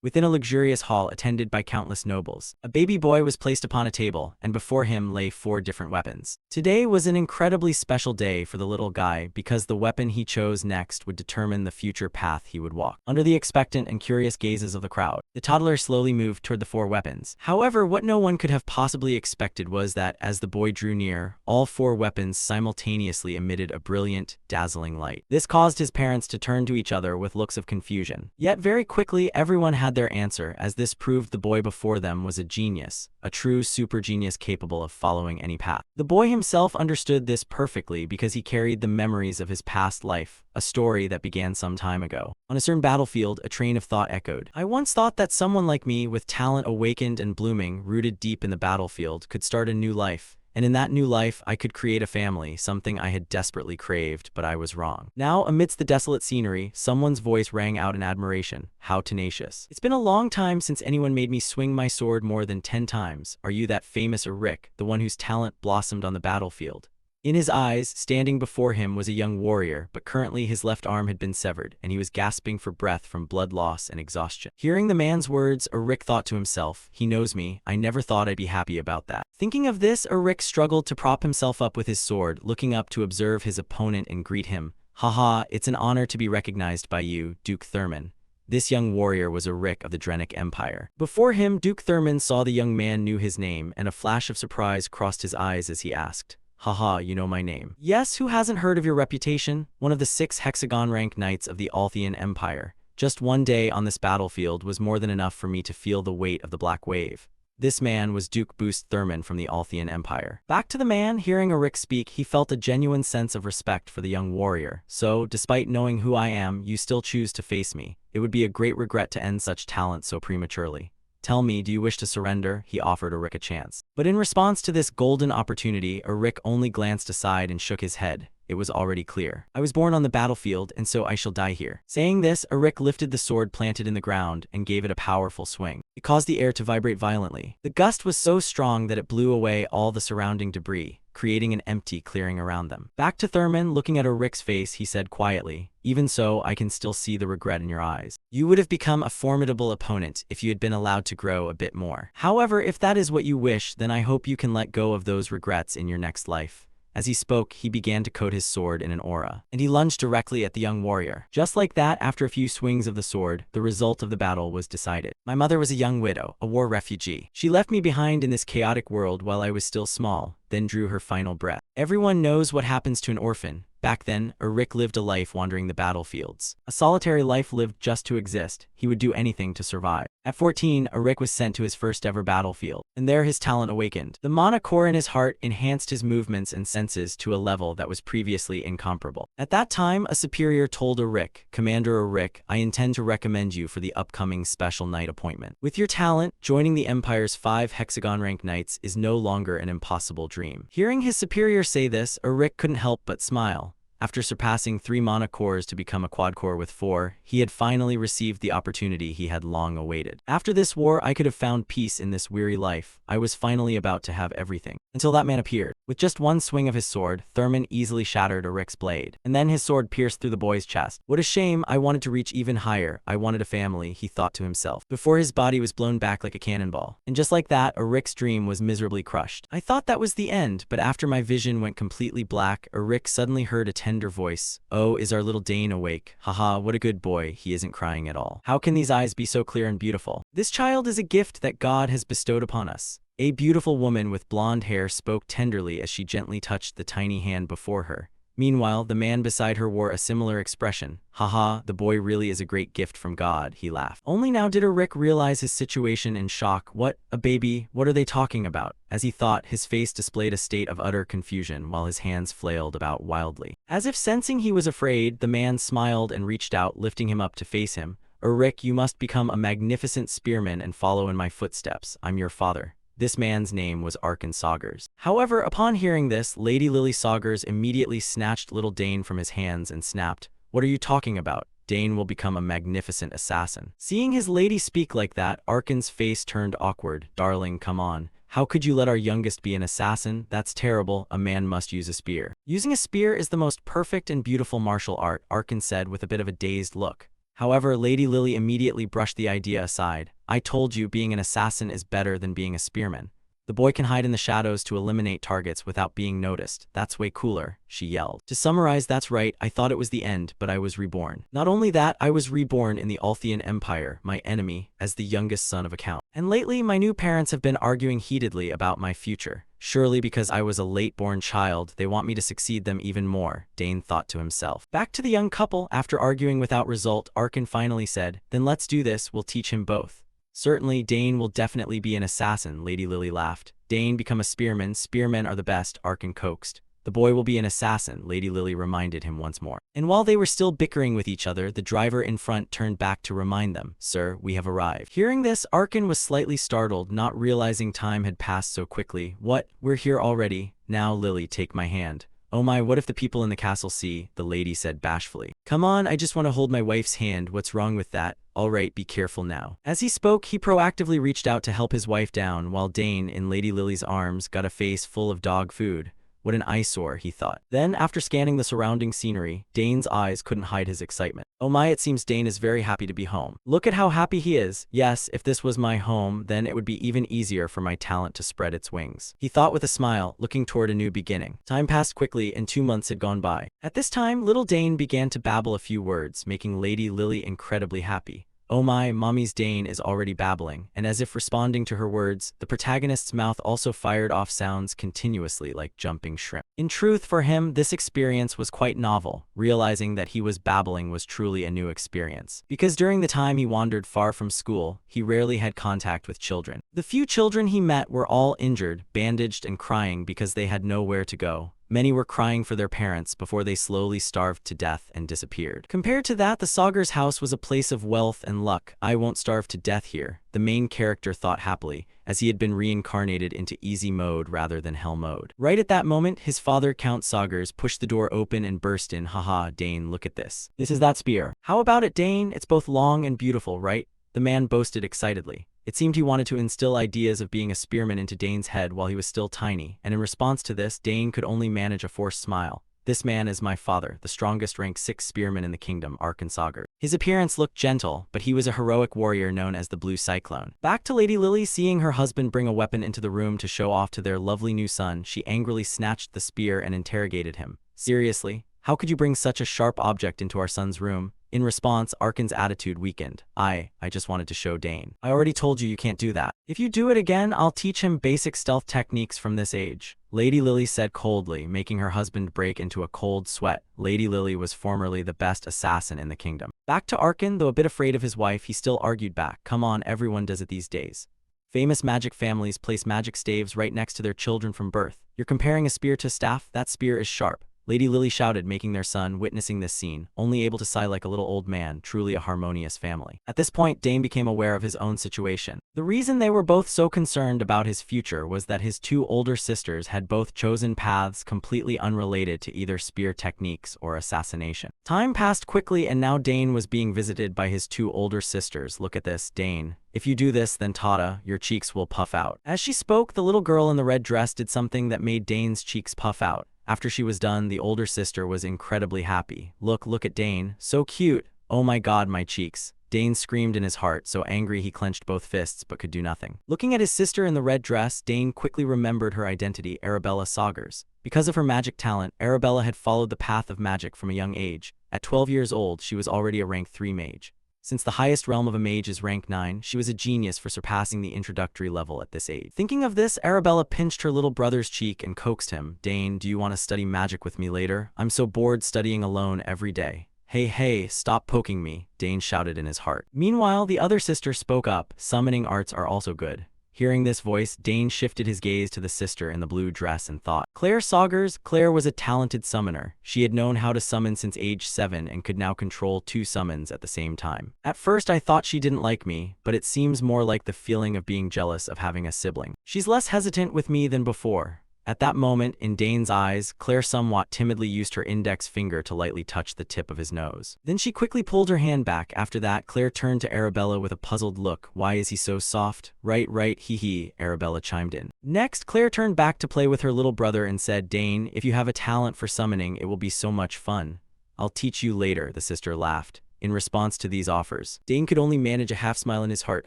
Within a luxurious hall attended by countless nobles, a baby boy was placed upon a table, and before him lay 4 different weapons. Today was an incredibly special day for the little guy because the weapon he chose next would determine the future path he would walk. Under the expectant and curious gazes of the crowd, the toddler slowly moved toward the 4 weapons. However, what no one could have possibly expected was that, as the boy drew near, all 4 weapons simultaneously emitted a brilliant, dazzling light. This caused his parents to turn to each other with looks of confusion. Yet very quickly, everyone had their answer, as this proved the boy before them was a genius, a true super genius capable of following any path. The boy himself understood this perfectly because he carried the memories of his past life, a story that began some time ago. On a certain battlefield, a train of thought echoed. I once thought that someone like me, with talent awakened and blooming, rooted deep in the battlefield, could start a new life. And in that new life, I could create a family, something I had desperately craved, but I was wrong. Now, amidst the desolate scenery, someone's voice rang out in admiration. How tenacious. It's been a long time since anyone made me swing my sword more than 10 times. Are you that famous Rick, the one whose talent blossomed on the battlefield? In his eyes, standing before him was a young warrior, but currently his left arm had been severed, and he was gasping for breath from blood loss and exhaustion. Hearing the man's words, Rick thought to himself, he knows me, I never thought I'd be happy about that. Thinking of this, Rick struggled to prop himself up with his sword, looking up to observe his opponent and greet him. Haha, it's an honor to be recognized by you, Duke Thurman. This young warrior was a Rick of the Drenic Empire. Before him, Duke Thurman saw the young man knew his name, and a flash of surprise crossed his eyes as he asked, Haha, you know my name. Yes, who hasn't heard of your reputation? One of the 6 hexagon-rank knights of the Althian Empire. Just one day on this battlefield was more than enough for me to feel the weight of the Black Wave. This man was Duke Boost Thurman from the Althian Empire. Back to the man, hearing Rick speak, he felt a genuine sense of respect for the young warrior. So, despite knowing who I am, you still choose to face me. It would be a great regret to end such talent so prematurely. Tell me, do you wish to surrender? He offered Rick a chance. But in response to this golden opportunity, Rick only glanced aside and shook his head. It was already clear. I was born on the battlefield, and so I shall die here. Saying this, Rick lifted the sword planted in the ground and gave it a powerful swing. It caused the air to vibrate violently. The gust was so strong that it blew away all the surrounding debris, creating an empty clearing around them. Back to Thurman, looking at Rick's face, he said quietly, even so, I can still see the regret in your eyes. You would have become a formidable opponent if you had been allowed to grow a bit more. However, if that is what you wish, then I hope you can let go of those regrets in your next life. As he spoke, he began to coat his sword in an aura, and he lunged directly at the young warrior. Just like that, after a few swings of the sword, the result of the battle was decided. My mother was a young widow, a war refugee. She left me behind in this chaotic world while I was still small, then drew her final breath. Everyone knows what happens to an orphan. Back then, Rick lived a life wandering the battlefields. A solitary life lived just to exist. He would do anything to survive. At 14, Rick was sent to his first ever battlefield, and there his talent awakened. The mana core in his heart enhanced his movements and senses to a level that was previously incomparable. At that time, a superior told Rick, Commander Rick, I intend to recommend you for the upcoming special knight appointment. With your talent, joining the Empire's 5 hexagon-rank knights is no longer an impossible dream. Hearing his superior say this, Rick couldn't help but smile. After surpassing 3 mana cores to become a quad core with 4, he had finally received the opportunity he had long awaited. After this war, I could have found peace in this weary life. I was finally about to have everything. Until that man appeared. With just one swing of his sword, Thurman easily shattered Rick's blade. And then his sword pierced through the boy's chest. What a shame, I wanted to reach even higher. I wanted a family, he thought to himself, before his body was blown back like a cannonball. And just like that, Rick's dream was miserably crushed. I thought that was the end, but after my vision went completely black, Rick suddenly heard a tender voice. Oh, is our little Dane awake? Haha, what a good boy, he isn't crying at all. How can these eyes be so clear and beautiful? This child is a gift that God has bestowed upon us. A beautiful woman with blonde hair spoke tenderly as she gently touched the tiny hand before her. Meanwhile, the man beside her wore a similar expression. Haha, the boy really is a great gift from God, he laughed. Only now did Rick realize his situation in shock. What? A baby? What are they talking about? As he thought, his face displayed a state of utter confusion while his hands flailed about wildly. As if sensing he was afraid, the man smiled and reached out, lifting him up to face him. Rick, you must become a magnificent spearman and follow in my footsteps. I'm your father. This man's name was Arkan Saugers. However, upon hearing this, Lady Lily Saugers immediately snatched little Dane from his hands and snapped, What are you talking about? Dane will become a magnificent assassin. Seeing his lady speak like that, Arkan's face turned awkward. Darling, come on. How could you let our youngest be an assassin? That's terrible. A man must use a spear. Using a spear is the most perfect and beautiful martial art, Arkan said with a bit of a dazed look. However, Lady Lily immediately brushed the idea aside. I told you being an assassin is better than being a spearman. The boy can hide in the shadows to eliminate targets without being noticed. That's way cooler, she yelled. To summarize, that's right, I thought it was the end, but I was reborn. Not only that, I was reborn in the Althian Empire, my enemy, as the youngest son of a count. And lately, my new parents have been arguing heatedly about my future. Surely because I was a late-born child, they want me to succeed them even more, Dane thought to himself. Back to the young couple, after arguing without result, Arkan finally said, then let's do this, we'll teach him both. Certainly, Dane will definitely be an assassin, Lady Lily laughed. Dane become a spearman, spearmen are the best, Arkan coaxed. The boy will be an assassin, Lady Lily reminded him once more. And while they were still bickering with each other, the driver in front turned back to remind them, Sir, we have arrived. Hearing this, Arkan was slightly startled, not realizing time had passed so quickly. What? We're here already? Now, Lily, take my hand. Oh my, what if the people in the castle see? The lady said bashfully. Come on, I just want to hold my wife's hand, what's wrong with that? Alright, be careful now. As he spoke, he proactively reached out to help his wife down, while Dane, in Lady Lily's arms, got a face full of dog food. What an eyesore, he thought. Then, after scanning the surrounding scenery, Dane's eyes couldn't hide his excitement. Oh my, it seems Dane is very happy to be home. Look at how happy he is. Yes, if this was my home, then it would be even easier for my talent to spread its wings. He thought with a smile, looking toward a new beginning. Time passed quickly, and 2 months had gone by. At this time, little Dane began to babble a few words, making Lady Lily incredibly happy. Oh my, Mommy's Dane is already babbling, and as if responding to her words, the protagonist's mouth also fired off sounds continuously like jumping shrimp. In truth, for him, this experience was quite novel. Realizing that he was babbling was truly a new experience. Because during the time he wandered far from school, he rarely had contact with children. The few children he met were all injured, bandaged, and crying because they had nowhere to go. Many were crying for their parents before they slowly starved to death and disappeared. Compared to that, the Sagar's house was a place of wealth and luck. I won't starve to death here, the main character thought happily, as he had been reincarnated into easy mode rather than hell mode. Right at that moment, his father, Count Sagars, pushed the door open and burst in. Haha, Dane, look at this. This is that spear. How about it, Dane? It's both long and beautiful, right? The man boasted excitedly. It seemed he wanted to instill ideas of being a spearman into Dane's head while he was still tiny, and in response to this, Dane could only manage a forced smile. This man is my father, the strongest rank 6 spearman in the kingdom, Arkan Sagar. His appearance looked gentle, but he was a heroic warrior known as the Blue Cyclone. Back to Lady Lily, seeing her husband bring a weapon into the room to show off to their lovely new son, she angrily snatched the spear and interrogated him. Seriously? How could you bring such a sharp object into our son's room? In response, Arkan's attitude weakened. I just wanted to show Dane. I already told you can't do that. If you do it again, I'll teach him basic stealth techniques from this age. Lady Lily said coldly, making her husband break into a cold sweat. Lady Lily was formerly the best assassin in the kingdom. Back to Arkan, though a bit afraid of his wife, he still argued back. Come on, everyone does it these days. Famous magic families place magic staves right next to their children from birth. You're comparing a spear to a staff? That spear is sharp. Lady Lily shouted, making their son, witnessing this scene, only able to sigh like a little old man, truly a harmonious family. At this point, Dane became aware of his own situation. The reason they were both so concerned about his future was that his 2 older sisters had both chosen paths completely unrelated to either spear techniques or assassination. Time passed quickly, and now Dane was being visited by his 2 older sisters. Look at this, Dane. If you do this, then Tata, your cheeks will puff out. As she spoke, the little girl in the red dress did something that made Dane's cheeks puff out. After she was done, the older sister was incredibly happy. Look at Dane. So cute. Oh my god, my cheeks. Dane screamed in his heart, so angry he clenched both fists but could do nothing. Looking at his sister in the red dress, Dane quickly remembered her identity, Arabella Sagars. Because of her magic talent, Arabella had followed the path of magic from a young age. At 12 years old, she was already a rank 3 mage. Since the highest realm of a mage is rank 9, she was a genius for surpassing the introductory level at this age. Thinking of this, Arabella pinched her little brother's cheek and coaxed him. Dane, do you want to study magic with me later? I'm so bored studying alone every day. Hey, stop poking me, Dane shouted in his heart. Meanwhile, the other sister spoke up. Summoning arts are also good. Hearing this voice, Dane shifted his gaze to the sister in the blue dress and thought. Claire Sagars. Claire was a talented summoner. She had known how to summon since age 7 and could now control 2 summons at the same time. At first I thought she didn't like me, but it seems more like the feeling of being jealous of having a sibling. She's less hesitant with me than before. At that moment, in Dane's eyes, Claire somewhat timidly used her index finger to lightly touch the tip of his nose. Then she quickly pulled her hand back. After that, Claire turned to Arabella with a puzzled look. Why is he so soft? Right, hee, Arabella chimed in. Next, Claire turned back to play with her little brother and said, Dane, if you have a talent for summoning, it will be so much fun. I'll teach you later, the sister laughed. in response to these offers. Dane could only manage a half smile in his heart.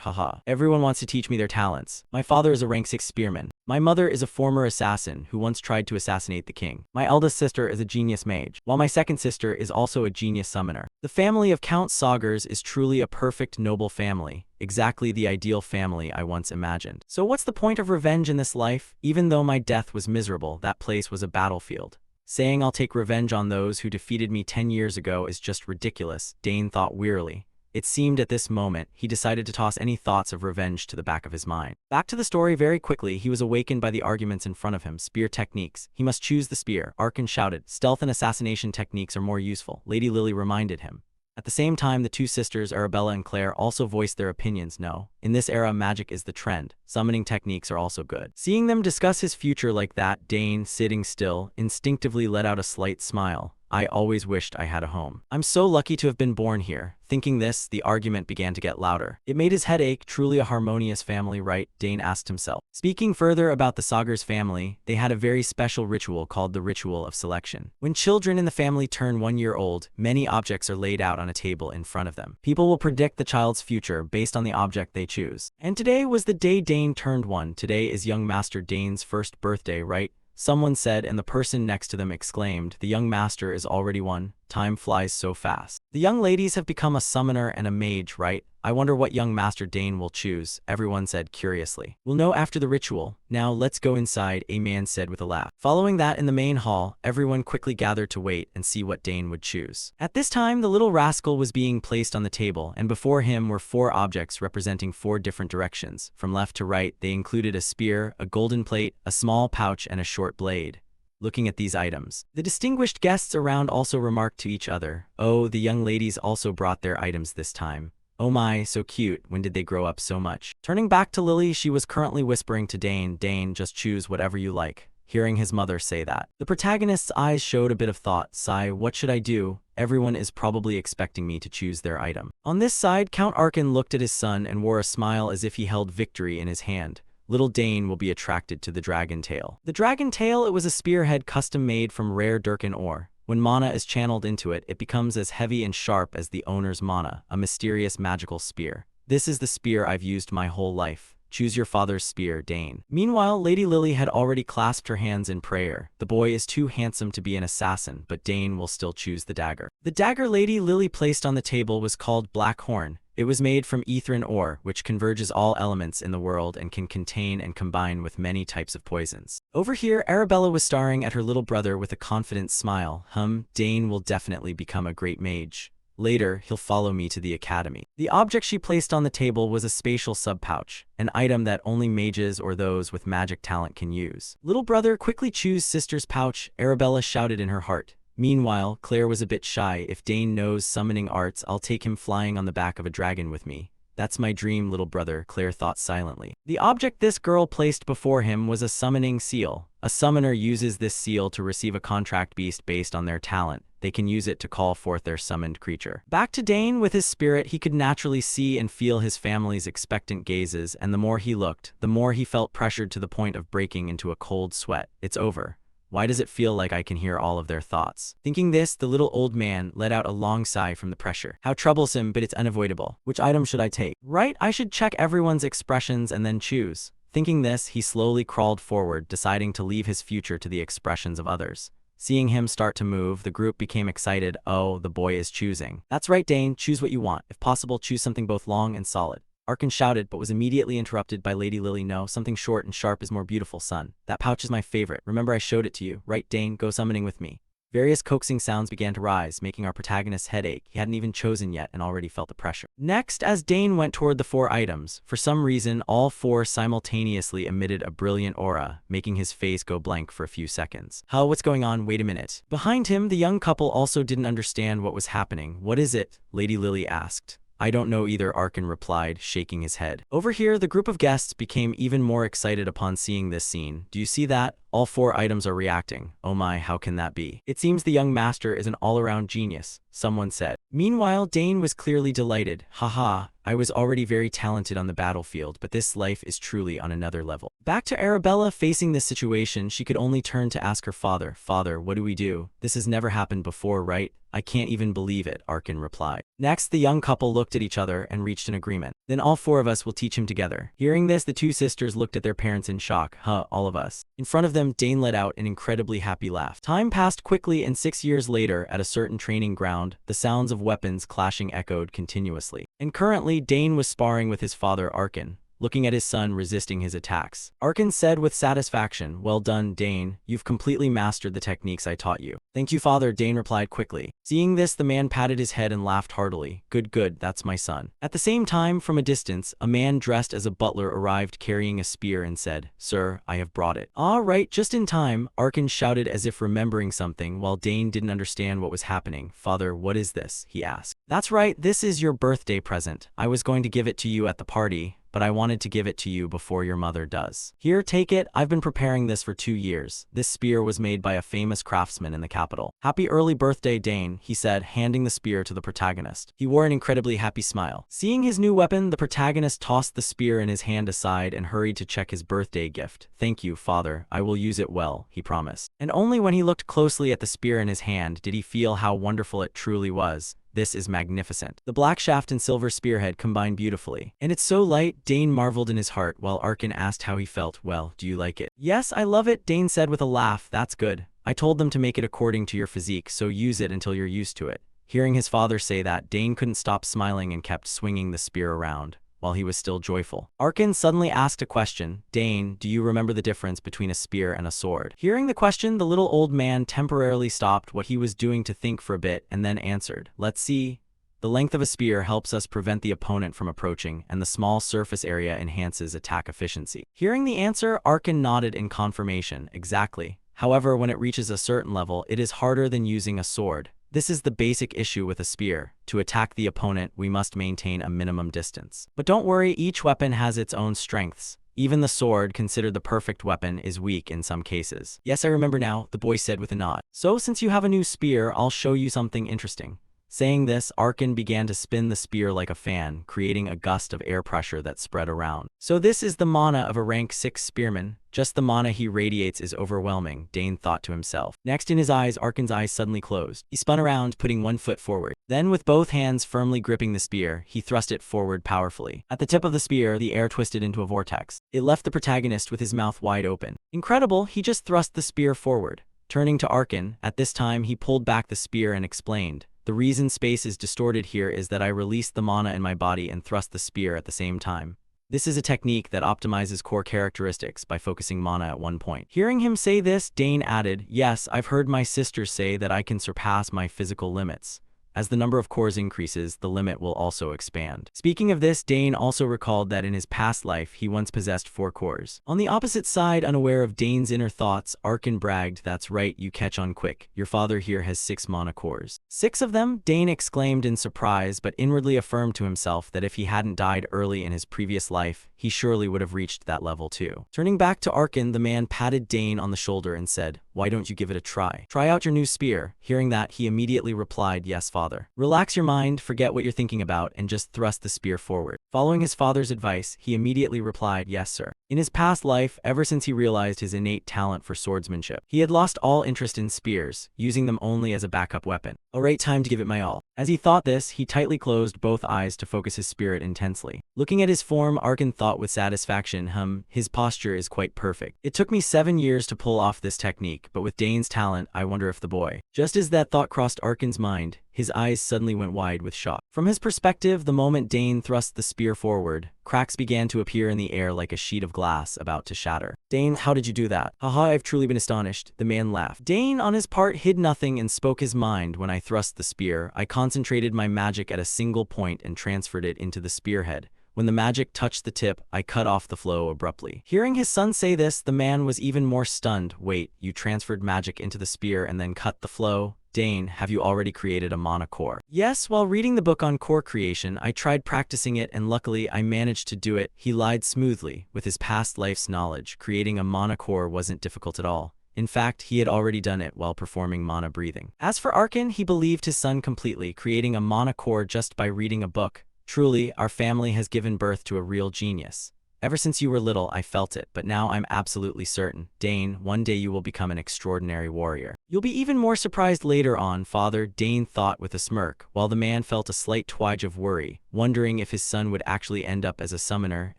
Haha. Everyone wants to teach me their talents. My father is a rank 6 spearman. My mother is a former assassin who once tried to assassinate the king. My eldest sister is a genius mage, while my second sister is also a genius summoner. The family of Count Saugers is truly a perfect noble family, exactly the ideal family I once imagined. So what's the point of revenge in this life? Even though my death was miserable, that place was a battlefield. Saying I'll take revenge on those who defeated me 10 years ago is just ridiculous, Dane thought wearily. It seemed at this moment, he decided to toss any thoughts of revenge to the back of his mind. Back to the story very quickly, he was awakened by the arguments in front of him. Spear techniques. He must choose the spear. Arkan shouted. Stealth and assassination techniques are more useful, Lady Lily reminded him. At the same time, the two sisters, Arabella and Claire, also voiced their opinions. No, in this era, magic is the trend. Summoning techniques are also good. Seeing them discuss his future like that, Dane, sitting still, instinctively let out a slight smile. I always wished I had a home. I'm so lucky to have been born here. Thinking this, the argument began to get louder. It made his head ache. Truly a harmonious family, right? Dane asked himself. Speaking further about the Saugers family, they had a very special ritual called the ritual of selection. When children in the family turn 1 year old, many objects are laid out on a table in front of them. People will predict the child's future based on the object they choose. And today was the day Dane turned 1. Today is young Master Dane's first birthday, right? Someone said, and the person next to them exclaimed, the young master is already 1. Time flies so fast. The young ladies have become a summoner and a mage, right? I wonder what young Master Dane will choose, everyone said curiously. We'll know after the ritual. Now let's go inside, a man said with a laugh. Following that, in the main hall, everyone quickly gathered to wait and see what Dane would choose. At this time, the little rascal was being placed on the table, and before him were 4 objects representing 4 different directions. From left to right, they included a spear, a golden plate, a small pouch, and a short blade. Looking at these items, the distinguished guests around also remarked to each other, oh, the young ladies also brought their items this time. Oh my, so cute, when did they grow up so much? Turning back to Lily, she was currently whispering to Dane, Dane, just choose whatever you like. Hearing his mother say that, the protagonist's eyes showed a bit of thought. Sigh, what should I do? Everyone is probably expecting me to choose their item. On this side, Count Arkan looked at his son and wore a smile as if he held victory in his hand. Little Dane will be attracted to the dragon tail. The dragon tail, it was a spearhead custom made from rare Durkin ore. When mana is channeled into it, it becomes as heavy and sharp as the owner's mana, a mysterious magical spear. This is the spear I've used my whole life. Choose your father's spear, Dane. Meanwhile, Lady Lily had already clasped her hands in prayer. The boy is too handsome to be an assassin, but Dane will still choose the dagger. The dagger Lady Lily placed on the table was called Black Horn. It was made from Ethrin ore, which converges all elements in the world and can contain and combine with many types of poisons. Over here, Arabella was staring at her little brother with a confident smile. Dane will definitely become a great mage. Later, he'll follow me to the academy. The object she placed on the table was a spatial sub-pouch, an item that only mages or those with magic talent can use. Little brother, quickly choose sister's pouch, Arabella shouted in her heart. Meanwhile, Claire was a bit shy. If Dane knows summoning arts, I'll take him flying on the back of a dragon with me. That's my dream, little brother, Claire thought silently. The object this girl placed before him was a summoning seal. A summoner uses this seal to receive a contract beast based on their talent. They can use it to call forth their summoned creature. Back to Dane, with his spirit, he could naturally see and feel his family's expectant gazes, and the more he looked, the more he felt pressured to the point of breaking into a cold sweat. It's over. Why does it feel like I can hear all of their thoughts? Thinking this, the little old man let out a long sigh from the pressure. How troublesome, but it's unavoidable. Which item should I take? Right, I should check everyone's expressions and then choose. Thinking this, he slowly crawled forward, deciding to leave his future to the expressions of others. Seeing him start to move, the group became excited. Oh, the boy is choosing. That's right, Dane, choose what you want. If possible, choose something both long and solid. Arkan shouted, but was immediately interrupted by Lady Lily. No, something short and sharp is more beautiful, son. That pouch is my favorite. Remember I showed it to you. Right, Dane, go summoning with me. Various coaxing sounds began to rise, making our protagonist's head ache. He hadn't even chosen yet and already felt the pressure. Next, as Dane went toward the 4 items, for some reason, all 4 simultaneously emitted a brilliant aura, making his face go blank for a few seconds. Huh, what's going on? Wait a minute. Behind him, the young couple also didn't understand what was happening. What is it? Lady Lily asked. I don't know either, Arkan replied, shaking his head. Over here, the group of guests became even more excited upon seeing this scene. Do you see that? All 4 items are reacting. Oh my, how can that be? It seems the young master is an all-around genius, someone said. Meanwhile, Dane was clearly delighted. Haha, I was already very talented on the battlefield, but this life is truly on another level. Back to Arabella facing this situation, she could only turn to ask her father, "Father, what do we do? This has never happened before, right?" "I can't even believe it," Arkin replied. Next, the young couple looked at each other and reached an agreement. "Then all four of us will teach him together." Hearing this, the two sisters looked at their parents in shock. "Huh, all of us?" In front of them, Dane let out an incredibly happy laugh. Time passed quickly, and 6 years later, at a certain training ground, the sounds of weapons clashing echoed continuously. And currently, Dane was sparring with his father Arkin, looking at his son resisting his attacks. Arkin said with satisfaction, "Well done, Dane. You've completely mastered the techniques I taught you." "Thank you, father," Dane replied quickly. Seeing this, the man patted his head and laughed heartily. "Good, good, that's my son." At the same time, from a distance, a man dressed as a butler arrived carrying a spear and said, "Sir, I have brought it." "Ah, right, just in time," Arkin shouted as if remembering something, while Dane didn't understand what was happening. "Father, what is this?" he asked. "That's right, this is your birthday present. I was going to give it to you at the party, but I wanted to give it to you before your mother does. Here, take it. I've been preparing this for 2 years. This spear was made by a famous craftsman in the capital." "Happy early birthday, Dane," he said, handing the spear to the protagonist. He wore an incredibly happy smile. Seeing his new weapon, the protagonist tossed the spear in his hand aside and hurried to check his birthday gift. "Thank you, father. I will use it well," he promised. And only when he looked closely at the spear in his hand did he feel how wonderful it truly was. "This is magnificent." The black shaft and silver spearhead combined beautifully. "And it's so light," Dane marveled in his heart, while Arkin asked how he felt. "Well, do you like it?" "Yes, I love it," Dane said with a laugh. "That's good. I told them to make it according to your physique, so use it until you're used to it." Hearing his father say that, Dane couldn't stop smiling and kept swinging the spear around, while he was still joyful. Arkin suddenly asked a question. "Dane, do you remember the difference between a spear and a sword?" Hearing the question, the little old man temporarily stopped what he was doing to think for a bit and then answered, "Let's see. The length of a spear helps us prevent the opponent from approaching, and the small surface area enhances attack efficiency." Hearing the answer, Arkin nodded in confirmation. "Exactly. However, when it reaches a certain level, it is harder than using a sword. This is the basic issue with a spear. To attack the opponent, we must maintain a minimum distance. But don't worry, each weapon has its own strengths. Even the sword, considered the perfect weapon, is weak in some cases." "Yes, I remember now," the boy said with a nod. "So since you have a new spear, I'll show you something interesting." Saying this, Arkin began to spin the spear like a fan, creating a gust of air pressure that spread around. "So this is the mana of a rank 6 spearman. Just the mana he radiates is overwhelming," Dane thought to himself. Next in his eyes, Arkin's eyes suddenly closed. He spun around, putting one foot forward. Then, with both hands firmly gripping the spear, he thrust it forward powerfully. At the tip of the spear, the air twisted into a vortex. It left the protagonist with his mouth wide open. Incredible, he just thrust the spear forward. Turning to Arkin, at this time he pulled back the spear and explained, "The reason space is distorted here is that I released the mana in my body and thrust the spear at the same time. This is a technique that optimizes core characteristics by focusing mana at one point." Hearing him say this, Dane added, "Yes, I've heard my sisters say that I can surpass my physical limits. As the number of cores increases, the limit will also expand." Speaking of this, Dane also recalled that in his past life, he once possessed 4 cores. On the opposite side, unaware of Dane's inner thoughts, Arkin bragged, "That's right, you catch on quick. Your father here has 6 mana cores." 6 of them? Dane exclaimed in surprise, but inwardly affirmed to himself that if he hadn't died early in his previous life, he surely would have reached that level too. Turning back to Arkin, the man patted Dane on the shoulder and said, "Why don't you give it a try? Try out your new spear." Hearing that, he immediately replied, "Yes, father." Relax your mind, forget what you're thinking about, and just thrust the spear forward. Following his father's advice, he immediately replied, "Yes, sir." In his past life, ever since he realized his innate talent for swordsmanship, he had lost all interest in spears, using them only as a backup weapon. Alright, time to give it my all. As he thought this, he tightly closed both eyes to focus his spirit intensely. Looking at his form, Arkin thought with satisfaction, his posture is quite perfect. It took me 7 years to pull off this technique, but with Dane's talent, I wonder if the boy. Just as that thought crossed Arkin's mind, his eyes suddenly went wide with shock. From his perspective, the moment Dane thrust the spear forward, cracks began to appear in the air like a sheet of glass about to shatter. "Dane, how did you do that?" "Haha, I've truly been astonished," the man laughed. Dane, on his part, hid nothing and spoke his mind. "When I thrust the spear, I concentrated my magic at a single point and transferred it into the spearhead. When the magic touched the tip, I cut off the flow abruptly." Hearing his son say this, the man was even more stunned. "Wait, you transferred magic into the spear and then cut the flow? Dane, have you already created a mana core?" "Yes, while reading the book on core creation, I tried practicing it and luckily I managed to do it," he lied smoothly. With his past life's knowledge, creating a mana core wasn't difficult at all. In fact, he had already done it while performing mana breathing. As for Arkin, he believed his son completely, creating a mana core just by reading a book. Truly, our family has given birth to a real genius. Ever since you were little, I felt it, but now I'm absolutely certain. Dane, one day you will become an extraordinary warrior. You'll be even more surprised later on, father, Dane thought with a smirk, while the man felt a slight twinge of worry, wondering if his son would actually end up as a summoner,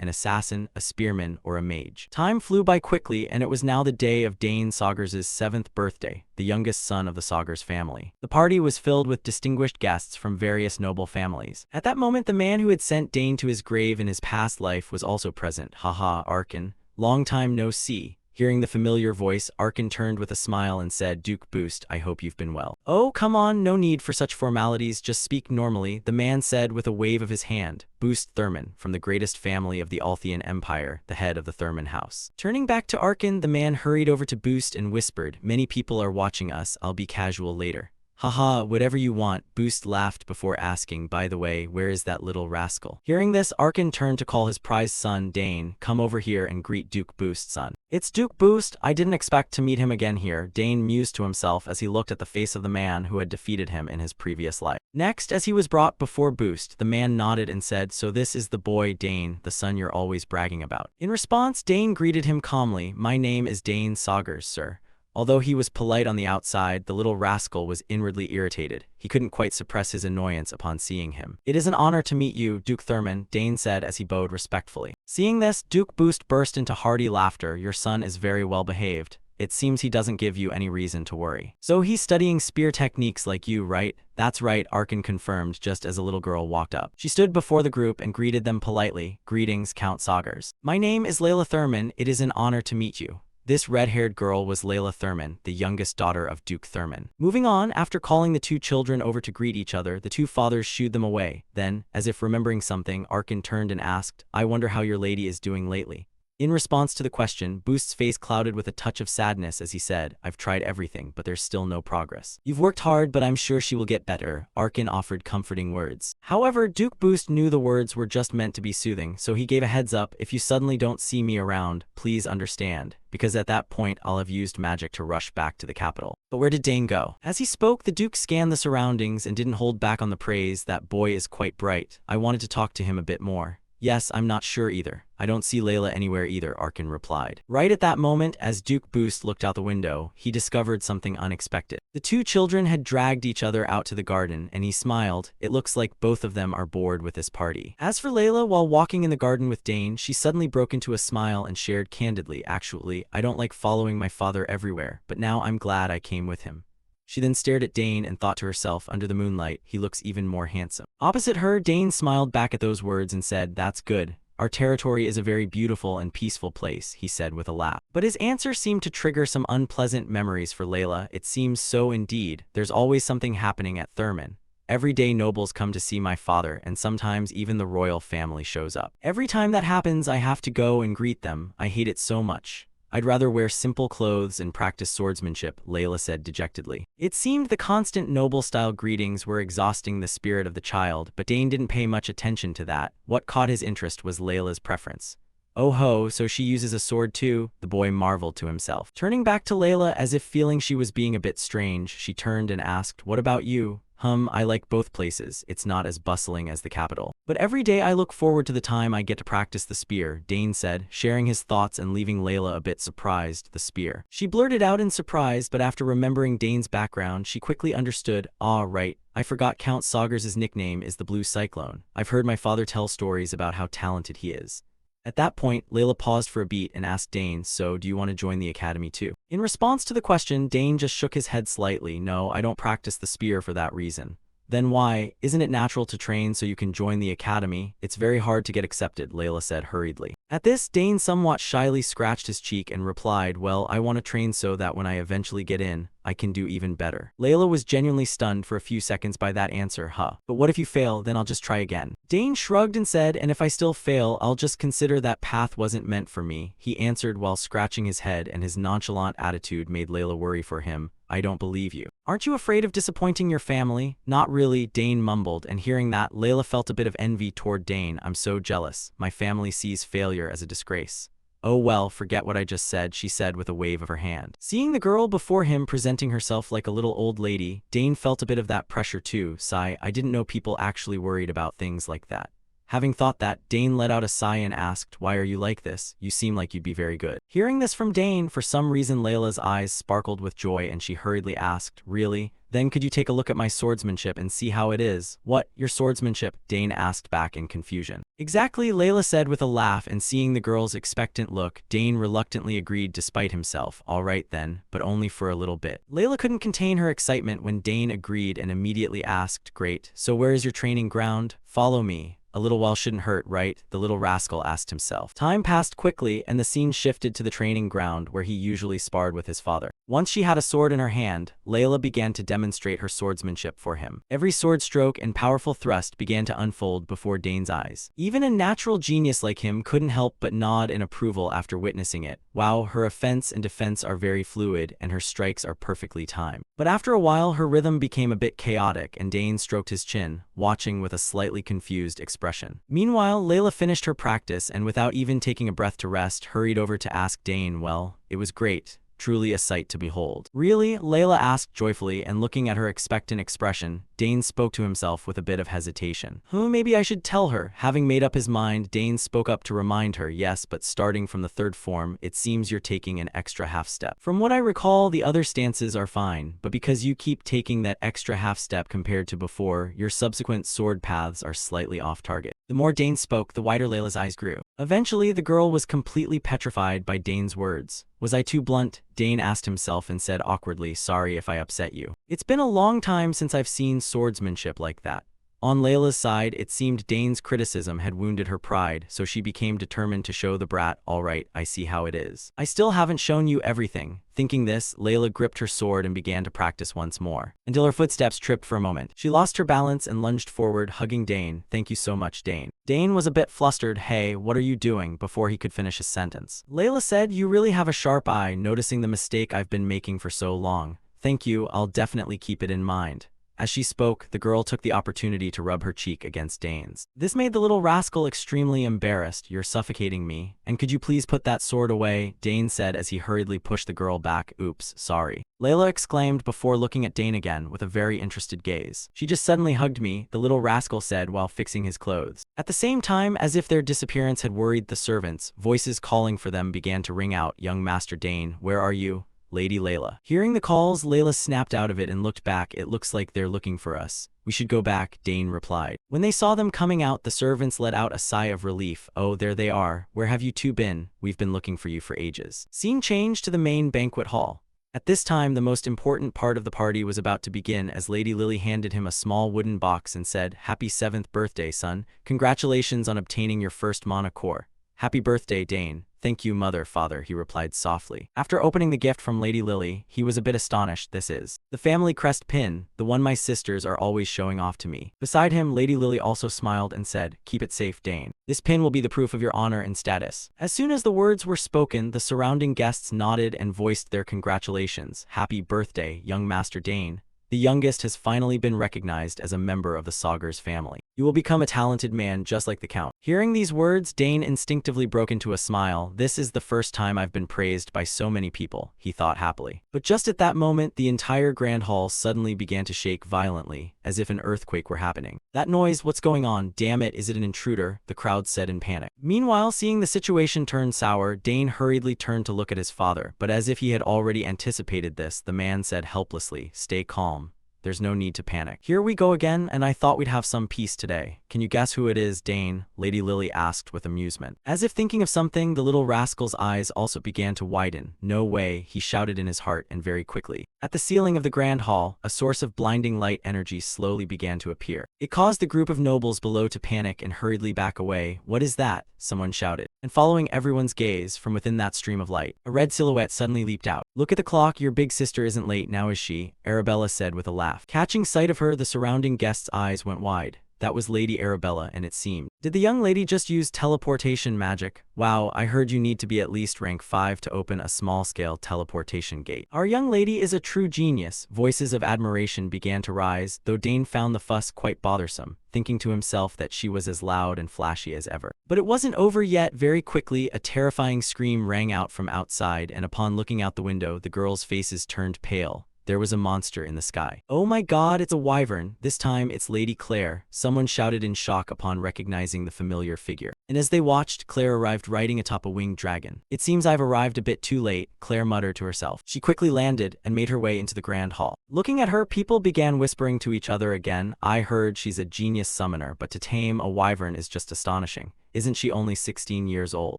an assassin, a spearman, or a mage. Time flew by quickly, and it was now the day of Dane Saugers' 7th birthday, the youngest son of the Saugers family. The party was filled with distinguished guests from various noble families. At that moment, the man who had sent Dane to his grave in his past life was also present. Haha, Arkin. Long time no see. Hearing the familiar voice, Arkin turned with a smile and said, Duke Boost, I hope you've been well. Oh, come on, no need for such formalities, just speak normally, the man said with a wave of his hand. Boost Thurman, from the greatest family of the Althian Empire, the head of the Thurman house. Turning back to Arkin, the man hurried over to Boost and whispered, many people are watching us, I'll be casual later. Haha, whatever you want, Boost laughed before asking, by the way, where is that little rascal? Hearing this, Arkin turned to call his prized son, Dane, come over here and greet Duke Boost's son. It's Duke Boost, I didn't expect to meet him again here, Dane mused to himself as he looked at the face of the man who had defeated him in his previous life. Next, as he was brought before Boost, the man nodded and said, so this is the boy, Dane, the son you're always bragging about. In response, Dane greeted him calmly, my name is Dane Saugers, sir. Although he was polite on the outside, the little rascal was inwardly irritated. He couldn't quite suppress his annoyance upon seeing him. It is an honor to meet you, Duke Thurman, Dane said as he bowed respectfully. Seeing this, Duke Boost burst into hearty laughter. Your son is very well behaved. It seems he doesn't give you any reason to worry. So he's studying spear techniques like you, right? That's right, Arkin confirmed just as a little girl walked up. She stood before the group and greeted them politely. Greetings, Count Saugers. My name is Layla Thurman. It is an honor to meet you. This red-haired girl was Layla Thurman, the youngest daughter of Duke Thurman. Moving on, after calling the two children over to greet each other, the two fathers shooed them away. Then, as if remembering something, Arkin turned and asked, I wonder how your lady is doing lately. In response to the question, Boost's face clouded with a touch of sadness as he said, I've tried everything, but there's still no progress. You've worked hard, but I'm sure she will get better, Arkin offered comforting words. However, Duke Boost knew the words were just meant to be soothing, so he gave a heads up, if you suddenly don't see me around, please understand, because at that point I'll have used magic to rush back to the capital. But where did Dane go? As he spoke, the Duke scanned the surroundings and didn't hold back on the praise, that boy is quite bright. I wanted to talk to him a bit more. Yes, I'm not sure either. I don't see Layla anywhere either, Arkin replied. Right at that moment, as Duke Boost looked out the window, he discovered something unexpected. The two children had dragged each other out to the garden, and he smiled. It looks like both of them are bored with this party. As for Layla, while walking in the garden with Dane, she suddenly broke into a smile and shared candidly, actually, I don't like following my father everywhere, but now I'm glad I came with him. She then stared at Dane and thought to herself, under the moonlight, he looks even more handsome. Opposite her, Dane smiled back at those words and said, that's good. Our territory is a very beautiful and peaceful place, he said with a laugh. But his answer seemed to trigger some unpleasant memories for Layla. It seems so indeed. There's always something happening at Thurman. Every day nobles come to see my father, and sometimes even the royal family shows up. Every time that happens, I have to go and greet them. I hate it so much. I'd rather wear simple clothes and practice swordsmanship, Layla said dejectedly. It seemed the constant noble-style greetings were exhausting the spirit of the child, but Dane didn't pay much attention to that. What caught his interest was Layla's preference. Oh ho, so she uses a sword too? The boy marveled to himself. Turning back to Layla as if feeling she was being a bit strange, she turned and asked, what about you? I like both places. It's not as bustling as the capital. But every day I look forward to the time I get to practice the spear, Dane said, sharing his thoughts and leaving Layla a bit surprised. The spear. She blurted out in surprise, but after remembering Dane's background, she quickly understood. Ah, right. I forgot Count Saugers' nickname is the Blue Cyclone. I've heard my father tell stories about how talented he is. At that point, Layla paused for a beat and asked Dane, so do you want to join the academy too? In response to the question, Dane just shook his head slightly. No, I don't practice the spear for that reason. Then why? Isn't it natural to train so you can join the academy? It's very hard to get accepted, Layla said hurriedly. At this, Dane somewhat shyly scratched his cheek and replied, well, I want to train so that when I eventually get in, I can do even better. Layla was genuinely stunned for a few seconds by that answer, But what if you fail, then I'll just try again. Dane shrugged and said, and if I still fail, I'll just consider that path wasn't meant for me, he answered while scratching his head, and his nonchalant attitude made Layla worry for him. I don't believe you. Aren't you afraid of disappointing your family? Not really, Dane mumbled, and hearing that, Layla felt a bit of envy toward Dane. I'm so jealous. My family sees failure as a disgrace. "Oh well, forget what I just said," she said with a wave of her hand. Seeing the girl before him presenting herself like a little old lady, Dane felt a bit of that pressure too. Sigh, I didn't know people actually worried about things like that. Having thought that, Dane let out a sigh and asked, "Why are you like this? You seem like you'd be very good." Hearing this from Dane, for some reason Layla's eyes sparkled with joy and she hurriedly asked, "Really? Then could you take a look at my swordsmanship and see how it is?" "What, your swordsmanship?" Dane asked back in confusion. "Exactly," Layla said with a laugh, and seeing the girl's expectant look, Dane reluctantly agreed despite himself. "All right then, but only for a little bit." Layla couldn't contain her excitement when Dane agreed and immediately asked, "Great, so where is your training ground? Follow me. A little while shouldn't hurt, right?" the little rascal asked himself. Time passed quickly, and the scene shifted to the training ground where he usually sparred with his father. Once she had a sword in her hand, Layla began to demonstrate her swordsmanship for him. Every sword stroke and powerful thrust began to unfold before Dane's eyes. Even a natural genius like him couldn't help but nod in approval after witnessing it. Wow, her offense and defense are very fluid, and her strikes are perfectly timed. But after a while, her rhythm became a bit chaotic, and Dane stroked his chin, watching with a slightly confused expression. Meanwhile, Layla finished her practice and without even taking a breath to rest, hurried over to ask Dane, "Well, it was great. Truly a sight to behold." "Really?" Layla asked joyfully, and looking at her expectant expression, Dane spoke to himself with a bit of hesitation. Maybe I should tell her." Having made up his mind, Dane spoke up to remind her, "Yes, but starting from the third form, it seems you're taking an extra half step. From what I recall, the other stances are fine, but because you keep taking that extra half step compared to before, your subsequent sword paths are slightly off target." The more Dane spoke, the wider Layla's eyes grew. Eventually, the girl was completely petrified by Dane's words. "Was I too blunt?" Dane asked himself and said awkwardly, "Sorry if I upset you. It's been a long time since I've seen swordsmanship like that." On Layla's side, it seemed Dane's criticism had wounded her pride, so she became determined to show the brat, "All right, I see how it is. I still haven't shown you everything." Thinking this, Layla gripped her sword and began to practice once more, until her footsteps tripped for a moment. She lost her balance and lunged forward, hugging Dane. "Thank you so much, Dane." Dane was a bit flustered. "Hey, what are you doing?" before he could finish his sentence. Layla said, "You really have a sharp eye, noticing the mistake I've been making for so long. Thank you, I'll definitely keep it in mind." As she spoke, the girl took the opportunity to rub her cheek against Dane's. This made the little rascal extremely embarrassed. "You're suffocating me. And could you please put that sword away?" Dane said as he hurriedly pushed the girl back. "Oops, sorry," Layla exclaimed before looking at Dane again with a very interested gaze. "She just suddenly hugged me," the little rascal said while fixing his clothes. At the same time, as if their disappearance had worried the servants, voices calling for them began to ring out. "Young Master Dane, where are you? Lady Layla." Hearing the calls, Layla snapped out of it and looked back. "It looks like they're looking for us. We should go back," Dane replied. When they saw them coming out, the servants let out a sigh of relief. "Oh, there they are. Where have you two been? We've been looking for you for ages." Scene changed to the main banquet hall. At this time, the most important part of the party was about to begin as Lady Lily handed him a small wooden box and said, "Happy 7th birthday, son. Congratulations on obtaining your first mana core." "Happy birthday, Dane." "Thank you, father," he replied softly. After opening the gift from Lady Lily, he was a bit astonished. "This is the family crest pin, the one my sisters are always showing off to me." Beside him, Lady Lily also smiled and said, "Keep it safe, Dane. This pin will be the proof of your honor and status." As soon as the words were spoken, the surrounding guests nodded and voiced their congratulations. "Happy birthday, young Master Dane. The youngest has finally been recognized as a member of the Saugers family. You will become a talented man just like the Count." Hearing these words, Dane instinctively broke into a smile. "This is the first time I've been praised by so many people," he thought happily. But just at that moment, the entire grand hall suddenly began to shake violently, as if an earthquake were happening. "That noise, what's going on? Damn it, is it an intruder?" the crowd said in panic. Meanwhile, seeing the situation turn sour, Dane hurriedly turned to look at his father, but as if he had already anticipated this, the man said helplessly, "Stay calm. There's no need to panic. Here we go again, and I thought we'd have some peace today. Can you guess who it is, Dane?" Lady Lily asked with amusement. As if thinking of something, the little rascal's eyes also began to widen. "No way," he shouted in his heart, and very quickly. At the ceiling of the grand hall, a source of blinding light energy slowly began to appear. It caused the group of nobles below to panic and hurriedly back away. "What is that?" someone shouted. And following everyone's gaze, from within that stream of light, a red silhouette suddenly leaped out. "Look at the clock, your big sister isn't late now, is she?" Arabella said with a laugh. Catching sight of her, the surrounding guests' eyes went wide. That was Lady Arabella, and it seemed. Did the young lady just use teleportation magic? Wow, I heard you need to be at least rank 5 to open a small-scale teleportation gate. Our young lady is a true genius. Voices of admiration began to rise, though Dane found the fuss quite bothersome, thinking to himself that she was as loud and flashy as ever. But it wasn't over yet. Very quickly, a terrifying scream rang out from outside, and upon looking out the window, the girls' faces turned pale. There was a monster in the sky. "Oh my god, it's a wyvern. This time it's Lady Claire," someone shouted in shock upon recognizing the familiar figure. And as they watched, Claire arrived riding atop a winged dragon. "It seems I've arrived a bit too late," Claire muttered to herself. She quickly landed and made her way into the grand hall. Looking at her, people began whispering to each other again. "I heard she's a genius summoner, but to tame a wyvern is just astonishing. Isn't she only 16 years old?"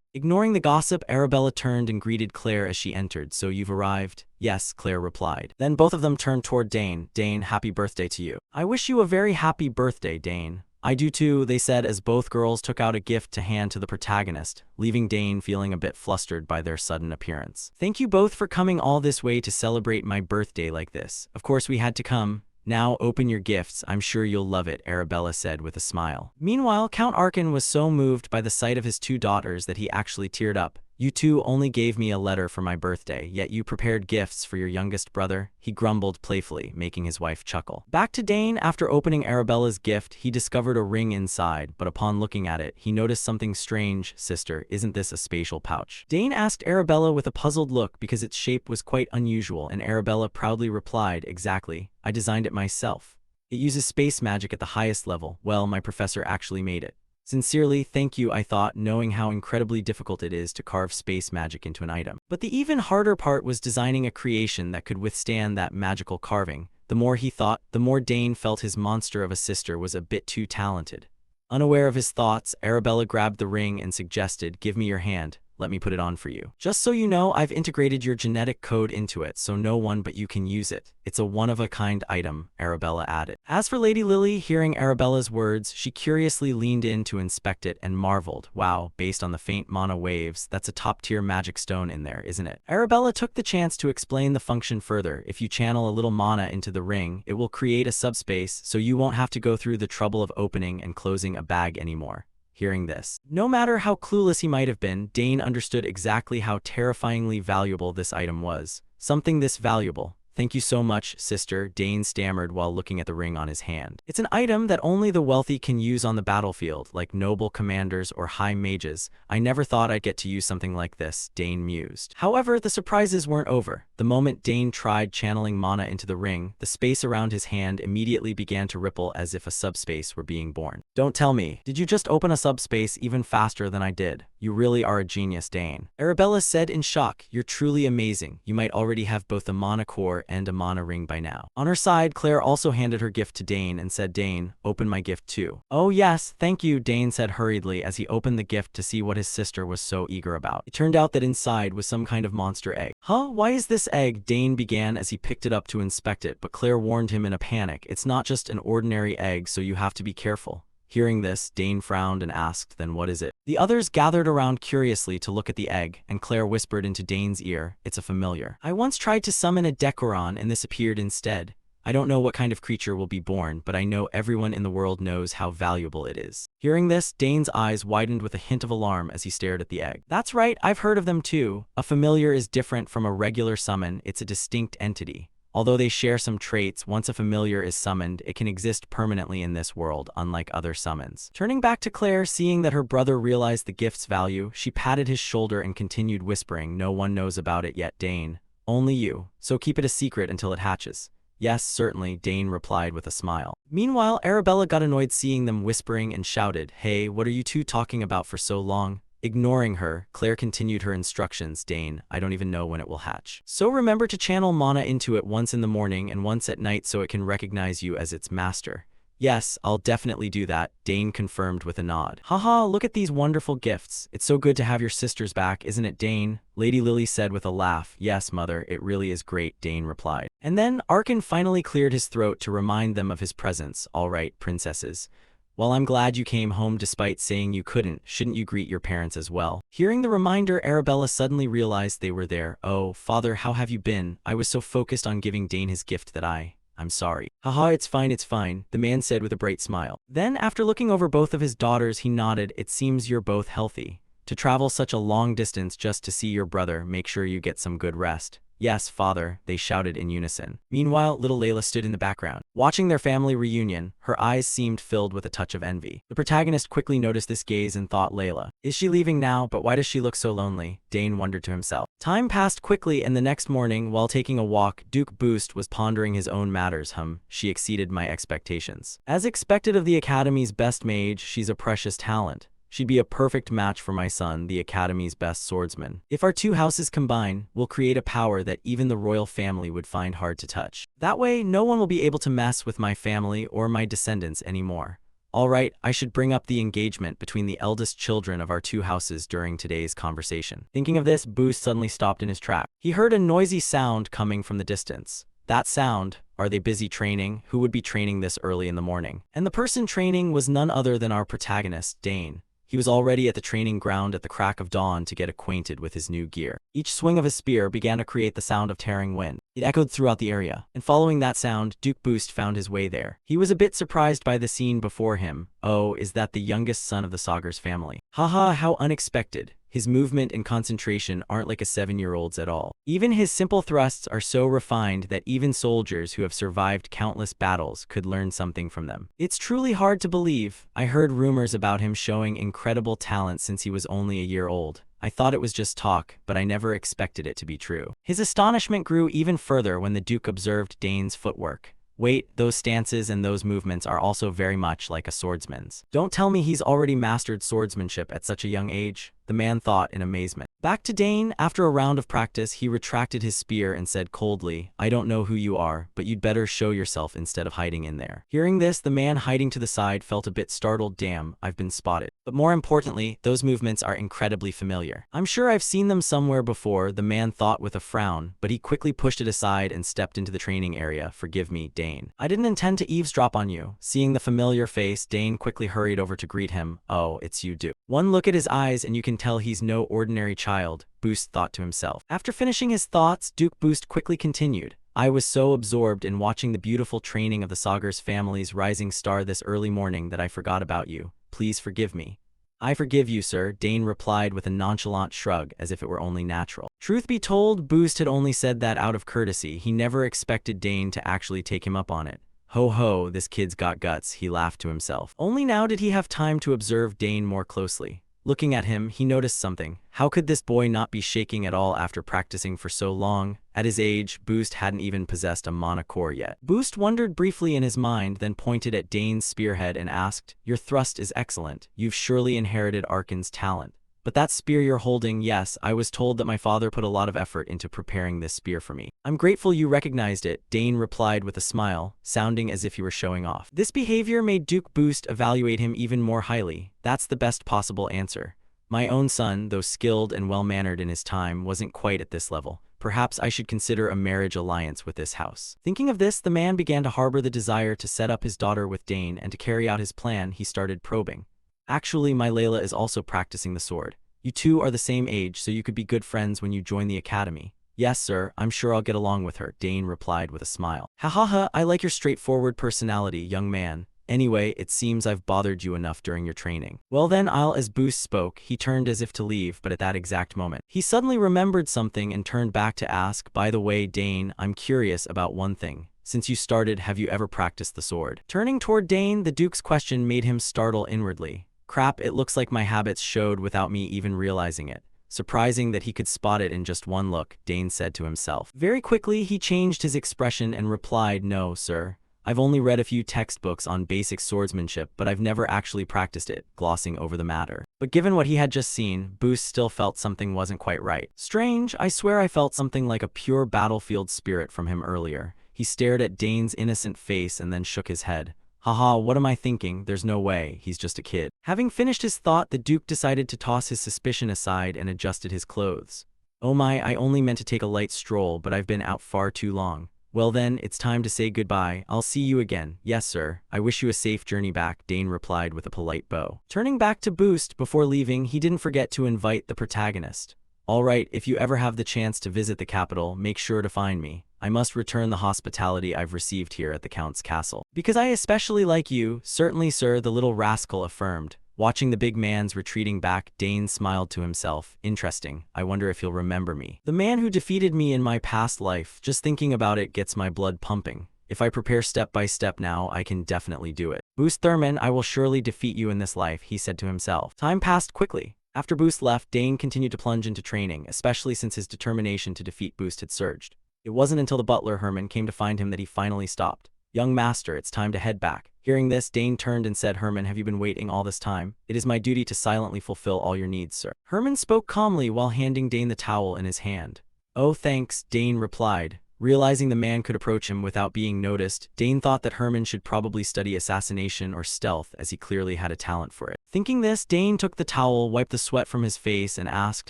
Ignoring the gossip, Arabella turned and greeted Claire as she entered. "So you've arrived?" "Yes," Claire replied. Then both of them turned toward Dane. "Dane, happy birthday to you." "I wish you a very happy birthday, Dane." "I do too," they said as both girls took out a gift to hand to the protagonist, leaving Dane feeling a bit flustered by their sudden appearance. "Thank you both for coming all this way to celebrate my birthday like this. Of course we had to come. Now open your gifts, I'm sure you'll love it," Arabella said with a smile. Meanwhile, Count Arkin was so moved by the sight of his two daughters that he actually teared up. "You two only gave me a letter for my birthday, yet you prepared gifts for your youngest brother," he grumbled playfully, making his wife chuckle. Back to Dane, after opening Arabella's gift, he discovered a ring inside, but upon looking at it, he noticed something strange. "Sister, isn't this a spatial pouch?" Dane asked Arabella with a puzzled look because its shape was quite unusual, and Arabella proudly replied, "Exactly. I designed it myself. It uses space magic at the highest level. Well, my professor actually made it." "Sincerely, thank you," I thought, knowing how incredibly difficult it is to carve space magic into an item. But the even harder part was designing a creation that could withstand that magical carving. The more he thought, the more Dane felt his monster of a sister was a bit too talented. Unaware of his thoughts, Arabella grabbed the ring and suggested, "Give me your hand. Let me put it on for you. Just so you know, I've integrated your genetic code into it, so no one but you can use it. It's a one-of-a-kind item," Arabella added. As for Lady Lily, hearing Arabella's words, she curiously leaned in to inspect it and marveled. "Wow, based on the faint mana waves, that's a top-tier magic stone in there, isn't it?" Arabella took the chance to explain the function further. "If you channel a little mana into the ring, it will create a subspace, so you won't have to go through the trouble of opening and closing a bag anymore." Hearing this, no matter how clueless he might have been, Dane understood exactly how terrifyingly valuable this item was. "Something this valuable. Thank you so much, sister," Dane stammered while looking at the ring on his hand. "It's an item that only the wealthy can use on the battlefield, like noble commanders or high mages. I never thought I'd get to use something like this," Dane mused. However, the surprises weren't over. The moment Dane tried channeling mana into the ring, the space around his hand immediately began to ripple as if a subspace were being born. "Don't tell me. Did you just open a subspace even faster than I did? You really are a genius, Dane." Arabella said in shock, "You're truly amazing. You might already have both a mana core and a mana ring by now." On her side, Claire also handed her gift to Dane and said, "Dane, open my gift too." "Oh yes, thank you," Dane said hurriedly as he opened the gift to see what his sister was so eager about. It turned out that inside was some kind of monster egg. "Huh? Why is this egg?" Dane began as he picked it up to inspect it, but Claire warned him in a panic. "It's not just an ordinary egg, so you have to be careful." Hearing this, Dane frowned and asked, "Then what is it?" The others gathered around curiously to look at the egg, and Claire whispered into Dane's ear, "It's a familiar. I once tried to summon a Decoron and this appeared instead. I don't know what kind of creature will be born, but I know everyone in the world knows how valuable it is." Hearing this, Dane's eyes widened with a hint of alarm as he stared at the egg. "That's right, I've heard of them too. A familiar is different from a regular summon. It's a distinct entity. Although they share some traits, once a familiar is summoned, it can exist permanently in this world, unlike other summons." Turning back to Claire, seeing that her brother realized the gift's value, she patted his shoulder and continued whispering, "No one knows about it yet, Dane. Only you. So keep it a secret until it hatches." "Yes, certainly," Dane replied with a smile. Meanwhile, Arabella got annoyed seeing them whispering and shouted, "Hey, what are you two talking about for so long?" Ignoring her, Claire continued her instructions. "Dane, I don't even know when it will hatch. So remember to channel mana into it once in the morning and once at night so it can recognize you as its master." "Yes, I'll definitely do that," Dane confirmed with a nod. "Haha, look at these wonderful gifts. It's so good to have your sisters back, isn't it, Dane?" Lady Lily said with a laugh. "Yes, mother, it really is great," Dane replied. And then Arkin finally cleared his throat to remind them of his presence. "All right, princesses. Well, I'm glad you came home despite saying you couldn't. Shouldn't you greet your parents as well?" Hearing the reminder, Arabella suddenly realized they were there. "Oh, father, how have you been? I was so focused on giving Dane his gift that I..." I'm sorry. Haha, it's fine, the man said with a bright smile. Then, after looking over both of his daughters, he nodded. It seems you're both healthy. To travel such a long distance just to see your brother, make sure you get some good rest. Yes, father, they shouted in unison. Meanwhile, little Layla stood in the background. Watching their family reunion, her eyes seemed filled with a touch of envy. The protagonist quickly noticed this gaze and thought, Layla, is she leaving now? But why does she look so lonely? Dane wondered to himself. Time passed quickly, and the next morning, while taking a walk, Duke Boost was pondering his own matters. She exceeded my expectations. As expected of the Academy's best mage, she's a precious talent. She'd be a perfect match for my son, the Academy's best swordsman. If our two houses combine, we'll create a power that even the royal family would find hard to touch. That way, no one will be able to mess with my family or my descendants anymore. Alright, I should bring up the engagement between the eldest children of our two houses during today's conversation. Thinking of this, Boost suddenly stopped in his track. He heard a noisy sound coming from the distance. That sound, are they busy training? Who would be training this early in the morning? And the person training was none other than our protagonist, Dane. He was already at the training ground at the crack of dawn to get acquainted with his new gear. Each swing of his spear began to create the sound of tearing wind. It echoed throughout the area, and following that sound, Duke Boost found his way there. He was a bit surprised by the scene before him. Oh, is that the youngest son of the Sagar's family? Haha, how unexpected. His movement and concentration aren't like a 7-year-old's at all. Even his simple thrusts are so refined that even soldiers who have survived countless battles could learn something from them. It's truly hard to believe. I heard rumors about him showing incredible talent since he was only a year old. I thought it was just talk, but I never expected it to be true. His astonishment grew even further when the Duke observed Dane's footwork. Wait, those stances and those movements are also very much like a swordsman's. Don't tell me he's already mastered swordsmanship at such a young age, the man thought in amazement. Back to Dane, after a round of practice, he retracted his spear and said coldly, I don't know who you are, but you'd better show yourself instead of hiding in there. Hearing this, the man hiding to the side felt a bit startled. Damn, I've been spotted. But more importantly, those movements are incredibly familiar. I'm sure I've seen them somewhere before, the man thought with a frown, but he quickly pushed it aside and stepped into the training area. Forgive me, Dane. I didn't intend to eavesdrop on you. Seeing the familiar face, Dane quickly hurried over to greet him. Oh, it's you, Duke. One look at his eyes and you can tell he's no ordinary child, Boost thought to himself. After finishing his thoughts, Duke Boost quickly continued. I was so absorbed in watching the beautiful training of the Sagar's family's rising star this early morning that I forgot about you. Please forgive me. I forgive you, sir, Dane replied with a nonchalant shrug as if it were only natural. Truth be told, Boost had only said that out of courtesy. He never expected Dane to actually take him up on it. Ho ho, this kid's got guts, he laughed to himself. Only now did he have time to observe Dane more closely. Looking at him, he noticed something. How could this boy not be shaking at all after practicing for so long? At his age, Boost hadn't even possessed a mana core yet. Boost wondered briefly in his mind, then pointed at Dane's spearhead and asked, Your thrust is excellent. You've surely inherited Arkan's talent. But that spear you're holding, yes, I was told that my father put a lot of effort into preparing this spear for me. I'm grateful you recognized it, Dane replied with a smile, sounding as if he were showing off. This behavior made Duke Boost evaluate him even more highly. That's the best possible answer. My own son, though skilled and well-mannered in his time, wasn't quite at this level. Perhaps I should consider a marriage alliance with this house. Thinking of this, the man began to harbor the desire to set up his daughter with Dane, and to carry out his plan, he started probing. Actually, my Layla is also practicing the sword. You two are the same age, so you could be good friends when you join the academy. Yes, sir, I'm sure I'll get along with her, Dane replied with a smile. Ha ha ha, I like your straightforward personality, young man. Anyway, it seems I've bothered you enough during your training. Well then, as Boost spoke, he turned as if to leave, but at that exact moment, he suddenly remembered something and turned back to ask, by the way, Dane, I'm curious about one thing. Since you started, have you ever practiced the sword? Turning toward Dane, the Duke's question made him startle inwardly. Crap, it looks like my habits showed without me even realizing it. Surprising that he could spot it in just one look, Dane said to himself. Very quickly, he changed his expression and replied, No, sir. I've only read a few textbooks on basic swordsmanship, but I've never actually practiced it, glossing over the matter. But given what he had just seen, Boost still felt something wasn't quite right. Strange, I swear I felt something like a pure battlefield spirit from him earlier. He stared at Dane's innocent face and then shook his head. Haha, what am I thinking? There's no way, he's just a kid. Having finished his thought, the Duke decided to toss his suspicion aside and adjusted his clothes. Oh my, I only meant to take a light stroll, but I've been out far too long. Well then, it's time to say goodbye. I'll see you again. Yes, sir. I wish you a safe journey back, Dane replied with a polite bow. Turning back to Boost, before leaving, he didn't forget to invite the protagonist. Alright, if you ever have the chance to visit the capital, make sure to find me. I must return the hospitality I've received here at the Count's castle. Because I especially like you, certainly, sir, the little rascal affirmed. Watching the big man's retreating back, Dane smiled to himself. Interesting. I wonder if he'll remember me. The man who defeated me in my past life. Just thinking about it gets my blood pumping. If I prepare step by step now, I can definitely do it. Boost Thurman, I will surely defeat you in this life, he said to himself. Time passed quickly. After Boost left, Dane continued to plunge into training, especially since his determination to defeat Boost had surged. It wasn't until the butler, Herman, came to find him that he finally stopped. Young master, it's time to head back. Hearing this, Dane turned and said, Herman, have you been waiting all this time? It is my duty to silently fulfill all your needs, sir. Herman spoke calmly while handing Dane the towel in his hand. Oh, thanks, Dane replied. Realizing the man could approach him without being noticed, Dane thought that Herman should probably study assassination or stealth, as he clearly had a talent for it. Thinking this, Dane took the towel, wiped the sweat from his face, and asked,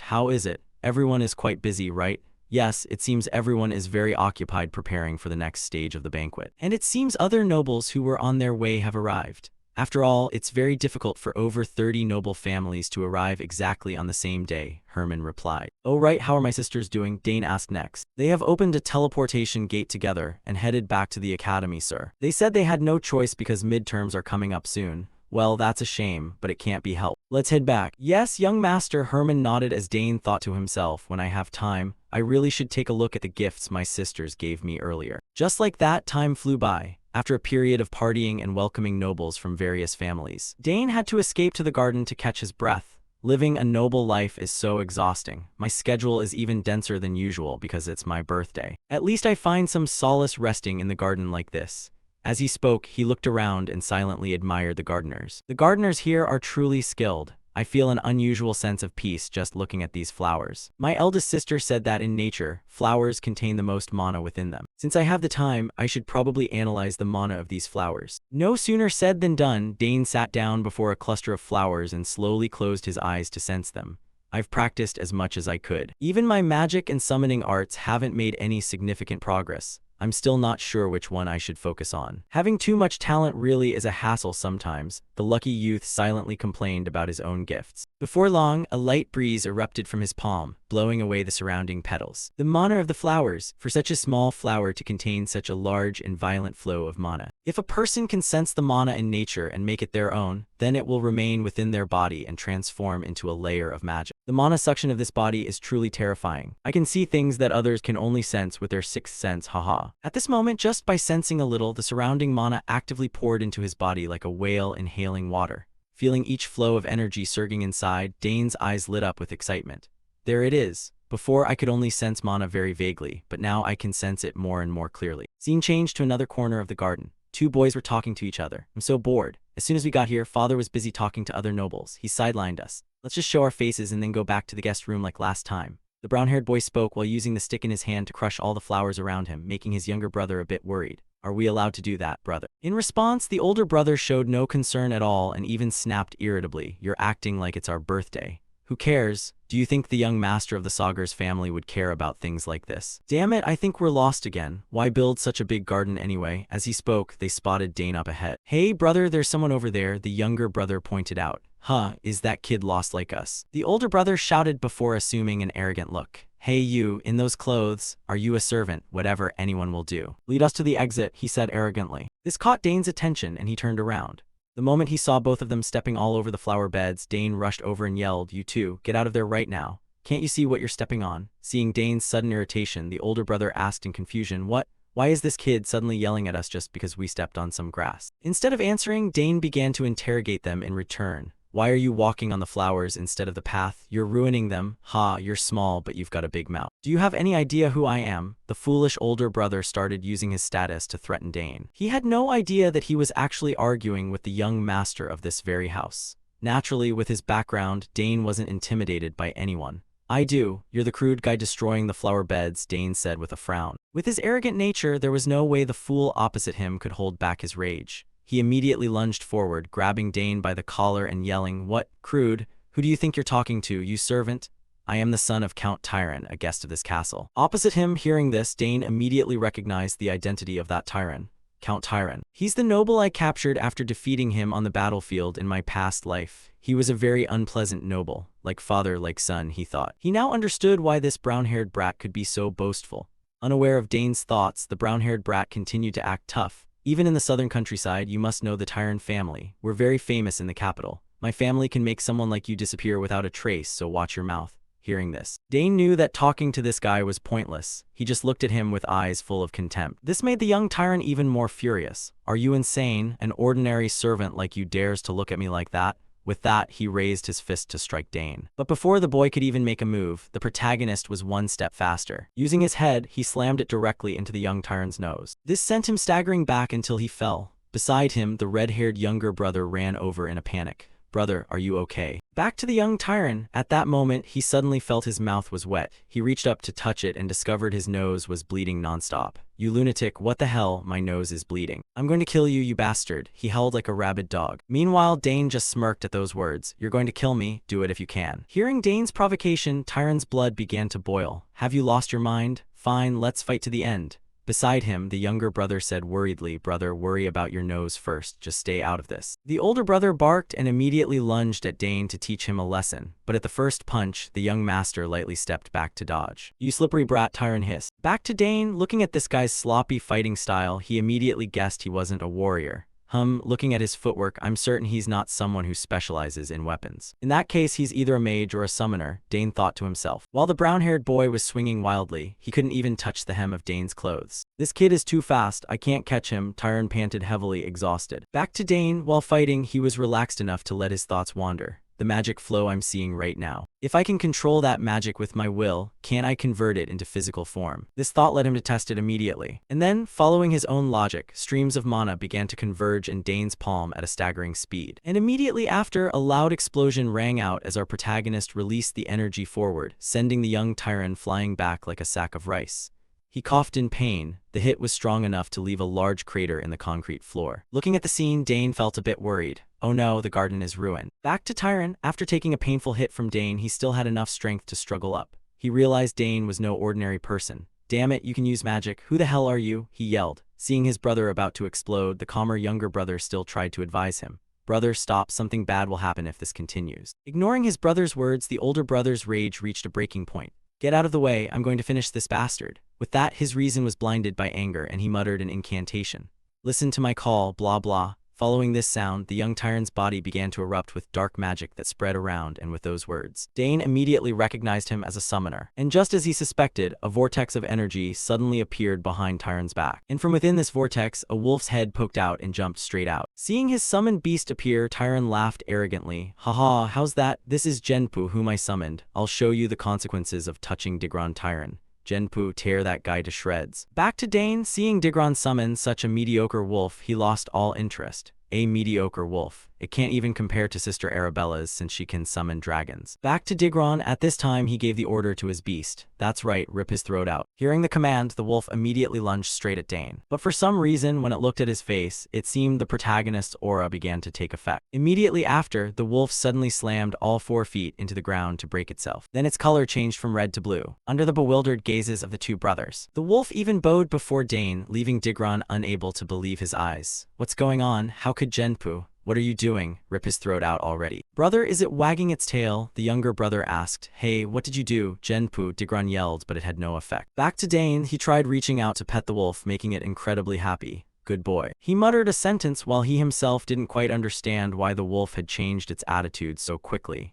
how is it? Everyone is quite busy, right? Yes, it seems everyone is very occupied preparing for the next stage of the banquet. And it seems other nobles who were on their way have arrived. After all, it's very difficult for over 30 noble families to arrive exactly on the same day, Herman replied. Oh right, how are my sisters doing? Dane asked next. They have opened a teleportation gate together and headed back to the academy, sir. They said they had no choice because midterms are coming up soon. Well, that's a shame, but it can't be helped. Let's head back. Yes, young master, Herman nodded as Dane thought to himself, when I have time, I really should take a look at the gifts my sisters gave me earlier. Just like that, time flew by. After a period of partying and welcoming nobles from various families, Dane had to escape to the garden to catch his breath. Living a noble life is so exhausting. My schedule is even denser than usual because it's my birthday. At least I find some solace resting in the garden like this. As he spoke, he looked around and silently admired the gardeners. The gardeners here are truly skilled. I feel an unusual sense of peace just looking at these flowers. My eldest sister said that in nature, flowers contain the most mana within them. Since I have the time, I should probably analyze the mana of these flowers. No sooner said than done, Dane sat down before a cluster of flowers and slowly closed his eyes to sense them. I've practiced as much as I could. Even my magic and summoning arts haven't made any significant progress. I'm still not sure which one I should focus on. Having too much talent really is a hassle sometimes, the lucky youth silently complained about his own gifts. Before long, a light breeze erupted from his palm, blowing away the surrounding petals. The mana of the flowers, for such a small flower to contain such a large and violent flow of mana. If a person can sense the mana in nature and make it their own, then it will remain within their body and transform into a layer of magic. The mana suction of this body is truly terrifying. I can see things that others can only sense with their sixth sense, haha. At this moment, just by sensing a little, the surrounding mana actively poured into his body like a whale inhaling water. Feeling each flow of energy surging inside, Dane's eyes lit up with excitement. There it is. Before I could only sense mana very vaguely, but now I can sense it more and more clearly. Scene changed to another corner of the garden. Two boys were talking to each other. I'm so bored. As soon as we got here, father was busy talking to other nobles. He sidelined us. Let's just show our faces and then go back to the guest room like last time. The brown-haired boy spoke while using the stick in his hand to crush all the flowers around him, making his younger brother a bit worried. Are we allowed to do that, brother? In response, the older brother showed no concern at all and even snapped irritably. You're acting like it's our birthday. Who cares? Do you think the young master of the Sagar's family would care about things like this? Damn it, I think we're lost again. Why build such a big garden anyway? As he spoke, they spotted Dane up ahead. Hey brother, there's someone over there, the younger brother pointed out. Huh, is that kid lost like us? The older brother shouted before assuming an arrogant look. Hey you, in those clothes, are you a servant? Whatever anyone will do. Lead us to the exit, he said arrogantly. This caught Dane's attention and he turned around. The moment he saw both of them stepping all over the flower beds, Dane rushed over and yelled, you two, get out of there right now. Can't you see what you're stepping on? Seeing Dane's sudden irritation, the older brother asked in confusion, what? Why is this kid suddenly yelling at us just because we stepped on some grass? Instead of answering, Dane began to interrogate them in return. Why are you walking on the flowers instead of the path? You're ruining them. Ha, you're small, but you've got a big mouth. Do you have any idea who I am? The foolish older brother started using his status to threaten Dane. He had no idea that he was actually arguing with the young master of this very house. Naturally, with his background, Dane wasn't intimidated by anyone. I do. You're the crude guy destroying the flower beds, Dane said with a frown. With his arrogant nature, there was no way the fool opposite him could hold back his rage. He immediately lunged forward, grabbing Dane by the collar and yelling, what, crude? Who do you think you're talking to, you servant? I am the son of Count Tyron, a guest of this castle. Opposite him, hearing this, Dane immediately recognized the identity of that Tyron. Count Tyron. He's the noble I captured after defeating him on the battlefield in my past life. He was a very unpleasant noble. Like father, like son, he thought. He now understood why this brown-haired brat could be so boastful. Unaware of Dane's thoughts, the brown-haired brat continued to act tough. Even in the southern countryside, you must know the Tyron family. We're very famous in the capital. My family can make someone like you disappear without a trace, so watch your mouth. Hearing this, Dane knew that talking to this guy was pointless. He just looked at him with eyes full of contempt. This made the young tyrant even more furious. Are you insane? An ordinary servant like you dares to look at me like that? With that, he raised his fist to strike Dane. But before the boy could even make a move, the protagonist was one step faster. Using his head, he slammed it directly into the young tyrant's nose. This sent him staggering back until he fell. Beside him, the red-haired younger brother ran over in a panic. Brother, are you okay? Back to the young tyrant. At that moment, he suddenly felt his mouth was wet. He reached up to touch it and discovered his nose was bleeding nonstop. You lunatic, what the hell? My nose is bleeding. I'm going to kill you, you bastard. He howled like a rabid dog. Meanwhile, Dane just smirked at those words. You're going to kill me? Do it if you can. Hearing Dane's provocation, Tyrant's blood began to boil. Have you lost your mind? Fine, let's fight to the end. Beside him, the younger brother said worriedly, Brother, worry about your nose first, just stay out of this. The older brother barked and immediately lunged at Dane to teach him a lesson, but at the first punch, the young master lightly stepped back to dodge. You slippery brat, Tyrant hissed. Back to Dane, looking at this guy's sloppy fighting style, he immediately guessed he wasn't a warrior. Looking at his footwork, I'm certain he's not someone who specializes in weapons. In that case, he's either a mage or a summoner, Dane thought to himself. While the brown-haired boy was swinging wildly, he couldn't even touch the hem of Dane's clothes. This kid is too fast, I can't catch him, Tyron panted heavily, exhausted. Back to Dane, while fighting, he was relaxed enough to let his thoughts wander. The magic flow I'm seeing right now. If I can control that magic with my will, can I convert it into physical form? This thought led him to test it immediately. And then, following his own logic, streams of mana began to converge in Dane's palm at a staggering speed. And immediately after, a loud explosion rang out as our protagonist released the energy forward, sending the young tyrant flying back like a sack of rice. He coughed in pain. The hit was strong enough to leave a large crater in the concrete floor. Looking at the scene, Dane felt a bit worried. Oh no, the garden is ruined. Back to Tyron, after taking a painful hit from Dane, he still had enough strength to struggle up. He realized Dane was no ordinary person. Damn it, you can use magic. Who the hell are you? He yelled. Seeing his brother about to explode, the calmer younger brother still tried to advise him. Brother, stop, something bad will happen if this continues. Ignoring his brother's words, the older brother's rage reached a breaking point. Get out of the way, I'm going to finish this bastard. With that, his reason was blinded by anger and he muttered an incantation. Listen to my call, blah blah. Following this sound, the young tyrant's body began to erupt with dark magic that spread around, and with those words, Dane immediately recognized him as a summoner. And just as he suspected, a vortex of energy suddenly appeared behind Tyrant's back. And from within this vortex, a wolf's head poked out and jumped straight out. Seeing his summoned beast appear, Tyrant laughed arrogantly. Haha, how's that? This is Genpu, whom I summoned. I'll show you the consequences of touching Digron Tyrant. Genpu, tear that guy to shreds. Back to Dane, seeing Digron summon such a mediocre wolf, he lost all interest. A mediocre wolf. It can't even compare to Sister Arabella's since she can summon dragons. Back to Digron, at this time he gave the order to his beast. That's right, rip his throat out. Hearing the command, the wolf immediately lunged straight at Dane. But for some reason, when it looked at his face, it seemed the protagonist's aura began to take effect. Immediately after, the wolf suddenly slammed all 4 feet into the ground to break itself. Then its color changed from red to blue, under the bewildered gazes of the two brothers. The wolf even bowed before Dane, leaving Digron unable to believe his eyes. What's going on? How could Genpu? What are you doing? Rip his throat out already. Brother, is it wagging its tail? The younger brother asked. Hey, what did you do? Genpu, Digron yelled, but it had no effect. Back to Dane, he tried reaching out to pet the wolf, making it incredibly happy. Good boy. He muttered a sentence while he himself didn't quite understand why the wolf had changed its attitude so quickly.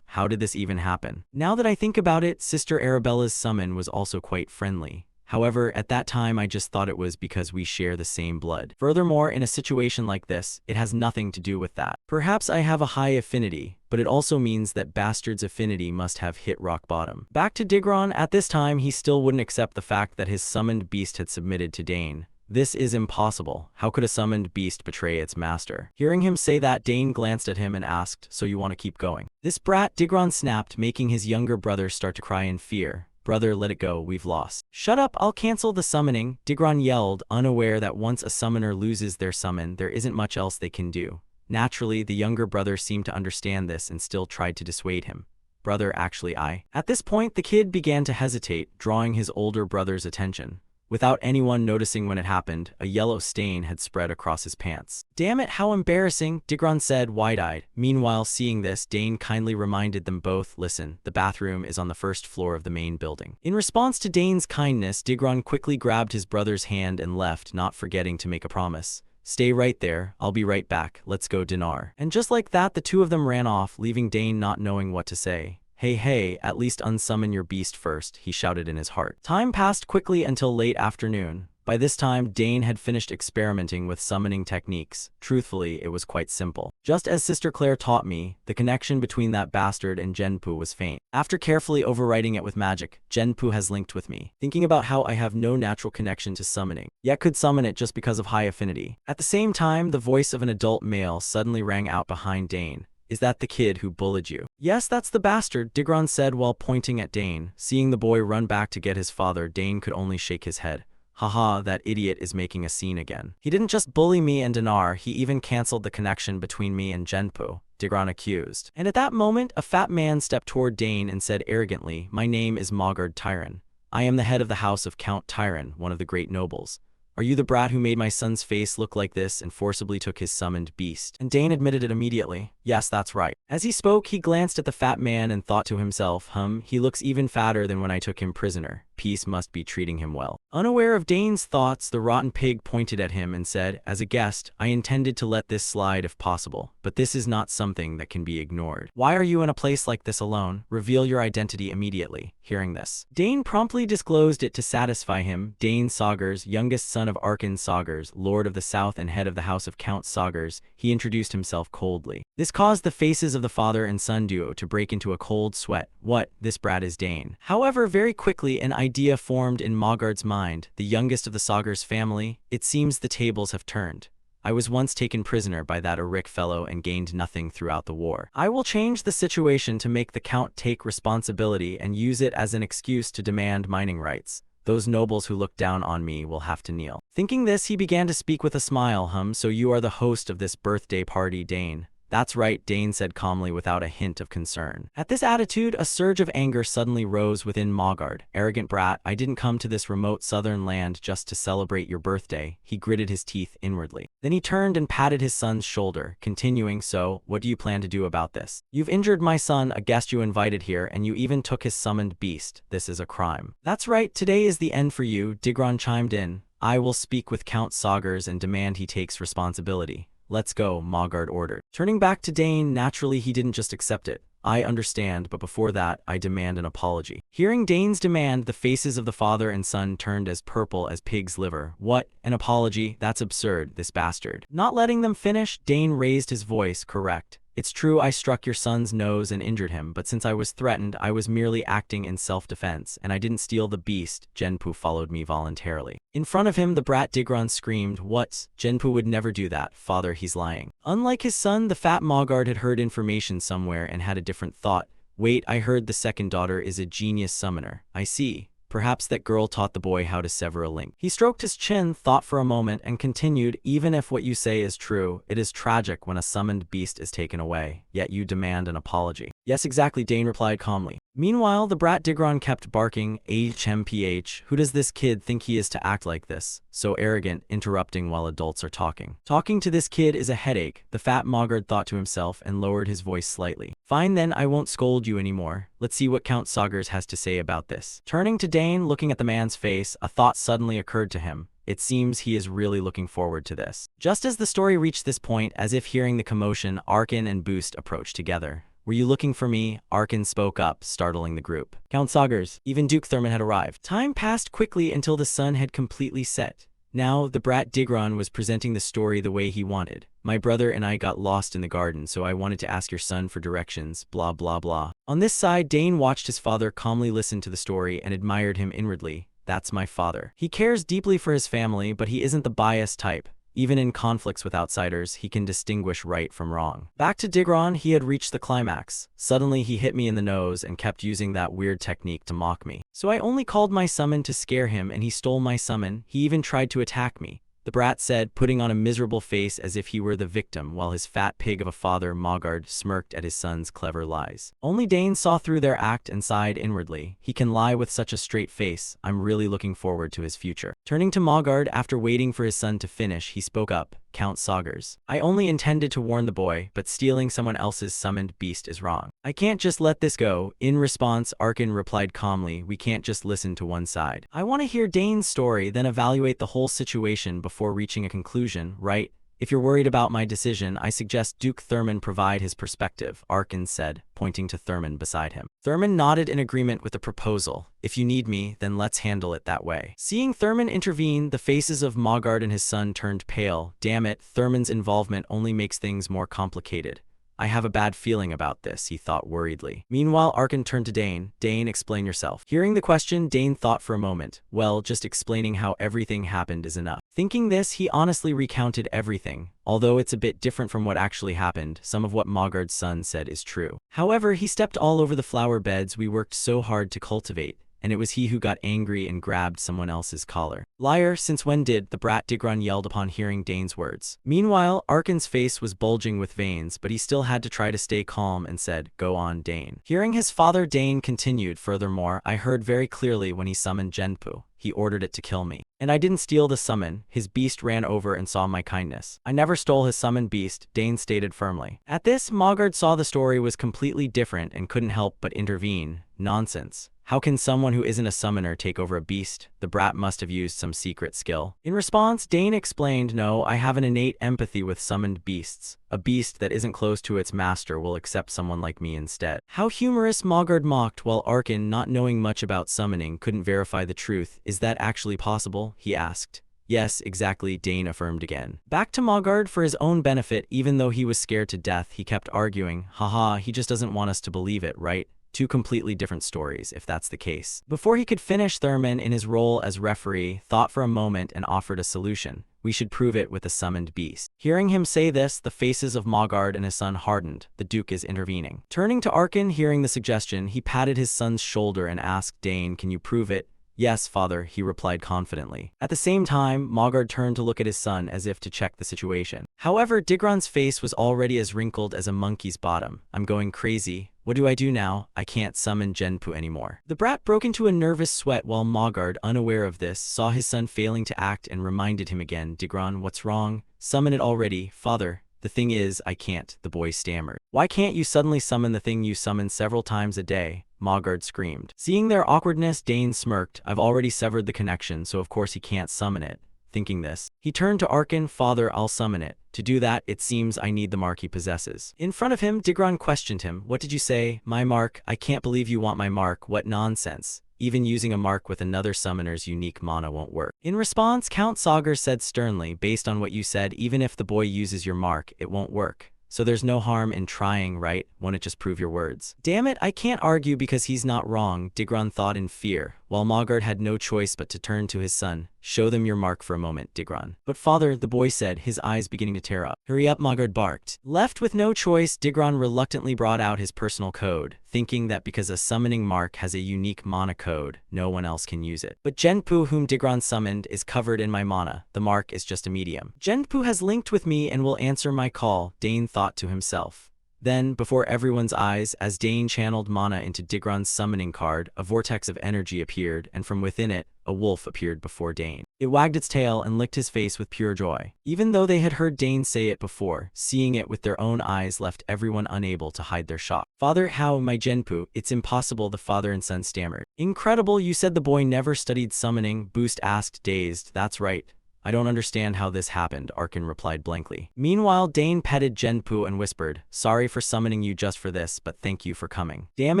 How did this even happen? Now that I think about it, Sister Arabella's summon was also quite friendly. However, at that time I just thought it was because we share the same blood. Furthermore, in a situation like this, it has nothing to do with that. Perhaps I have a high affinity, but it also means that Bastard's affinity must have hit rock bottom. Back to Digron, at this time he still wouldn't accept the fact that his summoned beast had submitted to Dane. This is impossible. How could a summoned beast betray its master? Hearing him say that, Dane glanced at him and asked, so you want to keep going? This brat, Digron snapped, making his younger brother start to cry in fear. Brother, let it go, we've lost. Shut up, I'll cancel the summoning, Digron yelled, unaware that once a summoner loses their summon, there isn't much else they can do. Naturally, the younger brother seemed to understand this and still tried to dissuade him. Brother, actually I. At this point, the kid began to hesitate, drawing his older brother's attention. Without anyone noticing when it happened, a yellow stain had spread across his pants. "Damn it, how embarrassing," Digron said, wide-eyed. Meanwhile, seeing this, Dane kindly reminded them both, "Listen, the bathroom is on the first floor of the main building." In response to Dane's kindness, Digron quickly grabbed his brother's hand and left, not forgetting to make a promise. "Stay right there, I'll be right back, let's go dinar." And just like that, the two of them ran off, leaving Dane not knowing what to say. Hey, at least unsummon your beast first," he shouted in his heart. Time passed quickly until late afternoon. By this time, Dane had finished experimenting with summoning techniques. Truthfully, it was quite simple. Just as Sister Claire taught me, the connection between that bastard and Genpu was faint. After carefully overwriting it with magic, Genpu has linked with me. Thinking about how I have no natural connection to summoning, yet could summon it just because of high affinity. At the same time, the voice of an adult male suddenly rang out behind Dane. "Is that the kid who bullied you?" "Yes, that's the bastard," Digron said while pointing at Dane. Seeing the boy run back to get his father, Dane could only shake his head. "Haha, that idiot is making a scene again. He didn't just bully me and Dinar, he even cancelled the connection between me and Genpu," Digron accused. And at that moment, a fat man stepped toward Dane and said arrogantly, "My name is Mogard Tyron. I am the head of the house of Count Tyron, one of the great nobles. Are you the brat who made my son's face look like this and forcibly took his summoned beast?" And Dane admitted it immediately. "Yes, that's right." As he spoke, he glanced at the fat man and thought to himself, he looks even fatter than when I took him prisoner. Peace must be treating him well." Unaware of Dane's thoughts, the rotten pig pointed at him and said, "As a guest, I intended to let this slide if possible, but this is not something that can be ignored. Why are you in a place like this alone? Reveal your identity immediately." Hearing this, Dane promptly disclosed it to satisfy him. Dane Sagars, youngest son of Arkan Sagars, Lord of the South and head of the house of Count Sagars, he introduced himself coldly. This caused the faces of the father and son duo to break into a cold sweat. What? This brat is Dane. However, very quickly an idea formed in Mogard's mind. The youngest of the Sagars family? It seems the tables have turned. I was once taken prisoner by that Arik fellow and gained nothing throughout the war. I will change the situation to make the Count take responsibility and use it as an excuse to demand mining rights. Those nobles who look down on me will have to kneel. Thinking this, he began to speak with a smile. So you are the host of this birthday party, Dane." "That's right," Dane said calmly without a hint of concern. At this attitude, a surge of anger suddenly rose within Mogard. "Arrogant brat, I didn't come to this remote southern land just to celebrate your birthday." He gritted his teeth inwardly. Then he turned and patted his son's shoulder, continuing, "So, what do you plan to do about this? You've injured my son, a guest you invited here, and you even took his summoned beast. This is a crime." "That's right, today is the end for you," Digron chimed in. "I will speak with Count Sagars and demand he takes responsibility." "Let's go," Mogard ordered. Turning back to Dane, naturally he didn't just accept it. "I understand, but before that, I demand an apology." Hearing Dane's demand, the faces of the father and son turned as purple as pig's liver. "What? An apology? That's absurd, this bastard." Not letting them finish, Dane raised his voice. "Correct. It's true I struck your son's nose and injured him, but since I was threatened, I was merely acting in self-defense, and I didn't steal the beast. Genpu followed me voluntarily." In front of him, the brat Digron screamed, "What? Genpu would never do that, father, he's lying." Unlike his son, the fat Mogard had heard information somewhere and had a different thought. "Wait, I heard the second daughter is a genius summoner. I see. Perhaps that girl taught the boy how to sever a link." He stroked his chin, thought for a moment, and continued, "Even if what you say is true, it is tragic when a summoned beast is taken away, yet you demand an apology." "Yes, exactly," Dane replied calmly. Meanwhile, the brat Digron kept barking, "HMPH, who does this kid think he is to act like this? So arrogant, interrupting while adults are talking. Talking to this kid is a headache," the fat Mogard thought to himself and lowered his voice slightly. "Fine then, I won't scold you anymore. Let's see what Count Sagars has to say about this." Turning to Dane, looking at the man's face, a thought suddenly occurred to him. It seems he is really looking forward to this. Just as the story reached this point, as if hearing the commotion, Arkan and Boost approached together. "Were you looking for me?" Arkan spoke up, startling the group. "Count Sagars." Even Duke Thurman had arrived. Time passed quickly until the sun had completely set. Now, the brat Digron was presenting the story the way he wanted. "My brother and I got lost in the garden, so I wanted to ask your son for directions, blah blah blah." On this side, Dane watched his father calmly listen to the story and admired him inwardly. "That's my father. He cares deeply for his family, but he isn't the biased type. Even in conflicts with outsiders, he can distinguish right from wrong." Back to Digron, he had reached the climax. "Suddenly he hit me in the nose and kept using that weird technique to mock me. So I only called my summon to scare him and he stole my summon. He even tried to attack me. the brat said, putting on a miserable face as if he were the victim, while his fat pig of a father, Mogard, smirked at his son's clever lies. Only Dane saw through their act and sighed inwardly. He can lie with such a straight face. I'm really looking forward to his future. Turning to Mogard after waiting for his son to finish, he spoke up. Count Saugers. I only intended to warn the boy, but stealing someone else's summoned beast is wrong. I can't just let this go. In response, Arkin replied calmly, we can't just listen to one side. I want to hear Dane's story, then evaluate the whole situation before reaching a conclusion, right? If you're worried about my decision, I suggest Duke Thurman provide his perspective, Arkin said, pointing to Thurman beside him. Thurman nodded in agreement with the proposal. If you need me, then let's handle it that way. Seeing Thurman intervene, the faces of Mogard and his son turned pale. Damn it, Thurman's involvement only makes things more complicated. I have a bad feeling about this, he thought worriedly. Meanwhile, Arkin turned to Dane. Dane, explain yourself. Hearing the question, Dane thought for a moment. Well, just explaining how everything happened is enough. Thinking this, he honestly recounted everything. Although it's a bit different from what actually happened, some of what Mogard's son said is true. However, he stepped all over the flower beds we worked so hard to cultivate, and it was he who got angry and grabbed someone else's collar. Liar, since when did, the brat Digron yelled upon hearing Dane's words. Meanwhile, Arkin's face was bulging with veins, but he still had to try to stay calm and said, go on, Dane. Hearing his father, Dane continued, furthermore, I heard very clearly when he summoned Genpu. He ordered it to kill me. And I didn't steal the summon. His beast ran over and saw my kindness. I never stole his summoned beast, Dane stated firmly. At this, Mogard saw the story was completely different and couldn't help but intervene. Nonsense. How can someone who isn't a summoner take over a beast? The brat must have used some secret skill. In response, Dane explained, no, I have an innate empathy with summoned beasts. A beast that isn't close to its master will accept someone like me instead. How humorous, Mogard mocked, while Arkin, not knowing much about summoning, couldn't verify the truth. Is that actually possible? He asked. Yes, exactly, Dane affirmed again. Back to Mogard for his own benefit, even though he was scared to death, he kept arguing, haha, he just doesn't want us to believe it, right? Two completely different stories, if that's the case. Before he could finish, Thurman, in his role as referee, thought for a moment and offered a solution. We should prove it with a summoned beast. Hearing him say this, the faces of Mogard and his son hardened. The Duke is intervening. Turning to Arkin, hearing the suggestion, he patted his son's shoulder and asked, Dane, can you prove it? Yes, father, he replied confidently. At the same time, Mogard turned to look at his son as if to check the situation. However, Digron's face was already as wrinkled as a monkey's bottom. I'm going crazy. What do I do now? I can't summon Genpu anymore. The brat broke into a nervous sweat while Mogard, unaware of this, saw his son failing to act and reminded him again, Digron, what's wrong? Summon it already, father. The thing is, I can't, the boy stammered. Why can't you suddenly summon the thing you summon several times a day? Mogard screamed. Seeing their awkwardness, Dane smirked. I've already severed the connection, so of course he can't summon it. Thinking this, he turned to Arkin, father, I'll summon it. To do that, it seems I need the mark he possesses. In front of him, Digron questioned him. What did you say? My mark? I can't believe you want my mark. What nonsense. Even using a mark with another summoner's unique mana won't work. In response, Count Sagar said sternly, based on what you said, even if the boy uses your mark, it won't work. So there's no harm in trying, right? Won't it just prove your words? Damn it, I can't argue because he's not wrong, Digron thought in fear, while Mogard had no choice but to turn to his son. Show them your mark for a moment, Digron. But father, the boy said, his eyes beginning to tear up. Hurry up, Mogard barked. Left with no choice, Digron reluctantly brought out his personal code, thinking that because a summoning mark has a unique mana code, no one else can use it. But Genpu, whom Digron summoned, is covered in my mana. The mark is just a medium. Genpu has linked with me and will answer my call, Dane thought to himself. Then, before everyone's eyes, as Dane channeled mana into Digron's summoning card, a vortex of energy appeared, and from within it, a wolf appeared before Dane. It wagged its tail and licked his face with pure joy. Even though they had heard Dane say it before, seeing it with their own eyes left everyone unable to hide their shock. Father, how, my Genpu? It's impossible, the father and son stammered. Incredible, you said the boy never studied summoning, Boost asked, dazed. That's right. I don't understand how this happened, Arkin replied blankly. Meanwhile, Dane petted Genpu and whispered, sorry for summoning you just for this, but thank you for coming. Damn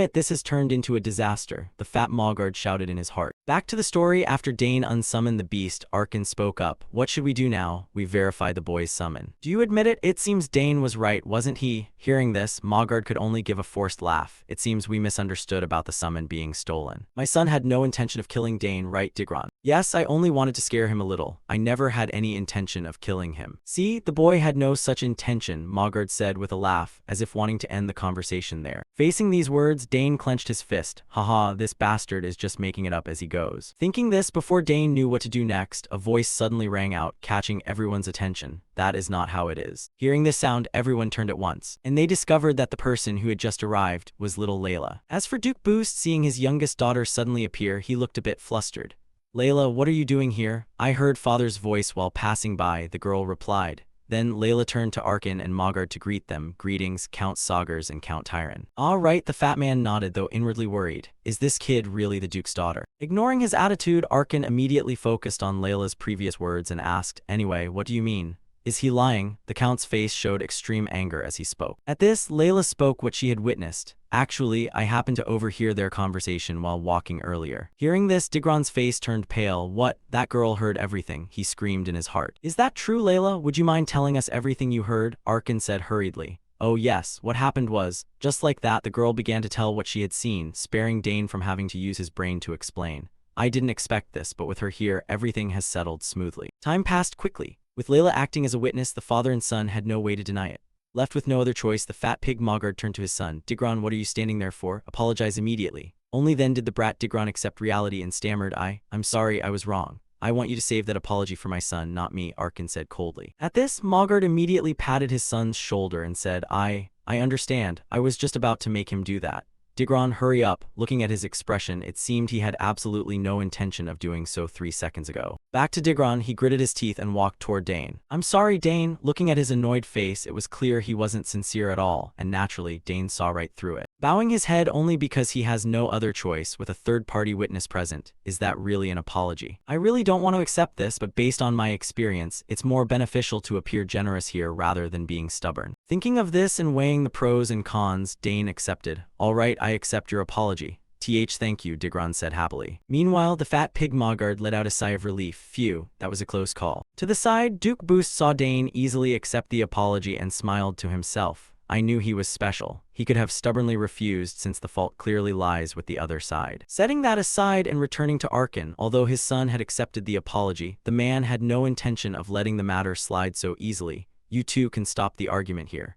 it, this has turned into a disaster, the fat Mogard shouted in his heart. Back to the story, after Dane unsummoned the beast, Arkin spoke up. What should we do now? We verify the boy's summon. Do you admit it? It seems Dane was right, wasn't he? Hearing this, Mogard could only give a forced laugh. It seems we misunderstood about the summon being stolen. My son had no intention of killing Dane, right, Digron? Yes, I only wanted to scare him a little. I never never had any intention of killing him. See, the boy had no such intention, Mogard said with a laugh, as if wanting to end the conversation there. Facing these words, Dane clenched his fist. Haha, this bastard is just making it up as he goes. Thinking this before Dane knew what to do next, a voice suddenly rang out, catching everyone's attention. That is not how it is. Hearing this sound, everyone turned at once, and they discovered that the person who had just arrived was little Layla. As for Duke Boost, seeing his youngest daughter suddenly appear, he looked a bit flustered. Layla, what are you doing here? I heard father's voice while passing by, the girl replied. Then Layla turned to Arkin and Mogard to greet them. Greetings, Count Saugers and Count Tyron. All right, the fat man nodded, though inwardly worried. Is this kid really the Duke's daughter? Ignoring his attitude, Arkin immediately focused on Layla's previous words and asked, anyway, what do you mean? Is he lying? The Count's face showed extreme anger as he spoke. At this, Layla spoke what she had witnessed. Actually, I happened to overhear their conversation while walking earlier. Hearing this, Digron's face turned pale. What? That girl heard everything, he screamed in his heart. Is that true, Layla? Would you mind telling us everything you heard? Arkin said hurriedly. Oh yes, what happened was, just like that, the girl began to tell what she had seen, sparing Dane from having to use his brain to explain. I didn't expect this, but with her here, everything has settled smoothly. Time passed quickly. With Layla acting as a witness, the father and son had no way to deny it. Left with no other choice, the fat pig Mogard turned to his son. Digron, what are you standing there for? Apologize immediately. Only then did the brat Digron accept reality and stammered, I'm sorry, I was wrong. I want you to save that apology for my son, not me, Arkin said coldly. At this, Mogard immediately patted his son's shoulder and said, I understand. I was just about to make him do that. Digron, hurry up. Looking at his expression, it seemed he had absolutely no intention of doing so 3 seconds ago. Back to Digron, he gritted his teeth and walked toward Dane. I'm sorry, Dane. Looking at his annoyed face, it was clear he wasn't sincere at all, and naturally, Dane saw right through it. Bowing his head only because he has no other choice with a third-party witness present, is that really an apology? I really don't want to accept this, but based on my experience, it's more beneficial to appear generous here rather than being stubborn. Thinking of this and weighing the pros and cons, Dane accepted. All right, I accept your apology. Thank you, Digron said happily. Meanwhile, the fat pig Mogard let out a sigh of relief. Phew, that was a close call. To the side, Duke Boost saw Dane easily accept the apology and smiled to himself. I knew he was special. He could have stubbornly refused since the fault clearly lies with the other side. Setting that aside and returning to Arkin, although his son had accepted the apology, the man had no intention of letting the matter slide so easily. You two can stop the argument here.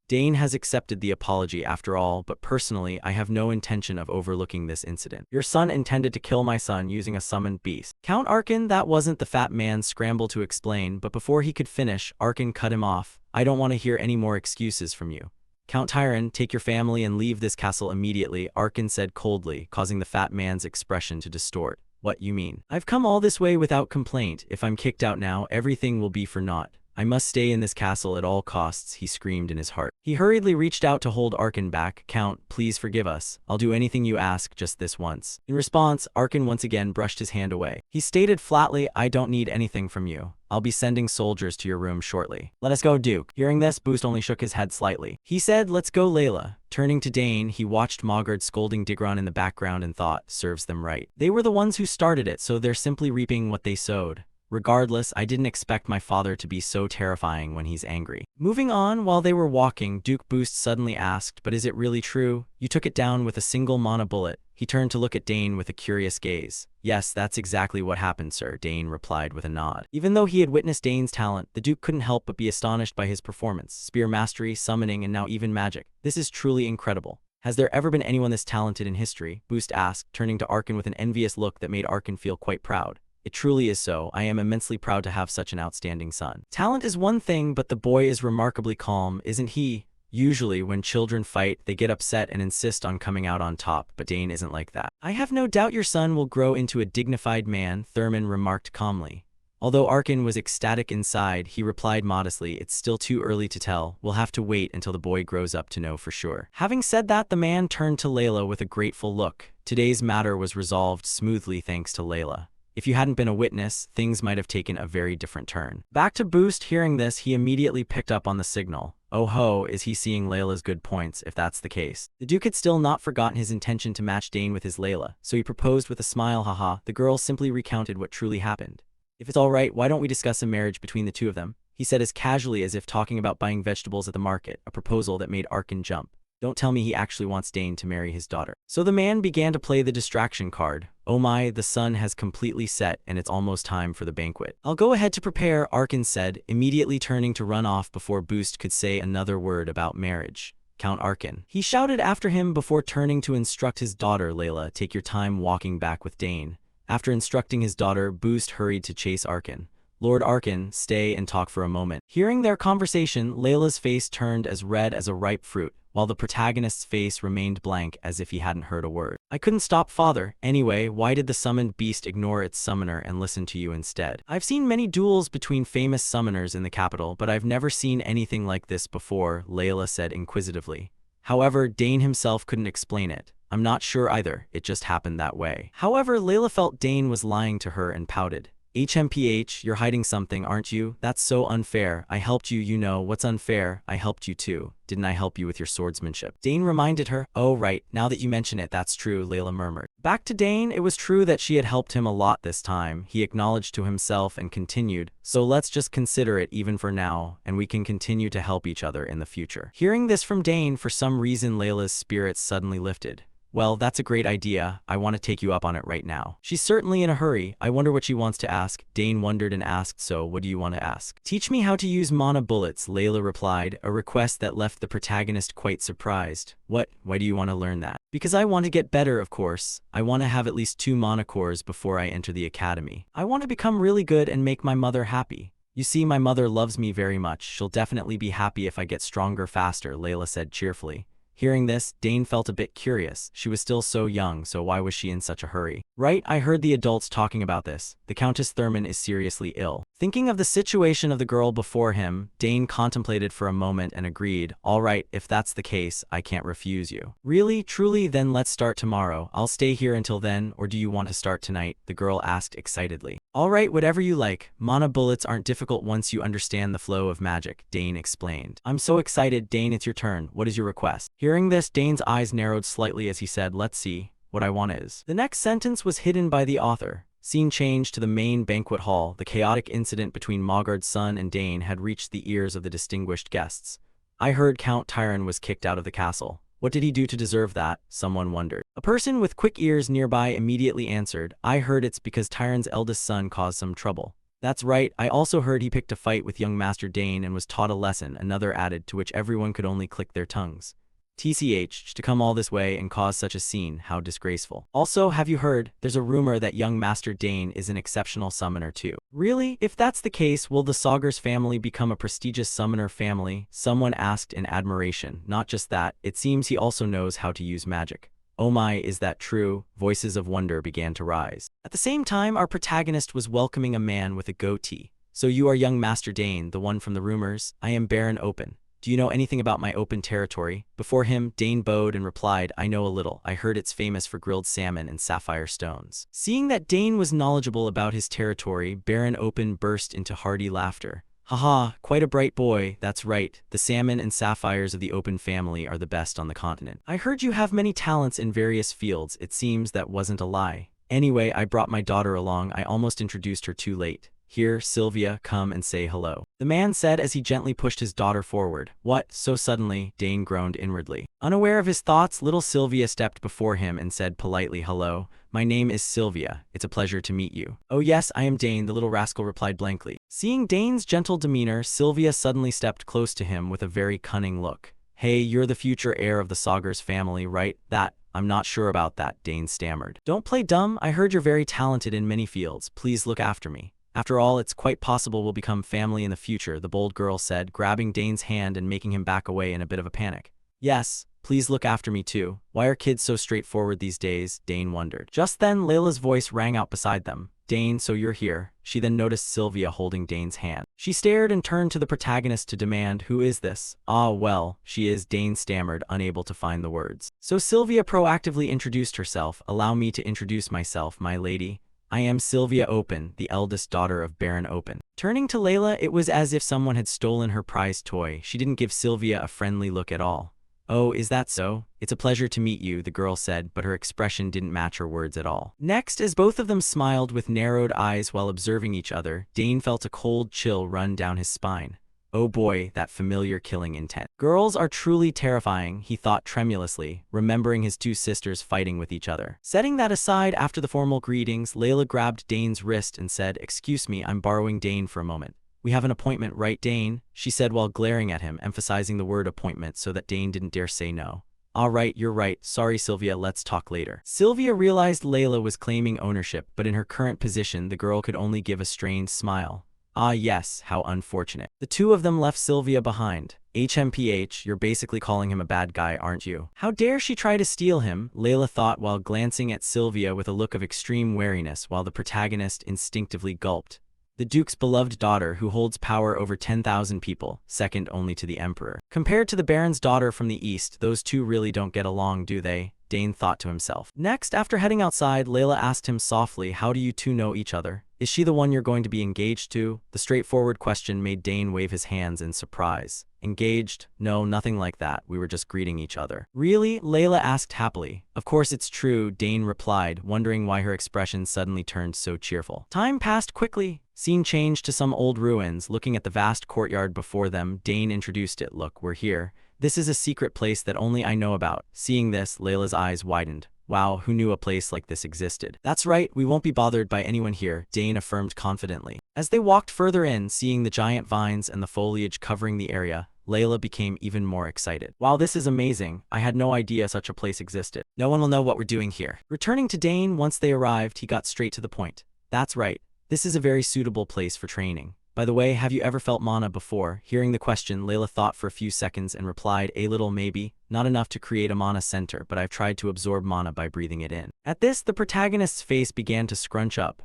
Dane has accepted the apology after all, but personally, I have no intention of overlooking this incident. Your son intended to kill my son using a summoned beast. Count Arkin, that wasn't the fat man scrambled to explain, but before he could finish, Arkin cut him off. I don't want to hear any more excuses from you. Count Tyron, take your family and leave this castle immediately, Arkin said coldly, causing the fat man's expression to distort. What you mean? I've come all this way without complaint. If I'm kicked out now, everything will be for naught. I must stay in this castle at all costs, he screamed in his heart. He hurriedly reached out to hold Arkin back. Count, please forgive us. I'll do anything you ask just this once. In response, Arkin once again brushed his hand away. He stated flatly, I don't need anything from you. I'll be sending soldiers to your room shortly. Let us go, Duke. Hearing this, Boost only shook his head slightly. He said, let's go, Layla. Turning to Dane, he watched Mogard scolding Digron in the background and thought, serves them right. They were the ones who started it, so they're simply reaping what they sowed. Regardless, I didn't expect my father to be so terrifying when he's angry. Moving on, while they were walking, Duke Boost suddenly asked, but is it really true? You took it down with a single mana bullet. He turned to look at Dane with a curious gaze. Yes, that's exactly what happened, sir, Dane replied with a nod. Even though he had witnessed Dane's talent, the Duke couldn't help but be astonished by his performance, spear mastery, summoning, and now even magic. This is truly incredible. Has there ever been anyone this talented in history? Boost asked, turning to Arkin with an envious look that made Arkin feel quite proud. It truly is so. I am immensely proud to have such an outstanding son. Talent is one thing, but the boy is remarkably calm, isn't he? Usually, when children fight, they get upset and insist on coming out on top, but Dane isn't like that. I have no doubt your son will grow into a dignified man, Thurman remarked calmly. Although Arkin was ecstatic inside, he replied modestly, it's still too early to tell. We'll have to wait until the boy grows up to know for sure. Having said that, the man turned to Layla with a grateful look. Today's matter was resolved smoothly thanks to Layla. If you hadn't been a witness, things might have taken a very different turn. Back to Boost, hearing this, he immediately picked up on the signal. Oh ho, is he seeing Layla's good points, if that's the case? The Duke had still not forgotten his intention to match Dane with his Layla, so he proposed with a smile, haha. The girl simply recounted what truly happened. If it's alright, why don't we discuss a marriage between the two of them? He said as casually as if talking about buying vegetables at the market, a proposal that made Arkin jump. Don't tell me he actually wants Dane to marry his daughter. So the man began to play the distraction card. Oh my, the sun has completely set and it's almost time for the banquet. I'll go ahead to prepare, Arkin said, immediately turning to run off before Boost could say another word about marriage. Count Arkin. He shouted after him before turning to instruct his daughter, Layla, take your time walking back with Dane. After instructing his daughter, Boost hurried to chase Arkin. Lord Arkin, stay and talk for a moment. Hearing their conversation, Layla's face turned as red as a ripe fruit, while the protagonist's face remained blank as if he hadn't heard a word. I couldn't stop, father. Anyway, why did the summoned beast ignore its summoner and listen to you instead? I've seen many duels between famous summoners in the capital, but I've never seen anything like this before, Layla said inquisitively. However, Dane himself couldn't explain it. I'm not sure either, it just happened that way. However, Layla felt Dane was lying to her and pouted. HMPH, you're hiding something, aren't you? That's so unfair. I helped you, you know. What's unfair? I helped you too. Didn't I help you with your swordsmanship? Dane reminded her. Oh right, now that you mention it, that's true, Layla murmured. Back to Dane, it was true that she had helped him a lot this time, he acknowledged to himself and continued, so let's just consider it even for now, and we can continue to help each other in the future. Hearing this from Dane, for some reason Layla's spirits suddenly lifted. Well, that's a great idea. I want to take you up on it right now. She's certainly in a hurry. I wonder what she wants to ask. Dane wondered and asked, so what do you want to ask? Teach me how to use mana bullets, Layla replied, a request that left the protagonist quite surprised. What? Why do you want to learn that? Because I want to get better, of course. I want to have at least 2 mana cores before I enter the academy. I want to become really good and make my mother happy. You see, my mother loves me very much. She'll definitely be happy if I get stronger faster, Layla said cheerfully. Hearing this, Dane felt a bit curious. She was still so young, so why was she in such a hurry? Right, I heard the adults talking about this. The Countess Thurman is seriously ill. Thinking of the situation of the girl before him, Dane contemplated for a moment and agreed, all right, if that's the case, I can't refuse you. Really, truly, then let's start tomorrow. I'll stay here until then, or do you want to start tonight? The girl asked excitedly. All right, whatever you like. Mana bullets aren't difficult once you understand the flow of magic, Dane explained. I'm so excited, Dane, it's your turn. What is your request? Hearing this, Dane's eyes narrowed slightly as he said, let's see. What I want is. The next sentence was hidden by the author. Scene changed to the main banquet hall. The chaotic incident between Mogard's son and Dane had reached the ears of the distinguished guests. I heard Count Tyron was kicked out of the castle. What did he do to deserve that? Someone wondered. A person with quick ears nearby immediately answered, I heard it's because Tyron's eldest son caused some trouble. That's right, I also heard he picked a fight with young Master Dane and was taught a lesson, another added, to which everyone could only click their tongues. TCH, to come all this way and cause such a scene, how disgraceful. Also, have you heard, there's a rumor that young Master Dane is an exceptional summoner too. Really? If that's the case, will the Saugers family become a prestigious summoner family? Someone asked in admiration. Not just that, it seems he also knows how to use magic. Oh my, is that true? Voices of wonder began to rise. At the same time, our protagonist was welcoming a man with a goatee. So you are young Master Dane, the one from the rumors? I am Baron Open. Do you know anything about my open territory? Before him, Dane bowed and replied, I know a little. I heard it's famous for grilled salmon and sapphire stones. Seeing that Dane was knowledgeable about his territory, Baron Open burst into hearty laughter. Haha, quite a bright boy, that's right. The salmon and sapphires of the Open family are the best on the continent. I heard you have many talents in various fields. It seems that wasn't a lie. Anyway, I brought my daughter along. I almost introduced her too late. Here, Sylvia, come and say hello. The man said as he gently pushed his daughter forward. What, so suddenly? Dane groaned inwardly. Unaware of his thoughts, little Sylvia stepped before him and said politely, hello. My name is Sylvia. It's a pleasure to meet you. Oh yes, I am Dane, the little rascal replied blankly. Seeing Dane's gentle demeanor, Sylvia suddenly stepped close to him with a very cunning look. Hey, you're the future heir of the Saugers family, right? I'm not sure about that, Dane stammered. Don't play dumb. I heard you're very talented in many fields. Please look after me. After all, it's quite possible we'll become family in the future, the bold girl said, grabbing Dane's hand and making him back away in a bit of a panic. Yes, please look after me too. Why are kids so straightforward these days? Dane wondered. Just then, Layla's voice rang out beside them. Dane, so you're here. She then noticed Sylvia holding Dane's hand. She stared and turned to the protagonist to demand, who is this? Ah, well, she is, Dane stammered, unable to find the words. So Sylvia proactively introduced herself. Allow me to introduce myself, my lady. I am Sylvia Open, the eldest daughter of Baron Open. Turning to Layla, it was as if someone had stolen her prized toy. She didn't give Sylvia a friendly look at all. Oh, is that so? It's a pleasure to meet you, the girl said, but her expression didn't match her words at all. Next, as both of them smiled with narrowed eyes while observing each other, Dane felt a cold chill run down his spine. Oh boy, that familiar killing intent. Girls are truly terrifying, he thought tremulously, remembering his two sisters fighting with each other. Setting that aside, after the formal greetings, Layla grabbed Dane's wrist and said, "Excuse me, I'm borrowing Dane for a moment." "We have an appointment, right, Dane?" she said while glaring at him, emphasizing the word appointment so that Dane didn't dare say no. "All right, you're right. Sorry, Sylvia, let's talk later." Sylvia realized Layla was claiming ownership, but in her current position, the girl could only give a strained smile. Ah yes, how unfortunate. The two of them left Sylvia behind. HMPH, you're basically calling him a bad guy, aren't you? How dare she try to steal him, Layla thought while glancing at Sylvia with a look of extreme wariness while the protagonist instinctively gulped. The Duke's beloved daughter who holds power over 10,000 people, second only to the Emperor. Compared to the Baron's daughter from the East, those two really don't get along, do they? Dane thought to himself. Next, after heading outside, Layla asked him softly, "How do you two know each other? Is she the one you're going to be engaged to?" The straightforward question made Dane wave his hands in surprise. "Engaged? No, nothing like that. We were just greeting each other." "Really?" Layla asked happily. "Of course it's true," Dane replied, wondering why her expression suddenly turned so cheerful. Time passed quickly. Scene changed to some old ruins. Looking at the vast courtyard before them, Dane introduced it. "Look, we're here. This is a secret place that only I know about." Seeing this, Layla's eyes widened. "Wow, who knew a place like this existed?" "That's right, we won't be bothered by anyone here," Dane affirmed confidently. As they walked further in, seeing the giant vines and the foliage covering the area, Layla became even more excited. "Wow, this is amazing. I had no idea such a place existed. No one will know what we're doing here." Returning to Dane once they arrived, he got straight to the point. "That's right. This is a very suitable place for training. By the way, have you ever felt mana before?" Hearing the question, Layla thought for a few seconds and replied, "A little maybe. Not enough to create a mana center, but I've tried to absorb mana by breathing it in." At this, the protagonist's face began to scrunch up.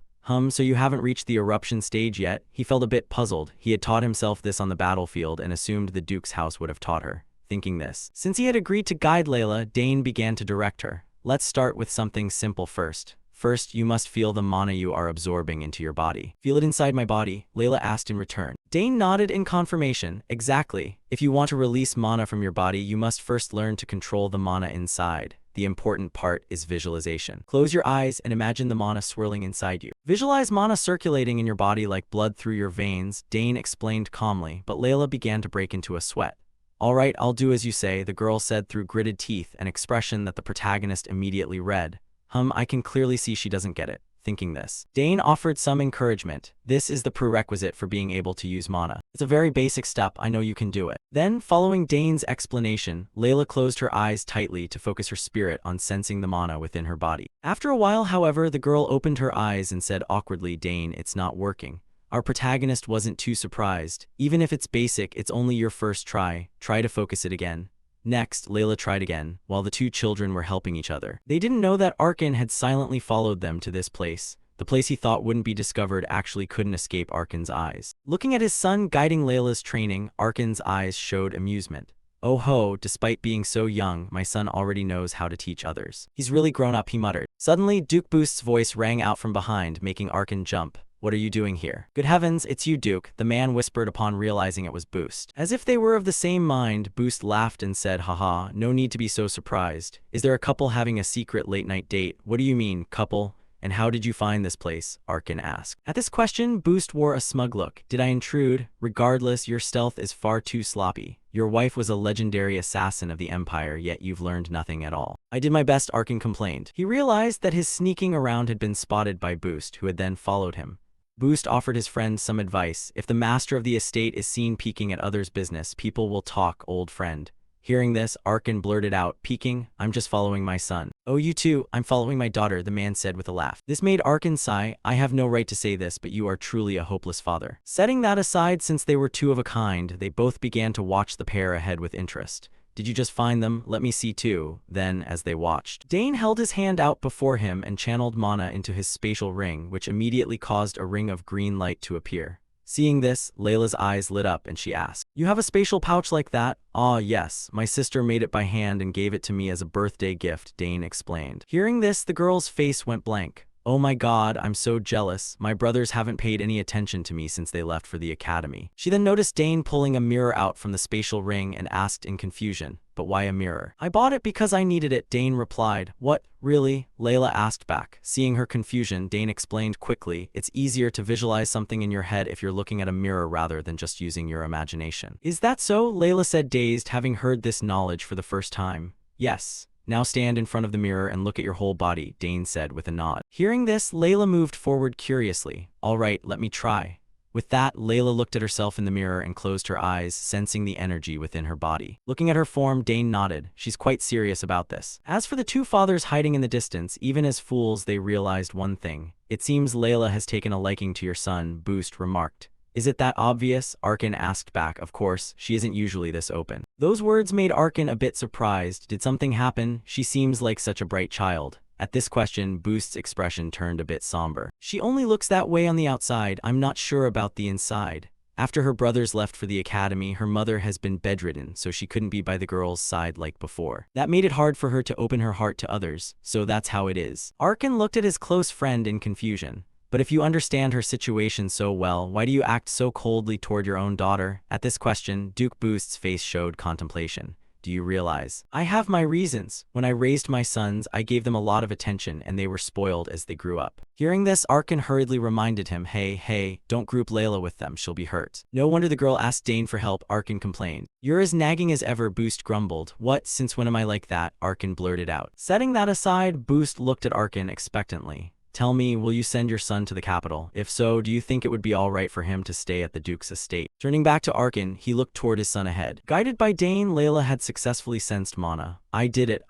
So you haven't reached the eruption stage yet?" He felt a bit puzzled. He had taught himself this on the battlefield and assumed the Duke's house would have taught her. Thinking this, since he had agreed to guide Layla, Dane began to direct her. "Let's start with something simple first. First, you must feel the mana you are absorbing into your body." "Feel it inside my body?" Layla asked in return. Dane nodded in confirmation. "Exactly. If you want to release mana from your body, you must first learn to control the mana inside. The important part is visualization. Close your eyes and imagine the mana swirling inside you. Visualize mana circulating in your body like blood through your veins," Dane explained calmly, but Layla began to break into a sweat. "All right, I'll do as you say," the girl said through gritted teeth, an expression that the protagonist immediately read. I can clearly see she doesn't get it." Thinking this, Dane offered some encouragement. "This is the prerequisite for being able to use mana. It's a very basic step, I know you can do it." Then, following Dane's explanation, Layla closed her eyes tightly to focus her spirit on sensing the mana within her body. After a while, however, the girl opened her eyes and said awkwardly, "Dane, it's not working." Our protagonist wasn't too surprised. "Even if it's basic, it's only your first try. Try to focus it again." Next, Layla tried again, while the two children were helping each other. They didn't know that Arkan had silently followed them to this place. The place he thought wouldn't be discovered actually couldn't escape Arkan's eyes. Looking at his son guiding Layla's training, Arkan's eyes showed amusement. "Oh ho, despite being so young, my son already knows how to teach others. He's really grown up," he muttered. Suddenly, Duke Boost's voice rang out from behind, making Arkan jump. "What are you doing here?" "Good heavens, it's you, Duke," the man whispered upon realizing it was Boost. As if they were of the same mind, Boost laughed and said, "Haha, no need to be so surprised. Is there a couple having a secret late-night date?" "What do you mean, couple? And how did you find this place?" Arkan asked. At this question, Boost wore a smug look. "Did I intrude? Regardless, your stealth is far too sloppy. Your wife was a legendary assassin of the Empire, yet you've learned nothing at all." "I did my best," Arkan complained. He realized that his sneaking around had been spotted by Boost, who had then followed him. Boost offered his friend some advice. "If the master of the estate is seen peeking at others' business, people will talk, old friend." Hearing this, Arkan blurted out, "Peeking? I'm just following my son." "Oh, you too? I'm following my daughter," the man said with a laugh. This made Arkan sigh. "I have no right to say this, but you are truly a hopeless father." Setting that aside, since they were two of a kind, they both began to watch the pair ahead with interest. "Did you just find them? Let me see too." Then, as they watched, Dane held his hand out before him and channeled mana into his spatial ring, which immediately caused a ring of green light to appear. Seeing this, Layla's eyes lit up and she asked, "You have a spatial pouch like that?" "Ah, yes. My sister made it by hand and gave it to me as a birthday gift," Dane explained. Hearing this, the girl's face went blank. "Oh my god, I'm so jealous. My brothers haven't paid any attention to me since they left for the academy." She then noticed Dane pulling a mirror out from the spatial ring and asked in confusion, but why a mirror? I bought it because I needed it, Dane replied. What, really? Layla asked back. Seeing her confusion, Dane explained quickly, it's easier to visualize something in your head if you're looking at a mirror rather than just using your imagination. Is that so? Layla said, dazed, having heard this knowledge for the first time. Yes. Now stand in front of the mirror and look at your whole body, Dane said with a nod. Hearing this, Layla moved forward curiously. All right, let me try. With that, Layla looked at herself in the mirror and closed her eyes, sensing the energy within her body. Looking at her form, Dane nodded. She's quite serious about this. As for the two fathers hiding in the distance, even as fools, they realized one thing. It seems Layla has taken a liking to your son, Boost remarked. Is it that obvious? Arkin asked back. Of course, she isn't usually this open. Those words made Arkin a bit surprised. Did something happen? She seems like such a bright child. At this question, Boost's expression turned a bit somber. She only looks that way on the outside. I'm not sure about the inside. After her brothers left for the academy, her mother has been bedridden, so she couldn't be by the girl's side like before. That made it hard for her to open her heart to others, so that's how it is. Arkin looked at his close friend in confusion. But if you understand her situation so well, why do you act so coldly toward your own daughter? At this question, Duke Boost's face showed contemplation. Do you realize? I have my reasons. When I raised my sons, I gave them a lot of attention and they were spoiled as they grew up. Hearing this, Arkin hurriedly reminded him, hey, don't group Layla with them, she'll be hurt. No wonder the girl asked Dane for help, Arkin complained. You're as nagging as ever, Boost grumbled. What, since when am I like that? Arkin blurted out. Setting that aside, Boost looked at Arkin expectantly. Tell me, will you send your son to the capital? If so, do you think it would be all right for him to stay at the Duke's estate? Turning back to Arkin, he looked toward his son ahead. Guided by Dane, Layla had successfully sensed mana. I did it.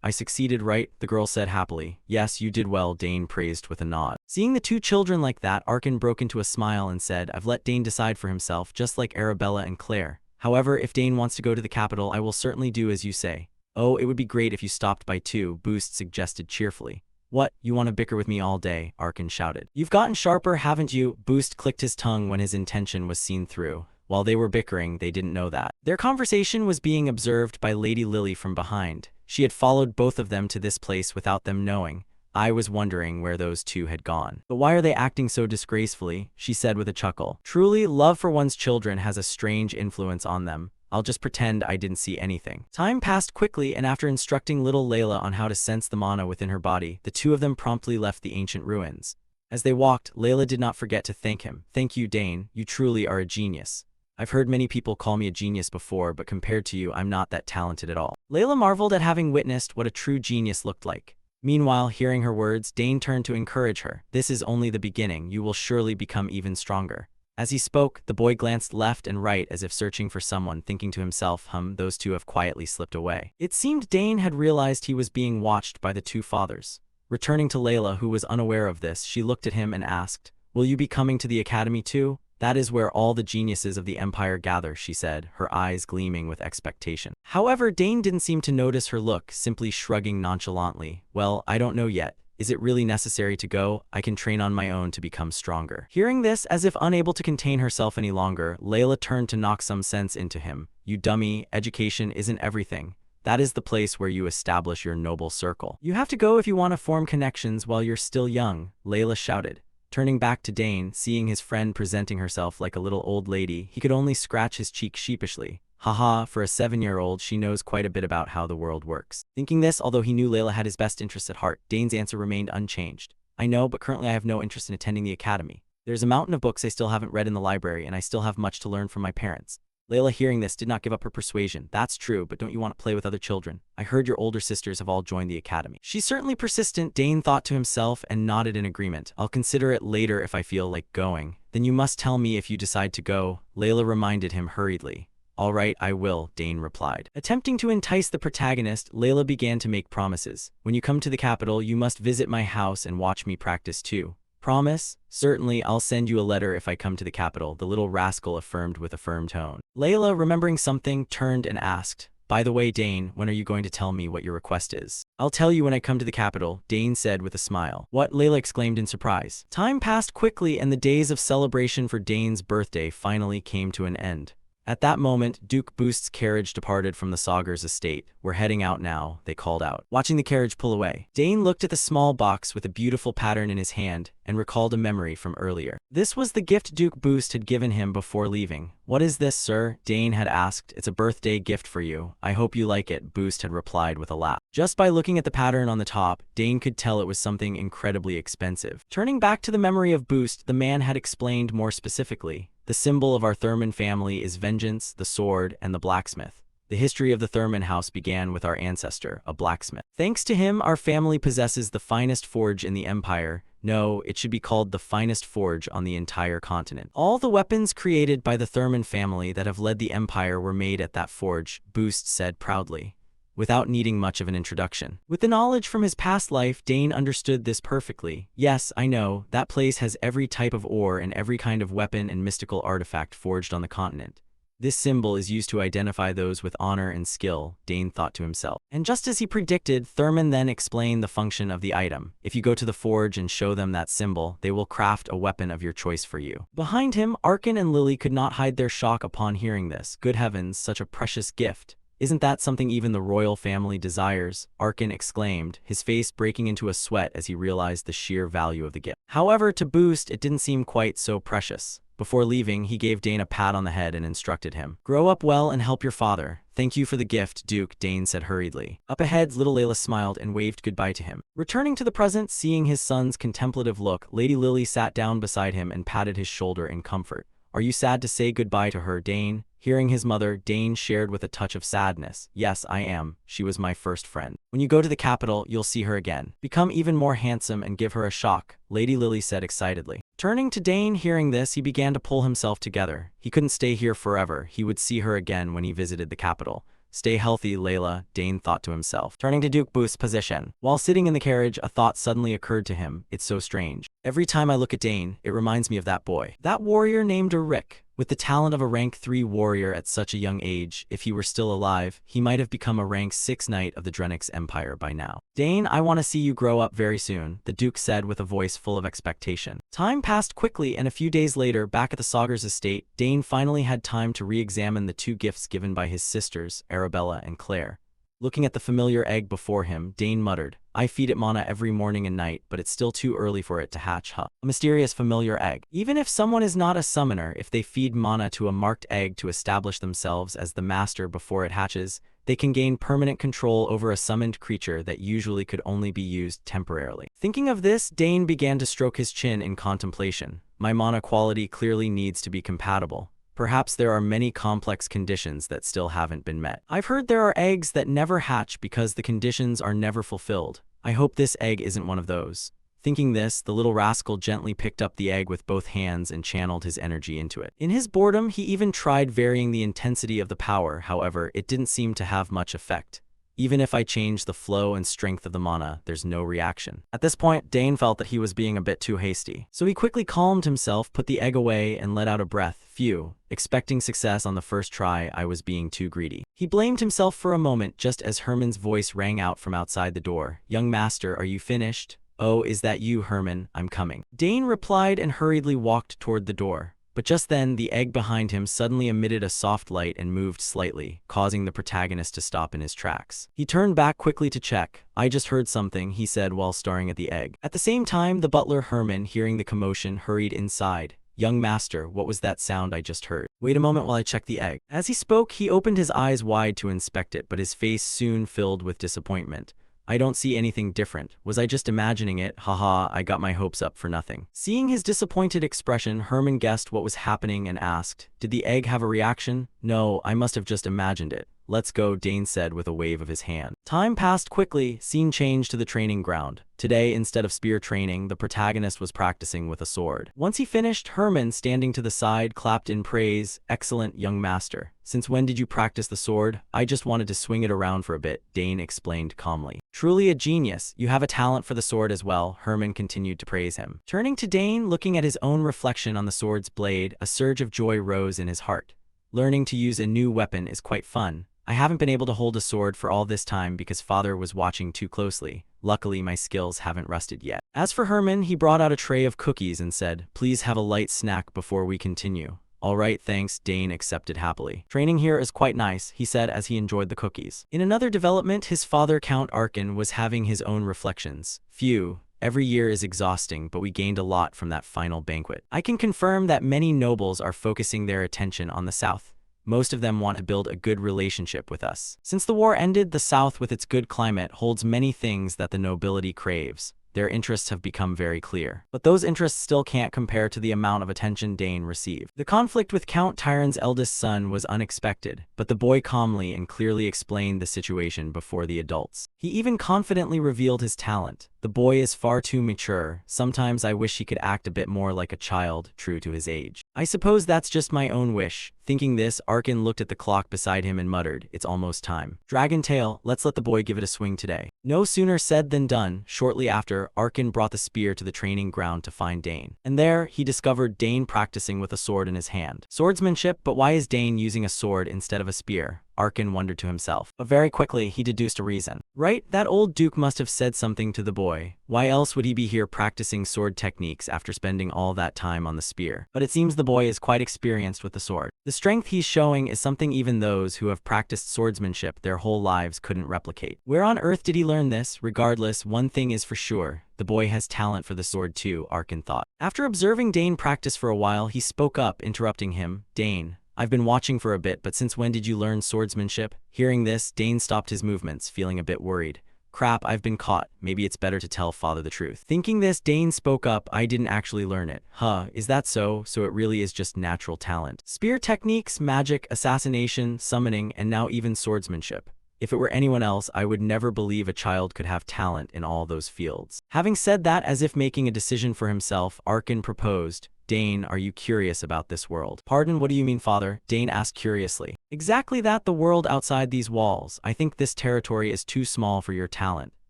I succeeded, right? The girl said happily. Yes, you did well, Dane praised with a nod. Seeing the two children like that, Arkin broke into a smile and said, I've let Dane decide for himself, just like Arabella and Claire. However, if Dane wants to go to the capital, I will certainly do as you say. Oh, it would be great if you stopped by too, Boost suggested cheerfully. What, you want to bicker with me all day? Arkin shouted. You've gotten sharper, haven't you? Boost clicked his tongue when his intention was seen through. While they were bickering, they didn't know that. Their conversation was being observed by Lady Lily from behind. She had followed both of them to this place without them knowing. I was wondering where those two had gone. But why are they acting so disgracefully? She said with a chuckle. Truly, love for one's children has a strange influence on them. I'll just pretend I didn't see anything. Time passed quickly, and after instructing little Layla on how to sense the mana within her body, the two of them promptly left the ancient ruins. As they walked, Layla did not forget to thank him. Thank you, Dane. You truly are a genius. I've heard many people call me a genius before, but compared to you, I'm not that talented at all. Layla marveled at having witnessed what a true genius looked like. Meanwhile, hearing her words, Dane turned to encourage her. This is only the beginning. You will surely become even stronger. As he spoke, the boy glanced left and right as if searching for someone, thinking to himself, those two have quietly slipped away. It seemed Dane had realized he was being watched by the two fathers. Returning to Layla, who was unaware of this, she looked at him and asked, Will you be coming to the academy too? That is where all the geniuses of the Empire gather, she said, her eyes gleaming with expectation. However, Dane didn't seem to notice her look, simply shrugging nonchalantly. Well, I don't know yet. Is it really necessary to go? I can train on my own to become stronger. Hearing this, as if unable to contain herself any longer, Layla turned to knock some sense into him. You dummy, education isn't everything. That is the place where you establish your noble circle. You have to go if you want to form connections while you're still young, Layla shouted. Turning back to Dane, seeing his friend presenting herself like a little old lady, he could only scratch his cheek sheepishly. Haha, for a 7-year-old, she knows quite a bit about how the world works. Thinking this, although he knew Layla had his best interests at heart, Dane's answer remained unchanged. I know, but currently I have no interest in attending the academy. There's a mountain of books I still haven't read in the library, and I still have much to learn from my parents. Layla, hearing this, did not give up her persuasion. That's true, but don't you want to play with other children? I heard your older sisters have all joined the academy. She's certainly persistent, Dane thought to himself and nodded in agreement. I'll consider it later if I feel like going. Then you must tell me if you decide to go, Layla reminded him hurriedly. All right, I will, Dane replied. Attempting to entice the protagonist, Layla began to make promises. When you come to the capital, you must visit my house and watch me practice too. Promise? Certainly, I'll send you a letter if I come to the capital, the little rascal affirmed with a firm tone. Layla, remembering something, turned and asked, By the way, Dane, when are you going to tell me what your request is? I'll tell you when I come to the capital, Dane said with a smile. What? Layla exclaimed in surprise. Time passed quickly and the days of celebration for Dane's birthday finally came to an end. At that moment, Duke Boost's carriage departed from the Saugers estate. "We're heading out now," they called out. Watching the carriage pull away, Dane looked at the small box with a beautiful pattern in his hand and recalled a memory from earlier. This was the gift Duke Boost had given him before leaving. "What is this, sir?" Dane had asked. "It's a birthday gift for you. I hope you like it," Boost had replied with a laugh. Just by looking at the pattern on the top, Dane could tell it was something incredibly expensive. Turning back to the memory of Boost, the man had explained more specifically. "The symbol of our Thurman family is vengeance, the sword, and the blacksmith. The history of the Thurman house began with our ancestor, a blacksmith. Thanks to him, our family possesses the finest forge in the empire. No, it should be called the finest forge on the entire continent. All the weapons created by the Thurman family that have led the empire were made at that forge," Boost said proudly, without needing much of an introduction. With the knowledge from his past life, Dane understood this perfectly. "Yes, I know, that place has every type of ore and every kind of weapon and mystical artifact forged on the continent. This symbol is used to identify those with honor and skill," Dane thought to himself. And just as he predicted, Thurman then explained the function of the item. "If you go to the forge and show them that symbol, they will craft a weapon of your choice for you." Behind him, Arkin and Lily could not hide their shock upon hearing this. "Good heavens, such a precious gift. Isn't that something even the royal family desires?" Arkin exclaimed, his face breaking into a sweat as he realized the sheer value of the gift. However, to Boost, it didn't seem quite so precious. Before leaving, he gave Dane a pat on the head and instructed him. "Grow up well and help your father." "Thank you for the gift, Duke," Dane said hurriedly. Up ahead, little Layla smiled and waved goodbye to him. Returning to the present, seeing his son's contemplative look, Lady Lily sat down beside him and patted his shoulder in comfort. "Are you sad to say goodbye to her, Dane?" Hearing his mother, Dane shared with a touch of sadness. "Yes, I am. She was my first friend. When you go to the capital, you'll see her again. Become even more handsome and give her a shock," Lady Lily said excitedly. Turning to Dane, hearing this, he began to pull himself together. He couldn't stay here forever. He would see her again when he visited the capital. "Stay healthy, Layla," Dane thought to himself. Turning to Duke Boost's position. While sitting in the carriage, a thought suddenly occurred to him. "It's so strange. Every time I look at Dane, it reminds me of that boy. That warrior named Rick. With the talent of a rank 3 warrior at such a young age, if he were still alive, he might have become a rank 6 knight of the Drenix Empire by now." "Dane, I want to see you grow up very soon," the Duke said with a voice full of expectation. Time passed quickly, and a few days later, back at the Saugers estate, Dane finally had time to re-examine the 2 gifts given by his sisters, Arabella and Claire. Looking at the familiar egg before him, Dane muttered, "I feed it mana every morning and night, but it's still too early for it to hatch, huh?" A mysterious familiar egg. Even if someone is not a summoner, if they feed mana to a marked egg to establish themselves as the master before it hatches, they can gain permanent control over a summoned creature that usually could only be used temporarily. Thinking of this, Dane began to stroke his chin in contemplation. "My mana quality clearly needs to be compatible. Perhaps there are many complex conditions that still haven't been met. I've heard there are eggs that never hatch because the conditions are never fulfilled. I hope this egg isn't one of those." Thinking this, the little rascal gently picked up the egg with both hands and channeled his energy into it. In his boredom, he even tried varying the intensity of the power. However, it didn't seem to have much effect. "Even if I change the flow and strength of the mana, there's no reaction." At this point, Dane felt that he was being a bit too hasty. So he quickly calmed himself, put the egg away, and let out a breath. "Phew. Expecting success on the first try, I was being too greedy." He blamed himself for a moment just as Herman's voice rang out from outside the door. "Young master, are you finished?" "Oh, is that you, Herman? I'm coming." Dane replied and hurriedly walked toward the door. But just then, the egg behind him suddenly emitted a soft light and moved slightly, causing the protagonist to stop in his tracks. He turned back quickly to check. "I just heard something," he said while staring at the egg. At the same time, the butler Herman, hearing the commotion, hurried inside. "Young master, what was that sound I just heard?" "Wait a moment while I check the egg." As he spoke, he opened his eyes wide to inspect it, but his face soon filled with disappointment. "I don't see anything different. Was I just imagining it? Haha, I got my hopes up for nothing." Seeing his disappointed expression, Herman guessed what was happening and asked, "Did the egg have a reaction?" "No, I must have just imagined it." "Let's go," Dane said with a wave of his hand. Time passed quickly, scene changed to the training ground. Today, instead of spear training, the protagonist was practicing with a sword. Once he finished, Herman, standing to the side, clapped in praise. "Excellent, young master. Since when did you practice the sword?" "I just wanted to swing it around for a bit," Dane explained calmly. "Truly a genius. You have a talent for the sword as well," Herman continued to praise him. Turning to Dane, looking at his own reflection on the sword's blade, a surge of joy rose in his heart. "Learning to use a new weapon is quite fun. I haven't been able to hold a sword for all this time because father was watching too closely. Luckily, my skills haven't rusted yet." As for Herman, he brought out a tray of cookies and said, "Please have a light snack before we continue." All right, thanks, Dane accepted happily. Training here is quite nice, he said as he enjoyed the cookies. In another development, his father, Count Arkin, was having his own reflections. Phew. Every year is exhausting, but we gained a lot from that final banquet. I can confirm that many nobles are focusing their attention on the South. Most of them want to build a good relationship with us. Since the war ended, the South, with its good climate, holds many things that the nobility craves. Their interests have become very clear. But those interests still can't compare to the amount of attention Dane received. The conflict with Count Tyron's eldest son was unexpected, but the boy calmly and clearly explained the situation before the adults. He even confidently revealed his talent. The boy is far too mature. Sometimes I wish he could act a bit more like a child, true to his age. I suppose that's just my own wish. Thinking this, Arkin looked at the clock beside him and muttered, "It's almost time. Dragon Tail, let's let the boy give it a swing today." No sooner said than done. Shortly after, Arkin brought the spear to the training ground to find Dane. And there, he discovered Dane practicing with a sword in his hand. Swordsmanship, but why is Dane using a sword instead of a spear? Arkin wondered to himself. But very quickly, he deduced a reason. Right, that old duke must have said something to the boy. Why else would he be here practicing sword techniques after spending all that time on the spear? But it seems the boy is quite experienced with the sword. The strength he's showing is something even those who have practiced swordsmanship their whole lives couldn't replicate. Where on earth did he learn this? Regardless, one thing is for sure. The boy has talent for the sword too, Arkin thought. After observing Dane practice for a while, he spoke up, interrupting him. Dane, I've been watching for a bit, but since when did you learn swordsmanship? Hearing this, Dane stopped his movements, feeling a bit worried. Crap, I've been caught. Maybe it's better to tell father the truth. Thinking this, Dane spoke up. I didn't actually learn it. Huh, is that so? So it really is just natural talent. Spear techniques, magic, assassination, summoning, and now even swordsmanship. If it were anyone else, I would never believe a child could have talent in all those fields. Having said that, as if making a decision for himself, Arkin proposed, Dane, are you curious about this world? Pardon, what do you mean, father? Dane asked curiously. Exactly that, the world outside these walls. I think this territory is too small for your talent.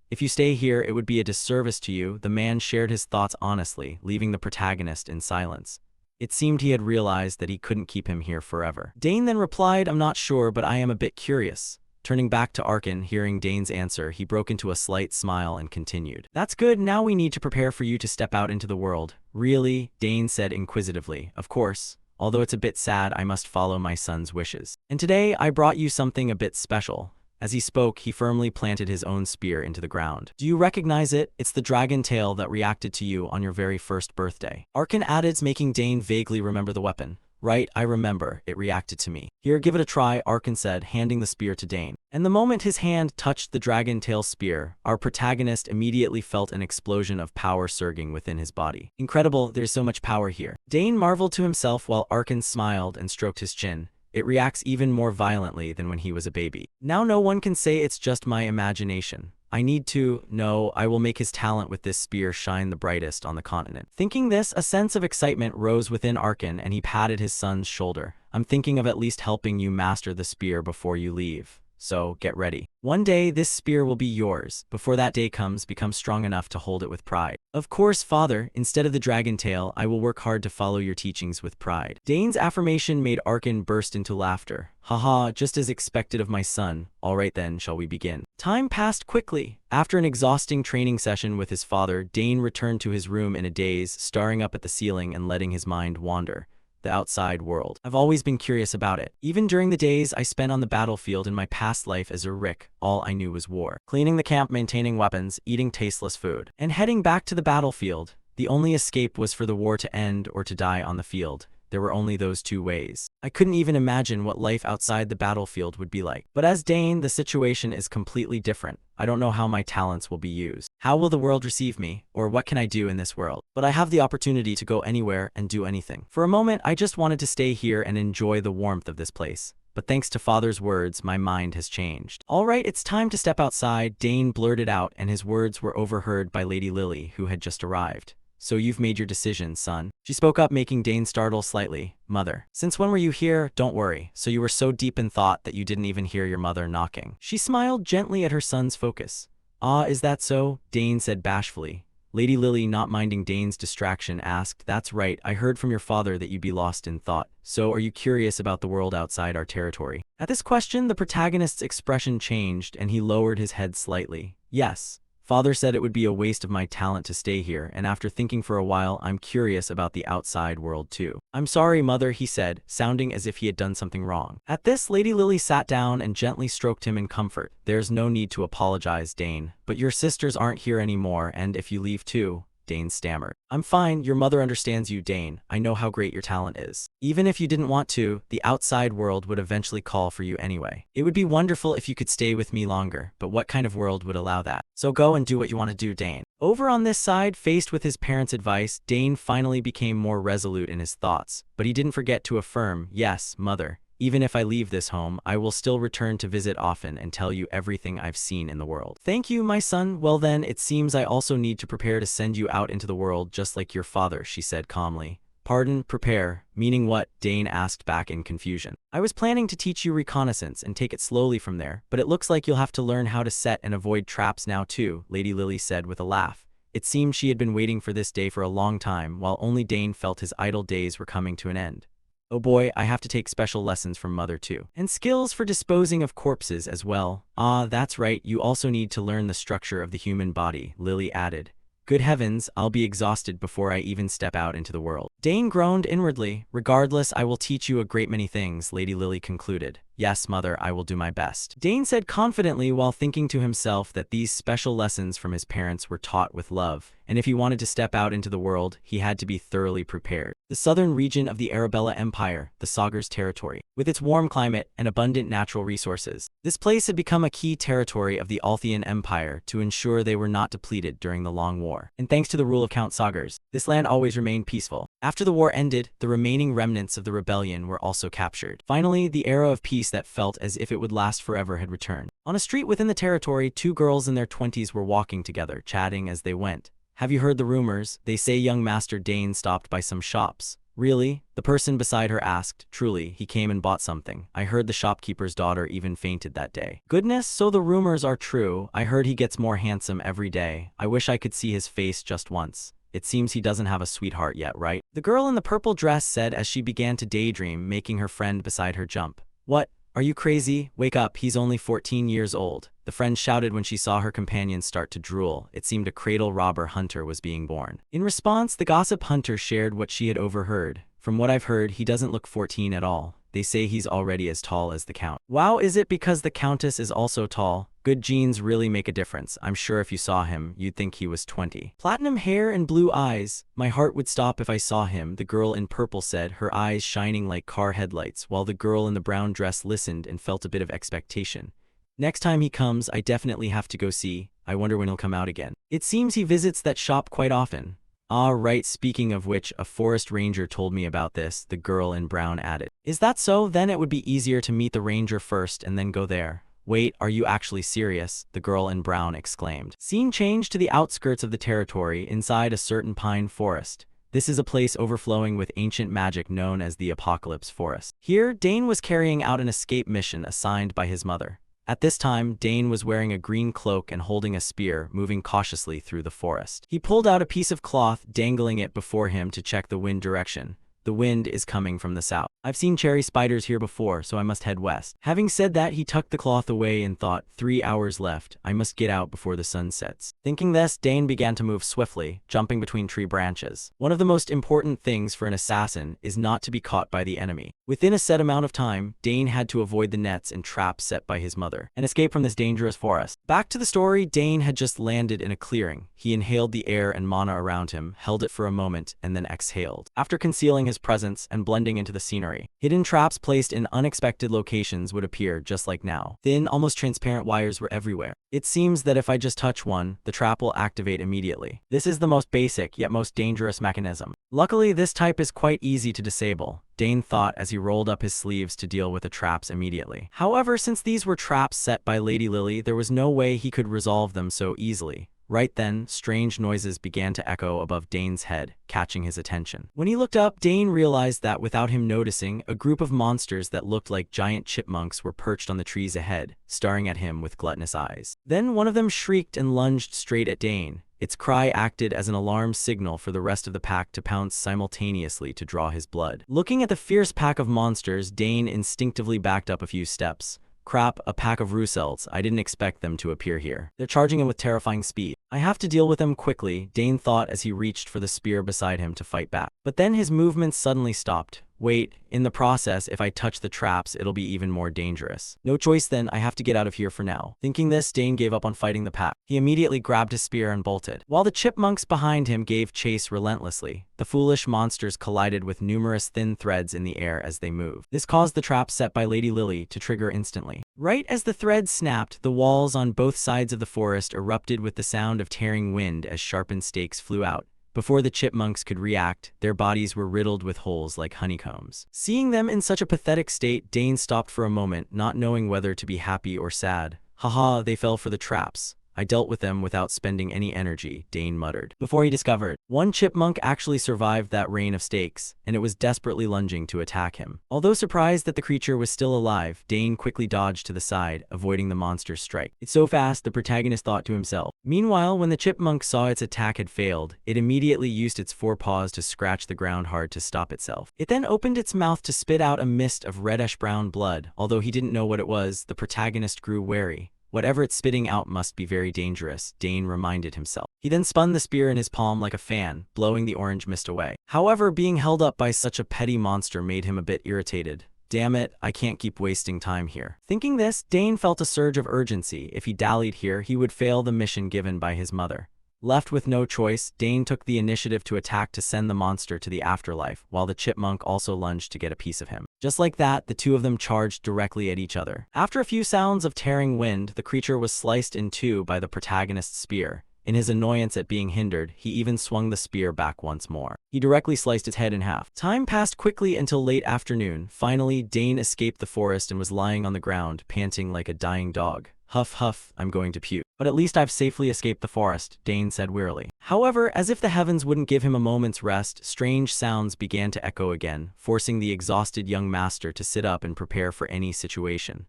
If you stay here, it would be a disservice to you. The man shared his thoughts honestly, leaving the protagonist in silence. It seemed he had realized that he couldn't keep him here forever. Dane then replied, I'm not sure, but I am a bit curious. Turning back to Arkin, hearing Dane's answer, he broke into a slight smile and continued. That's good, now we need to prepare for you to step out into the world. Really? Dane said inquisitively. Of course. Although it's a bit sad, I must follow my son's wishes. And today, I brought you something a bit special. As he spoke, he firmly planted his own spear into the ground. Do you recognize it? It's the dragon tail that reacted to you on your very first birthday. Arkin added, making Dane vaguely remember the weapon. Right, I remember, it reacted to me. Here, give it a try, Arkin said, handing the spear to Dane. And the moment his hand touched the dragon tail spear, our protagonist immediately felt an explosion of power surging within his body. Incredible, there's so much power here. Dane marveled to himself while Arkin smiled and stroked his chin. It reacts even more violently than when he was a baby. Now no one can say it's just my imagination. I need to, no, I will make his talent with this spear shine the brightest on the continent. Thinking this, a sense of excitement rose within Arkin and he patted his son's shoulder. I'm thinking of at least helping you master the spear before you leave. So, get ready. One day, this spear will be yours. Before that day comes, become strong enough to hold it with pride. Of course, father, instead of the dragon tail, I will work hard to follow your teachings with pride. Dane's affirmation made Arkin burst into laughter. Haha, just as expected of my son. All right then, shall we begin? Time passed quickly. After an exhausting training session with his father, Dane returned to his room in a daze, staring up at the ceiling and letting his mind wander. The outside world. I've always been curious about it. Even during the days I spent on the battlefield in my past life as a Rick, all I knew was war. Cleaning the camp, maintaining weapons, eating tasteless food, and heading back to the battlefield. The only escape was for the war to end or to die on the field. There were only those two ways. I couldn't even imagine what life outside the battlefield would be like. But as Dane, the situation is completely different. I don't know how my talents will be used. How will the world receive me? Or what can I do in this world? But I have the opportunity to go anywhere and do anything. For a moment, I just wanted to stay here and enjoy the warmth of this place. But thanks to father's words, my mind has changed. All right, it's time to step outside, Dane blurted out, and his words were overheard by Lady Lily, who had just arrived. So you've made your decision, son. She spoke up, making Dane startle slightly. Mother. Since when were you here? Don't worry. So you were so deep in thought that you didn't even hear your mother knocking. She smiled gently at her son's focus. Ah, is that so? Dane said bashfully. Lady Lily, not minding Dane's distraction, asked, That's right, I heard from your father that you'd be lost in thought. So are you curious about the world outside our territory? At this question, the protagonist's expression changed and he lowered his head slightly. Yes. Father said it would be a waste of my talent to stay here, and after thinking for a while, I'm curious about the outside world too. I'm sorry, mother, he said, sounding as if he had done something wrong. At this, Lady Lily sat down and gently stroked him in comfort. There's no need to apologize, Dane, but your sisters aren't here anymore, and if you leave too, Dane stammered. I'm fine, your mother understands you, Dane. I know how great your talent is. Even if you didn't want to, the outside world would eventually call for you anyway. It would be wonderful if you could stay with me longer, but what kind of world would allow that? So go and do what you want to do, Dane. Over on this side, faced with his parents' advice, Dane finally became more resolute in his thoughts, but he didn't forget to affirm, yes, mother. Even if I leave this home, I will still return to visit often and tell you everything I've seen in the world. Thank you, my son. Well then, it seems I also need to prepare to send you out into the world just like your father, she said calmly. Pardon, prepare, meaning what? Dane asked back in confusion. I was planning to teach you reconnaissance and take it slowly from there, but it looks like you'll have to learn how to set and avoid traps now too, Lady Lily said with a laugh. It seemed she had been waiting for this day for a long time, while only Dane felt his idle days were coming to an end. Oh boy, I have to take special lessons from mother too. And skills for disposing of corpses as well. Ah, that's right, you also need to learn the structure of the human body, Lily added. Good heavens, I'll be exhausted before I even step out into the world. Dane groaned inwardly. Regardless, I will teach you a great many things, Lady Lily concluded. Yes, mother, I will do my best. Dane said confidently while thinking to himself that these special lessons from his parents were taught with love, and if he wanted to step out into the world, he had to be thoroughly prepared. The southern region of the Arabella Empire, the Sagar's territory, with its warm climate and abundant natural resources. This place had become a key territory of the Althian Empire to ensure they were not depleted during the Long War. And thanks to the rule of Count Sagars, this land always remained peaceful. After the war ended, the remaining remnants of the rebellion were also captured. Finally, the era of peace that felt as if it would last forever had returned. On a street within the territory, two girls in their 20s were walking together, chatting as they went. Have you heard the rumors? They say young Master Dane stopped by some shops. Really? The person beside her asked. Truly, he came and bought something. I heard the shopkeeper's daughter even fainted that day. Goodness, so the rumors are true. I heard he gets more handsome every day. I wish I could see his face just once. It seems he doesn't have a sweetheart yet, right? The girl in the purple dress said as she began to daydream, making her friend beside her jump. What? Are you crazy? Wake up, he's only 14 years old. The friend shouted when she saw her companion start to drool. It seemed a cradle robber hunter was being born. In response, the gossip hunter shared what she had overheard. From what I've heard, he doesn't look 14 at all. They say he's already as tall as the count. Wow, is it because the countess is also tall? Good genes really make a difference. I'm sure if you saw him, you'd think he was 20. Platinum hair and blue eyes. My heart would stop if I saw him, the girl in purple said, her eyes shining like car headlights, while the girl in the brown dress listened and felt a bit of expectation. Next time he comes, I definitely have to go see. I wonder when he'll come out again. It seems he visits that shop quite often. Ah, right, speaking of which, a forest ranger told me about this, the girl in brown added. Is that so? Then it would be easier to meet the ranger first and then go there. Wait, are you actually serious? The girl in brown exclaimed. Scene changed to the outskirts of the territory, inside a certain pine forest. This is a place overflowing with ancient magic known as the Apocalypse Forest. Here, Dane was carrying out an escape mission assigned by his mother. At this time, Dane was wearing a green cloak and holding a spear, moving cautiously through the forest. He pulled out a piece of cloth, dangling it before him to check the wind direction. The wind is coming from the south. I've seen cherry spiders here before, so I must head west. Having said that, he tucked the cloth away and thought, 3 hours left. I must get out before the sun sets. Thinking this, Dane began to move swiftly, jumping between tree branches. One of the most important things for an assassin is not to be caught by the enemy. Within a set amount of time, Dane had to avoid the nets and traps set by his mother, and escape from this dangerous forest. Back to the story, Dane had just landed in a clearing. He inhaled the air and mana around him, held it for a moment, and then exhaled. After concealing his presence and blending into the scenery, hidden traps placed in unexpected locations would appear just like now. Thin, almost transparent wires were everywhere. It seems that if I just touch one, the trap will activate immediately. This is the most basic yet most dangerous mechanism. Luckily, this type is quite easy to disable, Dane thought as he rolled up his sleeves to deal with the traps immediately. However, since these were traps set by Lady Lily, there was no way he could resolve them so easily. Right then, strange noises began to echo above Dane's head, catching his attention. When he looked up, Dane realized that without him noticing, a group of monsters that looked like giant chipmunks were perched on the trees ahead, staring at him with gluttonous eyes. Then one of them shrieked and lunged straight at Dane. Its cry acted as an alarm signal for the rest of the pack to pounce simultaneously to draw his blood. Looking at the fierce pack of monsters, Dane instinctively backed up a few steps. Crap, a pack of Russells. I didn't expect them to appear here. They're charging him with terrifying speed. I have to deal with them quickly, Dane thought as he reached for the spear beside him to fight back. But then his movements suddenly stopped. Wait, in the process, if I touch the traps, it'll be even more dangerous. No choice then, I have to get out of here for now. Thinking this, Dane gave up on fighting the pack. He immediately grabbed his spear and bolted. While the chipmunks behind him gave chase relentlessly, the foolish monsters collided with numerous thin threads in the air as they moved. This caused the trap set by Lady Lily to trigger instantly. Right as the threads snapped, the walls on both sides of the forest erupted with the sound of tearing wind as sharpened stakes flew out. Before the chipmunks could react, their bodies were riddled with holes like honeycombs. Seeing them in such a pathetic state, Dane stopped for a moment, not knowing whether to be happy or sad. Haha, they fell for the traps. I dealt with them without spending any energy, Dane muttered. Before he discovered, one chipmunk actually survived that rain of stakes, and it was desperately lunging to attack him. Although surprised that the creature was still alive, Dane quickly dodged to the side, avoiding the monster's strike. It's so fast, the protagonist thought to himself. Meanwhile, when the chipmunk saw its attack had failed, it immediately used its forepaws to scratch the ground hard to stop itself. It then opened its mouth to spit out a mist of reddish-brown blood. Although he didn't know what it was, the protagonist grew wary. Whatever it's spitting out must be very dangerous, Dane reminded himself. He then spun the spear in his palm like a fan, blowing the orange mist away. However, being held up by such a petty monster made him a bit irritated. Damn it, I can't keep wasting time here. Thinking this, Dane felt a surge of urgency. If he dallied here, he would fail the mission given by his mother. Left with no choice, Dane took the initiative to attack to send the monster to the afterlife, while the chipmunk also lunged to get a piece of him. Just like that, the two of them charged directly at each other. After a few sounds of tearing wind, the creature was sliced in two by the protagonist's spear. In his annoyance at being hindered, he even swung the spear back once more. He directly sliced its head in half. Time passed quickly until late afternoon. Finally, Dane escaped the forest and was lying on the ground, panting like a dying dog. Huff huff, I'm going to puke. But at least I've safely escaped the forest, Dane said wearily. However, as if the heavens wouldn't give him a moment's rest, strange sounds began to echo again, forcing the exhausted young master to sit up and prepare for any situation.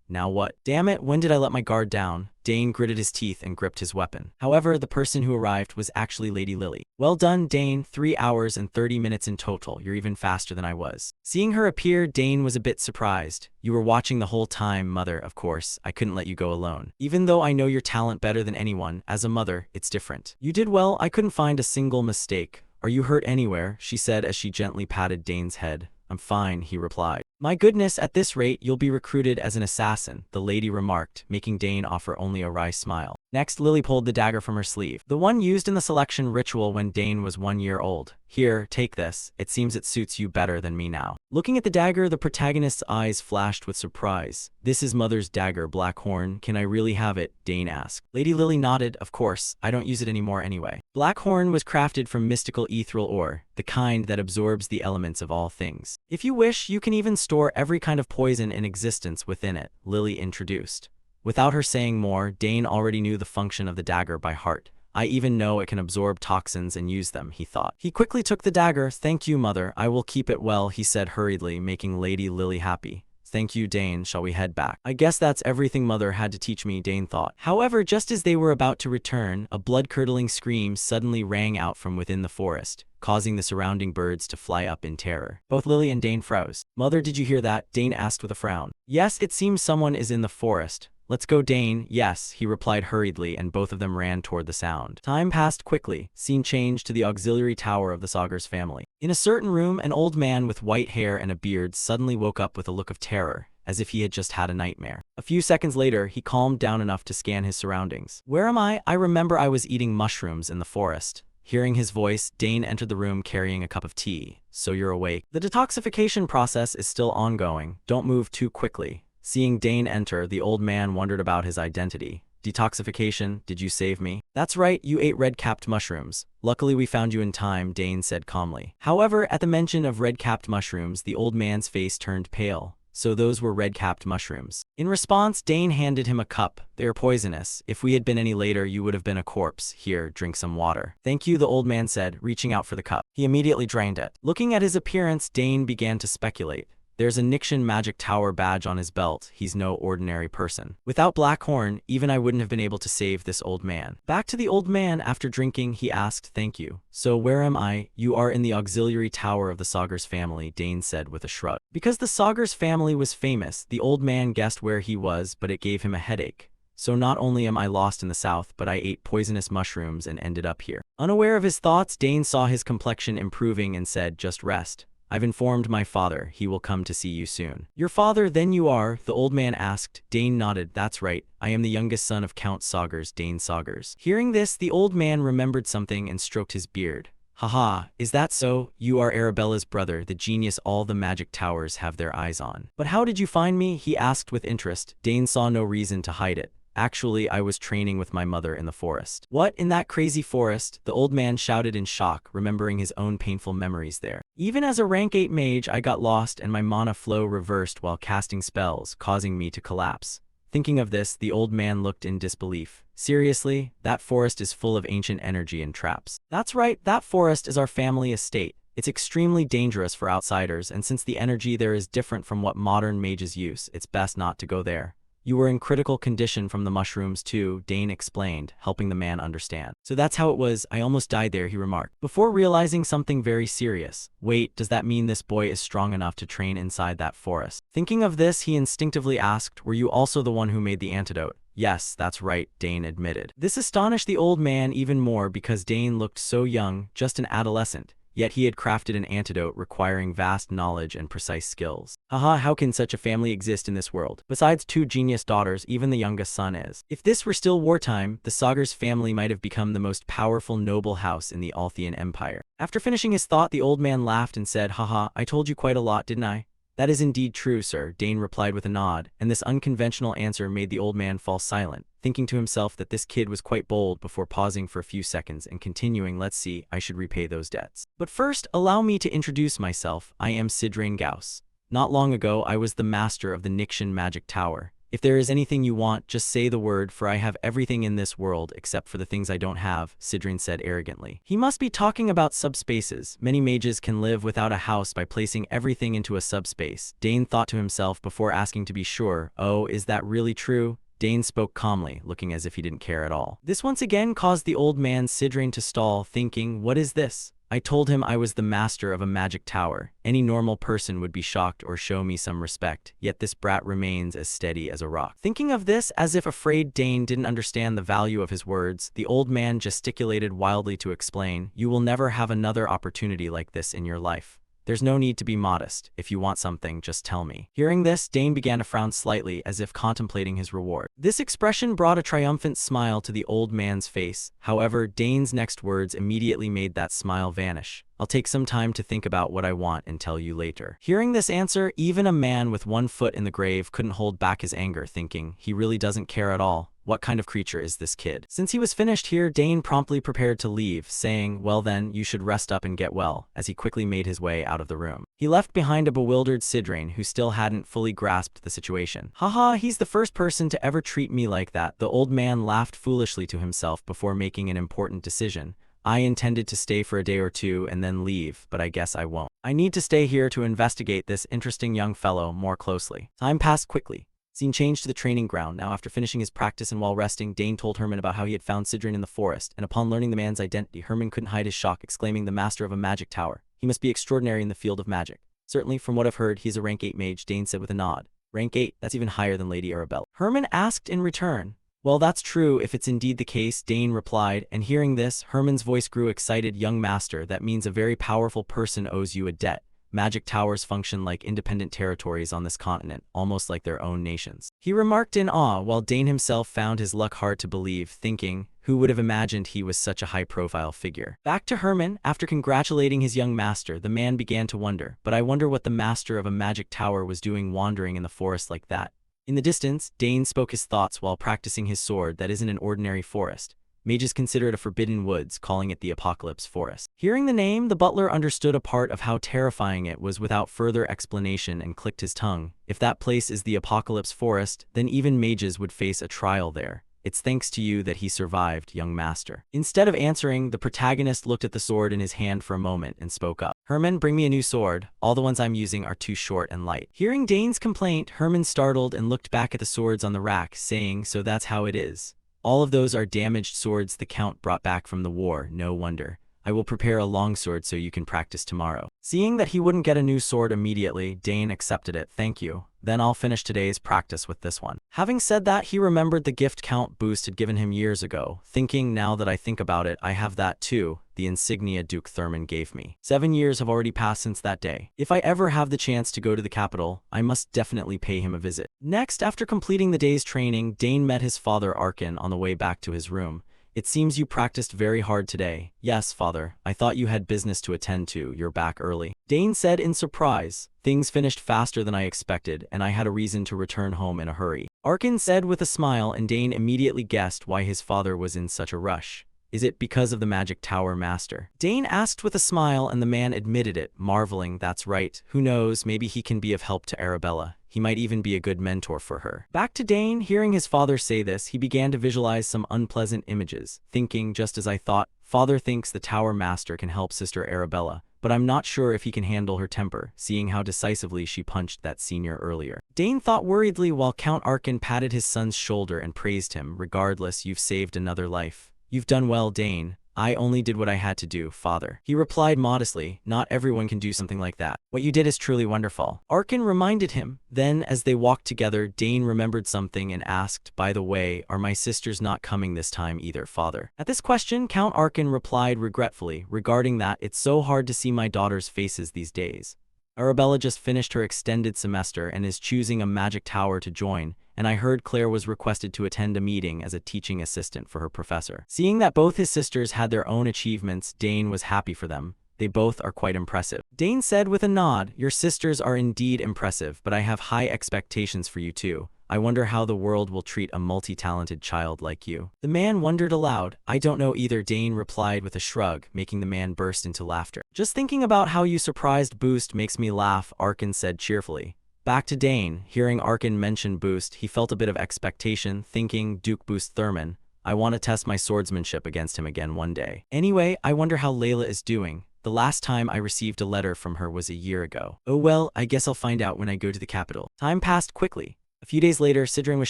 Now what? Damn it, when did I let my guard down? Dane gritted his teeth and gripped his weapon. However, the person who arrived was actually Lady Lily. Well done, Dane, 3 hours and 30 minutes in total. You're even faster than I was. Seeing her appear, Dane was a bit surprised. You were watching the whole time, mother, of course. I couldn't let you go alone. Even though I know your talent better than anyone, as a mother, it's different. You did well, I couldn't find a single mistake. Are you hurt anywhere? She said as she gently patted Dane's head. I'm fine, he replied. My goodness, at this rate, you'll be recruited as an assassin, the lady remarked, making Dane offer only a wry smile. Next, Lily pulled the dagger from her sleeve, the one used in the selection ritual when Dane was 1 year old. Here, take this. It seems it suits you better than me now. Looking at the dagger, the protagonist's eyes flashed with surprise. This is Mother's dagger, Blackhorn. Can I really have it? Dane asked. Lady Lily nodded. Of course, I don't use it anymore anyway. Blackhorn was crafted from mystical ethereal ore, the kind that absorbs the elements of all things. If you wish, you can even store every kind of poison in existence within it, Lily introduced. Without her saying more, Dane already knew the function of the dagger by heart. I even know it can absorb toxins and use them, he thought. He quickly took the dagger. Thank you, mother. I will keep it well, he said hurriedly, making Lady Lily happy. Thank you, Dane. Shall we head back? I guess that's everything mother had to teach me, Dane thought. However, just as they were about to return, a blood-curdling scream suddenly rang out from within the forest, causing the surrounding birds to fly up in terror. Both Lily and Dane froze. Mother, did you hear that? Dane asked with a frown. Yes, it seems someone is in the forest. Let's go, Dane. Yes, he replied hurriedly, and both of them ran toward the sound. Time passed quickly. Scene changed to the auxiliary tower of the Sagar's family. In a certain room, an old man with white hair and a beard suddenly woke up with a look of terror, as if he had just had a nightmare. A few seconds later, he calmed down enough to scan his surroundings. Where am I? I remember I was eating mushrooms in the forest. Hearing his voice, Dane entered the room carrying a cup of tea. So you're awake. The detoxification process is still ongoing. Don't move too quickly. Seeing Dane enter, the old man wondered about his identity. Detoxification, did you save me? That's right, you ate red-capped mushrooms. Luckily we found you in time, Dane said calmly. However, at the mention of red-capped mushrooms, the old man's face turned pale. So those were red-capped mushrooms. In response, Dane handed him a cup. They are poisonous. If we had been any later, you would have been a corpse. Here, drink some water. Thank you, the old man said, reaching out for the cup. He immediately drained it. Looking at his appearance, Dane began to speculate. There's a Nixian magic tower badge on his belt. He's no ordinary person. Without Blackhorn, even I wouldn't have been able to save this old man. Back to the old man after drinking, he asked, "Thank you. So where am I?" "You are in the auxiliary tower of the Saugers family," Dane said with a shrug. Because the Saugers family was famous, the old man guessed where he was, but it gave him a headache. "So not only am I lost in the south, but I ate poisonous mushrooms and ended up here." Unaware of his thoughts, Dane saw his complexion improving and said, "Just rest. I've informed my father. He will come to see you soon." "Your father, then you are?" the old man asked. Dane nodded. "That's right. I am the youngest son of Count Saugers, Dane Saugers." Hearing this, the old man remembered something and stroked his beard. "Haha, is that so? You are Arabella's brother, the genius all the magic towers have their eyes on." "But how did you find me?" he asked with interest. Dane saw no reason to hide it. "Actually, I was training with my mother in the forest." "What, in that crazy forest?" the old man shouted in shock, remembering his own painful memories there. "Even as a rank 8 mage, I got lost and my mana flow reversed while casting spells, causing me to collapse." Thinking of this, the old man looked in disbelief. "Seriously? That forest is full of ancient energy and traps." "That's right, that forest is our family estate. It's extremely dangerous for outsiders, and since the energy there is different from what modern mages use, it's best not to go there." "You were in critical condition from the mushrooms too," Dane explained, helping the man understand. "So that's how it was. I almost died there," he remarked, before realizing something very serious. "Wait, does that mean this boy is strong enough to train inside that forest?" Thinking of this, he instinctively asked, "Were you also the one who made the antidote?" "Yes, that's right," Dane admitted. This astonished the old man even more because Dane looked so young, just an adolescent. Yet he had crafted an antidote requiring vast knowledge and precise skills. "Haha, how can such a family exist in this world? Besides 2 genius daughters, even the youngest son is." If this were still wartime, the Saugers family might have become the most powerful noble house in the Althian Empire. After finishing his thought, the old man laughed and said, "Haha, I told you quite a lot, didn't I?" "That is indeed true, sir," Dane replied with a nod, and this unconventional answer made the old man fall silent, thinking to himself that this kid was quite bold before pausing for a few seconds and continuing, "Let's see, I should repay those debts. But first, allow me to introduce myself. I am Sidrain Gauss. Not long ago, I was the master of the Nixian magic tower. If there is anything you want, just say the word, for I have everything in this world except for the things I don't have," Sidrain said arrogantly. He must be talking about subspaces. Many mages can live without a house by placing everything into a subspace, Dane thought to himself before asking to be sure. "Oh, is that really true?" Dane spoke calmly, looking as if he didn't care at all. This once again caused the old man Sidrain to stall, thinking, "What is this?" "I told him I was the master of a magic tower. Any normal person would be shocked or show me some respect, yet this brat remains as steady as a rock." Thinking of this, as if afraid Dane didn't understand the value of his words, the old man gesticulated wildly to explain, "You will never have another opportunity like this in your life. There's no need to be modest. If you want something, just tell me." Hearing this, Dane began to frown slightly, as if contemplating his reward. This expression brought a triumphant smile to the old man's face. However, Dane's next words immediately made that smile vanish. "I'll take some time to think about what I want and tell you later." Hearing this answer, even a man with 1 foot in the grave couldn't hold back his anger, thinking, he really doesn't care at all. What kind of creature is this kid? Since he was finished here, Dane promptly prepared to leave, saying, "Well then, you should rest up and get well," as he quickly made his way out of the room. He left behind a bewildered Sidrain who still hadn't fully grasped the situation. "Haha, he's the first person to ever treat me like that," the old man laughed foolishly to himself before making an important decision. "I intended to stay for a day or two and then leave, but I guess I won't. I need to stay here to investigate this interesting young fellow more closely." Time passed quickly. Scene changed to the training ground. Now, after finishing his practice and while resting, Dane told Herman about how he had found Sidrain in the forest, and upon learning the man's identity, Herman couldn't hide his shock, exclaiming, "The master of a magic tower. He must be extraordinary in the field of magic." "Certainly, from what I've heard, he's a rank 8 mage," Dane said with a nod. "Rank 8? That's even higher than Lady Arabella." Herman asked in return. "Well, that's true if it's indeed the case," Dane replied, and hearing this, Herman's voice grew excited. "Young master, that means a very powerful person owes you a debt. Magic towers function like independent territories on this continent, almost like their own nations," he remarked in awe, while Dane himself found his luck hard to believe, thinking, who would have imagined he was such a high-profile figure? Back to Herman, after congratulating his young master, the man began to wonder, "But I wonder what the master of a magic tower was doing wandering in the forest like that." In the distance, Dane spoke his thoughts while practicing his sword that isn't an ordinary forest. Mages consider it a forbidden woods, calling it the Apocalypse Forest. Hearing the name, the butler understood a part of how terrifying it was without further explanation and clicked his tongue. If that place is the Apocalypse Forest, then even mages would face a trial there. It's thanks to you that he survived, young master. Instead of answering, the protagonist looked at the sword in his hand for a moment and spoke up. Herman, bring me a new sword. All the ones I'm using are too short and light. Hearing Dane's complaint, Herman startled and looked back at the swords on the rack, saying, so that's how it is. All of those are damaged swords the Count brought back from the war, no wonder. I will prepare a longsword so you can practice tomorrow. Seeing that he wouldn't get a new sword immediately, Dane accepted it. Thank you. Then I'll finish today's practice with this one. Having said that, he remembered the gift Count Boost had given him years ago, thinking, now that I think about it, I have that too, the insignia Duke Thurman gave me. 7 years have already passed since that day. If I ever have the chance to go to the capital, I must definitely pay him a visit. Next, after completing the day's training, Dane met his father Arkin on the way back to his room. It seems you practiced very hard today. Yes, father. I thought you had business to attend to. You're back early. Dane said in surprise. Things finished faster than I expected, and I had a reason to return home in a hurry. Arkin said with a smile, and Dane immediately guessed why his father was in such a rush. Is it because of the Magic Tower Master? Dane asked with a smile, and the man admitted it, marveling, that's right. Who knows, maybe he can be of help to Arabella. He might even be a good mentor for her. Back to Dane, hearing his father say this, he began to visualize some unpleasant images, thinking, just as I thought, father thinks the Tower Master can help Sister Arabella, but I'm not sure if he can handle her temper, seeing how decisively she punched that senior earlier. Dane thought worriedly while Count Arkin patted his son's shoulder and praised him. Regardless, you've saved another life. You've done well, Dane. I only did what I had to do, father. He replied modestly, not everyone can do something like that. What you did is truly wonderful. Arkin reminded him. Then, as they walked together, Dane remembered something and asked, by the way, are my sisters not coming this time either, father? At this question, Count Arkin replied regretfully, regarding that, it's so hard to see my daughter's faces these days. Arabella just finished her extended semester and is choosing a magic tower to join, and I heard Claire was requested to attend a meeting as a teaching assistant for her professor. Seeing that both his sisters had their own achievements, Dane was happy for them. They both are quite impressive. Dane said with a nod, your sisters are indeed impressive, but I have high expectations for you too. I wonder how the world will treat a multi-talented child like you. The man wondered aloud. I don't know either, Dane replied with a shrug, making the man burst into laughter. Just thinking about how you surprised Boost makes me laugh, Arkin said cheerfully. Back to Dane, hearing Arkin mention Boost, he felt a bit of expectation, thinking, Duke Boost Thurman, I want to test my swordsmanship against him again one day. Anyway, I wonder how Layla is doing. The last time I received a letter from her was a year ago. Oh well, I guess I'll find out when I go to the capital. Time passed quickly. A few days later, Sidran was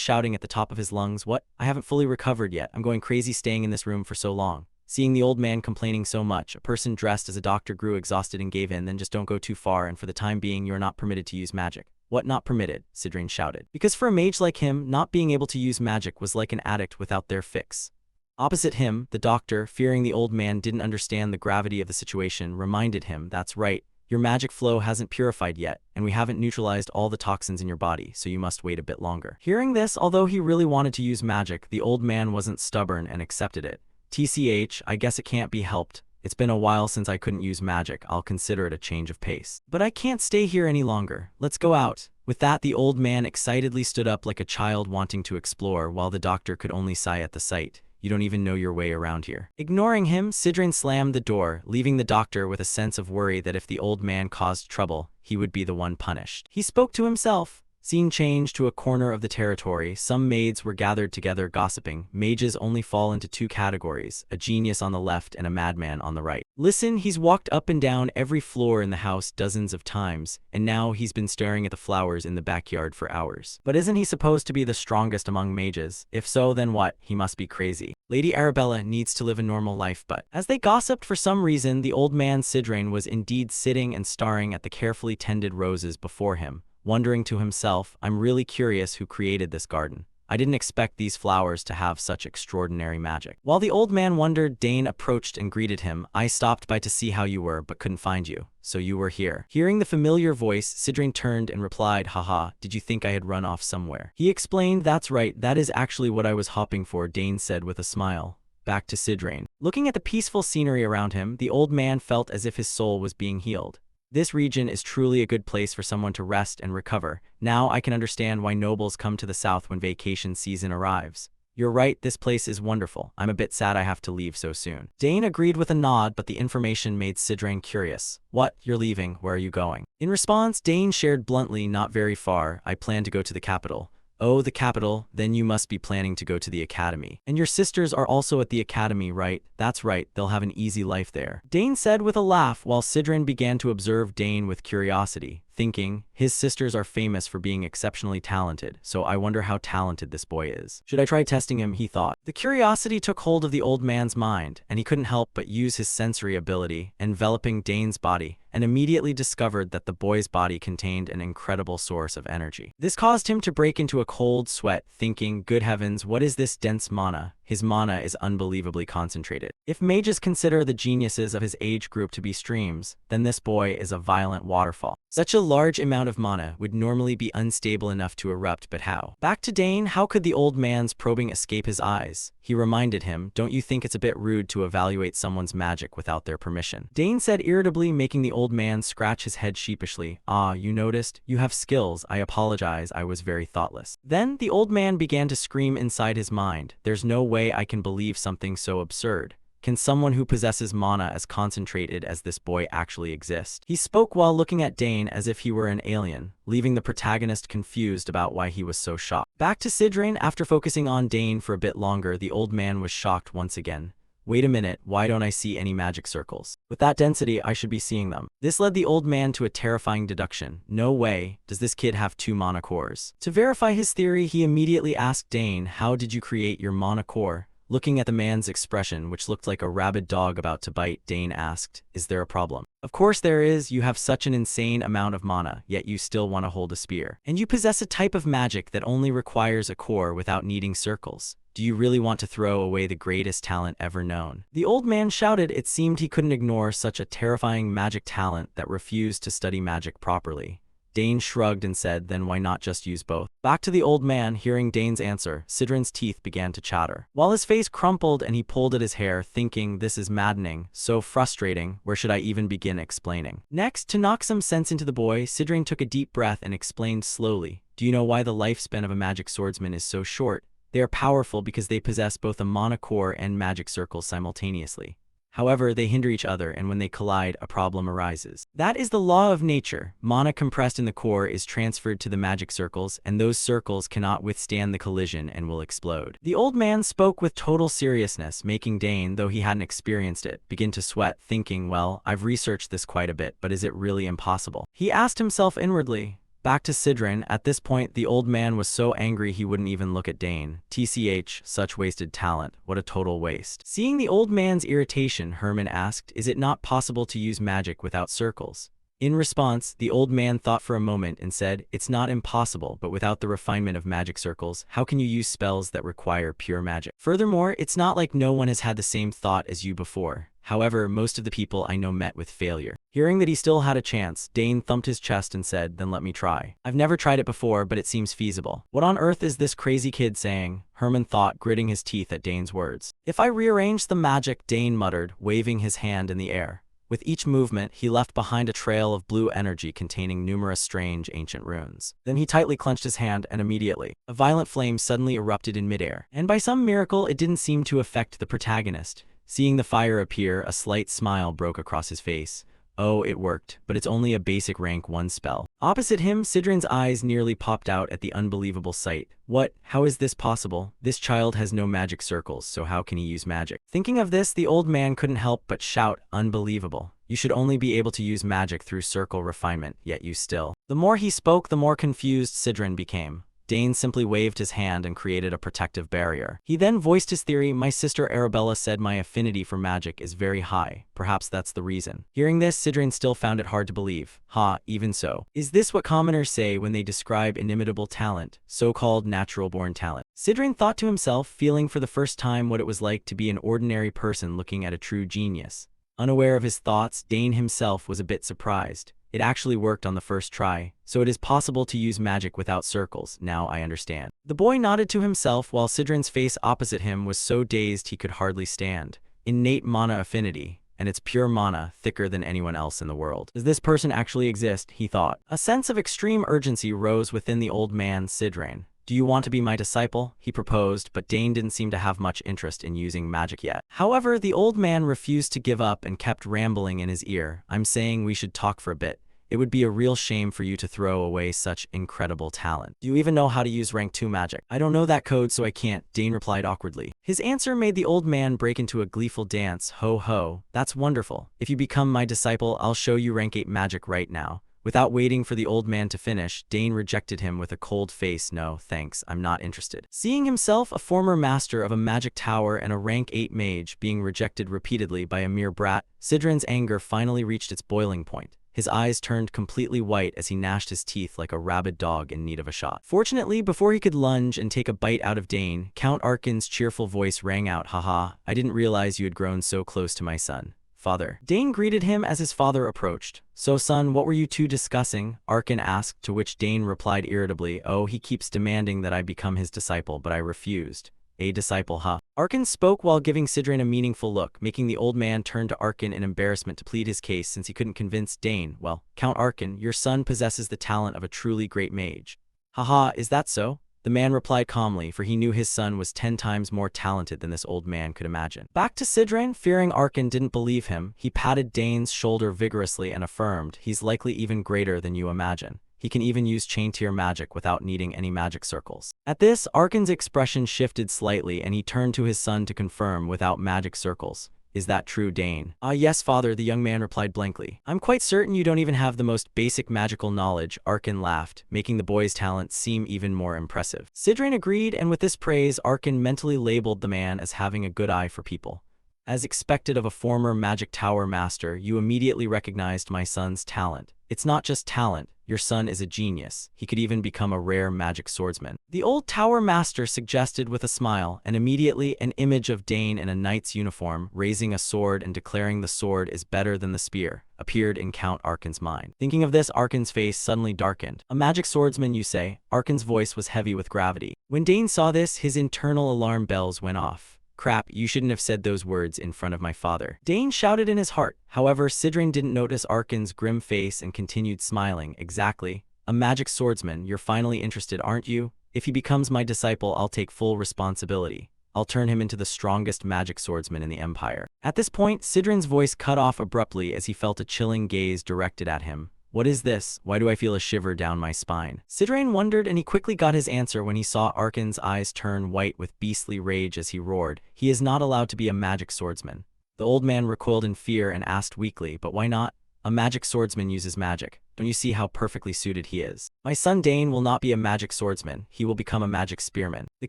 shouting at the top of his lungs, what? I haven't fully recovered yet. I'm going crazy staying in this room for so long. Seeing the old man complaining so much, a person dressed as a doctor grew exhausted and gave in. Then just don't go too far, and for the time being you are not permitted to use magic. What, not permitted? Sidran shouted. Because for a mage like him, not being able to use magic was like an addict without their fix. Opposite him, the doctor, fearing the old man didn't understand the gravity of the situation, reminded him, that's right, your magic flow hasn't purified yet, and we haven't neutralized all the toxins in your body, so you must wait a bit longer. Hearing this, although he really wanted to use magic, the old man wasn't stubborn and accepted it. TCH, I guess it can't be helped. It's been a while since I couldn't use magic. I'll consider it a change of pace. But I can't stay here any longer. Let's go out. With that, the old man excitedly stood up like a child wanting to explore, while the doctor could only sigh at the sight. You don't even know your way around here. Ignoring him, Sidran slammed the door, leaving the doctor with a sense of worry that if the old man caused trouble, he would be the one punished. He spoke to himself. Scene changed to a corner of the territory. Some maids were gathered together gossiping. Mages only fall into two categories, a genius on the left and a madman on the right. Listen, he's walked up and down every floor in the house dozens of times, and now he's been staring at the flowers in the backyard for hours. But isn't he supposed to be the strongest among mages? If so, then what? He must be crazy. Lady Arabella needs to live a normal life, but as they gossiped, for some reason, the old man Sidran was indeed sitting and staring at the carefully tended roses before him, wondering to himself, I'm really curious who created this garden. I didn't expect these flowers to have such extraordinary magic. While the old man wondered, Dane approached and greeted him. I stopped by to see how you were, but couldn't find you. So you were here. Hearing the familiar voice, Sidran turned and replied, haha, did you think I had run off somewhere? He explained, that's right, that is actually what I was hopping for, Dane said with a smile. Back to Sidran. Looking at the peaceful scenery around him, the old man felt as if his soul was being healed. This region is truly a good place for someone to rest and recover. Now I can understand why nobles come to the south when vacation season arrives. You're right, this place is wonderful. I'm a bit sad I have to leave so soon. Dane agreed with a nod, but the information made Sidran curious. What? You're leaving? Where are you going? In response, Dane shared bluntly, not very far. I plan to go to the capital. Oh, the capital, then you must be planning to go to the academy. And your sisters are also at the academy, right? That's right, they'll have an easy life there, Dane said with a laugh while Sidran began to observe Dane with curiosity, thinking, his sisters are famous for being exceptionally talented, so I wonder how talented this boy is. Should I try testing him, he thought. The curiosity took hold of the old man's mind, and he couldn't help but use his sensory ability, enveloping Dane's body, and immediately discovered that the boy's body contained an incredible source of energy. This caused him to break into a cold sweat, thinking, good heavens, what is this dense mana? His mana is unbelievably concentrated. If mages consider the geniuses of his age group to be streams, then this boy is a violent waterfall. Such a large amount of mana would normally be unstable enough to erupt, but how? Back to Dane, how could the old man's probing escape his eyes? He reminded him, don't you think it's a bit rude to evaluate someone's magic without their permission? Dane said irritably, making the old man scratch his head sheepishly. Ah, you noticed? You have skills. I apologize, I was very thoughtless. Then the old man began to scream inside his mind. There's no way I can believe something so absurd. Can someone who possesses mana as concentrated as this boy actually exist? He spoke while looking at Dane as if he were an alien, leaving the protagonist confused about why he was so shocked. Back to Sidran, after focusing on Dane for a bit longer, the old man was shocked once again. Wait a minute, why don't I see any magic circles? With that density, I should be seeing them. This led the old man to a terrifying deduction. No way, does this kid have 2 mana cores? To verify his theory, he immediately asked Dane, how did you create your mana core? Looking at the man's expression, which looked like a rabid dog about to bite, Dane asked, is there a problem? Of course there is, you have such an insane amount of mana, yet you still want to hold a spear. And you possess a type of magic that only requires a core without needing circles. Do you really want to throw away the greatest talent ever known? The old man shouted. It seemed he couldn't ignore such a terrifying magic talent that refused to study magic properly. Dane shrugged and said, then why not just use both? Back to the old man, hearing Dane's answer, Sidran's teeth began to chatter, while his face crumpled and he pulled at his hair, thinking, this is maddening, so frustrating, where should I even begin explaining? Next, to knock some sense into the boy, Sidran took a deep breath and explained slowly, do you know why the lifespan of a magic swordsman is so short? They are powerful because they possess both a mana core and magic circles simultaneously. However, they hinder each other, and when they collide, a problem arises. That is the law of nature. Mana compressed in the core is transferred to the magic circles, and those circles cannot withstand the collision and will explode. The old man spoke with total seriousness, making Dane, though he hadn't experienced it, begin to sweat, thinking, well, I've researched this quite a bit, but is it really impossible? He asked himself inwardly. Back to Sidran, at this point the old man was so angry he wouldn't even look at Dane. TCH, such wasted talent, what a total waste. Seeing the old man's irritation, Herman asked, is it not possible to use magic without circles? In response, the old man thought for a moment and said, it's not impossible, but without the refinement of magic circles, how can you use spells that require pure magic? Furthermore, it's not like no one has had the same thought as you before. However, most of the people I know met with failure. Hearing that he still had a chance, Dane thumped his chest and said, then let me try. I've never tried it before, but it seems feasible. What on earth is this crazy kid saying? Herman thought, gritting his teeth at Dane's words. If I rearrange the magic, Dane muttered, waving his hand in the air. With each movement, he left behind a trail of blue energy containing numerous strange ancient runes. Then he tightly clenched his hand, and immediately, a violent flame suddenly erupted in midair. And by some miracle, it didn't seem to affect the protagonist. Seeing the fire appear, a slight smile broke across his face. Oh, it worked, but it's only a basic rank 1 spell. Opposite him, Sidran's eyes nearly popped out at the unbelievable sight. What? How is this possible? This child has no magic circles, so how can he use magic? Thinking of this, the old man couldn't help but shout, unbelievable. You should only be able to use magic through circle refinement, yet you still. The more he spoke, the more confused Sidran became. Dane simply waved his hand and created a protective barrier. He then voiced his theory. My sister Arabella said my affinity for magic is very high. Perhaps that's the reason. Hearing this, Sidran still found it hard to believe. Even so. Is this what commoners say when they describe inimitable talent, so-called natural-born talent? Sidran thought to himself, feeling for the first time what it was like to be an ordinary person looking at a true genius. Unaware of his thoughts, Dane himself was a bit surprised. It actually worked on the first try, so it is possible to use magic without circles, now I understand. The boy nodded to himself while Sidran's face opposite him was so dazed he could hardly stand. Innate mana affinity, and it's pure mana, thicker than anyone else in the world. Does this person actually exist? He thought. A sense of extreme urgency rose within the old man Sidran. Do you want to be my disciple? He proposed, but Dane didn't seem to have much interest in using magic yet. However, the old man refused to give up and kept rambling in his ear. I'm saying we should talk for a bit. It would be a real shame for you to throw away such incredible talent. Do you even know how to use rank 2 magic? I don't know that code, so I can't, Dane replied awkwardly. His answer made the old man break into a gleeful dance. Ho ho, that's wonderful. If you become my disciple, I'll show you rank 8 magic right now. Without waiting for the old man to finish, Dane rejected him with a cold face. No, thanks, I'm not interested. Seeing himself, a former master of a magic tower and a rank 8 mage, being rejected repeatedly by a mere brat, Sidran's anger finally reached its boiling point. His eyes turned completely white as he gnashed his teeth like a rabid dog in need of a shot. Fortunately, before he could lunge and take a bite out of Dane, Count Arkin's cheerful voice rang out. Haha, I didn't realize you had grown so close to my son. Father. Dane greeted him as his father approached. So son, what were you two discussing? Arkin asked, to which Dane replied irritably, oh, he keeps demanding that I become his disciple, but I refused. A disciple, huh? Arkin spoke while giving Sidran a meaningful look, making the old man turn to Arkin in embarrassment to plead his case since he couldn't convince Dane. Well, Count Arkin, your son possesses the talent of a truly great mage. Haha, is that so? The man replied calmly, for he knew his son was 10 times more talented than this old man could imagine. Back to Sidran, fearing Arkin didn't believe him, he patted Dane's shoulder vigorously and affirmed, he's likely even greater than you imagine. He can even use chain-tier magic without needing any magic circles. At this, Arkin's expression shifted slightly and he turned to his son to confirm, without magic circles. Is that true, Dane? Yes, father, the young man replied blankly. I'm quite certain you don't even have the most basic magical knowledge, Arkin laughed, making the boy's talent seem even more impressive. Sidran agreed, and with this praise, Arkin mentally labeled the man as having a good eye for people. As expected of a former magic tower master, you immediately recognized my son's talent. It's not just talent. Your son is a genius. He could even become a rare magic swordsman. The old tower master suggested with a smile, and immediately an image of Dane in a knight's uniform, raising a sword and declaring the sword is better than the spear, appeared in Count Arkin's mind. Thinking of this, Arkin's face suddenly darkened. A magic swordsman, you say? Arkin's voice was heavy with gravity. When Dane saw this, his internal alarm bells went off. Crap, you shouldn't have said those words in front of my father. Dane shouted in his heart. However, Sidran didn't notice Arkin's grim face and continued smiling. Exactly. A magic swordsman, you're finally interested, aren't you? If he becomes my disciple, I'll take full responsibility. I'll turn him into the strongest magic swordsman in the Empire. At this point, Sidran's voice cut off abruptly as he felt a chilling gaze directed at him. What is this? Why do I feel a shiver down my spine? Sidran wondered, and he quickly got his answer when he saw Arkin's eyes turn white with beastly rage as he roared. He is not allowed to be a magic swordsman. The old man recoiled in fear and asked weakly, but why not? A magic swordsman uses magic. Don't you see how perfectly suited he is? My son Dane will not be a magic swordsman. He will become a magic spearman. The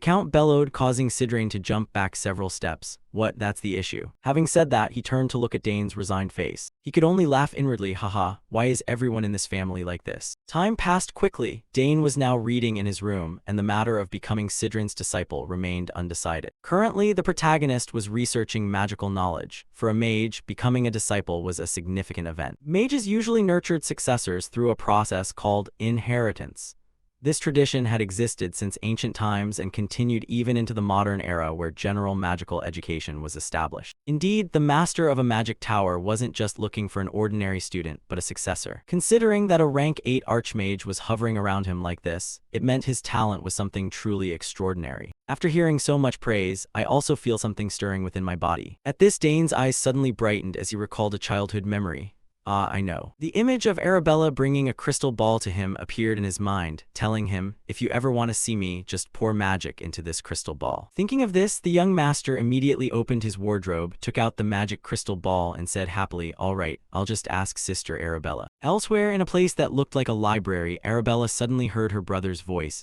Count bellowed, causing Sidran to jump back several steps. What? That's the issue. Having said that, he turned to look at Dane's resigned face. He could only laugh inwardly. Haha, why is everyone in this family like this? Time passed quickly. Dane was now reading in his room, and the matter of becoming Sidran's disciple remained undecided. Currently, the protagonist was researching magical knowledge. For a mage, becoming a disciple was a significant event. Mages usually nurtured successors through a process called inheritance. This tradition had existed since ancient times and continued even into the modern era where general magical education was established. Indeed, the master of a magic tower wasn't just looking for an ordinary student, but a successor. Considering that a rank 8 archmage was hovering around him like this, it meant his talent was something truly extraordinary. After hearing so much praise, I also feel something stirring within my body. At this, Dane's eyes suddenly brightened as he recalled a childhood memory. I know. The image of Arabella bringing a crystal ball to him appeared in his mind, telling him, if you ever want to see me, just pour magic into this crystal ball. Thinking of this, the young master immediately opened his wardrobe, took out the magic crystal ball, and said happily, all right, I'll just ask Sister Arabella. Elsewhere, in a place that looked like a library, Arabella suddenly heard her brother's voice.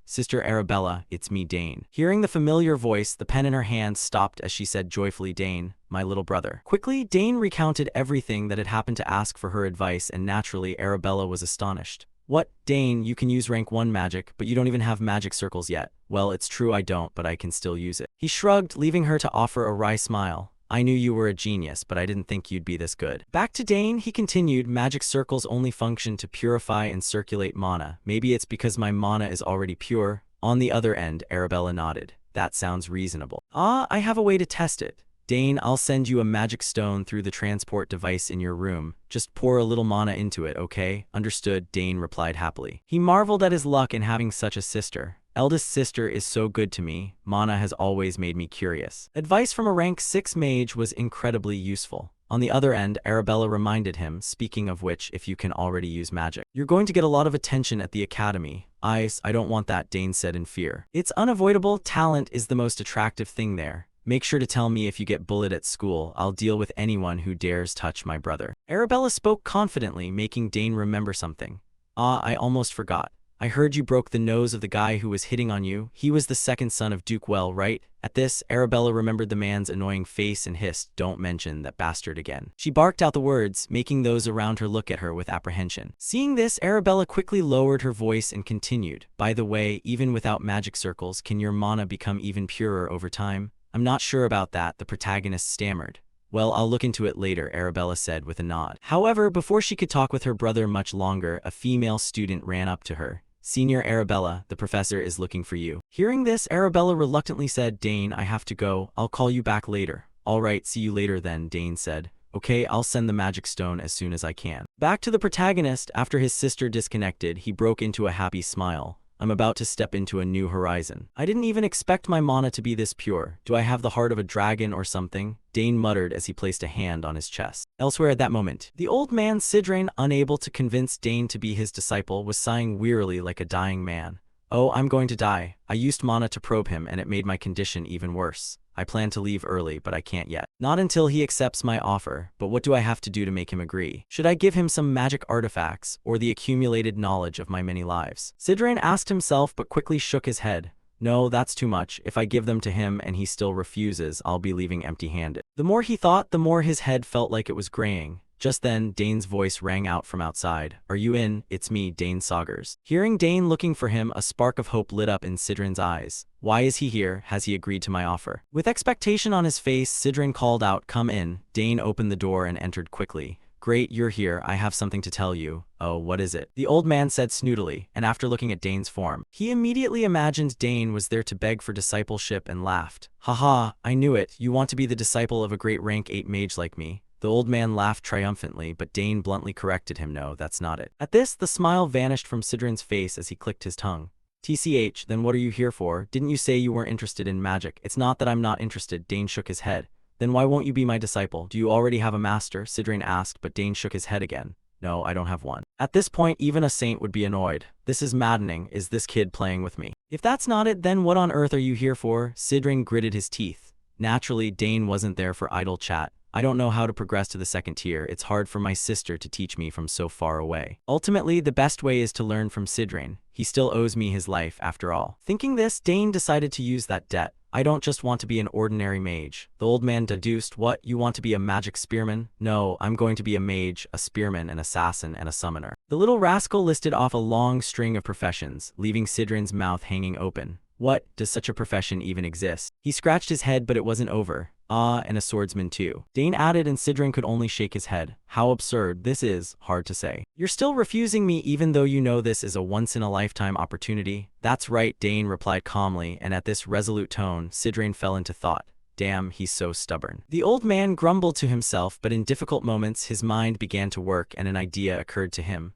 Sister Arabella, it's me, Dane. Hearing the familiar voice, the pen in her hand stopped as she said joyfully, Dane, my little brother. Quickly, Dane recounted everything that had happened to ask for her advice, and naturally, Arabella was astonished. What? Dane, you can use rank 1 magic, but you don't even have magic circles yet. Well, it's true I don't, but I can still use it. He shrugged, leaving her to offer a wry smile. I knew you were a genius, but I didn't think you'd be this good. Back to Dane, he continued, magic circles only function to purify and circulate mana. Maybe it's because my mana is already pure. On the other end, Arabella nodded. That sounds reasonable. I have a way to test it. Dane, I'll send you a magic stone through the transport device in your room. Just pour a little mana into it, okay? Understood, Dane replied happily. He marveled at his luck in having such a sister. Eldest sister is so good to me. Mana has always made me curious. Advice from a rank 6 mage was incredibly useful. On the other end, Arabella reminded him, speaking of which, if you can already use magic, you're going to get a lot of attention at the academy. I don't want that, Dane said in fear. It's unavoidable. Talent is the most attractive thing there. Make sure to tell me if you get bullied at school. I'll deal with anyone who dares touch my brother. Arabella spoke confidently, making Dane remember something. I almost forgot. I heard you broke the nose of the guy who was hitting on you. He was the second son of Duke Well, right? At this, Arabella remembered the man's annoying face and hissed, "Don't mention that bastard again." She barked out the words, making those around her look at her with apprehension. Seeing this, Arabella quickly lowered her voice and continued, "By the way, even without magic circles, can your mana become even purer over time?" "I'm not sure about that," the protagonist stammered. "Well, I'll look into it later," Arabella said with a nod. However, before she could talk with her brother much longer, a female student ran up to her. "Senior Arabella, the professor is looking for you." Hearing this, Arabella reluctantly said, "Dane, I have to go. I'll call you back later." "All right, see you later then," Dane said. "Okay, I'll send the magic stone as soon as I can." Back to the protagonist, after his sister disconnected, he broke into a happy smile. "I'm about to step into a new horizon. I didn't even expect my mana to be this pure. Do I have the heart of a dragon or something?" Dane muttered as he placed a hand on his chest. Elsewhere at that moment, the old man Sidrain, unable to convince Dane to be his disciple, was sighing wearily like a dying man. "Oh, I'm going to die. I used mana to probe him and it made my condition even worse. I plan to leave early, but I can't yet. Not until he accepts my offer. But what do I have to do to make him agree? Should I give him some magic artifacts, or the accumulated knowledge of my many lives?" Sidrain asked himself, but quickly shook his head. "No, that's too much. If I give them to him and he still refuses, I'll be leaving empty-handed." The more he thought, the more his head felt like it was graying. Just then, Dane's voice rang out from outside. "Are you in? It's me, Dane Saugers." Hearing Dane looking for him, a spark of hope lit up in Sidrain's eyes. "Why is he here? Has he agreed to my offer?" With expectation on his face, Sidrain called out, "Come in." Dane opened the door and entered quickly. "Great, you're here. I have something to tell you." "Oh, what is it?" the old man said snootily, and after looking at Dane's form, he immediately imagined Dane was there to beg for discipleship and laughed. "Haha, I knew it. You want to be the disciple of a great rank 8 mage like me." The old man laughed triumphantly, but Dane bluntly corrected him, "No, that's not it." At this, the smile vanished from Sidrain's face as he clicked his tongue. "TCH, then what are you here for? Didn't you say you weren't interested in magic?" "It's not that I'm not interested," Dane shook his head. "Then why won't you be my disciple? Do you already have a master?" Sidrain asked, but Dane shook his head again. "No, I don't have one." At this point, even a saint would be annoyed. "This is maddening. Is this kid playing with me?" "If that's not it, then what on earth are you here for?" Sidrain gritted his teeth. Naturally, Dane wasn't there for idle chat. "I don't know how to progress to the second tier. It's hard for my sister to teach me from so far away. Ultimately, the best way is to learn from Sidrain. He still owes me his life after all." Thinking this, Dane decided to use that debt. "I don't just want to be an ordinary mage." The old man deduced, "What, you want to be a magic spearman?" "No, I'm going to be a mage, a spearman, an assassin, and a summoner." The little rascal listed off a long string of professions, leaving Sidrain's mouth hanging open. What, does such a profession even exist? He scratched his head, but it wasn't over. And a swordsman too," Dane added, and Sidrain could only shake his head. "How absurd. This is hard to say. You're still refusing me even though you know this is a once-in-a-lifetime opportunity?" "That's right," Dane replied calmly, and at this resolute tone, Sidrain fell into thought. "Damn, he's so stubborn." The old man grumbled to himself, but in difficult moments his mind began to work and an idea occurred to him.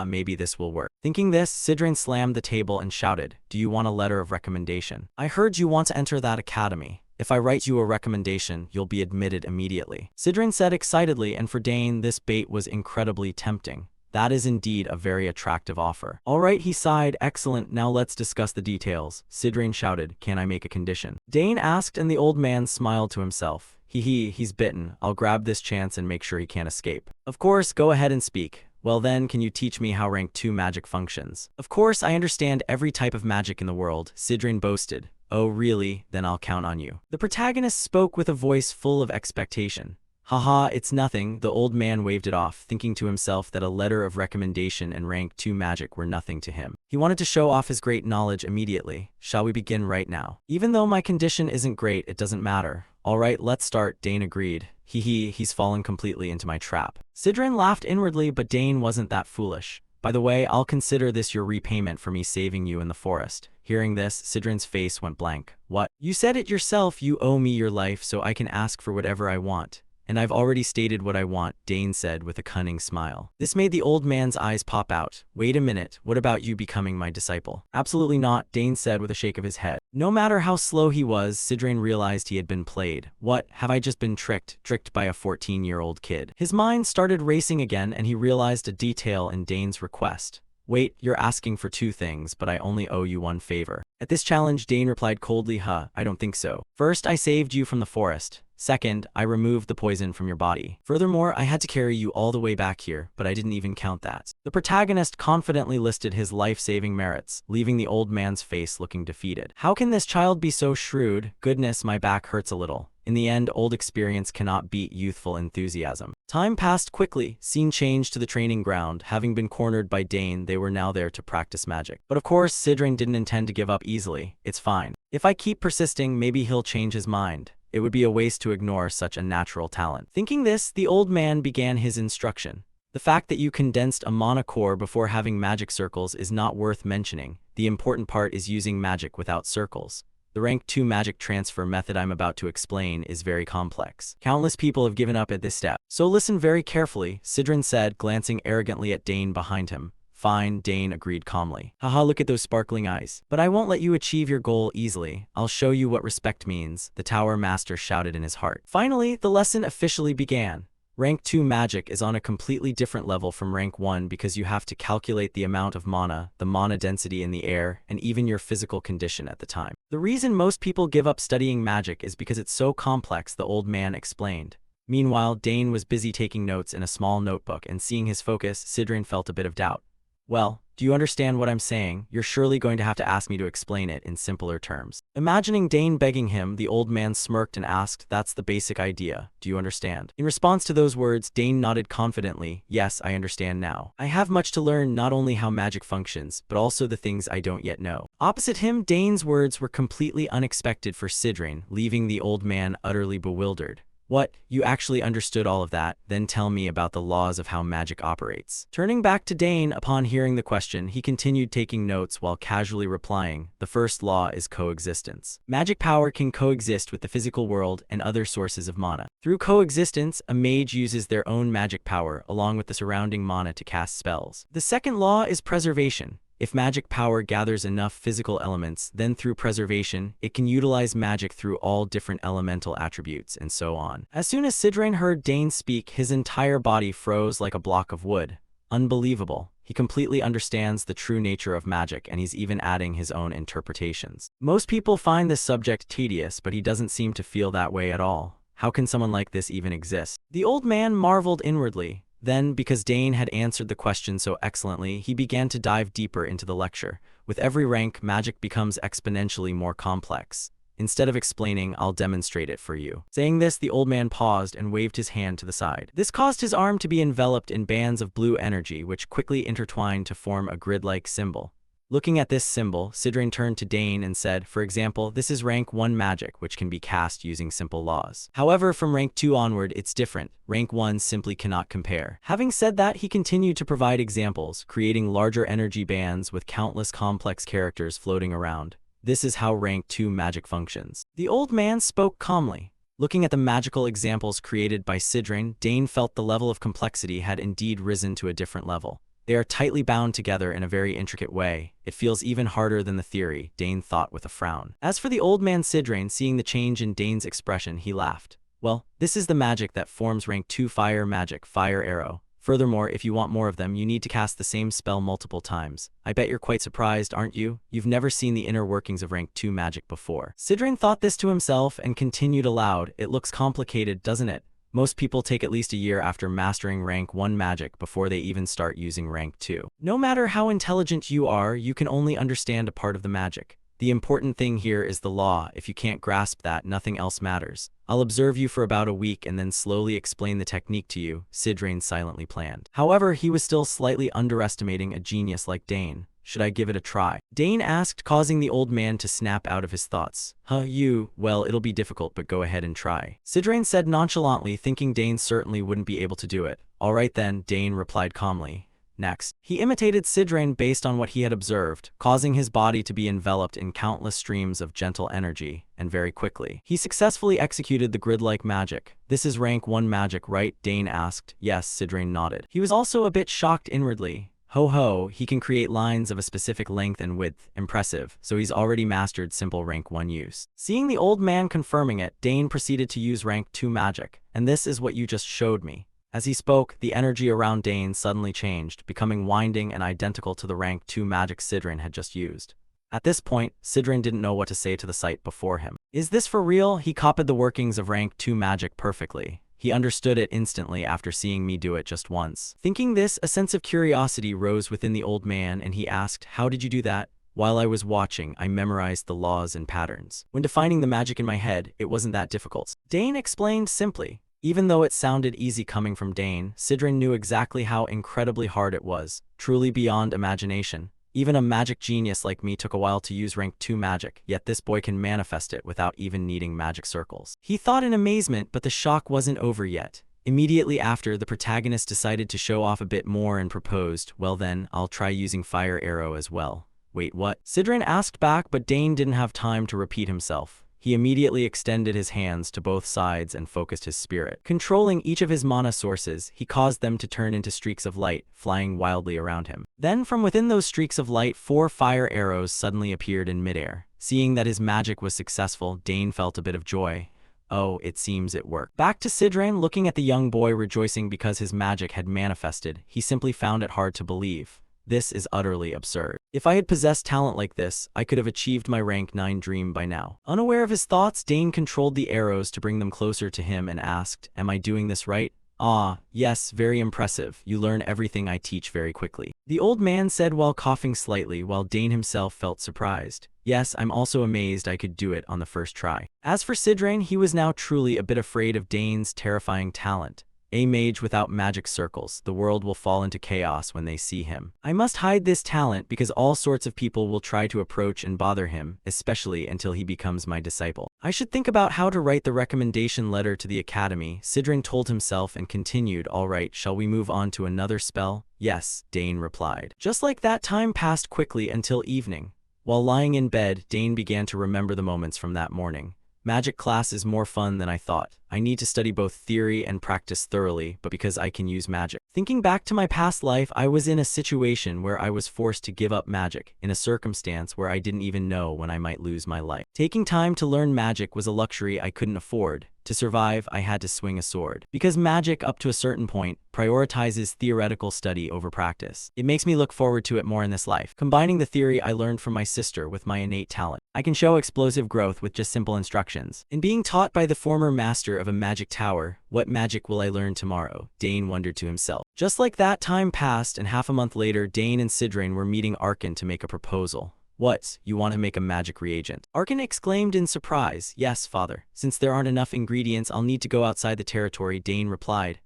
Maybe this will work." Thinking this, Sidrain slammed the table and shouted, "Do you want a letter of recommendation? I heard you want to enter that academy. If I write you a recommendation, you'll be admitted immediately." Sidrain said excitedly, and for Dane, this bait was incredibly tempting. "That is indeed a very attractive offer." "All right," he sighed. "Excellent, now let's discuss the details." Sidrain shouted, "Can I make a condition?" Dane asked, and the old man smiled to himself. He's bitten. I'll grab this chance and make sure he can't escape." "Of course, go ahead and speak." "Well then, can you teach me how rank 2 magic functions?" "Of course, I understand every type of magic in the world," Sidrain boasted. "Oh really? Then I'll count on you." The protagonist spoke with a voice full of expectation. "Haha, it's nothing." The old man waved it off, thinking to himself that a letter of recommendation and rank 2 magic were nothing to him. He wanted to show off his great knowledge immediately. "Shall we begin right now?" "Even though my condition isn't great, it doesn't matter." "All right, let's start," Dane agreed. He's fallen completely into my trap." Sidrain laughed inwardly, but Dane wasn't that foolish. "By the way, I'll consider this your repayment for me saving you in the forest." Hearing this, Sidrain's face went blank. "What? You said it yourself, you owe me your life so I can ask for whatever I want." And I've already stated what I want, Dane said with a cunning smile. This made the old man's eyes pop out. Wait a minute, what about you becoming my disciple? Absolutely not, Dane said with a shake of his head. No matter how slow he was, Sidrain realized he had been played. What, have I just been tricked by a 14-year-old kid? His mind started racing again and he realized a detail in Dane's request. Wait, you're asking for two things, but I only owe you one favor. At this challenge, Dane replied coldly, I don't think so. First, I saved you from the forest. Second, I removed the poison from your body. Furthermore, I had to carry you all the way back here, but I didn't even count that. The protagonist confidently listed his life-saving merits, leaving the old man's face looking defeated. How can this child be so shrewd? Goodness, my back hurts a little. In the end, old experience cannot beat youthful enthusiasm. Time passed quickly. Scene changed to the training ground. Having been cornered by Dane, they were now there to practice magic. But of course, Sidrain didn't intend to give up easily. It's fine. If I keep persisting, maybe he'll change his mind. It would be a waste to ignore such a natural talent. Thinking this, the old man began his instruction. The fact that you condensed a mana core before having magic circles is not worth mentioning. The important part is using magic without circles. The rank 2 magic transfer method I'm about to explain is very complex. Countless people have given up at this step. So listen very carefully, Sidrain said, glancing arrogantly at Dane behind him. Fine, Dane agreed calmly. Haha, look at those sparkling eyes. But I won't let you achieve your goal easily. I'll show you what respect means, the Tower Master shouted in his heart. Finally, the lesson officially began. Rank 2 magic is on a completely different level from rank 1 because you have to calculate the amount of mana, the mana density in the air, and even your physical condition at the time. The reason most people give up studying magic is because it's so complex, the old man explained. Meanwhile, Dane was busy taking notes in a small notebook, and seeing his focus, Sidrain felt a bit of doubt. Well, do you understand what I'm saying? You're surely going to have to ask me to explain it in simpler terms. Imagining Dane begging him, the old man smirked and asked, That's the basic idea. Do you understand? In response to those words, Dane nodded confidently. Yes, I understand now. I have much to learn, not only how magic functions, but also the things I don't yet know. Opposite him, Dane's words were completely unexpected for Sidrain, leaving the old man utterly bewildered. What? You actually understood all of that? Then tell me about the laws of how magic operates. Turning back to Dane, upon hearing the question, he continued taking notes while casually replying, The first law is coexistence. Magic power can coexist with the physical world and other sources of mana. Through coexistence, a mage uses their own magic power along with the surrounding mana to cast spells. The second law is preservation. If magic power gathers enough physical elements, then through preservation, it can utilize magic through all different elemental attributes, and so on. As soon as Sidrain heard Dane speak, his entire body froze like a block of wood. Unbelievable. He completely understands the true nature of magic, and he's even adding his own interpretations. Most people find this subject tedious, but he doesn't seem to feel that way at all. How can someone like this even exist? The old man marveled inwardly. Then, because Dane had answered the question so excellently, he began to dive deeper into the lecture. With every rank, magic becomes exponentially more complex. Instead of explaining, I'll demonstrate it for you. Saying this, the old man paused and waved his hand to the side. This caused his arm to be enveloped in bands of blue energy, which quickly intertwined to form a grid-like symbol. Looking at this symbol, Sidrain turned to Dane and said, For example, this is rank 1 magic, which can be cast using simple laws. However, from rank 2 onward, it's different. Rank 1 simply cannot compare. Having said that, he continued to provide examples, creating larger energy bands with countless complex characters floating around. This is how rank 2 magic functions. The old man spoke calmly. Looking at the magical examples created by Sidrain, Dane felt the level of complexity had indeed risen to a different level. They are tightly bound together in a very intricate way. It feels even harder than the theory, Dane thought with a frown. As for the old man Sidrain, seeing the change in Dane's expression, he laughed. Well, this is the magic that forms rank 2 fire magic, fire arrow. Furthermore, if you want more of them, you need to cast the same spell multiple times. I bet you're quite surprised, aren't you? You've never seen the inner workings of rank 2 magic before. Sidrain thought this to himself and continued aloud. It looks complicated, doesn't it? Most people take at least a year after mastering rank 1 magic before they even start using rank 2. No matter how intelligent you are, you can only understand a part of the magic. The important thing here is the law. If you can't grasp that, nothing else matters. I'll observe you for about a week and then slowly explain the technique to you, Sidrain silently planned. However, he was still slightly underestimating a genius like Dane. Should I give it a try? Dane asked, causing the old man to snap out of his thoughts. Well, it'll be difficult, but go ahead and try. Sidrain said nonchalantly, thinking Dane certainly wouldn't be able to do it. All right then, Dane replied calmly. Next, he imitated Sidrain based on what he had observed, causing his body to be enveloped in countless streams of gentle energy, and very quickly, he successfully executed the grid-like magic. "This is rank 1 magic, right?" Dane asked. Yes, Sidrain nodded. He was also a bit shocked inwardly. Ho ho, he can create lines of a specific length and width. Impressive, so he's already mastered simple rank 1 use. Seeing the old man confirming it, Dane proceeded to use rank 2 magic. "And this is what you just showed me." As he spoke, the energy around Dane suddenly changed, becoming winding and identical to the rank 2 magic Sidrain had just used. At this point, Sidrain didn't know what to say to the sight before him. Is this for real? He copied the workings of rank 2 magic perfectly. He understood it instantly after seeing me do it just once. Thinking this, a sense of curiosity rose within the old man and he asked, "How did you do that?" "While I was watching, I memorized the laws and patterns. When defining the magic in my head, it wasn't that difficult." Dane explained simply. Even though it sounded easy coming from Dane, Sidrain knew exactly how incredibly hard it was, truly beyond imagination. Even a magic genius like me took a while to use rank 2 magic, yet this boy can manifest it without even needing magic circles. He thought in amazement, but the shock wasn't over yet. Immediately after, the protagonist decided to show off a bit more and proposed, "Well then, I'll try using fire arrow as well." "Wait, what?" Sidrain asked back, but Dane didn't have time to repeat himself. He immediately extended his hands to both sides and focused his spirit. Controlling each of his mana sources, he caused them to turn into streaks of light, flying wildly around him. Then from within those streaks of light, 4 fire arrows suddenly appeared in midair. Seeing that his magic was successful, Dane felt a bit of joy. Oh, it seems it worked. Back to Sidrain, looking at the young boy rejoicing because his magic had manifested, he simply found it hard to believe. This is utterly absurd. If I had possessed talent like this, I could have achieved my rank 9 dream by now. Unaware of his thoughts, Dane controlled the arrows to bring them closer to him and asked, "Am I doing this right?" "Ah, yes, very impressive. You learn everything I teach very quickly," the old man said while coughing slightly, while Dane himself felt surprised. "Yes, I'm also amazed I could do it on the first try." As for Sidrain, he was now truly a bit afraid of Dane's terrifying talent. A mage without magic circles, the world will fall into chaos when they see him. I must hide this talent because all sorts of people will try to approach and bother him, especially until he becomes my disciple. I should think about how to write the recommendation letter to the academy, Sidrain told himself and continued. All right, shall we move on to another spell? Yes, Dane replied. Just like that, time passed quickly until evening. While lying in bed, Dane began to remember the moments from that morning. Magic class is more fun than I thought. I need to study both theory and practice thoroughly, but because I can use magic. Thinking back to my past life, I was in a situation where I was forced to give up magic, in a circumstance where I didn't even know when I might lose my life. Taking time to learn magic was a luxury I couldn't afford. To survive, I had to swing a sword. Because magic, up to a certain point, prioritizes theoretical study over practice. It makes me look forward to it more in this life. Combining the theory I learned from my sister with my innate talent, I can show explosive growth with just simple instructions. In being taught by the former master of a magic tower, what magic will I learn tomorrow? Dane wondered to himself. Just like that, time passed, and half a month later, Dane and Sidrain were meeting Arkan to make a proposal. What, you want to make a magic reagent? Arkan exclaimed in surprise. Yes, father. Since there aren't enough ingredients, I'll need to go outside the territory, Dane replied.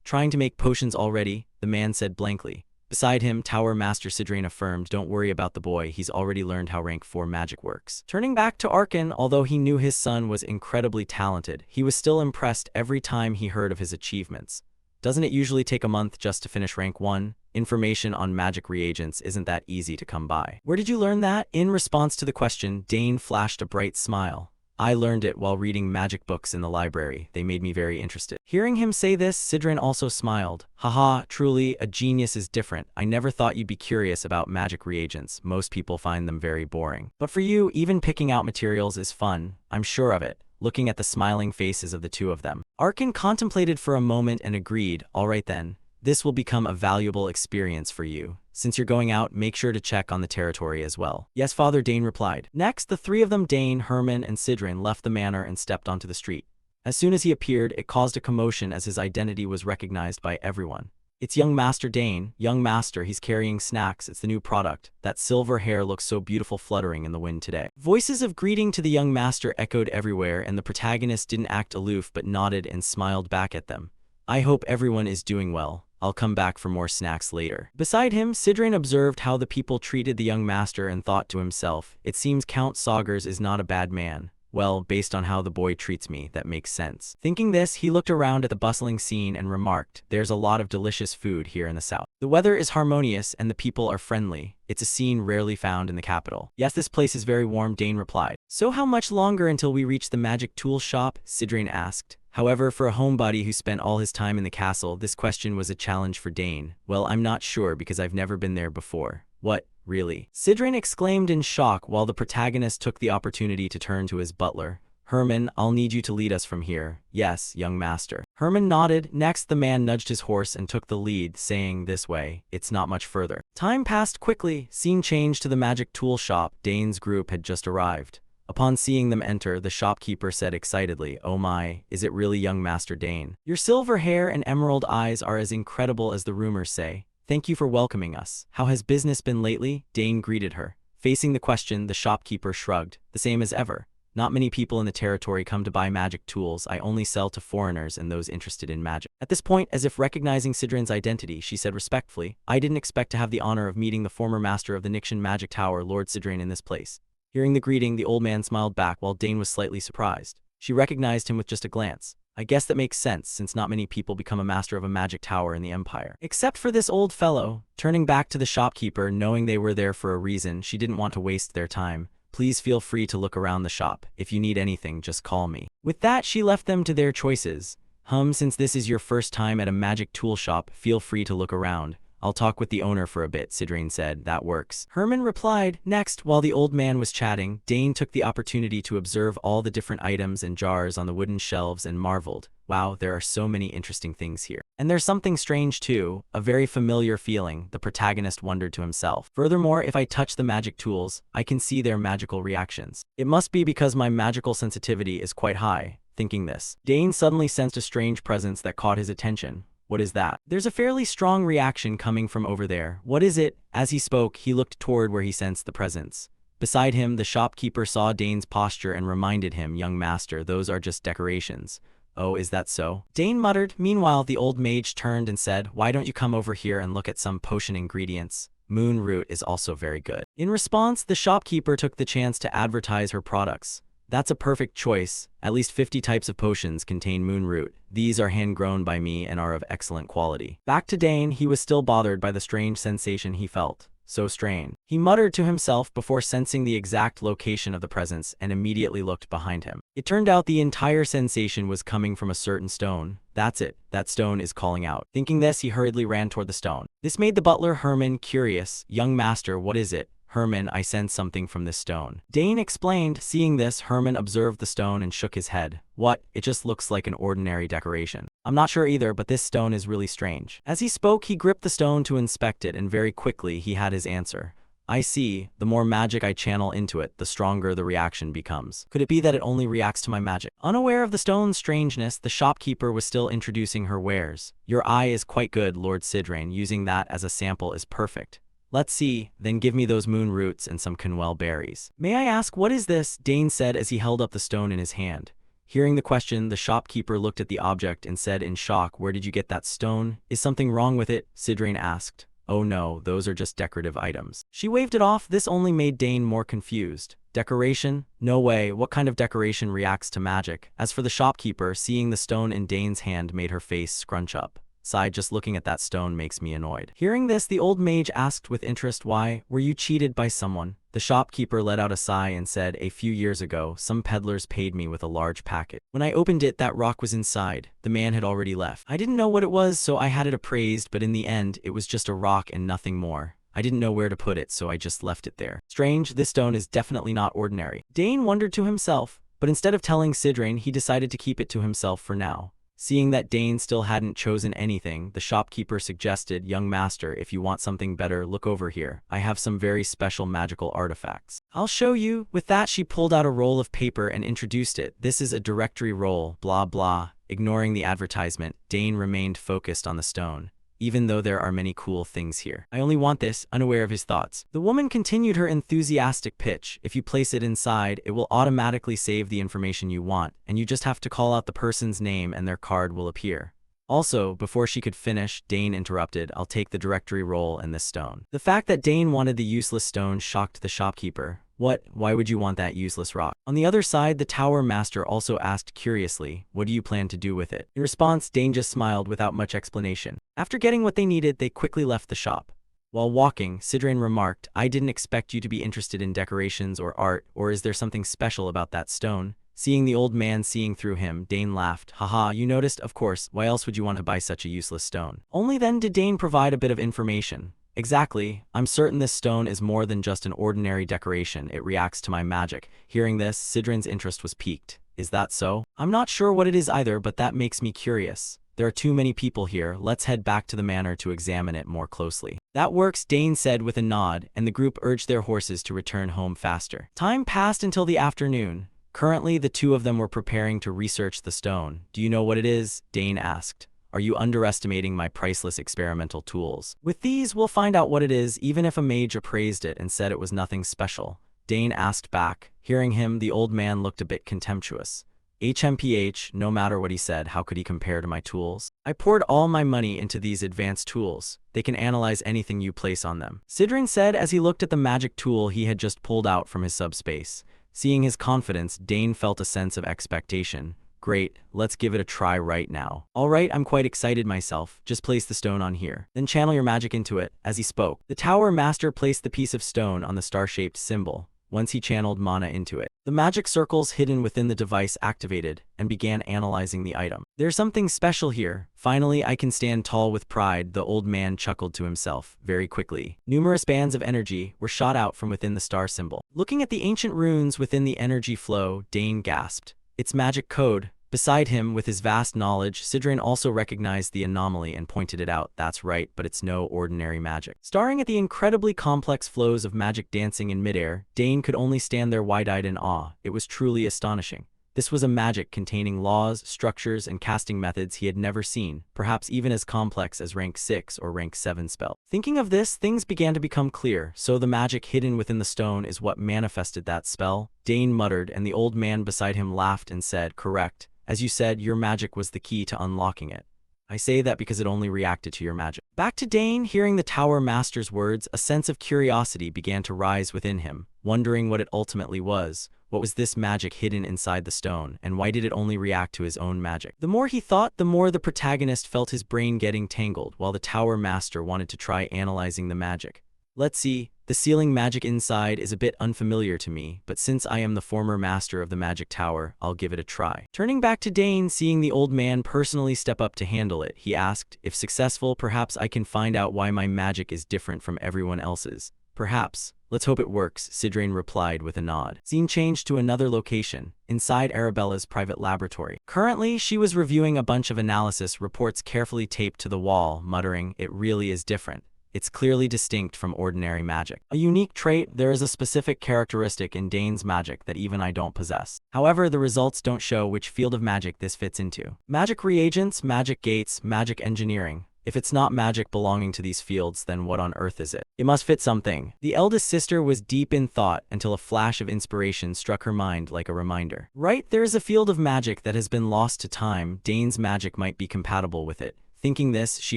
Trying to make potions already? The man said blankly. Beside him, Tower Master Sidrain affirmed, don't worry about the boy, he's already learned how rank 4 magic works. Turning back to Arkan, although he knew his son was incredibly talented, he was still impressed every time he heard of his achievements. Doesn't it usually take a month just to finish rank 1? Information on magic reagents isn't that easy to come by. Where did you learn that? In response to the question, Dane flashed a bright smile. I learned it while reading magic books in the library. They made me very interested. Hearing him say this, Sidrain also smiled. Haha, truly, a genius is different. I never thought you'd be curious about magic reagents. Most people find them very boring. But for you, even picking out materials is fun. I'm sure of it. Looking at the smiling faces of the two of them, Arkan contemplated for a moment and agreed. All right then. This will become a valuable experience for you. Since you're going out, make sure to check on the territory as well. Yes, Father, Dane replied. Next, the three of them, Dane, Herman, and Sidrain, left the manor and stepped onto the street. As soon as he appeared, it caused a commotion as his identity was recognized by everyone. It's young Master Dane. Young Master, he's carrying snacks. It's the new product. That silver hair looks so beautiful fluttering in the wind today. Voices of greeting to the young master echoed everywhere, and the protagonist didn't act aloof but nodded and smiled back at them. I hope everyone is doing well. I'll come back for more snacks later. Beside him, Sidrain observed how the people treated the young master and thought to himself, it seems Count Saugers is not a bad man. Well, based on how the boy treats me, that makes sense. Thinking this, he looked around at the bustling scene and remarked, there's a lot of delicious food here in the south. The weather is harmonious and the people are friendly. It's a scene rarely found in the capital. Yes, this place is very warm, Dane replied. So how much longer until we reach the magic tool shop? Sidrain asked. However, for a homebody who spent all his time in the castle, this question was a challenge for Dane. Well, I'm not sure because I've never been there before. What? Really? Sidrain exclaimed in shock while the protagonist took the opportunity to turn to his butler. Herman, I'll need you to lead us from here. Yes, young master. Herman nodded. Next, the man nudged his horse and took the lead, saying, this way, it's not much further. Time passed quickly. Scene changed to the magic tool shop. Dane's group had just arrived. Upon seeing them enter, the shopkeeper said excitedly, oh my, is it really young Master Dane? Your silver hair and emerald eyes are as incredible as the rumors say. Thank you for welcoming us. How has business been lately? Dane greeted her. Facing the question, the shopkeeper shrugged. The same as ever. Not many people in the territory come to buy magic tools. I only sell to foreigners and those interested in magic. At this point, as if recognizing Sidrain's identity, she said respectfully, I didn't expect to have the honor of meeting the former master of the Nixian Magic Tower, Lord Sidrain, in this place. Hearing the greeting, the old man smiled back while Dane was slightly surprised. She recognized him with just a glance. I guess that makes sense, since not many people become a master of a magic tower in the Empire. Except for this old fellow. Turning back to the shopkeeper, knowing they were there for a reason, she didn't want to waste their time. Please feel free to look around the shop. If you need anything, just call me. With that, she left them to their choices. Since this is your first time at a magic tool shop, feel free to look around. I'll talk with the owner for a bit, Sidrain said. That works. Herman replied. Next, while the old man was chatting, Dane took the opportunity to observe all the different items and jars on the wooden shelves and marveled. Wow, there are so many interesting things here. And there's something strange too, a very familiar feeling, the protagonist wondered to himself. Furthermore, if I touch the magic tools, I can see their magical reactions. It must be because my magical sensitivity is quite high. Thinking this, Dane suddenly sensed a strange presence that caught his attention. What is that? There's a fairly strong reaction coming from over there. What is it? As he spoke, he looked toward where he sensed the presence. Beside him, the shopkeeper saw Dane's posture and reminded him, young master, those are just decorations. Oh, is that so? Dane muttered. Meanwhile, the old mage turned and said, why don't you come over here and look at some potion ingredients? Moon root is also very good. In response, the shopkeeper took the chance to advertise her products. That's a perfect choice. At least 50 types of potions contain moon root. These are hand-grown by me and are of excellent quality. Back to Dane, he was still bothered by the strange sensation he felt. So strange. He muttered to himself before sensing the exact location of the presence and immediately looked behind him. It turned out the entire sensation was coming from a certain stone. That's it. That stone is calling out. Thinking this, he hurriedly ran toward the stone. This made the butler Herman curious. Young master, what is it? Herman, I sense something from this stone. Dane explained. Seeing this, Herman observed the stone and shook his head. What? It just looks like an ordinary decoration. I'm not sure either, but this stone is really strange. As he spoke, he gripped the stone to inspect it, and very quickly he had his answer. I see. The more magic I channel into it, the stronger the reaction becomes. Could it be that it only reacts to my magic? Unaware of the stone's strangeness, the shopkeeper was still introducing her wares. Your eye is quite good, Lord Sidrain. Using that as a sample is perfect. Let's see, then give me those moon roots and some conwell berries. May I ask, what is this? Dane said as he held up the stone in his hand. Hearing the question, the shopkeeper looked at the object and said in shock, where did you get that stone? Is something wrong with it? Sidrain asked. Oh no, those are just decorative items. She waved it off. This only made Dane more confused. Decoration? No way. What kind of decoration reacts to magic? As for the shopkeeper, seeing the stone in Dane's hand made her face scrunch up. Sighed, just looking at that stone makes me annoyed. Hearing this, the old mage asked with interest, why? Were you cheated by someone? The shopkeeper let out a sigh and said, a few years ago, some peddlers paid me with a large packet. When I opened it, that rock was inside. The man had already left. I didn't know what it was, so I had it appraised, but in the end, it was just a rock and nothing more. I didn't know where to put it, so I just left it there. Strange, this stone is definitely not ordinary. Dane wondered to himself, but instead of telling Sidrain, he decided to keep it to himself for now. Seeing that Dane still hadn't chosen anything, the shopkeeper suggested, young master, if you want something better, look over here. I have some very special magical artifacts. I'll show you. With that, she pulled out a roll of paper and introduced it. This is a directory roll, blah blah. Ignoring the advertisement, Dane remained focused on the stone. Even though there are many cool things here. I only want this, unaware of his thoughts. The woman continued her enthusiastic pitch. If you place it inside, it will automatically save the information you want, and you just have to call out the person's name and their card will appear. Also, before she could finish, Dane interrupted, I'll take the directory roll and this stone. The fact that Dane wanted the useless stone shocked the shopkeeper. What? Why would you want that useless rock? On the other side, the tower master also asked curiously, what do you plan to do with it? In response, Dane just smiled without much explanation. After getting what they needed, they quickly left the shop. While walking, Sidran remarked, I didn't expect you to be interested in decorations or art, or is there something special about that stone? Seeing the old man seeing through him, Dane laughed. Haha, you noticed? Of course, why else would you want to buy such a useless stone? Only then did Dane provide a bit of information. Exactly. I'm certain this stone is more than just an ordinary decoration. It reacts to my magic. Hearing this, Sidran's interest was piqued. Is that so? I'm not sure what it is either, but that makes me curious. There are too many people here. Let's head back to the manor to examine it more closely. That works, Dane said with a nod, and the group urged their horses to return home faster. Time passed until the afternoon. Currently, the two of them were preparing to research the stone. Do you know what it is? Dane asked. Are you underestimating my priceless experimental tools? With these, we'll find out what it is, even if a mage appraised it and said it was nothing special. Dane asked back. Hearing him, the old man looked a bit contemptuous. HMPH, no matter what he said, how could he compare to my tools? I poured all my money into these advanced tools. They can analyze anything you place on them. Sidran said as he looked at the magic tool he had just pulled out from his subspace. Seeing his confidence, Dane felt a sense of expectation. Great, let's give it a try right now. Alright, I'm quite excited myself. Just place the stone on here. Then channel your magic into it. As he spoke, the tower master placed the piece of stone on the star-shaped symbol. Once he channeled mana into it, the magic circles hidden within the device activated and began analyzing the item. There's something special here. Finally, I can stand tall with pride, the old man chuckled to himself. Very quickly, numerous bands of energy were shot out from within the star symbol. Looking at the ancient runes within the energy flow, Dane gasped. It's magic code. Beside him, with his vast knowledge, Sidran also recognized the anomaly and pointed it out. That's right, but it's no ordinary magic. Staring at the incredibly complex flows of magic dancing in midair, Dane could only stand there wide-eyed in awe. It was truly astonishing. This was a magic containing laws, structures, and casting methods he had never seen, perhaps even as complex as rank 6 or rank 7 spell. Thinking of this, things began to become clear. So the magic hidden within the stone is what manifested that spell? Dane muttered, and the old man beside him laughed and said, correct. As you said, your magic was the key to unlocking it. I say that because it only reacted to your magic. Back to Dane, hearing the tower master's words, a sense of curiosity began to rise within him, wondering what it ultimately was. What was this magic hidden inside the stone, and why did it only react to his own magic? The more he thought, the more the protagonist felt his brain getting tangled, while the tower master wanted to try analyzing the magic. Let's see. The ceiling magic inside is a bit unfamiliar to me, but since I am the former master of the magic tower, I'll give it a try. Turning back to Dane, seeing the old man personally step up to handle it, he asked, if successful, perhaps I can find out why my magic is different from everyone else's. Perhaps. Let's hope it works, Sidran replied with a nod. Scene changed to another location, inside Arabella's private laboratory. Currently, she was reviewing a bunch of analysis reports carefully taped to the wall, muttering, it really is different. It's clearly distinct from ordinary magic. A unique trait, there is a specific characteristic in Dane's magic that even I don't possess. However, the results don't show which field of magic this fits into. Magic reagents, magic gates, magic engineering. If it's not magic belonging to these fields, then what on earth is it? It must fit something. The eldest sister was deep in thought until a flash of inspiration struck her mind like a reminder. Right, there is a field of magic that has been lost to time. Dane's magic might be compatible with it. Thinking this, she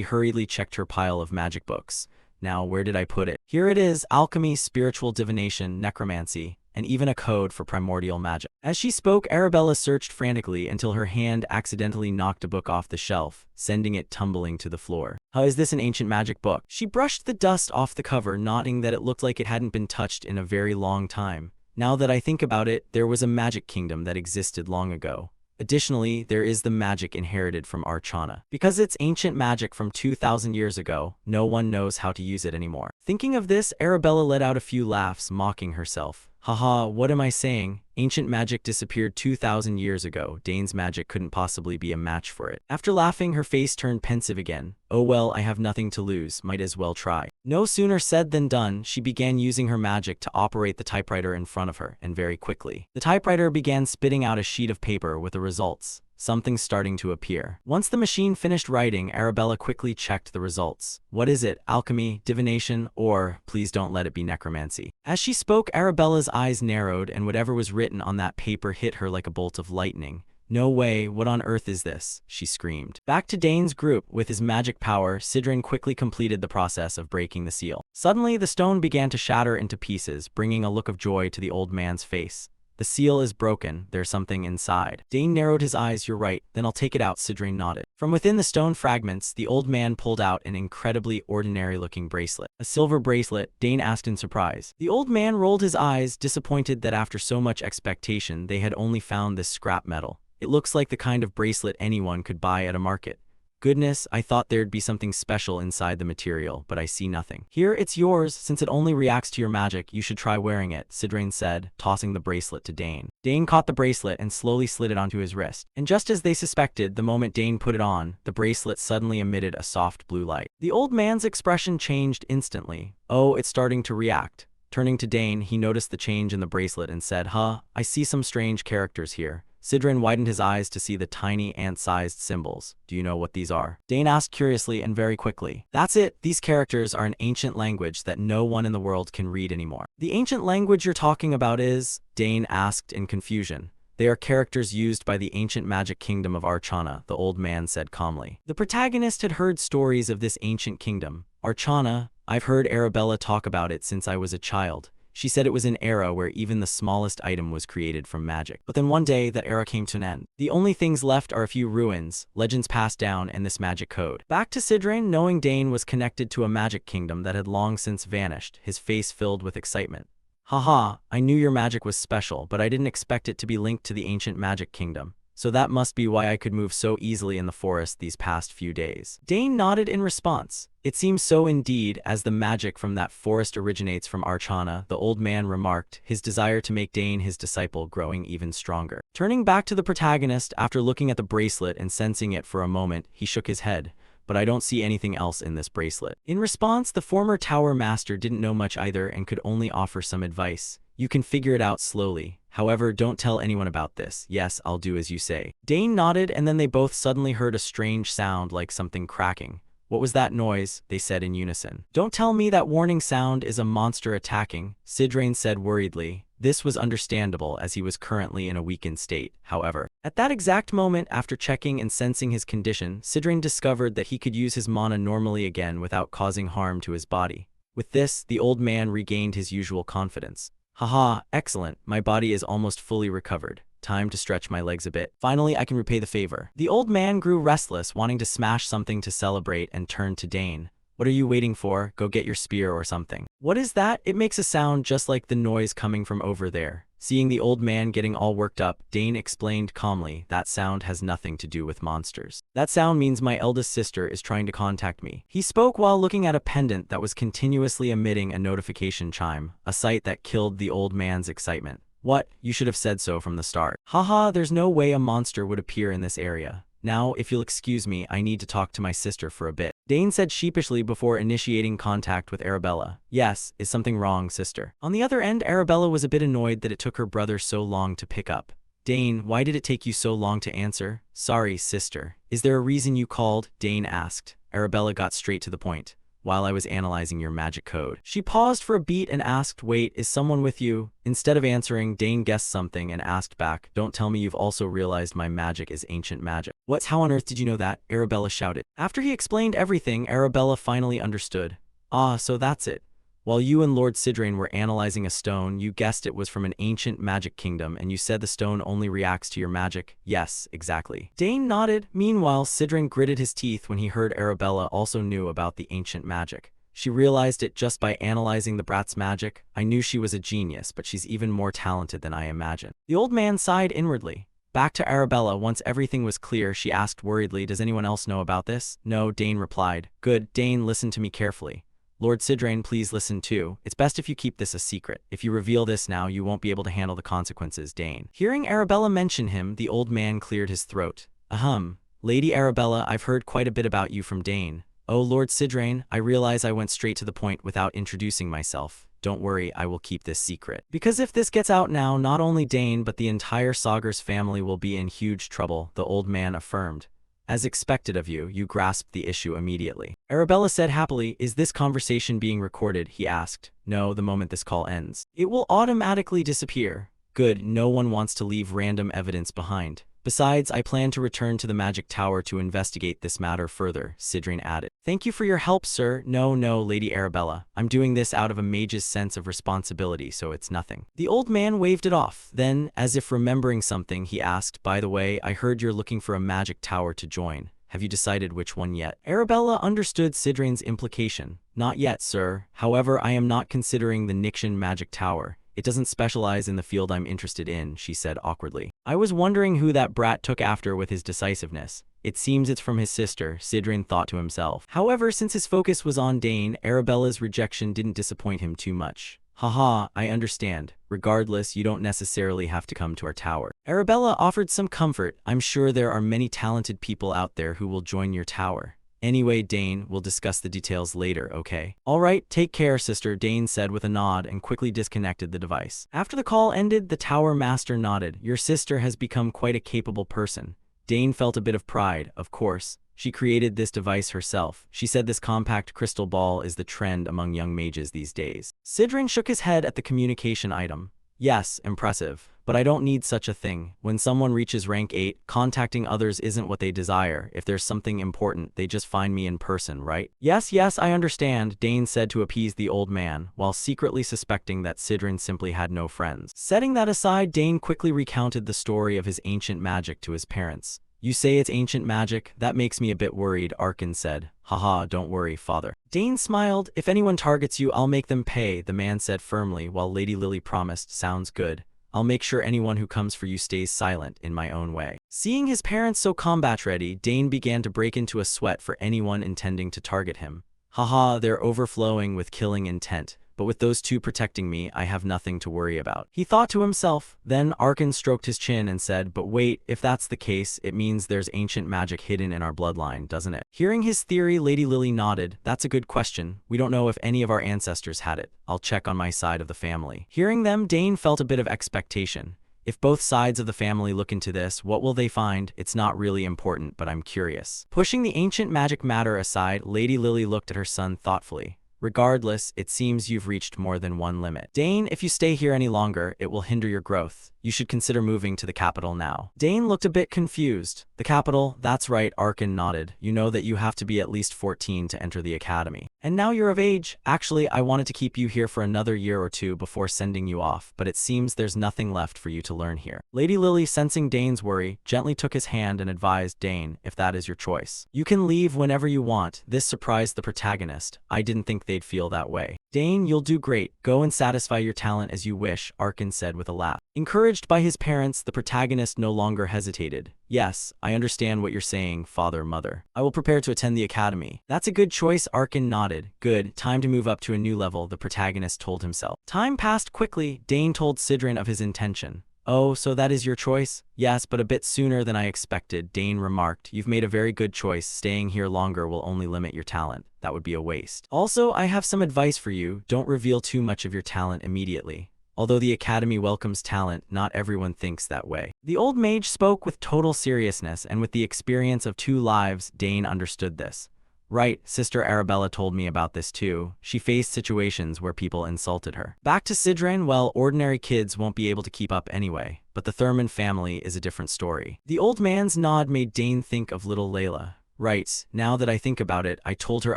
hurriedly checked her pile of magic books. Now, where did I put it? Here it is: alchemy, spiritual divination, necromancy, and even a code for primordial magic. As she spoke, Arabella searched frantically until her hand accidentally knocked a book off the shelf, sending it tumbling to the floor. Is this an ancient magic book? She brushed the dust off the cover, noting that it looked like it hadn't been touched in a very long time. Now that I think about it, there was a magic kingdom that existed long ago. Additionally, there is the magic inherited from Archana. Because it's ancient magic from 2,000 years ago, no one knows how to use it anymore. Thinking of this, Arabella let out a few laughs, mocking herself. Haha, what am I saying? Ancient magic disappeared 2,000 years ago. Dane's magic couldn't possibly be a match for it. After laughing, her face turned pensive again. Oh well, I have nothing to lose, might as well try. No sooner said than done, she began using her magic to operate the typewriter in front of her, and very quickly. The typewriter began spitting out a sheet of paper with the results. Something's starting to appear. Once the machine finished writing, Arabella quickly checked the results. What is it? Alchemy, divination, or please don't let it be necromancy. As she spoke, Arabella's eyes narrowed, and whatever was written on that paper hit her like a bolt of lightning. No way, what on earth is this? She screamed. Back to Dane's group, with his magic power, Sidrin quickly completed the process of breaking the seal. Suddenly, the stone began to shatter into pieces, bringing a look of joy to the old man's face. The seal is broken, there's something inside. Dane narrowed his eyes. You're right, then I'll take it out, Sidrin nodded. From within the stone fragments, the old man pulled out an incredibly ordinary-looking bracelet. A silver bracelet, Dane asked in surprise. The old man rolled his eyes, disappointed that after so much expectation they had only found this scrap metal. It looks like the kind of bracelet anyone could buy at a market. Goodness, I thought there'd be something special inside the material, but I see nothing. Here, it's yours. Since it only reacts to your magic, you should try wearing it, Sidrin said, tossing the bracelet to Dane. Dane caught the bracelet and slowly slid it onto his wrist. And just as they suspected, the moment Dane put it on, the bracelet suddenly emitted a soft blue light. The old man's expression changed instantly. Oh, it's starting to react. Turning to Dane, he noticed the change in the bracelet and said, I see some strange characters here. Sidrin widened his eyes to see the tiny ant-sized symbols. Do you know what these are? Dane asked curiously and very quickly. That's it. These characters are an ancient language that no one in the world can read anymore. The ancient language you're talking about is? Dane asked in confusion. They are characters used by the ancient magic kingdom of Archana, the old man said calmly. The protagonist had heard stories of this ancient kingdom. Archana, I've heard Arabella talk about it since I was a child. She said it was an era where even the smallest item was created from magic. But then one day, that era came to an end. The only things left are a few ruins, legends passed down, and this magic code. Back to Sidrin, knowing Dane was connected to a magic kingdom that had long since vanished, his face filled with excitement. Haha, I knew your magic was special, but I didn't expect it to be linked to the ancient magic kingdom. So that must be why I could move so easily in the forest these past few days. Dane nodded in response. It seems so indeed, as the magic from that forest originates from Archana, the old man remarked, his desire to make Dane his disciple growing even stronger. Turning back to the protagonist, after looking at the bracelet and sensing it for a moment, he shook his head. But I don't see anything else in this bracelet. In response, the former tower master didn't know much either and could only offer some advice. You can figure it out slowly. However, don't tell anyone about this. Yes, I'll do as you say. Dane nodded, and then they both suddenly heard a strange sound like something cracking. What was that noise? They said in unison. Don't tell me that warning sound is a monster attacking, Sidrin said worriedly. This was understandable as he was currently in a weakened state, however. At that exact moment, after checking and sensing his condition, Sidrin discovered that he could use his mana normally again without causing harm to his body. With this, the old man regained his usual confidence. Haha, excellent, my body is almost fully recovered. Time to stretch my legs a bit. Finally, I can repay the favor. The old man grew restless, wanting to smash something to celebrate, and turned to Dane. What are you waiting for? Go get your spear or something. What is that? It makes a sound just like the noise coming from over there. Seeing the old man getting all worked up, Dane explained calmly, that sound has nothing to do with monsters. That sound means my eldest sister is trying to contact me. He spoke while looking at a pendant that was continuously emitting a notification chime, a sight that killed the old man's excitement. What? You should have said so from the start. Haha, there's no way a monster would appear in this area. Now, if you'll excuse me, I need to talk to my sister for a bit. Dane said sheepishly before initiating contact with Arabella. Yes, is something wrong, sister? On the other end, Arabella was a bit annoyed that it took her brother so long to pick up. Dane, why did it take you so long to answer? Sorry, sister. Is there a reason you called? Dane asked. Arabella got straight to the point. While I was analyzing your magic code. She paused for a beat and asked, wait, is someone with you? Instead of answering, Dane guessed something and asked back, don't tell me you've also realized my magic is ancient magic. What? How on earth did you know that? Arabella shouted. After he explained everything, Arabella finally understood. Ah, so that's it. While you and Lord Sidrin were analyzing a stone, you guessed it was from an ancient magic kingdom, and you said the stone only reacts to your magic? Yes, exactly. Dane nodded. Meanwhile, Sidrin gritted his teeth when he heard Arabella also knew about the ancient magic. She realized it just by analyzing the brat's magic. I knew she was a genius, but she's even more talented than I imagined. The old man sighed inwardly. Back to Arabella, once everything was clear, she asked worriedly, does anyone else know about this? No, Dane replied. Good, Dane, listen to me carefully. Lord Sidrin, please listen too. It's best if you keep this a secret. If you reveal this now, you won't be able to handle the consequences, Dane. Hearing Arabella mention him, the old man cleared his throat. Ahem. Lady Arabella, I've heard quite a bit about you from Dane. Oh, Lord Sidrin, I realize I went straight to the point without introducing myself. Don't worry, I will keep this secret. Because if this gets out now, not only Dane but the entire Sagar's family will be in huge trouble, the old man affirmed. As expected of you, you grasped the issue immediately. Arabella said happily, is this conversation being recorded? He asked. No, the moment this call ends. It will automatically disappear. Good, no one wants to leave random evidence behind. Besides, I plan to return to the magic tower to investigate this matter further, Sidrin added. Thank you for your help, sir. No, Lady Arabella. I'm doing this out of a mage's sense of responsibility, so it's nothing. The old man waved it off. Then, as if remembering something, he asked, by the way, I heard you're looking for a magic tower to join. Have you decided which one yet? Arabella understood Sidrin's implication. Not yet, sir. However, I am not considering the Nixian magic tower. It doesn't specialize in the field I'm interested in, she said awkwardly. I was wondering who that brat took after with his decisiveness. It seems it's from his sister, Sidrin thought to himself. However, since his focus was on Dane, Arabella's rejection didn't disappoint him too much. Haha, I understand. Regardless, you don't necessarily have to come to our tower. Arabella offered some comfort. I'm sure there are many talented people out there who will join your tower. Anyway, Dane, we'll discuss the details later, okay? All right, take care, sister, Dane said with a nod and quickly disconnected the device. After the call ended, the tower master nodded. Your sister has become quite a capable person. Dane felt a bit of pride, of course. She created this device herself. She said this compact crystal ball is the trend among young mages these days. Sidrin shook his head at the communication item. Yes, impressive. But I don't need such a thing. When someone reaches rank 8, contacting others isn't what they desire. If there's something important, they just find me in person, right? Yes, I understand, Dane said to appease the old man, while secretly suspecting that Sidrin simply had no friends. Setting that aside, Dane quickly recounted the story of his ancient magic to his parents. You say it's ancient magic? That makes me a bit worried, Arkin said. Haha, don't worry, father. Dane smiled. If anyone targets you, I'll make them pay, the man said firmly, while Lady Lily promised, sounds good. I'll make sure anyone who comes for you stays silent in my own way. Seeing his parents so combat-ready, Dane began to break into a sweat for anyone intending to target him. Haha, they're overflowing with killing intent. But with those two protecting me, I have nothing to worry about. He thought to himself. Then Arkin stroked his chin and said, but wait, if that's the case, it means there's ancient magic hidden in our bloodline, doesn't it? Hearing his theory, Lady Lily nodded. That's a good question. We don't know if any of our ancestors had it. I'll check on my side of the family. Hearing them, Dane felt a bit of expectation. If both sides of the family look into this, what will they find? It's not really important, but I'm curious. Pushing the ancient magic matter aside, Lady Lily looked at her son thoughtfully. Regardless, it seems you've reached more than one limit. Dane, if you stay here any longer, it will hinder your growth. You should consider moving to the capital now. Dane looked a bit confused. The capital? That's right, Arkin nodded. You know that you have to be at least 14 to enter the academy. And now you're of age. Actually, I wanted to keep you here for another year or two before sending you off, but it seems there's nothing left for you to learn here. Lady Lily, sensing Dane's worry, gently took his hand and advised, Dane, if that is your choice, you can leave whenever you want. This surprised the protagonist. I didn't think they'd feel that way. Dane, you'll do great. Go and satisfy your talent as you wish, Arkin said with a laugh. Encouraged by his parents, the protagonist no longer hesitated. Yes, I understand what you're saying, father, mother. I will prepare to attend the academy. That's a good choice, Arkin nodded. Good, time to move up to a new level, the protagonist told himself. Time passed quickly. Dane told Sidrin of his intention. Oh, so that is your choice? Yes, but a bit sooner than I expected, Dane remarked. You've made a very good choice. Staying here longer will only limit your talent. That would be a waste. Also, I have some advice for you. Don't reveal too much of your talent immediately. Although the academy welcomes talent, not everyone thinks that way. The old mage spoke with total seriousness, and with the experience of 2 lives, Dane understood this. Right, Sister Arabella told me about this too. She faced situations where people insulted her. Back to Sidrin, well, ordinary kids won't be able to keep up anyway, but the Thurman family is a different story. The old man's nod made Dane think of little Layla. Right, now that I think about it, I told her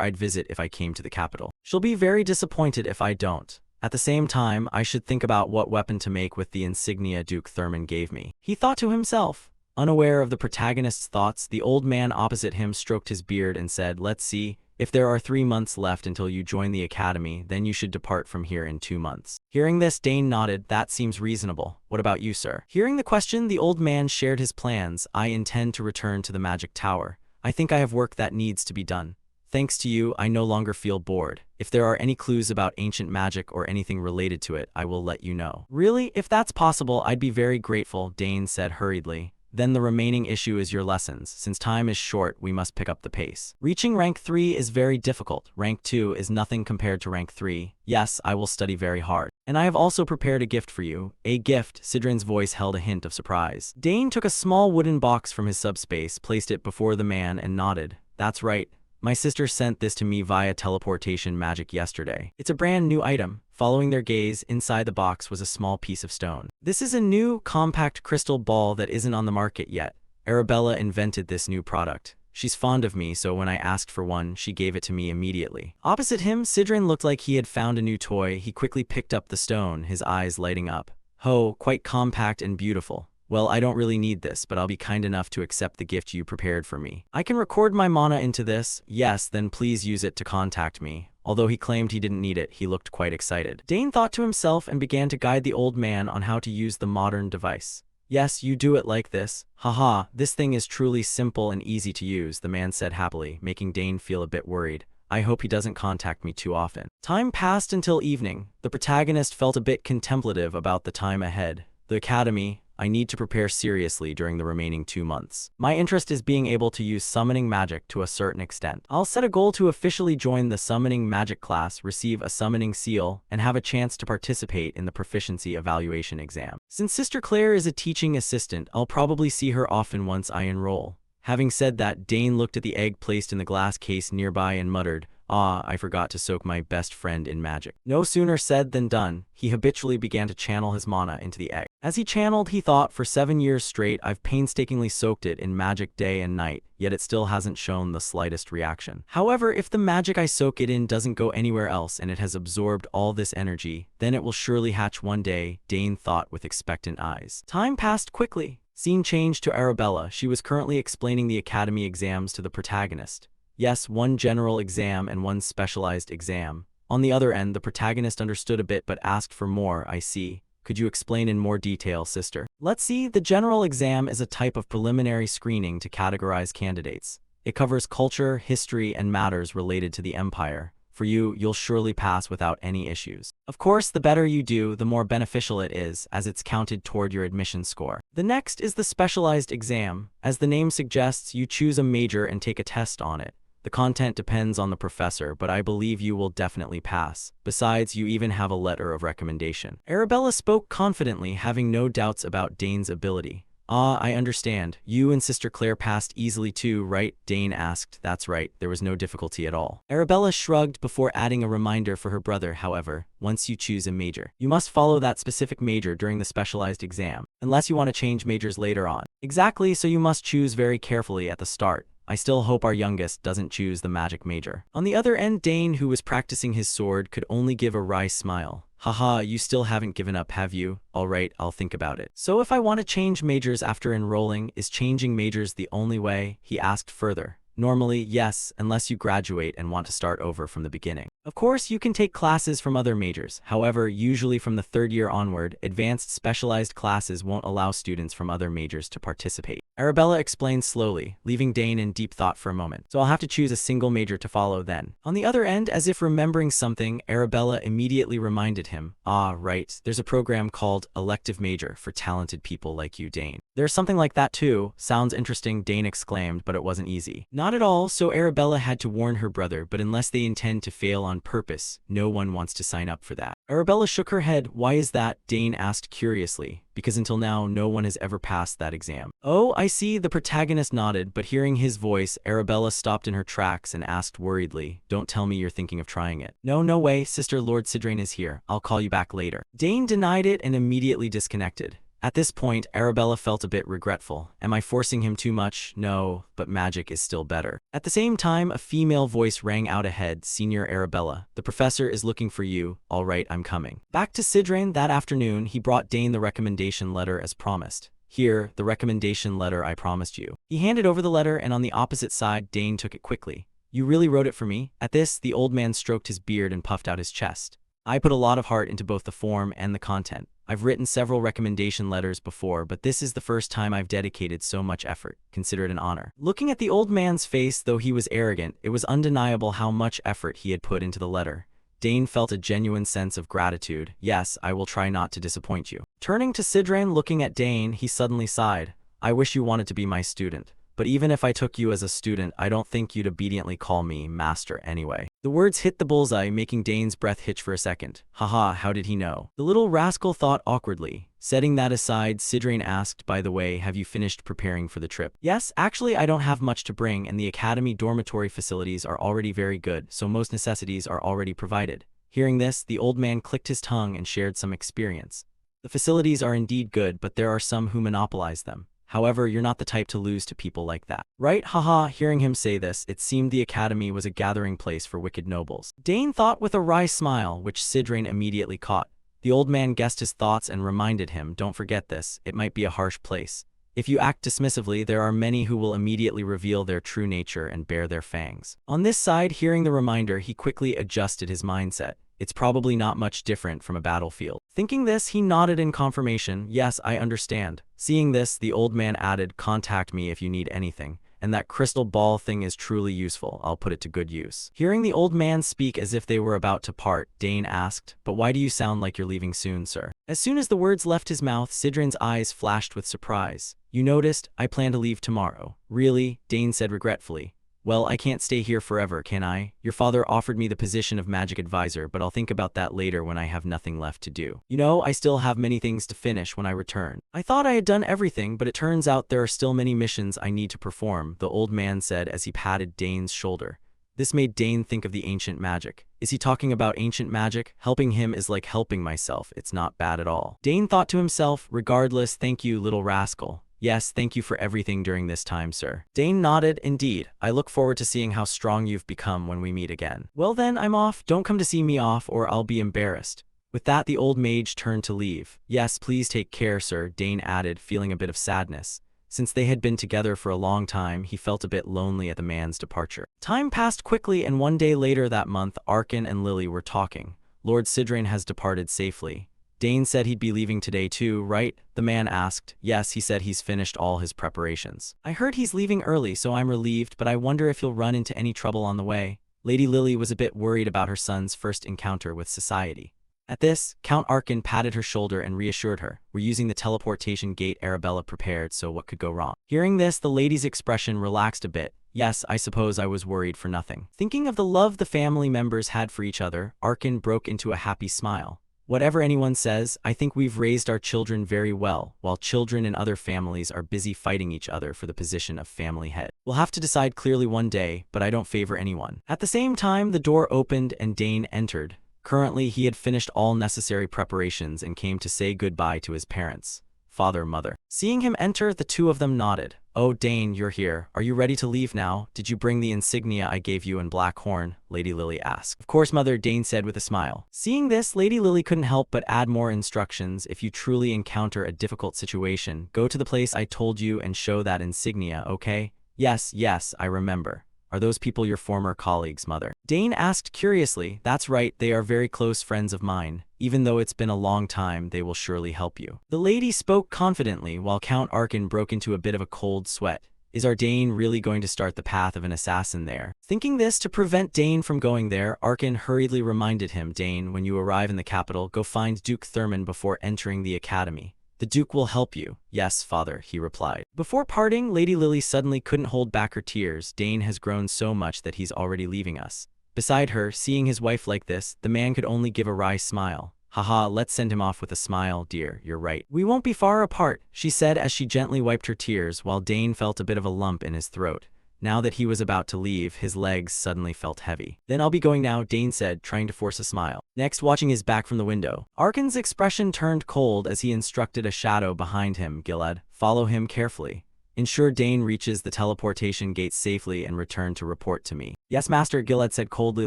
I'd visit if I came to the capital. She'll be very disappointed if I don't. At the same time, I should think about what weapon to make with the insignia Duke Thurman gave me. He thought to himself. Unaware of the protagonist's thoughts, the old man opposite him stroked his beard and said, let's see, if there are 3 months left until you join the academy, then you should depart from here in 2 months. Hearing this, Dane nodded. That seems reasonable. What about you, sir? Hearing the question, the old man shared his plans. I intend to return to the magic tower. I think I have work that needs to be done. Thanks to you, I no longer feel bored. If there are any clues about ancient magic or anything related to it, I will let you know. Really? If that's possible, I'd be very grateful, Dane said hurriedly. Then the remaining issue is your lessons. Since time is short, we must pick up the pace. Reaching rank 3 is very difficult. Rank 2 is nothing compared to rank 3. Yes, I will study very hard. And I have also prepared a gift for you. A gift? Sidrin's voice held a hint of surprise. Dane took a small wooden box from his subspace, placed it before the man, and nodded. That's right. My sister sent this to me via teleportation magic yesterday. It's a brand new item. Following their gaze, inside the box was a small piece of stone. This is a new, compact crystal ball that isn't on the market yet. Arabella invented this new product. She's fond of me, so when I asked for one, she gave it to me immediately. Opposite him, Sidran looked like he had found a new toy. He quickly picked up the stone, his eyes lighting up. "Oh, quite compact and beautiful. Well, I don't really need this, but I'll be kind enough to accept the gift you prepared for me. I can record my mana into this. Yes, then please use it to contact me." Although he claimed he didn't need it, he looked quite excited. Dane thought to himself and began to guide the old man on how to use the modern device. "Yes, you do it like this. Haha, this thing is truly simple and easy to use," the man said happily, making Dane feel a bit worried. "I hope he doesn't contact me too often." Time passed until evening. The protagonist felt a bit contemplative about the time ahead. The academy. "I need to prepare seriously during the remaining 2 months. My interest is being able to use summoning magic to a certain extent. I'll set a goal to officially join the summoning magic class, receive a summoning seal, and have a chance to participate in the proficiency evaluation exam. Since Sister Claire is a teaching assistant, I'll probably see her often once I enroll." Having said that, Dane looked at the egg placed in the glass case nearby and muttered, "Ah, I forgot to soak my best friend in magic." No sooner said than done. He habitually began to channel his mana into the egg. As he channeled, he thought, "For 7 years straight, I've painstakingly soaked it in magic day and night, yet it still hasn't shown the slightest reaction. However, if the magic I soak it in doesn't go anywhere else and it has absorbed all this energy, then it will surely hatch one day," Dane thought with expectant eyes. Time passed quickly. Scene changed to Arabella. She was currently explaining the academy exams to the protagonist. Yes, one general exam and one specialized exam. On the other end, the protagonist understood a bit but asked for more. "I see. Could you explain in more detail, sister?" "Let's see, the general exam is a type of preliminary screening to categorize candidates. It covers culture, history, and matters related to the empire. For you, you'll surely pass without any issues. Of course, the better you do, the more beneficial it is, as it's counted toward your admission score. The next is the specialized exam. As the name suggests, you choose a major and take a test on it. The content depends on the professor, but I believe you will definitely pass. Besides, you even have a letter of recommendation." Arabella spoke confidently, having no doubts about Dane's ability. "Ah, I understand. You and Sister Claire passed easily too, right?" Dane asked. "That's right. There was no difficulty at all." Arabella shrugged before adding a reminder for her brother. "However, once you choose a major, you must follow that specific major during the specialized exam, unless you want to change majors later on." "Exactly, so you must choose very carefully at the start. I still hope our youngest doesn't choose the magic major." On the other end, Dane, who was practicing his sword, could only give a wry smile. "Haha, you still haven't given up, have you? Alright, I'll think about it." "So if I want to change majors after enrolling, is changing majors the only way?" he asked further. "Normally, yes, unless you graduate and want to start over from the beginning. Of course, you can take classes from other majors. However, usually from the 3rd year onward, advanced specialized classes won't allow students from other majors to participate." Arabella explained slowly, leaving Dane in deep thought for a moment. "So I'll have to choose a single major to follow then." On the other end, as if remembering something, Arabella immediately reminded him. "Ah, right, there's a program called Elective Major for talented people like you, Dane." "There's something like that too. Sounds interesting," Dane exclaimed, but it wasn't easy. Not at all, so Arabella had to warn her brother, but unless they intend to fail on purpose, no one wants to sign up for that. Arabella shook her head. "Why is that?" Dane asked curiously. "Because until now, no one has ever passed that exam." "Oh, I see," the protagonist nodded, but hearing his voice, Arabella stopped in her tracks and asked worriedly, "Don't tell me you're thinking of trying it." "No, no way, sister, Lord Sidrain is here. I'll call you back later." Dane denied it and immediately disconnected. At this point, Arabella felt a bit regretful. Am I forcing him too much? No, but magic is still better. At the same time, a female voice rang out ahead. "Senior Arabella, the professor is looking for you." "All right, I'm coming." Back to Sidrain that afternoon, he brought Dane the recommendation letter as promised. "Here, the recommendation letter I promised you." He handed over the letter, and on the opposite side, Dane took it quickly. "You really wrote it for me?" At this, the old man stroked his beard and puffed out his chest. "I put a lot of heart into both the form and the content. I've written several recommendation letters before, but this is the first time I've dedicated so much effort. Consider it an honor." Looking at the old man's face, though he was arrogant, it was undeniable how much effort he had put into the letter. Dane felt a genuine sense of gratitude. "Yes, I will try not to disappoint you." Turning to Sidrain, looking at Dane, he suddenly sighed. "I wish you wanted to be my student. But even if I took you as a student, I don't think you'd obediently call me master anyway." The words hit the bullseye, making Dane's breath hitch for a second. Haha, how did he know? The little rascal thought awkwardly. Setting that aside, Sidrain asked, "By the way, have you finished preparing for the trip?" "Yes, actually I don't have much to bring, and the academy dormitory facilities are already very good, so most necessities are already provided." Hearing this, the old man clicked his tongue and shared some experience. "The facilities are indeed good, but there are some who monopolize them. However, you're not the type to lose to people like that. Right? Haha, hearing him say this, it seemed the academy was a gathering place for wicked nobles. Dane thought with a wry smile, which Sidrain immediately caught. The old man guessed his thoughts and reminded him, don't forget this, it might be a harsh place. If you act dismissively, there are many who will immediately reveal their true nature and bare their fangs. On this side, hearing the reminder, he quickly adjusted his mindset. It's probably not much different from a battlefield. Thinking this, he nodded in confirmation. Yes, I understand. Seeing this, the old man added, contact me if you need anything. And that crystal ball thing is truly useful. I'll put it to good use. Hearing the old man speak as if they were about to part, Dane asked, but why do you sound like you're leaving soon, sir? As soon as the words left his mouth, Sidrain's eyes flashed with surprise. You noticed? I plan to leave tomorrow. Really? Dane said regretfully. Well, I can't stay here forever, can I? Your father offered me the position of magic advisor, but I'll think about that later when I have nothing left to do. You know, I still have many things to finish when I return. I thought I had done everything, but it turns out there are still many missions I need to perform, the old man said as he patted Dane's shoulder. This made Dane think of the ancient magic. Is he talking about ancient magic? Helping him is like helping myself. It's not bad at all. Dane thought to himself, regardless, thank you, little rascal. Yes, thank you for everything during this time, sir. Dane nodded. Indeed, I look forward to seeing how strong you've become when we meet again. Well then, I'm off. Don't come to see me off or I'll be embarrassed. With that, the old mage turned to leave. Yes, please take care, sir, Dane added, feeling a bit of sadness. Since they had been together for a long time, he felt a bit lonely at the man's departure. Time passed quickly, and one day later that month, Arkan and Lily were talking. Lord Sidrain has departed safely. Dane said he'd be leaving today too, right? The man asked. Yes, he said he's finished all his preparations. I heard he's leaving early, so I'm relieved, but I wonder if he'll run into any trouble on the way. Lady Lily was a bit worried about her son's first encounter with society. At this, Count Arkan patted her shoulder and reassured her. We're using the teleportation gate Arabella prepared, so what could go wrong? Hearing this, the lady's expression relaxed a bit. Yes, I suppose I was worried for nothing. Thinking of the love the family members had for each other, Arkan broke into a happy smile. Whatever anyone says, I think we've raised our children very well, while children in other families are busy fighting each other for the position of family head. We'll have to decide clearly one day, but I don't favor anyone. At the same time, the door opened and Dane entered. Currently, he had finished all necessary preparations and came to say goodbye to his parents. Father, mother. Seeing him enter, the two of them nodded. Oh, Dane, you're here. Are you ready to leave now? Did you bring the insignia I gave you in Black Horn? Lady Lily asked. Of course, mother, Dane said with a smile. Seeing this, Lady Lily couldn't help but add more instructions. If you truly encounter a difficult situation, go to the place I told you and show that insignia, okay? Yes, I remember. Are those people your former colleagues, mother? Dane asked curiously. That's right, they are very close friends of mine. Even though it's been a long time, they will surely help you. The lady spoke confidently while Count Arkan broke into a bit of a cold sweat. Is our Dane really going to start the path of an assassin there? Thinking this to prevent Dane from going there, Arkan hurriedly reminded him, Dane, when you arrive in the capital, go find Duke Thurman before entering the academy. The Duke will help you. Yes, father, he replied. Before parting, Lady Lily suddenly couldn't hold back her tears. Dane has grown so much that he's already leaving us. Beside her, seeing his wife like this, the man could only give a wry smile. Haha, let's send him off with a smile, dear, you're right. We won't be far apart, she said as she gently wiped her tears while Dane felt a bit of a lump in his throat. Now that he was about to leave, his legs suddenly felt heavy. Then I'll be going now, Dane said, trying to force a smile. Next, watching his back from the window, Arkan's expression turned cold as he instructed a shadow behind him, Gilad, follow him carefully. Ensure Dane reaches the teleportation gate safely and return to report to me. Yes, master, Gilad said coldly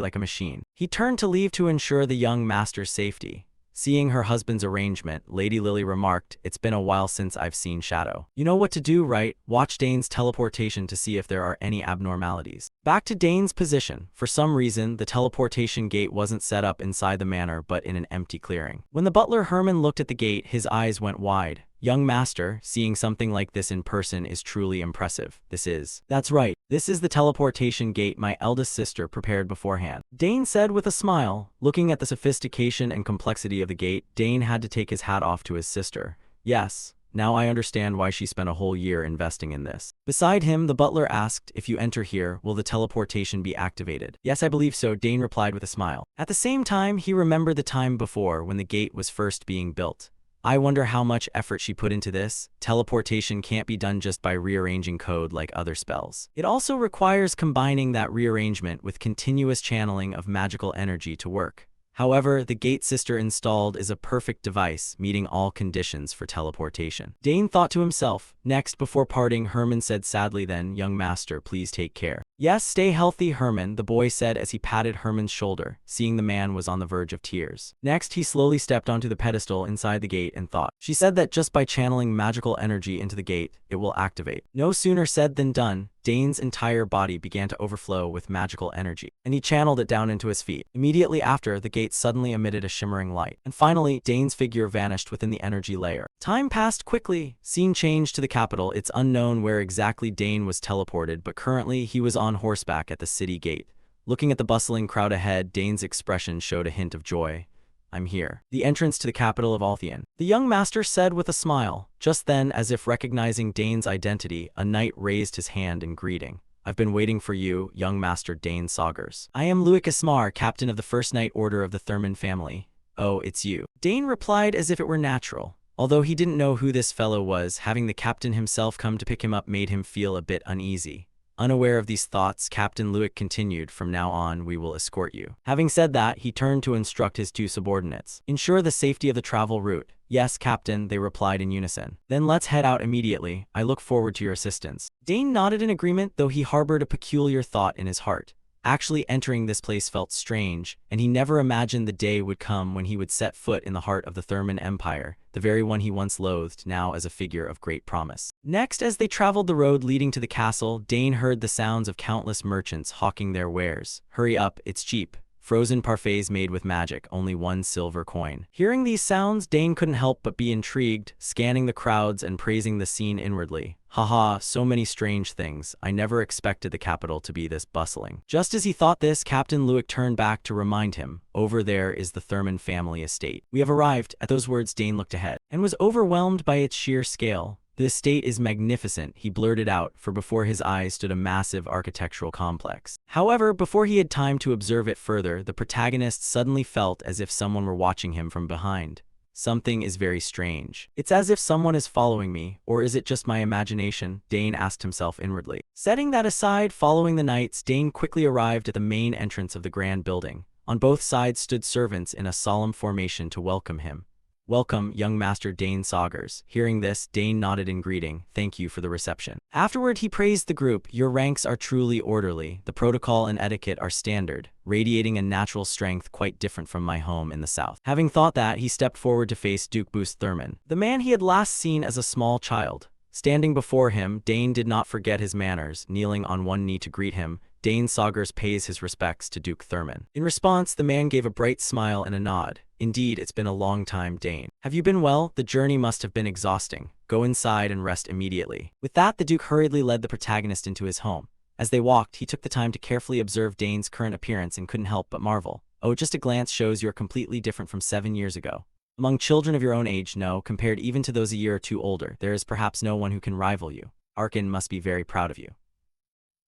like a machine. He turned to leave to ensure the young master's safety. Seeing her husband's arrangement, Lady Lily remarked, it's been a while since I've seen Shadow. You know what to do, right? Watch Dane's teleportation to see if there are any abnormalities. Back to Dane's position. For some reason, the teleportation gate wasn't set up inside the manor but in an empty clearing. When the butler Herman looked at the gate, his eyes went wide. Young master, seeing something like this in person is truly impressive. That's right. This is the teleportation gate my eldest sister prepared beforehand. Dane said with a smile. Looking at the sophistication and complexity of the gate, Dane had to take his hat off to his sister. Yes, now I understand why she spent a whole year investing in this. Beside him, the butler asked, if you enter here, will the teleportation be activated? Yes, I believe so, Dane replied with a smile. At the same time, he remembered the time before when the gate was first being built. I wonder how much effort she put into this. Teleportation can't be done just by rearranging code like other spells. It also requires combining that rearrangement with continuous channeling of magical energy to work. However, the gate sister installed is a perfect device, meeting all conditions for teleportation. Dane thought to himself. Next, before parting, Herman said sadly, "Then, young master, please take care." "Yes, stay healthy, Herman," the boy said as he patted Herman's shoulder, seeing the man was on the verge of tears. Next, he slowly stepped onto the pedestal inside the gate and thought. She said that just by channeling magical energy into the gate, it will activate. No sooner said than done. Dane's entire body began to overflow with magical energy, and he channeled it down into his feet. Immediately after, the gate suddenly emitted a shimmering light, and finally, Dane's figure vanished within the energy layer. Time passed quickly. Scene changed to the capital. It's unknown where exactly Dane was teleported, but currently he was on horseback at the city gate. Looking at the bustling crowd ahead, Dane's expression showed a hint of joy. "I'm here." The entrance to the capital of Althian. The young master said with a smile. Just then, as if recognizing Dane's identity, a knight raised his hand in greeting. "I've been waiting for you, young master Dane Saugers. I am Luik Ismar, captain of the First Knight Order of the Thurman family." "Oh, it's you." Dane replied as if it were natural. Although he didn't know who this fellow was, having the captain himself come to pick him up made him feel a bit uneasy. Unaware of these thoughts, Captain Luik continued, "From now on, we will escort you." Having said that, he turned to instruct his two subordinates. "Ensure the safety of the travel route." "Yes, Captain," they replied in unison. "Then let's head out immediately. I look forward to your assistance." Dane nodded in agreement, though he harbored a peculiar thought in his heart. Actually entering this place felt strange, and he never imagined the day would come when he would set foot in the heart of the Thurman Empire, the very one he once loathed, now as a figure of great promise. Next, as they traveled the road leading to the castle, Dane heard the sounds of countless merchants hawking their wares. "Hurry up, it's cheap. Frozen parfaits made with magic, only 1 silver coin." Hearing these sounds, Dane couldn't help but be intrigued, scanning the crowds and praising the scene inwardly. "Haha, so many strange things. I never expected the capital to be this bustling." Just as he thought this, Captain Luik turned back to remind him, "Over there is the Thurman family estate. We have arrived." At those words, Dane looked ahead and was overwhelmed by its sheer scale. "The estate is magnificent," he blurted out, for before his eyes stood a massive architectural complex. However, before he had time to observe it further, the protagonist suddenly felt as if someone were watching him from behind. "Something is very strange. It's as if someone is following me, or is it just my imagination?" Dane asked himself inwardly. Setting that aside, following the knights, Dane quickly arrived at the main entrance of the grand building. On both sides stood servants in a solemn formation to welcome him. "Welcome, young master Dane Saugers." Hearing this, Dane nodded in greeting. "Thank you for the reception." Afterward, he praised the group. "Your ranks are truly orderly. The protocol and etiquette are standard, radiating a natural strength quite different from my home in the south." Having thought that, he stepped forward to face Duke Boost Thurman, the man he had last seen as a small child. Standing before him, Dane did not forget his manners. Kneeling on one knee to greet him, Dane Saugers pays his respects to Duke Thurman. In response, the man gave a bright smile and a nod. "Indeed, it's been a long time, Dane. Have you been well? The journey must have been exhausting. Go inside and rest immediately." With that, the Duke hurriedly led the protagonist into his home. As they walked, he took the time to carefully observe Dane's current appearance and couldn't help but marvel. "Oh, just a glance shows you're completely different from 7 years ago. Among children of your own age, no, compared even to those a year or two older, there is perhaps no one who can rival you. Arkin must be very proud of you."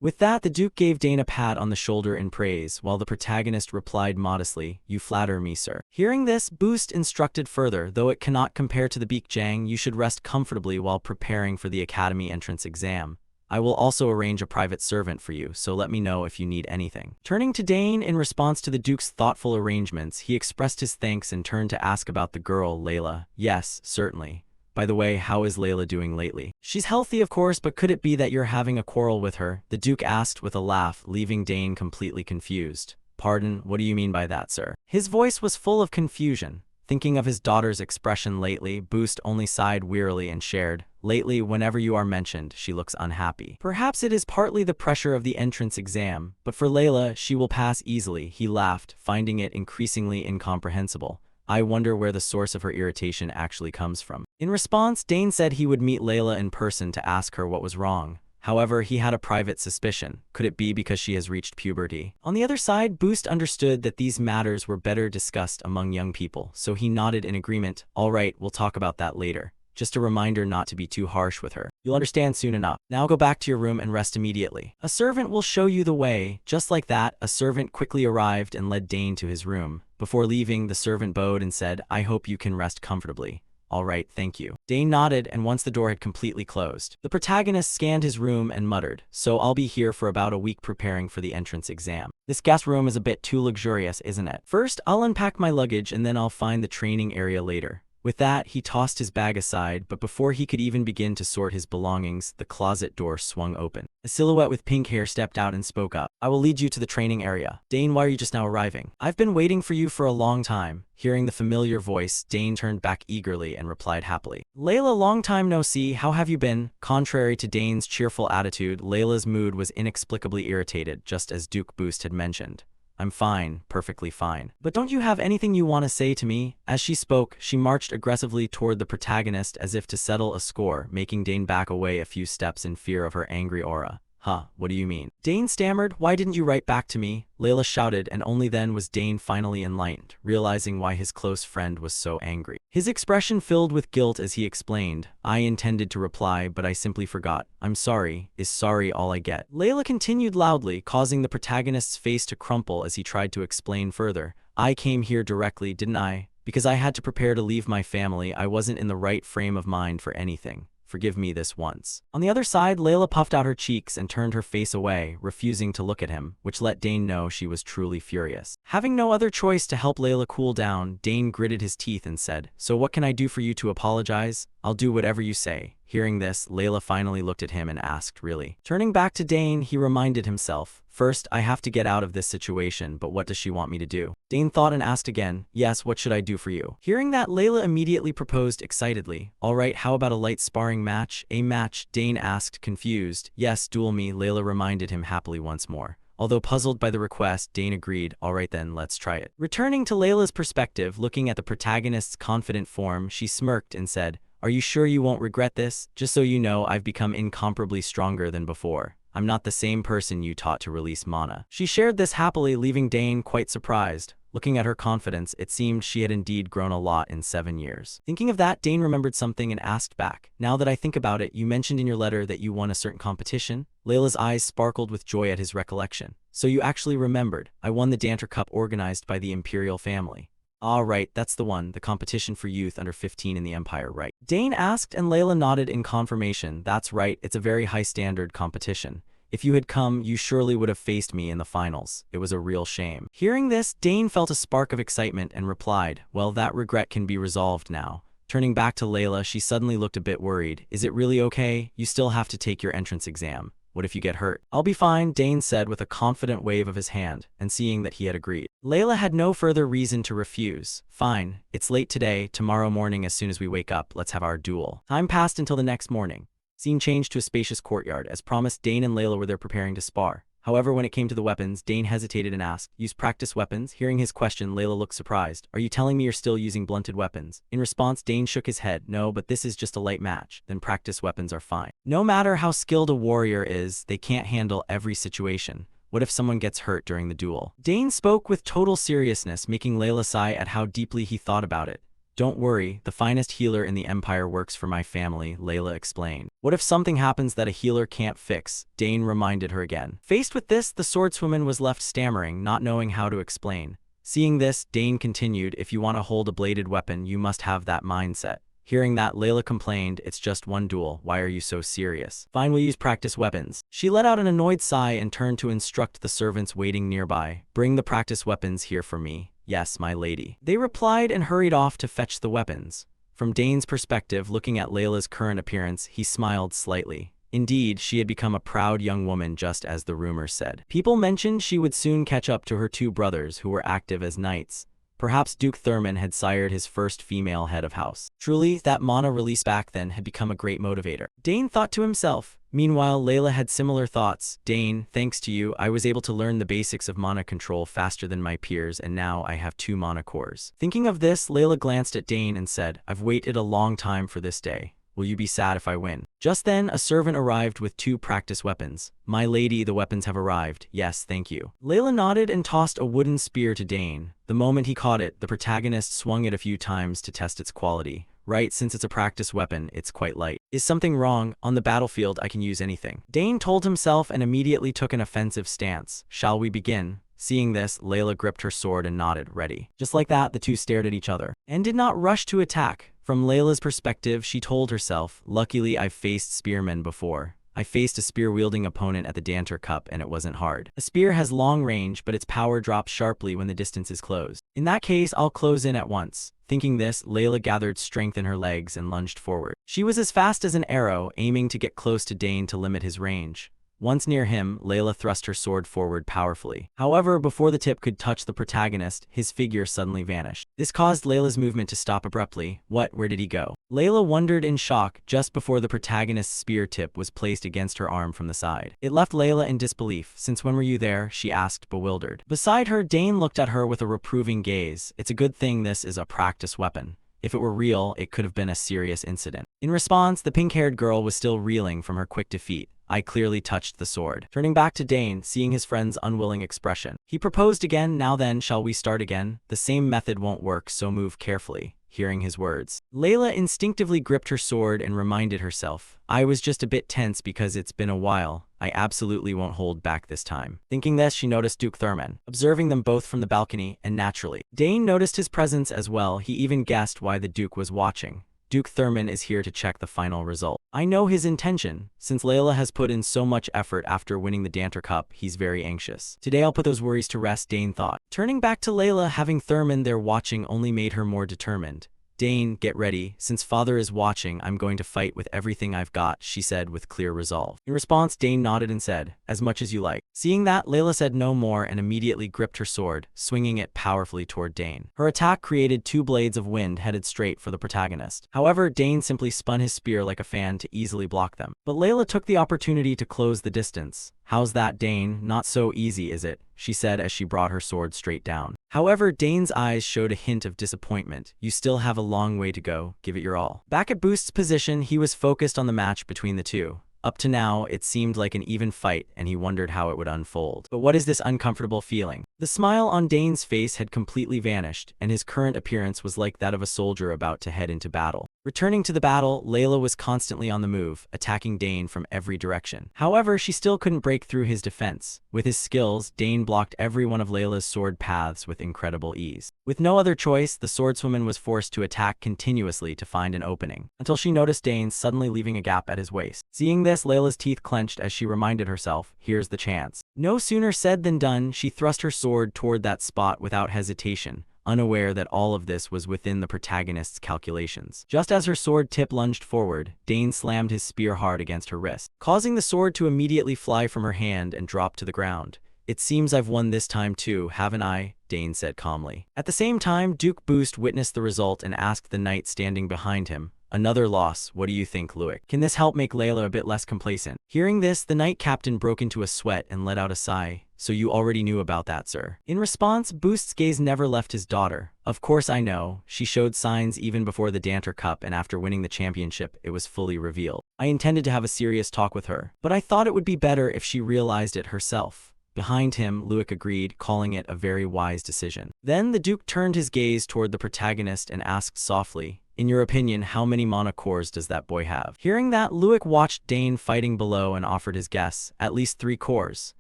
With that, the Duke gave Dane a pat on the shoulder in praise, while the protagonist replied modestly, "You flatter me, sir." Hearing this, Boost instructed further, "Though it cannot compare to the Beekjang, you should rest comfortably while preparing for the academy entrance exam. I will also arrange a private servant for you, so let me know if you need anything." Turning to Dane, in response to the Duke's thoughtful arrangements, he expressed his thanks and turned to ask about the girl, Layla. "Yes, certainly. By the way, how is Layla doing lately?" "She's healthy, of course, but could it be that you're having a quarrel with her?" the Duke asked with a laugh, leaving Dane completely confused. "Pardon, what do you mean by that, sir?" His voice was full of confusion. Thinking of his daughter's expression lately, Boost only sighed wearily and shared, "Lately, whenever you are mentioned, she looks unhappy. Perhaps it is partly the pressure of the entrance exam, but for Layla, she will pass easily." He laughed, finding it increasingly incomprehensible. "I wonder where the source of her irritation actually comes from." In response, Dane said he would meet Layla in person to ask her what was wrong. However, he had a private suspicion. Could it be because she has reached puberty? On the other side, Boost understood that these matters were better discussed among young people, so he nodded in agreement. "All right, we'll talk about that later. Just a reminder not to be too harsh with her. You'll understand soon enough. Now go back to your room and rest immediately. A servant will show you the way." Just like that, a servant quickly arrived and led Dane to his room. Before leaving, the servant bowed and said, "I hope you can rest comfortably. All right, thank you. Dane nodded, and once the door had completely closed, the protagonist scanned his room and muttered, so I'll be here for about a week preparing for the entrance exam. This guest room is a bit too luxurious, isn't it? First, I'll unpack my luggage and then I'll find the training area later. With that, he tossed his bag aside, but before he could even begin to sort his belongings, the closet door swung open. A silhouette with pink hair stepped out and spoke up. I will lead you to the training area. Dane, why are you just now arriving? I've been waiting for you for a long time. Hearing the familiar voice, Dane turned back eagerly and replied happily. Layla, long time no see, how have you been? Contrary to Dane's cheerful attitude, Layla's mood was inexplicably irritated, just as Duke Boost had mentioned. I'm fine, perfectly fine. But don't you have anything you want to say to me? As she spoke, she marched aggressively toward the protagonist as if to settle a score, making Dane back away a few steps in fear of her angry aura. Huh, what do you mean? Dane stammered, why didn't you write back to me? Layla shouted, and only then was Dane finally enlightened, realizing why his close friend was so angry. His expression filled with guilt as he explained, I intended to reply, but I simply forgot. I'm sorry. Is sorry all I get? Layla continued loudly, causing the protagonist's face to crumple as he tried to explain further. I came here directly, didn't I? Because I had to prepare to leave my family. I wasn't in the right frame of mind for anything. Forgive me this once. On the other side, Layla puffed out her cheeks and turned her face away, refusing to look at him, which let Dane know she was truly furious. Having no other choice to help Layla cool down, Dane gritted his teeth and said, so what can I do for you to apologize? I'll do whatever you say. Hearing this, Layla finally looked at him and asked, really? Turning back to Dane, he reminded himself, first, I have to get out of this situation, but what does she want me to do? Dane thought and asked again, yes, what should I do for you? Hearing that, Layla immediately proposed excitedly. All right, how about a light sparring match? A match? Dane asked, confused. Yes, duel me, Layla reminded him happily once more. Although puzzled by the request, Dane agreed, all right then, let's try it. Returning to Layla's perspective, looking at the protagonist's confident form, she smirked and said, are you sure you won't regret this? Just so you know, I've become incomparably stronger than before. I'm not the same person you taught to release mana. She shared this happily, leaving Dane quite surprised. Looking at her confidence, it seemed she had indeed grown a lot in 7 years. Thinking of that, Dane remembered something and asked back. Now that I think about it, you mentioned in your letter that you won a certain competition? Layla's eyes sparkled with joy at his recollection. So you actually remembered. I won the Danter Cup organized by the Imperial family. Ah, right, that's the one, the competition for youth under 15 in the Empire, right? Dane asked, and Layla nodded in confirmation. That's right, it's a very high-standard competition. If you had come, you surely would have faced me in the finals. It was a real shame. Hearing this, Dane felt a spark of excitement and replied, well, that regret can be resolved now. Turning back to Layla, she suddenly looked a bit worried. Is it really okay? You still have to take your entrance exam. What if you get hurt? I'll be fine, Dane said with a confident wave of his hand, and seeing that he had agreed. Layla had no further reason to refuse. Fine, it's late today, tomorrow morning as soon as we wake up, let's have our duel. Time passed until the next morning. Scene changed to a spacious courtyard. As promised, Dane and Layla were there preparing to spar. However, when it came to the weapons, Dane hesitated and asked, use practice weapons? Hearing his question, Layla looked surprised. Are you telling me you're still using blunted weapons? In response, Dane shook his head. No, but this is just a light match. Then practice weapons are fine. No matter how skilled a warrior is, they can't handle every situation. What if someone gets hurt during the duel? Dane spoke with total seriousness, making Layla sigh at how deeply he thought about it. Don't worry, the finest healer in the Empire works for my family, Layla explained. What if something happens that a healer can't fix? Dane reminded her again. Faced with this, the swordswoman was left stammering, not knowing how to explain. Seeing this, Dane continued, if you want to hold a bladed weapon, you must have that mindset. Hearing that, Layla complained, it's just one duel, why are you so serious? Fine, we'll use practice weapons. She let out an annoyed sigh and turned to instruct the servants waiting nearby. Bring the practice weapons here for me. Yes, my lady. They replied and hurried off to fetch the weapons. From Dane's perspective, looking at Layla's current appearance, he smiled slightly. Indeed, she had become a proud young woman just as the rumors said. People mentioned she would soon catch up to her two brothers who were active as knights. Perhaps Duke Thurman had sired his first female head of house. Truly, that mana release back then had become a great motivator. Dane thought to himself. Meanwhile, Layla had similar thoughts. Dane, thanks to you, I was able to learn the basics of mana control faster than my peers, and now I have 2 mana cores. Thinking of this, Layla glanced at Dane and said, I've waited a long time for this day. Will you be sad if I win? Just then, a servant arrived with 2 practice weapons. My lady, the weapons have arrived. Yes, thank you. Layla nodded and tossed a wooden spear to Dane. The moment he caught it, the protagonist swung it a few times to test its quality. Right, since it's a practice weapon, it's quite light. Is something wrong? On the battlefield, I can use anything. Dane told himself and immediately took an offensive stance. Shall we begin? Seeing this, Layla gripped her sword and nodded, ready. Just like that, the two stared at each other and did not rush to attack. From Layla's perspective, she told herself, luckily I've faced spearmen before. I faced a spear-wielding opponent at the Danter Cup and it wasn't hard. A spear has long range, but its power drops sharply when the distance is closed. In that case, I'll close in at once. Thinking this, Layla gathered strength in her legs and lunged forward. She was as fast as an arrow, aiming to get close to Dane to limit his range. Once near him, Layla thrust her sword forward powerfully. However, before the tip could touch the protagonist, his figure suddenly vanished. This caused Layla's movement to stop abruptly. What? Where did he go? Layla wondered in shock just before the protagonist's spear tip was placed against her arm from the side. It left Layla in disbelief. Since when were you there? She asked, bewildered. Beside her, Dane looked at her with a reproving gaze. It's a good thing this is a practice weapon. If it were real, it could have been a serious incident. In response, the pink-haired girl was still reeling from her quick defeat. I clearly touched the sword. Turning back to Dane, seeing his friend's unwilling expression, he proposed again. Now then, shall we start again? The same method won't work, so move carefully. Hearing his words, Layla instinctively gripped her sword and reminded herself, I was just a bit tense because it's been a while. I absolutely won't hold back this time. Thinking this, she noticed Duke Thurman, observing them both from the balcony, and naturally, Dane noticed his presence as well. He even guessed why the Duke was watching. Duke Thurman is here to check the final result. I know his intention. Since Layla has put in so much effort after winning the Danter Cup, he's very anxious. Today I'll put those worries to rest, Dane thought. Turning back to Layla, having Thurman there watching only made her more determined. Dane, get ready. Since father is watching, I'm going to fight with everything I've got, she said with clear resolve. In response, Dane nodded and said, as much as you like. Seeing that, Layla said no more and immediately gripped her sword, swinging it powerfully toward Dane. Her attack created two blades of wind headed straight for the protagonist. However, Dane simply spun his spear like a fan to easily block them. But Layla took the opportunity to close the distance. How's that, Dane? Not so easy, is it? She said as she brought her sword straight down. However, Dane's eyes showed a hint of disappointment. You still have a long way to go. Give it your all. Back at Boost's position, he was focused on the match between the two. Up to now, it seemed like an even fight, and he wondered how it would unfold. But what is this uncomfortable feeling? The smile on Dane's face had completely vanished, and his current appearance was like that of a soldier about to head into battle. Returning to the battle, Layla was constantly on the move, attacking Dane from every direction. However, she still couldn't break through his defense. With his skills, Dane blocked every one of Layla's sword paths with incredible ease. With no other choice, the swordswoman was forced to attack continuously to find an opening, until she noticed Dane suddenly leaving a gap at his waist. Seeing this, Layla's teeth clenched as she reminded herself, here's the chance. No sooner said than done, she thrust her sword toward that spot without hesitation, unaware that all of this was within the protagonist's calculations. Just as her sword tip lunged forward, Dane slammed his spear hard against her wrist, causing the sword to immediately fly from her hand and drop to the ground. It seems I've won this time too, haven't I? Dane said calmly. At the same time, Duke Boost witnessed the result and asked the knight standing behind him, another loss, what do you think, Luik? Can this help make Layla a bit less complacent? Hearing this, the knight captain broke into a sweat and let out a sigh. So you already knew about that, sir. In response, Boost's gaze never left his daughter. Of course I know. She showed signs even before the Danter Cup, and after winning the championship, it was fully revealed. I intended to have a serious talk with her, but I thought it would be better if she realized it herself. Behind him, Luik agreed, calling it a very wise decision. Then the Duke turned his gaze toward the protagonist and asked softly, in your opinion, how many mana cores does that boy have? Hearing that, Luik watched Dane fighting below and offered his guess, at least 3 cores.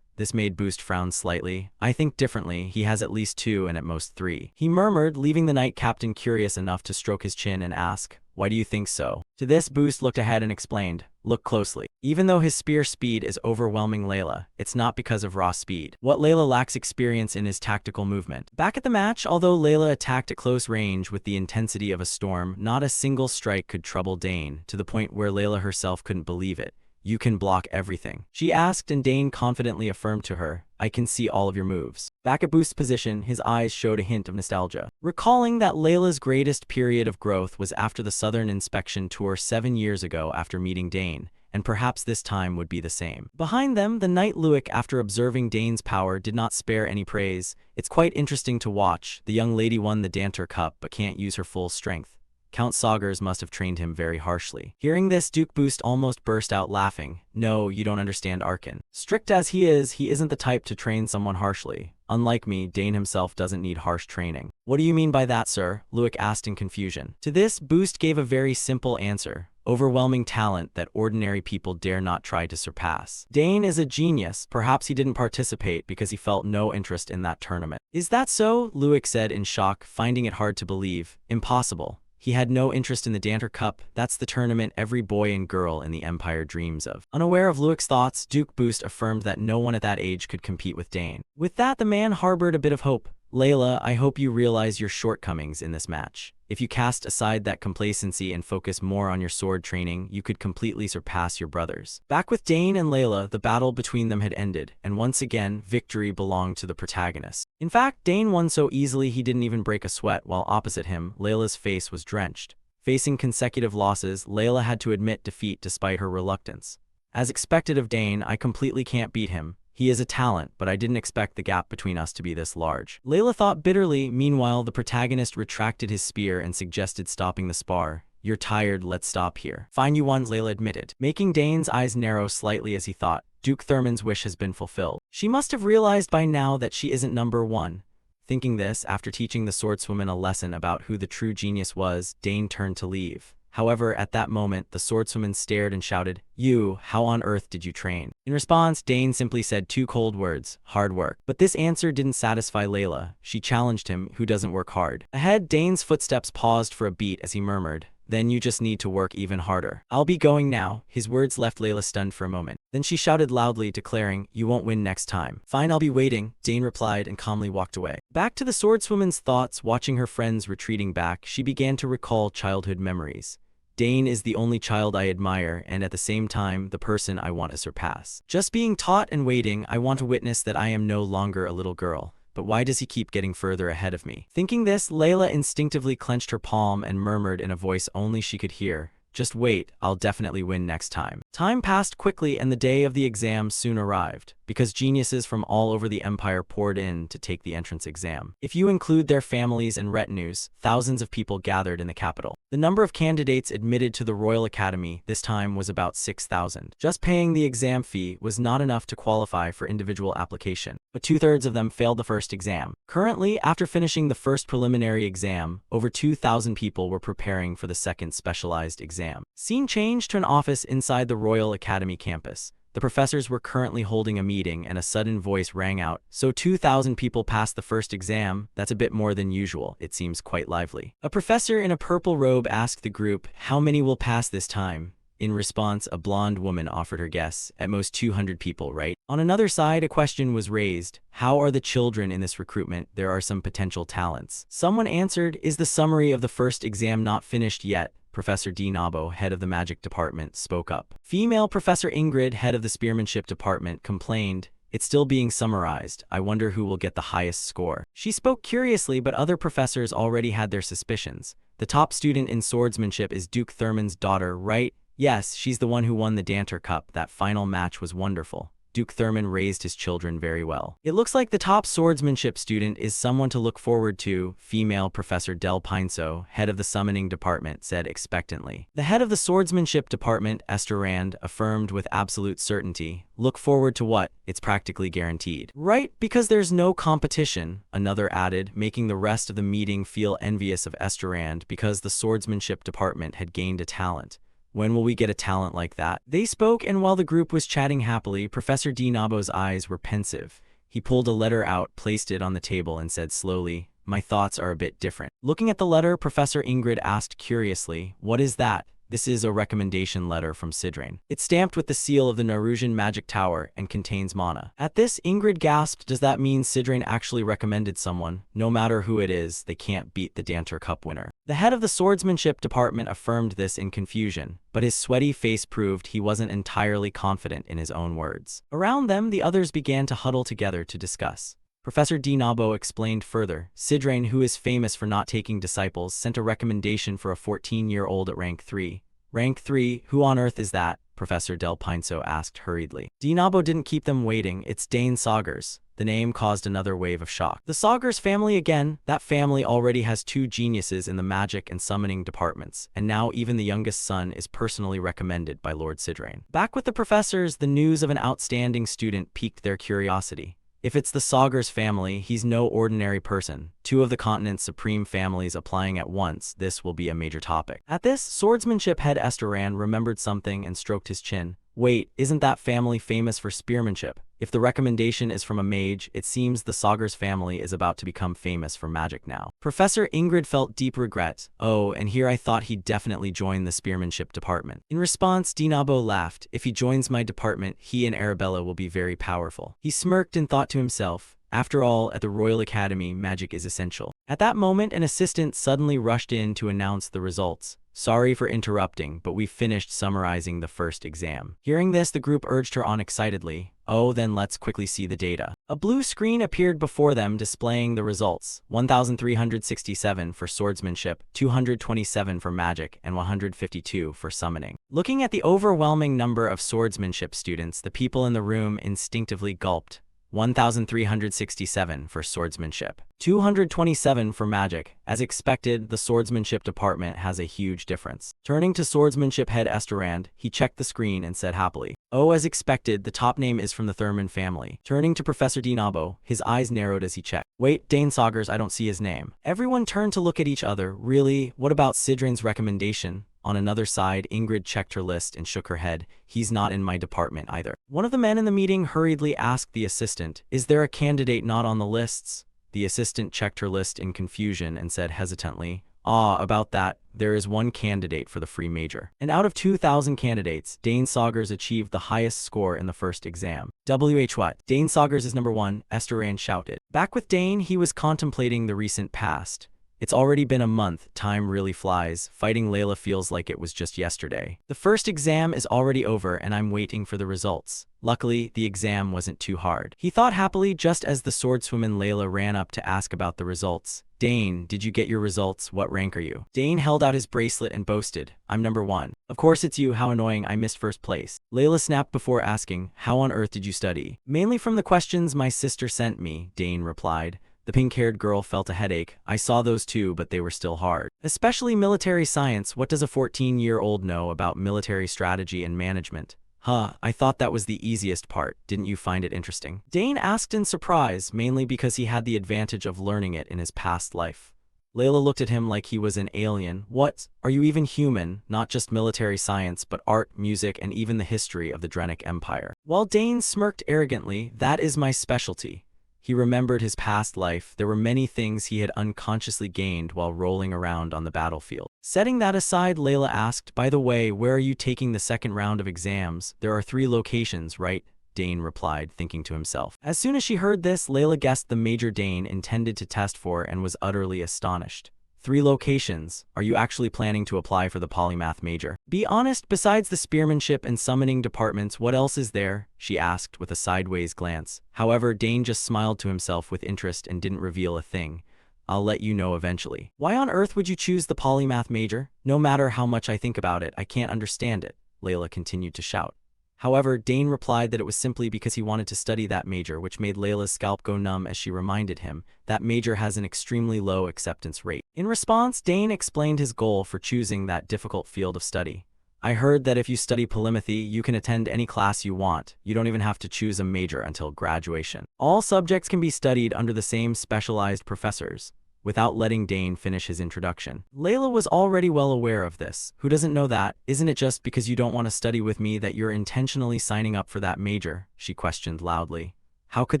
This made Boost frown slightly. I think differently. He has at least 2 and at most 3. He murmured, leaving the knight captain curious enough to stroke his chin and ask, why do you think so? To this, Boost looked ahead and explained, look closely. Even though his spear speed is overwhelming Layla, it's not because of raw speed. What Layla lacks experience in is tactical movement. Back at the match, although Layla attacked at close range with the intensity of a storm, not a single strike could trouble Dane, to the point where Layla herself couldn't believe it. You can block everything, she asked, and Dane confidently affirmed to her, I can see all of your moves. Back at Boost's position, his eyes showed a hint of nostalgia, recalling that Layla's greatest period of growth was after the Southern Inspection Tour 7 years ago after meeting Dane, and perhaps this time would be the same. Behind them, the knight Luik, after observing Dane's power, did not spare any praise. It's quite interesting to watch. The young lady won the Danter Cup but can't use her full strength. Count Saugers must have trained him very harshly. Hearing this, Duke Boost almost burst out laughing. No, you don't understand Arkin. Strict as he isn't the type to train someone harshly. Unlike me, Dane himself doesn't need harsh training. What do you mean by that, sir? Luik asked in confusion. To this, Boost gave a very simple answer. Overwhelming talent that ordinary people dare not try to surpass. Dane is a genius. Perhaps he didn't participate because he felt no interest in that tournament. Is that so? Luik said in shock, finding it hard to believe. Impossible. He had no interest in the Danter Cup. That's the tournament every boy and girl in the Empire dreams of. Unaware of Luik's thoughts, Duke Boost affirmed that no one at that age could compete with Dane. With that, the man harbored a bit of hope. Layla, I hope you realize your shortcomings in this match. If you cast aside that complacency and focus more on your sword training, you could completely surpass your brothers. Back with Dane and Layla, the battle between them had ended, and once again, victory belonged to the protagonist. In fact, Dane won so easily he didn't even break a sweat, while opposite him, Layla's face was drenched. Facing consecutive losses, Layla had to admit defeat despite her reluctance. As expected of Dane, I completely can't beat him. He is a talent, but I didn't expect the gap between us to be this large. Layla thought bitterly. Meanwhile, the protagonist retracted his spear and suggested stopping the spar. You're tired, let's stop here. Fine, you won, Layla admitted, making Dane's eyes narrow slightly as he thought. Duke Thurman's wish has been fulfilled. She must have realized by now that she isn't number one. Thinking this, after teaching the swordswoman a lesson about who the true genius was, Dane turned to leave. However, at that moment, the swordswoman stared and shouted, "You, how on earth did you train?" In response, Dane simply said two cold words, "Hard work." But this answer didn't satisfy Layla. She challenged him, who doesn't work hard. Ahead, Dane's footsteps paused for a beat as he murmured, "Then you just need to work even harder. I'll be going now." His words left Layla stunned for a moment. Then she shouted loudly, declaring, "You won't win next time." "Fine, I'll be waiting," Dane replied and calmly walked away. Back to the swordswoman's thoughts, watching her friends retreating back, she began to recall childhood memories. Dane is the only child I admire and at the same time, the person I want to surpass. Just being taught and waiting, I want to witness that I am no longer a little girl. But why does he keep getting further ahead of me? Thinking this, Layla instinctively clenched her palm and murmured in a voice only she could hear, "Just wait, I'll definitely win next time." Time passed quickly and the day of the exam soon arrived, because geniuses from all over the empire poured in to take the entrance exam. If you include their families and retinues, thousands of people gathered in the capital. The number of candidates admitted to the Royal Academy this time was about 6,000. Just paying the exam fee was not enough to qualify for individual application, but 2/3 of them failed the first exam. Currently, after finishing the first preliminary exam, over 2,000 people were preparing for the second specialized exam. Scene changed to an office inside the Royal Academy campus. The professors were currently holding a meeting and a sudden voice rang out, "So 2,000 people passed the first exam? That's a bit more than usual. It seems quite lively." A professor in a purple robe asked the group, "How many will pass this time?" In response, a blonde woman offered her guess, "At most 200 people, right?" On another side, a question was raised, "How are the children in this recruitment? There are some potential talents." Someone answered, "Is the summary of the first exam not finished yet?" Professor D. Nabo, head of the magic department, spoke up. Female Professor Ingrid, head of the spearmanship department, complained, "It's still being summarized. I wonder who will get the highest score." She spoke curiously, but other professors already had their suspicions. "The top student in swordsmanship is Duke Thurman's daughter, right?" "Yes, she's the one who won the Danter Cup. That final match was wonderful. Duke Thurman raised his children very well." "It looks like the top swordsmanship student is someone to look forward to," female Professor Del Pinso, head of the summoning department, said expectantly. The head of the swordsmanship department, Esther Rand, affirmed with absolute certainty, "Look forward to what? It's practically guaranteed." "Right, because there's no competition," another added, making the rest of the meeting feel envious of Esther Rand because the swordsmanship department had gained a talent. "When will we get a talent like that?" They spoke, and while the group was chatting happily, Professor D. Nabo's eyes were pensive. He pulled a letter out, placed it on the table, and said slowly, "My thoughts are a bit different." Looking at the letter, Professor Ingrid asked curiously, "What is that?" "This is a recommendation letter from Sidrain. It's stamped with the seal of the Narusian Magic Tower and contains mana." At this, Ingrid gasped, "Does that mean Sidrain actually recommended someone? No matter who it is, they can't beat the Danter Cup winner." The head of the swordsmanship department affirmed this in confusion, but his sweaty face proved he wasn't entirely confident in his own words. Around them, the others began to huddle together to discuss. Professor D. Nabo explained further, "Sidrain, who is famous for not taking disciples, sent a recommendation for a 14-year-old at rank 3. "Rank 3? Who on earth is that?" Professor Del Pinso asked hurriedly. D. Nabo didn't keep them waiting. "It's Dane Saugers." The name caused another wave of shock. "The Saugers family again?" That family already has 2 geniuses in the magic and summoning departments, and now even the youngest son is personally recommended by Lord Sidrain. Back with the professors, the news of an outstanding student piqued their curiosity. If it's the Saugers family, he's no ordinary person. 2 of the continent's supreme families applying at once, this will be a major topic. At this, swordsmanship head Esther Rand remembered something and stroked his chin. Wait, isn't that family famous for spearmanship? If the recommendation is from a mage, it seems the Sagar's family is about to become famous for magic now. Professor Ingrid felt deep regret. Oh, and here I thought he'd definitely join the spearmanship department. In response, Dinabo laughed. If he joins my department, he and Arabella will be very powerful. He smirked and thought to himself, after all, at the Royal Academy, magic is essential. At that moment, an assistant suddenly rushed in to announce the results. Sorry for interrupting, but we've finished summarizing the first exam. Hearing this, the group urged her on excitedly. Oh, then let's quickly see the data. A blue screen appeared before them displaying the results. 1,367 for swordsmanship, 227 for magic, and 152 for summoning. Looking at the overwhelming number of swordsmanship students, the people in the room instinctively gulped. 1,367 for swordsmanship, 227 for magic. As expected, the swordsmanship department has a huge difference. Turning to swordsmanship head Esterand, he checked the screen and said happily, oh, as expected, the top name is from the Thurman family. Turning to Professor Dinabo, his eyes narrowed as he checked. Wait, Dane Sagers, I don't see his name. Everyone turned to look at each other. Really? What about Sidran's recommendation? On another side, Ingrid checked her list and shook her head. He's not in my department either. One of the men in the meeting hurriedly asked the assistant, is there a candidate not on the lists? The assistant checked her list in confusion and said hesitantly, about that, there is one candidate for the free major. And out of 2,000 candidates, Dane Sagers achieved the highest score in the first exam. What? Dane Sagers is number one, Esterand shouted. Back with Dane, he was contemplating the recent past. It's already been a month, time really flies. Fighting Layla feels like it was just yesterday. The first exam is already over and I'm waiting for the results. Luckily, the exam wasn't too hard. He thought happily just as the swordswoman Layla ran up to ask about the results. Dane, did you get your results? What rank are you? Dane held out his bracelet and boasted, I'm number one. Of course it's you, how annoying, I missed first place. Layla snapped before asking, how on earth did you study? Mainly from the questions my sister sent me, Dane replied. The pink-haired girl felt a headache. I saw those too, but they were still hard. Especially military science. What does a 14-year-old know about military strategy and management? I thought that was the easiest part. Didn't you find it interesting? Dane asked in surprise, mainly because he had the advantage of learning it in his past life. Layla looked at him like he was an alien. What? Are you even human? Not just military science, but art, music, and even the history of the Drenic Empire. While Dane smirked arrogantly, that is my specialty. He remembered his past life. There were many things he had unconsciously gained while rolling around on the battlefield. Setting that aside, Layla asked, by the way, where are you taking the second round of exams? There are 3 locations, right? Dane replied, thinking to himself. As soon as she heard this, Layla guessed the major Dane intended to test for and was utterly astonished. 3 locations. Are you actually planning to apply for the polymath major? Be honest, besides the spearmanship and summoning departments, what else is there? She asked with a sideways glance. However, Dane just smiled to himself with interest and didn't reveal a thing. I'll let you know eventually. Why on earth would you choose the polymath major? No matter how much I think about it, I can't understand it, Layla continued to shout. However, Dane replied that it was simply because he wanted to study that major, which made Layla's scalp go numb as she reminded him that major has an extremely low acceptance rate. In response, Dane explained his goal for choosing that difficult field of study. I heard that if you study polymathy, you can attend any class you want. You don't even have to choose a major until graduation. All subjects can be studied under the same specialized professors. Without letting Dane finish his introduction, Layla was already well aware of this. Who doesn't know that? Isn't it just because you don't want to study with me that you're intentionally signing up for that major? She questioned loudly. How could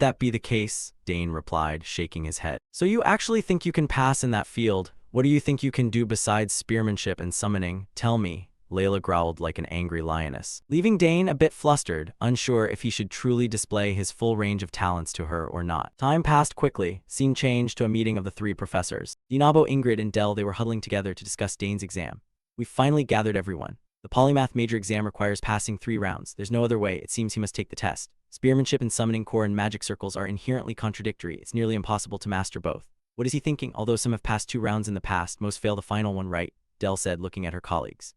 that be the case? Dane replied, shaking his head. So you actually think you can pass in that field? What do you think you can do besides spearmanship and summoning? Tell me. Layla growled like an angry lioness, leaving Dane a bit flustered, unsure if he should truly display his full range of talents to her or not. Time passed quickly. Scene changed to a meeting of the 3 professors. Dinabo, Ingrid, and Dell, they were huddling together to discuss Dane's exam. We've finally gathered everyone. The polymath major exam requires passing 3 rounds. There's no other way. It seems he must take the test. Spearmanship and summoning core and magic circles are inherently contradictory. It's nearly impossible to master both. What is he thinking? Although some have passed 2 rounds in the past, most fail the final one, right? Dell said, looking at her colleagues.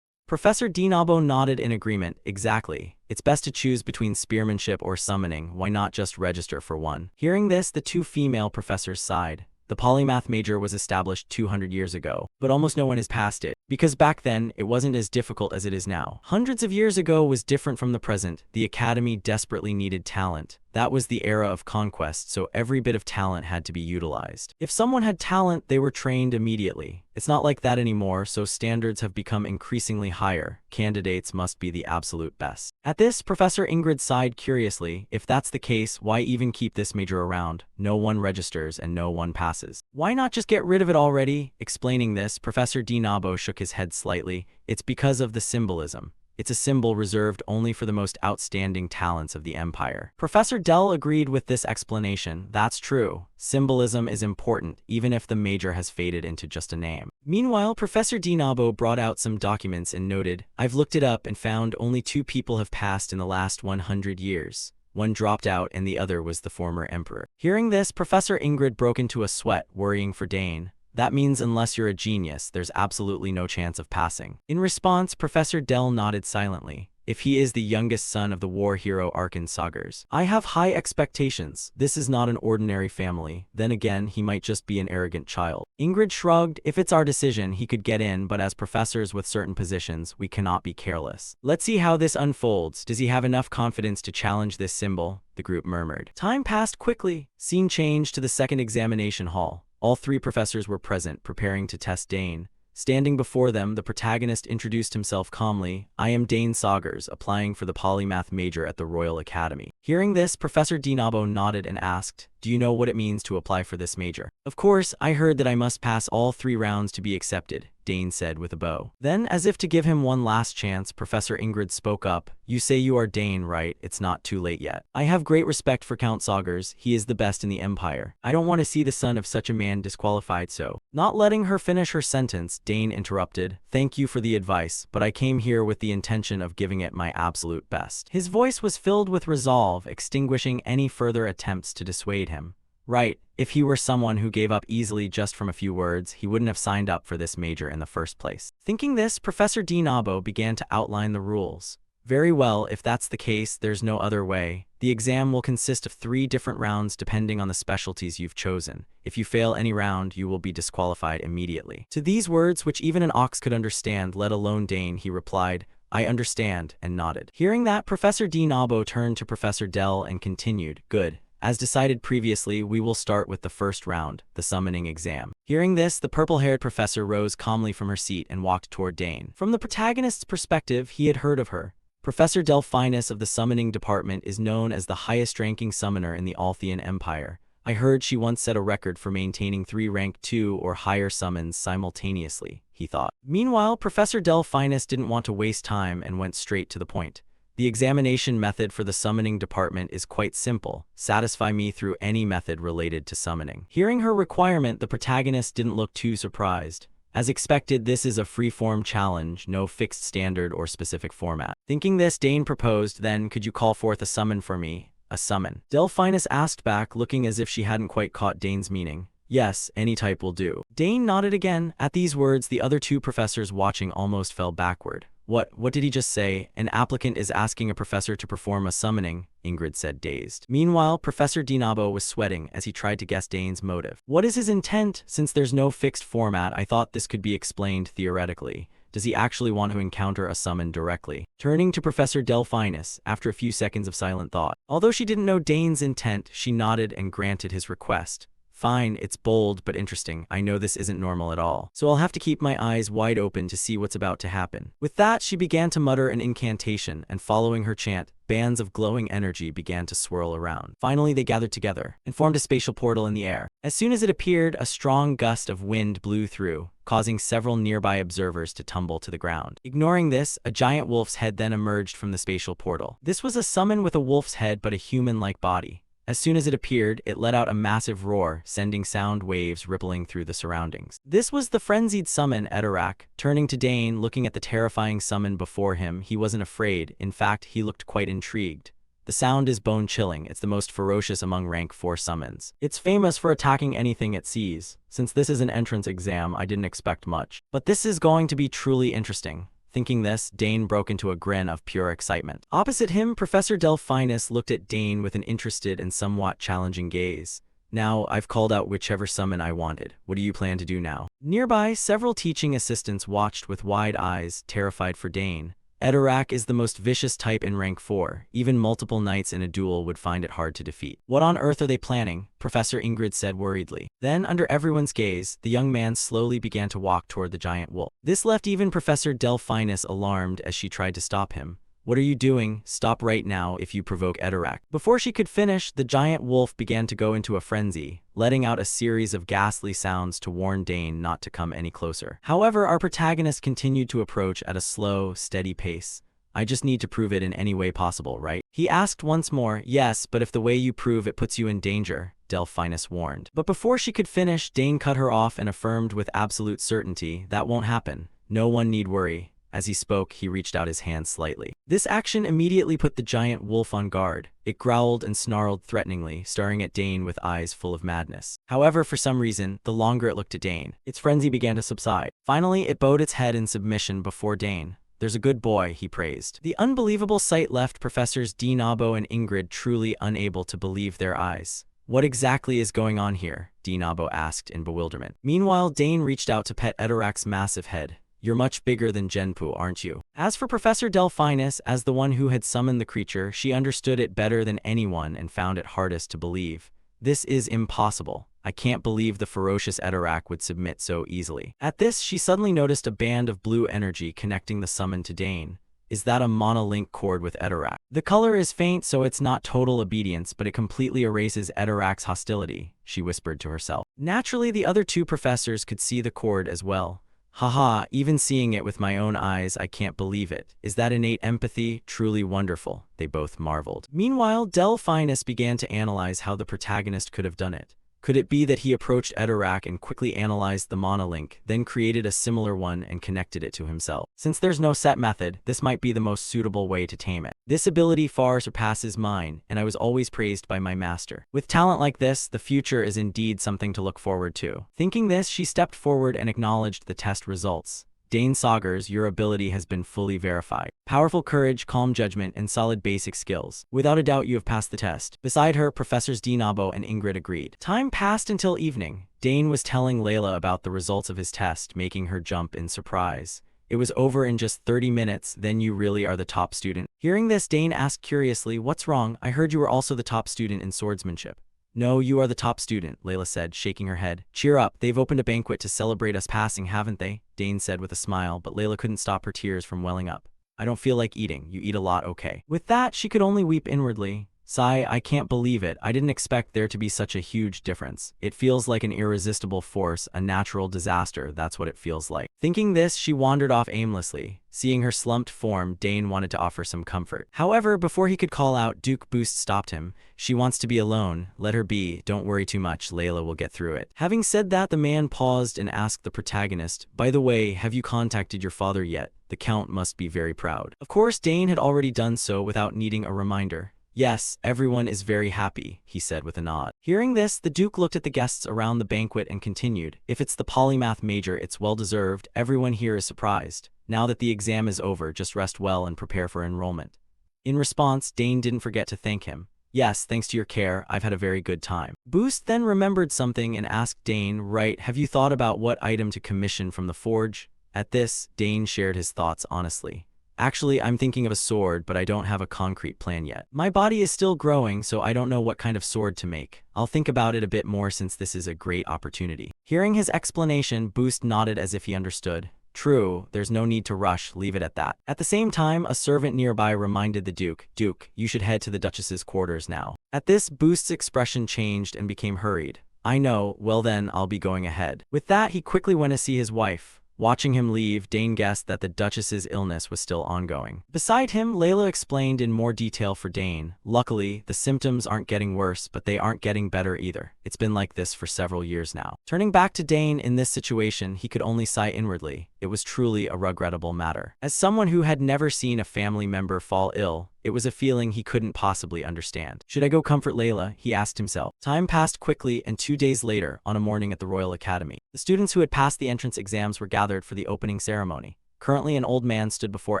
Professor Dinabo nodded in agreement. Exactly. It's best to choose between spearmanship or summoning. Why not just register for one? Hearing this, the 2 female professors sighed. The polymath major was established 200 years ago, but almost no one has passed it, because back then, it wasn't as difficult as it is now. Hundreds of years ago was different from the present. The academy desperately needed talent. That was the era of conquest, so every bit of talent had to be utilized. If someone had talent, they were trained immediately. It's not like that anymore, so standards have become increasingly higher. Candidates must be the absolute best. At this, Professor Ingrid sighed curiously. If that's the case, why even keep this major around? No one registers and no one passes. Why not just get rid of it already? Explaining this, Professor D. Nabo shook his head slightly. It's because of the symbolism. It's a symbol reserved only for the most outstanding talents of the empire. Professor Dell agreed with this explanation. That's true. Symbolism is important, even if the major has faded into just a name. Meanwhile, Professor Dinabo brought out some documents and noted, I've looked it up and found only 2 people have passed in the last 100 years. One dropped out and the other was the former emperor. Hearing this, Professor Ingrid broke into a sweat, worrying for Dane. That means unless you're a genius, there's absolutely no chance of passing. In response, Professor Dell nodded silently. If he is the youngest son of the war hero Arkan Sagars, I have high expectations. This is not an ordinary family. Then again, he might just be an arrogant child. Ingrid shrugged. If it's our decision, he could get in, but as professors with certain positions, we cannot be careless. Let's see how this unfolds. Does he have enough confidence to challenge this symbol? The group murmured. Time passed quickly. Scene changed to the second examination hall. All 3 professors were present, preparing to test Dane. Standing before them, the protagonist introduced himself calmly. I am Dane Sagars, applying for the polymath major at the Royal Academy. Hearing this, Professor Dinabo nodded and asked, do you know what it means to apply for this major? Of course, I heard that I must pass all 3 rounds to be accepted, Dane said with a bow. Then, as if to give him one last chance, Professor Ingrid spoke up. You say you are Dane, right? It's not too late yet. I have great respect for Count Sagars. He is the best in the empire. I don't want to see the son of such a man disqualified, so. Not letting her finish her sentence, Dane interrupted. Thank you for the advice, but I came here with the intention of giving it my absolute best. His voice was filled with resolve, extinguishing any further attempts to dissuade him. Right, if he were someone who gave up easily just from a few words, he wouldn't have signed up for this major in the first place. Thinking this, Professor D. Nabo began to outline the rules. Very well, if that's the case, there's no other way. The exam will consist of 3 different rounds depending on the specialties you've chosen. If you fail any round, you will be disqualified immediately. To these words, which even an ox could understand, let alone Dane, he replied, I understand, and nodded. Hearing that, Professor D. Nabo turned to Professor Dell and continued, Good. As decided previously, we will start with the first round, the summoning exam. Hearing this, the purple-haired professor rose calmly from her seat and walked toward Dane. From the protagonist's perspective, he had heard of her. Professor Delphinus of the summoning department is known as the highest-ranking summoner in the Althian Empire. I heard she once set a record for maintaining 3 rank 2 or higher summons simultaneously, he thought. Meanwhile, Professor Delphinus didn't want to waste time and went straight to the point. The examination method for the summoning department is quite simple. Satisfy me through any method related to summoning. Hearing her requirement, the protagonist didn't look too surprised. As expected, this is a free-form challenge, no fixed standard or specific format. Thinking this, Dane proposed, then, could you call forth a summon for me? A summon. Delphinus asked back, looking as if she hadn't quite caught Dane's meaning. Yes, any type will do. Dane nodded again. At these words, the other 2 professors watching almost fell backward. What did he just say? An applicant is asking a professor to perform a summoning, Ingrid said, dazed. Meanwhile, Professor Dinabo was sweating as he tried to guess Dane's motive. What is his intent? Since there's no fixed format, I thought this could be explained theoretically. Does he actually want to encounter a summon directly? Turning to Professor Delphinus, after a few seconds of silent thought. Although she didn't know Dane's intent, she nodded and granted his request. Fine, it's bold but interesting. I know this isn't normal at all, so I'll have to keep my eyes wide open to see what's about to happen. With that, she began to mutter an incantation, and following her chant, bands of glowing energy began to swirl around. Finally, they gathered together and formed a spatial portal in the air. As soon as it appeared, a strong gust of wind blew through, causing several nearby observers to tumble to the ground. Ignoring this, a giant wolf's head then emerged from the spatial portal. This was a summon with a wolf's head but a human-like body. As soon as it appeared, it let out a massive roar, sending sound waves rippling through the surroundings. This was the frenzied summon Edorak. Turning to Dane, looking at the terrifying summon before him, he wasn't afraid. In fact, he looked quite intrigued. The sound is bone-chilling. It's the most ferocious among rank 4 summons. It's famous for attacking anything it sees. Since this is an entrance exam, I didn't expect much. But this is going to be truly interesting. Thinking this, Dane broke into a grin of pure excitement. Opposite him, Professor Delphinus looked at Dane with an interested and somewhat challenging gaze. Now, I've called out whichever summon I wanted. What do you plan to do now? Nearby, several teaching assistants watched with wide eyes, terrified for Dane. Edorak is the most vicious type in rank 4. Even multiple knights in a duel would find it hard to defeat. What on earth are they planning? Professor Ingrid said worriedly. Then, under everyone's gaze, the young man slowly began to walk toward the giant wolf. This left even Professor Delphinus alarmed as she tried to stop him. What are you doing? Stop right now if you provoke Edorak. Before she could finish, the giant wolf began to go into a frenzy, letting out a series of ghastly sounds to warn Dane not to come any closer. However, our protagonist continued to approach at a slow, steady pace. I just need to prove it in any way possible, right? He asked once more. Yes, but if the way you prove it puts you in danger, Delphinus warned. But before she could finish, Dane cut her off and affirmed with absolute certainty, that won't happen. No one need worry. As he spoke, he reached out his hand slightly. This action immediately put the giant wolf on guard. It growled and snarled threateningly, staring at Dane with eyes full of madness. However, for some reason, the longer it looked at Dane, its frenzy began to subside. Finally, it bowed its head in submission before Dane. There's a good boy, he praised. The unbelievable sight left Professors Dinabo and Ingrid truly unable to believe their eyes. What exactly is going on here? Dinabo asked in bewilderment. Meanwhile, Dane reached out to pet Edorak's massive head. You're much bigger than Genpu, aren't you? As for Professor Delphinus, as the one who had summoned the creature, she understood it better than anyone and found it hardest to believe. This is impossible. I can't believe the ferocious Edorak would submit so easily. At this, she suddenly noticed a band of blue energy connecting the summon to Dane. Is that a monolink cord with Edorak? The color is faint, so it's not total obedience, but it completely erases Edorak's hostility, she whispered to herself. Naturally, the other two professors could see the cord as well. Haha, even seeing it with my own eyes, I can't believe it. Is that innate empathy? Truly wonderful, they both marveled. Meanwhile, Delphinus began to analyze how the protagonist could have done it. Could it be that he approached Edorak and quickly analyzed the monolink, then created a similar one and connected it to himself? Since there's no set method, this might be the most suitable way to tame it. This ability far surpasses mine, and I was always praised by my master. With talent like this, the future is indeed something to look forward to. Thinking this, she stepped forward and acknowledged the test results. Dane Saugers, your ability has been fully verified. Powerful courage, calm judgment, and solid basic skills. Without a doubt, you have passed the test. Beside her, Professors Dinabo and Ingrid agreed. Time passed until evening. Dane was telling Layla about the results of his test, making her jump in surprise. It was over in just 30 minutes, then you really are the top student. Hearing this, Dane asked curiously, what's wrong? I heard you were also the top student in swordsmanship. No, you are the top student, Layla said, shaking her head. Cheer up, they've opened a banquet to celebrate us passing, haven't they? Dane said with a smile, but Layla couldn't stop her tears from welling up. I don't feel like eating. You eat a lot, okay? With that, she could only weep inwardly. Sigh, I can't believe it. I didn't expect there to be such a huge difference. It feels like an irresistible force, a natural disaster, that's what it feels like. Thinking this, she wandered off aimlessly. Seeing her slumped form, Dane wanted to offer some comfort. However, before he could call out, Duke Boost stopped him. She wants to be alone. Let her be. Don't worry too much. Layla will get through it. Having said that, the man paused and asked the protagonist, by the way, have you contacted your father yet? The Count must be very proud. Of course, Dane had already done so without needing a reminder. Yes, everyone is very happy, he said with a nod. Hearing this, the Duke looked at the guests around the banquet and continued, if it's the polymath major, it's well-deserved. Everyone here is surprised. Now that the exam is over, just rest well and prepare for enrollment. In response, Dane didn't forget to thank him. Yes, thanks to your care, I've had a very good time. Boost then remembered something and asked Dane, right, have you thought about what item to commission from the forge? At this, Dane shared his thoughts honestly. Actually, I'm thinking of a sword, but I don't have a concrete plan yet. My body is still growing, so I don't know what kind of sword to make. I'll think about it a bit more since this is a great opportunity. Hearing his explanation, Boost nodded as if he understood. True, there's no need to rush, leave it at that. At the same time, a servant nearby reminded the Duke, Duke, you should head to the Duchess's quarters now. At this, Boost's expression changed and became hurried. I know, well then, I'll be going ahead. With that, he quickly went to see his wife. Watching him leave, Dane guessed that the Duchess's illness was still ongoing. Beside him, Layla explained in more detail for Dane. Luckily, the symptoms aren't getting worse, but they aren't getting better either. It's been like this for several years now. Turning back to Dane in this situation, he could only sigh inwardly. It was truly a regrettable matter. As someone who had never seen a family member fall ill, it was a feeling he couldn't possibly understand. Should I go comfort Layla? He asked himself. Time passed quickly, and 2 days later, on a morning at the Royal Academy, the students who had passed the entrance exams were gathered for the opening ceremony. Currently, an old man stood before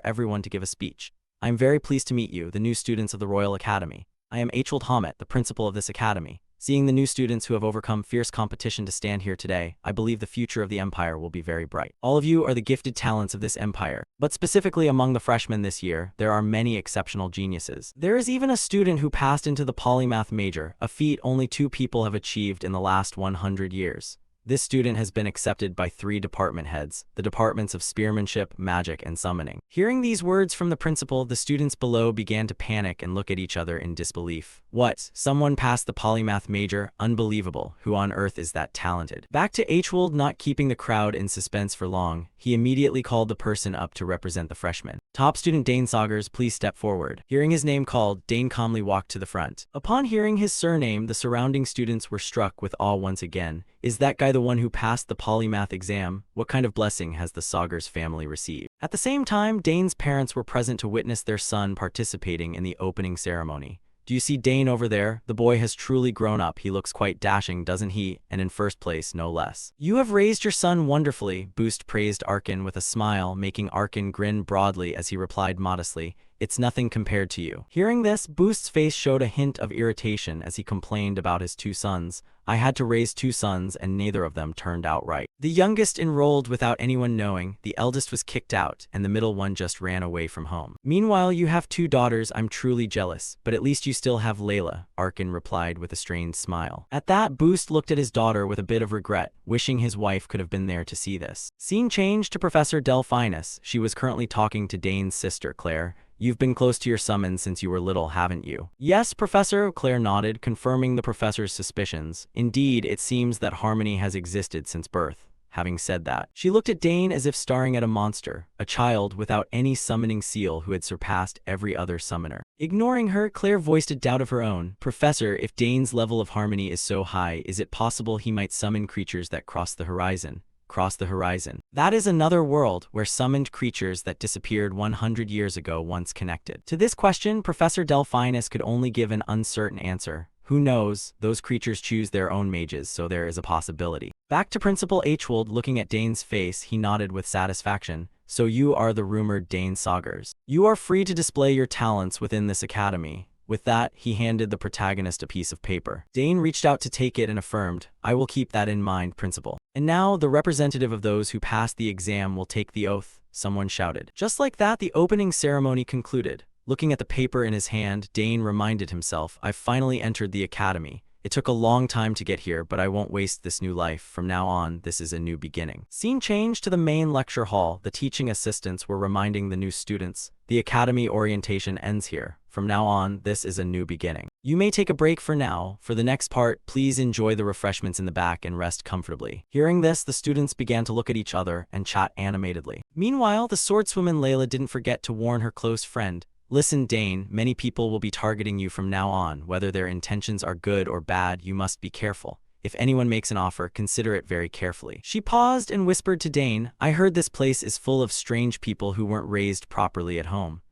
everyone to give a speech. I am very pleased to meet you, the new students of the Royal Academy. I am Achold Hamet, the principal of this academy. Seeing the new students who have overcome fierce competition to stand here today, I believe the future of the empire will be very bright. All of you are the gifted talents of this empire. But specifically among the freshmen this year, there are many exceptional geniuses. There is even a student who passed into the polymath major, a feat only 2 people have achieved in the last 100 years. This student has been accepted by 3 department heads, the departments of spearmanship, magic, and summoning. Hearing these words from the principal, the students below began to panic and look at each other in disbelief. What? Someone passed the polymath major? Unbelievable. Who on earth is that talented? Back to Hwold, not keeping the crowd in suspense for long, he immediately called the person up to represent the freshmen. Top student Dane Saugers, please step forward. Hearing his name called, Dane calmly walked to the front. Upon hearing his surname, the surrounding students were struck with awe once again. Is that guy the one who passed the polymath exam? What kind of blessing has the Saugers family received? At the same time, Dane's parents were present to witness their son participating in the opening ceremony. Do you see Dane over there? The boy has truly grown up. He looks quite dashing, doesn't he? And in first place, no less. You have raised your son wonderfully, Boost praised Arkin with a smile, making Arkin grin broadly as he replied modestly, it's nothing compared to you. Hearing this, Boost's face showed a hint of irritation as he complained about his 2 sons. I had to raise 2 sons and neither of them turned out right. The youngest enrolled without anyone knowing, the eldest was kicked out, and the middle one just ran away from home. Meanwhile, you have 2 daughters. I'm truly jealous, but at least you still have Layla, Arkin replied with a strained smile. At that, Boost looked at his daughter with a bit of regret, wishing his wife could have been there to see this. Scene changed to Professor Delphinus. She was currently talking to Dane's sister, Claire. You've been close to your summon since you were little, haven't you? Yes, Professor, Claire nodded, confirming the professor's suspicions. Indeed, it seems that harmony has existed since birth. Having said that, she looked at Dane as if staring at a monster, a child without any summoning seal who had surpassed every other summoner. Ignoring her, Claire voiced a doubt of her own. Professor, if Dane's level of harmony is so high, is it possible he might summon creatures that cross the horizon? Cross the horizon. That is another world where summoned creatures that disappeared 100 years ago once connected. To this question, Professor Delphinus could only give an uncertain answer. Who knows? Those creatures choose their own mages, so there is a possibility. Back to Principal Hwold, looking at Dane's face, he nodded with satisfaction. So you are the rumored Dane Saugers. You are free to display your talents within this academy. With that, he handed the protagonist a piece of paper. Dane reached out to take it and affirmed, I will keep that in mind, Principal. And now, the representative of those who passed the exam will take the oath, someone shouted. Just like that, the opening ceremony concluded. Looking at the paper in his hand, Dane reminded himself, I've finally entered the academy. It took a long time to get here, but I won't waste this new life. From now on, this is a new beginning. Scene changed to the main lecture hall. The teaching assistants were reminding the new students, the academy orientation ends here. From now on, this is a new beginning. You may take a break for now. For the next part, please enjoy the refreshments in the back and rest comfortably. Hearing this, the students began to look at each other and chat animatedly. Meanwhile, the swordswoman Layla didn't forget to warn her close friend, listen, Dane, many people will be targeting you from now on. Whether their intentions are good or bad, you must be careful. If anyone makes an offer, consider it very carefully. She paused and whispered to Dane, I heard this place is full of strange people who weren't raised properly at home.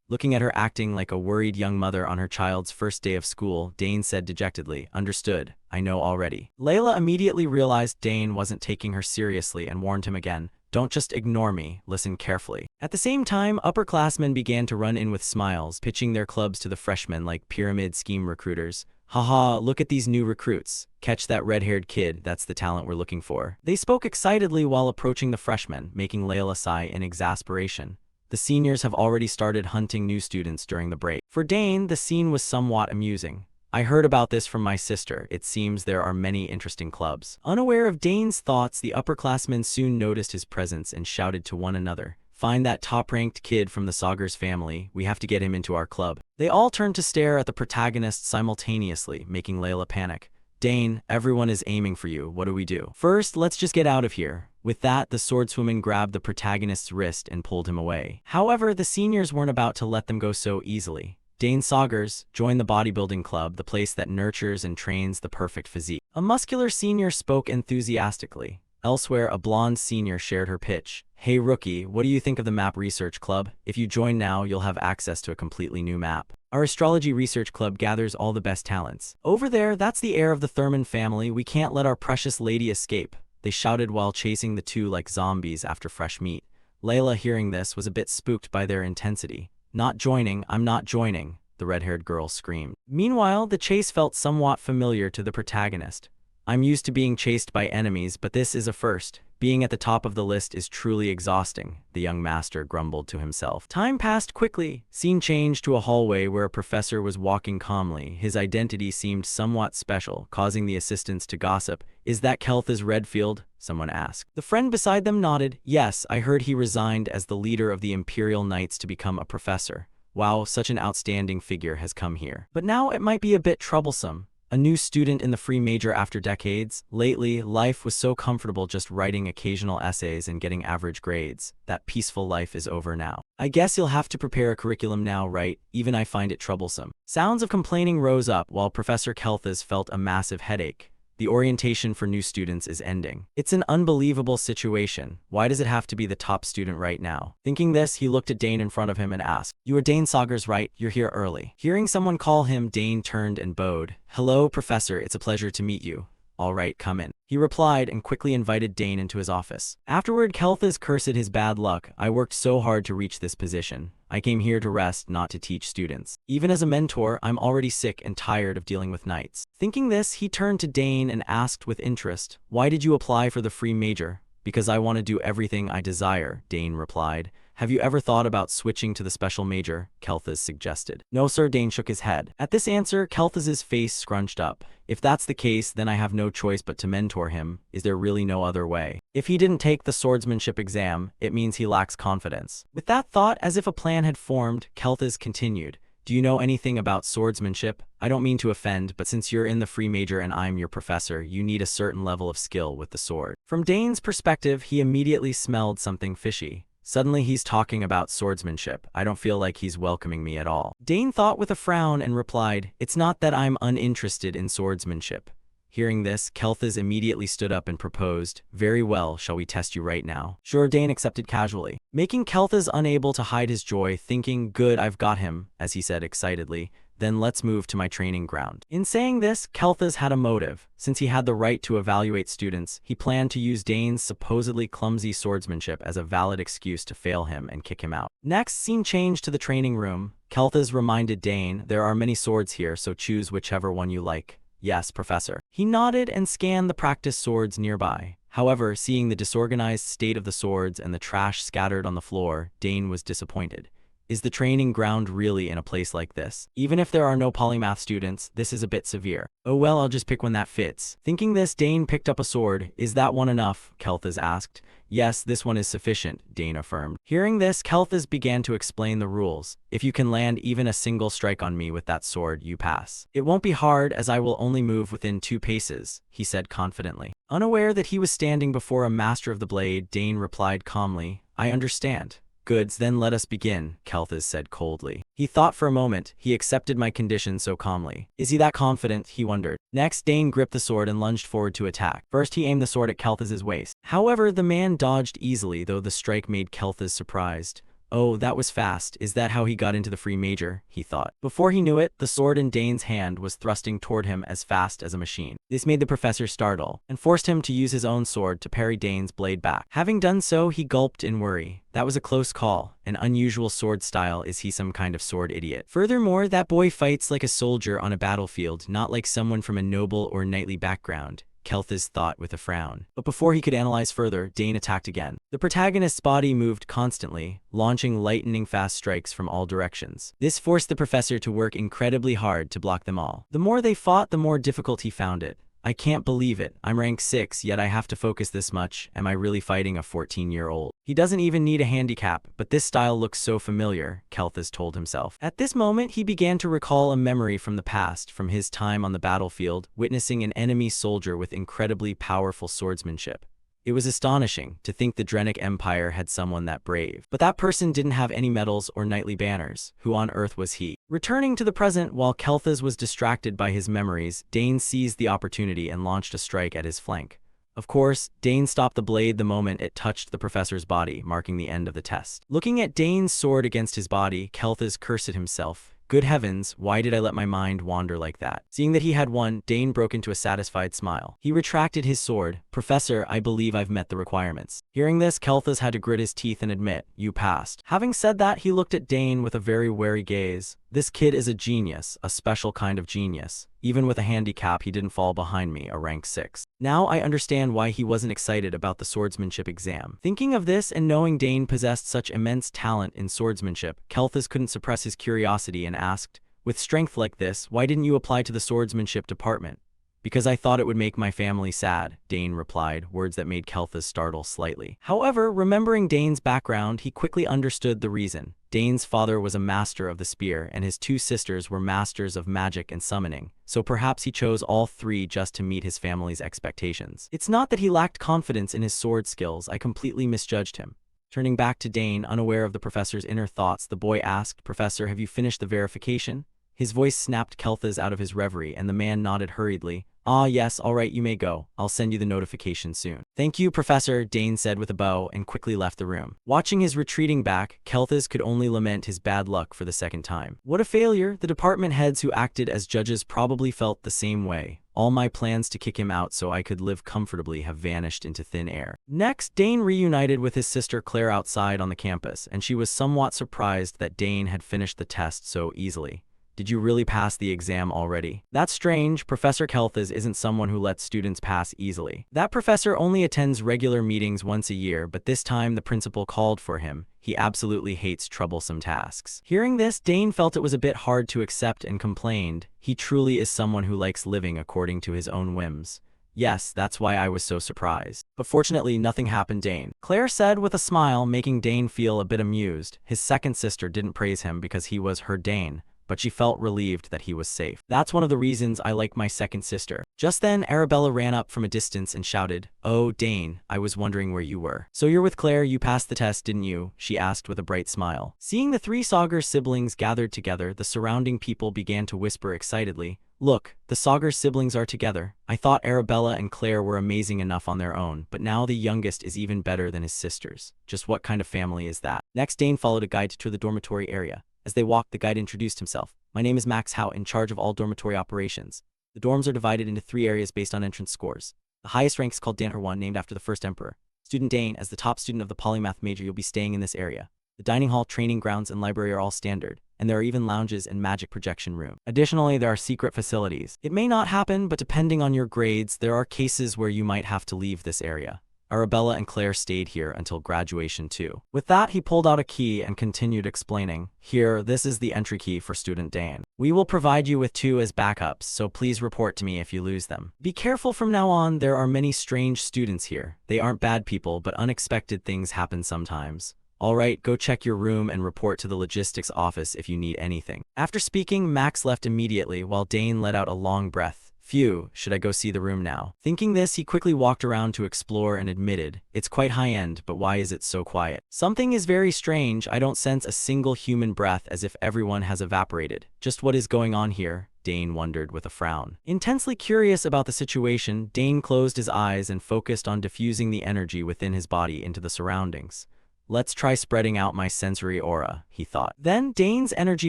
Looking at her acting like a worried young mother on her child's first day of school, Dane said dejectedly, understood, I know already. Layla immediately realized Dane wasn't taking her seriously and warned him again, don't just ignore me, listen carefully. At the same time, upperclassmen began to run in with smiles, pitching their clubs to the freshmen like pyramid scheme recruiters. Haha, look at these new recruits. Catch that red-haired kid, that's the talent we're looking for. They spoke excitedly while approaching the freshmen, making Layla sigh in exasperation. The seniors have already started hunting new students during the break. For Dane, the scene was somewhat amusing. I heard about this from my sister. It seems there are many interesting clubs. Unaware of Dane's thoughts, the upperclassmen soon noticed his presence and shouted to one another, find that top-ranked kid from the Saugers family. We have to get him into our club. They all turned to stare at the protagonist simultaneously, making Layla panic. Dane, everyone is aiming for you. What do we do? First, let's just get out of here. With that, the swordswoman grabbed the protagonist's wrist and pulled him away. However, the seniors weren't about to let them go so easily. Dane Saugers, join the bodybuilding club, the place that nurtures and trains the perfect physique. A muscular senior spoke enthusiastically. Elsewhere, a blonde senior shared her pitch. Hey rookie, what do you think of the map research club? If you join now, you'll have access to a completely new map. Our astrology research club gathers all the best talents. Over there, that's the heir of the Thurman family. We can't let our precious lady escape. They shouted while chasing the two like zombies after fresh meat. Layla, hearing this, was a bit spooked by their intensity. Not joining, I'm not joining. The the red-haired girl screamed. Meanwhile, the chase felt somewhat familiar to the protagonist. I'm used to being chased by enemies, but this is a first. Being at the top of the list is truly exhausting, the young master grumbled to himself. Time passed quickly. Scene changed to a hallway where a professor was walking calmly. His identity seemed somewhat special, causing the assistants to gossip. Is that Kelthas Redfield? Someone asked. The friend beside them nodded. Yes, I heard he resigned as the leader of the Imperial Knights to become a professor. Wow, such an outstanding figure has come here. But now it might be a bit troublesome. A new student in the free major after decades. Lately, life was so comfortable just writing occasional essays and getting average grades. That peaceful life is over now. I guess you'll have to prepare a curriculum now, right? Even I find it troublesome. Sounds of complaining rose up while Professor Kelthas felt a massive headache. The orientation for new students is ending. It's an unbelievable situation. Why does it have to be the top student right now? Thinking this, he looked at Dane in front of him and asked, You are Dane Saugers, right? You're here early. Hearing someone call him, Dane turned and bowed. Hello, Professor. It's a pleasure to meet you. All right, come in. He replied and quickly invited Dane into his office. Afterward, Kelthas cursed his bad luck. I worked so hard to reach this position. I came here to rest, not to teach students. Even as a mentor, I'm already sick and tired of dealing with knights. Thinking this, he turned to Dane and asked with interest, Why did you apply for the free major? Because I want to do everything I desire, Dane replied. Have you ever thought about switching to the special major? Kelthas suggested. No, sir, Dane shook his head. At this answer, Kelthas's face scrunched up. If that's the case, then I have no choice but to mentor him. Is there really no other way? If he didn't take the swordsmanship exam, it means he lacks confidence. With that thought, as if a plan had formed, Kelthas continued. Do you know anything about swordsmanship? I don't mean to offend, but since you're in the free major and I'm your professor, you need a certain level of skill with the sword. From Dane's perspective, he immediately smelled something fishy. Suddenly he's talking about swordsmanship. I don't feel like he's welcoming me at all. Dane thought with a frown and replied, It's not that I'm uninterested in swordsmanship. Hearing this, Kelthas immediately stood up and proposed, Very well, shall we test you right now? Sure, Dane accepted casually, making Kelthas unable to hide his joy, thinking, Good, I've got him, as he said excitedly. Then let's move to my training ground. In saying this, Kelthas had a motive. Since he had the right to evaluate students, he planned to use Dane's supposedly clumsy swordsmanship as a valid excuse to fail him and kick him out. Next, scene changed to the training room. Kelthas reminded Dane, There are many swords here, so choose whichever one you like. Yes, Professor. He nodded and scanned the practice swords nearby. However, seeing the disorganized state of the swords and the trash scattered on the floor, Dane was disappointed. Is the training ground really in a place like this? Even if there are no polymath students, this is a bit severe. Oh well, I'll just pick one that fits. Thinking this, Dane picked up a sword. Is that one enough? Kelthas asked. Yes, this one is sufficient, Dane affirmed. Hearing this, Kelthas began to explain the rules. If you can land even a single strike on me with that sword, you pass. It won't be hard as I will only move within 2 paces, he said confidently. Unaware that he was standing before a master of the blade, Dane replied calmly, I understand. Goods, then let us begin, Kelthas said coldly. He thought for a moment. He accepted my condition so calmly. Is he that confident? He wondered. Next, Dane gripped the sword and lunged forward to attack. First, he aimed the sword at Kelthas's waist. However, the man dodged easily, though the strike made Kelthas surprised. Oh, that was fast. Is that how he got into the free major? He thought. Before he knew it, the sword in Dane's hand was thrusting toward him as fast as a machine. This made the professor startle, and forced him to use his own sword to parry Dane's blade back. Having done so, he gulped in worry. That was a close call. An unusual sword style. Is he some kind of sword idiot? Furthermore, that boy fights like a soldier on a battlefield, not like someone from a noble or knightly background. Kelthas thought with a frown. But before he could analyze further, Dane attacked again. The protagonist's body moved constantly, launching lightning-fast strikes from all directions. This forced the professor to work incredibly hard to block them all. The more they fought, the more difficult he found it. I can't believe it. I'm rank 6, yet I have to focus this much. Am I really fighting a 14-year-old? He doesn't even need a handicap, but this style looks so familiar, Kelthas told himself. At this moment, he began to recall a memory from the past, from his time on the battlefield, witnessing an enemy soldier with incredibly powerful swordsmanship. It was astonishing to think the Drenic Empire had someone that brave. But that person didn't have any medals or knightly banners. Who on earth was he? Returning to the present while Kelthas was distracted by his memories, Dane seized the opportunity and launched a strike at his flank. Of course, Dane stopped the blade the moment it touched the professor's body, marking the end of the test. Looking at Dane's sword against his body, Kelthas cursed at himself. Good heavens, why did I let my mind wander like that? Seeing that he had won, Dane broke into a satisfied smile. He retracted his sword. Professor, I believe I've met the requirements. Hearing this, Kelthas had to grit his teeth and admit, you passed. Having said that, he looked at Dane with a very wary gaze. This kid is a genius, a special kind of genius. Even with a handicap, he didn't fall behind me, a rank 6. Now I understand why he wasn't excited about the swordsmanship exam. Thinking of this and knowing Dane possessed such immense talent in swordsmanship, Kelthas couldn't suppress his curiosity and asked, "With strength like this, why didn't you apply to the swordsmanship department?" "Because I thought it would make my family sad," Dane replied, words that made Kelthas startle slightly. However, remembering Dane's background, he quickly understood the reason. Dane's father was a master of the spear, and his two sisters were masters of magic and summoning, so perhaps he chose all three just to meet his family's expectations. It's not that he lacked confidence in his sword skills, I completely misjudged him. Turning back to Dane, unaware of the professor's inner thoughts, the boy asked, "Professor, have you finished the verification?" His voice snapped Kelthas out of his reverie, and the man nodded hurriedly. "Ah, yes, all right, you may go. I'll send you the notification soon." "Thank you, Professor," Dane said with a bow, and quickly left the room. Watching his retreating back, Kelthas could only lament his bad luck for the second time. What a failure! The department heads who acted as judges probably felt the same way. All my plans to kick him out so I could live comfortably have vanished into thin air. Next, Dane reunited with his sister Claire outside on the campus, and she was somewhat surprised that Dane had finished the test so easily. "Did you really pass the exam already?" "That's strange. Professor Kelthas isn't someone who lets students pass easily. That professor only attends regular meetings once a year, but this time the principal called for him. He absolutely hates troublesome tasks." Hearing this, Dane felt it was a bit hard to accept and complained. He truly is someone who likes living according to his own whims. "Yes, that's why I was so surprised. But fortunately, nothing happened, Dane," Claire said with a smile, making Dane feel a bit amused. His second sister didn't praise him because he was her Dane, but she felt relieved that he was safe. "That's one of the reasons I like my second sister." Just then, Arabella ran up from a distance and shouted, "Oh, Dane, I was wondering where you were." "So you're with Claire, you passed the test, didn't you?" she asked with a bright smile. Seeing the three Sagar siblings gathered together, the surrounding people began to whisper excitedly, "Look, the Sagar siblings are together. I thought Arabella and Claire were amazing enough on their own, but now the youngest is even better than his sisters. Just what kind of family is that?" Next, Dane followed a guide to the dormitory area. As they walked, the guide introduced himself. "My name is Max Howe, in charge of all dormitory operations. The dorms are divided into 3 areas based on entrance scores. The highest rank is called Danher 1, named after the first emperor. Student Dane, as the top student of the polymath major, you'll be staying in this area. The dining hall, training grounds, and library are all standard, and there are even lounges and magic projection room. Additionally, there are secret facilities. It may not happen, but depending on your grades, there are cases where you might have to leave this area. Arabella and Claire stayed here until graduation too." With that, he pulled out a key and continued explaining, "Here, this is the entry key for Student Dane. We will provide you with 2 as backups, so please report to me if you lose them. Be careful from now on, there are many strange students here. They aren't bad people, but unexpected things happen sometimes. Alright, go check your room and report to the logistics office if you need anything." After speaking, Max left immediately while Dane let out a long breath. "Phew, should I go see the room now?" Thinking this, he quickly walked around to explore and admitted, "It's quite high-end, but why is it so quiet? Something is very strange. I don't sense a single human breath, as if everyone has evaporated. Just what is going on here?" Dane wondered with a frown. Intensely curious about the situation, Dane closed his eyes and focused on diffusing the energy within his body into the surroundings. "Let's try spreading out my sensory aura," he thought. Then Dane's energy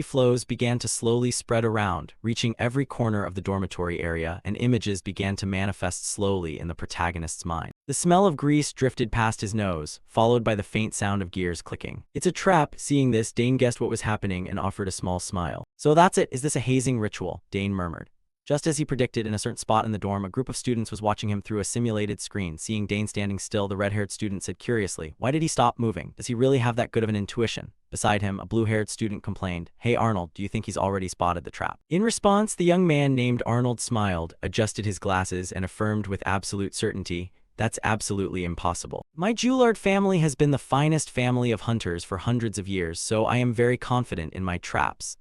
flows began to slowly spread around, reaching every corner of the dormitory area, and images began to manifest slowly in the protagonist's mind. The smell of grease drifted past his nose, followed by the faint sound of gears clicking. "It's a trap." Seeing this, Dane guessed what was happening and offered a small smile. "So that's it. Is this a hazing ritual?" Dane murmured. Just as he predicted, in a certain spot in the dorm, a group of students was watching him through a simulated screen. Seeing Dane standing still, the red-haired student said curiously, "Why did he stop moving? Does he really have that good of an intuition?" Beside him, a blue-haired student complained, "Hey Arnold, do you think he's already spotted the trap?" In response, the young man named Arnold smiled, adjusted his glasses, and affirmed with absolute certainty, "That's absolutely impossible. My Julard family has been the finest family of hunters for hundreds of years, so I am very confident in my traps."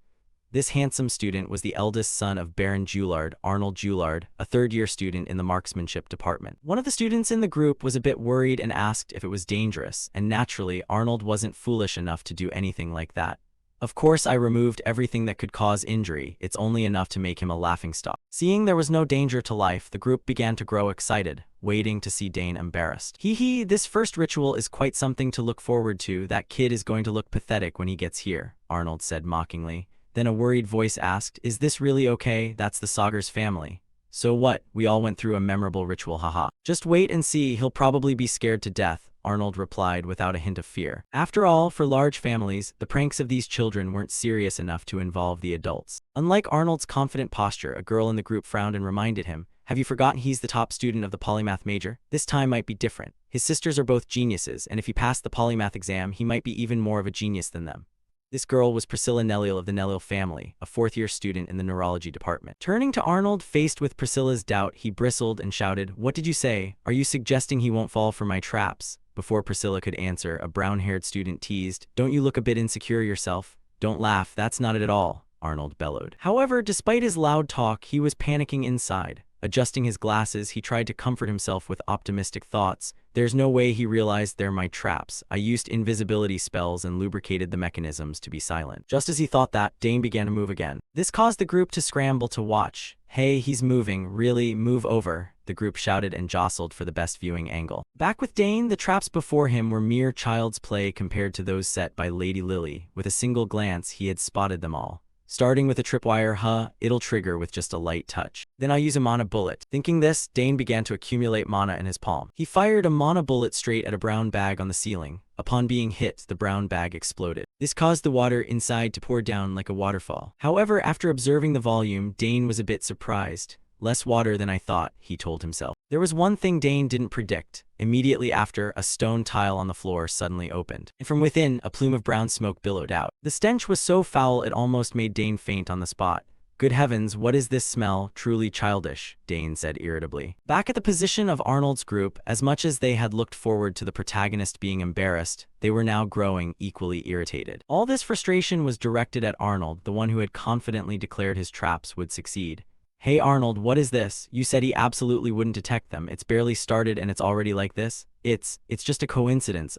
This handsome student was the eldest son of Baron Julard, Arnold Julard, a third-year student in the marksmanship department. One of the students in the group was a bit worried and asked if it was dangerous, and naturally, Arnold wasn't foolish enough to do anything like that. "Of course, I removed everything that could cause injury. It's only enough to make him a laughingstock." Seeing there was no danger to life, the group began to grow excited, waiting to see Dane embarrassed. "Hee, this first ritual is quite something to look forward to. That kid is going to look pathetic when he gets here," Arnold said mockingly. Then a worried voice asked, "Is this really okay? That's the Sagar's family." "So what? We all went through a memorable ritual, haha." "Just wait and see, he'll probably be scared to death," Arnold replied without a hint of fear. After all, for large families, the pranks of these children weren't serious enough to involve the adults. Unlike Arnold's confident posture, a girl in the group frowned and reminded him, "Have you forgotten he's the top student of the polymath major? This time might be different. His sisters are both geniuses, and if he passed the polymath exam, he might be even more of a genius than them." This girl was Priscilla Nellil of the Nellil family, a fourth-year student in the neurology department. Turning to Arnold, faced with Priscilla's doubt, he bristled and shouted, "What did you say? Are you suggesting he won't fall for my traps?" Before Priscilla could answer, a brown-haired student teased, "Don't you look a bit insecure yourself?" "Don't laugh, that's not it at all," Arnold bellowed. However, despite his loud talk, he was panicking inside. Adjusting his glasses, he tried to comfort himself with optimistic thoughts. "There's no way he realized they're my traps. I used invisibility spells and lubricated the mechanisms to be silent." Just as he thought that, Dane began to move again. This caused the group to scramble to watch. "Hey, he's moving. Really, move over," the group shouted and jostled for the best viewing angle. Back with Dane, the traps before him were mere child's play compared to those set by Lady Lily. With a single glance, he had spotted them all. Starting with a tripwire, it'll trigger with just a light touch. Then I'll use a mana bullet. Thinking this, Dane began to accumulate mana in his palm. He fired a mana bullet straight at a brown bag on the ceiling. Upon being hit, the brown bag exploded. This caused the water inside to pour down like a waterfall. However, after observing the volume, Dane was a bit surprised. "Less water than I thought," he told himself. There was one thing Dane didn't predict. Immediately after, a stone tile on the floor suddenly opened, and from within, a plume of brown smoke billowed out. The stench was so foul it almost made Dane faint on the spot. "Good heavens, what is this smell? Truly childish," Dane said irritably. Back at the position of Arnold's group, as much as they had looked forward to the protagonist being embarrassed, they were now growing equally irritated. All this frustration was directed at Arnold, the one who had confidently declared his traps would succeed. "Hey Arnold, what is this? You said he absolutely wouldn't detect them. It's barely started and it's already like this?" It's just a coincidence,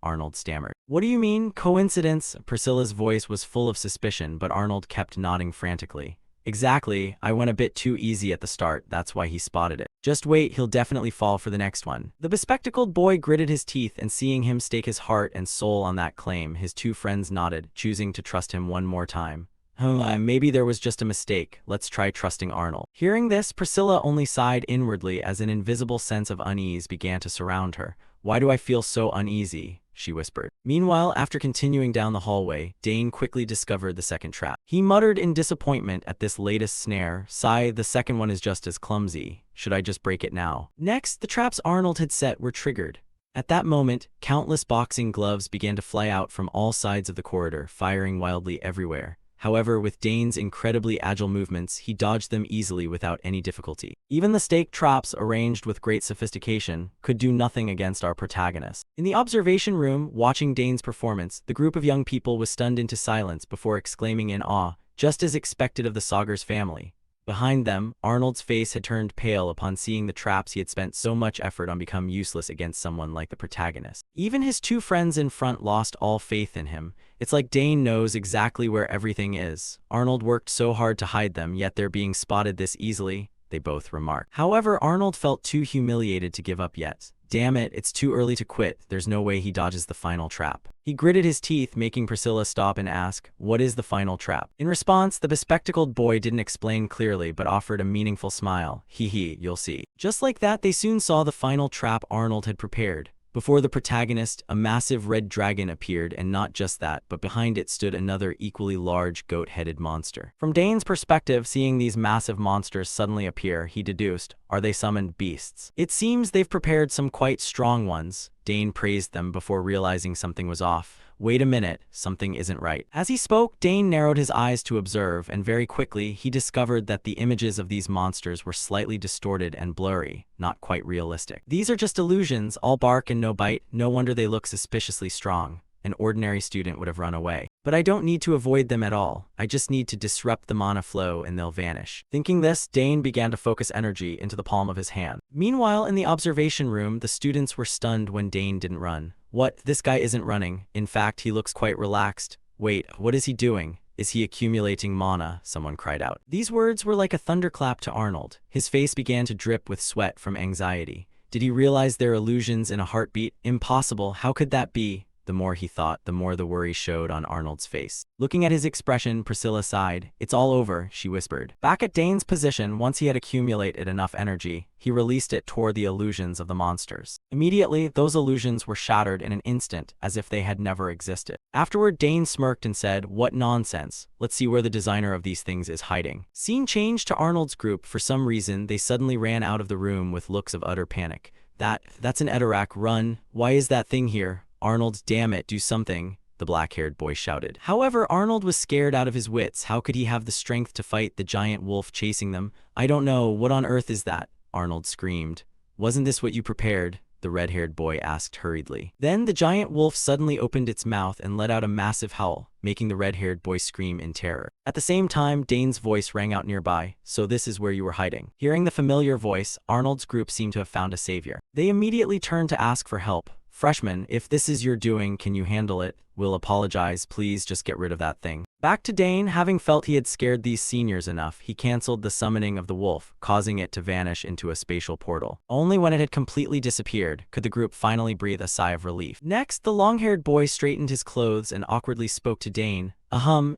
Arnold stammered. "What do you mean, coincidence?" Priscilla's voice was full of suspicion, but Arnold kept nodding frantically. "Exactly, I went a bit too easy at the start, that's why he spotted it. Just wait, he'll definitely fall for the next one." The bespectacled boy gritted his teeth, and seeing him stake his heart and soul on that claim, his two friends nodded, choosing to trust him one more time. Maybe there was just a mistake. Let's try trusting Arnold." Hearing this, Priscilla only sighed inwardly as an invisible sense of unease began to surround her. "Why do I feel so uneasy?" she whispered. Meanwhile, after continuing down the hallway, Dane quickly discovered the second trap. He muttered in disappointment at this latest snare. "Sigh, the second one is just as clumsy. Should I just break it now?" Next, the traps Arnold had set were triggered. At that moment, countless boxing gloves began to fly out from all sides of the corridor, firing wildly everywhere. However, with Dane's incredibly agile movements, he dodged them easily without any difficulty. Even the stake traps, arranged with great sophistication, could do nothing against our protagonist. In the observation room, watching Dane's performance, the group of young people was stunned into silence before exclaiming in awe, just as expected of the Saugers family. Behind them, Arnold's face had turned pale upon seeing the traps he had spent so much effort on become useless against someone like the protagonist. Even his two friends in front lost all faith in him. "It's like Dane knows exactly where everything is. Arnold worked so hard to hide them, yet they're being spotted this easily," they both remarked. However, Arnold felt too humiliated to give up yet. "Damn it, it's too early to quit. There's no way he dodges the final trap." He gritted his teeth, making Priscilla stop and ask, "What is the final trap?" In response, the bespectacled boy didn't explain clearly but offered a meaningful smile. "Hee, you'll see." Just like that, they soon saw the final trap Arnold had prepared. Before the protagonist, a massive red dragon appeared, and not just that, but behind it stood another equally large goat-headed monster. From Dane's perspective, seeing these massive monsters suddenly appear, he deduced, "Are they summoned beasts? It seems they've prepared some quite strong ones." Dane praised them before realizing something was off. "Wait a minute, something isn't right." As he spoke, Dane narrowed his eyes to observe, and very quickly, he discovered that the images of these monsters were slightly distorted and blurry, not quite realistic. "These are just illusions, all bark and no bite. No wonder they look suspiciously strong. An ordinary student would have run away. But I don't need to avoid them at all. I just need to disrupt the mana flow and they'll vanish." Thinking this, Dane began to focus energy into the palm of his hand. Meanwhile, in the observation room, the students were stunned when Dane didn't run. "What? This guy isn't running. In fact, he looks quite relaxed. Wait, what is he doing? Is he accumulating mana?" someone cried out. These words were like a thunderclap to Arnold. His face began to drip with sweat from anxiety. Did he realize their illusions in a heartbeat? Impossible, how could that be? The more he thought, the more the worry showed on Arnold's face. Looking at his expression, Priscilla sighed. "It's all over," she whispered. Back at Dane's position, once he had accumulated enough energy, he released it toward the illusions of the monsters. Immediately, those illusions were shattered in an instant, as if they had never existed. Afterward, Dane smirked and said, "What nonsense. Let's see where the designer of these things is hiding." Scene changed to Arnold's group. For some reason, they suddenly ran out of the room with looks of utter panic. That's an Edorak, run. Why is that thing here? Arnold, damn it, do something, the black-haired boy shouted. However, Arnold was scared out of his wits. How could he have the strength to fight the giant wolf chasing them? "I don't know, what on earth is that?" Arnold screamed. "Wasn't this what you prepared?" the red-haired boy asked hurriedly. Then the giant wolf suddenly opened its mouth and let out a massive howl, making the red-haired boy scream in terror. At the same time, Dane's voice rang out nearby. "So this is where you were hiding." Hearing the familiar voice, Arnold's group seemed to have found a savior. They immediately turned to ask for help. "Freshman, if this is your doing, can you handle it? We'll apologize, please just get rid of that thing." Back to Dane, having felt he had scared these seniors enough, he canceled the summoning of the wolf, causing it to vanish into a spatial portal. Only when it had completely disappeared could the group finally breathe a sigh of relief. Next, the long-haired boy straightened his clothes and awkwardly spoke to Dane.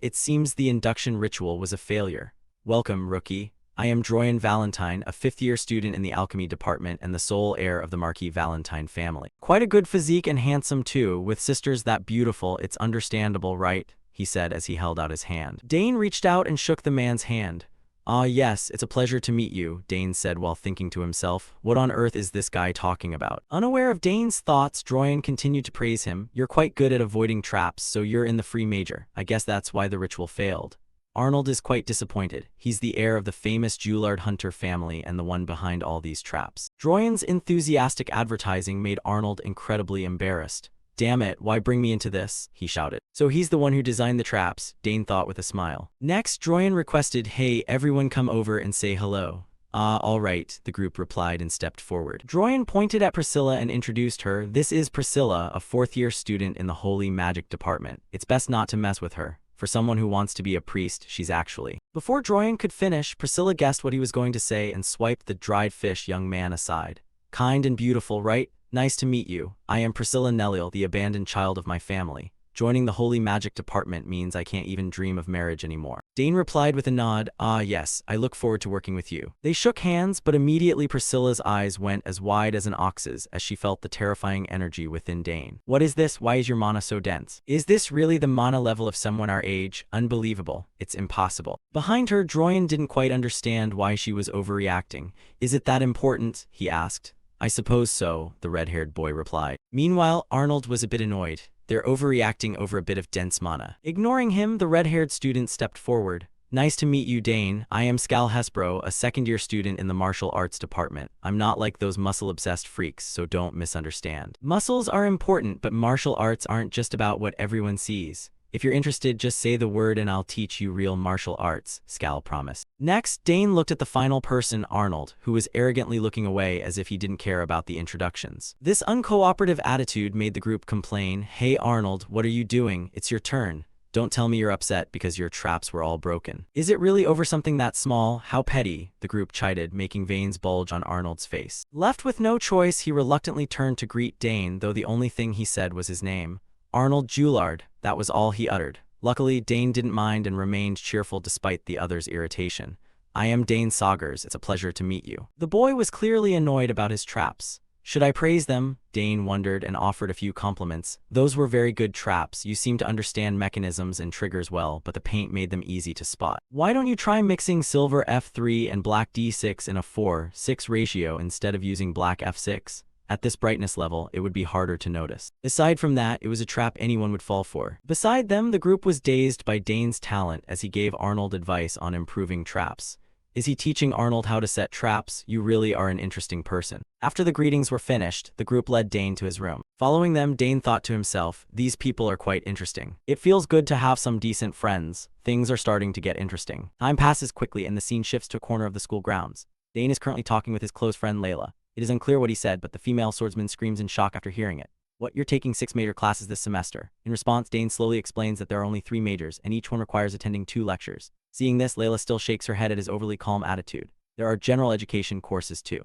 It seems the induction ritual was a failure. Welcome, rookie. I am Droyan Valentine, a fifth-year student in the alchemy department and the sole heir of the Marquis Valentine family. Quite a good physique and handsome too, with sisters that beautiful, it's understandable, right? He said as he held out his hand. Dane reached out and shook the man's hand. "Ah yes, it's a pleasure to meet you," Dane said while thinking to himself. What on earth is this guy talking about? Unaware of Dane's thoughts, Droyan continued to praise him. "You're quite good at avoiding traps, so you're in the free major. I guess that's why the ritual failed." Arnold is quite disappointed. He's the heir of the famous Juillard Hunter family and the one behind all these traps. Droyan's enthusiastic advertising made Arnold incredibly embarrassed. "Damn it, why bring me into this?" he shouted. "So he's the one who designed the traps," Dane thought with a smile. Next, Droyan requested, "Hey, everyone come over and say hello." All right, the group replied and stepped forward. Droyan pointed at Priscilla and introduced her. "This is Priscilla, a fourth-year student in the Holy Magic department. It's best not to mess with her. For someone who wants to be a priest, she's actually." Before Droyan could finish, Priscilla guessed what he was going to say and swiped the dried fish young man aside. "Kind and beautiful, right? Nice to meet you. I am Priscilla Nellil, the abandoned child of my family. Joining the Holy Magic department means I can't even dream of marriage anymore." Dane replied with a nod. Yes, I look forward to working with you." They shook hands, but immediately Priscilla's eyes went as wide as an ox's as she felt the terrifying energy within Dane. "What is this? Why is your mana so dense? Is this really the mana level of someone our age? Unbelievable. It's impossible." Behind her, Droyan didn't quite understand why she was overreacting. "Is it that important?" he asked. "I suppose so," the red-haired boy replied. Meanwhile, Arnold was a bit annoyed. They're overreacting over a bit of dense mana. Ignoring him, the red-haired student stepped forward. "Nice to meet you, Dane. I am Skal Hespro, a second-year student in the martial arts department. I'm not like those muscle-obsessed freaks, so don't misunderstand. Muscles are important, but martial arts aren't just about what everyone sees. If you're interested, just say the word and I'll teach you real martial arts," Skal promised. Next, Dane looked at the final person, Arnold, who was arrogantly looking away as if he didn't care about the introductions. This uncooperative attitude made the group complain. "Hey Arnold, what are you doing? It's your turn. Don't tell me you're upset because your traps were all broken." "Is it really over something that small? How petty," the group chided, making veins bulge on Arnold's face. Left with no choice, he reluctantly turned to greet Dane, though the only thing he said was his name. "Arnold Juillard," that was all he uttered. Luckily, Dane didn't mind and remained cheerful despite the other's irritation. "I am Dane Saugers, it's a pleasure to meet you." The boy was clearly annoyed about his traps. "Should I praise them?" Dane wondered and offered a few compliments. "Those were very good traps. You seem to understand mechanisms and triggers well, but the paint made them easy to spot. Why don't you try mixing silver F3 and black D6 in a 4:6 ratio instead of using black F6? At this brightness level, it would be harder to notice." Aside from that, it was a trap anyone would fall for. Beside them, the group was dazed by Dane's talent as he gave Arnold advice on improving traps. Is he teaching Arnold how to set traps? You really are an interesting person. After the greetings were finished, the group led Dane to his room. Following them, Dane thought to himself, these people are quite interesting. It feels good to have some decent friends. Things are starting to get interesting. Time passes quickly and the scene shifts to a corner of the school grounds. Dane is currently talking with his close friend Layla. It is unclear what he said, but the female swordsman screams in shock after hearing it. "What, you're taking 6 major classes this semester?" In response, Dane slowly explains that there are only 3 majors, and each one requires attending 2 lectures. Seeing this, Layla still shakes her head at his overly calm attitude. There are general education courses too.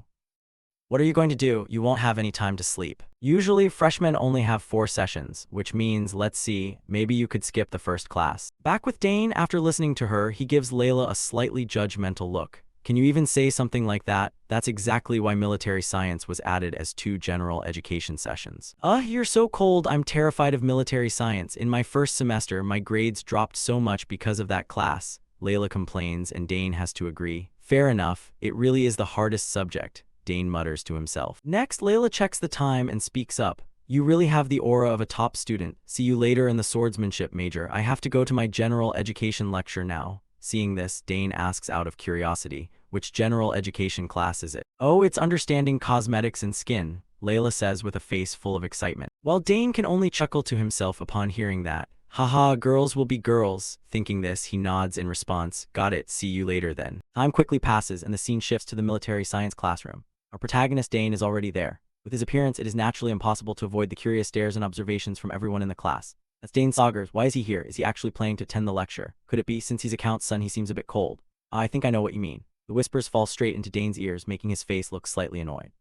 What are you going to do? You won't have any time to sleep. Usually, freshmen only have 4 sessions, which means, let's see, maybe you could skip the first class. Back with Dane, after listening to her, he gives Layla a slightly judgmental look. Can you even say something like that? That's exactly why military science was added as 2 general education sessions. You're so cold, I'm terrified of military science. In my first semester, my grades dropped so much because of that class. Layla complains, and Dane has to agree. Fair enough, it really is the hardest subject, Dane mutters to himself. Next, Layla checks the time and speaks up. You really have the aura of a top student. See you later in the swordsmanship major. I have to go to my general education lecture now. Seeing this, Dane asks out of curiosity, which general education class is it? Oh, it's understanding cosmetics and skin, Layla says with a face full of excitement. While Dane can only chuckle to himself upon hearing that. Haha, girls will be girls. Thinking this, he nods in response. Got it, see you later then. Time quickly passes and the scene shifts to the military science classroom. Our protagonist Dane is already there. With his appearance, it is naturally impossible to avoid the curious stares and observations from everyone in the class. That's Dane Saugers. Why is he here? Is he actually planning to attend the lecture? Could it be, since he's account's son, he seems a bit cold? I think I know what you mean. The whispers fall straight into Dane's ears, making his face look slightly annoyed.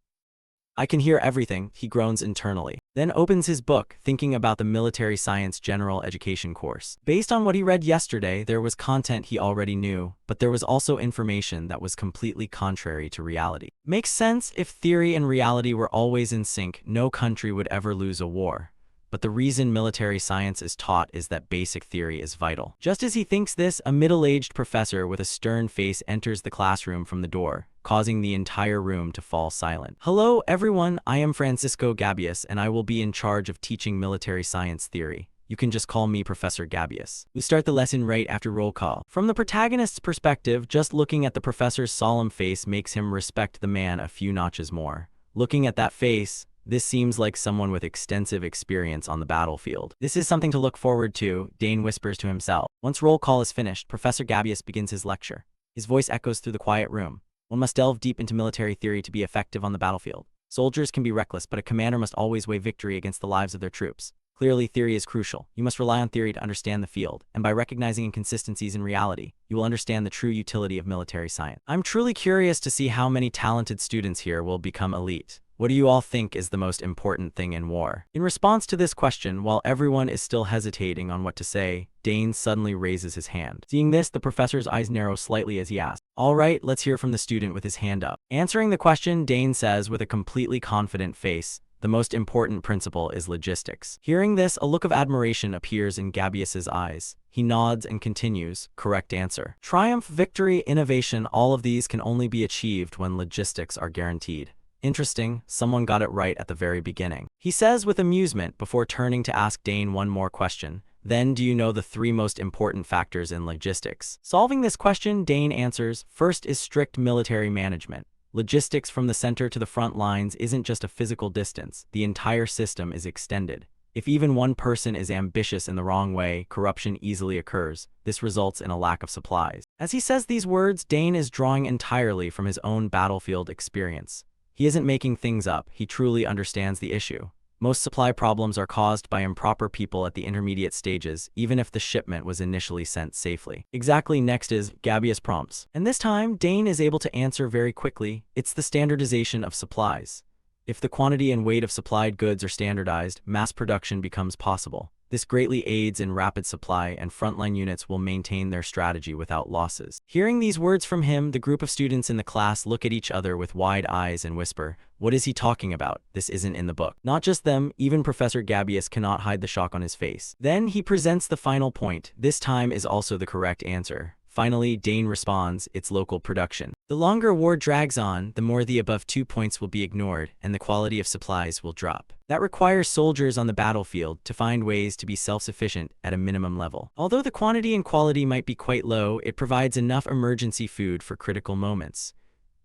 I can hear everything, he groans internally. Then opens his book, thinking about the military science general education course. Based on what he read yesterday, there was content he already knew, but there was also information that was completely contrary to reality. Makes sense. If theory and reality were always in sync, no country would ever lose a war. But the reason military science is taught is that basic theory is vital. Just as he thinks this, a middle-aged professor with a stern face enters the classroom from the door, causing the entire room to fall silent. Hello, everyone. I am Francisco Gabius, and I will be in charge of teaching military science theory. You can just call me Professor Gabius. We start the lesson right after roll call. From the protagonist's perspective, just looking at the professor's solemn face makes him respect the man a few notches more. Looking at that face, this seems like someone with extensive experience on the battlefield. This is something to look forward to, Dane whispers to himself. Once roll call is finished, Professor Gabius begins his lecture. His voice echoes through the quiet room. One must delve deep into military theory to be effective on the battlefield. Soldiers can be reckless, but a commander must always weigh victory against the lives of their troops. Clearly, theory is crucial. You must rely on theory to understand the field, and by recognizing inconsistencies in reality, you will understand the true utility of military science. I'm truly curious to see how many talented students here will become elite. What do you all think is the most important thing in war? In response to this question, while everyone is still hesitating on what to say, Dane suddenly raises his hand. Seeing this, the professor's eyes narrow slightly as he asks, "All right, let's hear from the student with his hand up." Answering the question, Dane says with a completely confident face, "The most important principle is logistics." Hearing this, a look of admiration appears in Gabius's eyes. He nods and continues, "Correct answer. Triumph, victory, innovation, all of these can only be achieved when logistics are guaranteed." Interesting, someone got it right at the very beginning. He says with amusement before turning to ask Dane one more question. Then, do you know the 3 most important factors in logistics? Solving this question, Dane answers, first is strict military management. Logistics from the center to the front lines isn't just a physical distance, the entire system is extended. If even one person is ambitious in the wrong way, corruption easily occurs. This results in a lack of supplies. As he says these words, Dane is drawing entirely from his own battlefield experience. He isn't making things up, he truly understands the issue. Most supply problems are caused by improper people at the intermediate stages, even if the shipment was initially sent safely. Exactly. Next is Gabius prompts. And this time, Dane is able to answer very quickly. It's the standardization of supplies. If the quantity and weight of supplied goods are standardized, mass production becomes possible. This greatly aids in rapid supply, and frontline units will maintain their strategy without losses. Hearing these words from him, the group of students in the class look at each other with wide eyes and whisper, "What is he talking about? This isn't in the book." Not just them, even Professor Gabius cannot hide the shock on his face. Then he presents the final point. This time is also the correct answer. Finally, Dane responds, "It's local production." The longer war drags on, the more the above 2 points will be ignored, and the quality of supplies will drop. That requires soldiers on the battlefield to find ways to be self-sufficient at a minimum level. Although the quantity and quality might be quite low, it provides enough emergency food for critical moments.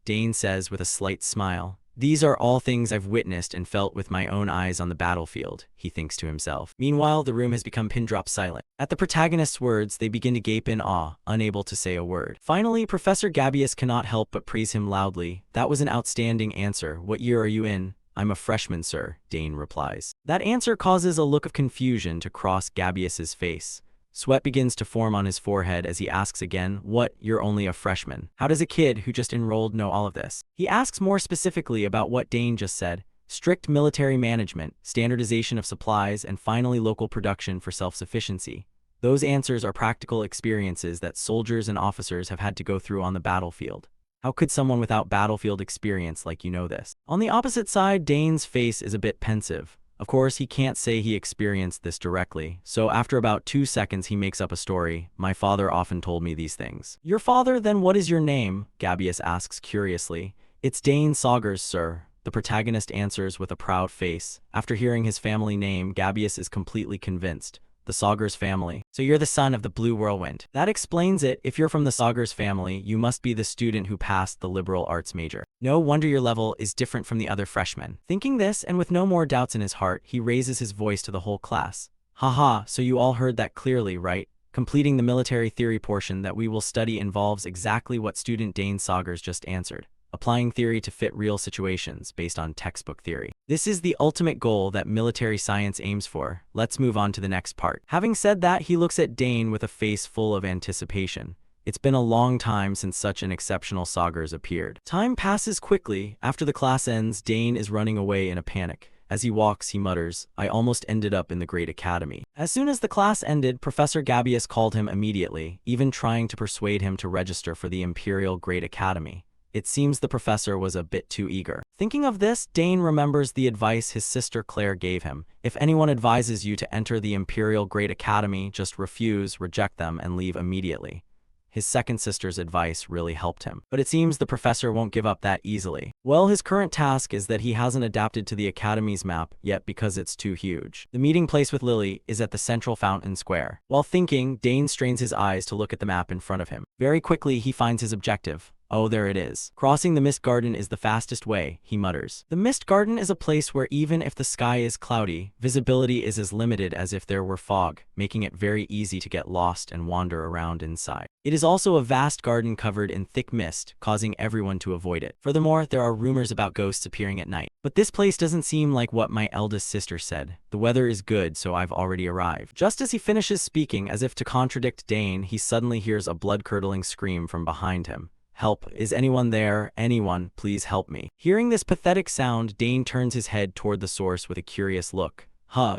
Dane says with a slight smile, "These are all things I've witnessed and felt with my own eyes on the battlefield," he thinks to himself. Meanwhile, the room has become pin-drop silent. At the protagonist's words, they begin to gape in awe, unable to say a word. Finally, Professor Gabius cannot help but praise him loudly. "That was an outstanding answer. What year are you in?" "I'm a freshman, sir," Dane replies. That answer causes a look of confusion to cross Gabius's face. Sweat begins to form on his forehead as he asks again, "What, you're only a freshman? How does a kid who just enrolled know all of this?" He asks more specifically about what Dane just said: strict military management, standardization of supplies, and finally local production for self-sufficiency. Those answers are practical experiences that soldiers and officers have had to go through on the battlefield. How could someone without battlefield experience like you know this? On the opposite side, Dane's face is a bit pensive. Of course, he can't say he experienced this directly, so after about 2 seconds he makes up a story. "My father often told me these things." "Your father? Then what is your name?" Gabius asks curiously. "It's Dane Saugers, sir," the protagonist answers with a proud face. After hearing his family name, Gabius is completely convinced. The Saugers family. "So you're the son of the Blue Whirlwind." "That explains it. If you're from the Saugers family, you must be the student who passed the liberal arts major. No wonder your level is different from the other freshmen." Thinking this, and with no more doubts in his heart, he raises his voice to the whole class. "Haha, so you all heard that clearly, right? Completing the military theory portion that we will study involves exactly what student Dane Saugers just answered. Applying theory to fit real situations based on textbook theory. This is the ultimate goal that military science aims for. Let's move on to the next part." Having said that, he looks at Dane with a face full of anticipation. It's been a long time since such an exceptional Saugers appeared. Time passes quickly. After the class ends, Dane is running away in a panic. As he walks, he mutters, "I almost ended up in the Great Academy." As soon as the class ended, Professor Gabius called him immediately, even trying to persuade him to register for the Imperial Great Academy. It seems the professor was a bit too eager. Thinking of this, Dane remembers the advice his sister Claire gave him. If anyone advises you to enter the Imperial Great Academy, just refuse, reject them, and leave immediately. His second sister's advice really helped him. But it seems the professor won't give up that easily. Well, his current task is that he hasn't adapted to the Academy's map yet because it's too huge. The meeting place with Lily is at the central fountain square. While thinking, Dane strains his eyes to look at the map in front of him. Very quickly, he finds his objective. Oh, there it is. "Crossing the Mist Garden is the fastest way," he mutters. The Mist Garden is a place where even if the sky is cloudy, visibility is as limited as if there were fog, making it very easy to get lost and wander around inside. It is also a vast garden covered in thick mist, causing everyone to avoid it. Furthermore, there are rumors about ghosts appearing at night. But this place doesn't seem like what my eldest sister said. The weather is good, so I've already arrived. Just as he finishes speaking, as if to contradict Dane, he suddenly hears a blood-curdling scream from behind him. "Help, is anyone there? Anyone, please help me." Hearing this pathetic sound, Dane turns his head toward the source with a curious look.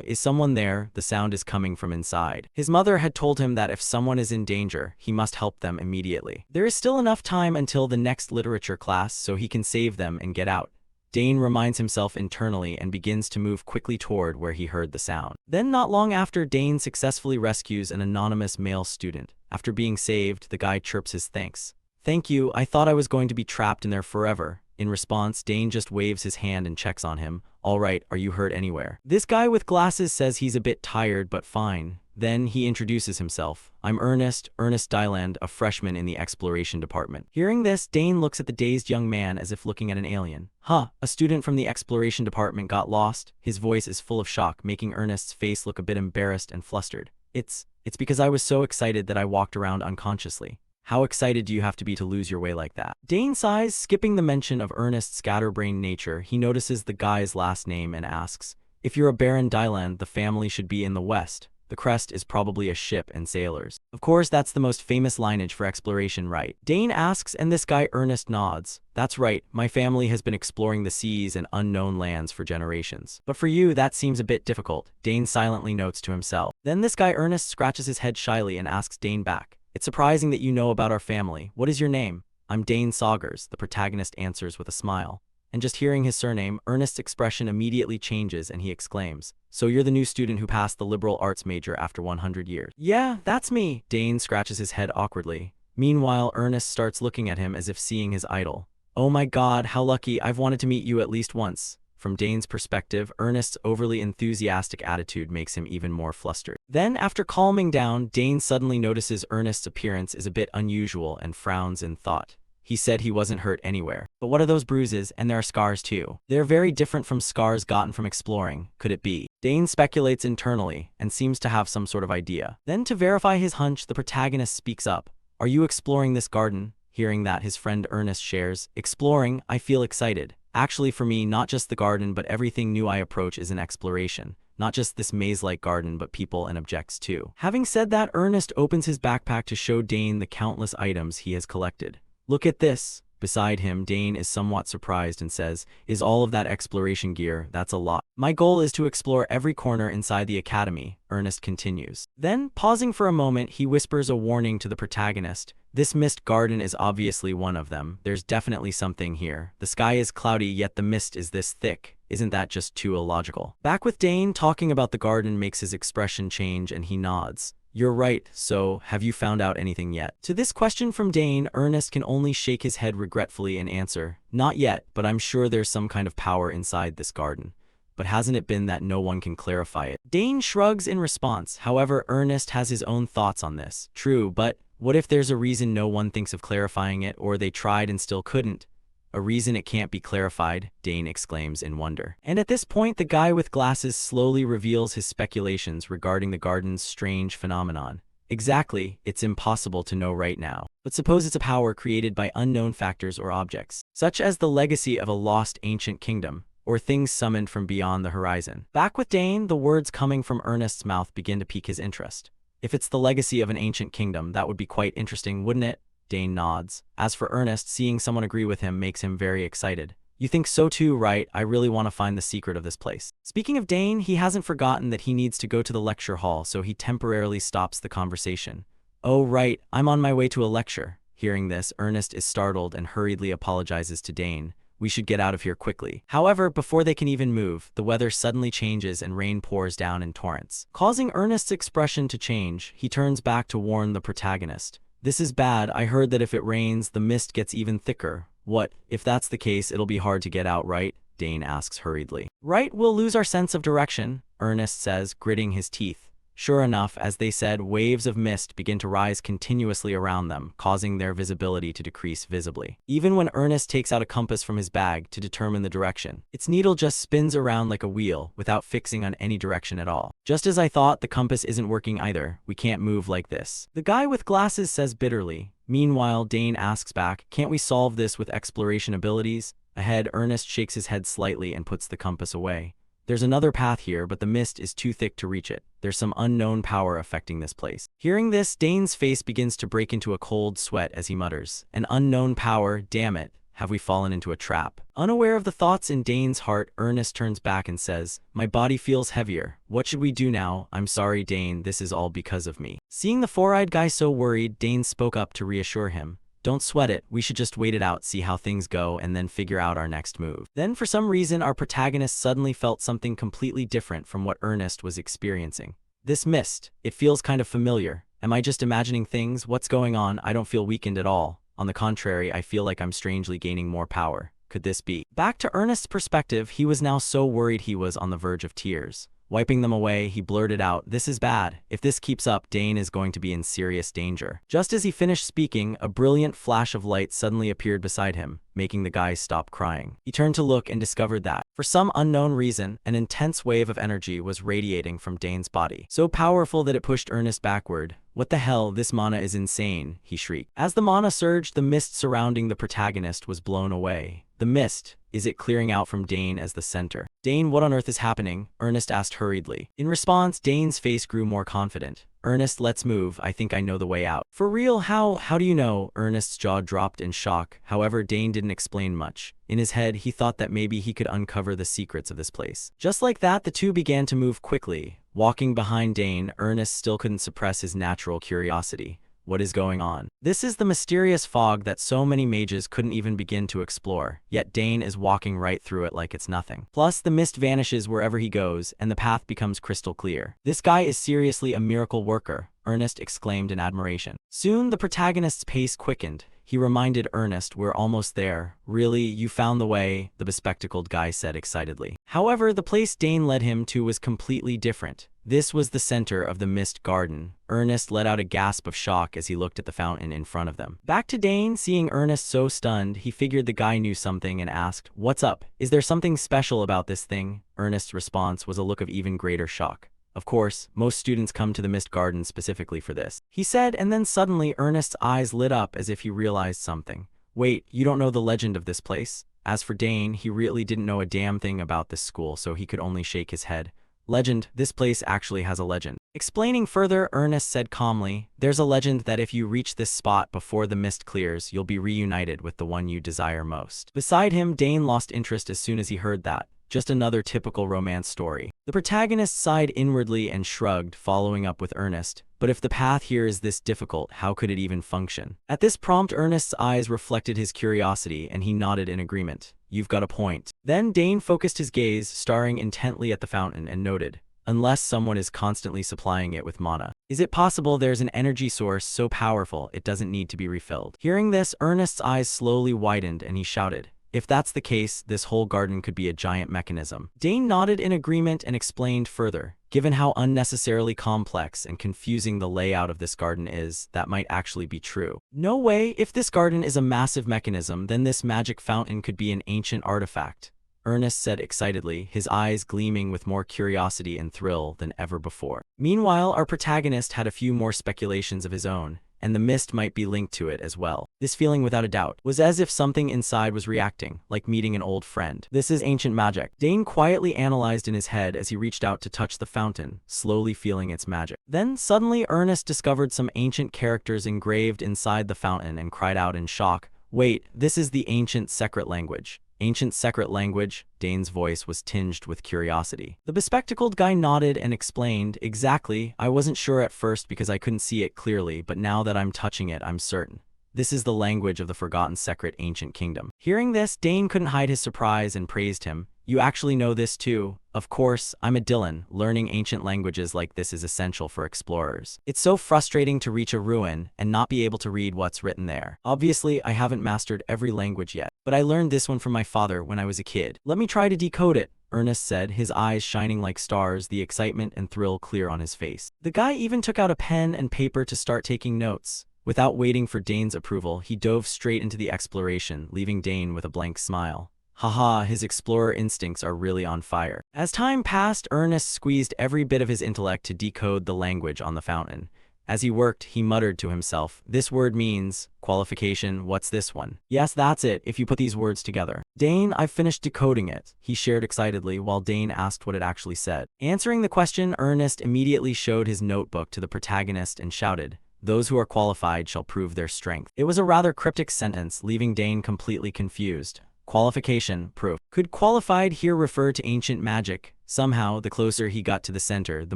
Is someone there? The sound is coming from inside. His mother had told him that if someone is in danger, he must help them immediately. There is still enough time until the next literature class, so he can save them and get out. Dane reminds himself internally and begins to move quickly toward where he heard the sound. Then not long after, Dane successfully rescues an anonymous male student. After being saved, the guy chirps his thanks. "Thank you, I thought I was going to be trapped in there forever." In response, Dane just waves his hand and checks on him. "All right, are you hurt anywhere?" This guy with glasses says he's a bit tired, but fine. Then he introduces himself. "I'm Ernest Dyland, a freshman in the exploration department." Hearing this, Dane looks at the dazed young man as if looking at an alien. A student from the exploration department got lost?" His voice is full of shock, making Ernest's face look a bit embarrassed and flustered. It's because I was so excited that I walked around unconsciously." "How excited do you have to be to lose your way like that?" Dane sighs, skipping the mention of Ernest's scatterbrained nature. He notices the guy's last name and asks, "If you're a Baron Dyland, the family should be in the west. The crest is probably a ship and sailors." Of course, that's the most famous lineage for exploration, right? Dane asks, and this guy Ernest nods. "That's right, my family has been exploring the seas and unknown lands for generations. But for you, that seems a bit difficult," Dane silently notes to himself. Then this guy Ernest scratches his head shyly and asks Dane back, "It's surprising that you know about our family. What is your name?" "I'm Dane Saugers," the protagonist answers with a smile. And just hearing his surname, Ernest's expression immediately changes and he exclaims, "So you're the new student who passed the liberal arts major after 100 years. "Yeah, that's me." Dane scratches his head awkwardly. Meanwhile, Ernest starts looking at him as if seeing his idol. "Oh my god, how lucky, I've wanted to meet you at least once." From Dane's perspective, Ernest's overly enthusiastic attitude makes him even more flustered. Then, after calming down, Dane suddenly notices Ernest's appearance is a bit unusual and frowns in thought. He said he wasn't hurt anywhere. But what are those bruises? And there are scars too. They're very different from scars gotten from exploring. Could it be? Dane speculates internally and seems to have some sort of idea. Then, to verify his hunch, the protagonist speaks up. "Are you exploring this garden?" Hearing that, his friend Ernest shares, "Exploring? I feel excited. Actually, for me, not just the garden but everything new I approach is an exploration. not just this maze-like garden but people and objects too. Having said that, Ernest opens his backpack to show Dane the countless items he has collected. "Look at this." Beside him, Dane is somewhat surprised and says, "Is all of that exploration gear? That's a lot." "My goal is to explore every corner inside the academy," Ernest continues. Then, pausing for a moment, he whispers a warning to the protagonist. "This mist garden is obviously one of them. There's definitely something here. The sky is cloudy, yet the mist is this thick. Isn't that just too illogical?" Back with Dane, talking about the garden makes his expression change and he nods. "You're right, so have you found out anything yet?" To this question from Dane, Ernest can only shake his head regretfully and answer, "Not yet, but I'm sure there's some kind of power inside this garden. But hasn't it been that no one can clarify it?" Dane shrugs in response. However, Ernest has his own thoughts on this. "True, but what if there's a reason no one thinks of clarifying it, or they tried and still couldn't? A reason it can't be clarified," Dane exclaims in wonder. And at this point, the guy with glasses slowly reveals his speculations regarding the garden's strange phenomenon. "Exactly, it's impossible to know right now. But suppose it's a power created by unknown factors or objects, such as the legacy of a lost ancient kingdom, or things summoned from beyond the horizon." Back with Dane, the words coming from Ernest's mouth begin to pique his interest. "If it's the legacy of an ancient kingdom, that would be quite interesting, wouldn't it?" Dane nods. As for Ernest, seeing someone agree with him makes him very excited. "You think so too, right? I really want to find the secret of this place." Speaking of Dane, he hasn't forgotten that he needs to go to the lecture hall, so he temporarily stops the conversation. "Oh right, I'm on my way to a lecture." Hearing this, Ernest is startled and hurriedly apologizes to Dane. "We should get out of here quickly." However, before they can even move, the weather suddenly changes and rain pours down in torrents. Causing Ernest's expression to change, he turns back to warn the protagonist. "This is bad. I heard that if it rains, the mist gets even thicker." "What? If that's the case, it'll be hard to get out, right?" Dane asks hurriedly. "Right, we'll lose our sense of direction," Ernest says, gritting his teeth. Sure enough, as they said, waves of mist begin to rise continuously around them, causing their visibility to decrease visibly. Even when Ernest takes out a compass from his bag to determine the direction, its needle just spins around like a wheel without fixing on any direction at all. "Just as I thought, the compass isn't working either. We can't move like this," the guy with glasses says bitterly. Meanwhile, Dane asks back, "Can't we solve this with exploration abilities?" Ahead, Ernest shakes his head slightly and puts the compass away. "There's another path here, but the mist is too thick to reach it. There's some unknown power affecting this place." Hearing this, Dane's face begins to break into a cold sweat as he mutters, "An unknown power, damn it. Have we fallen into a trap?" Unaware of the thoughts in Dane's heart, Ernest turns back and says, "My body feels heavier. What should we do now? I'm sorry, Dane, this is all because of me." Seeing the four-eyed guy so worried, Dane spoke up to reassure him. "Don't sweat it, we should just wait it out, see how things go, and then figure out our next move." Then for some reason, our protagonist suddenly felt something completely different from what Ernest was experiencing. "This mist, it feels kind of familiar. Am I just imagining things? What's going on? I don't feel weakened at all. On the contrary, I feel like I'm strangely gaining more power. Could this be?" Back to Ernest's perspective, he was now so worried he was on the verge of tears. Wiping them away, he blurted out, "This is bad. If this keeps up, Dane is going to be in serious danger." Just as he finished speaking, a brilliant flash of light suddenly appeared beside him, making the guy stop crying. He turned to look and discovered that, for some unknown reason, an intense wave of energy was radiating from Dane's body, so powerful that it pushed Ernest backward. "What the hell, this mana is insane," he shrieked. As the mana surged, the mist surrounding the protagonist was blown away. The mist, is it clearing out from Dane as the center? "Dane, what on earth is happening?" Ernest asked hurriedly. In response, Dane's face grew more confident. "Ernest, let's move. I think I know the way out." "For real? How do you know?" Ernest's jaw dropped in shock. However, Dane didn't explain much. In his head, he thought that maybe he could uncover the secrets of this place. Just like that, the two began to move quickly. Walking behind Dane, Ernest still couldn't suppress his natural curiosity. What is going on? This is the mysterious fog that so many mages couldn't even begin to explore, yet Dane is walking right through it like it's nothing. Plus, the mist vanishes wherever he goes, and the path becomes crystal clear. "This guy is seriously a miracle worker," Ernest exclaimed in admiration. Soon, the protagonist's pace quickened. He reminded Ernest, "We're almost there." "Really? You found the way?" the bespectacled guy said excitedly. However, the place Dane led him to was completely different. This was the center of the mist garden. Ernest let out a gasp of shock as he looked at the fountain in front of them. Back to Dane, seeing Ernest so stunned, he figured the guy knew something and asked, "What's up? Is there something special about this thing?" Ernest's response was a look of even greater shock. "Of course, most students come to the mist garden specifically for this," he said, and then suddenly Ernest's eyes lit up as if he realized something. "Wait, you don't know the legend of this place?" As for Dane, he really didn't know a damn thing about this school, so he could only shake his head. Legend, this place actually has a legend. Explaining further, Ernest said calmly, there's a legend that if you reach this spot before the mist clears, you'll be reunited with the one you desire most. Beside him, Dane lost interest as soon as he heard that. Just another typical romance story. The protagonist sighed inwardly and shrugged, following up with Ernest. But if the path here is this difficult, how could it even function? At this prompt, Ernest's eyes reflected his curiosity, and he nodded in agreement. You've got a point. Then Dane focused his gaze, staring intently at the fountain, and noted, unless someone is constantly supplying it with mana. Is it possible there's an energy source so powerful it doesn't need to be refilled? Hearing this, Ernest's eyes slowly widened, and he shouted, if that's the case, this whole garden could be a giant mechanism. Dane nodded in agreement and explained further. Given how unnecessarily complex and confusing the layout of this garden is, that might actually be true. No way, if this garden is a massive mechanism, then this magic fountain could be an ancient artifact, Ernest said excitedly, his eyes gleaming with more curiosity and thrill than ever before. Meanwhile, our protagonist had a few more speculations of his own, and the mist might be linked to it as well. This feeling, without a doubt, was as if something inside was reacting, like meeting an old friend. This is ancient magic, Dane quietly analyzed in his head as he reached out to touch the fountain, slowly feeling its magic. Then, suddenly, Ernest discovered some ancient characters engraved inside the fountain and cried out in shock, wait, this is the ancient secret language. Ancient secret language? Dane's voice was tinged with curiosity. The bespectacled guy nodded and explained, exactly, I wasn't sure at first because I couldn't see it clearly, but now that I'm touching it, I'm certain. This is the language of the forgotten secret ancient kingdom. Hearing this, Dane couldn't hide his surprise and praised him. You actually know this too? Of course, I'm a Dylan. Learning ancient languages like this is essential for explorers. It's so frustrating to reach a ruin and not be able to read what's written there. Obviously, I haven't mastered every language yet, but I learned this one from my father when I was a kid. Let me try to decode it, Ernest said, his eyes shining like stars, the excitement and thrill clear on his face. The guy even took out a pen and paper to start taking notes. Without waiting for Dane's approval, he dove straight into the exploration, leaving Dane with a blank smile. Haha, his explorer instincts are really on fire. As time passed, Ernest squeezed every bit of his intellect to decode the language on the fountain. As he worked, he muttered to himself, this word means, qualification, what's this one? Yes, that's it, if you put these words together. Dane, I've finished decoding it, he shared excitedly while Dane asked what it actually said. Answering the question, Ernest immediately showed his notebook to the protagonist and shouted, those who are qualified shall prove their strength. It was a rather cryptic sentence, leaving Dane completely confused. Qualification, proof. Could qualified here refer to ancient magic? Somehow, the closer he got to the center, the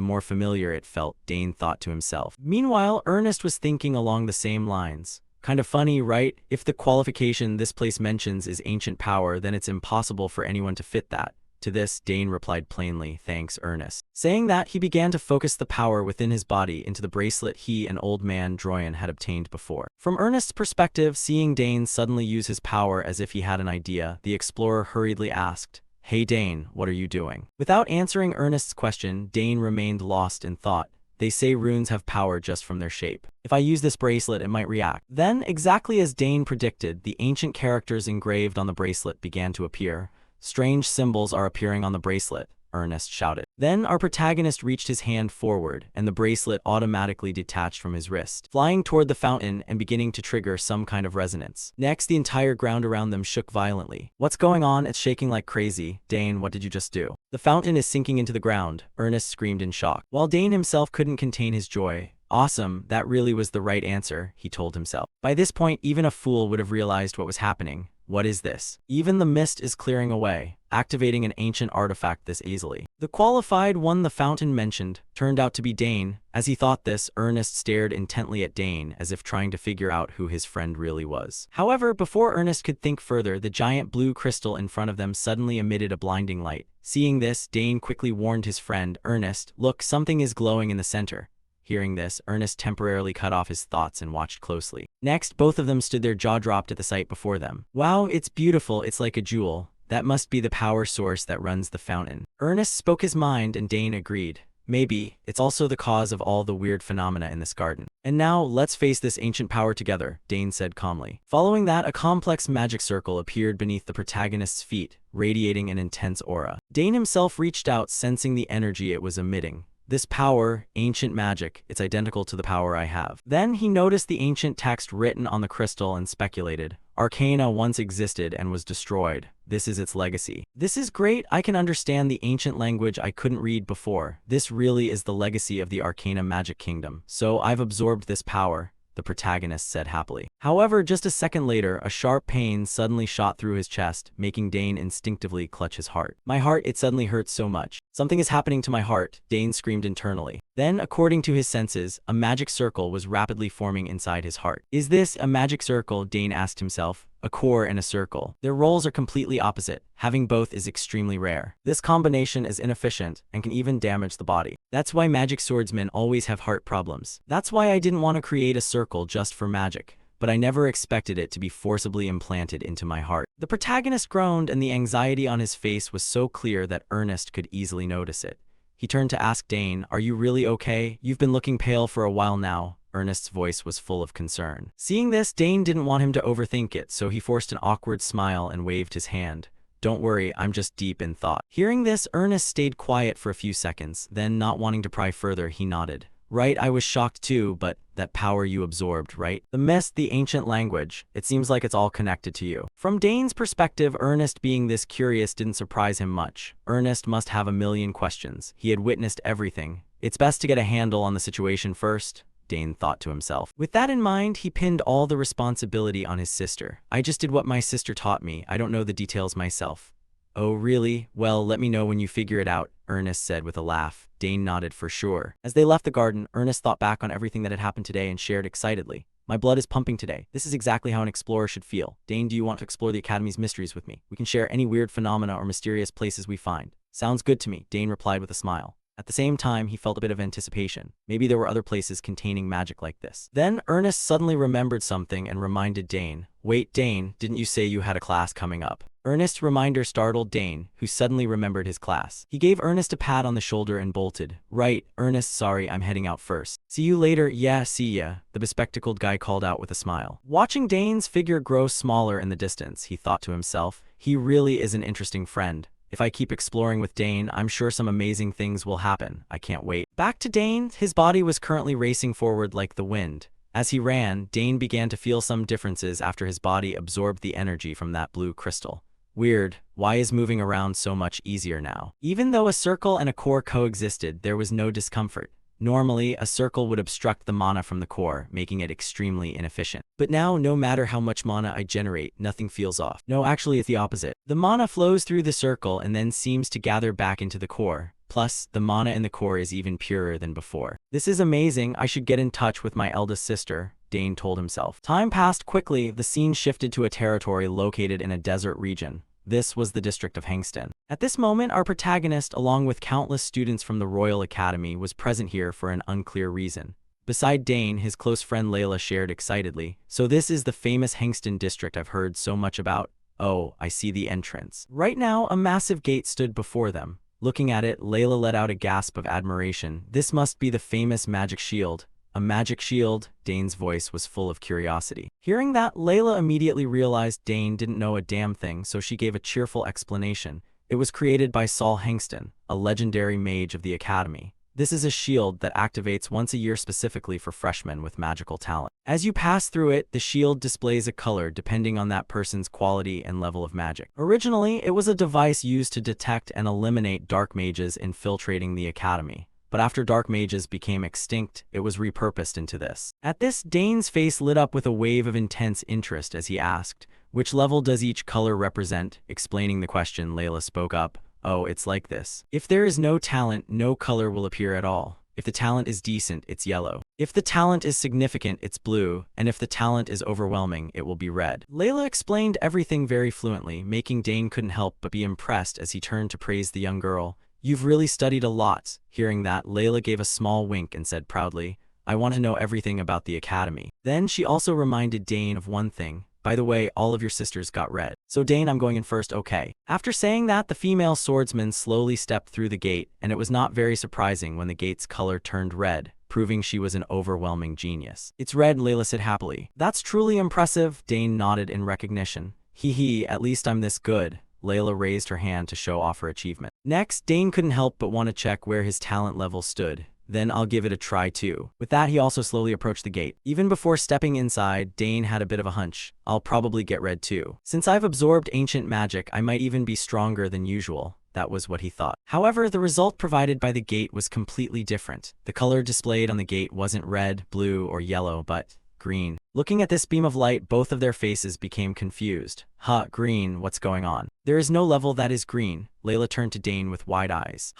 more familiar it felt, Dane thought to himself. Meanwhile, Ernest was thinking along the same lines. Kind of funny, right? If the qualification this place mentions is ancient power, then it's impossible for anyone to fit that. To this, Dane replied plainly, thanks, Ernest. Saying that, he began to focus the power within his body into the bracelet he and old man Droyan had obtained before. From Ernest's perspective, seeing Dane suddenly use his power as if he had an idea, the explorer hurriedly asked, hey Dane, what are you doing? Without answering Ernest's question, Dane remained lost in thought. They say runes have power just from their shape. If I use this bracelet, it might react. Then, exactly as Dane predicted, the ancient characters engraved on the bracelet began to appear. Strange symbols are appearing on the bracelet, Ernest shouted. Then our protagonist reached his hand forward, and the bracelet automatically detached from his wrist, flying toward the fountain and beginning to trigger some kind of resonance. Next, the entire ground around them shook violently. What's going on? It's shaking like crazy. Dane, what did you just do? The fountain is sinking into the ground, Ernest screamed in shock. While Dane himself couldn't contain his joy. Awesome, that really was the right answer, he told himself. By this point, even a fool would have realized what was happening. What is this? Even the mist is clearing away, activating an ancient artifact this easily. The qualified one the fountain mentioned turned out to be Dane. As he thought this, Ernest stared intently at Dane as if trying to figure out who his friend really was. However, before Ernest could think further, the giant blue crystal in front of them suddenly emitted a blinding light. Seeing this, Dane quickly warned his friend, Ernest, look, something is glowing in the center. Hearing this, Ernest temporarily cut off his thoughts and watched closely. Next, both of them stood there jaw-dropped at the sight before them. Wow, it's beautiful, it's like a jewel. That must be the power source that runs the fountain. Ernest spoke his mind and Dane agreed. Maybe, it's also the cause of all the weird phenomena in this garden. And now, let's face this ancient power together, Dane said calmly. Following that, a complex magic circle appeared beneath the protagonist's feet, radiating an intense aura. Dane himself reached out, sensing the energy it was emitting. This power, ancient magic, it's identical to the power I have. Then he noticed the ancient text written on the crystal and speculated. Arcana once existed and was destroyed. This is its legacy. This is great. I can understand the ancient language I couldn't read before. This really is the legacy of the Arcana Magic Kingdom. So I've absorbed this power, the protagonist said happily. However, just a second later, a sharp pain suddenly shot through his chest, making Dane instinctively clutch his heart. My heart, it suddenly hurts so much. Something is happening to my heart, Dane screamed internally. Then, according to his senses, a magic circle was rapidly forming inside his heart. Is this a magic circle? Dane asked himself. A core and a circle. Their roles are completely opposite. Having both is extremely rare. This combination is inefficient and can even damage the body. That's why magic swordsmen always have heart problems. That's why I didn't want to create a circle just for magic, but I never expected it to be forcibly implanted into my heart. The protagonist groaned, and the anxiety on his face was so clear that Ernest could easily notice it. He turned to ask Dane, "Are you really okay? You've been looking pale for a while now." Ernest's voice was full of concern. Seeing this, Dane didn't want him to overthink it, so he forced an awkward smile and waved his hand. "Don't worry, I'm just deep in thought." Hearing this, Ernest stayed quiet for a few seconds, then, not wanting to pry further, he nodded. "Right, I was shocked too, but that power you absorbed, right? The mist, the ancient language, it seems like it's all connected to you." From Dane's perspective, Ernest being this curious didn't surprise him much. Ernest must have a million questions. He had witnessed everything. It's best to get a handle on the situation first, Dane thought to himself. With that in mind, he pinned all the responsibility on his sister. "I just did what my sister taught me. I don't know the details myself." "Oh, really? Well, let me know when you figure it out," Ernest said with a laugh. Dane nodded for sure. As they left the garden, Ernest thought back on everything that had happened today and shared excitedly. "My blood is pumping today. This is exactly how an explorer should feel. Dane, do you want to explore the Academy's mysteries with me? We can share any weird phenomena or mysterious places we find." "Sounds good to me," Dane replied with a smile. At the same time, he felt a bit of anticipation. Maybe there were other places containing magic like this. Then Ernest suddenly remembered something and reminded Dane. "Wait, Dane, didn't you say you had a class coming up?" Ernest's reminder startled Dane, who suddenly remembered his class. He gave Ernest a pat on the shoulder and bolted. "Right, Ernest, sorry, I'm heading out first." "See you later." "Yeah, see ya," the bespectacled guy called out with a smile. Watching Dane's figure grow smaller in the distance, he thought to himself, he really is an interesting friend. If I keep exploring with Dane, I'm sure some amazing things will happen. I can't wait. Back to Dane, his body was currently racing forward like the wind. As he ran, Dane began to feel some differences after his body absorbed the energy from that blue crystal. Weird, why is moving around so much easier now? Even though a circle and a core coexisted, there was no discomfort. Normally, a circle would obstruct the mana from the core, making it extremely inefficient. But now, no matter how much mana I generate, nothing feels off. No, actually, it's the opposite. The mana flows through the circle and then seems to gather back into the core. Plus, the mana in the core is even purer than before. This is amazing. I should get in touch with my eldest sister, Dane told himself. Time passed quickly. The scene shifted to a territory located in a desert region. This was the district of Hangston. At this moment, our protagonist, along with countless students from the Royal Academy, was present here for an unclear reason. Beside Dane, his close friend Layla shared excitedly. "So this is the famous Hangston district I've heard so much about. Oh, I see the entrance." Right now, a massive gate stood before them. Looking at it, Layla let out a gasp of admiration. "This must be the famous magic shield." "A magic shield?" Dane's voice was full of curiosity. Hearing that, Layla immediately realized Dane didn't know a damn thing, so she gave a cheerful explanation. "It was created by Saul Hangston, a legendary mage of the Academy. This is a shield that activates once a year specifically for freshmen with magical talent. As you pass through it, the shield displays a color depending on that person's quality and level of magic. Originally, it was a device used to detect and eliminate dark mages infiltrating the Academy. But after dark mages became extinct, it was repurposed into this." At this, Dane's face lit up with a wave of intense interest as he asked, "Which level does each color represent?" Explaining the question, Layla spoke up. "Oh, it's like this. If there is no talent, no color will appear at all. If the talent is decent, it's yellow. If the talent is significant, it's blue. And if the talent is overwhelming, it will be red." Layla explained everything very fluently, making Dane couldn't help but be impressed as he turned to praise the young girl. "You've really studied a lot." Hearing that, Layla gave a small wink and said proudly, "I want to know everything about the Academy." Then she also reminded Dane of one thing. "By the way, all of your sisters got red. So Dane, I'm going in first, okay?" After saying that, the female swordsman slowly stepped through the gate, and it was not very surprising when the gate's color turned red, proving she was an overwhelming genius. "It's red," Layla said happily. "That's truly impressive." Dane nodded in recognition. "Hee, at least I'm this good." Layla raised her hand to show off her achievement. Next, Dane couldn't help but want to check where his talent level stood. Then I'll give it a try too. With that, he also slowly approached the gate. Even before stepping inside, Dane had a bit of a hunch. I'll probably get red too. Since I've absorbed ancient magic, I might even be stronger than usual. That was what he thought. However, the result provided by the gate was completely different. The color displayed on the gate wasn't red, blue, or yellow, but green. Looking at this beam of light, both of their faces became confused. Green, what's going on? There is no level that is green. Layla turned to Dane with wide eyes.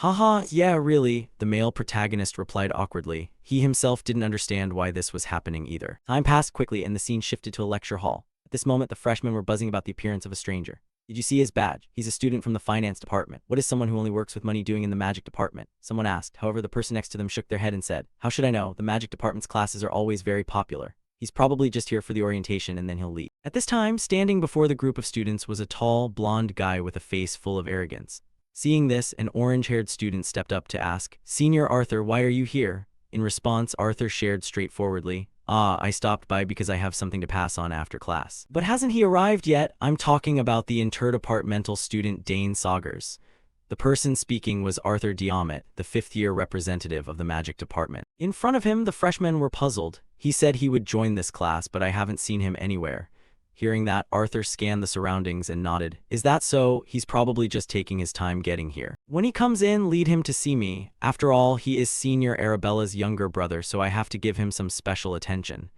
Yeah, really, the male protagonist replied awkwardly. He himself didn't understand why this was happening either. Time passed quickly and the scene shifted to a lecture hall. At this moment, the freshmen were buzzing about the appearance of a stranger. Did you see his badge? He's a student from the finance department. What is someone who only works with money doing in the magic department? Someone asked. However, the person next to them shook their head and said, how should I know? The magic department's classes are always very popular. He's probably just here for the orientation and then he'll leave. At this time, standing before the group of students was a tall, blonde guy with a face full of arrogance. Seeing this, an orange-haired student stepped up to ask, Senior Arthur, why are you here? In response, Arthur shared straightforwardly, I stopped by because I have something to pass on after class. But hasn't he arrived yet? I'm talking about the interdepartmental student Dane Saugers. The person speaking was Arthur Diamet, the fifth-year representative of the magic department. In front of him, the freshmen were puzzled. He said he would join this class, but I haven't seen him anywhere. Hearing that, Arthur scanned the surroundings and nodded. Is that so? He's probably just taking his time getting here. When he comes in, lead him to see me. After all, he is Senior Arabella's younger brother, so I have to give him some special attention.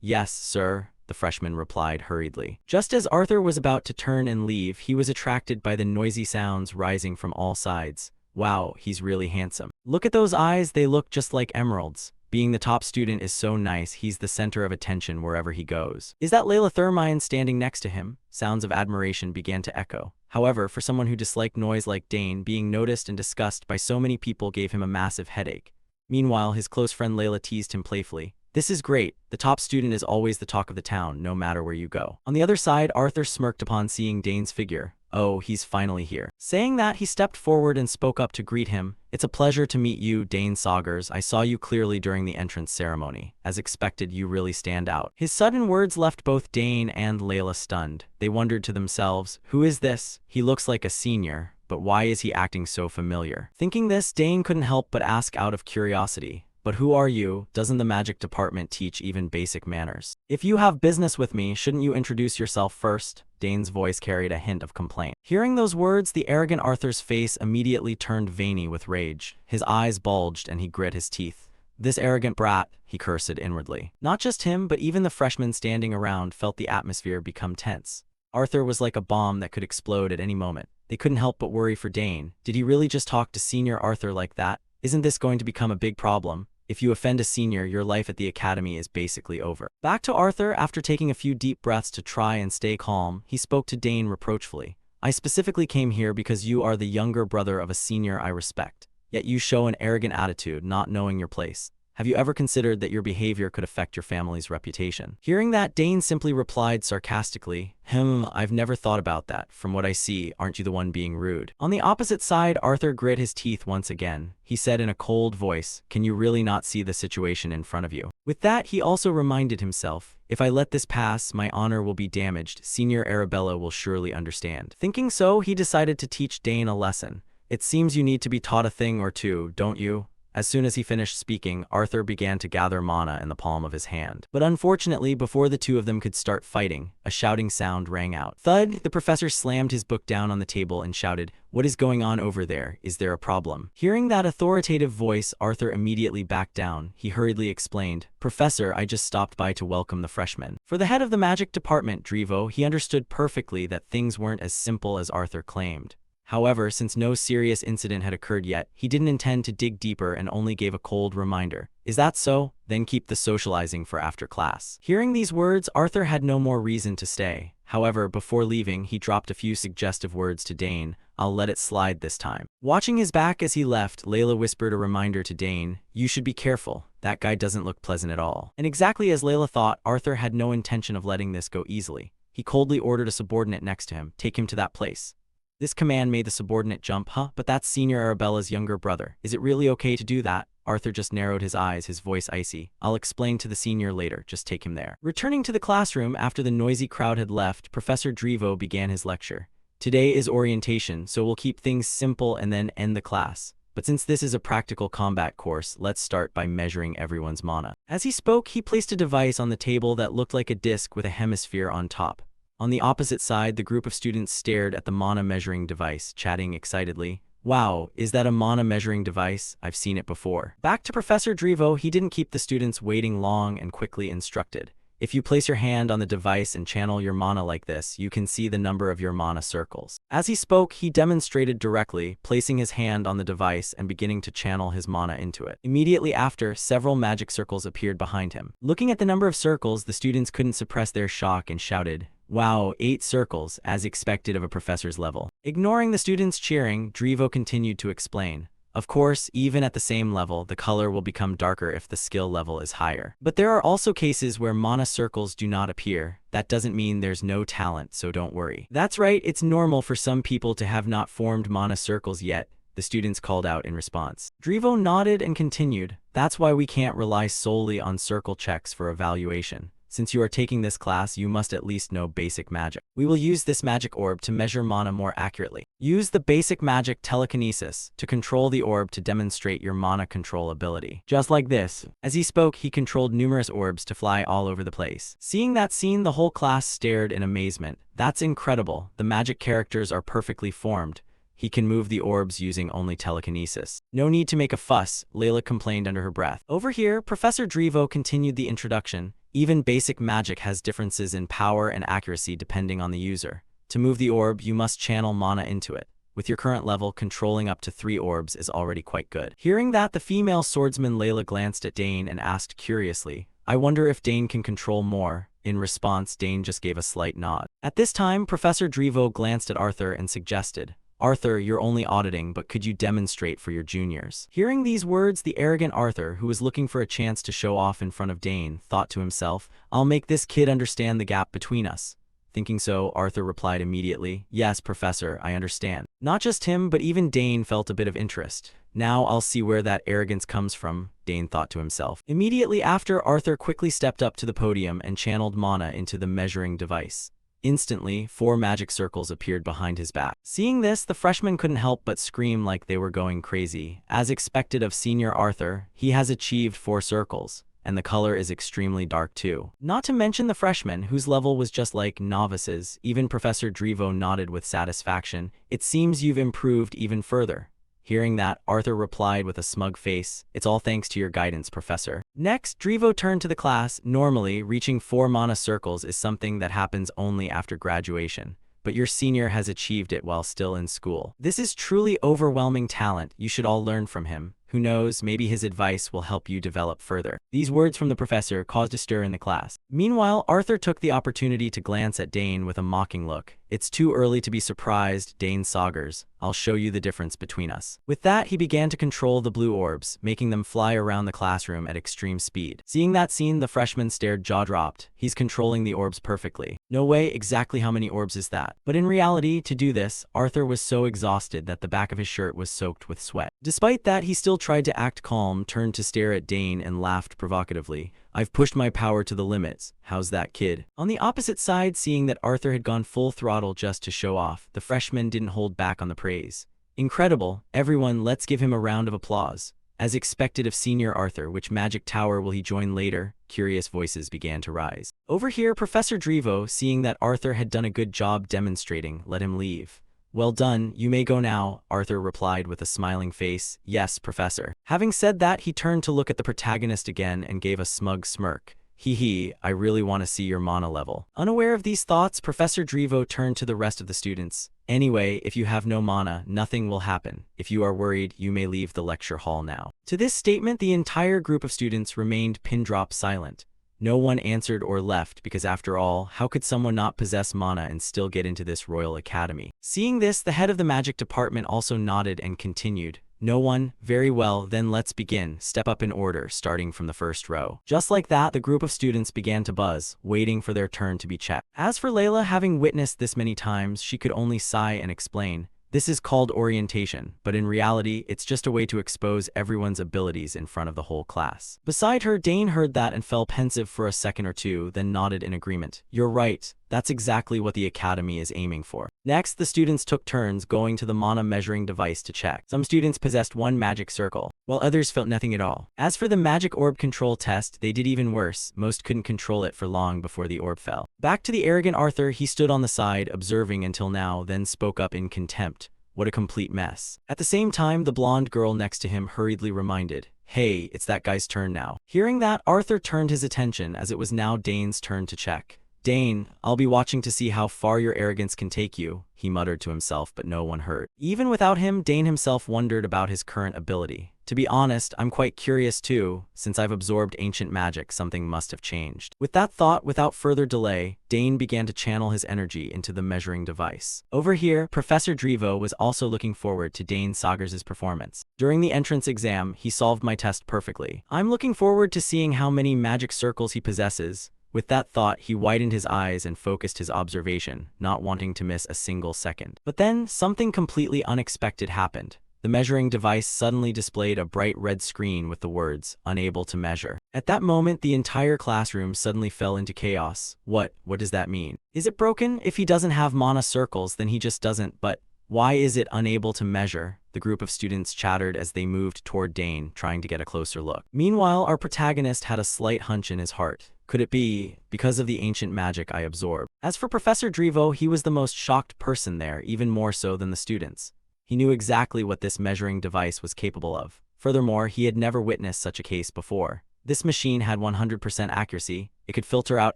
Yes, sir, the freshman replied hurriedly. Just as Arthur was about to turn and leave, he was attracted by the noisy sounds rising from all sides. Wow, he's really handsome. Look at those eyes, they look just like emeralds. Being the top student is so nice, he's the center of attention wherever he goes. Is that Layla Thermine standing next to him? Sounds of admiration began to echo. However, for someone who disliked noise like Dane, being noticed and discussed by so many people gave him a massive headache. Meanwhile, his close friend Layla teased him playfully. This is great. The top student is always the talk of the town, no matter where you go. On the other side, Arthur smirked upon seeing Dane's figure. Oh, he's finally here. Saying that, he stepped forward and spoke up to greet him. It's a pleasure to meet you, Dane Saugers. I saw you clearly during the entrance ceremony. As expected, you really stand out. His sudden words left both Dane and Layla stunned. They wondered to themselves, who is this? He looks like a senior, but why is he acting so familiar? Thinking this, Dane couldn't help but ask out of curiosity. But who are you? Doesn't the magic department teach even basic manners? If you have business with me, shouldn't you introduce yourself first? Dane's voice carried a hint of complaint. Hearing those words, the arrogant Arthur's face immediately turned veiny with rage. His eyes bulged and he grit his teeth. This arrogant brat, he cursed inwardly. Not just him, but even the freshmen standing around felt the atmosphere become tense. Arthur was like a bomb that could explode at any moment. They couldn't help but worry for Dane. Did he really just talk to Senior Arthur like that? Isn't this going to become a big problem? If you offend a senior, your life at the academy is basically over. Back to Arthur, after taking a few deep breaths to try and stay calm, he spoke to Dane reproachfully. I specifically came here because you are the younger brother of a senior I respect. Yet you show an arrogant attitude, not knowing your place. Have you ever considered that your behavior could affect your family's reputation? Hearing that, Dane simply replied sarcastically, I've never thought about that. From what I see, aren't you the one being rude? On the opposite side, Arthur grit his teeth once again. He said in a cold voice, can you really not see the situation in front of you? With that, he also reminded himself, if I let this pass, my honor will be damaged. Senior Arabella will surely understand. Thinking so, he decided to teach Dane a lesson. It seems you need to be taught a thing or two, don't you? As soon as he finished speaking, Arthur began to gather mana in the palm of his hand. But unfortunately, before the two of them could start fighting, a shouting sound rang out. Thud! The professor slammed his book down on the table and shouted, what is going on over there? Is there a problem? Hearing that authoritative voice, Arthur immediately backed down. He hurriedly explained, Professor, I just stopped by to welcome the freshmen. For the head of the magic department, Drivo, he understood perfectly that things weren't as simple as Arthur claimed. However, since no serious incident had occurred yet, he didn't intend to dig deeper and only gave a cold reminder. Is that so? Then keep the socializing for after class. Hearing these words, Arthur had no more reason to stay. However, before leaving, he dropped a few suggestive words to Dane. I'll let it slide this time. Watching his back as he left, Layla whispered a reminder to Dane. You should be careful. That guy doesn't look pleasant at all. And exactly as Layla thought, Arthur had no intention of letting this go easily. He coldly ordered a subordinate next to him, take him to that place. This command made the subordinate jump. But that's Senior Arabella's younger brother. Is it really okay to do that? Arthur just narrowed his eyes, his voice icy. I'll explain to the senior later, just take him there. Returning to the classroom after the noisy crowd had left, Professor Drivo began his lecture. Today is orientation, so we'll keep things simple and then end the class. But since this is a practical combat course, let's start by measuring everyone's mana. As he spoke, he placed a device on the table that looked like a disc with a hemisphere on top. On the opposite side, the group of students stared at the mana measuring device, chatting excitedly. Wow, is that a mana measuring device? I've seen it before. Back to Professor Drivo, he didn't keep the students waiting long and quickly instructed. If you place your hand on the device and channel your mana like this, you can see the number of your mana circles. As he spoke, he demonstrated directly, placing his hand on the device and beginning to channel his mana into it. Immediately after, several magic circles appeared behind him. Looking at the number of circles, the students couldn't suppress their shock and shouted, "Wow, 8 circles, as expected of a professor's level." Ignoring the students' cheering, Drivo continued to explain. Of course, even at the same level, the color will become darker if the skill level is higher. But there are also cases where mana circles do not appear. That doesn't mean there's no talent, so don't worry. That's right, it's normal for some people to have not formed mana circles yet, the students called out in response. Drivo nodded and continued, "That's why we can't rely solely on circle checks for evaluation. Since you are taking this class, you must at least know basic magic. We will use this magic orb to measure mana more accurately. Use the basic magic telekinesis to control the orb to demonstrate your mana control ability. Just like this." As he spoke, he controlled numerous orbs to fly all over the place. Seeing that scene, the whole class stared in amazement. That's incredible. The magic characters are perfectly formed. He can move the orbs using only telekinesis. No need to make a fuss, Layla complained under her breath. Over here, Professor Drivo continued the introduction. Even basic magic has differences in power and accuracy depending on the user. To move the orb, you must channel mana into it. With your current level, controlling up to 3 orbs is already quite good. Hearing that, the female swordsman Layla glanced at Dane and asked curiously, "I wonder if Dane can control more?" In response, Dane just gave a slight nod. At this time, Professor Drivo glanced at Arthur and suggested, "Arthur, you're only auditing, but could you demonstrate for your juniors?" Hearing these words, the arrogant Arthur, who was looking for a chance to show off in front of Dane, thought to himself, "I'll make this kid understand the gap between us." Thinking so, Arthur replied immediately, "Yes, Professor, I understand." Not just him, but even Dane felt a bit of interest. Now I'll see where that arrogance comes from, Dane thought to himself. Immediately after, Arthur quickly stepped up to the podium and channeled mana into the measuring device. Instantly, 4 magic circles appeared behind his back. Seeing this, the freshmen couldn't help but scream like they were going crazy. As expected of senior Arthur, he has achieved 4 circles, and the color is extremely dark too. Not to mention the freshmen, whose level was just like novices. Even Professor Drivo nodded with satisfaction. "It seems you've improved even further." Hearing that, Arthur replied with a smug face, "It's all thanks to your guidance, Professor." Next, Drivo turned to the class. Normally, reaching 4 mana circles is something that happens only after graduation, but your senior has achieved it while still in school. This is truly overwhelming talent. You should all learn from him. Who knows, maybe his advice will help you develop further. These words from the professor caused a stir in the class. Meanwhile, Arthur took the opportunity to glance at Dane with a mocking look. "It's too early to be surprised, Dane Saugers. I'll show you the difference between us." With that, he began to control the blue orbs, making them fly around the classroom at extreme speed. Seeing that scene, the freshman stared jaw-dropped. He's controlling the orbs perfectly. No way, exactly how many orbs is that? But in reality, to do this, Arthur was so exhausted that the back of his shirt was soaked with sweat. Despite that, he still tried to act calm, turned to stare at Dane and laughed provocatively. "I've pushed my power to the limits. How's that, kid?" On the opposite side, seeing that Arthur had gone full throttle just to show off, the freshman didn't hold back on the praise. "Incredible. Everyone, let's give him a round of applause." As expected of senior Arthur, which magic tower will he join later? Curious voices began to rise. Over here, Professor Drivo, seeing that Arthur had done a good job demonstrating, let him leave. "Well done, you may go now," Arthur replied with a smiling face. "Yes, Professor." Having said that, he turned to look at the protagonist again and gave a smug smirk. "Hee, I really want to see your mana level." Unaware of these thoughts, Professor Drivo turned to the rest of the students. "Anyway, if you have no mana, nothing will happen. If you are worried, you may leave the lecture hall now." To this statement, the entire group of students remained pin-drop silent. No one answered or left because, after all, how could someone not possess mana and still get into this royal academy? Seeing this, the head of the magic department also nodded and continued. "No one? Very well, then let's begin. Step up in order, starting from the first row." Just like that, the group of students began to buzz, waiting for their turn to be checked. As for Layla, having witnessed this many times, she could only sigh and explain. "This is called orientation, but in reality, it's just a way to expose everyone's abilities in front of the whole class." Beside her, Dane heard that and fell pensive for a second or two, then nodded in agreement. "You're right. That's exactly what the academy is aiming for. Next, the students took turns going to the mana measuring device to check. Some students possessed one magic circle, while others felt nothing at all. As for the magic orb control test, they did even worse. Most couldn't control it for long before the orb fell. Back to the arrogant Arthur, he stood on the side, observing until now, then spoke up in contempt. What a complete mess. At the same time, the blonde girl next to him hurriedly reminded, "Hey, it's that guy's turn now." Hearing that, Arthur turned his attention as it was now Dane's turn to check. "Dane, I'll be watching to see how far your arrogance can take you," he muttered to himself, but no one heard. Even without him, Dane himself wondered about his current ability. To be honest, I'm quite curious too. Since I've absorbed ancient magic, something must have changed. With that thought, without further delay, Dane began to channel his energy into the measuring device. Over here, Professor Drevo was also looking forward to Dane Sagers' performance. During the entrance exam, he solved my test perfectly. I'm looking forward to seeing how many magic circles he possesses. With that thought, he widened his eyes and focused his observation, not wanting to miss a single second. But then, something completely unexpected happened. The measuring device suddenly displayed a bright red screen with the words, "Unable to measure." At that moment, the entire classroom suddenly fell into chaos. What does that mean? Is it broken? If he doesn't have mana circles, then he just doesn't, but why is it unable to measure? The group of students chattered as they moved toward Dane, trying to get a closer look. Meanwhile, our protagonist had a slight hunch in his heart. Could it be because of the ancient magic I absorbed? As for Professor Drevo, he was the most shocked person there, even more so than the students. He knew exactly what this measuring device was capable of. Furthermore, he had never witnessed such a case before. This machine had 100% accuracy. It could filter out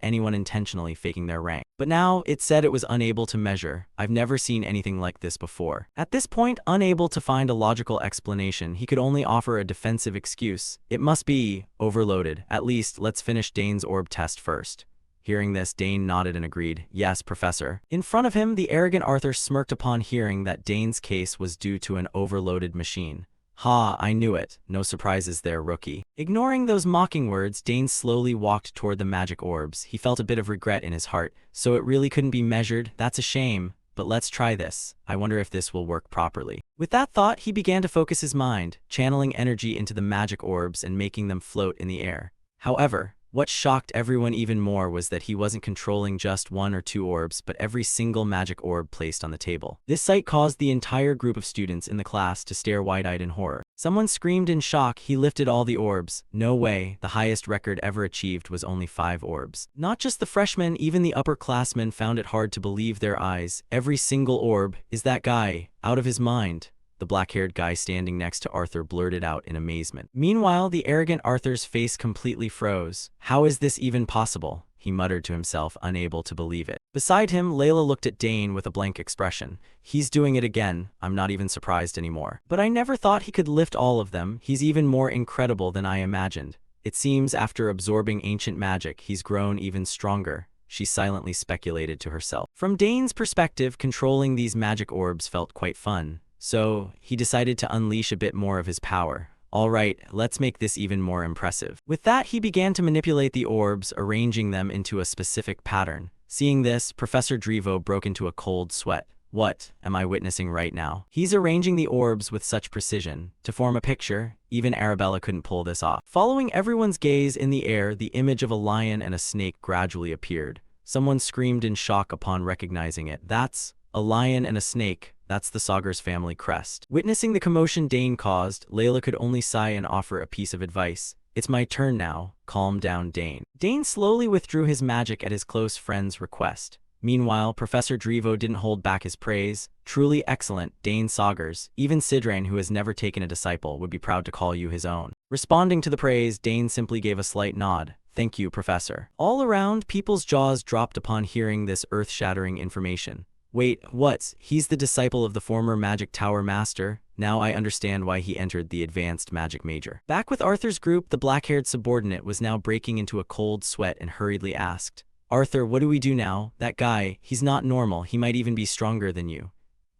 anyone intentionally faking their rank. But now, it said it was unable to measure. I've never seen anything like this before. At this point, unable to find a logical explanation, he could only offer a defensive excuse. It must be overloaded. At least, let's finish Dane's orb test first. Hearing this, Dane nodded and agreed. "Yes, Professor." In front of him, the arrogant Arthur smirked upon hearing that Dane's case was due to an overloaded machine. "Ha, I knew it. No surprises there, rookie." Ignoring those mocking words, Dane slowly walked toward the magic orbs. He felt a bit of regret in his heart. So it really couldn't be measured? That's a shame. But let's try this. I wonder if this will work properly. With that thought, he began to focus his mind, channeling energy into the magic orbs and making them float in the air. However, what shocked everyone even more was that he wasn't controlling just one or two orbs, but every single magic orb placed on the table. This sight caused the entire group of students in the class to stare wide-eyed in horror. Someone screamed in shock. He lifted all the orbs. No way, the highest record ever achieved was only 5 orbs. Not just the freshmen, even the upperclassmen found it hard to believe their eyes. Every single orb. Is that guy out of his mind? The black-haired guy standing next to Arthur blurted out in amazement. Meanwhile, the arrogant Arthur's face completely froze. How is this even possible? He muttered to himself, unable to believe it. Beside him, Layla looked at Dane with a blank expression. He's doing it again. I'm not even surprised anymore. But I never thought he could lift all of them. He's even more incredible than I imagined. It seems after absorbing ancient magic, he's grown even stronger. She silently speculated to herself. From Dane's perspective, controlling these magic orbs felt quite fun. So, he decided to unleash a bit more of his power. Alright, let's make this even more impressive. With that, he began to manipulate the orbs, arranging them into a specific pattern. Seeing this, Professor Drevo broke into a cold sweat. What am I witnessing right now? He's arranging the orbs with such precision. To form a picture, even Arabella couldn't pull this off. Following everyone's gaze in the air, the image of a lion and a snake gradually appeared. Someone screamed in shock upon recognizing it. That's a lion and a snake. That's the Sagers family crest. Witnessing the commotion Dane caused, Layla could only sigh and offer a piece of advice. It's my turn now. Calm down, Dane. Dane slowly withdrew his magic at his close friend's request. Meanwhile, Professor Drevo didn't hold back his praise. Truly excellent, Dane Sagers. Even Sidrain, who has never taken a disciple, would be proud to call you his own. Responding to the praise, Dane simply gave a slight nod. Thank you, Professor. All around, people's jaws dropped upon hearing this earth-shattering information. Wait, what? He's the disciple of the former Magic Tower Master? Now I understand why he entered the advanced magic major. Back with Arthur's group, the black-haired subordinate was now breaking into a cold sweat and hurriedly asked, "Arthur, what do we do now? That guy, he's not normal. He might even be stronger than you."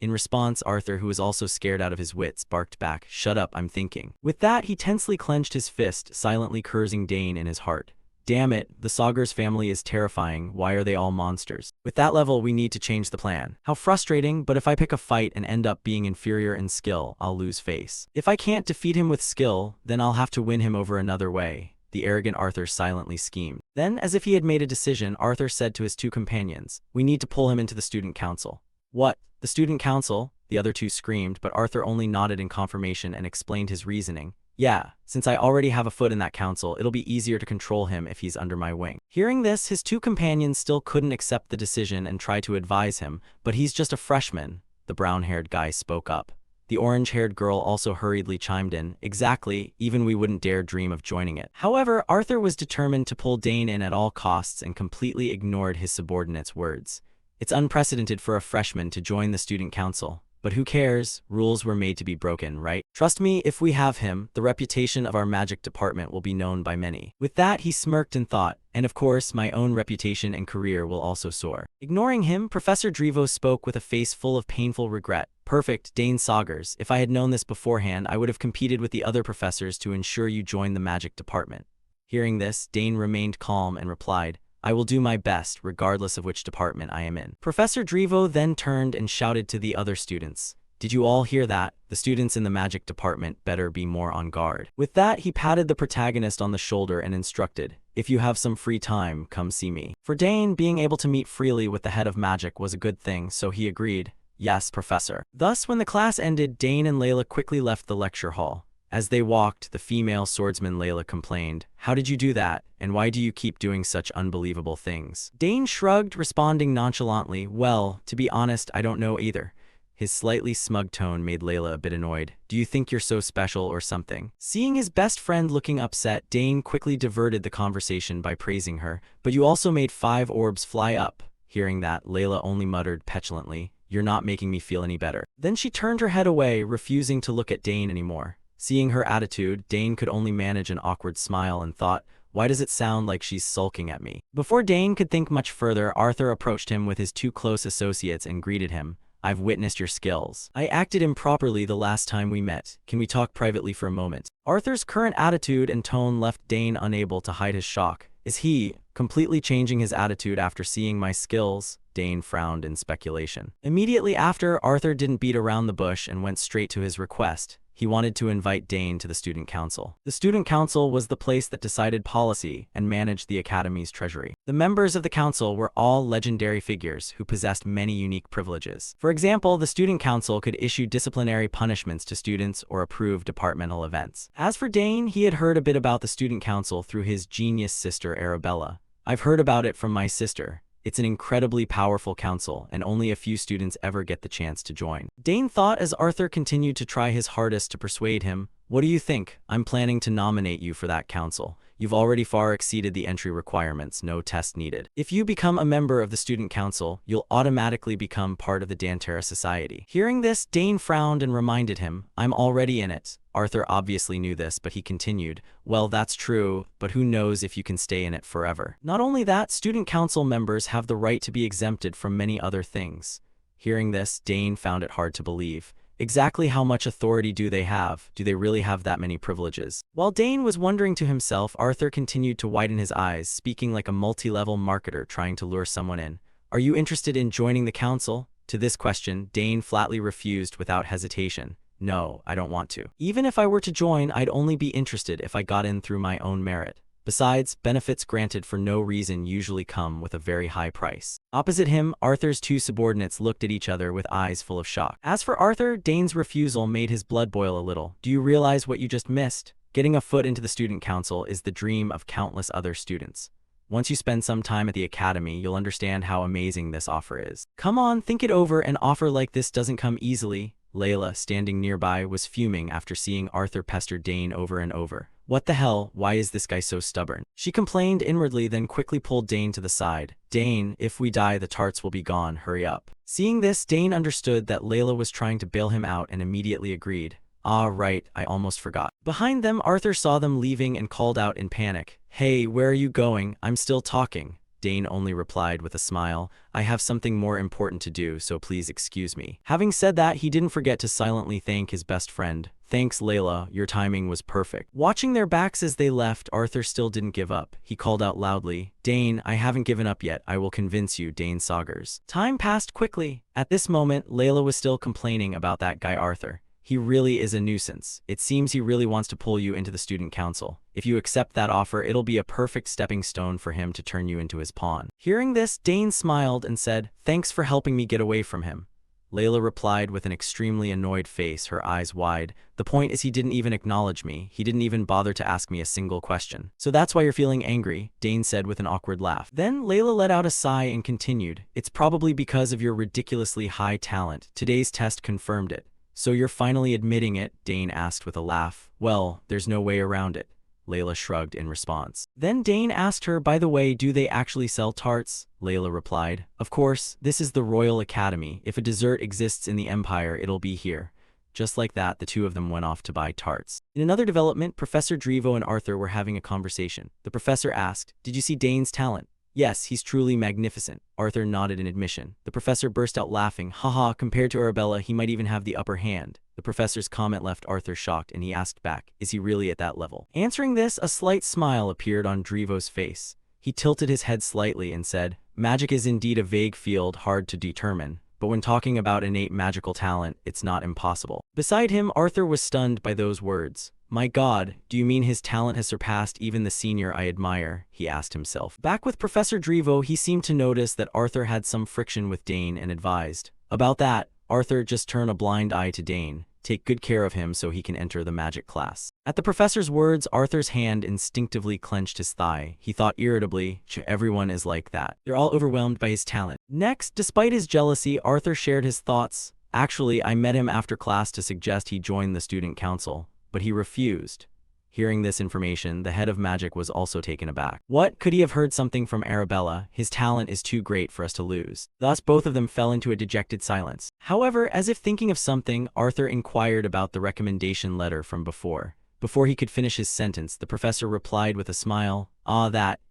In response, Arthur, who was also scared out of his wits, barked back, "Shut up, I'm thinking." With that, he tensely clenched his fist, silently cursing Dane in his heart. Damn it, the Sagers family is terrifying. Why are they all monsters? With that level, we need to change the plan. How frustrating, but if I pick a fight and end up being inferior in skill, I'll lose face. If I can't defeat him with skill, then I'll have to win him over another way. the arrogant Arthur silently schemed. Then, as if he had made a decision, Arthur said to his two companions, "We need to pull him into the student council." "What? The student council?" the other two screamed, but Arthur only nodded in confirmation and explained his reasoning. "Yeah, since I already have a foot in that council, it'll be easier to control him if he's under my wing." Hearing this, his two companions still couldn't accept the decision and tried to advise him, "But he's just a freshman," the brown-haired guy spoke up. The orange-haired girl also hurriedly chimed in, "Exactly, even we wouldn't dare dream of joining it." However, Arthur was determined to pull Dane in at all costs and completely ignored his subordinates' words. "It's unprecedented for a freshman to join the student council. But who cares? Rules were made to be broken, right? Trust me, if we have him, the reputation of our magic department will be known by many." With that, he smirked and thought, "And of course, my own reputation and career will also soar." Ignoring him, Professor Drevo spoke with a face full of painful regret. "Perfect, Dane Saugers. If I had known this beforehand, I would have competed with the other professors to ensure you join the magic department." Hearing this, Dane remained calm and replied, "I will do my best, regardless of which department I am in." Professor Drevo then turned and shouted to the other students, "Did you all hear that? The students in the magic department better be more on guard." With that, he patted the protagonist on the shoulder and instructed, "If you have some free time, come see me." For Dane, being able to meet freely with the head of magic was a good thing, so he agreed, "Yes, Professor." Thus, when the class ended, Dane and Layla quickly left the lecture hall. As they walked, the female swordsman Layla complained, "How did you do that? And why do you keep doing such unbelievable things?" Dane shrugged, responding nonchalantly, "Well, to be honest, I don't know either." His slightly smug tone made Layla a bit annoyed. "Do you think you're so special or something?" Seeing his best friend looking upset, Dane quickly diverted the conversation by praising her. "But you also made 5 orbs fly up." Hearing that, Layla only muttered petulantly, "You're not making me feel any better." Then she turned her head away, refusing to look at Dane anymore. Seeing her attitude, Dane could only manage an awkward smile and thought, "Why does it sound like she's sulking at me?" Before Dane could think much further, Arthur approached him with his 2 close associates and greeted him. "I've witnessed your skills. I acted improperly the last time we met. Can we talk privately for a moment?" Arthur's current attitude and tone left Dane unable to hide his shock. "Is he completely changing his attitude after seeing my skills?" Dane frowned in speculation. Immediately after, Arthur didn't beat around the bush and went straight to his request. He wanted to invite Dane to the student council. The student council was the place that decided policy and managed the academy's treasury. The members of the council were all legendary figures who possessed many unique privileges. For example, the student council could issue disciplinary punishments to students or approve departmental events. As for Dane, he had heard a bit about the student council through his genius sister Arabella. "I've heard about it from my sister. It's an incredibly powerful council, and only a few students ever get the chance to join." Dane thought as Arthur continued to try his hardest to persuade him. "What do you think? I'm planning to nominate you for that council. You've already far exceeded the entry requirements, no test needed. If you become a member of the student council, you'll automatically become part of the Dantera Society." Hearing this, Dane frowned and reminded him, "I'm already in it." Arthur obviously knew this, but he continued, "Well, that's true, but who knows if you can stay in it forever. Not only that, student council members have the right to be exempted from many other things." Hearing this, Dane found it hard to believe. Exactly how much authority do they have? Do they really have that many privileges? While Dane was wondering to himself, Arthur continued to widen his eyes, speaking like a multi-level marketer trying to lure someone in. "Are you interested in joining the council?" To this question, Dane flatly refused without hesitation. "No, I don't want to. Even if I were to join, I'd only be interested if I got in through my own merit. Besides, benefits granted for no reason usually come with a very high price." Opposite him, Arthur's 2 subordinates looked at each other with eyes full of shock. As for Arthur, Dane's refusal made his blood boil a little. "Do you realize what you just missed? Getting a foot into the student council is the dream of countless other students. Once you spend some time at the academy, you'll understand how amazing this offer is. Come on, think it over. An offer like this doesn't come easily." Layla, standing nearby, was fuming after seeing Arthur pester Dane over and over. "What the hell? Why is this guy so stubborn?" She complained inwardly, then quickly pulled Dane to the side. "Dane, if we die, the tarts will be gone. Hurry up." Seeing this, Dane understood that Layla was trying to bail him out and immediately agreed. "Ah, right, I almost forgot." Behind them, Arthur saw them leaving and called out in panic, "Hey, where are you going? I'm still talking." Dane only replied with a smile, "I have something more important to do, so please excuse me." Having said that, he didn't forget to silently thank his best friend. "Thanks, Layla, your timing was perfect." Watching their backs as they left, Arthur still didn't give up. He called out loudly, "Dane, I haven't given up yet. I will convince you, Dane Saugers." Time passed quickly. At this moment, Layla was still complaining about that guy Arthur. He really is a nuisance. It seems he really wants to pull you into the student council. If you accept that offer, it'll be a perfect stepping stone for him to turn you into his pawn." Hearing this, Dane smiled and said, "Thanks for helping me get away from him." Layla replied with an extremely annoyed face, her eyes wide. "The point is he didn't even acknowledge me. He didn't even bother to ask me a single question." "So that's why you're feeling angry," Dane said with an awkward laugh. Then Layla let out a sigh and continued, "It's probably because of your ridiculously high talent. Today's test confirmed it." "So you're finally admitting it?" Dane asked with a laugh. "Well, there's no way around it." Layla shrugged in response. Then Dane asked her, "By the way, do they actually sell tarts?" Layla replied, "Of course, this is the Royal Academy. If a dessert exists in the Empire, it'll be here." Just like that, the two of them went off to buy tarts. In another development, Professor Drevo and Arthur were having a conversation. The professor asked, "Did you see Dane's talent?" "Yes, he's truly magnificent." Arthur nodded in admission. The professor burst out laughing. "Haha, compared to Arabella, he might even have the upper hand." The professor's comment left Arthur shocked, and he asked back, "Is he really at that level?" Answering this, a slight smile appeared on Drevo's face. He tilted his head slightly and said, "Magic is indeed a vague field, hard to determine. But when talking about innate magical talent, it's not impossible." Beside him, Arthur was stunned by those words. "My God, do you mean his talent has surpassed even the senior I admire?" he asked himself. Back with Professor Drevo, he seemed to notice that Arthur had some friction with Dane and advised, "About that, Arthur, just turn a blind eye to Dane. Take good care of him so he can enter the magic class." At the professor's words, Arthur's hand instinctively clenched his thigh. He thought irritably, "Everyone is like that. They're all overwhelmed by his talent." Next, despite his jealousy, Arthur shared his thoughts. "Actually, I met him after class to suggest he join the student council, but he refused." Hearing this information, the head of magic was also taken aback. What? Could he have heard something from Arabella? His talent is too great for us to lose. Thus, both of them fell into a dejected silence. However, as if thinking of something, Arthur inquired about the recommendation letter from before. Before he could finish his sentence, the professor replied with a smile,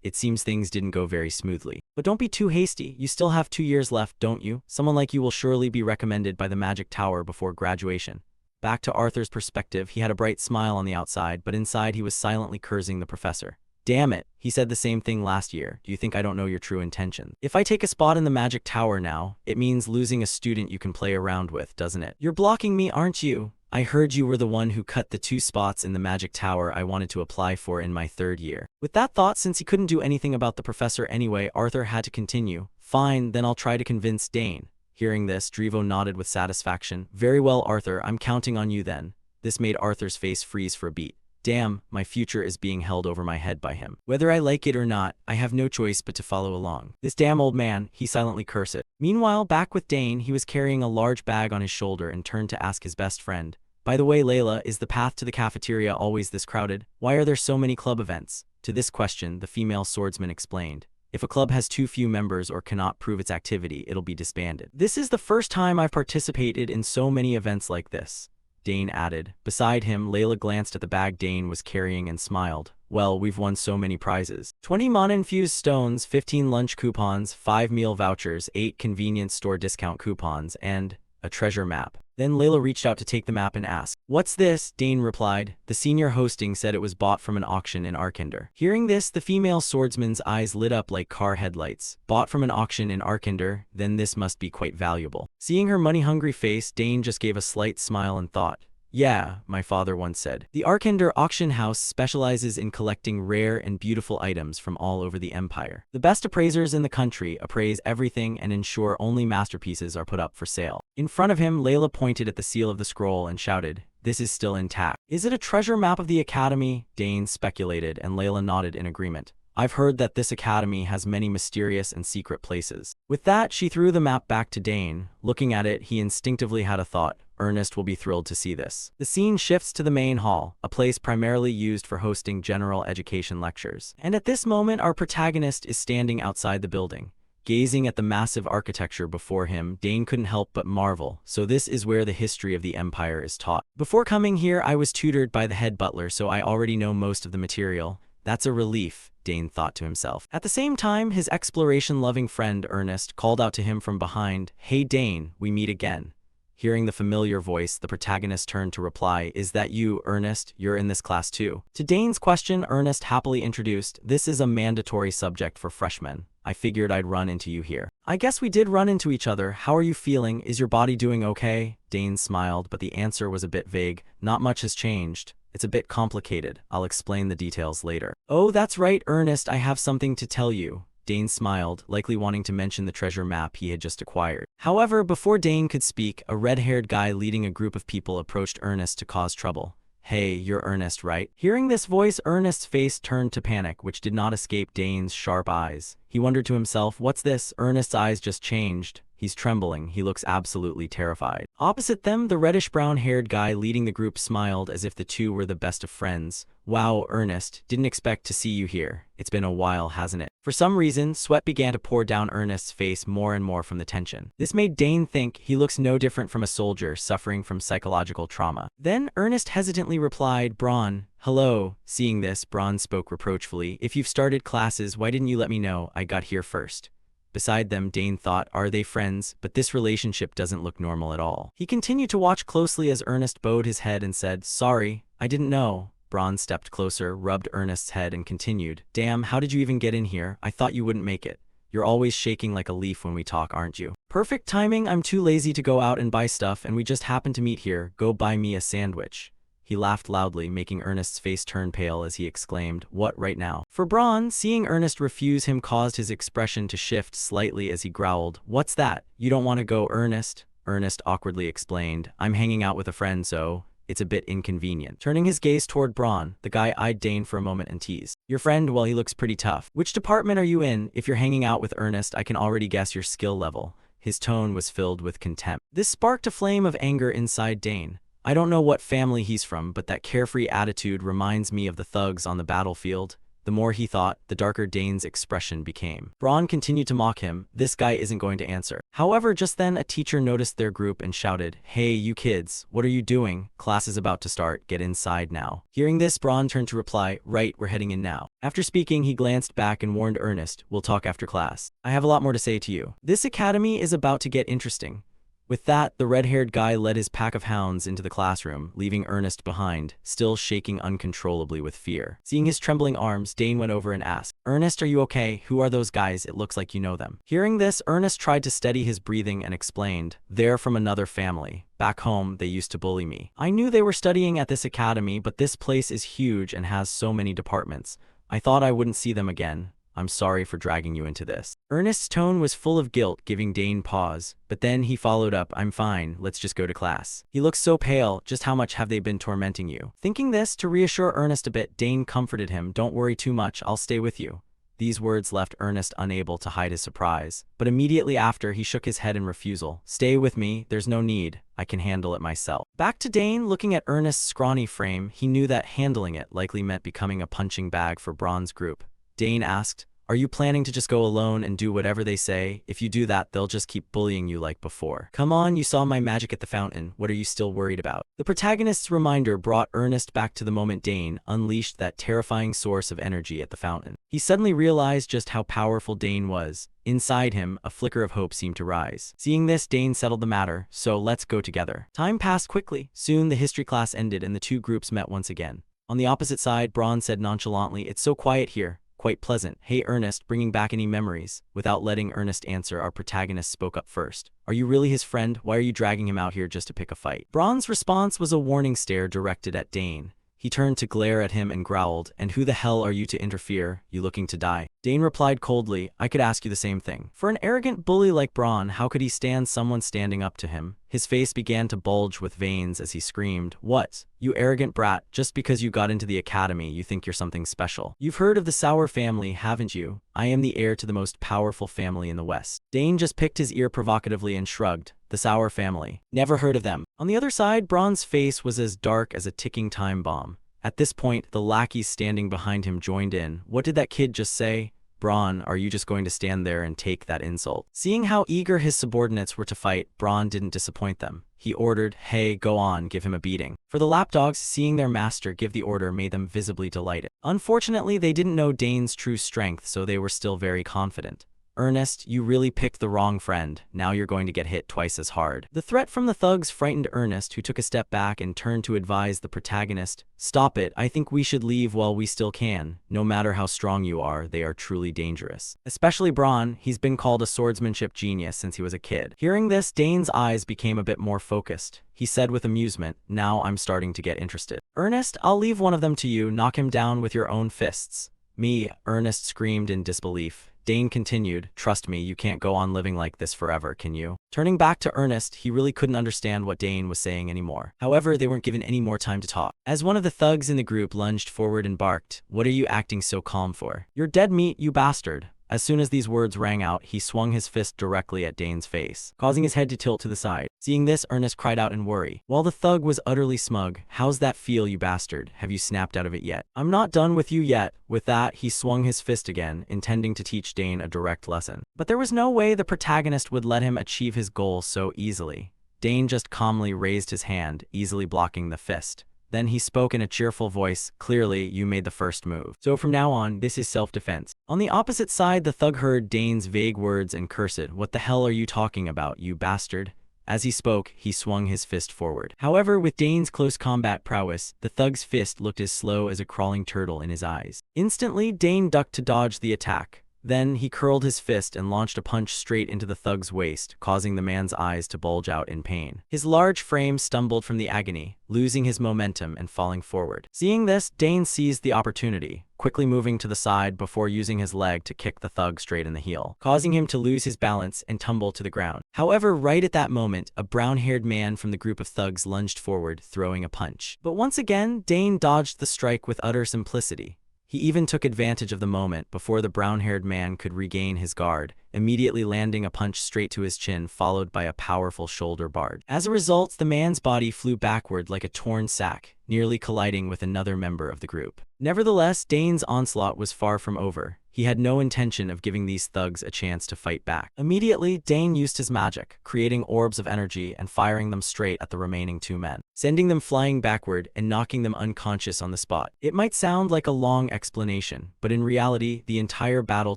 it seems things didn't go very smoothly. But don't be too hasty. You still have 2 years left, don't you? Someone like you will surely be recommended by the Magic Tower before graduation." Back to Arthur's perspective, he had a bright smile on the outside, but inside he was silently cursing the professor. "Damn it, he said the same thing last year. Do you think I don't know your true intention? If I take a spot in the Magic Tower now, it means losing a student you can play around with, doesn't it? You're blocking me, aren't you? I heard you were the one who cut the 2 spots in the Magic Tower I wanted to apply for in my 3rd year." With that thought, since he couldn't do anything about the professor anyway, Arthur had to continue. "Fine, then I'll try to convince Dane." Hearing this, Drevo nodded with satisfaction. "Very well, Arthur, I'm counting on you then." This made Arthur's face freeze for a beat. Damn, my future is being held over my head by him. Whether I like it or not, I have no choice but to follow along. This damn old man, he silently cursed. Meanwhile, back with Dane, he was carrying a large bag on his shoulder and turned to ask his best friend, "By the way, Layla, is the path to the cafeteria always this crowded? Why are there so many club events?" To this question, the female swordsman explained, "If a club has too few members or cannot prove its activity, it'll be disbanded." "This is the first time I've participated in so many events like this," Dane added. Beside him, Layla glanced at the bag Dane was carrying and smiled. "Well, we've won so many prizes. 20 mana-infused stones, 15 lunch coupons, 5 meal vouchers, 8 convenience store discount coupons, and a treasure map." Then Layla reached out to take the map and asked, "What's this?" Dane replied, "The senior hosting said it was bought from an auction in Arkinder." Hearing this, the female swordsman's eyes lit up like car headlights. Bought from an auction in Arkinder, then this must be quite valuable. Seeing her money-hungry face, Dane just gave a slight smile and thought, "Yeah, my father once said." The Arkinder auction house specializes in collecting rare and beautiful items from all over the empire. The best appraisers in the country appraise everything and ensure only masterpieces are put up for sale. In front of him, Layla pointed at the seal of the scroll and shouted, "This is still intact." "Is it a treasure map of the academy?" Dane speculated, and Layla nodded in agreement. "I've heard that this academy has many mysterious and secret places." With that, she threw the map back to Dane. Looking at it, he instinctively had a thought. Ernest will be thrilled to see this. The scene shifts to the main hall, a place primarily used for hosting general education lectures. And at this moment, our protagonist is standing outside the building. Gazing at the massive architecture before him, Dane couldn't help but marvel. So this is where the history of the empire is taught. "Before coming here, I was tutored by the head butler, so I already know most of the material. That's a relief," Dane thought to himself. At the same time, his exploration-loving friend Ernest called out to him from behind, "Hey Dane, we meet again." Hearing the familiar voice, the protagonist turned to reply, "Is that you, Ernest? You're in this class too." To Dane's question, Ernest happily introduced, "This is a mandatory subject for freshmen. I figured I'd run into you here." I guess we did run into each other. How are you feeling? Is your body doing okay? Dane smiled, but the answer was a bit vague. Not much has changed. It's a bit complicated. I'll explain the details later. Oh, that's right, Ernest, I have something to tell you. Dane smiled, likely wanting to mention the treasure map he had just acquired. However, before Dane could speak, a red-haired guy leading a group of people approached Ernest to cause trouble. Hey, you're Ernest, right? Hearing this voice, Ernest's face turned to panic, which did not escape Dane's sharp eyes. He wondered to himself, what's this? Ernest's eyes just changed. He's trembling. He looks absolutely terrified. Opposite them, the reddish-brown-haired guy leading the group smiled as if the two were the best of friends. Wow, Ernest, didn't expect to see you here. It's been a while, hasn't it? For some reason, sweat began to pour down Ernest's face more and more from the tension. This made Dane think he looks no different from a soldier suffering from psychological trauma. Then Ernest hesitantly replied, Braun, hello. Seeing this, Braun spoke reproachfully. If you've started classes, why didn't you let me know? I got here first. Beside them, Dane thought, are they friends? But this relationship doesn't look normal at all. He continued to watch closely as Ernest bowed his head and said, sorry, I didn't know. Braun stepped closer, rubbed Ernest's head and continued, damn, how did you even get in here? I thought you wouldn't make it. You're always shaking like a leaf when we talk, aren't you? Perfect timing, I'm too lazy to go out and buy stuff and we just happened to meet here. Go buy me a sandwich. He laughed loudly, making Ernest's face turn pale as he exclaimed, what right now? For Braun, seeing Ernest refuse him caused his expression to shift slightly as he growled, what's that? You don't want to go, Ernest? Ernest awkwardly explained, I'm hanging out with a friend, so it's a bit inconvenient. Turning his gaze toward Braun, the guy eyed Dane for a moment and teased, your friend, well, he looks pretty tough. Which department are you in? If you're hanging out with Ernest, I can already guess your skill level. His tone was filled with contempt. This sparked a flame of anger inside Dane. I don't know what family he's from, but that carefree attitude reminds me of the thugs on the battlefield. The more he thought, the darker Dane's expression became. Braun continued to mock him. This guy isn't going to answer. However, just then a teacher noticed their group and shouted, hey, you kids, what are you doing? Class is about to start. Get inside now. Hearing this, Braun turned to reply, right, we're heading in now. After speaking, he glanced back and warned Ernest, we'll talk after class. I have a lot more to say to you. This academy is about to get interesting. With that, the red-haired guy led his pack of hounds into the classroom, leaving Ernest behind, still shaking uncontrollably with fear. Seeing his trembling arms, Dane went over and asked, Ernest, are you okay? Who are those guys? It looks like you know them. Hearing this, Ernest tried to steady his breathing and explained, they're from another family. Back home, they used to bully me. I knew they were studying at this academy, but this place is huge and has so many departments. I thought I wouldn't see them again. I'm sorry for dragging you into this. Ernest's tone was full of guilt, giving Dane pause, but then he followed up, I'm fine, let's just go to class. He looks so pale, just how much have they been tormenting you? Thinking this, to reassure Ernest a bit, Dane comforted him, don't worry too much, I'll stay with you. These words left Ernest unable to hide his surprise, but immediately after he shook his head in refusal. Stay with me, there's no need, I can handle it myself. Back to Dane, looking at Ernest's scrawny frame, he knew that handling it likely meant becoming a punching bag for Braun's group. Dane asked, are you planning to just go alone and do whatever they say? If you do that, they'll just keep bullying you like before. Come on, you saw my magic at the fountain. What are you still worried about? The protagonist's reminder brought Ernest back to the moment Dane unleashed that terrifying source of energy at the fountain. He suddenly realized just how powerful Dane was. Inside him, a flicker of hope seemed to rise. Seeing this, Dane settled the matter, so let's go together. Time passed quickly. Soon the history class ended and the two groups met once again. On the opposite side, Braun said nonchalantly, it's so quiet here. Quite pleasant. Hey Ernest, bringing back any memories? Without letting Ernest answer, our protagonist spoke up first. Are you really his friend? Why are you dragging him out here just to pick a fight? Braun's response was a warning stare directed at Dane. He turned to glare at him and growled, and who the hell are you to interfere? You looking to die? Dane replied coldly, I could ask you the same thing. For an arrogant bully like Braun, how could he stand someone standing up to him? His face began to bulge with veins as he screamed, what? You arrogant brat, just because you got into the academy, you think you're something special. You've heard of the Sauer family, haven't you? I am the heir to the most powerful family in the West. Dane just picked his ear provocatively and shrugged. The Sauer family. Never heard of them. On the other side, Braun's face was as dark as a ticking time bomb. At this point, the lackeys standing behind him joined in. What did that kid just say? Braun, are you just going to stand there and take that insult? Seeing how eager his subordinates were to fight, Braun didn't disappoint them. He ordered, hey, go on, give him a beating. For the lapdogs, seeing their master give the order made them visibly delighted. Unfortunately, they didn't know Dane's true strength, so they were still very confident. Ernest, you really picked the wrong friend. Now you're going to get hit twice as hard. The threat from the thugs frightened Ernest, who took a step back and turned to advise the protagonist. Stop it, I think we should leave while we still can. No matter how strong you are, they are truly dangerous. Especially Braun, he's been called a swordsmanship genius since he was a kid. Hearing this, Dane's eyes became a bit more focused. He said with amusement, now I'm starting to get interested. Ernest, I'll leave one of them to you. Knock him down with your own fists. Me, Ernest screamed in disbelief. Dane continued, trust me, you can't go on living like this forever, can you? Turning back to Ernest, he really couldn't understand what Dane was saying anymore. However, they weren't given any more time to talk. As one of the thugs in the group lunged forward and barked, what are you acting so calm for? You're dead meat, you bastard. As soon as these words rang out, he swung his fist directly at Dane's face, causing his head to tilt to the side. Seeing this, Ernest cried out in worry. While the thug was utterly smug, how's that feel, you bastard? Have you snapped out of it yet? I'm not done with you yet. With that, he swung his fist again, intending to teach Dane a direct lesson. But there was no way the protagonist would let him achieve his goal so easily. Dane just calmly raised his hand, easily blocking the fist. Then he spoke in a cheerful voice, clearly, you made the first move. So from now on, this is self-defense. On the opposite side, the thug heard Dane's vague words and cursed, what the hell are you talking about, you bastard? As he spoke, he swung his fist forward. However, with Dane's close combat prowess, the thug's fist looked as slow as a crawling turtle in his eyes. Instantly, Dane ducked to dodge the attack. Then he curled his fist and launched a punch straight into the thug's waist, causing the man's eyes to bulge out in pain. His large frame stumbled from the agony, losing his momentum and falling forward. Seeing this, Dane seized the opportunity, quickly moving to the side before using his leg to kick the thug straight in the heel, causing him to lose his balance and tumble to the ground. However, right at that moment, a brown-haired man from the group of thugs lunged forward, throwing a punch. But once again, Dane dodged the strike with utter simplicity. He even took advantage of the moment before the brown-haired man could regain his guard, immediately landing a punch straight to his chin followed by a powerful shoulder barge. As a result, the man's body flew backward like a torn sack, nearly colliding with another member of the group. Nevertheless, Dane's onslaught was far from over. He had no intention of giving these thugs a chance to fight back. Immediately, Dane used his magic, creating orbs of energy and firing them straight at the remaining two men, sending them flying backward and knocking them unconscious on the spot. It might sound like a long explanation, but in reality, the entire battle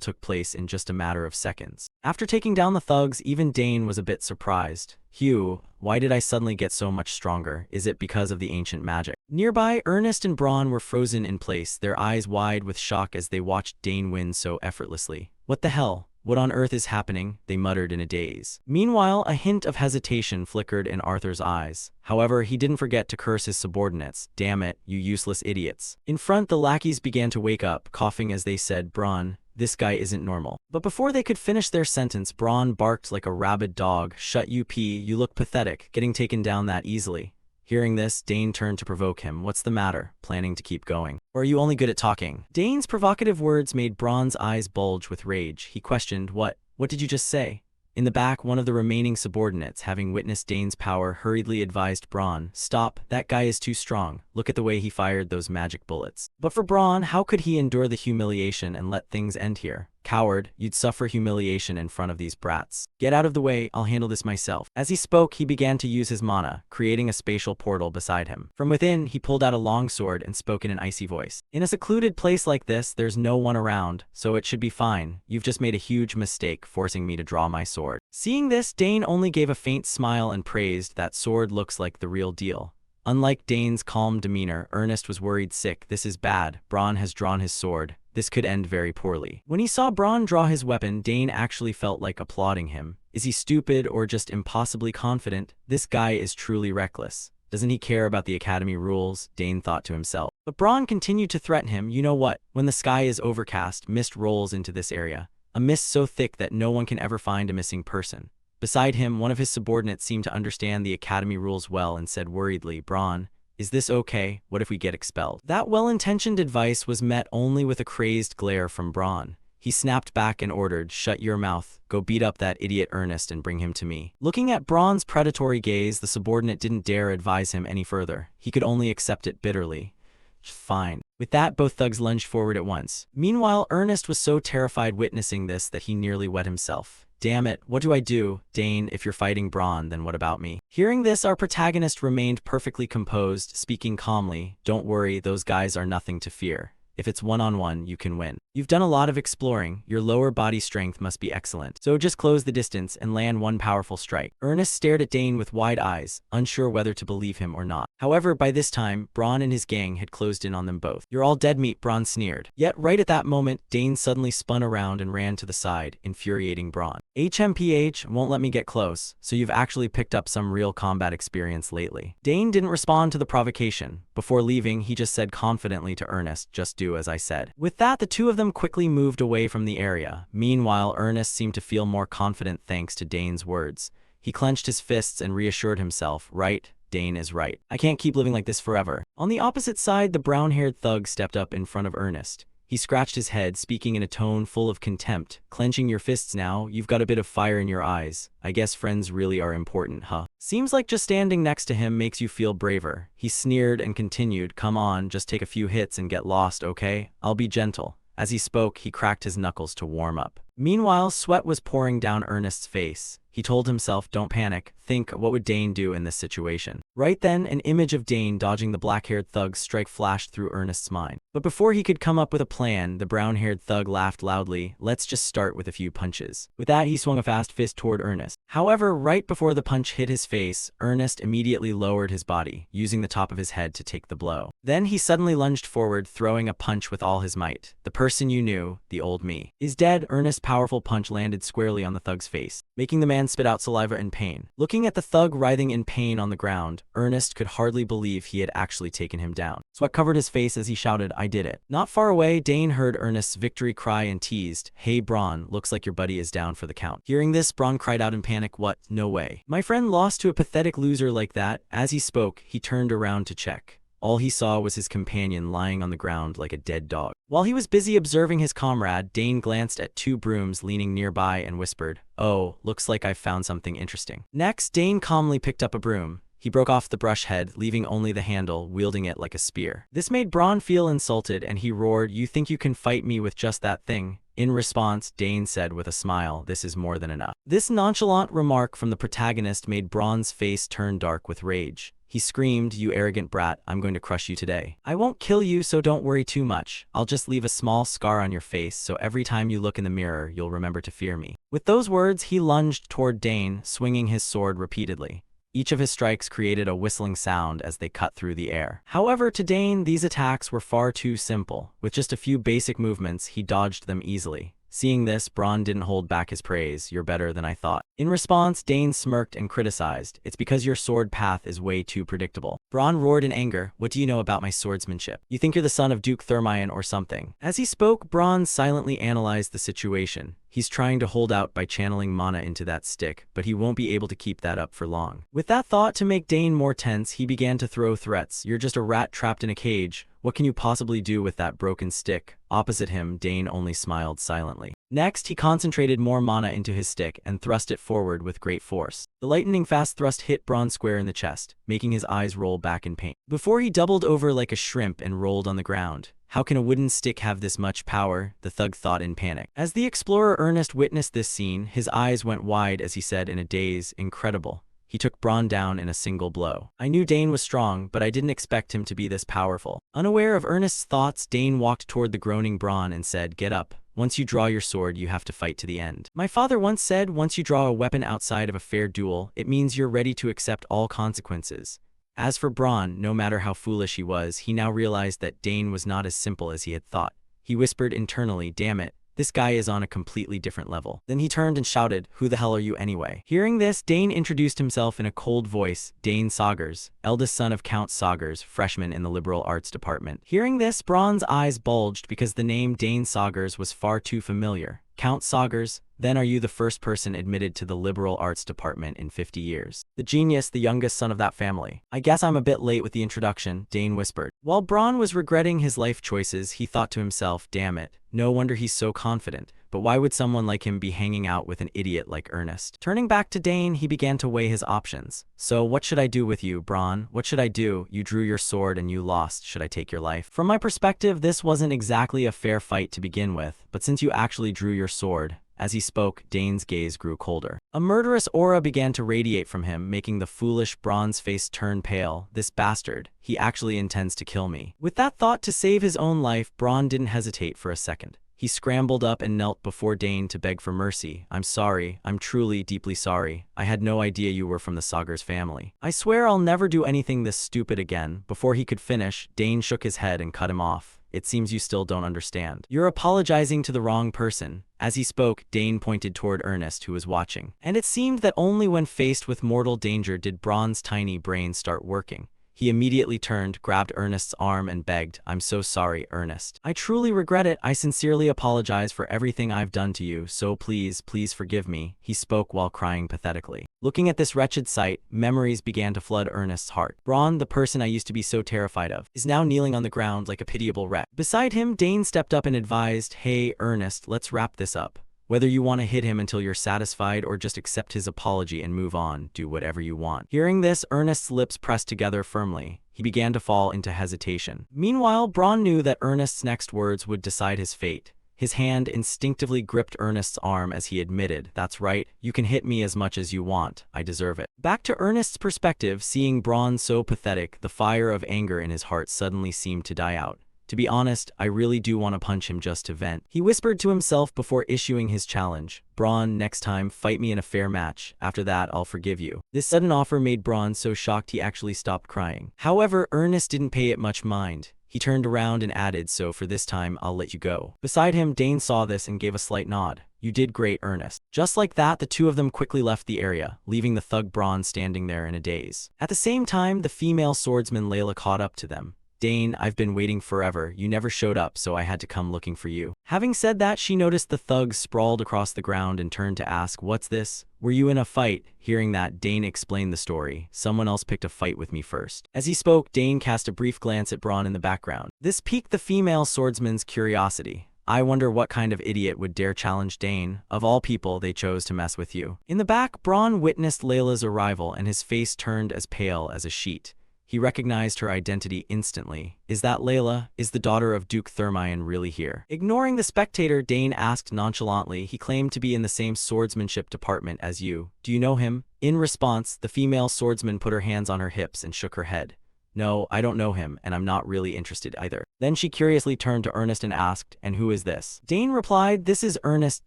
took place in just a matter of seconds. After taking down the thugs, even Dane was a bit surprised. Hugh, why did I suddenly get so much stronger? Is it because of the ancient magic? Nearby, Ernest and Braun were frozen in place, their eyes wide with shock as they watched Dane win so effortlessly. What the hell? What on earth is happening? They muttered in a daze. Meanwhile, a hint of hesitation flickered in Arthur's eyes. However, he didn't forget to curse his subordinates. Damn it, you useless idiots. In front, the lackeys began to wake up, coughing as they said, Braun, this guy isn't normal. But before they could finish their sentence, Braun barked like a rabid dog. Shut up, you look pathetic, getting taken down that easily. Hearing this, Dane turned to provoke him. What's the matter? Planning to keep going? Or are you only good at talking? Dane's provocative words made Braun's eyes bulge with rage. He questioned, What did you just say? In the back, one of the remaining subordinates, having witnessed Dane's power, hurriedly advised Braun, Stop, that guy is too strong. Look at the way he fired those magic bullets. But for Braun, how could he endure the humiliation and let things end here? Coward, you'd suffer humiliation in front of these brats. Get out of the way, I'll handle this myself. As he spoke, he began to use his mana, creating a spatial portal beside him. From within, he pulled out a long sword and spoke in an icy voice. In a secluded place like this, there's no one around, so it should be fine. You've just made a huge mistake forcing me to draw my sword. Seeing this, Dane only gave a faint smile and praised, That sword looks like the real deal. Unlike Dane's calm demeanor, Ernest was worried sick. This is bad. Braun has drawn his sword. This could end very poorly. When he saw Braun draw his weapon, Dane actually felt like applauding him. Is he stupid or just impossibly confident? This guy is truly reckless. Doesn't he care about the academy rules? Dane thought to himself. But Braun continued to threaten him. You know what? When the sky is overcast, mist rolls into this area. A mist so thick that no one can ever find a missing person. Beside him, one of his subordinates seemed to understand the academy rules well and said worriedly, Braun, is this okay? What if we get expelled? That well-intentioned advice was met only with a crazed glare from Braun. He snapped back and ordered, Shut your mouth, go beat up that idiot Ernest and bring him to me. Looking at Braun's predatory gaze, the subordinate didn't dare advise him any further. He could only accept it bitterly. Fine. With that, both thugs lunged forward at once. Meanwhile, Ernest was so terrified witnessing this that he nearly wet himself. Damn it, what do I do? Dane, if you're fighting Braun, then what about me? Hearing this, our protagonist remained perfectly composed, speaking calmly, Don't worry, those guys are nothing to fear. If it's one-on-one, you can win. You've done a lot of exploring, your lower body strength must be excellent. So just close the distance and land one powerful strike. Ernest stared at Dane with wide eyes, unsure whether to believe him or not. However, by this time, Braun and his gang had closed in on them both. You're all dead meat, Braun sneered. Yet right at that moment, Dane suddenly spun around and ran to the side, infuriating Braun. HMPH won't let me get close, so you've actually picked up some real combat experience lately. Dane didn't respond to the provocation. Before leaving, he just said confidently to Ernest, just do as I said. With that, the two of them quickly moved away from the area. Meanwhile, Ernest seemed to feel more confident thanks to Dane's words. He clenched his fists and reassured himself, right? Dane is right. I can't keep living like this forever. On the opposite side, the brown-haired thug stepped up in front of Ernest. He scratched his head, speaking in a tone full of contempt. Clenching your fists now, you've got a bit of fire in your eyes. I guess friends really are important, huh? Seems like just standing next to him makes you feel braver. He sneered and continued, come on, just take a few hits and get lost, okay? I'll be gentle. As he spoke, he cracked his knuckles to warm up. Meanwhile, sweat was pouring down Ernest's face. He told himself, don't panic, think, what would Dane do in this situation? Right then, an image of Dane dodging the black-haired thug's strike flashed through Ernest's mind. But before he could come up with a plan, the brown-haired thug laughed loudly, let's just start with a few punches. With that, he swung a fast fist toward Ernest. However, right before the punch hit his face, Ernest immediately lowered his body, using the top of his head to take the blow. Then he suddenly lunged forward, throwing a punch with all his might. The person you knew, the old me, is dead. Ernest's powerful punch landed squarely on the thug's face, making the man spit out saliva in pain. Looking at the thug writhing in pain on the ground, Ernest could hardly believe he had actually taken him down. Sweat covered his face as he shouted, I did it. Not far away, Dane heard Ernest's victory cry and teased, hey Braun, looks like your buddy is down for the count. Hearing this, Braun cried out in panic, what? No way. My friend lost to a pathetic loser like that? As he spoke, he turned around to check. All he saw was his companion lying on the ground like a dead dog. While he was busy observing his comrade, Dane glanced at two brooms leaning nearby and whispered, oh, looks like I've found something interesting. Next, Dane calmly picked up a broom. He broke off the brush head, leaving only the handle, wielding it like a spear. This made Braun feel insulted, and he roared, you think you can fight me with just that thing? In response, Dane said with a smile, this is more than enough. This nonchalant remark from the protagonist made Braun's face turn dark with rage. He screamed, you arrogant brat, I'm going to crush you today. I won't kill you, so don't worry too much. I'll just leave a small scar on your face, so every time you look in the mirror, you'll remember to fear me. With those words, he lunged toward Dane, swinging his sword repeatedly. Each of his strikes created a whistling sound as they cut through the air. However, to Dane, these attacks were far too simple. With just a few basic movements, he dodged them easily. Seeing this, Braun didn't hold back his praise, you're better than I thought. In response, Dane smirked and criticized, it's because your sword path is way too predictable. Braun roared in anger, what do you know about my swordsmanship? You think you're the son of Duke Thermion or something? As he spoke, Braun silently analyzed the situation. He's trying to hold out by channeling mana into that stick, but he won't be able to keep that up for long. With that thought to make Dane more tense, he began to throw threats. You're just a rat trapped in a cage. What can you possibly do with that broken stick? Opposite him, Dane only smiled silently. Next, he concentrated more mana into his stick and thrust it forward with great force. The lightning-fast thrust hit Braun square in the chest, making his eyes roll back in pain. Before he doubled over like a shrimp and rolled on the ground. How can a wooden stick have this much power? The thug thought in panic. As the explorer Ernest witnessed this scene, his eyes went wide as he said in a daze, incredible. He took Braun down in a single blow. I knew Dane was strong, but I didn't expect him to be this powerful. Unaware of Ernest's thoughts, Dane walked toward the groaning Braun and said, get up. Once you draw your sword, you have to fight to the end. My father once said, once you draw a weapon outside of a fair duel, it means you're ready to accept all consequences. As for Braun, no matter how foolish he was, he now realized that Dane was not as simple as he had thought. He whispered internally, damn it. This guy is on a completely different level. Then he turned and shouted, who the hell are you anyway? Hearing this, Dane introduced himself in a cold voice, Dane Saugers, eldest son of Count Saugers, freshman in the liberal arts department. Hearing this, Braun's eyes bulged because the name Dane Saugers was far too familiar. Count Saugers, then are you the first person admitted to the liberal arts department in 50 years? The genius, the youngest son of that family. I guess I'm a bit late with the introduction, Dane whispered. While Braun was regretting his life choices, he thought to himself, damn it, no wonder he's so confident. But why would someone like him be hanging out with an idiot like Ernest? Turning back to Dane, he began to weigh his options. So what should I do with you, Braun? What should I do? You drew your sword and you lost. Should I take your life? From my perspective, this wasn't exactly a fair fight to begin with, but since you actually drew your sword. As he spoke, Dane's gaze grew colder. A murderous aura began to radiate from him, making the foolish Braun's face turn pale. This bastard, he actually intends to kill me. With that thought to save his own life, Braun didn't hesitate for a second. He scrambled up and knelt before Dane to beg for mercy. "I'm sorry. I'm truly, deeply sorry. I had no idea you were from the Sagar's family. I swear I'll never do anything this stupid again." Before he could finish, Dane shook his head and cut him off. "It seems you still don't understand. You're apologizing to the wrong person." As he spoke, Dane pointed toward Ernest, who was watching. And it seemed that only when faced with mortal danger did Braun's tiny brain start working. He immediately turned, grabbed Ernest's arm and begged, "I'm so sorry, Ernest. I truly regret it. I sincerely apologize for everything I've done to you, so please, please forgive me." He spoke while crying pathetically. Looking at this wretched sight, memories began to flood Ernest's heart. Braun, the person I used to be so terrified of, is now kneeling on the ground like a pitiable wreck. Beside him, Dane stepped up and advised, "Hey, Ernest, let's wrap this up. Whether you want to hit him until you're satisfied or just accept his apology and move on, do whatever you want." Hearing this, Ernest's lips pressed together firmly. He began to fall into hesitation. Meanwhile, Braun knew that Ernest's next words would decide his fate. His hand instinctively gripped Ernest's arm as he admitted, "That's right, you can hit me as much as you want. I deserve it." Back to Ernest's perspective, seeing Braun so pathetic, the fire of anger in his heart suddenly seemed to die out. "To be honest, I really do want to punch him just to vent," he whispered to himself before issuing his challenge. "Braun, next time, fight me in a fair match. After that, I'll forgive you." This sudden offer made Braun so shocked he actually stopped crying. However, Ernest didn't pay it much mind. He turned around and added, "So for this time, I'll let you go." Beside him, Dane saw this and gave a slight nod. "You did great, Ernest." Just like that, the two of them quickly left the area, leaving the thug Braun standing there in a daze. At the same time, the female swordsman Layla caught up to them. "Dane, I've been waiting forever. You never showed up, so I had to come looking for you." Having said that, she noticed the thugs sprawled across the ground and turned to ask, "What's this? Were you in a fight?" Hearing that, Dane explained the story. "Someone else picked a fight with me first." As he spoke, Dane cast a brief glance at Braun in the background. This piqued the female swordsman's curiosity. "I wonder what kind of idiot would dare challenge Dane. Of all people, they chose to mess with you." In the back, Braun witnessed Layla's arrival and his face turned as pale as a sheet. He recognized her identity instantly. "Is that Layla? Is the daughter of Duke Thermion really here?" Ignoring the spectator, Dane asked nonchalantly. "He claimed to be in the same swordsmanship department as you. Do you know him?" In response, the female swordsman put her hands on her hips and shook her head. "No, I don't know him, and I'm not really interested either." Then she curiously turned to Ernest and asked, "And who is this?" Dane replied, "This is Ernest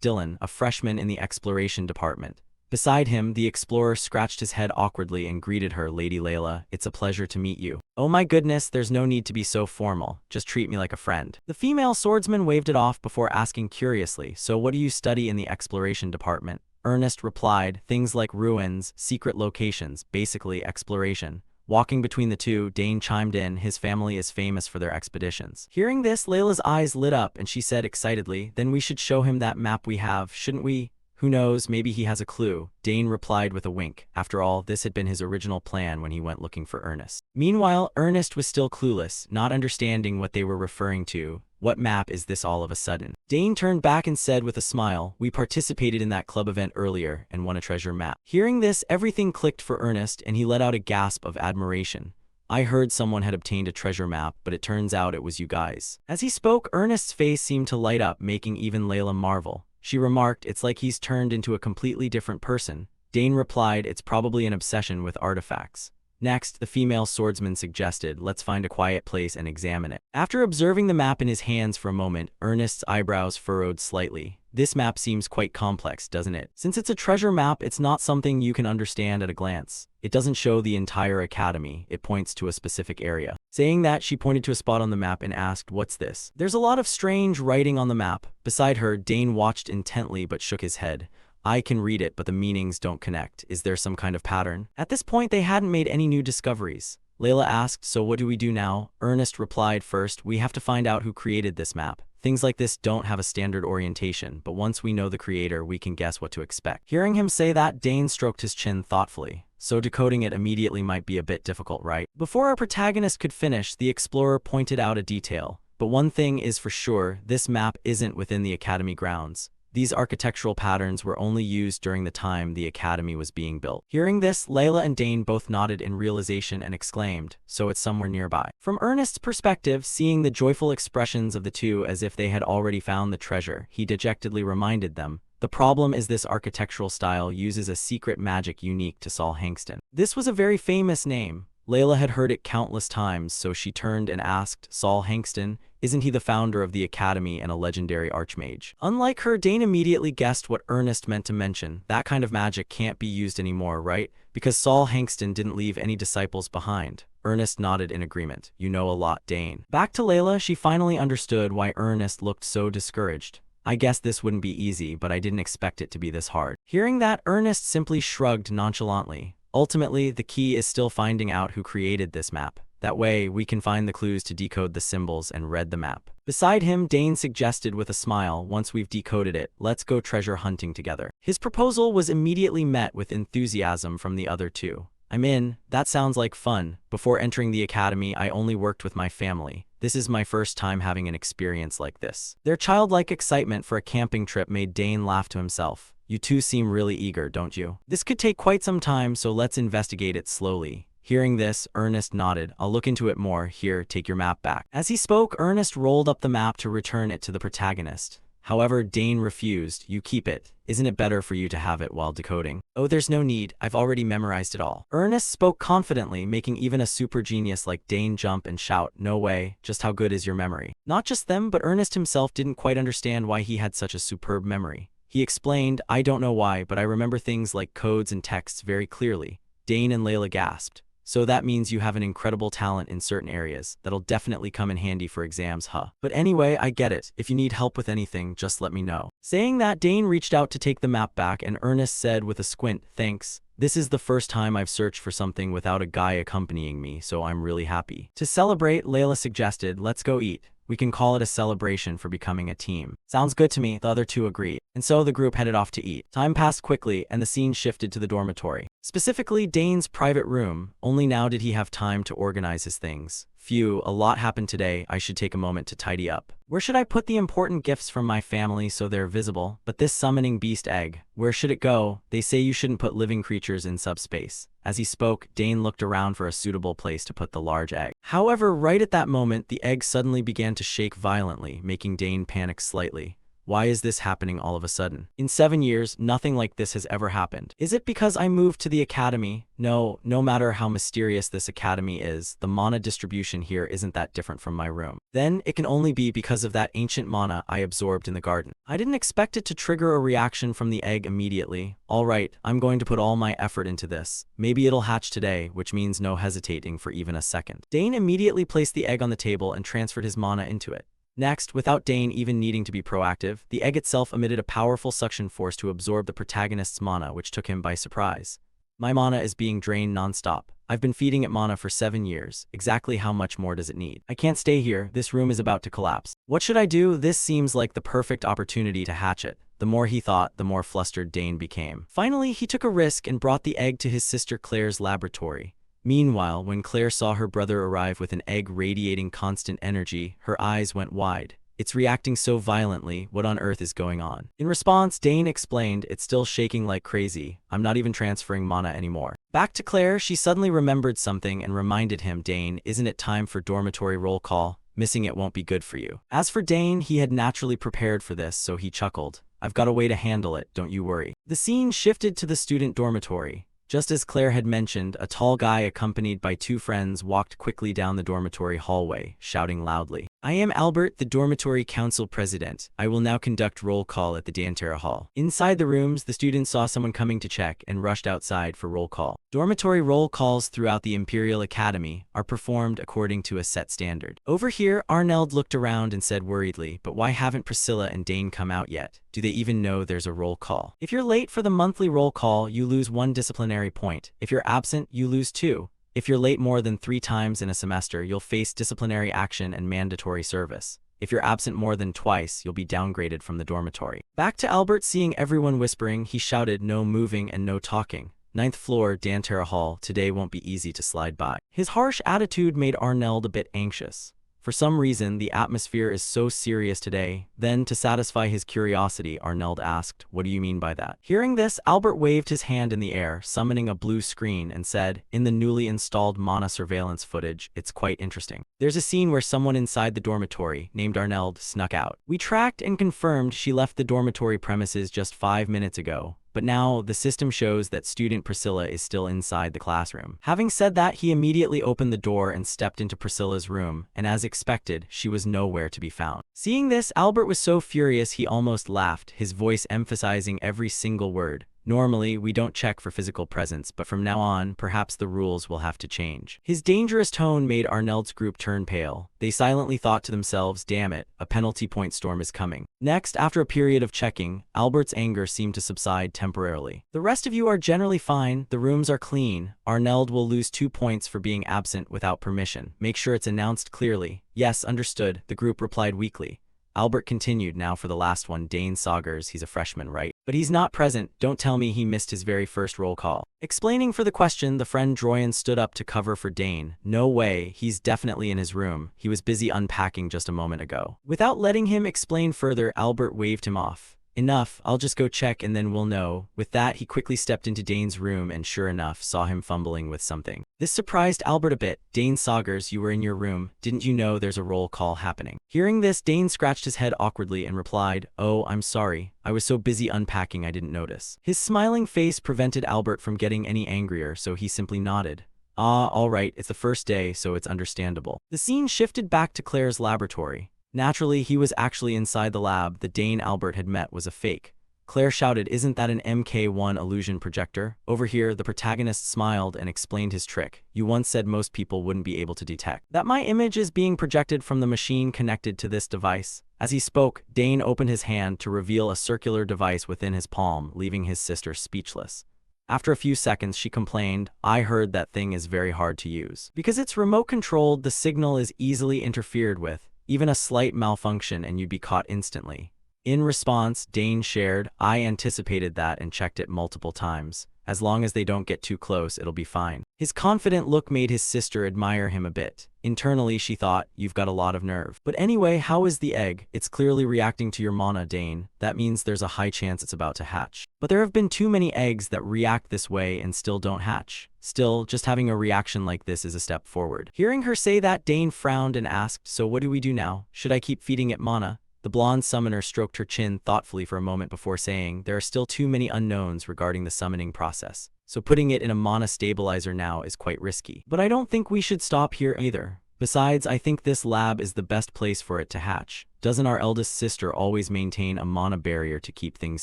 Dillon, a freshman in the exploration department." Beside him, the explorer scratched his head awkwardly and greeted her, "Lady Layla, it's a pleasure to meet you." "Oh my goodness, there's no need to be so formal. Just treat me like a friend." The female swordsman waved it off before asking curiously, "So what do you study in the exploration department?" Ernest replied, "Things like ruins, secret locations, basically exploration." Walking between the two, Dane chimed in, "His family is famous for their expeditions." Hearing this, Layla's eyes lit up and she said excitedly, "Then we should show him that map we have, shouldn't we? Who knows, maybe he has a clue." Dane replied with a wink. After all, this had been his original plan when he went looking for Ernest. Meanwhile, Ernest was still clueless, not understanding what they were referring to. "What map is this all of a sudden?" Dane turned back and said with a smile, "We participated in that club event earlier and won a treasure map." Hearing this, everything clicked for Ernest and he let out a gasp of admiration. "I heard someone had obtained a treasure map, but it turns out it was you guys." As he spoke, Ernest's face seemed to light up, making even Layla marvel. She remarked, "It's like he's turned into a completely different person." Dane replied, "It's probably an obsession with artifacts." Next, the female swordsman suggested, "Let's find a quiet place and examine it." After observing the map in his hands for a moment, Ernest's eyebrows furrowed slightly. "This map seems quite complex, doesn't it? Since it's a treasure map, it's not something you can understand at a glance. It doesn't show the entire academy, it points to a specific area." Saying that, she pointed to a spot on the map and asked, "What's this?" "There's a lot of strange writing on the map." Beside her, Dane watched intently but shook his head. "I can read it, but the meanings don't connect. Is there some kind of pattern?" At this point, they hadn't made any new discoveries. Layla asked, "So what do we do now?" Ernest replied, "First, we have to find out who created this map. Things like this don't have a standard orientation, but once we know the creator, we can guess what to expect." Hearing him say that, Dane stroked his chin thoughtfully. "So decoding it immediately might be a bit difficult, right?" Before our protagonist could finish, the explorer pointed out a detail. "But one thing is for sure, this map isn't within the academy grounds. These architectural patterns were only used during the time the academy was being built." Hearing this, Layla and Dane both nodded in realization and exclaimed, "So it's somewhere nearby." From Ernest's perspective, seeing the joyful expressions of the two as if they had already found the treasure, he dejectedly reminded them, "The problem is this architectural style uses a secret magic unique to Saul Hankston." This was a very famous name. Layla had heard it countless times, so she turned and asked, "Saul Hankston, Isn't he the founder of the academy and a legendary archmage? Unlike her, Dane immediately guessed what Ernest meant to mention. That kind of magic can't be used anymore, right? Because Saul Hankston didn't leave any disciples behind. Ernest nodded in agreement. You know a lot, Dane. Back to Layla, she finally understood why Ernest looked so discouraged. I guess this wouldn't be easy, but I didn't expect it to be this hard. Hearing that, Ernest simply shrugged nonchalantly. Ultimately, the key is still finding out who created this map. That way, we can find the clues to decode the symbols and read the map. Beside him, Dane suggested with a smile, once we've decoded it, let's go treasure hunting together. His proposal was immediately met with enthusiasm from the other two. I'm in. That sounds like fun. Before entering the academy, I only worked with my family. This is my first time having an experience like this. Their childlike excitement for a camping trip made Dane laugh to himself. You two seem really eager, don't you? This could take quite some time, so let's investigate it slowly. Hearing this, Ernest nodded. I'll look into it more. Here, take your map back. As he spoke, Ernest rolled up the map to return it to the protagonist. However, Dane refused. You keep it. Isn't it better for you to have it while decoding? Oh, there's no need. I've already memorized it all. Ernest spoke confidently, making even a super genius like Dane jump and shout, no way, just how good is your memory? Not just them, but Ernest himself didn't quite understand why he had such a superb memory. He explained, I don't know why, but I remember things like codes and texts very clearly. Dane and Layla gasped. So that means you have an incredible talent in certain areas. That'll definitely come in handy for exams, huh? But anyway, I get it. If you need help with anything, just let me know. Saying that, Dane reached out to take the map back, and Ernest said with a squint, thanks. This is the first time I've searched for something without a guy accompanying me, so I'm really happy. To celebrate, Layla suggested, let's go eat. We can call it a celebration for becoming a team. Sounds good to me, the other two agreed. And so the group headed off to eat. Time passed quickly, and the scene shifted to the dormitory. Specifically, Dane's private room. Only now did he have time to organize his things. Phew, a lot happened today. I should take a moment to tidy up. Where should I put the important gifts from my family so they're visible? But this summoning beast egg, where should it go? They say you shouldn't put living creatures in subspace. As he spoke, Dane looked around for a suitable place to put the large egg. However, right at that moment, the egg suddenly began to shake violently, making Dane panic slightly. Why is this happening all of a sudden? In 7 years, nothing like this has ever happened. Is it because I moved to the academy? No matter how mysterious this academy is, the mana distribution here isn't that different from my room. Then, it can only be because of that ancient mana I absorbed in the garden. I didn't expect it to trigger a reaction from the egg immediately. Alright, I'm going to put all my effort into this. Maybe it'll hatch today, which means no hesitating for even a second. Dane immediately placed the egg on the table and transferred his mana into it. Next, without Dane even needing to be proactive, the egg itself emitted a powerful suction force to absorb the protagonist's mana, which took him by surprise. My mana is being drained nonstop. I've been feeding it mana for 7 years. Exactly how much more does it need? I can't stay here. This room is about to collapse. What should I do? This seems like the perfect opportunity to hatch it. The more he thought, the more flustered Dane became. Finally, he took a risk and brought the egg to his sister Claire's laboratory. Meanwhile, when Claire saw her brother arrive with an egg radiating constant energy, her eyes went wide. It's reacting so violently, what on earth is going on? In response, Dane explained, it's still shaking like crazy. I'm not even transferring mana anymore. Back to Claire, she suddenly remembered something and reminded him, Dane, isn't it time for dormitory roll call? Missing it won't be good for you. As for Dane, he had naturally prepared for this, so he chuckled. I've got a way to handle it, don't you worry. The scene shifted to the student dormitory. Just as Claire had mentioned, a tall guy accompanied by 2 friends walked quickly down the dormitory hallway, shouting loudly. I am Albert, the dormitory council president. I will now conduct roll call at the Dantera Hall. Inside the rooms, the students saw someone coming to check and rushed outside for roll call. Dormitory roll calls throughout the Imperial Academy are performed according to a set standard. Over here, Arnold looked around and said worriedly, but why haven't Priscilla and Dane come out yet? Do they even know there's a roll call? If you're late for the monthly roll call, you lose 1 disciplinary point. If you're absent, you lose 2. If you're late more than 3 times in a semester, you'll face disciplinary action and mandatory service. If you're absent more than twice, you'll be downgraded from the dormitory. Back to Albert, seeing everyone whispering, he shouted, no moving and no talking. 9th floor, Dantera Hall, today won't be easy to slide by. His harsh attitude made Arnold a bit anxious. For some reason, the atmosphere is so serious today. Then, to satisfy his curiosity, Arnold asked, what do you mean by that? Hearing this, Albert waved his hand in the air, summoning a blue screen, and said, in the newly installed mana surveillance footage, it's quite interesting. There's a scene where someone inside the dormitory, named Arnold, snuck out. We tracked and confirmed she left the dormitory premises just 5 minutes ago. but now the system shows that student Priscilla is still inside the classroom. Having said that, he immediately opened the door and stepped into Priscilla's room, and as expected, she was nowhere to be found. Seeing this, Albert was so furious he almost laughed, his voice emphasizing every single word. Normally, we don't check for physical presence, but from now on, perhaps the rules will have to change. His dangerous tone made Arnold's group turn pale. They silently thought to themselves, damn it, a penalty point storm is coming. Next, after a period of checking, Albert's anger seemed to subside temporarily. The rest of you are generally fine, the rooms are clean. Arnold will lose 2 points for being absent without permission. Make sure it's announced clearly. Yes, understood, the group replied weakly. Albert continued, now for the last one, Dane Saugers, he's a freshman, right? But he's not present, don't tell me he missed his very first roll call. Explaining for the question, the friend Droyan stood up to cover for Dane. No way, he's definitely in his room. He was busy unpacking just a moment ago. Without letting him explain further, Albert waved him off. Enough, I'll just go check and then we'll know. With that, he quickly stepped into Dane's room and sure enough, saw him fumbling with something. This surprised Albert a bit. Dane Saugers, you were in your room. Didn't you know there's a roll call happening? Hearing this, Dane scratched his head awkwardly and replied, oh, I'm sorry. I was so busy unpacking I didn't notice. His smiling face prevented Albert from getting any angrier, so he simply nodded. Ah, all right, it's the first day, so it's understandable. The scene shifted back to Claire's laboratory. Naturally, he was actually inside the lab. The Dane Albert had met was a fake. Claire shouted, isn't that an MK1 illusion projector? Over here, the protagonist smiled and explained his trick. You once said most people wouldn't be able to detect that my image is being projected from the machine connected to this device. As he spoke, Dane opened his hand to reveal a circular device within his palm, leaving his sister speechless. After a few seconds, she complained, I heard that thing is very hard to use. Because it's remote controlled, the signal is easily interfered with. Even a slight malfunction and you'd be caught instantly. In response, Dane shared, I anticipated that and checked it multiple times. As long as they don't get too close, it'll be fine. His confident look made his sister admire him a bit. Internally, she thought, you've got a lot of nerve. But anyway, how is the egg? It's clearly reacting to your mana, Dane. That means there's a high chance it's about to hatch. But there have been too many eggs that react this way and still don't hatch. Still, just having a reaction like this is a step forward. Hearing her say that, Dane frowned and asked, so what do we do now? Should I keep feeding it mana? The blonde summoner stroked her chin thoughtfully for a moment before saying, there are still too many unknowns regarding the summoning process, so putting it in a mana stabilizer now is quite risky. But I don't think we should stop here either. Besides, I think this lab is the best place for it to hatch. Doesn't our eldest sister always maintain a mana barrier to keep things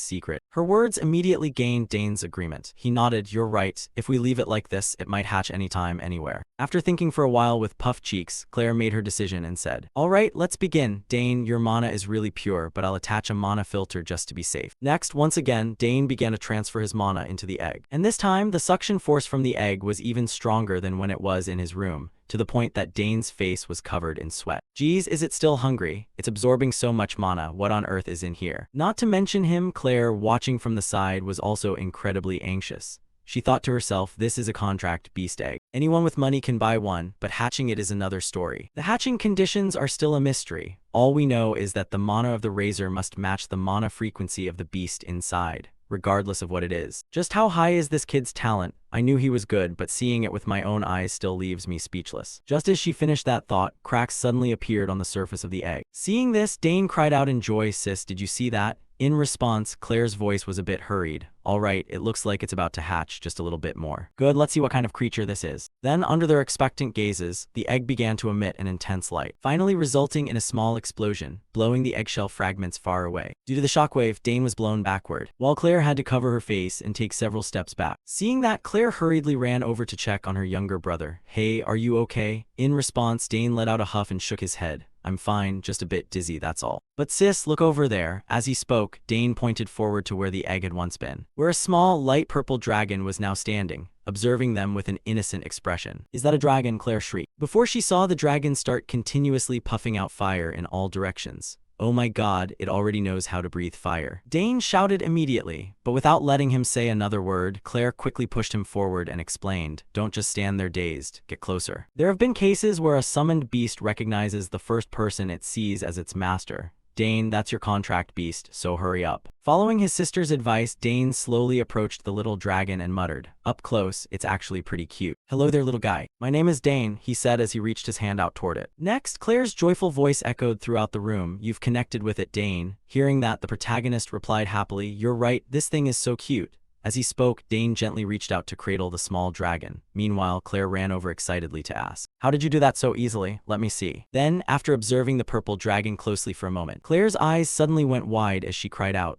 secret? Her words immediately gained Dane's agreement. He nodded, you're right. If we leave it like this, it might hatch anytime, anywhere. After thinking for a while with puffed cheeks, Claire made her decision and said, all right, let's begin. Dane, your mana is really pure, but I'll attach a mana filter just to be safe. Next, once again, Dane began to transfer his mana into the egg. And this time, the suction force from the egg was even stronger than when it was in his room, to the point that Dane's face was covered in sweat. Geez, is it still hungry? It's absorbing so much mana, what on earth is in here? Not to mention him, Claire, watching from the side, was also incredibly anxious. She thought to herself, this is a contract beast egg. Anyone with money can buy one, but hatching it is another story. The hatching conditions are still a mystery. All we know is that the mana of the razor must match the mana frequency of the beast inside, regardless of what it is. Just how high is this kid's talent? I knew he was good, but seeing it with my own eyes still leaves me speechless. Just as she finished that thought, cracks suddenly appeared on the surface of the egg. Seeing this, Dane cried out in joy, sis, did you see that? In response, Claire's voice was a bit hurried. All right, it looks like it's about to hatch, just a little bit more. Good, let's see what kind of creature this is. Then, under their expectant gazes, the egg began to emit an intense light, finally resulting in a small explosion, blowing the eggshell fragments far away. Due to the shockwave, Dane was blown backward, while Claire had to cover her face and take several steps back. Seeing that, Claire hurriedly ran over to check on her younger brother. Hey, are you okay? In response, Dane let out a huff and shook his head. I'm fine, just a bit dizzy, that's all. But sis, look over there. As he spoke, Dane pointed forward to where the egg had once been, where a small, light purple dragon was now standing, observing them with an innocent expression. Is that a dragon? Claire shrieked, before she saw the dragon start continuously puffing out fire in all directions. Oh my god, it already knows how to breathe fire. Dane shouted immediately, but without letting him say another word, Claire quickly pushed him forward and explained, don't just stand there dazed, get closer. There have been cases where a summoned beast recognizes the first person it sees as its master. Dane, that's your contract, beast, so hurry up. Following his sister's advice, Dane slowly approached the little dragon and muttered, up close, it's actually pretty cute. Hello there, little guy. My name is Dane, he said as he reached his hand out toward it. Next, Claire's joyful voice echoed throughout the room, you've connected with it, Dane. Hearing that, the protagonist replied happily, you're right, this thing is so cute. As he spoke, Dane gently reached out to cradle the small dragon. Meanwhile, Claire ran over excitedly to ask, "How did you do that so easily? Let me see." Then, after observing the purple dragon closely for a moment, Claire's eyes suddenly went wide as she cried out,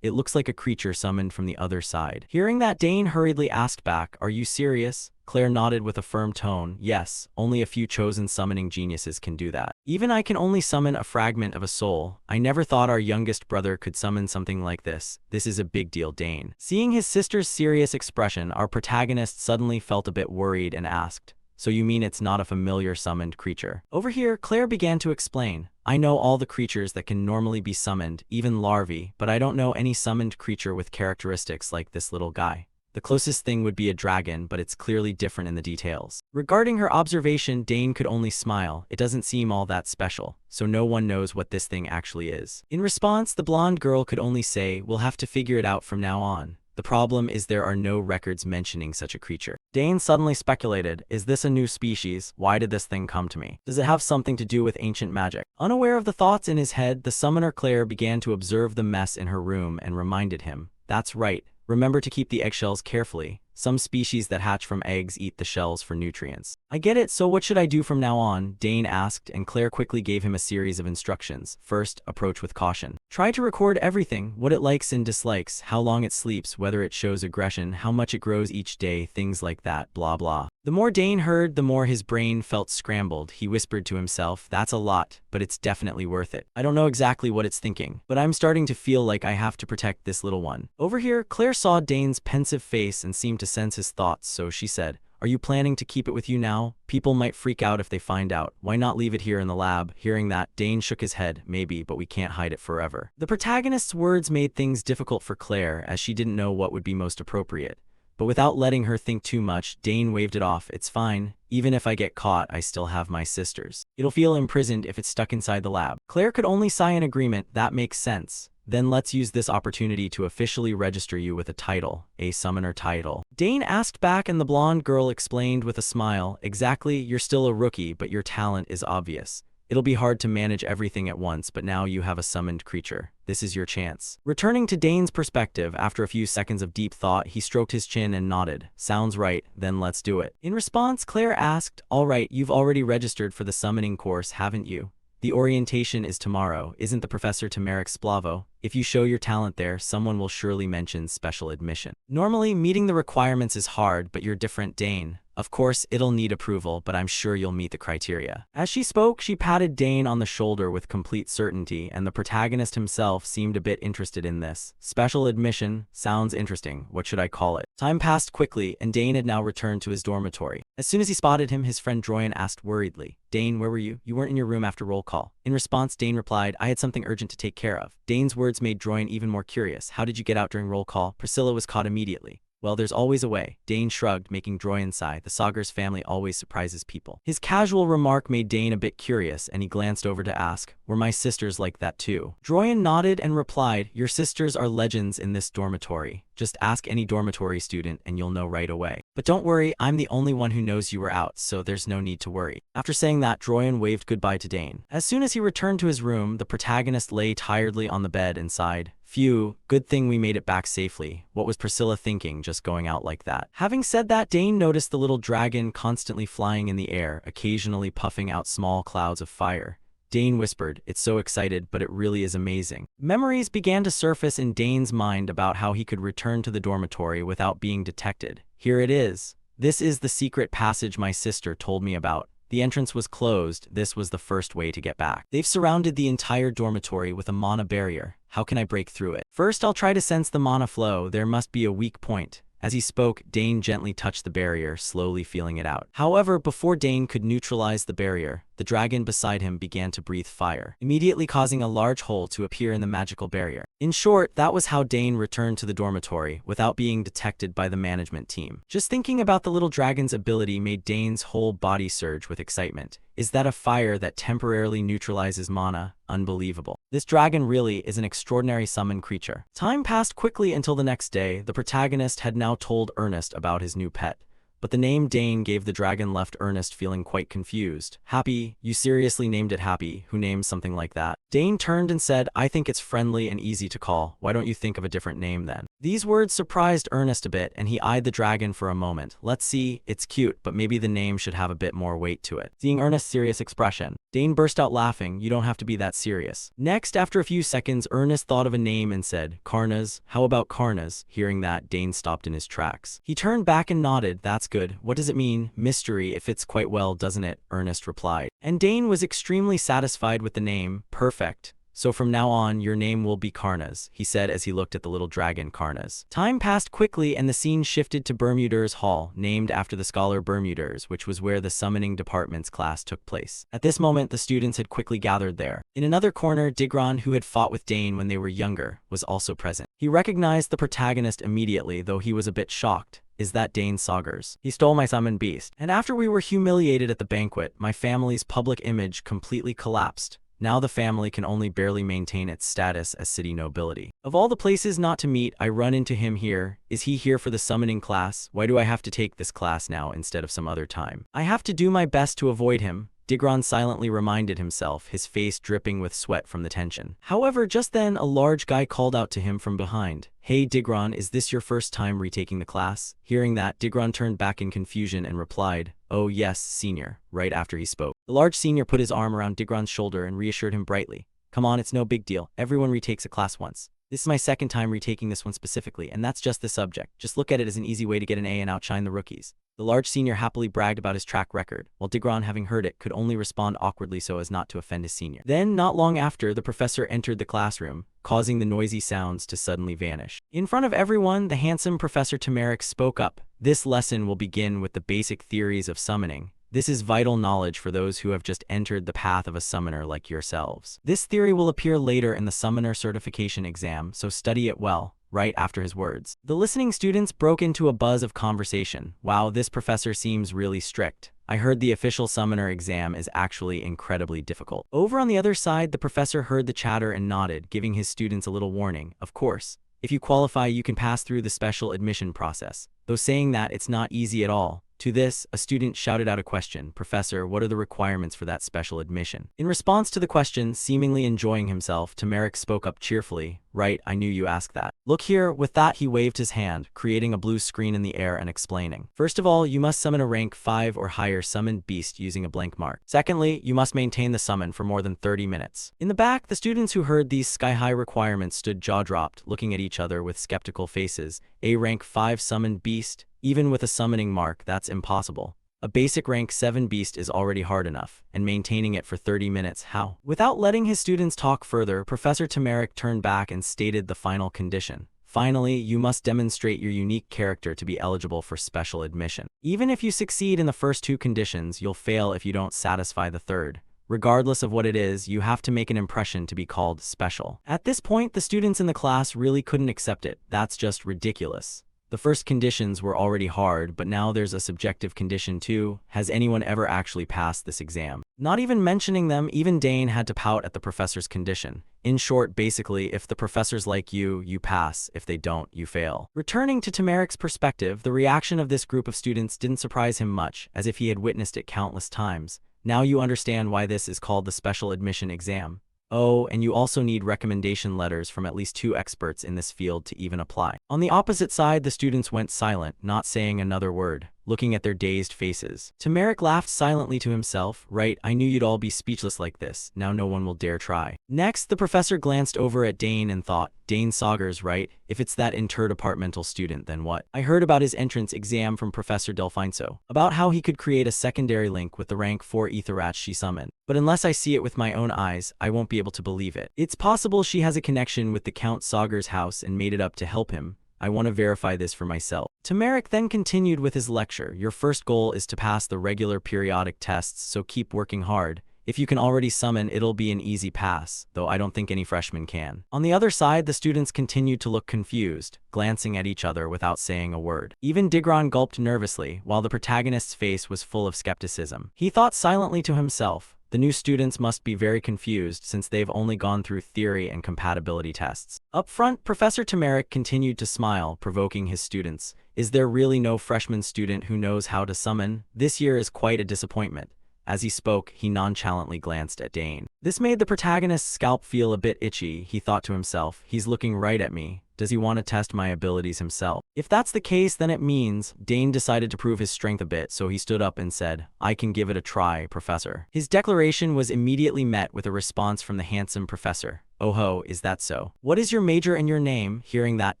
It looks like a creature summoned from the other side." Hearing that, Dane hurriedly asked back, "Are you serious?" Claire nodded with a firm tone. "Yes, only a few chosen summoning geniuses can do that. Even I can only summon a fragment of a soul. I never thought our youngest brother could summon something like this. This is a big deal, Dane." Seeing his sister's serious expression, our protagonist suddenly felt a bit worried and asked, "So you mean it's not a familiar summoned creature?" Over here, Claire began to explain, "I know all the creatures that can normally be summoned, even larvae, but I don't know any summoned creature with characteristics like this little guy. The closest thing would be a dragon, but it's clearly different in the details." Regarding her observation, Dane could only smile. It doesn't seem all that special, so no one knows what this thing actually is. In response, the blonde girl could only say, "We'll have to figure it out from now on. The problem is there are no records mentioning such a creature." Dane suddenly speculated, "Is this a new species? Why did this thing come to me? Does it have something to do with ancient magic?" Unaware of the thoughts in his head, the summoner Claire began to observe the mess in her room and reminded him, "That's right. Remember to keep the eggshells carefully. Some species that hatch from eggs eat the shells for nutrients." "I get it, so what should I do from now on?" Dane asked, and Claire quickly gave him a series of instructions. First, approach with caution. Try to record everything, what it likes and dislikes, how long it sleeps, whether it shows aggression, how much it grows each day, things like that, blah blah. The more Dane heard, the more his brain felt scrambled. He whispered to himself, "That's a lot, but it's definitely worth it. I don't know exactly what it's thinking, but I'm starting to feel like I have to protect this little one." Over here, Claire saw Dane's pensive face and seemed to sense his thoughts, so she said, "Are you planning to keep it with you now? People might freak out if they find out. Why not leave it here in the lab?" Hearing that, Dane shook his head. "Maybe, but we can't hide it forever." The protagonist's words made things difficult for Claire, as she didn't know what would be most appropriate. But without letting her think too much, Dane waved it off. "It's fine. Even if I get caught, I still have my sisters. It'll feel imprisoned if it's stuck inside the lab." Claire could only sigh in agreement. "That makes sense. Then let's use this opportunity to officially register you with a title, a summoner title." Dane asked back, and the blonde girl explained with a smile, "Exactly, you're still a rookie, but your talent is obvious. It'll be hard to manage everything at once, but now you have a summoned creature. This is your chance." Returning to Dane's perspective, after a few seconds of deep thought, he stroked his chin and nodded. "Sounds right, then let's do it." In response, Claire asked, "All right, you've already registered for the summoning course, haven't you? The orientation is tomorrow. Isn't the professor to Splavo? If you show your talent there, someone will surely mention special admission. Normally, meeting the requirements is hard, but you're different, Dane. Of course, it'll need approval, but I'm sure you'll meet the criteria." As she spoke, she patted Dane on the shoulder with complete certainty, and the protagonist himself seemed a bit interested in this. Special admission? Sounds interesting. What should I call it? Time passed quickly, and Dane had now returned to his dormitory. As soon as he spotted him, his friend Droyan asked worriedly, "Dane, where were you? You weren't in your room after roll call." In response, Dane replied, "I had something urgent to take care of." Dane's words made Droyan even more curious. "How did you get out during roll call?" Priscilla was caught immediately. "Well, there's always a way." Dane shrugged, making Droyan sigh. The Sagar's family always surprises people. His casual remark made Dane a bit curious, and he glanced over to ask, "Were my sisters like that too?" Droyan nodded and replied, "Your sisters are legends in this dormitory. Just ask any dormitory student and you'll know right away. But don't worry, I'm the only one who knows you were out, so there's no need to worry." After saying that, Droyan waved goodbye to Dane. As soon as he returned to his room, the protagonist lay tiredly on the bed and sighed. "Phew, good thing we made it back safely. What was Priscilla thinking, just going out like that?" Having said that, Dane noticed the little dragon constantly flying in the air, occasionally puffing out small clouds of fire. Dane whispered, "It's so excited, but it really is amazing." Memories began to surface in Dane's mind about how he could return to the dormitory without being detected. "Here it is. This is the secret passage my sister told me about. The entrance was closed. This was the first way to get back. They've surrounded the entire dormitory with a mana barrier. How can I break through it? First, I'll try to sense the mana flow. There must be a weak point." As he spoke, Dane gently touched the barrier, slowly feeling it out. However, before Dane could neutralize the barrier, the dragon beside him began to breathe fire, immediately causing a large hole to appear in the magical barrier. In short, that was how Dane returned to the dormitory, without being detected by the management team. Just thinking about the little dragon's ability made Dane's whole body surge with excitement. Is that a fire that temporarily neutralizes mana? Unbelievable. This dragon really is an extraordinary summon creature. Time passed quickly until the next day. The protagonist had now told Ernest about his new pet. but the name Dane gave the dragon left Ernest feeling quite confused. Happy? You seriously named it Happy? Who names something like that? Dane turned and said, I think it's friendly and easy to call. Why don't you think of a different name then? These words surprised Ernest a bit, and he eyed the dragon for a moment. Let's see, it's cute, but maybe the name should have a bit more weight to it. Seeing Ernest's serious expression, Dane burst out laughing. You don't have to be that serious. Next, after a few seconds, Ernest thought of a name and said, Karnas. How about Karnas? Hearing that, Dane stopped in his tracks. He turned back and nodded. That's good. What does it mean? Mystery. It fits quite well, doesn't it? Ernest replied. And Dane was extremely satisfied with the name. Perfect. So from now on, your name will be Karnas, he said as he looked at the little dragon Karnas. Time passed quickly and the scene shifted to Bermuder's Hall, named after the scholar Bermuders, which was where the summoning department's class took place. At this moment, the students had quickly gathered there. In another corner, Digron, who had fought with Dane when they were younger, was also present. He recognized the protagonist immediately, though he was a bit shocked. Is that Dane Saugers? He stole my summoned beast. And after we were humiliated at the banquet, my family's public image completely collapsed. Now the family can only barely maintain its status as city nobility. Of all the places not to meet, I run into him here. Is he here for the summoning class? Why do I have to take this class now instead of some other time? I have to do my best to avoid him. Digron silently reminded himself, his face dripping with sweat from the tension. However, just then, a large guy called out to him from behind. Hey Digron, is this your first time retaking the class? Hearing that, Digron turned back in confusion and replied, Oh yes, senior, right after he spoke. The large senior put his arm around Digron's shoulder and reassured him brightly. Come on, it's no big deal. Everyone retakes a class once. This is my second time retaking this one specifically, and that's just the subject. Just look at it as an easy way to get an A and outshine the rookies. The large senior happily bragged about his track record, while Digron, having heard it, could only respond awkwardly so as not to offend his senior. Then, not long after, the professor entered the classroom, causing the noisy sounds to suddenly vanish. In front of everyone, the handsome Professor Turmeric spoke up. This lesson will begin with the basic theories of summoning. This is vital knowledge for those who have just entered the path of a summoner like yourselves. This theory will appear later in the summoner certification exam, so study it well. Right after his words, the listening students broke into a buzz of conversation. Wow, this professor seems really strict. I heard the official summoner exam is actually incredibly difficult. Over on the other side, the professor heard the chatter and nodded, giving his students a little warning. Of course, if you qualify, you can pass through the special admission process, though saying that it's not easy at all. To this, a student shouted out a question. Professor, what are the requirements for that special admission? In response to the question, seemingly enjoying himself, Turmeric spoke up cheerfully. Right, I knew you asked that. Look here. With that, he waved his hand, creating a blue screen in the air and explaining. First of all, you must summon a rank 5 or higher summoned beast using a blank mark. Secondly, you must maintain the summon for more than 30 minutes. In the back, the students who heard these sky-high requirements stood jaw-dropped, looking at each other with skeptical faces. A rank 5 summoned beast? Even with a summoning mark, that's impossible. A basic rank 7 beast is already hard enough, and maintaining it for 30 minutes, how? Without letting his students talk further, Professor Turmeric turned back and stated the final condition. Finally, you must demonstrate your unique character to be eligible for special admission. Even if you succeed in the first 2 conditions, you'll fail if you don't satisfy the third. Regardless of what it is, you have to make an impression to be called special. At this point, the students in the class really couldn't accept it. That's just ridiculous. The first conditions were already hard, but now there's a subjective condition too. Has anyone ever actually passed this exam? Not even mentioning them, even Dane had to pout at the professor's condition. In short, basically, if the professors like you, you pass. If they don't, you fail. Returning to Turmeric's perspective, the reaction of this group of students didn't surprise him much, as if he had witnessed it countless times. Now you understand why this is called the special admission exam. Oh, and you also need recommendation letters from at least 2 experts in this field to even apply. On the opposite side, the students went silent, not saying another word, looking at their dazed faces. Turmeric laughed silently to himself. Right, I knew you'd all be speechless like this. Now no one will dare try. Next, the professor glanced over at Dane and thought, Dane Saugers, right? If it's that interdepartmental student, then what? I heard about his entrance exam from Professor Delfinso, about how he could create a secondary link with the rank 4 Etherach she summoned. But unless I see it with my own eyes, I won't be able to believe it. It's possible she has a connection with the Count Saugers' house and made it up to help him. I want to verify this for myself. Turmeric then continued with his lecture. Your first goal is to pass the regular periodic tests, so keep working hard. If you can already summon, it'll be an easy pass, though I don't think any freshman can. On the other side, the students continued to look confused, glancing at each other without saying a word. Even Digron gulped nervously, while the protagonist's face was full of skepticism. He thought silently to himself, The new students must be very confused since they've only gone through theory and compatibility tests. Up front, Professor Turmeric continued to smile, provoking his students. Is there really no freshman student who knows how to summon? This year is quite a disappointment. As he spoke, he nonchalantly glanced at Dane. This made the protagonist's scalp feel a bit itchy. He thought to himself, he's looking right at me. Does he want to test my abilities himself? If that's the case, then it means Dane decided to prove his strength a bit, so he stood up and said, I can give it a try, Professor. His declaration was immediately met with a response from the handsome professor. Oh ho, is that so? What is your major and your name? Hearing that,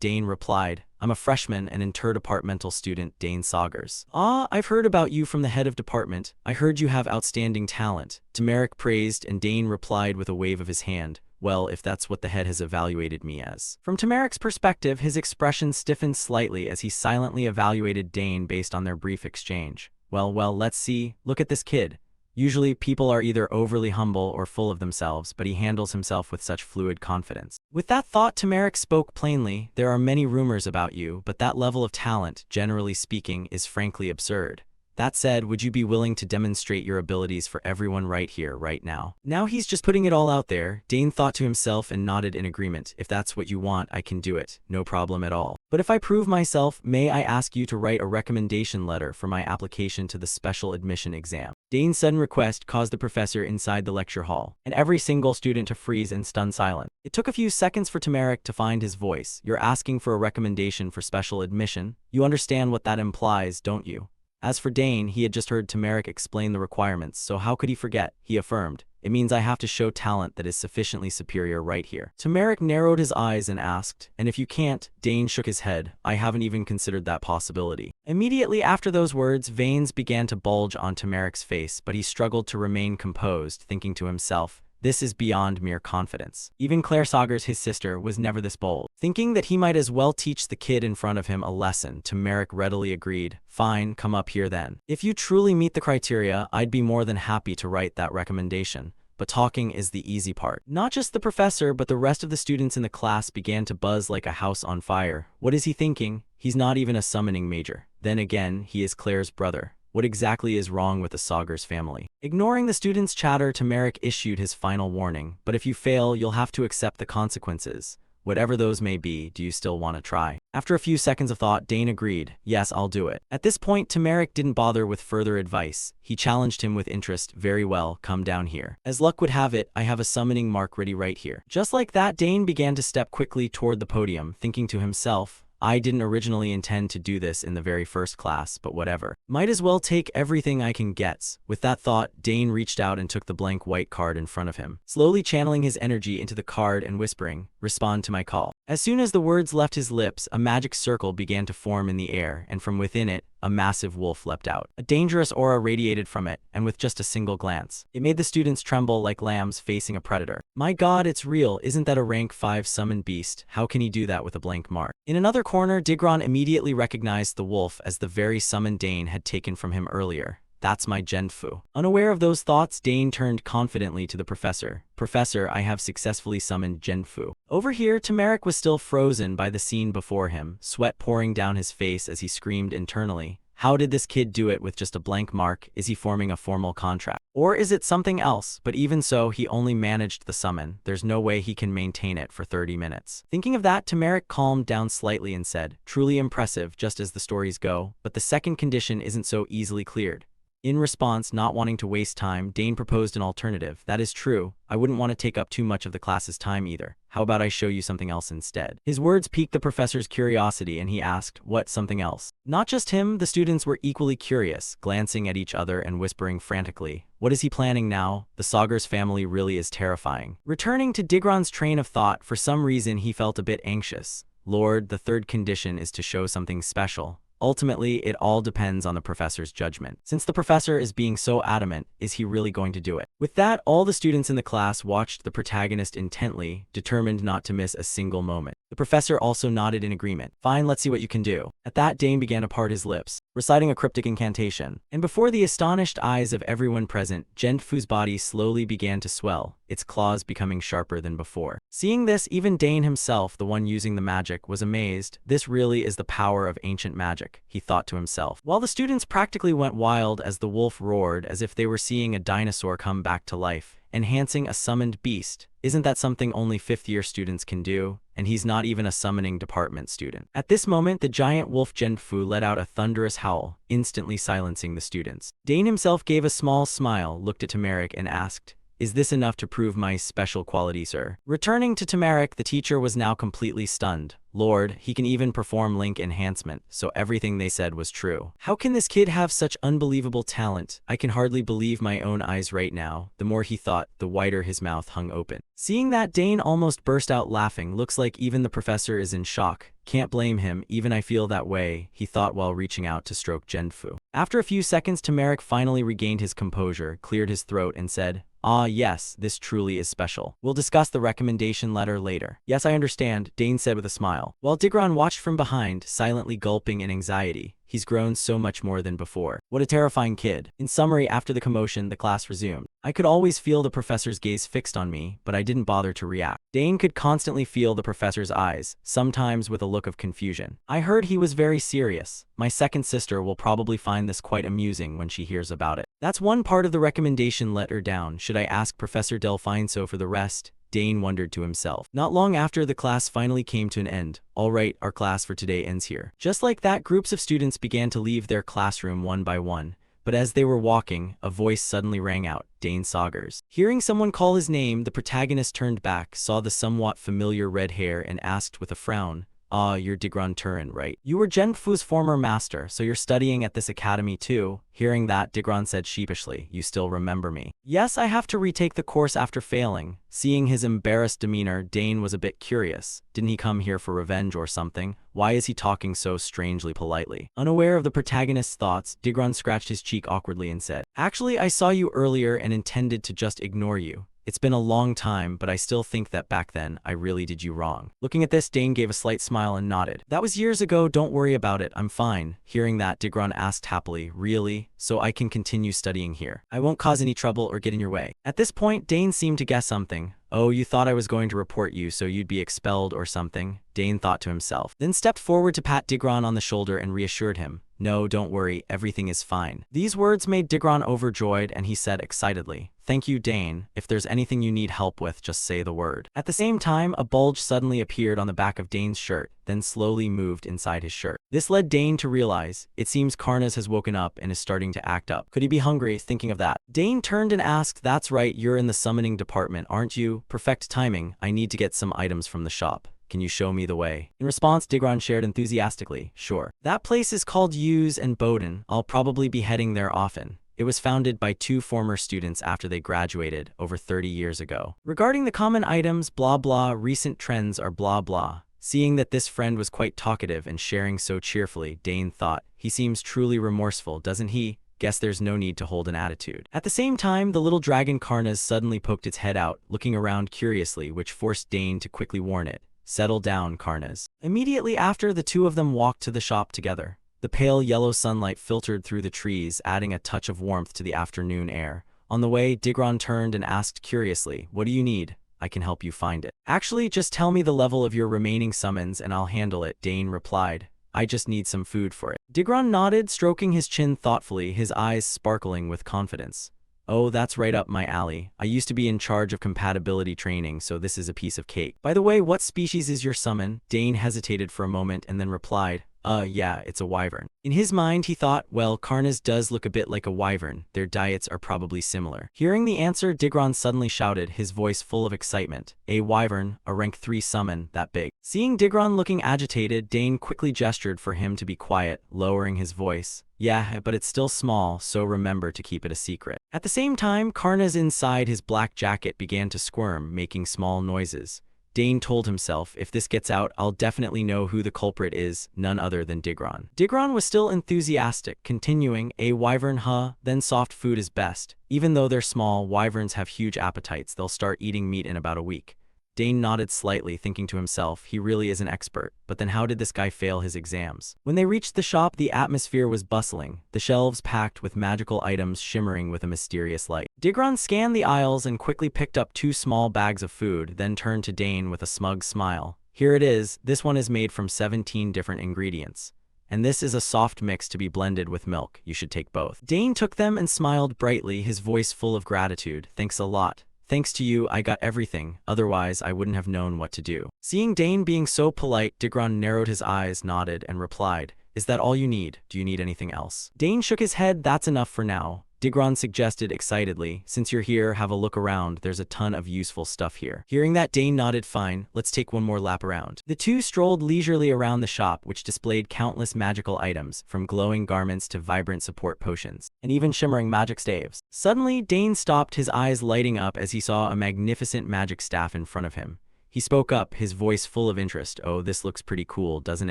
Dane replied, I'm a freshman and interdepartmental student, Dane Saugers. Ah, I've heard about you from the head of department. I heard you have outstanding talent. Turmeric praised, and Dane replied with a wave of his hand. Well, if that's what the head has evaluated me as. From Turmeric's perspective, his expression stiffened slightly as he silently evaluated Dane based on their brief exchange. Well, let's see. Look at this kid. Usually, people are either overly humble or full of themselves, but he handles himself with such fluid confidence. With that thought, Turmeric spoke plainly. There are many rumors about you, but that level of talent, generally speaking, is frankly absurd. That said, would you be willing to demonstrate your abilities for everyone right here, right now? Now he's just putting it all out there, Dane thought to himself and nodded in agreement. If that's what you want, I can do it. No problem at all. But if I prove myself, may I ask you to write a recommendation letter for my application to the special admission exam? Dane's sudden request caused the professor inside the lecture hall, and every single student to freeze and stun silent. It took a few seconds for Turmeric to find his voice. You're asking for a recommendation for special admission? You understand what that implies, don't you? As for Dane, he had just heard Turmeric explain the requirements, so how could he forget? He affirmed, it means I have to show talent that is sufficiently superior right here. Turmeric narrowed his eyes and asked, and if you can't? Dane shook his head. I haven't even considered that possibility. Immediately after those words, veins began to bulge on Turmeric's face, but he struggled to remain composed, thinking to himself, this is beyond mere confidence. Even Claire Saugers, his sister, was never this bold. Thinking that he might as well teach the kid in front of him a lesson, Turmeric readily agreed. Fine, come up here then. If you truly meet the criteria, I'd be more than happy to write that recommendation. But talking is the easy part. Not just the professor, but the rest of the students in the class began to buzz like a house on fire. What is he thinking? He's not even a summoning major. Then again, he is Claire's brother. What exactly is wrong with the Saugers family? Ignoring the students' chatter, Turmeric issued his final warning. But if you fail, you'll have to accept the consequences. Whatever those may be, do you still want to try? After a few seconds of thought, Dane agreed. Yes, I'll do it. At this point, Turmeric didn't bother with further advice. He challenged him with interest. Very well, come down here. As luck would have it, I have a summoning mark ready right here. Just like that, Dane began to step quickly toward the podium, thinking to himself, I didn't originally intend to do this in the very first class, but whatever. Might as well take everything I can get. With that thought, Dane reached out and took the blank white card in front of him, slowly channeling his energy into the card and whispering, respond to my call. As soon as the words left his lips, a magic circle began to form in the air, and from within it, a massive wolf leapt out. A dangerous aura radiated from it, and with just a single glance, it made the students tremble like lambs facing a predator. My god, it's real. Isn't that a rank 5 summoned beast? How can he do that with a blank mark? In another corner, Digron immediately recognized the wolf as the very summoned Dane had taken from him earlier. That's my Genfu. Unaware of those thoughts, Dane turned confidently to the professor. Professor, I have successfully summoned Genfu. Over here, Turmeric was still frozen by the scene before him, sweat pouring down his face as he screamed internally. How did this kid do it with just a blank mark? Is he forming a formal contract? Or is it something else? But even so, he only managed the summon. There's no way he can maintain it for 30 minutes. Thinking of that, Turmeric calmed down slightly and said, truly impressive, just as the stories go, but the second condition isn't so easily cleared. In response, not wanting to waste time, Dane proposed an alternative. That is true. I wouldn't want to take up too much of the class's time either. How about I show you something else instead? His words piqued the professor's curiosity and he asked, what something else? Not just him, the students were equally curious, glancing at each other and whispering frantically. What is he planning now? The Saugers family really is terrifying. Returning to Digron's train of thought, for some reason he felt a bit anxious. Lord, the third condition is to show something special. Ultimately, it all depends on the professor's judgment. Since the professor is being so adamant, is he really going to do it? With that, all the students in the class watched the protagonist intently, determined not to miss a single moment. The professor also nodded in agreement. Fine, let's see what you can do. At that, Dane began to part his lips, reciting a cryptic incantation. And before the astonished eyes of everyone present, Genfu's body slowly began to swell. its claws becoming sharper than before. Seeing this, even Dane himself, the one using the magic, was amazed. This really is the power of ancient magic, he thought to himself. While the students practically went wild as the wolf roared as if they were seeing a dinosaur come back to life, enhancing a summoned beast. Isn't that something only fifth-year students can do? And he's not even a summoning department student. At this moment, the giant wolf Genfu let out a thunderous howl, instantly silencing the students. Dane himself gave a small smile, looked at Tamaric, and asked, "Is this enough to prove my special quality, sir?" Returning to Tamaric, the teacher was now completely stunned. Lord, he can even perform link enhancement, so everything they said was true. How can this kid have such unbelievable talent? I can hardly believe my own eyes right now. The more he thought, the wider his mouth hung open. Seeing that, Dane almost burst out laughing. Looks like even the professor is in shock. Can't blame him, even I feel that way, he thought while reaching out to stroke Genfu. After a few seconds, Tamaric finally regained his composure, cleared his throat, and said, "Ah yes, this truly is special. We'll discuss the recommendation letter later." "Yes, I understand," Dane said with a smile. While Digron watched from behind, silently gulping in anxiety. He's grown so much more than before. What a terrifying kid. In summary, after the commotion, the class resumed. I could always feel the professor's gaze fixed on me, but I didn't bother to react. Dane could constantly feel the professor's eyes, sometimes with a look of confusion. I heard he was very serious. My second sister will probably find this quite amusing when she hears about it. That's one part of the recommendation letter down. Should I ask Professor Delphine so for the rest? Dane wondered to himself. Not long after, the class finally came to an end. All right, our class for today ends here. Just like that, groups of students began to leave their classroom one by one. But as they were walking, a voice suddenly rang out, Dane Saugers. Hearing someone call his name, the protagonist turned back, saw the somewhat familiar red hair, and asked with a frown, "Ah, you're Digron Turin, right? You were Genfu's former master, so you're studying at this academy too?" Hearing that, Digron said sheepishly, "You still remember me?" "Yes, I have to retake the course after failing." Seeing his embarrassed demeanor, Dane was a bit curious. Didn't he come here for revenge or something? Why is he talking so strangely politely? Unaware of the protagonist's thoughts, Digron scratched his cheek awkwardly and said, "Actually, I saw you earlier and intended to just ignore you. It's been a long time, but I still think that back then, I really did you wrong." Looking at this, Dane gave a slight smile and nodded. "That was years ago, don't worry about it, I'm fine." Hearing that, Digron asked happily, "Really? So I can continue studying here? I won't cause any trouble or get in your way." At this point, Dane seemed to guess something. "Oh, you thought I was going to report you so you'd be expelled or something?" Dane thought to himself, then stepped forward to pat Digron on the shoulder and reassured him, "No, don't worry, everything is fine." These words made Digron overjoyed, and he said excitedly, "Thank you, Dane. If there's anything you need help with, just say the word." At the same time, a bulge suddenly appeared on the back of Dane's shirt, then slowly moved inside his shirt. This led Dane to realize, it seems Karnas has woken up and is starting to act up. Could he be hungry? Thinking of that, Dane turned and asked, "That's right, you're in the summoning department, aren't you? Perfect timing. I need to get some items from the shop. Can you show me the way?" In response, Digron shared enthusiastically, "Sure. That place is called Use and Bowden. I'll probably be heading there often. It was founded by 2 former students after they graduated over 30 years ago. Regarding the common items, blah blah, recent trends are blah blah." Seeing that this friend was quite talkative and sharing so cheerfully, Dane thought, he seems truly remorseful, doesn't he? Guess there's no need to hold an attitude. At the same time, the little dragon Karnas suddenly poked its head out, looking around curiously, which forced Dane to quickly warn it, "Settle down, Karnas." Immediately after, the two of them walked to the shop together. The pale yellow sunlight filtered through the trees, adding a touch of warmth to the afternoon air. On the way, Digron turned and asked curiously, "What do you need? I can help you find it." "Actually, just tell me the level of your remaining summons and I'll handle it," Dane replied. "I just need some food for it." Digron nodded, stroking his chin thoughtfully, his eyes sparkling with confidence. "Oh, that's right up my alley. I used to be in charge of compatibility training, so this is a piece of cake. By the way, what species is your summon?" Dane hesitated for a moment and then replied, Yeah, it's a wyvern." In his mind, he thought, well, Karnas does look a bit like a wyvern. Their diets are probably similar. Hearing the answer, Digron suddenly shouted, his voice full of excitement, "A wyvern, a rank 3 summon, that big." Seeing Digron looking agitated, Dane quickly gestured for him to be quiet, lowering his voice. "Yeah, but it's still small, so remember to keep it a secret." At the same time, Karnas inside his black jacket began to squirm, making small noises. Dane told himself, if this gets out, I'll definitely know who the culprit is, none other than Digron. Digron was still enthusiastic, continuing, "A wyvern, then soft food is best. Even though they're small, wyverns have huge appetites. They'll start eating meat in about a week." Dane nodded slightly, thinking to himself, he really is an expert, but then how did this guy fail his exams? When they reached the shop, the atmosphere was bustling, the shelves packed with magical items shimmering with a mysterious light. Digron scanned the aisles and quickly picked up 2 small bags of food, then turned to Dane with a smug smile. Here it is, this one is made from 17 different ingredients. And this is a soft mix to be blended with milk. You should take both. Dane took them and smiled brightly, his voice full of gratitude. Thanks a lot. Thanks to you, I got everything. Otherwise, I wouldn't have known what to do. Seeing Dane being so polite, Digron narrowed his eyes, nodded, and replied, Is that all you need? Do you need anything else? Dane shook his head. That's enough for now. Digron suggested excitedly, Since you're here, have a look around. There's a ton of useful stuff here. Hearing that, Dane nodded. Fine, let's take one more lap around. The two strolled leisurely around the shop, which displayed countless magical items, from glowing garments to vibrant support potions, and even shimmering magic staves. Suddenly, Dane stopped, his eyes lighting up as he saw a magnificent magic staff in front of him. He spoke up, his voice full of interest. Oh, this looks pretty cool, doesn't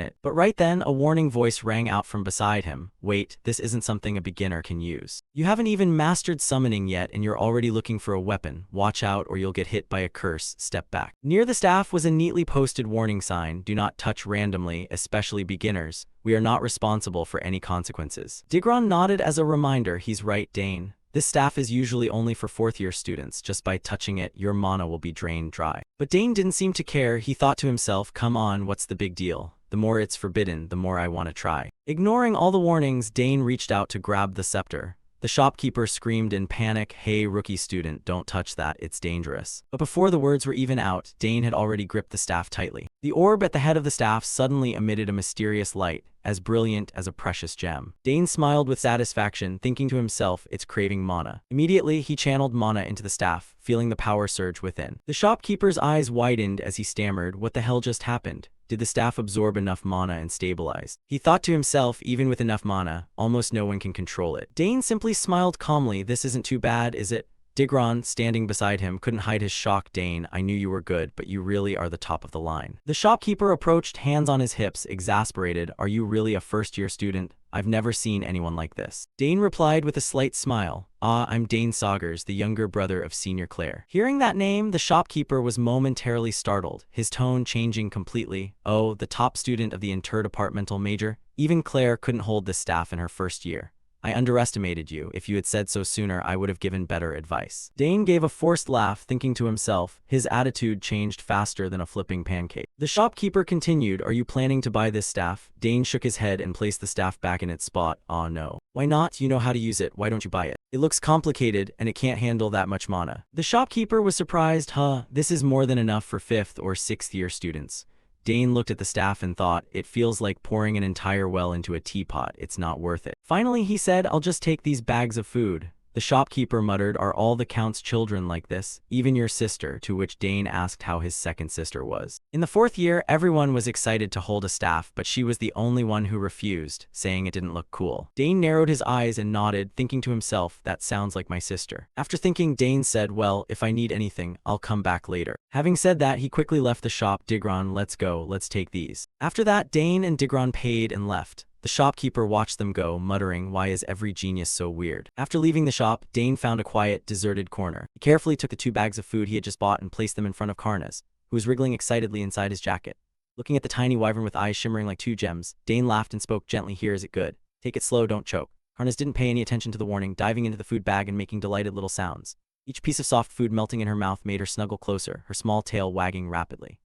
it? But right then, a warning voice rang out from beside him. Wait, this isn't something a beginner can use. You haven't even mastered summoning yet and you're already looking for a weapon. Watch out or you'll get hit by a curse. Step back. Near the staff was a neatly posted warning sign. Do not touch randomly, especially beginners. We are not responsible for any consequences. Digron nodded as a reminder. He's right, Dane. This staff is usually only for 4th-year students. Just by touching it, your mana will be drained dry. But Dane didn't seem to care. He thought to himself, come on, what's the big deal? The more it's forbidden, the more I want to try. Ignoring all the warnings, Dane reached out to grab the scepter. The shopkeeper screamed in panic, Hey, rookie student, don't touch that, it's dangerous. But before the words were even out, Dane had already gripped the staff tightly. The orb at the head of the staff suddenly emitted a mysterious light, as brilliant as a precious gem. Dane smiled with satisfaction, thinking to himself, it's craving mana. Immediately, he channeled mana into the staff, feeling the power surge within. The shopkeeper's eyes widened as he stammered, what the hell just happened? Did the staff absorb enough mana and stabilize? He thought to himself, even with enough mana, almost no one can control it. Dane simply smiled calmly, this isn't too bad, is it? Digron, standing beside him, couldn't hide his shock. Dane, I knew you were good, but you really are the top of the line. The shopkeeper approached, hands on his hips, exasperated. Are you really a first-year student? I've never seen anyone like this. Dane replied with a slight smile. I'm Dane Saugers, the younger brother of Senior Claire. Hearing that name, the shopkeeper was momentarily startled, his tone changing completely. Oh, the top student of the interdepartmental major? Even Claire couldn't hold this staff in her first year. I underestimated you. If you had said so sooner, I would have given better advice. Dane gave a forced laugh, thinking to himself, his attitude changed faster than a flipping pancake. The shopkeeper continued, Are you planning to buy this staff? Dane shook his head and placed the staff back in its spot. Aw no. Why not? You know how to use it. Why don't you buy it? It looks complicated, and it can't handle that much mana. The shopkeeper was surprised. This is more than enough for 5th or 6th-year students. Dane looked at the staff and thought, it feels like pouring an entire well into a teapot. It's not worth it. Finally, he said, I'll just take these bags of food. The shopkeeper muttered, Are all the Count's children like this? Even your sister? To which Dane asked how his second sister was. In the 4th year, everyone was excited to hold a staff, but she was the only one who refused, saying it didn't look cool. Dane narrowed his eyes and nodded, thinking to himself, that sounds like my sister. After thinking, Dane said, well, if I need anything, I'll come back later. Having said that, he quickly left the shop. Digron, let's go, let's take these. After that, Dane and Digron paid and left. The shopkeeper watched them go, muttering, why is every genius so weird? After leaving the shop, Dane found a quiet, deserted corner. He carefully took the 2 bags of food he had just bought and placed them in front of Karnas, who was wriggling excitedly inside his jacket. Looking at the tiny wyvern with eyes shimmering like 2 gems, Dane laughed and spoke gently, Here, is it good? Take it slow, don't choke. Karnas didn't pay any attention to the warning, diving into the food bag and making delighted little sounds. Each piece of soft food melting in her mouth made her snuggle closer, her small tail wagging rapidly.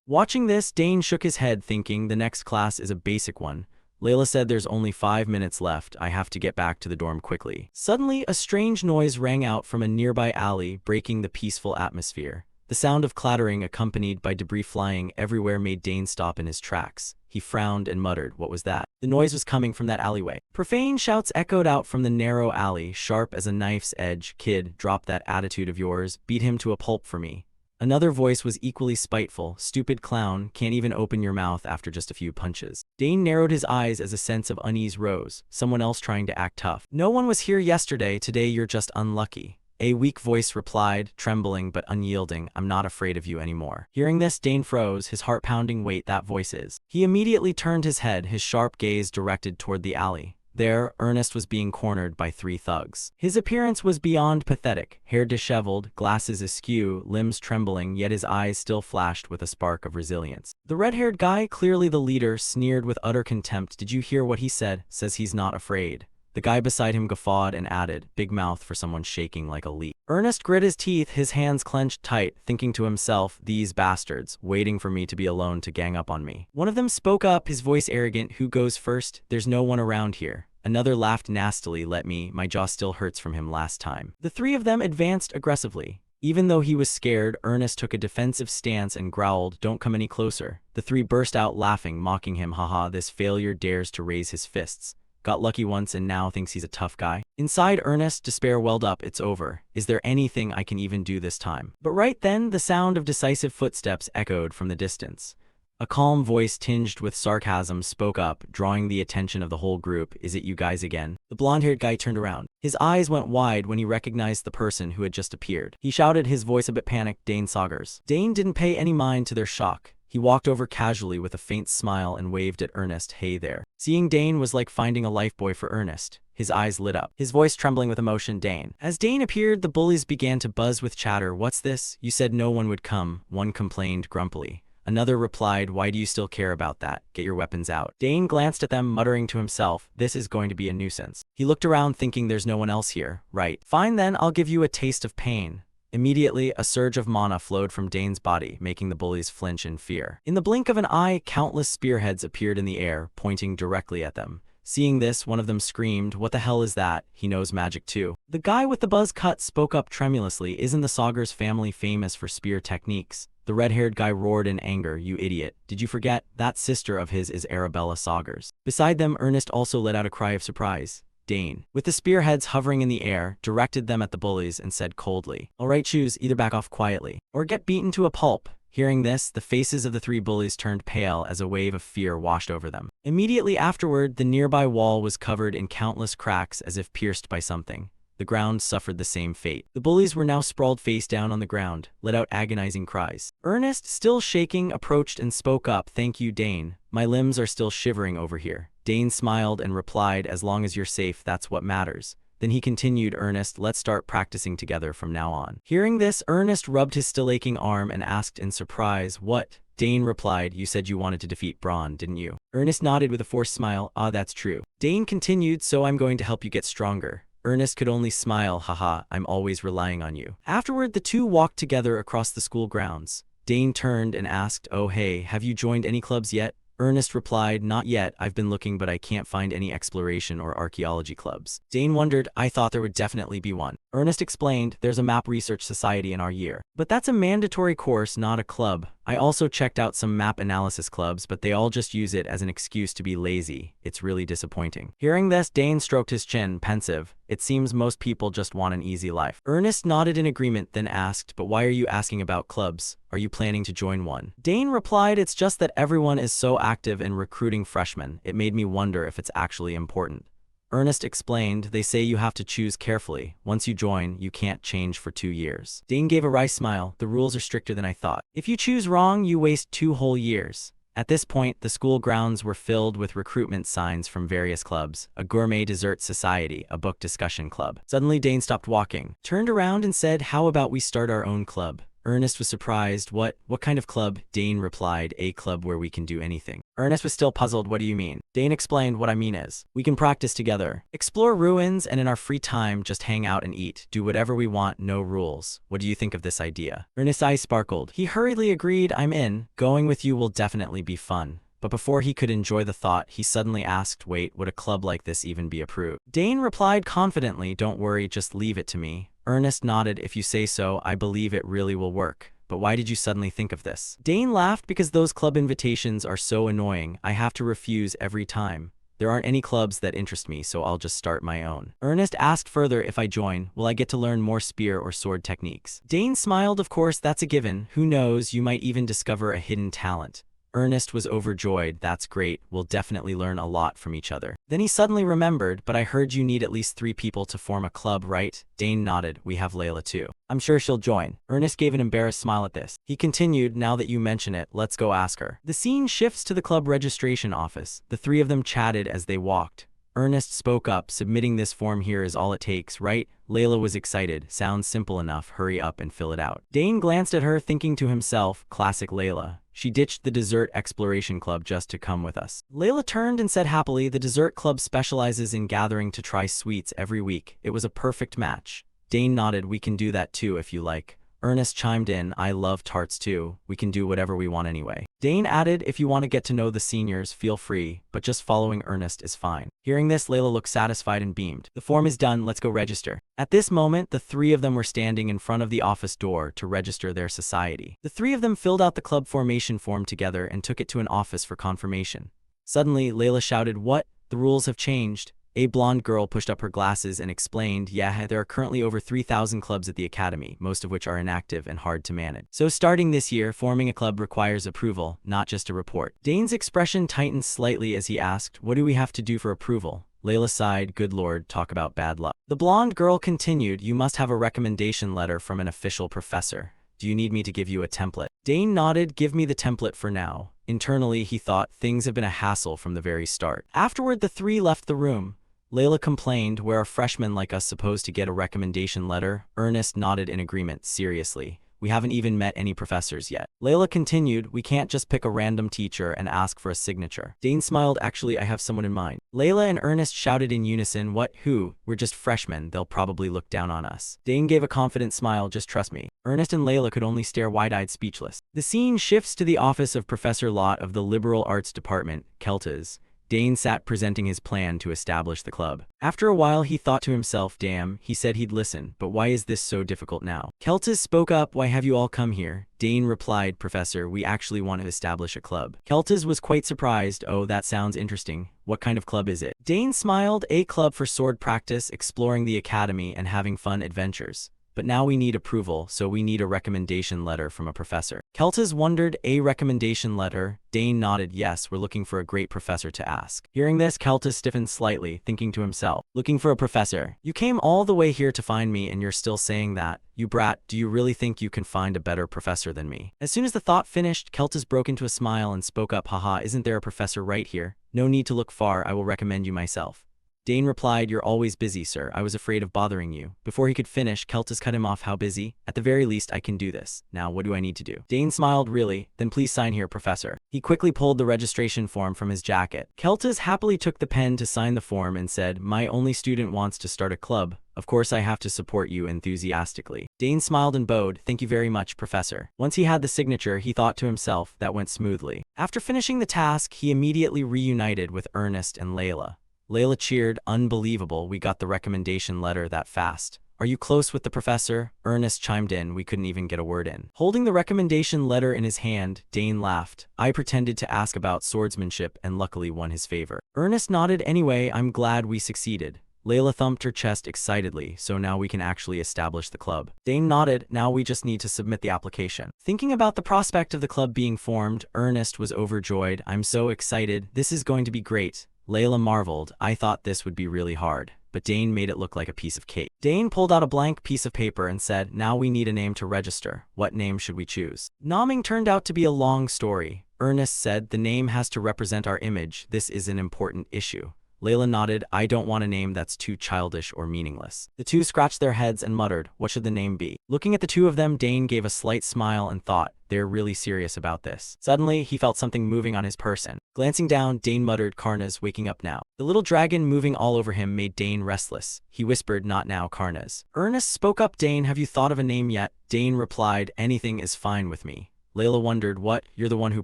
Watching this, Dane shook his head, thinking, the next class is a basic one. Layla said there's only 5 minutes left. I have to get back to the dorm quickly. Suddenly, a strange noise rang out from a nearby alley, breaking the peaceful atmosphere. The sound of clattering, accompanied by debris flying everywhere, made Dane stop in his tracks. He frowned and muttered, what was that? The noise was coming from that alleyway. Profane shouts echoed out from the narrow alley, sharp as a knife's edge. Kid, drop that attitude of yours. Beat him to a pulp for me. Another voice was equally spiteful. Stupid clown, can't even open your mouth after just a few punches. Dane narrowed his eyes as a sense of unease rose. Someone else trying to act tough. No one was here yesterday. Today you're just unlucky. A weak voice replied, trembling but unyielding, I'm not afraid of you anymore. Hearing this, Dane froze, his heart pounding. Wait, that voice is. He immediately turned his head, his sharp gaze directed toward the alley. There, Ernest was being cornered by 3 thugs. His appearance was beyond pathetic, hair disheveled, glasses askew, limbs trembling, yet his eyes still flashed with a spark of resilience. The red-haired guy, clearly the leader, sneered with utter contempt. "Did you hear what he said? Says he's not afraid." The guy beside him guffawed and added, "Big mouth for someone shaking like a leaf." Ernest grit his teeth, his hands clenched tight, thinking to himself, "These bastards, waiting for me to be alone to gang up on me." One of them spoke up, his voice arrogant, "Who goes first? There's no one around here." Another laughed nastily, "Let me, my jaw still hurts from him last time." The 3 of them advanced aggressively. Even though he was scared, Ernest took a defensive stance and growled, "Don't come any closer." The 3 burst out laughing, mocking him, "Haha, this failure dares to raise his fists. Got lucky once and now thinks he's a tough guy." Inside Ernest, despair welled up. "It's over. Is there anything I can even do this time?" But right then, the sound of decisive footsteps echoed from the distance. A calm voice tinged with sarcasm spoke up, drawing the attention of the whole group. "Is it you guys again?" The blonde-haired guy turned around. His eyes went wide when he recognized the person who had just appeared. He shouted, his voice a bit panicked, "Dane Saugers." Dane didn't pay any mind to their shock. He walked over casually with a faint smile and waved at Ernest, "Hey there." Seeing Dane was like finding a lifebuoy for Ernest. His eyes lit up, his voice trembling with emotion. "Dane." As Dane appeared, the bullies began to buzz with chatter. "What's this? You said no one would come," one complained grumpily. Another replied, "Why do you still care about that? Get your weapons out." Dane glanced at them, muttering to himself, "This is going to be a nuisance." He looked around thinking, "There's no one else here, right? Fine then, I'll give you a taste of pain." Immediately, a surge of mana flowed from Dane's body, making the bullies flinch in fear. In the blink of an eye, countless spearheads appeared in the air, pointing directly at them. Seeing this, one of them screamed, "What the hell is that? He knows magic too." The guy with the buzz cut spoke up tremulously, "Isn't the Saugers family famous for spear techniques?" The red-haired guy roared in anger, "You idiot. Did you forget? That sister of his is Arabella Saugers." Beside them, Ernest also let out a cry of surprise. Dane, with the spearheads hovering in the air, directed them at the bullies and said coldly, "All right, choose, either back off quietly, or get beaten to a pulp." Hearing this, the faces of the 3 bullies turned pale as a wave of fear washed over them. Immediately afterward, the nearby wall was covered in countless cracks as if pierced by something. The ground suffered the same fate. The bullies were now sprawled face down on the ground, let out agonizing cries. Ernest, still shaking, approached and spoke up, "Thank you, Dane. My limbs are still shivering over here." Dane smiled and replied, "As long as you're safe, that's what matters." Then he continued, "Ernest, let's start practicing together from now on." Hearing this, Ernest rubbed his still aching arm and asked in surprise, "What?" Dane replied, "You said you wanted to defeat Braun, didn't you?" Ernest nodded with a forced smile, "Ah, that's true." Dane continued, "So I'm going to help you get stronger." Ernest could only smile, "Haha, I'm always relying on you." Afterward, the 2 walked together across the school grounds. Dane turned and asked, "Oh hey, have you joined any clubs yet?" Ernest replied, "Not yet. I've been looking but I can't find any exploration or archaeology clubs." Dane wondered, "I thought there would definitely be one." Ernest explained, "There's a map research society in our year. But that's a mandatory course, not a club. I also checked out some map analysis clubs, but they all just use it as an excuse to be lazy. It's really disappointing." Hearing this, Dane stroked his chin, pensive. "It seems most people just want an easy life." Ernest nodded in agreement, then asked, "But why are you asking about clubs? Are you planning to join one?" Dane replied, "It's just that everyone is so active in recruiting freshmen. It made me wonder if it's actually important." Ernest explained, "They say you have to choose carefully. Once you join, you can't change for 2 years." Dane gave a wry smile. "The rules are stricter than I thought. If you choose wrong, you waste 2 whole years." At this point, the school grounds were filled with recruitment signs from various clubs, a gourmet dessert society, a book discussion club. Suddenly, Dane stopped walking, turned around and said, "How about we start our own club?" Ernest was surprised. What kind of club?" Dane replied, "A club where we can do anything." Ernest was still puzzled. "What do you mean?" Dane explained, "What I mean is, we can practice together, explore ruins, and in our free time just hang out and eat. Do whatever we want, no rules. What do you think of this idea?" Ernest's eyes sparkled. He hurriedly agreed, "I'm in. Going with you will definitely be fun." But before he could enjoy the thought, he suddenly asked, "Wait, would a club like this even be approved?" Dane replied confidently, "Don't worry, just leave it to me." Ernest nodded, "If you say so, I believe it really will work. But why did you suddenly think of this?" Dane laughed, "Because those club invitations are so annoying. I have to refuse every time. There aren't any clubs that interest me, so I'll just start my own." Ernest asked further, "If I join, will I get to learn more spear or sword techniques?" Dane smiled, "Of course, that's a given. Who knows, you might even discover a hidden talent." Ernest was overjoyed. "That's great. We'll definitely learn a lot from each other." Then he suddenly remembered, "But I heard you need at least 3 people to form a club, right?" Dane nodded. "We have Layla too. I'm sure she'll join." Ernest gave an embarrassed smile at this. He continued, "Now that you mention it, let's go ask her." The scene shifts to the club registration office. The 3 of them chatted as they walked. Ernest spoke up, submitting this form here is all it takes, right? Layla was excited. Sounds simple enough, hurry up and fill it out. Dane glanced at her, thinking to himself, classic Layla. She ditched the dessert exploration club just to come with us. Layla turned and said happily, the dessert club specializes in gathering to try sweets every week. It was a perfect match. Dane nodded, we can do that too if you like. Ernest chimed in, I love tarts too. We can do whatever we want anyway. Dane added, if you want to get to know the seniors, feel free, but just following Ernest is fine. Hearing this, Layla looked satisfied and beamed. The form is done, let's go register. At this moment, the three of them were standing in front of the office door to register their society. The three of them filled out the club formation form together and took it to an office for confirmation. Suddenly, Layla shouted, what? The rules have changed. A blonde girl pushed up her glasses and explained, yeah, there are currently over 3,000 clubs at the academy, most of which are inactive and hard to manage. So starting this year, forming a club requires approval, not just a report. Dane's expression tightened slightly as he asked, what do we have to do for approval? Layla sighed, good lord, talk about bad luck. The blonde girl continued, you must have a recommendation letter from an official professor. Do you need me to give you a template? Dane nodded, give me the template for now. Internally, he thought, things have been a hassle from the very start. Afterward, the three left the room. Layla complained, where are freshmen like us supposed to get a recommendation letter? Ernest nodded in agreement, seriously. We haven't even met any professors yet. Layla continued, we can't just pick a random teacher and ask for a signature. Dane smiled, actually I have someone in mind. Layla and Ernest shouted in unison, what, who? We're just freshmen, they'll probably look down on us. Dane gave a confident smile, just trust me. Ernest and Layla could only stare wide-eyed speechless. The scene shifts to the office of Professor Lott of the Liberal Arts Department, Keltas. Dane sat presenting his plan to establish the club. After a while he thought to himself, damn, he said he'd listen, but why is this so difficult now? Keltas spoke up, why have you all come here? Dane replied, Professor, we actually want to establish a club. Keltas was quite surprised, oh that sounds interesting. What kind of club is it? Dane smiled, a club for sword practice, exploring the academy, and having fun adventures. But now we need approval, so we need a recommendation letter from a professor. Keltas wondered, a recommendation letter? Dane nodded, yes, we're looking for a great professor to ask. Hearing this, Keltas stiffened slightly, thinking to himself, looking for a professor? You came all the way here to find me and you're still saying that? You brat, do you really think you can find a better professor than me? As soon as the thought finished, Keltas broke into a smile and spoke up, haha, isn't there a professor right here? No need to look far, I will recommend you myself. Dane replied, you're always busy, sir. I was afraid of bothering you. Before he could finish, Keltas cut him off, how busy? At the very least, I can do this. Now, what do I need to do? Dane smiled, really? Then please sign here, Professor. He quickly pulled the registration form from his jacket. Keltas happily took the pen to sign the form and said, my only student wants to start a club. Of course I have to support you enthusiastically. Dane smiled and bowed, thank you very much, Professor. Once he had the signature, he thought to himself, that went smoothly. After finishing the task, he immediately reunited with Ernest and Layla. Layla cheered, unbelievable, we got the recommendation letter that fast. Are you close with the professor? Ernest chimed in, we couldn't even get a word in. Holding the recommendation letter in his hand, Dane laughed. I pretended to ask about swordsmanship and luckily won his favor. Ernest nodded, anyway, I'm glad we succeeded. Layla thumped her chest excitedly, so now we can actually establish the club. Dane nodded, now we just need to submit the application. Thinking about the prospect of the club being formed, Ernest was overjoyed. I'm so excited, this is going to be great. Layla marveled, I thought this would be really hard, but Dane made it look like a piece of cake. Dane pulled out a blank piece of paper and said, now we need a name to register. What name should we choose? Naming turned out to be a long story. Ernest said, the name has to represent our image. This is an important issue. Layla nodded, I don't want a name that's too childish or meaningless. The two scratched their heads and muttered, what should the name be? Looking at the two of them, Dane gave a slight smile and thought, they're really serious about this. Suddenly, he felt something moving on his person. Glancing down, Dane muttered, Karna's waking up now. The little dragon moving all over him made Dane restless. He whispered, not now, Karna's. Ernest spoke up, Dane, have you thought of a name yet? Dane replied, anything is fine with me. Layla wondered, what? You're the one who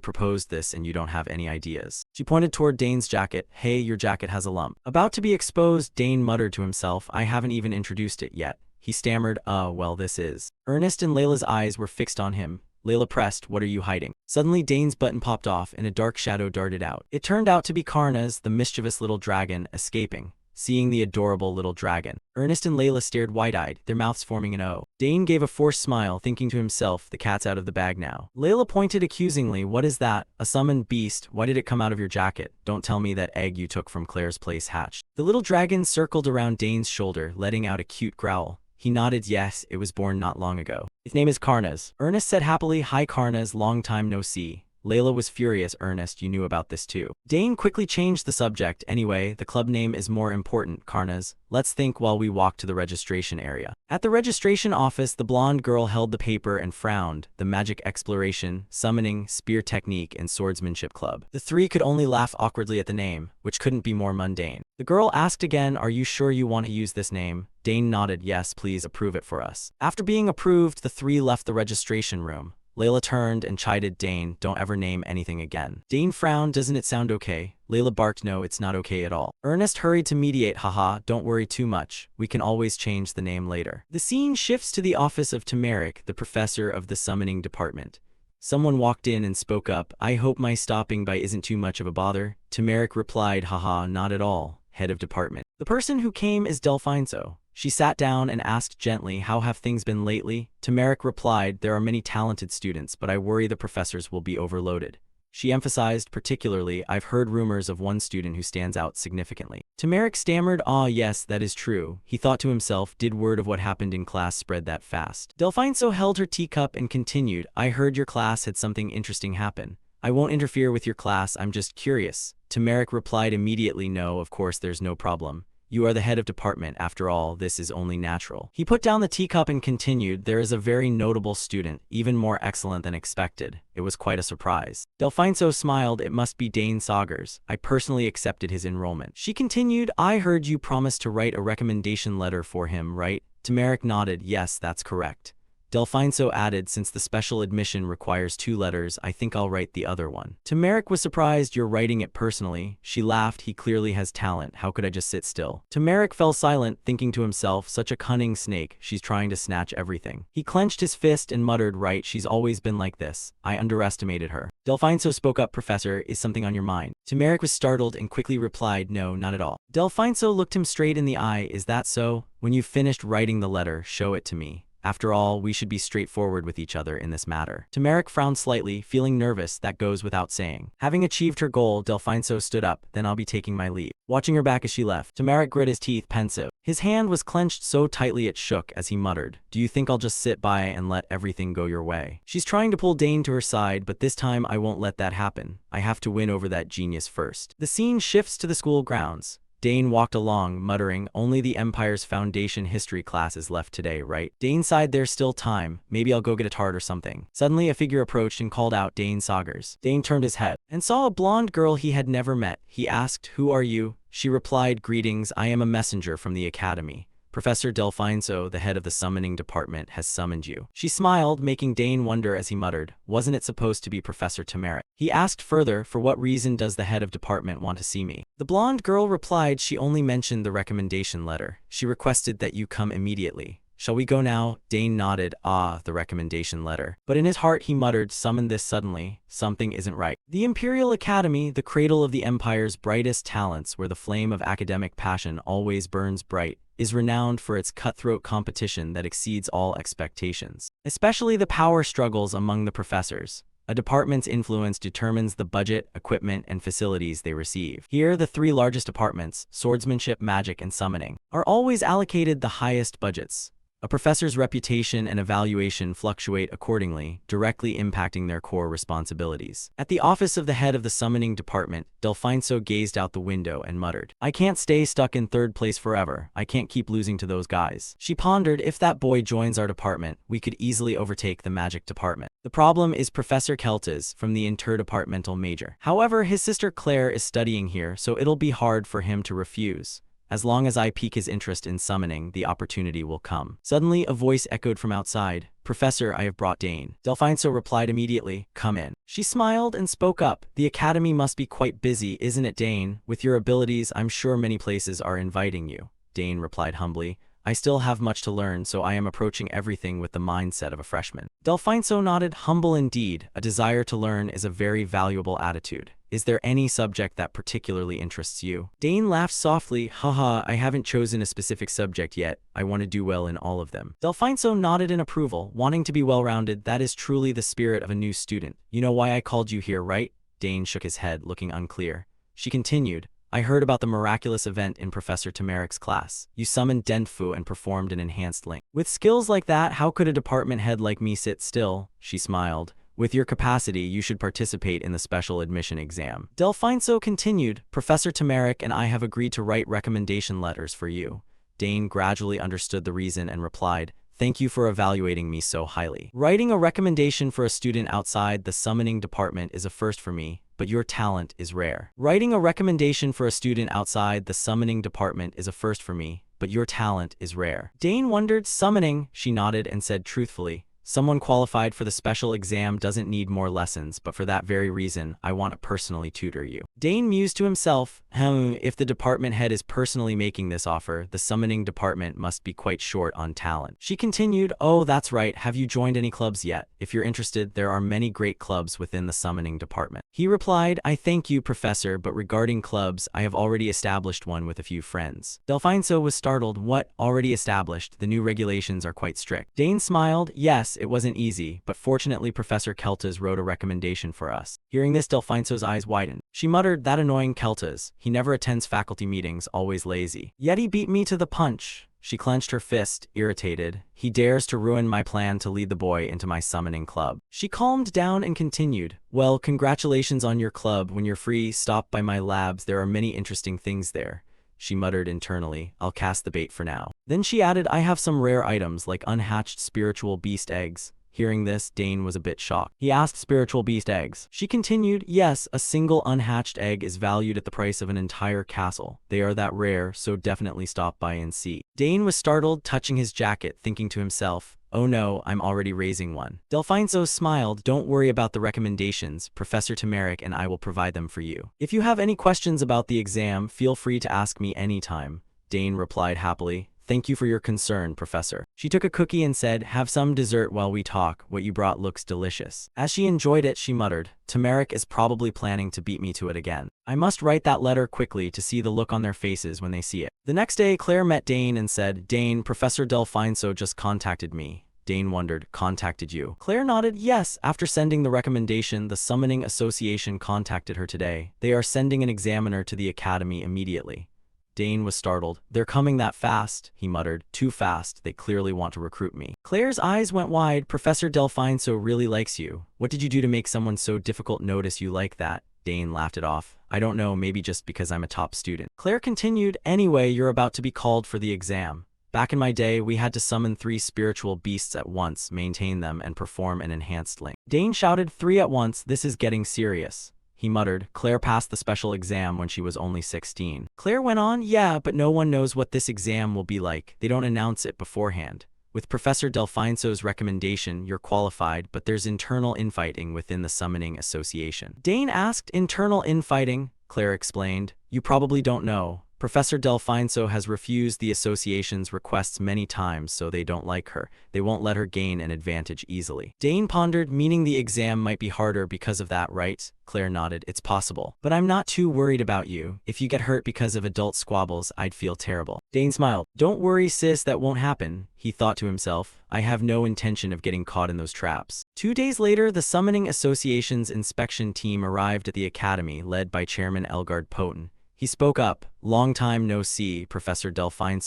proposed this and you don't have any ideas. She pointed toward Dane's jacket. Hey, your jacket has a lump. About to be exposed, Dane muttered to himself, I haven't even introduced it yet. He stammered, well this is. Ernest and Layla's eyes were fixed on him. Layla pressed, what are you hiding? Suddenly Dane's button popped off and a dark shadow darted out. It turned out to be Karna's, the mischievous little dragon, escaping. Seeing the adorable little dragon, Ernest and Layla stared wide-eyed, their mouths forming an O. Dane gave a forced smile, thinking to himself, the cat's out of the bag now. Layla pointed accusingly, what is that? A summoned beast? Why did it come out of your jacket? Don't tell me that egg you took from Claire's place hatched. The little dragon circled around Dane's shoulder, letting out a cute growl. He nodded, yes, it was born not long ago. Its name is Karna's. Ernest said happily, hi Karna's, long time no see. Layla was furious. Ernest, you knew about this too. Dane quickly changed the subject. Anyway, the club name is more important, Karnas. Let's think while we walk to the registration area. At the registration office, the blonde girl held the paper and frowned. The magic exploration, summoning, spear technique, and swordsmanship club. The three could only laugh awkwardly at the name, which couldn't be more mundane. The girl asked again, are you sure you want to use this name? Dane nodded, yes, please approve it for us. After being approved, the three left the registration room. Layla turned and chided Dane, don't ever name anything again. Dane frowned, doesn't it sound okay? Layla barked, no, it's not okay at all. Ernest hurried to mediate, haha, don't worry too much. We can always change the name later. The scene shifts to the office of Turmeric, the professor of the summoning department. Someone walked in and spoke up, I hope my stopping by isn't too much of a bother. Turmeric replied, haha, not at all, head of department. The person who came is Delphinso. She sat down and asked gently, how have things been lately? Turmeric replied, there are many talented students, but I worry the professors will be overloaded. She emphasized particularly, I've heard rumors of one student who stands out significantly. Turmeric stammered, ah yes, that is true. He thought to himself, did word of what happened in class spread that fast? Delphinso held her teacup and continued, I heard your class had something interesting happen. I won't interfere with your class, I'm just curious. Turmeric replied immediately, no, of course there's no problem. You are the head of department, after all, this is only natural. He put down the teacup and continued, there is a very notable student, even more excellent than expected. It was quite a surprise. Delphinso smiled, it must be Dane Saugers. I personally accepted his enrollment. She continued, I heard you promised to write a recommendation letter for him, right? Turmeric nodded, yes, that's correct. Delphinso added, since the special admission requires 2 letters, I think I'll write the other one. Turmeric was surprised, you're writing it personally. She laughed, he clearly has talent, how could I just sit still? Turmeric fell silent, thinking to himself, such a cunning snake, she's trying to snatch everything. He clenched his fist and muttered, right, she's always been like this. I underestimated her. Delphinso spoke up, Professor, is something on your mind? Turmeric was startled and quickly replied, no, not at all. Delphinso looked him straight in the eye, is that so? When you've finished writing the letter, show it to me. After all, we should be straightforward with each other in this matter. Turmeric frowned slightly, feeling nervous, that goes without saying. Having achieved her goal, Delphinso stood up, then I'll be taking my leave. Watching her back as she left, Turmeric grit his teeth, pensive. His hand was clenched so tightly it shook as he muttered, do you think I'll just sit by and let everything go your way? She's trying to pull Dane to her side, but this time I won't let that happen. I have to win over that genius first. The scene shifts to the school grounds. Dane walked along, muttering, only the Empire's Foundation history class is left today, right? Dane sighed, there's still time. Maybe I'll go get a tart or something. Suddenly, a figure approached and called out, Dane Saugers. Dane turned his head and saw a blonde girl he had never met. He asked, who are you? She replied, greetings, I am a messenger from the academy. Professor Delphinso, the head of the summoning department, has summoned you. She smiled, making Dane wonder as he muttered, wasn't it supposed to be Professor Turmeric? He asked further, for what reason does the head of department want to see me? The blonde girl replied she only mentioned the recommendation letter. She requested that you come immediately. Shall we go now? Dane nodded, ah, the recommendation letter. But in his heart he muttered, summon this suddenly. Something isn't right. The Imperial Academy, the cradle of the Empire's brightest talents, where the flame of academic passion always burns bright, is renowned for its cutthroat competition that exceeds all expectations. Especially the power struggles among the professors. A department's influence determines the budget, equipment, and facilities they receive. Here, the 3 largest departments, swordsmanship, magic, and summoning, are always allocated the highest budgets. A professor's reputation and evaluation fluctuate accordingly, directly impacting their core responsibilities. At the office of the head of the summoning department, Delphinso gazed out the window and muttered, I can't stay stuck in 3rd place forever. I can't keep losing to those guys. She pondered, if that boy joins our department, we could easily overtake the magic department. The problem is Professor Keltis from the interdepartmental major. However, his sister Claire is studying here, so it'll be hard for him to refuse. As long as I pique his interest in summoning, the opportunity will come. Suddenly, a voice echoed from outside. Professor, I have brought Dane. Delphinso replied immediately, come in. She smiled and spoke up. The academy must be quite busy, isn't it, Dane? With your abilities, I'm sure many places are inviting you. Dane replied humbly. I still have much to learn, so I am approaching everything with the mindset of a freshman. Delphinso nodded, humble indeed. A desire to learn is a very valuable attitude. Is there any subject that particularly interests you? Dane laughed softly, haha, I haven't chosen a specific subject yet. I want to do well in all of them. Delphinso nodded in approval, wanting to be well-rounded. That is truly the spirit of a new student. You know why I called you here, right? Dane shook his head, looking unclear. She continued, I heard about the miraculous event in Professor Turmeric's class. You summoned Dentfu and performed an enhanced link. With skills like that, how could a department head like me sit still? She smiled. With your capacity, you should participate in the special admission exam. Delphine continued, Professor Tamaric and I have agreed to write recommendation letters for you. Dane gradually understood the reason and replied, Thank you for evaluating me so highly. Writing a recommendation for a student outside the summoning department is a first for me, but your talent is rare. Writing a recommendation for a student outside the summoning department is a first for me, but your talent is rare. Dane wondered, summoning? She nodded and said truthfully, Someone qualified for the special exam doesn't need more lessons, but for that very reason, I want to personally tutor you. Dane mused to himself, if the department head is personally making this offer, the summoning department must be quite short on talent. She continued, Oh, that's right, have you joined any clubs yet? If you're interested, there are many great clubs within the summoning department. He replied, I thank you, Professor, but regarding clubs, I have already established one with a few friends. Delphine was startled. What, already established? The new regulations are quite strict. Dane smiled, Yes, it wasn't easy, but fortunately Professor Keltas wrote a recommendation for us. Hearing this, Delphine's eyes widened. She muttered, That annoying Keltas. He never attends faculty meetings, always lazy. Yet he beat me to the punch. She clenched her fist, irritated. He dares to ruin my plan to lead the boy into my summoning club. She calmed down and continued, Well, congratulations on your club. When you're free, stop by my labs. There are many interesting things there. She muttered internally, I'll cast the bait for now. Then she added, I have some rare items like unhatched spiritual beast eggs. Hearing this, Dane was a bit shocked. He asked, Spiritual beast eggs? She continued, Yes, a single unhatched egg is valued at the price of an entire castle. They are that rare, so definitely stop by and see. Dane was startled, touching his jacket, thinking to himself, Oh no, I'm already raising one. Delphine smiled, Don't worry about the recommendations. Professor Tamaric and I will provide them for you. If you have any questions about the exam, feel free to ask me anytime. Dane replied happily, Thank you for your concern, Professor. She took a cookie and said, Have some dessert while we talk. What you brought looks delicious. As she enjoyed it, she muttered, Tamaric is probably planning to beat me to it again. I must write that letter quickly to see the look on their faces when they see it. The next day, Claire met Dane and said, Dane, Professor Delphine just contacted me. Dane wondered, Contacted you? Claire nodded, Yes. After sending the recommendation, the Summoning Association contacted her today. They are sending an examiner to the academy immediately. Dane was startled. They're coming that fast, he muttered. Too fast. They clearly want to recruit me. Claire's eyes went wide. Professor Delphine really likes you. What did you do to make someone so difficult notice you like that? Dane laughed it off. I don't know, maybe just because I'm a top student. Claire continued, Anyway, you're about to be called for the exam. Back in my day, we had to summon 3 spiritual beasts at once, maintain them, and perform an enhanced link. Dane shouted, 3 at once, this is getting serious. He muttered, Claire passed the special exam when she was only 16. Claire went on, Yeah, but no one knows what this exam will be like. They don't announce it beforehand. With Professor Delphine's recommendation, you're qualified, but there's internal infighting within the Summoning Association. Dane asked, Internal infighting? Claire explained, You probably don't know. Professor Delphine has refused the association's requests many times, so they don't like her. They won't let her gain an advantage easily. Dane pondered, meaning the exam might be harder because of that, right? Claire nodded, It's possible. But I'm not too worried about you. If you get hurt because of adult squabbles, I'd feel terrible. Dane smiled. Don't worry, sis, that won't happen. He thought to himself, I have no intention of getting caught in those traps. 2 days later, the Summoning Association's inspection team arrived at the academy, led by Chairman Elgard Poten. He spoke up. Long time no see, Professor Delphine.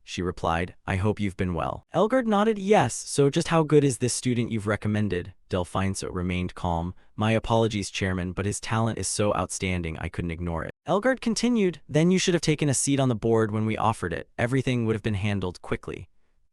She replied, I hope you've been well. Elgard nodded, Yes, so just how good is this student you've recommended? Delphine remained calm. My apologies, Chairman, but his talent is so outstanding I couldn't ignore it. Elgard continued, Then you should have taken a seat on the board when we offered it. Everything would have been handled quickly.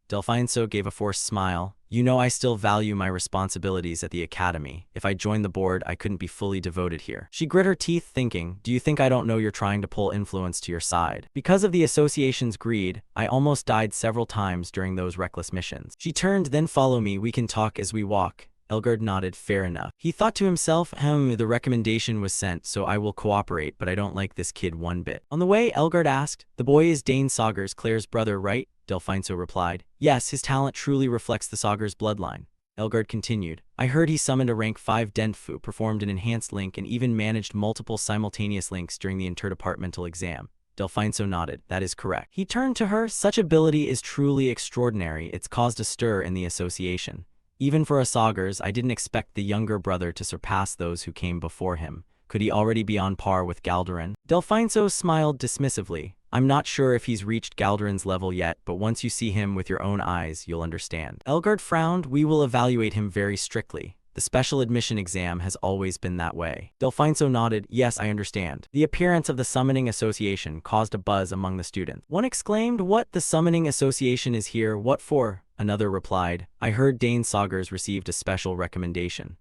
Delphine gave a forced smile. You know I still value my responsibilities at the academy. If I joined the board, I couldn't be fully devoted here. She grit her teeth, thinking, Do you think I don't know you're trying to pull influence to your side? Because of the association's greed, I almost died several times during those reckless missions. She turned, Then follow me, we can talk as we walk. Elgard nodded, Fair enough. He thought to himself, the recommendation was sent, so I will cooperate, but I don't like this kid one bit. On the way, Elgard asked, The boy is Dane Saugers, Claire's brother, right? Delphine replied, Yes, his talent truly reflects the Saugers bloodline. Elgard continued, I heard he summoned a rank 5 Dentfu, performed an enhanced link, and even managed multiple simultaneous links during the interdepartmental exam. Delphine nodded, That is correct. He turned to her, Such ability is truly extraordinary. It's caused a stir in the association. Even for a Saugers, I didn't expect the younger brother to surpass those who came before him. Could he already be on par with Galderin? Delphine smiled dismissively. I'm not sure if he's reached Galderin's level yet, but once you see him with your own eyes, you'll understand. Elgard frowned, We will evaluate him very strictly. The special admission exam has always been that way. Delfinso nodded, yes, I understand. The appearance of the Summoning Association caused a buzz among the students. One exclaimed, what, the Summoning Association is here, what for? Another replied, I heard Dane Saugers received a special recommendation.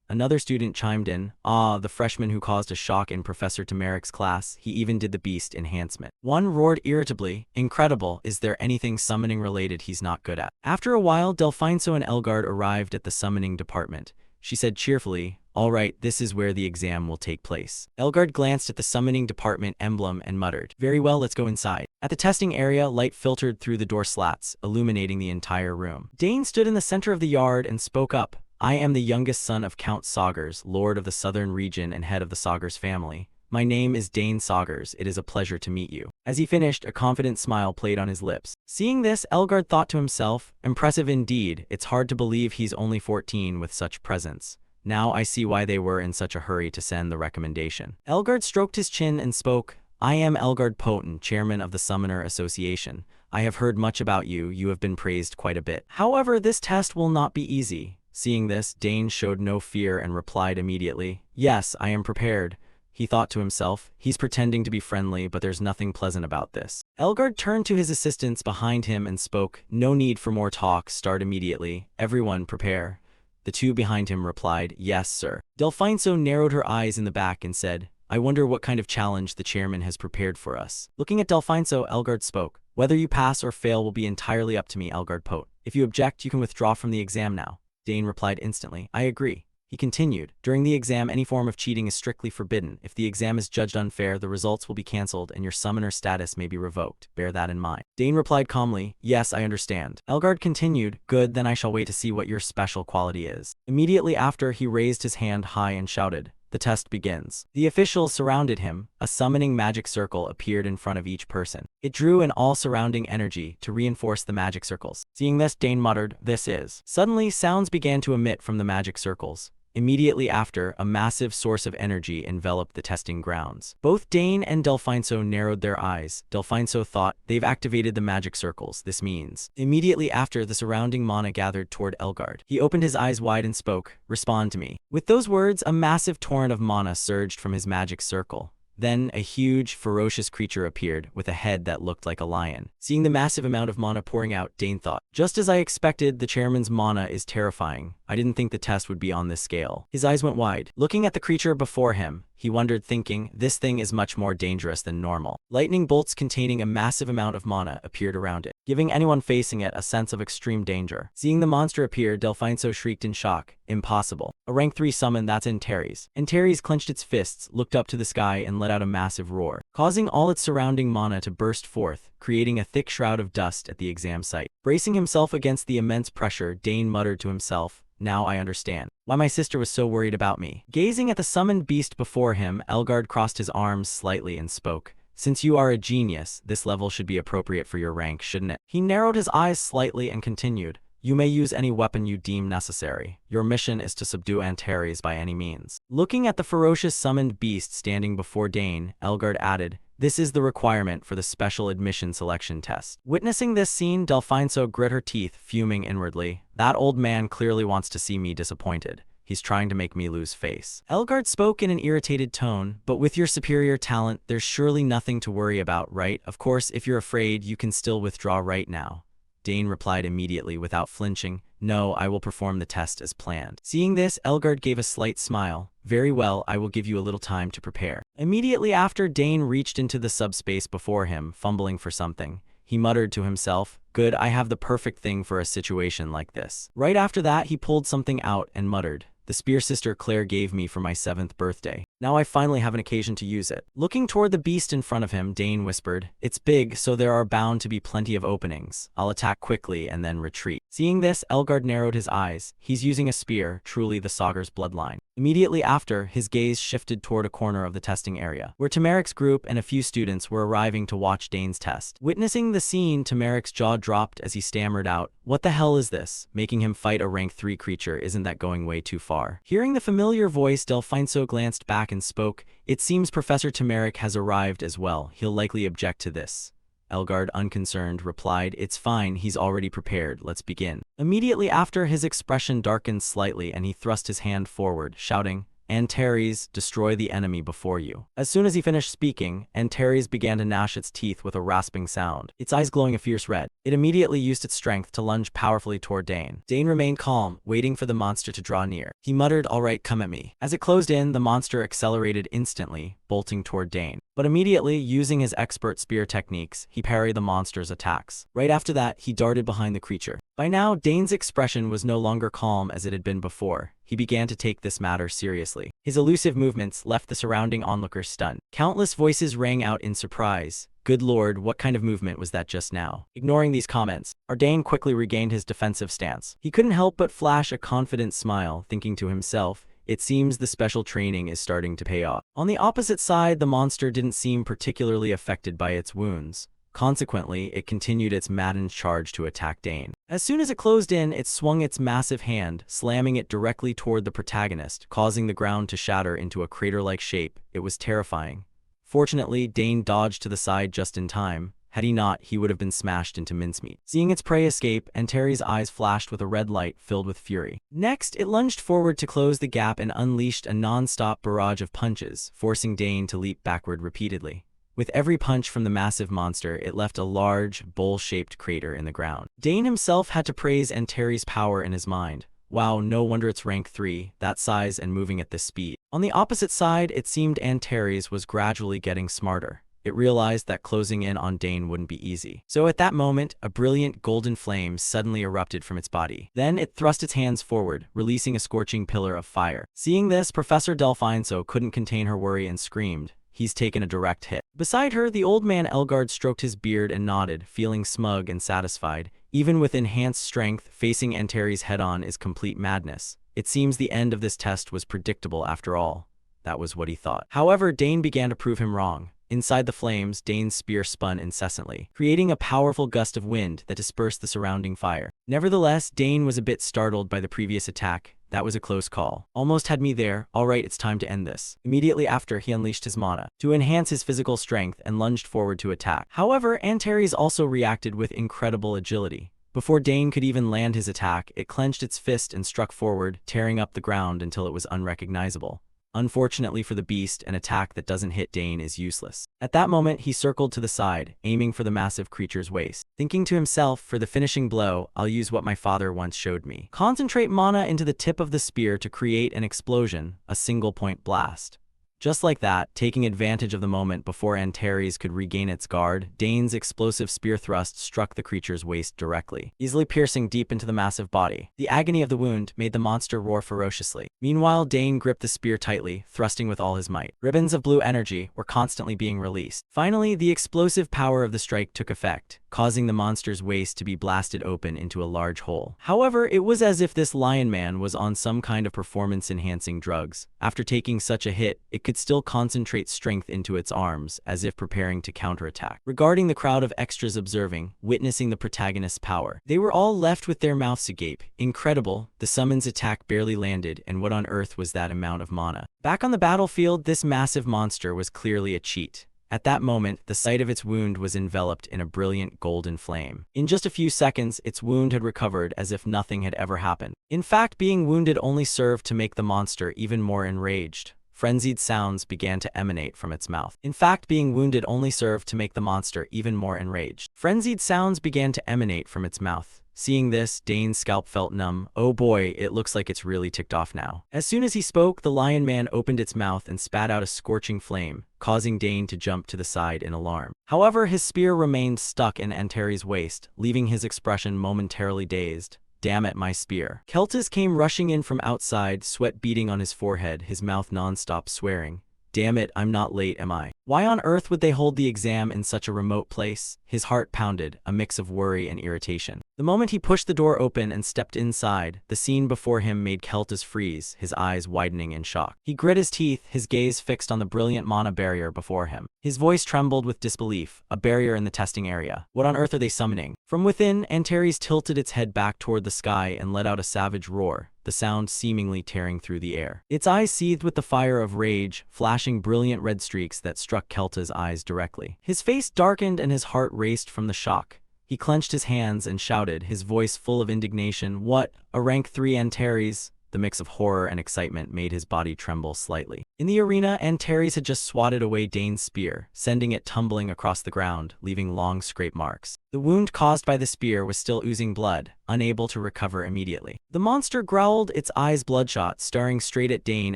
Another student chimed in, the freshman who caused a shock in Professor Tamarik's class, he even did the beast enhancement. One roared irritably, incredible, is there anything summoning related he's not good at? After a while, Delfinso and Elgard arrived at the summoning department. She said cheerfully, all right, this is where the exam will take place. Elgard glanced at the summoning department emblem and muttered, very well, let's go inside. At the testing area, light filtered through the door slats, illuminating the entire room. Dane stood in the center of the yard and spoke up. I am the youngest son of Count Saugers, Lord of the Southern Region and head of the Saugers family. My name is Dane Saugers. It is a pleasure to meet you. As he finished, a confident smile played on his lips. Seeing this, Elgard thought to himself, impressive indeed. It's hard to believe he's only 14 with such presence. Now I see why they were in such a hurry to send the recommendation. Elgard stroked his chin and spoke, I am Elgard Poten, chairman of the Summoner Association. I have heard much about you. You have been praised quite a bit. However, this test will not be easy. Seeing this, Dane showed no fear and replied immediately, yes, I am prepared. He thought to himself, he's pretending to be friendly, but there's nothing pleasant about this. Elgard turned to his assistants behind him and spoke, no need for more talk, start immediately. Everyone prepare. The two behind him replied, yes, sir. Delfinso narrowed her eyes in the back and said, I wonder what kind of challenge the chairman has prepared for us. Looking at Delfinso, Elgard spoke, whether you pass or fail will be entirely up to me, Elgard Pote. If you object, you can withdraw from the exam now. Dane replied instantly, I agree. He continued, during the exam any form of cheating is strictly forbidden. If the exam is judged unfair, the results will be cancelled and your summoner status may be revoked. Bear that in mind. Dane replied calmly, yes, I understand. Elgard continued, good, then I shall wait to see what your special quality is. Immediately after, he raised his hand high and shouted, the test begins. The officials surrounded him. A summoning magic circle appeared in front of each person. It drew in all surrounding energy to reinforce the magic circles. Seeing this, Dane muttered, this is. Suddenly, sounds began to emit from the magic circles. Immediately after, a massive source of energy enveloped the testing grounds. Both Dane and Delfinso narrowed their eyes. Delfinso thought, they've activated the magic circles, this means. Immediately after, the surrounding mana gathered toward Elgard. He opened his eyes wide and spoke, respond to me. With those words, a massive torrent of mana surged from his magic circle. Then, a huge, ferocious creature appeared, with a head that looked like a lion. Seeing the massive amount of mana pouring out, Dane thought, just as I expected, the chairman's mana is terrifying. I didn't think the test would be on this scale. His eyes went wide. Looking at the creature before him, he wondered, thinking, this thing is much more dangerous than normal. Lightning bolts containing a massive amount of mana appeared around it, giving anyone facing it a sense of extreme danger. Seeing the monster appear, Delfinso shrieked in shock, impossible. A rank 3 summon, that's Antares. Antares clenched its fists, looked up to the sky and let out a massive roar, causing all its surrounding mana to burst forth, creating a thick shroud of dust at the exam site. Bracing himself against the immense pressure, Dane muttered to himself, now I understand why my sister was so worried about me. Gazing at the summoned beast before him, Elgard crossed his arms slightly and spoke, since you are a genius, this level should be appropriate for your rank, shouldn't it? He narrowed his eyes slightly and continued, you may use any weapon you deem necessary. Your mission is to subdue Antares by any means. Looking at the ferocious summoned beast standing before Dane, Elgard added, this is the requirement for the special admission selection test. Witnessing this scene, Delfinso grit her teeth, fuming inwardly. That old man clearly wants to see me disappointed. He's trying to make me lose face. Elgard spoke in an irritated tone, but with your superior talent, there's surely nothing to worry about, right? Of course, if you're afraid, you can still withdraw right now. Dane replied immediately without flinching, no, I will perform the test as planned. Seeing this, Elgard gave a slight smile. Very well, I will give you a little time to prepare. Immediately after, Dane reached into the subspace before him, fumbling for something. He muttered to himself, good, I have the perfect thing for a situation like this. Right after that, he pulled something out and muttered, the spear sister Claire gave me for my 7th birthday. Now I finally have an occasion to use it. Looking toward the beast in front of him, Dane whispered, it's big, so there are bound to be plenty of openings. I'll attack quickly and then retreat. Seeing this, Elgard narrowed his eyes. He's using a spear, truly the Saugers bloodline. Immediately after, his gaze shifted toward a corner of the testing area, where Tamarik's group and a few students were arriving to watch Dane's test. Witnessing the scene, Tamarik's jaw dropped as he stammered out, what the hell is this? Making him fight a rank 3 creature, isn't that going way too far? Hearing the familiar voice, Delfinso glanced back and spoke, it seems Professor Tamarik has arrived as well. He'll likely object to this. Elgard, unconcerned, replied, it's fine, he's already prepared, let's begin. Immediately after, his expression darkened slightly and he thrust his hand forward, shouting, "Antares, destroy the enemy before you." As soon as he finished speaking, Antares began to gnash its teeth with a rasping sound, its eyes glowing a fierce red. It immediately used its strength to lunge powerfully toward Dane. Dane remained calm, waiting for the monster to draw near. He muttered, "All right, come at me." As it closed in, the monster accelerated instantly, bolting toward Dane. But immediately, using his expert spear techniques, he parried the monster's attacks. Right after that, he darted behind the creature. By now, Dane's expression was no longer calm as it had been before. He began to take this matter seriously. His elusive movements left the surrounding onlookers stunned. Countless voices rang out in surprise. Good lord, what kind of movement was that just now? Ignoring these comments, Dane quickly regained his defensive stance. He couldn't help but flash a confident smile, thinking to himself, "It seems the special training is starting to pay off." On the opposite side, the monster didn't seem particularly affected by its wounds. Consequently, it continued its maddened charge to attack Dane. As soon as it closed in, it swung its massive hand, slamming it directly toward the protagonist, causing the ground to shatter into a crater-like shape. It was terrifying. Fortunately, Dane dodged to the side just in time. Had he not, he would have been smashed into mincemeat. Seeing its prey escape, Antares' eyes flashed with a red light filled with fury. Next, it lunged forward to close the gap and unleashed a non-stop barrage of punches, forcing Dane to leap backward repeatedly. With every punch from the massive monster, it left a large, bowl-shaped crater in the ground. Dane himself had to praise Antares' power in his mind. Wow, no wonder it's rank 3, that size and moving at this speed. On the opposite side, it seemed Antares was gradually getting smarter. It realized that closing in on Dane wouldn't be easy. So at that moment, a brilliant golden flame suddenly erupted from its body. Then it thrust its hands forward, releasing a scorching pillar of fire. Seeing this, Professor Delphinso couldn't contain her worry and screamed, "He's taken a direct hit." Beside her, the old man Elgard stroked his beard and nodded, feeling smug and satisfied. Even with enhanced strength, facing Antares head-on is complete madness. It seems the end of this test was predictable after all. That was what he thought. However, Dane began to prove him wrong. Inside the flames, Dane's spear spun incessantly, creating a powerful gust of wind that dispersed the surrounding fire. Nevertheless, Dane was a bit startled by the previous attack. That was a close call. Almost had me there. All right, it's time to end this. Immediately after, he unleashed his mana to enhance his physical strength and lunged forward to attack. However, Antares also reacted with incredible agility. Before Dane could even land his attack, it clenched its fist and struck forward, tearing up the ground until it was unrecognizable. Unfortunately for the beast, an attack that doesn't hit Dane is useless. At that moment, he circled to the side, aiming for the massive creature's waist. Thinking to himself, for the finishing blow, I'll use what my father once showed me. Concentrate mana into the tip of the spear to create an explosion, a single-point blast. Just like that, taking advantage of the moment before Antares could regain its guard, Dane's explosive spear thrust struck the creature's waist directly, easily piercing deep into the massive body. The agony of the wound made the monster roar ferociously. Meanwhile, Dane gripped the spear tightly, thrusting with all his might. Ribbons of blue energy were constantly being released. Finally, the explosive power of the strike took effect, causing the monster's waist to be blasted open into a large hole. However, it was as if this lion man was on some kind of performance-enhancing drugs. After taking such a hit, it could still concentrate strength into its arms, as if preparing to counterattack. Regarding the crowd of extras observing, witnessing the protagonist's power, they were all left with their mouths agape. Incredible, the summons attack barely landed, and what on earth was that amount of mana? Back on the battlefield, this massive monster was clearly a cheat. At that moment, the site of its wound was enveloped in a brilliant golden flame. In just a few seconds, its wound had recovered as if nothing had ever happened. In fact, being wounded only served to make the monster even more enraged. Frenzied sounds began to emanate from its mouth. In fact, being wounded only served to make the monster even more enraged. Frenzied sounds began to emanate from its mouth. Seeing this, Dane's scalp felt numb. Oh boy, it looks like it's really ticked off now. As soon as he spoke, the lion man opened its mouth and spat out a scorching flame, causing Dane to jump to the side in alarm. However, his spear remained stuck in Antares' waist, leaving his expression momentarily dazed. Damn it, my spear. Keltas came rushing in from outside, sweat beading on his forehead, his mouth non-stop swearing. Damn it, I'm not late, am I? Why on earth would they hold the exam in such a remote place? His heart pounded, a mix of worry and irritation. The moment he pushed the door open and stepped inside, the scene before him made Keltas freeze, his eyes widening in shock. He grit his teeth, his gaze fixed on the brilliant mana barrier before him. His voice trembled with disbelief, a barrier in the testing area. What on earth are they summoning? From within, Antares tilted its head back toward the sky and let out a savage roar, the sound seemingly tearing through the air. Its eyes seethed with the fire of rage, flashing brilliant red streaks that struck Kelta's eyes directly. His face darkened and his heart raced from the shock. He clenched his hands and shouted, his voice full of indignation, "What? A rank 3 Antares?" The mix of horror and excitement made his body tremble slightly. In the arena, Antares had just swatted away Dane's spear, sending it tumbling across the ground, leaving long scrape marks. The wound caused by the spear was still oozing blood, unable to recover immediately. The monster growled, its eyes bloodshot, staring straight at Dane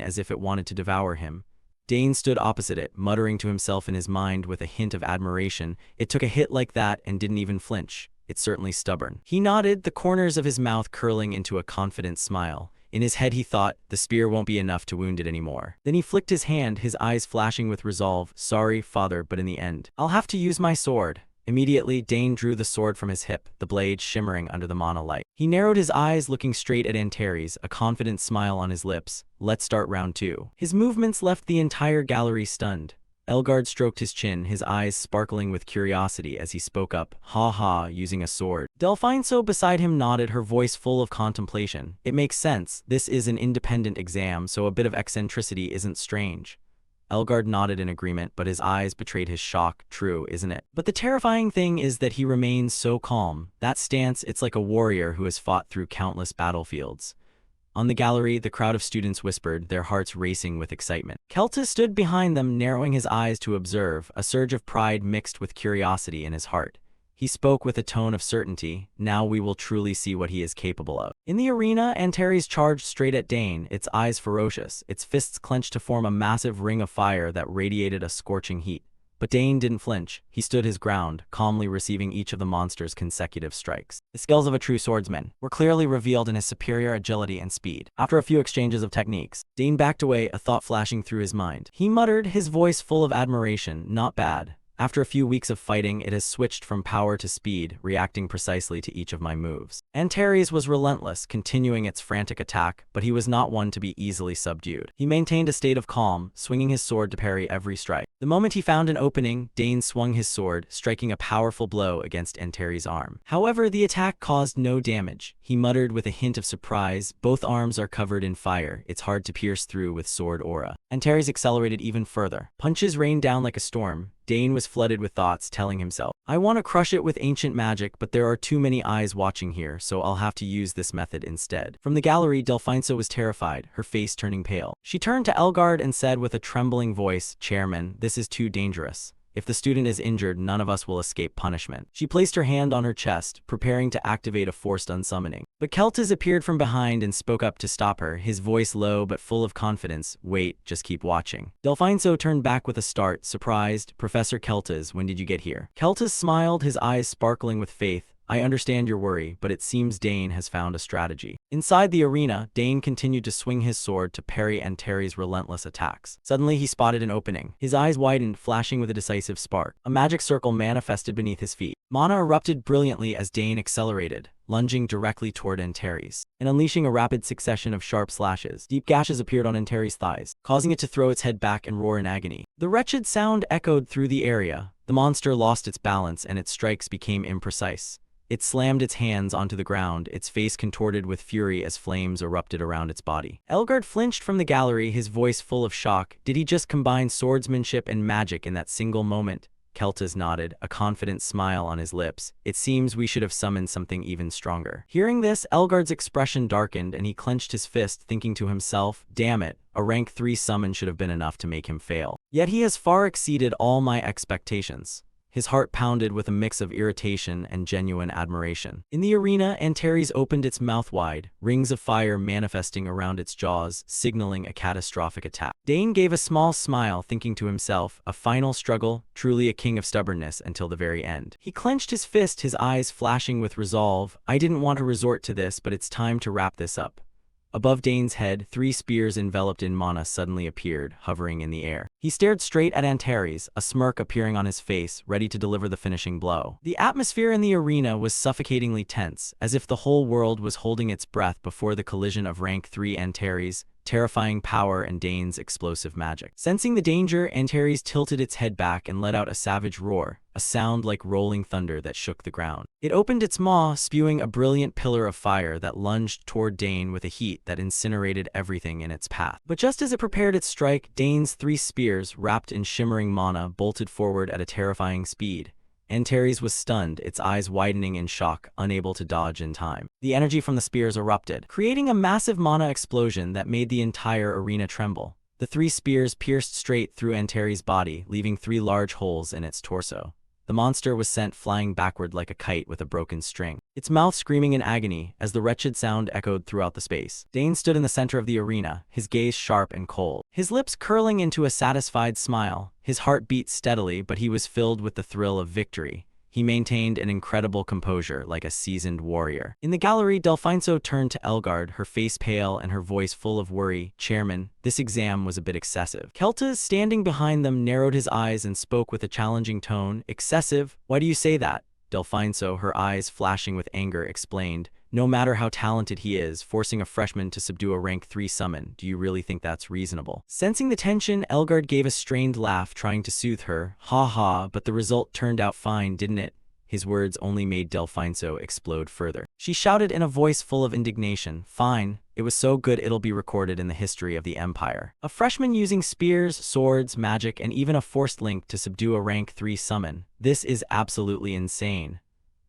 as if it wanted to devour him. Dane stood opposite it, muttering to himself in his mind with a hint of admiration. It took a hit like that and didn't even flinch. It's certainly stubborn. He nodded, the corners of his mouth curling into a confident smile. In his head he thought, the spear won't be enough to wound it anymore. Then he flicked his hand, his eyes flashing with resolve. "Sorry, father, but in the end, I'll have to use my sword." Immediately, Dane drew the sword from his hip, the blade shimmering under the mana light. He narrowed his eyes, looking straight at Antares, a confident smile on his lips. "Let's start round 2. His movements left the entire gallery stunned. Elgard stroked his chin, his eyes sparkling with curiosity as he spoke up, "Ha ha, using a sword." Delphinso beside him nodded, her voice full of contemplation. "It makes sense. This is an independent exam, so a bit of eccentricity isn't strange." Elgard nodded in agreement, but his eyes betrayed his shock. "True, isn't it? But the terrifying thing is that he remains so calm. That stance, it's like a warrior who has fought through countless battlefields." On the gallery, the crowd of students whispered, their hearts racing with excitement. Keltis stood behind them, narrowing his eyes to observe, a surge of pride mixed with curiosity in his heart. He spoke with a tone of certainty. "Now we will truly see what he is capable of." In the arena, Antares charged straight at Dane, its eyes ferocious, its fists clenched to form a massive ring of fire that radiated a scorching heat. But Dane didn't flinch. He stood his ground, calmly receiving each of the monster's consecutive strikes. The skills of a true swordsman were clearly revealed in his superior agility and speed. After a few exchanges of techniques, Dane backed away, a thought flashing through his mind. He muttered, his voice full of admiration, "Not bad. After a few weeks of fighting, it has switched from power to speed, reacting precisely to each of my moves." Antares was relentless, continuing its frantic attack, but he was not one to be easily subdued. He maintained a state of calm, swinging his sword to parry every strike. The moment he found an opening, Dane swung his sword, striking a powerful blow against Antares' arm. However, the attack caused no damage. He muttered with a hint of surprise, "Both arms are covered in fire. It's hard to pierce through with sword aura." Antares accelerated even further. Punches rained down like a storm. Dane was flooded with thoughts, telling himself, "I want to crush it with ancient magic, but there are too many eyes watching here, so I'll have to use this method instead." From the gallery, Delphinso was terrified, her face turning pale. She turned to Elgard and said with a trembling voice, "Chairman, this is too dangerous. If the student is injured, none of us will escape punishment." She placed her hand on her chest, preparing to activate a forced unsummoning. But Keltis appeared from behind and spoke up to stop her, his voice low but full of confidence. "Wait, just keep watching." Delphinso turned back with a start, surprised. "Professor Keltis, when did you get here?" Keltis smiled, his eyes sparkling with faith. "I understand your worry, but it seems Dane has found a strategy." Inside the arena, Dane continued to swing his sword to parry Antares' relentless attacks. Suddenly, he spotted an opening. His eyes widened, flashing with a decisive spark. A magic circle manifested beneath his feet. Mana erupted brilliantly as Dane accelerated, lunging directly toward Antares, and unleashing a rapid succession of sharp slashes. Deep gashes appeared on Antares' thighs, causing it to throw its head back and roar in agony. The wretched sound echoed through the area. The monster lost its balance and its strikes became imprecise. It slammed its hands onto the ground, its face contorted with fury as flames erupted around its body. Elgard flinched from the gallery, his voice full of shock. Did he just combine swordsmanship and magic in that single moment? Keltis nodded, a confident smile on his lips. "It seems we should have summoned something even stronger." Hearing this, Elgard's expression darkened and he clenched his fist, thinking to himself, "Damn it, a rank 3 summon should have been enough to make him fail. Yet he has far exceeded all my expectations." His heart pounded with a mix of irritation and genuine admiration. In the arena, Antares opened its mouth wide, rings of fire manifesting around its jaws, signaling a catastrophic attack. Dane gave a small smile, thinking to himself, a final struggle, truly a king of stubbornness until the very end. He clenched his fist, his eyes flashing with resolve. "I didn't want to resort to this, but it's time to wrap this up." Above Dane's head, 3 spears enveloped in mana suddenly appeared, hovering in the air. He stared straight at Antares, a smirk appearing on his face, ready to deliver the finishing blow. The atmosphere in the arena was suffocatingly tense, as if the whole world was holding its breath before the collision of rank 3 Antares' terrifying power and Dane's explosive magic. Sensing the danger, Antares tilted its head back and let out a savage roar, a sound like rolling thunder that shook the ground. It opened its maw, spewing a brilliant pillar of fire that lunged toward Dane with a heat that incinerated everything in its path. But just as it prepared its strike, Dane's 3 spears, wrapped in shimmering mana, bolted forward at a terrifying speed. Antares was stunned, its eyes widening in shock, unable to dodge in time. The energy from the spears erupted, creating a massive mana explosion that made the entire arena tremble. The 3 spears pierced straight through Antares' body, leaving 3 large holes in its torso. The monster was sent flying backward like a kite with a broken string, its mouth screaming in agony as the wretched sound echoed throughout the space. Dane stood in the center of the arena, his gaze sharp and cold, his lips curling into a satisfied smile. His heart beat steadily, but he was filled with the thrill of victory. He maintained an incredible composure like a seasoned warrior. In the gallery, Delphine turned to Elgard, her face pale and her voice full of worry. "Chairman, this exam was a bit excessive." Keltas, standing behind them, narrowed his eyes and spoke with a challenging tone. "Excessive? Why do you say that?" Delphine, her eyes flashing with anger, explained. "No matter how talented he is, forcing a freshman to subdue a rank 3 summon, do you really think that's reasonable?" Sensing the tension, Elgard gave a strained laugh, trying to soothe her. "Ha ha, but the result turned out fine, didn't it?" His words only made Delphine explode further. She shouted in a voice full of indignation, "Fine. It was so good it'll be recorded in the history of the Empire. A freshman using spears, swords, magic, and even a forced link to subdue a rank 3 summon. This is absolutely insane."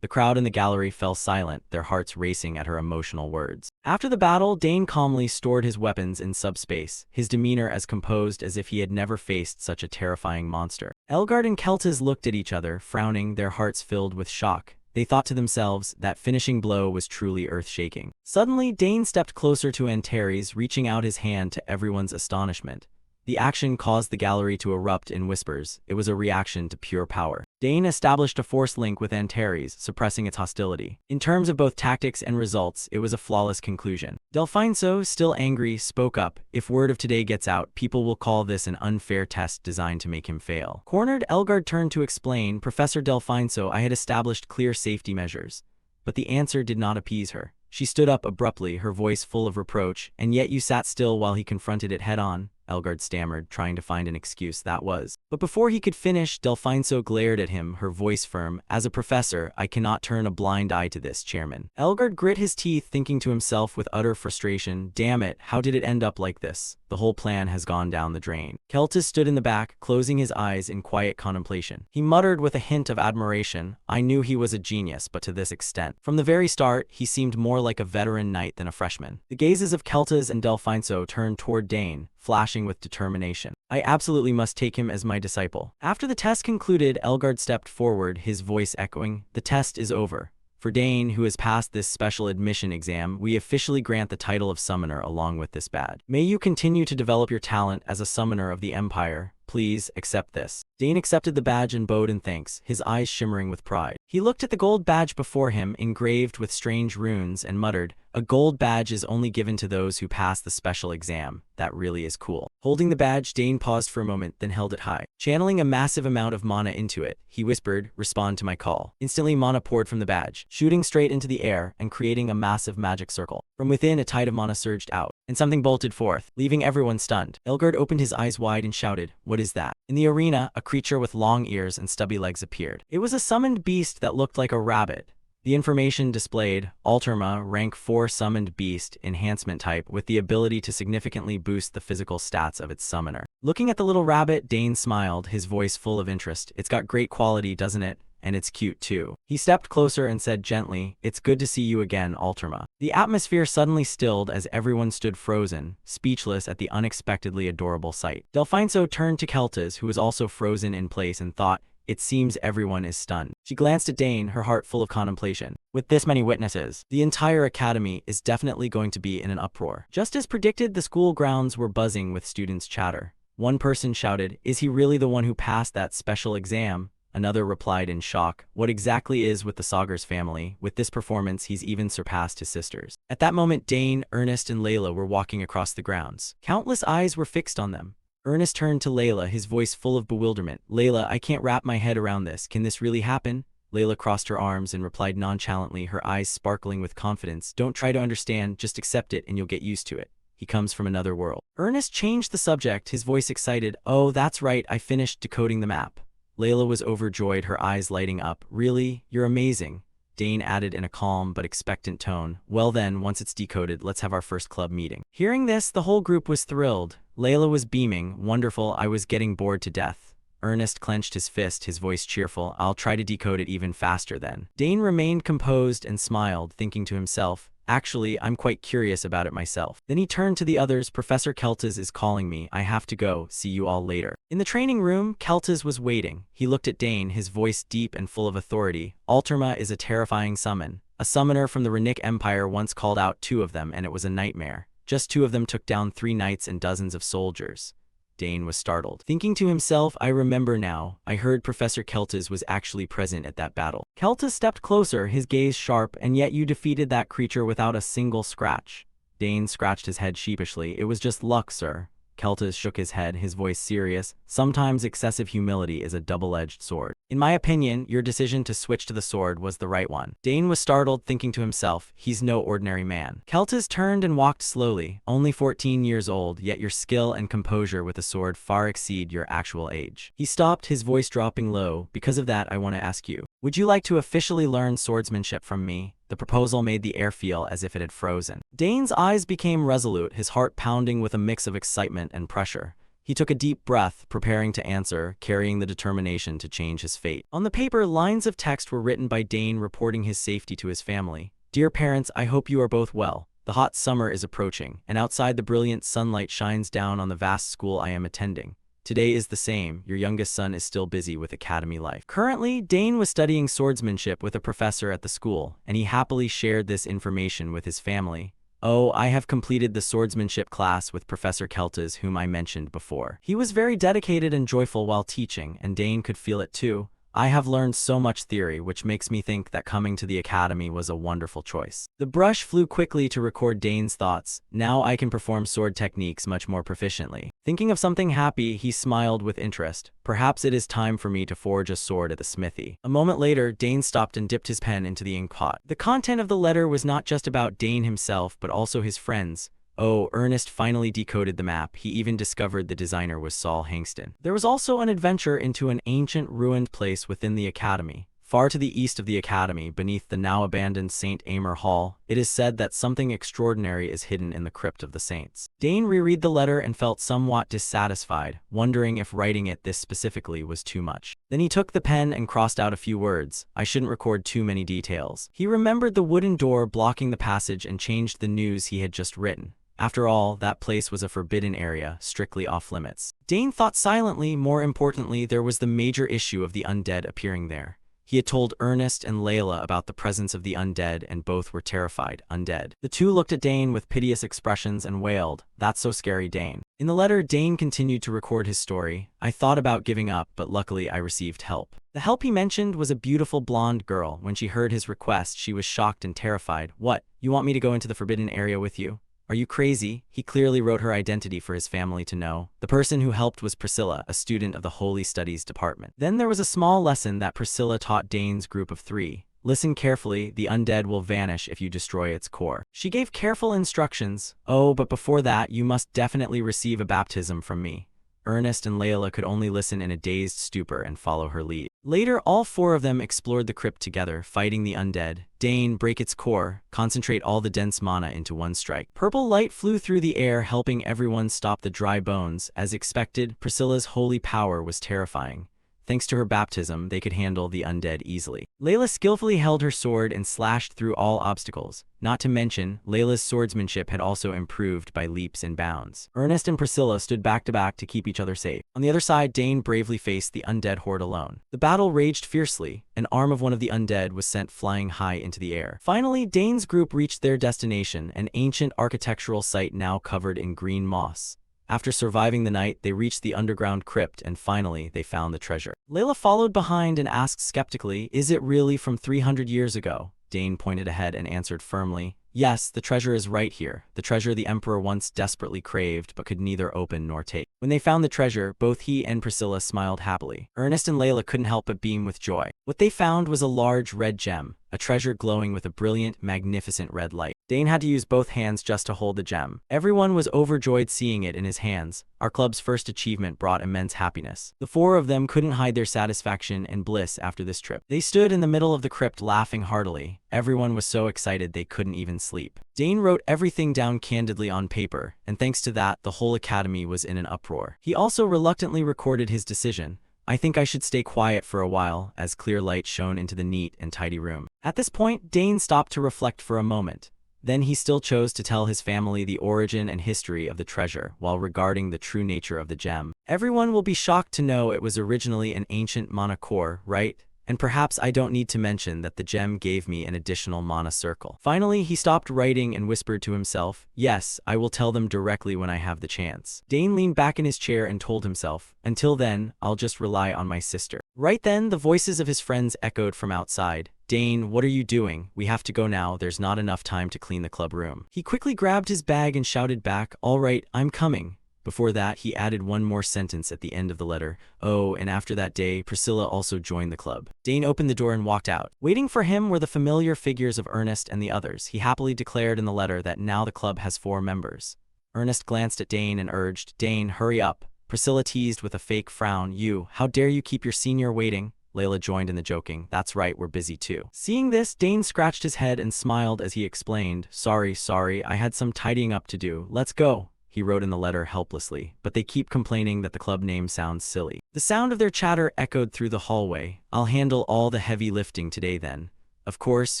The crowd in the gallery fell silent, their hearts racing at her emotional words. After the battle, Dane calmly stored his weapons in subspace, his demeanor as composed as if he had never faced such a terrifying monster. Elgard and Keltas looked at each other, frowning, their hearts filled with shock. They thought to themselves, that finishing blow was truly earth-shaking. Suddenly, Dane stepped closer to Antares, reaching out his hand to everyone's astonishment. The action caused the gallery to erupt in whispers. It was a reaction to pure power. Dane established a force link with Antares, suppressing its hostility. In terms of both tactics and results, it was a flawless conclusion. Delphine, still angry, spoke up. "If word of today gets out, people will call this an unfair test designed to make him fail." Cornered, Elgard turned to explain. "Professor Delphine, I had established clear safety measures." But the answer did not appease her. She stood up abruptly, her voice full of reproach. "And yet you sat still while he confronted it head-on." Elgard stammered, trying to find an excuse that was. But before he could finish, Delphine glared at him, her voice firm. "As a professor, I cannot turn a blind eye to this, Chairman." Elgard grit his teeth, thinking to himself with utter frustration, "Damn it, how did it end up like this? The whole plan has gone down the drain." Keltas stood in the back, closing his eyes in quiet contemplation. He muttered with a hint of admiration, "I knew he was a genius, but to this extent." From the very start, he seemed more like a veteran knight than a freshman. The gazes of Keltas and Delphine turned toward Dane, flashing with determination. "I absolutely must take him as my disciple." After the test concluded, Elgard stepped forward, his voice echoing, "The test is over. For Dane, who has passed this special admission exam, we officially grant the title of Summoner along with this badge. May you continue to develop your talent as a Summoner of the Empire. Please accept this." Dane accepted the badge and bowed in thanks, his eyes shimmering with pride. He looked at the gold badge before him, engraved with strange runes, and muttered, "A gold badge is only given to those who pass the special exam. That really is cool." Holding the badge, Dane paused for a moment, then held it high. Channeling a massive amount of mana into it, he whispered, "Respond to my call." Instantly, mana poured from the badge, shooting straight into the air and creating a massive magic circle. From within, a tide of mana surged out, and something bolted forth, leaving everyone stunned. Elgard opened his eyes wide and shouted, "What is that?" In the arena, a creature with long ears and stubby legs appeared. It was a summoned beast that looked like a rabbit. The information displayed, Alterma, rank 4 summoned beast, enhancement type, with the ability to significantly boost the physical stats of its summoner. Looking at the little rabbit, Dane smiled, his voice full of interest. "It's got great quality, doesn't it? And it's cute too." He stepped closer and said gently, "It's good to see you again, Alterma." The atmosphere suddenly stilled as everyone stood frozen, speechless at the unexpectedly adorable sight. Delphine turned to Keltas, who was also frozen in place, and thought, "It seems everyone is stunned." She glanced at Dane, her heart full of contemplation. With this many witnesses, the entire academy is definitely going to be in an uproar. Just as predicted, the school grounds were buzzing with students' chatter. One person shouted, "Is he really the one who passed that special exam?" Another replied in shock, "What exactly is with the Sagar's family? With this performance, he's even surpassed his sisters." At that moment, Dane, Ernest, and Layla were walking across the grounds. Countless eyes were fixed on them. Ernest turned to Layla, his voice full of bewilderment. "Layla, I can't wrap my head around this. Can this really happen?" Layla crossed her arms and replied nonchalantly, her eyes sparkling with confidence. "Don't try to understand, just accept it and you'll get used to it. He comes from another world." Ernest changed the subject, his voice excited. "Oh, that's right, I finished decoding the map." Layla was overjoyed, her eyes lighting up. "Really? You're amazing." Dane added in a calm but expectant tone, "Well then, once it's decoded, let's have our first club meeting." Hearing this, the whole group was thrilled. Layla was beaming, "Wonderful, I was getting bored to death." Ernest clenched his fist, his voice cheerful. I'll try to decode it even faster then. Dane remained composed and smiled, thinking to himself, actually, I'm quite curious about it myself. Then he turned to the others. Professor Keltis is calling me. I have to go. See you all later. In the training room, Keltis was waiting. He looked at Dane, his voice deep and full of authority. Alterma is a terrifying summon. A summoner from the Renick Empire once called out 2 of them, and it was a nightmare. Just 2 of them took down 3 knights and dozens of soldiers. Dane was startled, thinking to himself, I remember now. I heard Professor Keltis was actually present at that battle. Keltis stepped closer, his gaze sharp, and yet you defeated that creature without a single scratch. Dane scratched his head sheepishly. It was just luck, sir. Keltis shook his head, his voice serious. Sometimes excessive humility is a double-edged sword. In my opinion, your decision to switch to the sword was the right one. Dane was startled, thinking to himself, he's no ordinary man. Keltis turned and walked slowly. Only 14 years old, yet your skill and composure with the sword far exceed your actual age. He stopped, his voice dropping low. Because of that, I want to ask you, would you like to officially learn swordsmanship from me? The proposal made the air feel as if it had frozen. Dane's eyes became resolute, his heart pounding with a mix of excitement and pressure. He took a deep breath, preparing to answer, carrying the determination to change his fate. On the paper, lines of text were written by Dane reporting his safety to his family. Dear parents, I hope you are both well. The hot summer is approaching, and outside the brilliant sunlight shines down on the vast school I am attending. Today is the same. Your youngest son is still busy with academy life. Currently, Dane was studying swordsmanship with a professor at the school, and he happily shared this information with his family. Oh, I have completed the swordsmanship class with Professor Keltis, whom I mentioned before. He was very dedicated and joyful while teaching, and Dane could feel it too. I have learned so much theory, which makes me think that coming to the academy was a wonderful choice. The brush flew quickly to record Dane's thoughts. Now I can perform sword techniques much more proficiently. Thinking of something happy, he smiled with interest. Perhaps it is time for me to forge a sword at the smithy. A moment later, Dane stopped and dipped his pen into the ink pot. The content of the letter was not just about Dane himself, but also his friends. Oh, Ernest finally decoded the map. He even discovered the designer was Saul Hangston. There was also an adventure into an ancient ruined place within the academy. Far to the east of the academy, beneath the now abandoned St. Amer Hall, it is said that something extraordinary is hidden in the crypt of the saints. Dane reread the letter and felt somewhat dissatisfied, wondering if writing it this specifically was too much. Then he took the pen and crossed out a few words. I shouldn't record too many details. He remembered the wooden door blocking the passage and changed the news he had just written. After all, that place was a forbidden area, strictly off-limits. Dane thought silently. More importantly, there was the major issue of the undead appearing there. He had told Ernest and Layla about the presence of the undead, and both were terrified. Undead. The two looked at Dane with piteous expressions and wailed, "That's so scary, Dane." In the letter, Dane continued to record his story. I thought about giving up, but luckily I received help. The help he mentioned was a beautiful blonde girl. When she heard his request, she was shocked and terrified. What? You want me to go into the forbidden area with you? Are you crazy? He clearly wrote her identity for his family to know. The person who helped was Priscilla, a student of the Holy Studies department. Then there was a small lesson that Priscilla taught Dane's group of 3. Listen carefully, the undead will vanish if you destroy its core. She gave careful instructions. Oh, but before that, you must definitely receive a baptism from me. Ernest and Layla could only listen in a dazed stupor and follow her lead. Later, all 4 of them explored the crypt together, fighting the undead. Dane, break its core, concentrate all the dense mana into one strike. Purple light flew through the air, helping everyone stop the dry bones. As expected, Priscilla's holy power was terrifying. Thanks to her baptism, they could handle the undead easily. Layla skillfully held her sword and slashed through all obstacles. Not to mention, Layla's swordsmanship had also improved by leaps and bounds. Ernest and Priscilla stood back to back to keep each other safe. On the other side, Dane bravely faced the undead horde alone. The battle raged fiercely. An arm of one of the undead was sent flying high into the air. Finally, Dane's group reached their destination, an ancient architectural site now covered in green moss. After surviving the night, they reached the underground crypt, and finally, they found the treasure. Layla followed behind and asked skeptically, "Is it really from 300 years ago?" Dane pointed ahead and answered firmly, "Yes, the treasure is right here. The treasure the Emperor once desperately craved but could neither open nor take." When they found the treasure, both he and Priscilla smiled happily. Ernest and Layla couldn't help but beam with joy. What they found was a large red gem, a treasure glowing with a brilliant, magnificent red light. Dane had to use both hands just to hold the gem. Everyone was overjoyed seeing it in his hands. Our club's first achievement brought immense happiness. The 4 of them couldn't hide their satisfaction and bliss after this trip. They stood in the middle of the crypt laughing heartily. Everyone was so excited they couldn't even sleep. Dane wrote everything down candidly on paper, and thanks to that, the whole academy was in an uproar. He also reluctantly recorded his decision. I think I should stay quiet for a while, as clear light shone into the neat and tidy room. At this point, Dane stopped to reflect for a moment. Then he still chose to tell his family the origin and history of the treasure, while regarding the true nature of the gem. Everyone will be shocked to know it was originally an ancient mana core, right? And perhaps I don't need to mention that the gem gave me an additional mana circle. Finally, he stopped writing and whispered to himself, yes, I will tell them directly when I have the chance. Dane leaned back in his chair and told himself, until then, I'll just rely on my sister. Right then, the voices of his friends echoed from outside. Dane, what are you doing? We have to go now, there's not enough time to clean the club room. He quickly grabbed his bag and shouted back, all right, I'm coming. Before that, he added one more sentence at the end of the letter. Oh, and after that day, Priscilla also joined the club. Dane opened the door and walked out. Waiting for him were the familiar figures of Ernest and the others. He happily declared in the letter that now the club has 4 members. Ernest glanced at Dane and urged, Dane, hurry up. Priscilla teased with a fake frown, how dare you keep your senior waiting? Layla joined in the joking, that's right, we're busy too. Seeing this, Dane scratched his head and smiled as he explained, sorry, I had some tidying up to do, let's go. He wrote in the letter helplessly, but they keep complaining that the club name sounds silly. The sound of their chatter echoed through the hallway. I'll handle all the heavy lifting today then. Of course,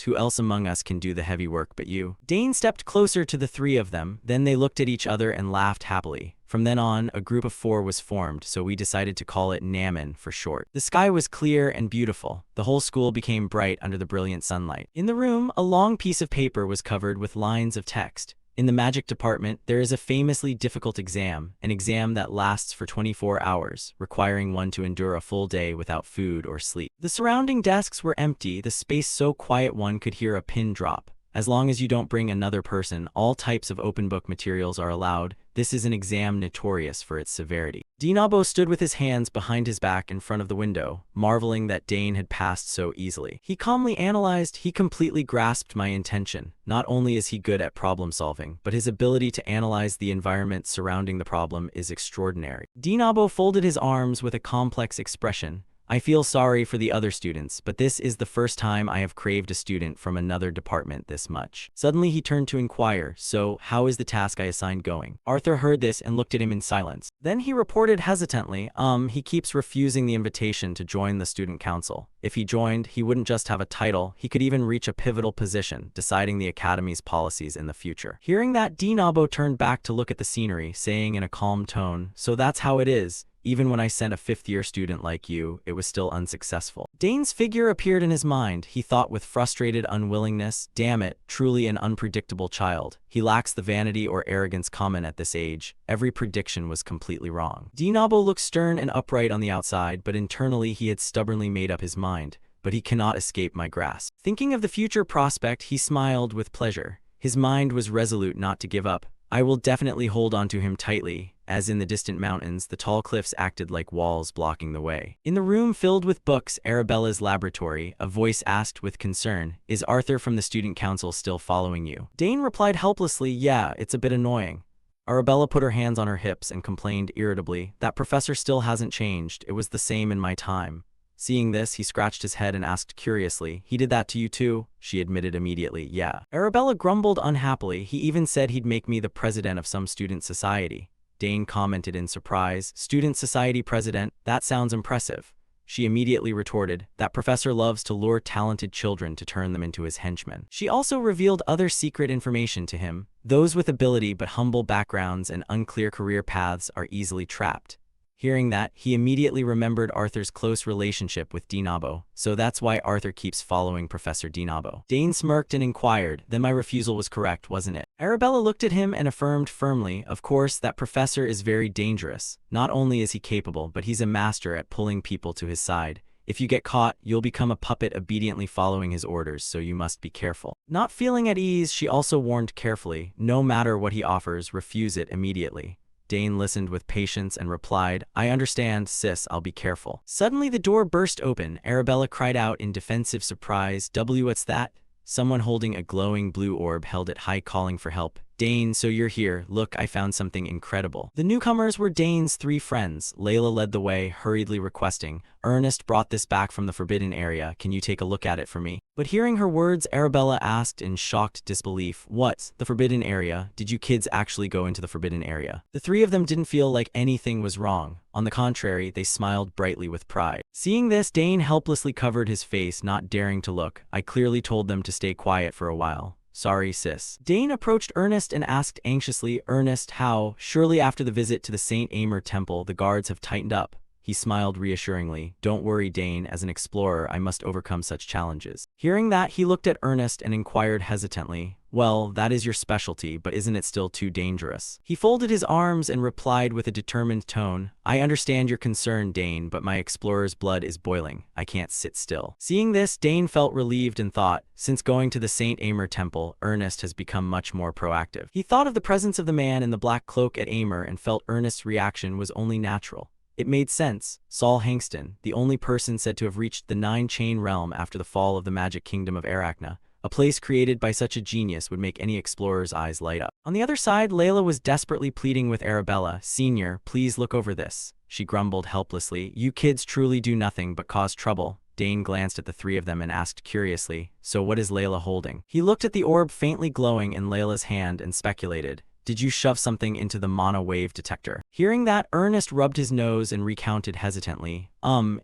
who else among us can do the heavy work but you? Dane stepped closer to the 3 of them, then they looked at each other and laughed happily. From then on, a group of 4 was formed, so we decided to call it Naman for short. The sky was clear and beautiful. The whole school became bright under the brilliant sunlight. In the room, a long piece of paper was covered with lines of text. In the magic department, there is a famously difficult exam, an exam that lasts for 24 hours, requiring one to endure a full day without food or sleep. The surrounding desks were empty, the space so quiet one could hear a pin drop. As long as you don't bring another person, all types of open book materials are allowed. This is an exam notorious for its severity. Dinabo stood with his hands behind his back in front of the window, marveling that Dane had passed so easily. He calmly analyzed, he completely grasped my intention. Not only is he good at problem solving, but his ability to analyze the environment surrounding the problem is extraordinary. Dinabo folded his arms with a complex expression. I feel sorry for the other students, but this is the first time I have craved a student from another department this much. Suddenly he turned to inquire, so, how is the task I assigned going? Arthur heard this and looked at him in silence. Then he reported hesitantly, he keeps refusing the invitation to join the student council. If he joined, he wouldn't just have a title, he could even reach a pivotal position, deciding the academy's policies in the future. Hearing that, Dinabo turned back to look at the scenery, saying in a calm tone, so that's how it is. Even when I sent a 5th-year student like you, it was still unsuccessful. Dane's figure appeared in his mind. He thought with frustrated unwillingness, damn it, truly an unpredictable child. He lacks the vanity or arrogance common at this age. Every prediction was completely wrong. Dinabo looked stern and upright on the outside, but internally he had stubbornly made up his mind. But he cannot escape my grasp. Thinking of the future prospect, he smiled with pleasure. His mind was resolute not to give up. I will definitely hold on to him tightly. As in the distant mountains, the tall cliffs acted like walls blocking the way. In the room filled with books, Arabella's laboratory, a voice asked with concern, is Arthur from the student council still following you? Dane replied helplessly, yeah, it's a bit annoying. Arabella put her hands on her hips and complained irritably, that professor still hasn't changed, it was the same in my time. Seeing this, he scratched his head and asked curiously, he did that to you too? She admitted immediately, yeah. Arabella grumbled unhappily, he even said he'd make me the president of some student society. Dane commented in surprise, student society president, that sounds impressive. She immediately retorted, that professor loves to lure talented children to turn them into his henchmen. She also revealed other secret information to him. Those with ability but humble backgrounds and unclear career paths are easily trapped. Hearing that, he immediately remembered Arthur's close relationship with Dinabo, so that's why Arthur keeps following Professor Dinabo. Dane smirked and inquired, then my refusal was correct, wasn't it? Arabella looked at him and affirmed firmly, of course, that professor is very dangerous. Not only is he capable, but he's a master at pulling people to his side. If you get caught, you'll become a puppet obediently following his orders, so you must be careful. Not feeling at ease, she also warned carefully, no matter what he offers, refuse it immediately. Dane listened with patience and replied, I understand, sis, I'll be careful. Suddenly the door burst open. Arabella cried out in defensive surprise, what's that? Someone holding a glowing blue orb held it high calling for help. Dane, so you're here. Look, I found something incredible. The newcomers were Dane's three friends. Layla led the way, hurriedly requesting, Ernest brought this back from the forbidden area. Can you take a look at it for me? But hearing her words, Arabella asked in shocked disbelief, what? The forbidden area? Did you kids actually go into the forbidden area? The three of them didn't feel like anything was wrong. On the contrary, they smiled brightly with pride. Seeing this, Dane helplessly covered his face, not daring to look. I clearly told them to stay quiet for a while. Sorry, sis. Dane approached Ernest and asked anxiously, Ernest, how? Surely after the visit to the St. Amer temple, the guards have tightened up. He smiled reassuringly. Don't worry, Dane. As an explorer, I must overcome such challenges. Hearing that, he looked at Ernest and inquired hesitantly, well, that is your specialty, but isn't it still too dangerous? He folded his arms and replied with a determined tone, I understand your concern, Dane, but my explorer's blood is boiling. I can't sit still. Seeing this, Dane felt relieved and thought, since going to the St. Amer temple, Ernest has become much more proactive. He thought of the presence of the man in the black cloak at Amer and felt Ernest's reaction was only natural. It made sense. Saul Hangston, the only person said to have reached the Nine-Chain Realm after the fall of the magic kingdom of Arachna, a place created by such a genius would make any explorer's eyes light up. On the other side, Layla was desperately pleading with Arabella, Senior, please look over this. She grumbled helplessly, you kids truly do nothing but cause trouble. Dane glanced at the three of them and asked curiously, so what is Layla holding? He looked at the orb faintly glowing in Layla's hand and speculated, did you shove something into the mana wave detector? Hearing that, Ernest rubbed his nose and recounted hesitantly.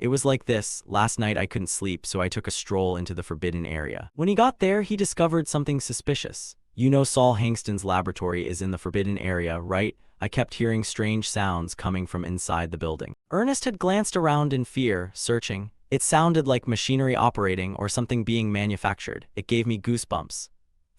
It was like this. Last night I couldn't sleep, so I took a stroll into the forbidden area. When he got there, he discovered something suspicious. You know Saul Hangston's laboratory is in the forbidden area, right? I kept hearing strange sounds coming from inside the building. Ernest had glanced around in fear, searching. It sounded like machinery operating or something being manufactured. It gave me goosebumps.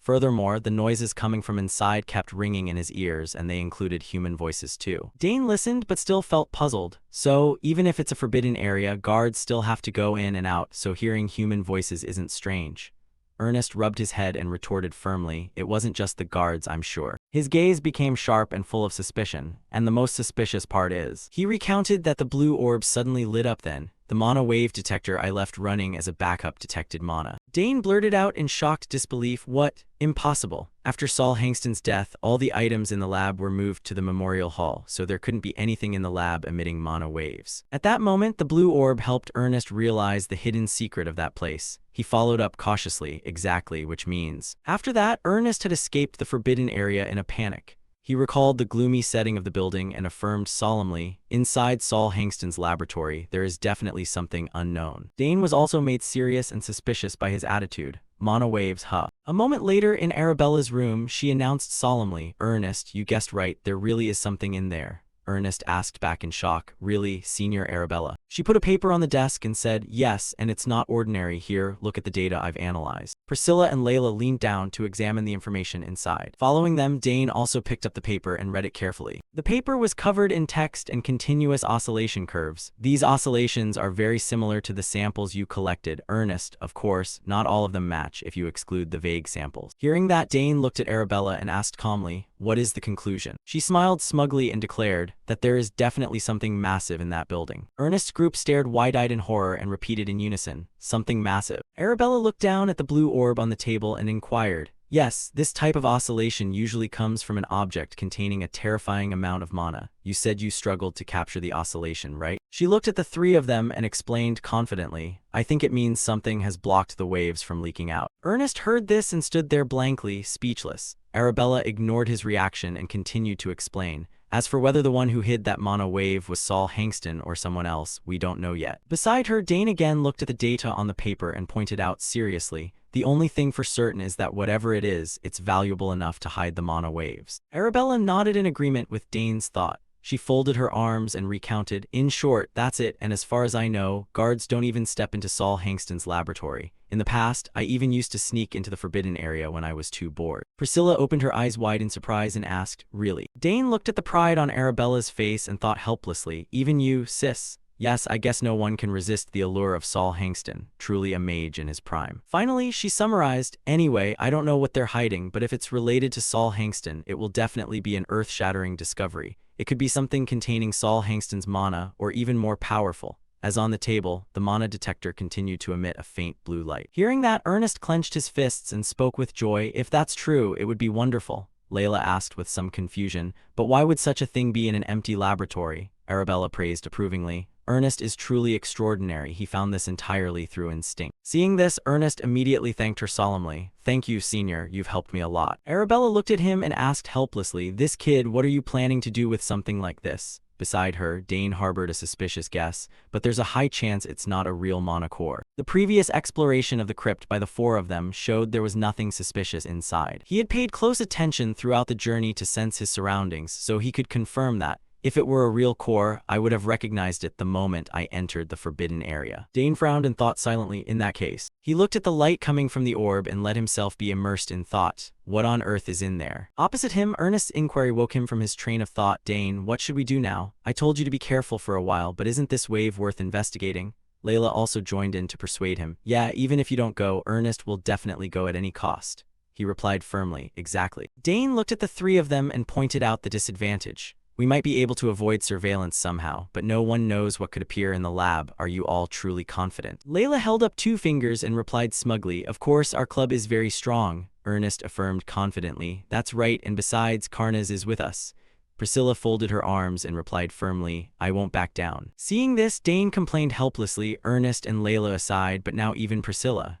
Furthermore, the noises coming from inside kept ringing in his ears, and they included human voices too. Dane listened but still felt puzzled. So, even if it's a forbidden area, guards still have to go in and out, so hearing human voices isn't strange. Ernest rubbed his head and retorted firmly, it wasn't just the guards, I'm sure. His gaze became sharp and full of suspicion, and the most suspicious part is, he recounted that the blue orb suddenly lit up then. The mana wave detector I left running as a backup detected mana. Dane blurted out in shocked disbelief, what? Impossible. After Saul Hangston's death, all the items in the lab were moved to the memorial hall, so there couldn't be anything in the lab emitting mana waves. At that moment, the blue orb helped Ernest realize the hidden secret of that place. He followed up cautiously, exactly, which means. After that, Ernest had escaped the forbidden area in a panic. He recalled the gloomy setting of the building and affirmed solemnly, inside Saul Hangston's laboratory, there is definitely something unknown. Dane was also made serious and suspicious by his attitude. Mana waves, huh? A moment later, in Arabella's room, she announced solemnly, Ernest, you guessed right, there really is something in there. Ernest asked back in shock, really, Senior Arabella? She put a paper on the desk and said, yes, and it's not ordinary. Here, look at the data I've analyzed. Priscilla and Layla leaned down to examine the information inside. Following them, Dane also picked up the paper and read it carefully. The paper was covered in text and continuous oscillation curves. These oscillations are very similar to the samples you collected. Ernest, of course, not all of them match if you exclude the vague samples. Hearing that, Dane looked at Arabella and asked calmly, what is the conclusion? She smiled smugly and declared that there is definitely something massive in that building. Ernest's group stared wide-eyed in horror and repeated in unison, something massive. Arabella looked down at the blue orb on the table and inquired, yes, this type of oscillation usually comes from an object containing a terrifying amount of mana. You said you struggled to capture the oscillation, right? She looked at the three of them and explained confidently, I think it means something has blocked the waves from leaking out. Ernest heard this and stood there blankly, speechless. Arabella ignored his reaction and continued to explain, as for whether the one who hid that mana wave was Saul Hangston or someone else, we don't know yet. Beside her, Dane again looked at the data on the paper and pointed out seriously, the only thing for certain is that whatever it is, it's valuable enough to hide the mana waves. Arabella nodded in agreement with Dane's thought. She folded her arms and recounted, in short, that's it, and as far as I know, guards don't even step into Saul Hangston's laboratory. In the past, I even used to sneak into the forbidden area when I was too bored. Priscilla opened her eyes wide in surprise and asked, really? Dane looked at the pride on Arabella's face and thought helplessly, even you, sis? Yes, I guess no one can resist the allure of Saul Hangston, truly a mage in his prime. Finally, she summarized, anyway, I don't know what they're hiding, but if it's related to Saul Hangston, it will definitely be an earth-shattering discovery. It could be something containing Saul Hangston's mana, or even more powerful. As on the table, the mana detector continued to emit a faint blue light. Hearing that, Ernest clenched his fists and spoke with joy, if that's true, it would be wonderful. Layla asked with some confusion. But why would such a thing be in an empty laboratory? Arabella praised approvingly. Ernest is truly extraordinary. He found this entirely through instinct. Seeing this, Ernest immediately thanked her solemnly. Thank you, Senior. You've helped me a lot. Arabella looked at him and asked helplessly, this kid, what are you planning to do with something like this? Beside her, Dane harbored a suspicious guess, but there's a high chance it's not a real monocore. The previous exploration of the crypt by the four of them showed there was nothing suspicious inside. He had paid close attention throughout the journey to sense his surroundings, so he could confirm that, if it were a real core, I would have recognized it the moment I entered the forbidden area. Dane frowned and thought silently. In that case, he looked at the light coming from the orb and let himself be immersed in thought. What on earth is in there? Opposite him, Ernest's inquiry woke him from his train of thought. Dane, what should we do now? I told you to be careful for a while, but isn't this wave worth investigating? Layla also joined in to persuade him. Yeah, even if you don't go, Ernest will definitely go at any cost. He replied firmly. Exactly. Dane looked at the three of them and pointed out the disadvantage. We might be able to avoid surveillance somehow, but no one knows what could appear in the lab. Are you all truly confident? Layla held up 2 fingers and replied smugly, of course, our club is very strong. Ernest affirmed confidently. That's right, and besides, Karnaz is with us. Priscilla folded her arms and replied firmly, I won't back down. Seeing this, Dane complained helplessly, Ernest and Layla aside, but now even Priscilla.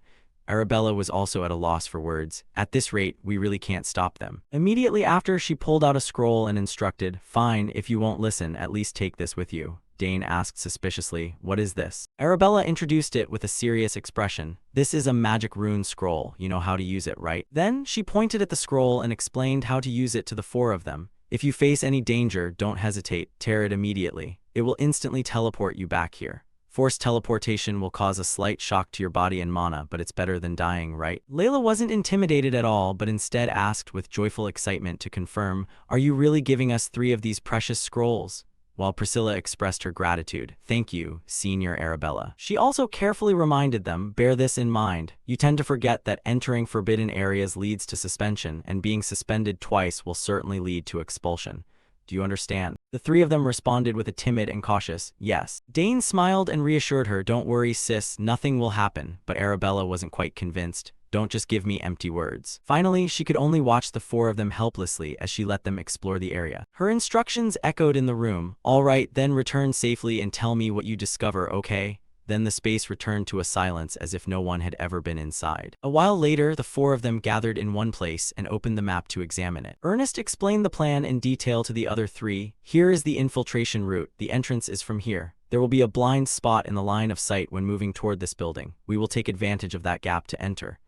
Arabella was also at a loss for words. At this rate, we really can't stop them. Immediately after, she pulled out a scroll and instructed, fine, if you won't listen, at least take this with you. Dane asked suspiciously, what is this? Arabella introduced it with a serious expression. This is a magic rune scroll. You know how to use it, right? Then, she pointed at the scroll and explained how to use it to the 4 of them. If you face any danger, don't hesitate, tear it immediately. It will instantly teleport you back here. Forced teleportation will cause a slight shock to your body and mana, but it's better than dying, right? Layla wasn't intimidated at all, but instead asked with joyful excitement to confirm, are you really giving us 3 of these precious scrolls? While Priscilla expressed her gratitude. Thank you, Senior Arabella. She also carefully reminded them, bear this in mind. You tend to forget that entering forbidden areas leads to suspension, and being suspended twice will certainly lead to expulsion. Do you understand? The 3 of them responded with a timid and cautious, yes. Dane smiled and reassured her, don't worry, sis, nothing will happen, but Arabella wasn't quite convinced. Don't just give me empty words. Finally, she could only watch the 4 of them helplessly as she let them explore the area. Her instructions echoed in the room. All right, then return safely and tell me what you discover, okay? Then the space returned to a silence as if no one had ever been inside. A while later, the 4 of them gathered in one place and opened the map to examine it. Ernest explained the plan in detail to the other 3. Here is the infiltration route. The entrance is from here. There will be a blind spot in the line of sight when moving toward this building. We will take advantage of that gap to enter.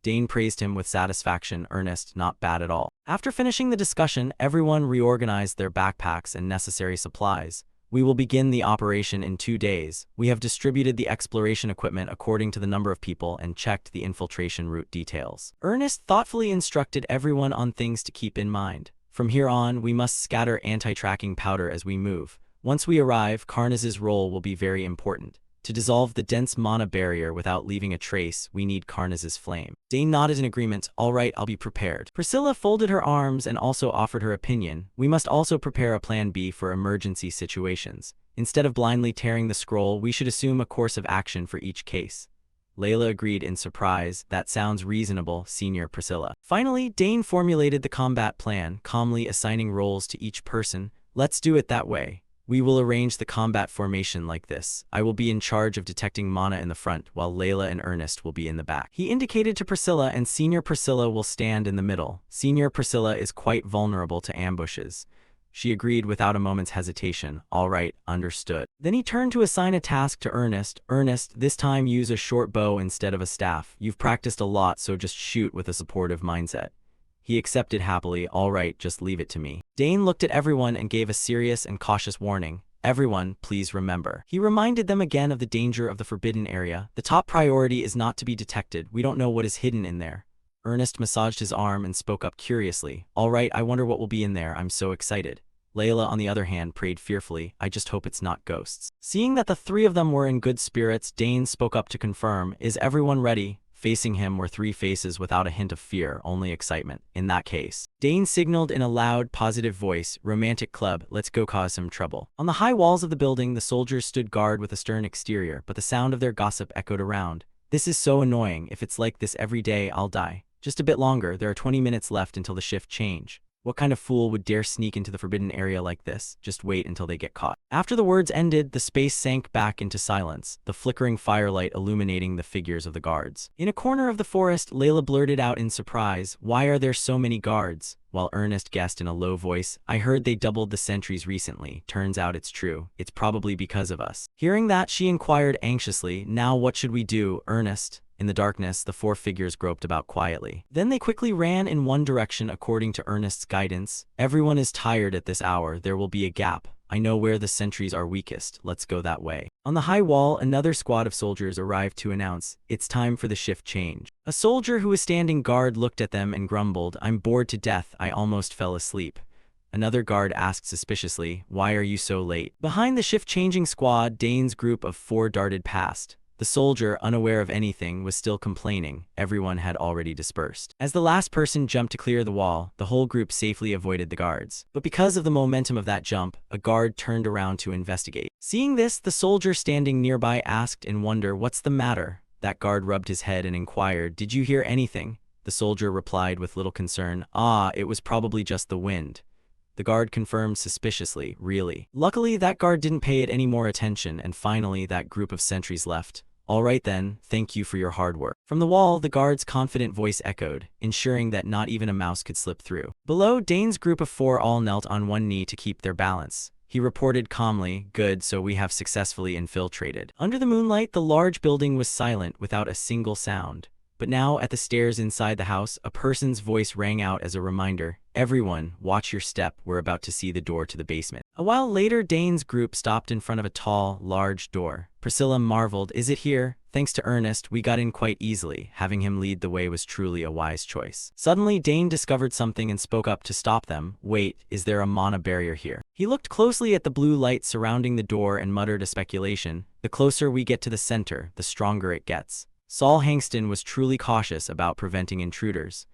Dane praised him with satisfaction. Ernest, not bad at all. After finishing the discussion, everyone reorganized their backpacks and necessary supplies. We will begin the operation in 2 days. We have distributed the exploration equipment according to the number of people and checked the infiltration route details. Ernest thoughtfully instructed everyone on things to keep in mind. From here on, we must scatter anti-tracking powder as we move. Once we arrive, Karnaz's role will be very important. To dissolve the dense mana barrier without leaving a trace, we need Karnaz's flame. Dane nodded in agreement. All right, I'll be prepared. Priscilla folded her arms and also offered her opinion. We must also prepare a plan B for emergency situations. Instead of blindly tearing the scroll, we should assume a course of action for each case. Layla agreed in surprise. That sounds reasonable, Senior Priscilla. Finally, Dane formulated the combat plan, calmly assigning roles to each person. Let's do it that way. We will arrange the combat formation like this. I will be in charge of detecting mana in the front, while Layla and Ernest will be in the back. He indicated to Priscilla, and Senior Priscilla will stand in the middle. Senior Priscilla is quite vulnerable to ambushes. She agreed without a moment's hesitation. All right, understood. Then he turned to assign a task to Ernest. Ernest, this time use a short bow instead of a staff. You've practiced a lot, so just shoot with a supportive mindset. He accepted happily. All right, just leave it to me. Dane looked at everyone and gave a serious and cautious warning. Everyone, please remember. He reminded them again of the danger of the forbidden area. The top priority is not to be detected. We don't know what is hidden in there. Ernest massaged his arm and spoke up curiously. All right, I wonder what will be in there. I'm so excited. Layla, on the other hand, prayed fearfully. I just hope it's not ghosts. Seeing that the 3 of them were in good spirits, Dane spoke up to confirm. Is everyone ready? Facing him were 3 faces without a hint of fear, only excitement. In that case, Dane signaled in a loud, positive voice, Romantic Club, let's go cause some trouble. On the high walls of the building, the soldiers stood guard with a stern exterior, but the sound of their gossip echoed around. This is so annoying. If it's like this every day, I'll die. Just a bit longer. There are 20 minutes left until the shift change. What kind of fool would dare sneak into the forbidden area like this? Just wait until they get caught. After the words ended, the space sank back into silence, the flickering firelight illuminating the figures of the guards. In a corner of the forest, Layla blurted out in surprise, "Why are there so many guards?" While Ernest guessed in a low voice, "I heard they doubled the sentries recently. Turns out it's true. It's probably because of us." Hearing that, she inquired anxiously, "Now what should we do, Ernest?" In the darkness, the four figures groped about quietly. Then they quickly ran in one direction according to Ernest's guidance. "Everyone is tired at this hour. There will be a gap. I know where the sentries are weakest. Let's go that way." On the high wall, another squad of soldiers arrived to announce, "It's time for the shift change." A soldier who was standing guard looked at them and grumbled, "I'm bored to death. I almost fell asleep." Another guard asked suspiciously, "Why are you so late?" Behind the shift-changing squad, Dane's group of four darted past. The soldier, unaware of anything, was still complaining. Everyone had already dispersed. As the last person jumped to clear the wall, the whole group safely avoided the guards. But because of the momentum of that jump, a guard turned around to investigate. Seeing this, the soldier standing nearby asked in wonder, "What's the matter?" That guard rubbed his head and inquired, "Did you hear anything?" The soldier replied with little concern, "Ah, it was probably just the wind." The guard confirmed suspiciously, "Really?" Luckily, that guard didn't pay it any more attention, and finally that group of sentries left. "All right then, thank you for your hard work." From the wall, the guard's confident voice echoed, ensuring that not even a mouse could slip through. Below, Dane's group of four all knelt on one knee to keep their balance. He reported calmly, "Good, so we have successfully infiltrated." Under the moonlight, the large building was silent without a single sound. But now, at the stairs inside the house, a person's voice rang out as a reminder, "Everyone, watch your step, we're about to see the door to the basement." A while later, Dane's group stopped in front of a tall, large door. Priscilla marveled, "Is it here?" Thanks to Ernest, we got in quite easily. Having him lead the way was truly a wise choice. Suddenly, Dane discovered something and spoke up to stop them. "Wait, is there a mana barrier here?" He looked closely at the blue light surrounding the door and muttered a speculation, "The closer we get to the center, the stronger it gets." Saul Hangston was truly cautious about preventing intruders.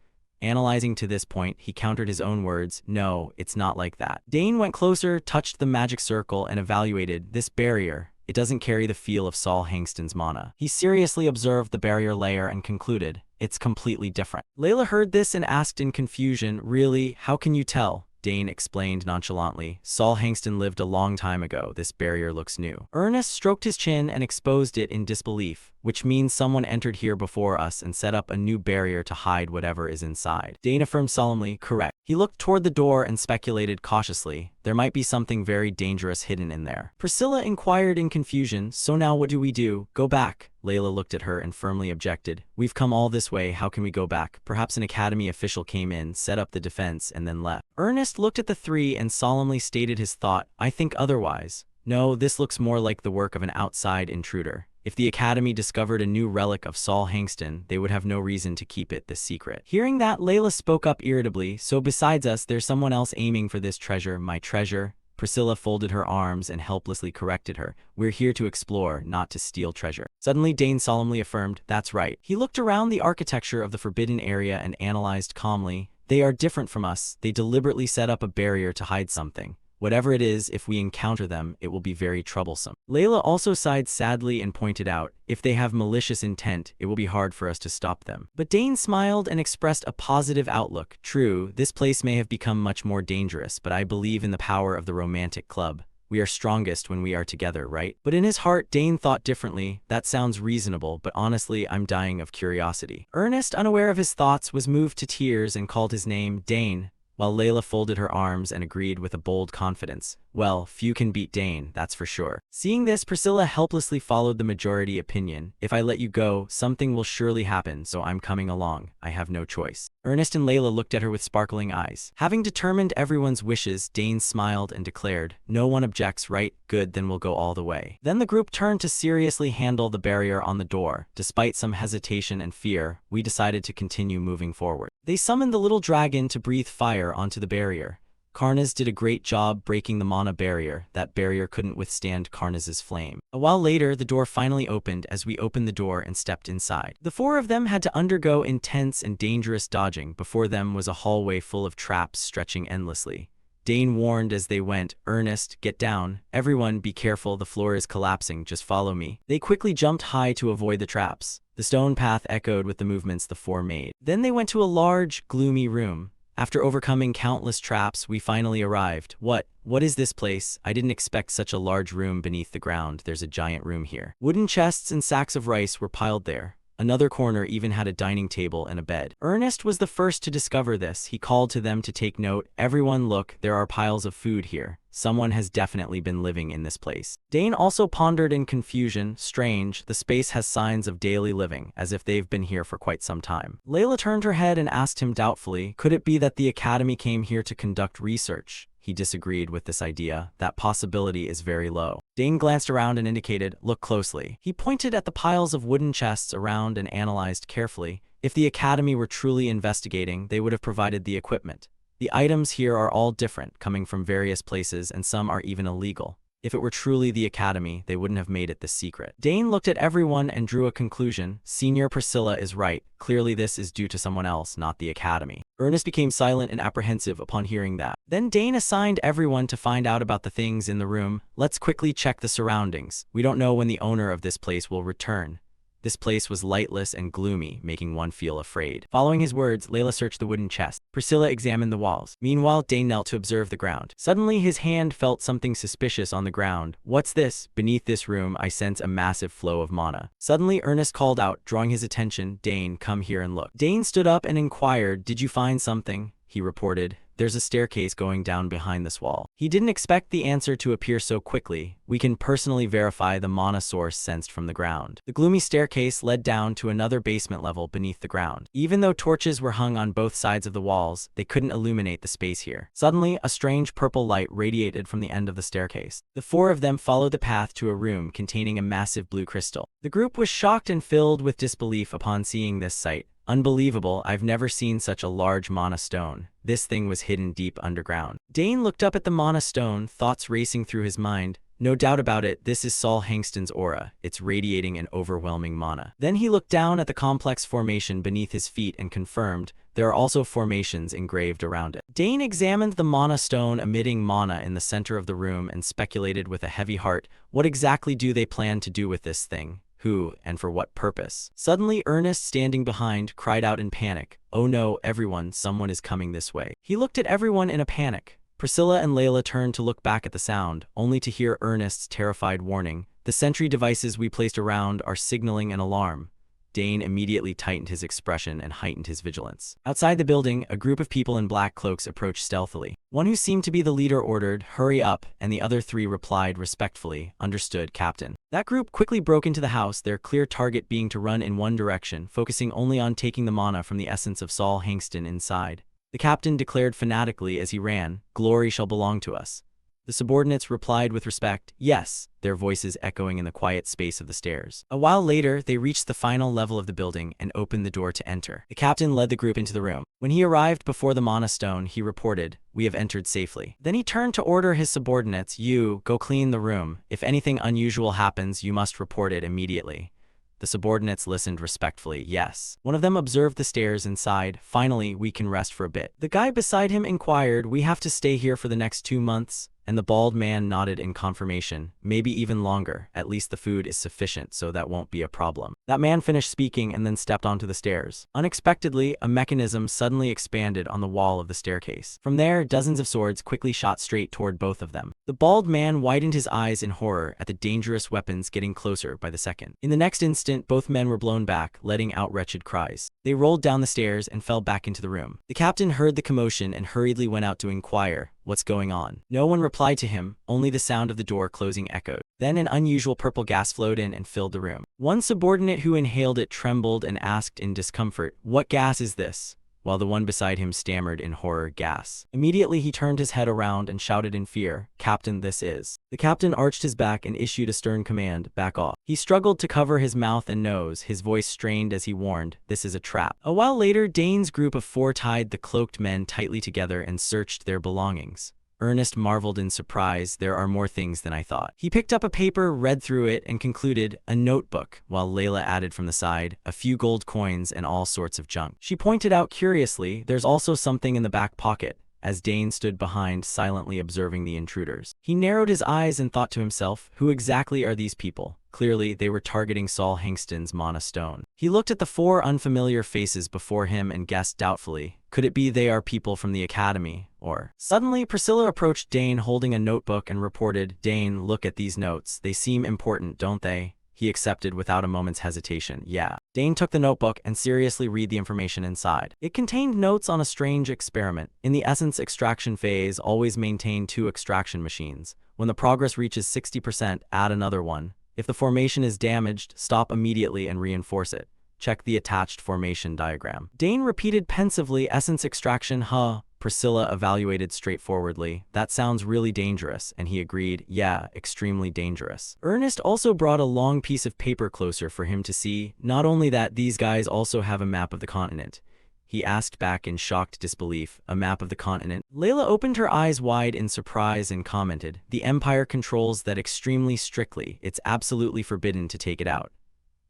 Analyzing to this point, he countered his own words, "No, it's not like that." Dane went closer, touched the magic circle, and evaluated this barrier. It doesn't carry the feel of Saul Hangston's mana. He seriously observed the barrier layer and concluded, "It's completely different." Layla heard this and asked in confusion, "Really? How can you tell?" Dane explained nonchalantly, "Saul Hangston lived a long time ago. This barrier looks new." Ernest stroked his chin and exposed it in disbelief, "Which means someone entered here before us and set up a new barrier to hide whatever is inside." Dane affirmed solemnly, "Correct." He looked toward the door and speculated cautiously, "There might be something very dangerous hidden in there." Priscilla inquired in confusion, "So now what do we do? Go back?" Layla looked at her and firmly objected, "We've come all this way, how can we go back? Perhaps an academy official came in, set up the defense, and then left." Ernest looked at the three and solemnly stated his thought, "I think otherwise. No, this looks more like the work of an outside intruder. If the Academy discovered a new relic of Saul Hangston, they would have no reason to keep it the secret." Hearing that, Layla spoke up irritably, "So besides us, there's someone else aiming for this treasure, my treasure?" Priscilla folded her arms and helplessly corrected her, "We're here to explore, not to steal treasure." Suddenly, Dane solemnly affirmed, "That's right." He looked around the architecture of the forbidden area and analyzed calmly, "They are different from us. They deliberately set up a barrier to hide something. Whatever it is, if we encounter them, it will be very troublesome." Layla also sighed sadly and pointed out, "If they have malicious intent, it will be hard for us to stop them." But Dane smiled and expressed a positive outlook. "True, this place may have become much more dangerous, but I believe in the power of the romantic club. We are strongest when we are together, right?" But in his heart, Dane thought differently. "That sounds reasonable, but honestly, I'm dying of curiosity." Ernest, unaware of his thoughts, was moved to tears and called his name, "Dane," while Layla folded her arms and agreed with a bold confidence, "Well, few can beat Dane, that's for sure." Seeing this, Priscilla helplessly followed the majority opinion, "If I let you go, something will surely happen, so I'm coming along. I have no choice." Ernest and Layla looked at her with sparkling eyes. Having determined everyone's wishes, Dane smiled and declared, "No one objects, right? Good, then we'll go all the way." Then the group turned to seriously handle the barrier on the door. Despite some hesitation and fear, we decided to continue moving forward. They summoned the little dragon to breathe fire onto the barrier. Karnaz did a great job breaking the mana barrier. That barrier couldn't withstand Karnaz's flame. A while later, the door finally opened as we opened the door and stepped inside. The four of them had to undergo intense and dangerous dodging. Before them was a hallway full of traps stretching endlessly. Dane warned as they went, "Ernest, get down. Everyone, be careful, the floor is collapsing, just follow me." They quickly jumped high to avoid the traps. The stone path echoed with the movements the four made. Then they went to a large, gloomy room. After overcoming countless traps, we finally arrived. What is this place? I didn't expect such a large room beneath the ground. There's a giant room here. Wooden chests and sacks of rice were piled there. Another corner even had a dining table and a bed. Ernest was the first to discover this. He called to them to take note. Everyone look, there are piles of food here. Someone has definitely been living in this place. Dane also pondered in confusion. Strange, the space has signs of daily living, as if they've been here for quite some time. Layla turned her head and asked him doubtfully, could it be that the academy came here to conduct research? He disagreed with this idea. That possibility is very low. Dane glanced around and indicated, look closely. He pointed at the piles of wooden chests around and analyzed carefully. If the academy were truly investigating, they would have provided the equipment. The items here are all different, coming from various places, and some are even illegal. If it were truly the academy, they wouldn't have made it this secret. Dane looked at everyone and drew a conclusion. Senior Priscilla is right. Clearly this is due to someone else, not the academy. Ernest became silent and apprehensive upon hearing that. Then Dane assigned everyone to find out about the things in the room. Let's quickly check the surroundings. We don't know when the owner of this place will return. This place was lightless and gloomy, making one feel afraid. Following his words, Layla searched the wooden chest. Priscilla examined the walls. Meanwhile, Dane knelt to observe the ground. Suddenly, his hand felt something suspicious on the ground. What's this? Beneath this room, I sense a massive flow of mana. Suddenly, Ernest called out, drawing his attention. Dane, come here and look. Dane stood up and inquired, did you find something? He reported, there's a staircase going down behind this wall. He didn't expect the answer to appear so quickly. We can personally verify the mana source sensed from the ground. The gloomy staircase led down to another basement level beneath the ground. Even though torches were hung on both sides of the walls, they couldn't illuminate the space here. Suddenly, a strange purple light radiated from the end of the staircase. The four of them followed the path to a room containing a massive blue crystal. The group was shocked and filled with disbelief upon seeing this sight. Unbelievable, I've never seen such a large mana stone. This thing was hidden deep underground. Dane looked up at the mana stone, thoughts racing through his mind. No doubt about it, this is Saul Hangston's aura. It's radiating an overwhelming mana. Then he looked down at the complex formation beneath his feet and confirmed, there are also formations engraved around it. Dane examined the mana stone emitting mana in the center of the room and speculated with a heavy heart, what exactly do they plan to do with this thing? Who, and for what purpose? Suddenly, Ernest, standing behind, cried out in panic. Oh no, everyone, someone is coming this way. He looked at everyone in a panic. Priscilla and Layla turned to look back at the sound, only to hear Ernest's terrified warning. The sentry devices we placed around are signaling an alarm. Dane immediately tightened his expression and heightened his vigilance. Outside the building, a group of people in black cloaks approached stealthily. One who seemed to be the leader ordered, hurry up, and the other three replied respectfully, understood, Captain. That group quickly broke into the house, their clear target being to run in one direction, focusing only on taking the mana from the essence of Saul Hangston inside. The captain declared fanatically as he ran, glory shall belong to us. The subordinates replied with respect, yes, their voices echoing in the quiet space of the stairs. A while later, they reached the final level of the building and opened the door to enter. The captain led the group into the room. When he arrived before the mana stone, he reported, we have entered safely. Then he turned to order his subordinates, you, go clean the room. If anything unusual happens, you must report it immediately. The subordinates listened respectfully, yes. One of them observed the stairs and sighed, finally, we can rest for a bit. The guy beside him inquired, we have to stay here for the next 2 months? And the bald man nodded in confirmation, maybe even longer, at least the food is sufficient so that won't be a problem. That man finished speaking and then stepped onto the stairs. Unexpectedly, a mechanism suddenly expanded on the wall of the staircase. From there, dozens of swords quickly shot straight toward both of them. The bald man widened his eyes in horror at the dangerous weapons getting closer by the second. In the next instant, both men were blown back, letting out wretched cries. They rolled down the stairs and fell back into the room. The captain heard the commotion and hurriedly went out to inquire, what's going on? No one replied to him, only the sound of the door closing echoed. Then an unusual purple gas flowed in and filled the room. One subordinate who inhaled it trembled and asked in discomfort, what gas is this? While the one beside him stammered in horror, gas. Immediately he turned his head around and shouted in fear, Captain, this is. The captain arched his back and issued a stern command, back off. He struggled to cover his mouth and nose, his voice strained as he warned, this is a trap. A while later, Dane's group of 4 tied the cloaked men tightly together and searched their belongings. Ernest marveled in surprise, there are more things than I thought. He picked up a paper, read through it, and concluded, a notebook, while Layla added from the side, a few gold coins and all sorts of junk. She pointed out curiously, there's also something in the back pocket, as Dane stood behind, silently observing the intruders. He narrowed his eyes and thought to himself, who exactly are these people? Clearly, they were targeting Saul Hangston's mana stone. He looked at the 4 unfamiliar faces before him and guessed doubtfully, Could it be they are people from the academy, or... Suddenly, Priscilla approached Dane holding a notebook and reported, "Dane, look at these notes. They seem important, don't they?" He accepted without a moment's hesitation. "Yeah." Dane took the notebook and seriously read the information inside. It contained notes on a strange experiment. In the essence extraction phase, always maintain 2 extraction machines. When the progress reaches 60%, add another one. If the formation is damaged, stop immediately and reinforce it. Check the attached formation diagram. Dane repeated pensively, "Essence extraction, huh?" Priscilla evaluated straightforwardly. "That sounds really dangerous," and he agreed, "Yeah, extremely dangerous." Ernest also brought a long piece of paper closer for him to see. "Not only that, these guys also have a map of the continent." He asked back in shocked disbelief, "A map of the continent?" Layla opened her eyes wide in surprise and commented, "The Empire controls that extremely strictly. It's absolutely forbidden to take it out."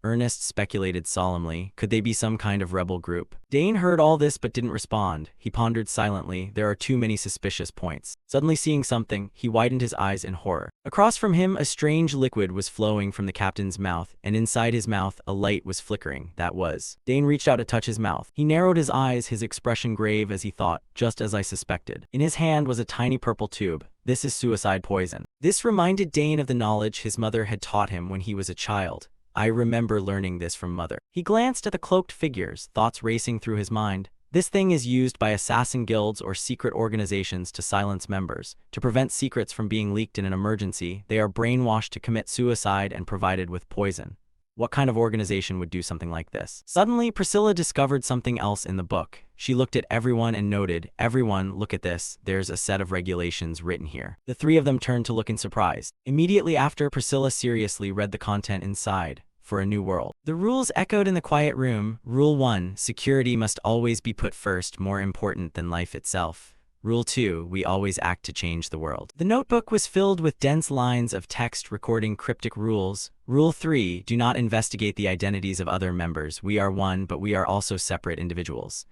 Ernest speculated solemnly, could they be some kind of rebel group? Dane heard all this but didn't respond. He pondered silently. There are too many suspicious points. Suddenly seeing something, he widened his eyes in horror. Across from him, a strange liquid was flowing from the captain's mouth, and inside his mouth, a light was flickering. That was. Dane reached out to touch his mouth. He narrowed his eyes, his expression grave as he thought, just as I suspected. In his hand was a tiny purple tube. This is suicide poison. This reminded Dane of the knowledge his mother had taught him when he was a child. I remember learning this from Mother. He glanced at the cloaked figures, thoughts racing through his mind. This thing is used by assassin guilds or secret organizations to silence members. To prevent secrets from being leaked in an emergency, they are brainwashed to commit suicide and provided with poison. What kind of organization would do something like this? Suddenly, Priscilla discovered something else in the book. She looked at everyone and noted, "Everyone, look at this. There's a set of regulations written here." The 3 of them turned to look in surprise. Immediately after, Priscilla seriously read the content inside. For a new world. The rules echoed in the quiet room. Rule 1, security must always be put first, more important than life itself. Rule 2, we always act to change the world. The notebook was filled with dense lines of text recording cryptic rules. Rule 3, do not investigate the identities of other members. We are one, but we are also separate individuals.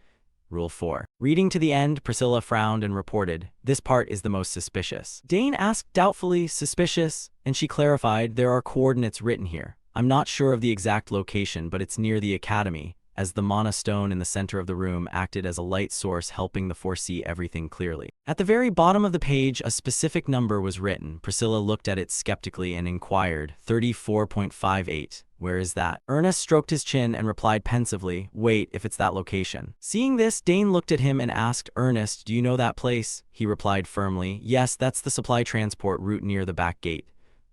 Rule 4. Reading to the end, Priscilla frowned and reported, "This part is the most suspicious." Dane asked doubtfully, "Suspicious?" And she clarified, "There are coordinates written here. I'm not sure of the exact location, but it's near the academy," as the mana stone in the center of the room acted as a light source helping the foresee everything clearly. At the very bottom of the page, a specific number was written. Priscilla looked at it skeptically and inquired, 34.58. Where is that? Ernest stroked his chin and replied pensively, "Wait, if it's that location." Seeing this, Dane looked at him and asked, "Ernest, do you know that place?" He replied firmly, "Yes, that's the supply transport route near the back gate."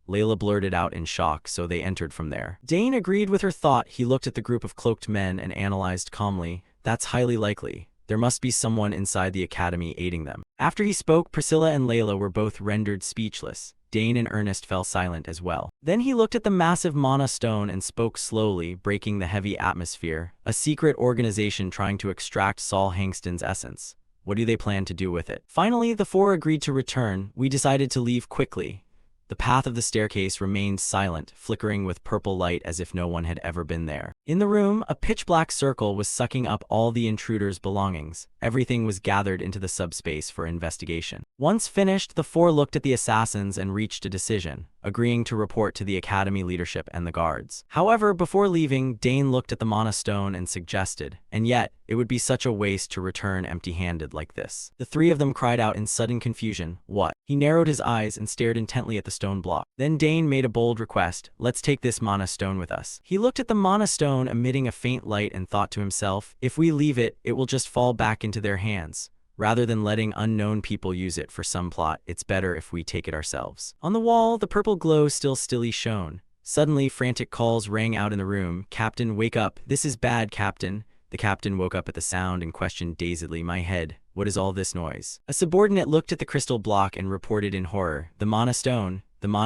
Layla blurted out in shock, "So they entered from there." Dane agreed with her thought. He looked at the group of cloaked men and analyzed calmly, "That's highly likely. There must be someone inside the academy aiding them." After he spoke, Priscilla and Layla were both rendered speechless. Dane and Ernest fell silent as well. Then he looked at the massive mana stone and spoke slowly, breaking the heavy atmosphere. "A secret organization trying to extract Saul Hangston's essence. What do they plan to do with it?" Finally, the 4 agreed to return. "We decided to leave quickly." The path of the staircase remained silent, flickering with purple light as if no one had ever been there. In the room, a pitch-black circle was sucking up all the intruders' belongings. Everything was gathered into the subspace for investigation. Once finished, the 4 looked at the assassins and reached a decision, agreeing to report to the academy leadership and the guards. However, before leaving, Dane looked at the mana stone and suggested, "And yet, it would be such a waste to return empty-handed like this." The 3 of them cried out in sudden confusion, "What?" He narrowed his eyes and stared intently at the stone block. Then Dane made a bold request, "Let's take this mana stone with us." He looked at the mana stone emitting a faint light and thought to himself, "If we leave it, it will just fall back into their hands. Rather than letting unknown people use it for some plot, it's better if we take it ourselves." On the wall, the purple glow still stilly shone. Suddenly, frantic calls rang out in the room. "Captain, wake up. This is bad, Captain." The captain woke up at the sound and questioned dazedly, "My head, what is all this noise?" A subordinate looked at the crystal block and reported in horror, The mana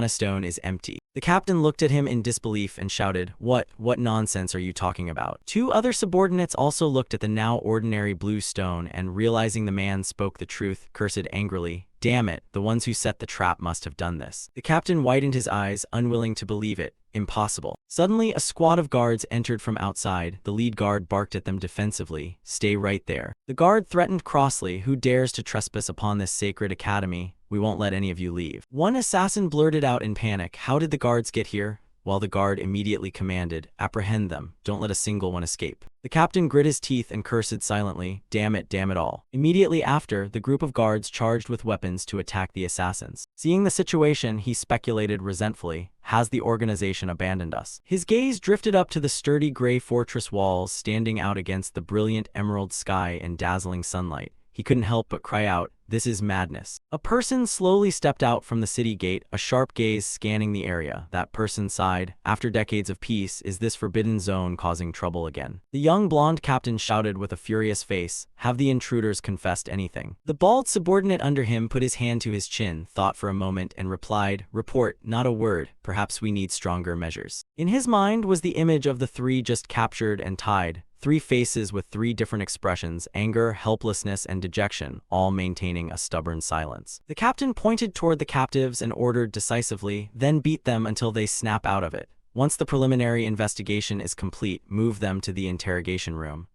stone is empty." The captain looked at him in disbelief and shouted, What nonsense are you talking about?" 2 other subordinates also looked at the now ordinary blue stone and, realizing the man spoke the truth, cursed angrily, "Damn it, the ones who set the trap must have done this." The captain widened his eyes, unwilling to believe it. Impossible. Suddenly, a squad of guards entered from outside. The lead guard barked at them defensively, "Stay right there." The guard threatened crossly, "Who dares to trespass upon this sacred academy? We won't let any of you leave." One assassin blurted out in panic, "How did the guards get here? while the guard immediately commanded, "Apprehend them, don't let a single one escape." The captain grit his teeth and cursed silently, damn it all." Immediately after, the group of guards charged with weapons to attack the assassins. Seeing the situation, he speculated resentfully, "Has the organization abandoned us?" His gaze drifted up to the sturdy gray fortress walls standing out against the brilliant emerald sky and dazzling sunlight. He couldn't help but cry out, "This is madness." A person slowly stepped out from the city gate, a sharp gaze scanning the area. That person sighed, "After decades of peace, is this forbidden zone causing trouble again?" The young blonde captain shouted with a furious face, "Have the intruders confessed anything?" The bald subordinate under him put his hand to his chin, thought for a moment, and replied, "Report, not a word. Perhaps we need stronger measures." In his mind was the image of the three just captured and tied. Three faces with three different expressions: anger, helplessness, and dejection, all maintaining a stubborn silence. The captain pointed toward the captives and ordered decisively, "Then beat them until they snap out of it. Once the preliminary investigation is complete, move them to the interrogation room."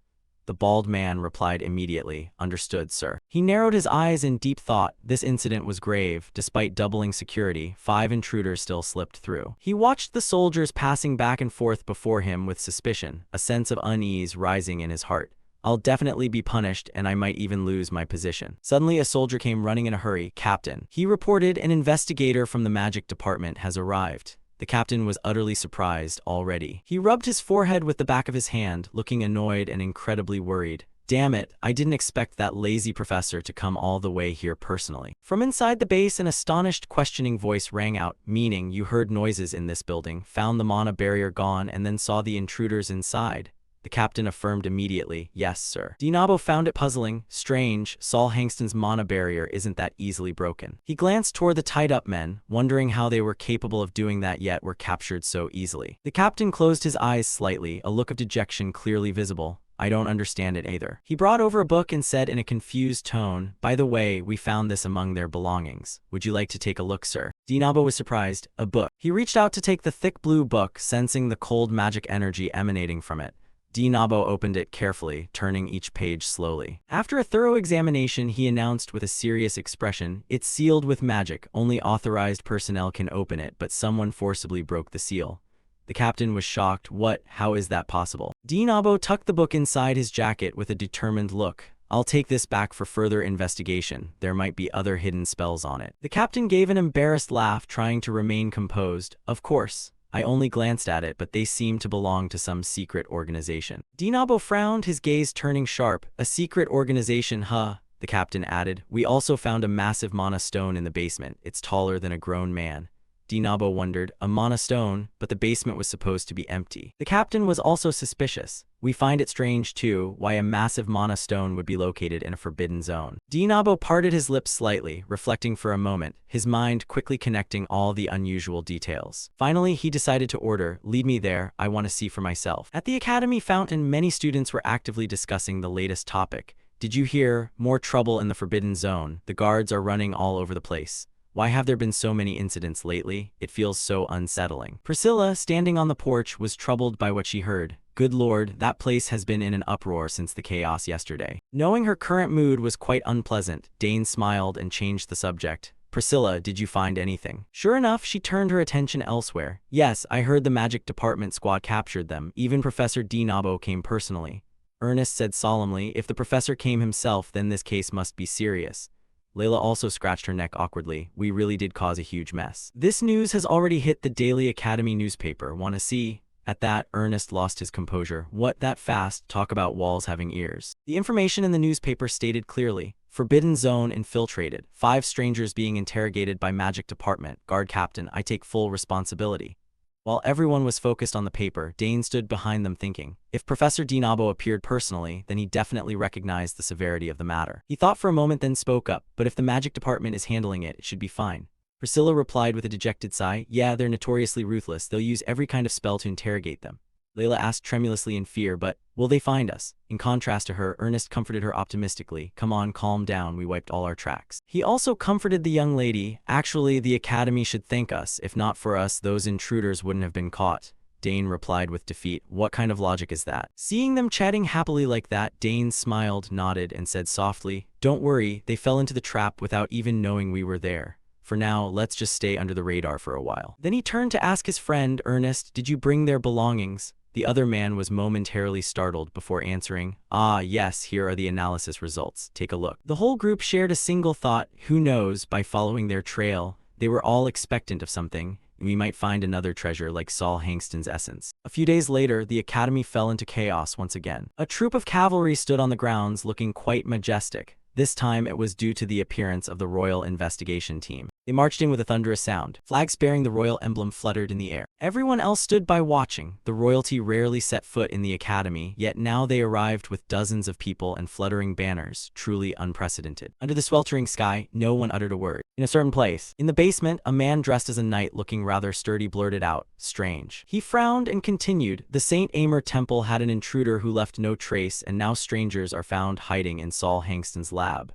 The bald man replied immediately, "Understood, sir." He narrowed his eyes in deep thought. This incident was grave. Despite doubling security, 5 intruders still slipped through. He watched the soldiers passing back and forth before him with suspicion, a sense of unease rising in his heart. "I'll definitely be punished, and I might even lose my position." Suddenly, a soldier came running in a hurry. "Captain," he reported, "an investigator from the magic department has arrived." The captain was utterly surprised already. He rubbed his forehead with the back of his hand, looking annoyed and incredibly worried. "Damn it, I didn't expect that lazy professor to come all the way here personally." From inside the base, an astonished, questioning voice rang out, "Meaning you heard noises in this building, found the mana barrier gone, and then saw the intruders inside?" The captain affirmed immediately, "Yes, sir." Dinabo found it puzzling. Strange, Saul Hangston's mana barrier isn't that easily broken. He glanced toward the tied-up men, wondering how they were capable of doing that yet were captured so easily. The captain closed his eyes slightly, a look of dejection clearly visible. "I don't understand it either." He brought over a book and said in a confused tone, "By the way, we found this among their belongings. Would you like to take a look, sir?" Dinabo was surprised. A book. He reached out to take the thick blue book, sensing the cold magic energy emanating from it. Dinabo opened it carefully, turning each page slowly. After a thorough examination, he announced with a serious expression, "It's sealed with magic. Only authorized personnel can open it, but someone forcibly broke the seal." The captain was shocked. "What? How is that possible?" Dinabo tucked the book inside his jacket with a determined look. "I'll take this back for further investigation. There might be other hidden spells on it." The captain gave an embarrassed laugh, trying to remain composed. "Of course. I only glanced at it, but they seem to belong to some secret organization." Dinabo frowned, his gaze turning sharp. "A secret organization, huh?" The captain added. "We also found a massive mana stone in the basement. It's taller than a grown man." Dinabo wondered, a mana stone, but the basement was supposed to be empty. The captain was also suspicious. "We find it strange too, why a massive mana stone would be located in a forbidden zone." Dinabo parted his lips slightly, reflecting for a moment, his mind quickly connecting all the unusual details. Finally, he decided to order, "Lead me there, I want to see for myself." At the academy fountain, many students were actively discussing the latest topic. "Did you hear? More trouble in the forbidden zone. The guards are running all over the place. Why have there been so many incidents lately? It feels so unsettling." Priscilla, standing on the porch, was troubled by what she heard. "Good lord, that place has been in an uproar since the chaos yesterday." Knowing her current mood was quite unpleasant, Dane smiled and changed the subject. "Priscilla, did you find anything?" Sure enough, she turned her attention elsewhere. "Yes, I heard the magic department squad captured them. Even Professor Dinabo came personally." Ernest said solemnly, "If the professor came himself, then this case must be serious." Layla also scratched her neck awkwardly. "We really did cause a huge mess." "This news has already hit the Daily Academy newspaper. Wanna see?" At that, Ernest lost his composure. "What, that fast? Talk about walls having ears." The information in the newspaper stated clearly, "Forbidden zone infiltrated. 5 strangers being interrogated by magic department. Guard captain, I take full responsibility." While everyone was focused on the paper, Dane stood behind them thinking, if Professor Dinabo appeared personally, then he definitely recognized the severity of the matter. He thought for a moment, then spoke up, "But if the magic department is handling it, it should be fine." Priscilla replied with a dejected sigh, "Yeah, they're notoriously ruthless. They'll use every kind of spell to interrogate them." Layla asked tremulously in fear, "But will they find us?" In contrast to her, Ernest comforted her optimistically. "Come on, calm down, we wiped all our tracks." He also comforted the young lady. "Actually, the academy should thank us. If not for us, those intruders wouldn't have been caught." Dane replied with defeat. "What kind of logic is that?" Seeing them chatting happily like that, Dane smiled, nodded, and said softly, "Don't worry, they fell into the trap without even knowing we were there. For now, let's just stay under the radar for a while." Then he turned to ask his friend, Ernest, "Did you bring their belongings?" The other man was momentarily startled before answering, "Ah, yes, here are the analysis results. Take a look." The whole group shared a single thought: who knows, by following their trail, they were all expectant of something. We might find another treasure like Saul Hangston's essence. A few days later, the academy fell into chaos once again. A troop of cavalry stood on the grounds looking quite majestic. This time it was due to the appearance of the Royal Investigation Team. They marched in with a thunderous sound. Flags bearing the royal emblem fluttered in the air. Everyone else stood by watching. The royalty rarely set foot in the academy, yet now they arrived with dozens of people and fluttering banners, truly unprecedented. Under the sweltering sky, no one uttered a word. In a certain place, in the basement, a man dressed as a knight looking rather sturdy blurted out, "Strange." He frowned and continued, "The St. Amer Temple had an intruder who left no trace, and now strangers are found hiding in Saul Hangston's lab."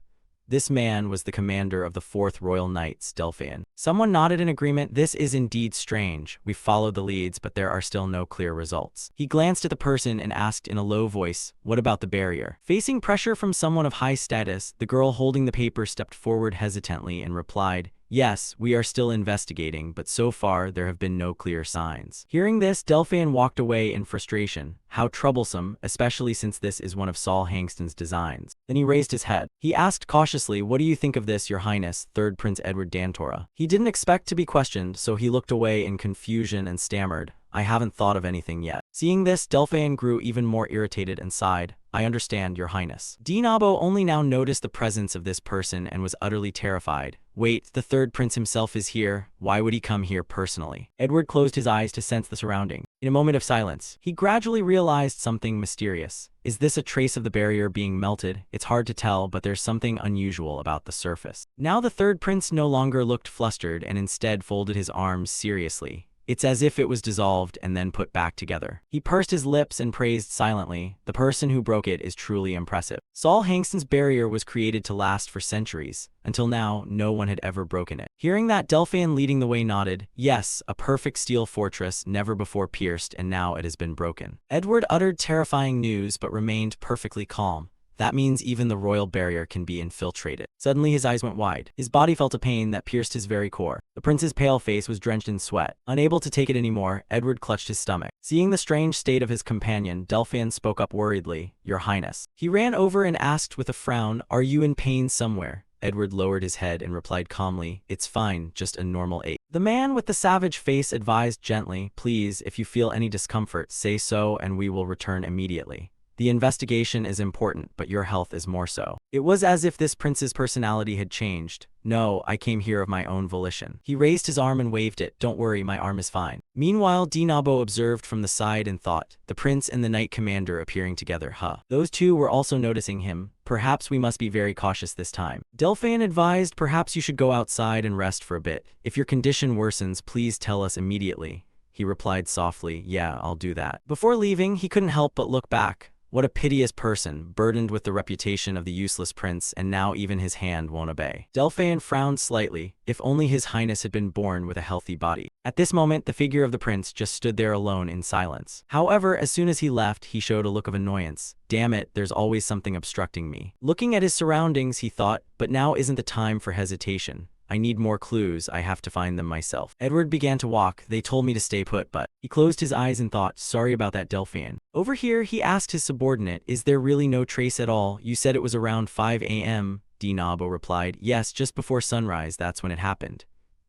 This man was the commander of the 4th Royal Knights, Delphian. Someone nodded in agreement. "This is indeed strange. We've followed the leads, but there are still no clear results." He glanced at the person and asked in a low voice, "What about the barrier?" Facing pressure from someone of high status, the girl holding the paper stepped forward hesitantly and replied, "Yes, we are still investigating, but so far there have been no clear signs." Hearing this, Delphian walked away in frustration. How troublesome, especially since this is one of Saul Hangston's designs. Then he raised his head. He asked cautiously, "What do you think of this, Your Highness, 3rd Prince Edward Dantora?" He didn't expect to be questioned, so he looked away in confusion and stammered, "I haven't thought of anything yet." Seeing this, Delphian grew even more irritated and sighed, "I understand, Your Highness." Dinabo only now noticed the presence of this person and was utterly terrified. "Wait, the 3rd Prince himself is here. Why would he come here personally?" Edward closed his eyes to sense the surrounding. In a moment of silence, he gradually realized something mysterious. Is this a trace of the barrier being melted? It's hard to tell, but there's something unusual about the surface. Now the 3rd Prince no longer looked flustered and instead folded his arms seriously. It's as if it was dissolved and then put back together. He pursed his lips and praised silently, "The person who broke it is truly impressive." Saul Hangston's barrier was created to last for centuries. Until now, no one had ever broken it. Hearing that, Delphian leading the way nodded, "Yes, a perfect steel fortress, never before pierced, and now it has been broken." Edward uttered terrifying news but remained perfectly calm. That means even the royal barrier can be infiltrated. Suddenly his eyes went wide. His body felt a pain that pierced his very core. The prince's pale face was drenched in sweat. Unable to take it anymore, Edward clutched his stomach. Seeing the strange state of his companion, Delphian spoke up worriedly, "Your Highness." He ran over and asked with a frown, "Are you in pain somewhere?" Edward lowered his head and replied calmly, "It's fine, just a normal ache." The man with the savage face advised gently, "Please, if you feel any discomfort, say so and we will return immediately. The investigation is important, but your health is more so." It was as if this prince's personality had changed. "No, I came here of my own volition." He raised his arm and waved it. "Don't worry, my arm is fine." Meanwhile, Dinabo observed from the side and thought, the prince and the knight commander appearing together, Those two were also noticing him. Perhaps we must be very cautious this time. Delphian advised, "Perhaps you should go outside and rest for a bit. If your condition worsens, please tell us immediately." He replied softly, "Yeah, I'll do that." Before leaving, he couldn't help but look back. What a piteous person, burdened with the reputation of the useless prince, and now even his hand won't obey. Delphian frowned slightly. If only his highness had been born with a healthy body. At this moment, the figure of the prince just stood there alone in silence. However, as soon as he left, he showed a look of annoyance. "Damn it, there's always something obstructing me." Looking at his surroundings, he thought, but now isn't the time for hesitation. I need more clues, I have to find them myself. Edward began to walk. They told me to stay put, but... He closed his eyes and thought, sorry about that, Delphian. Over here, he asked his subordinate, is there really no trace at all? You said it was around 5 a.m. Dinabo replied, yes, just before sunrise, that's when it happened.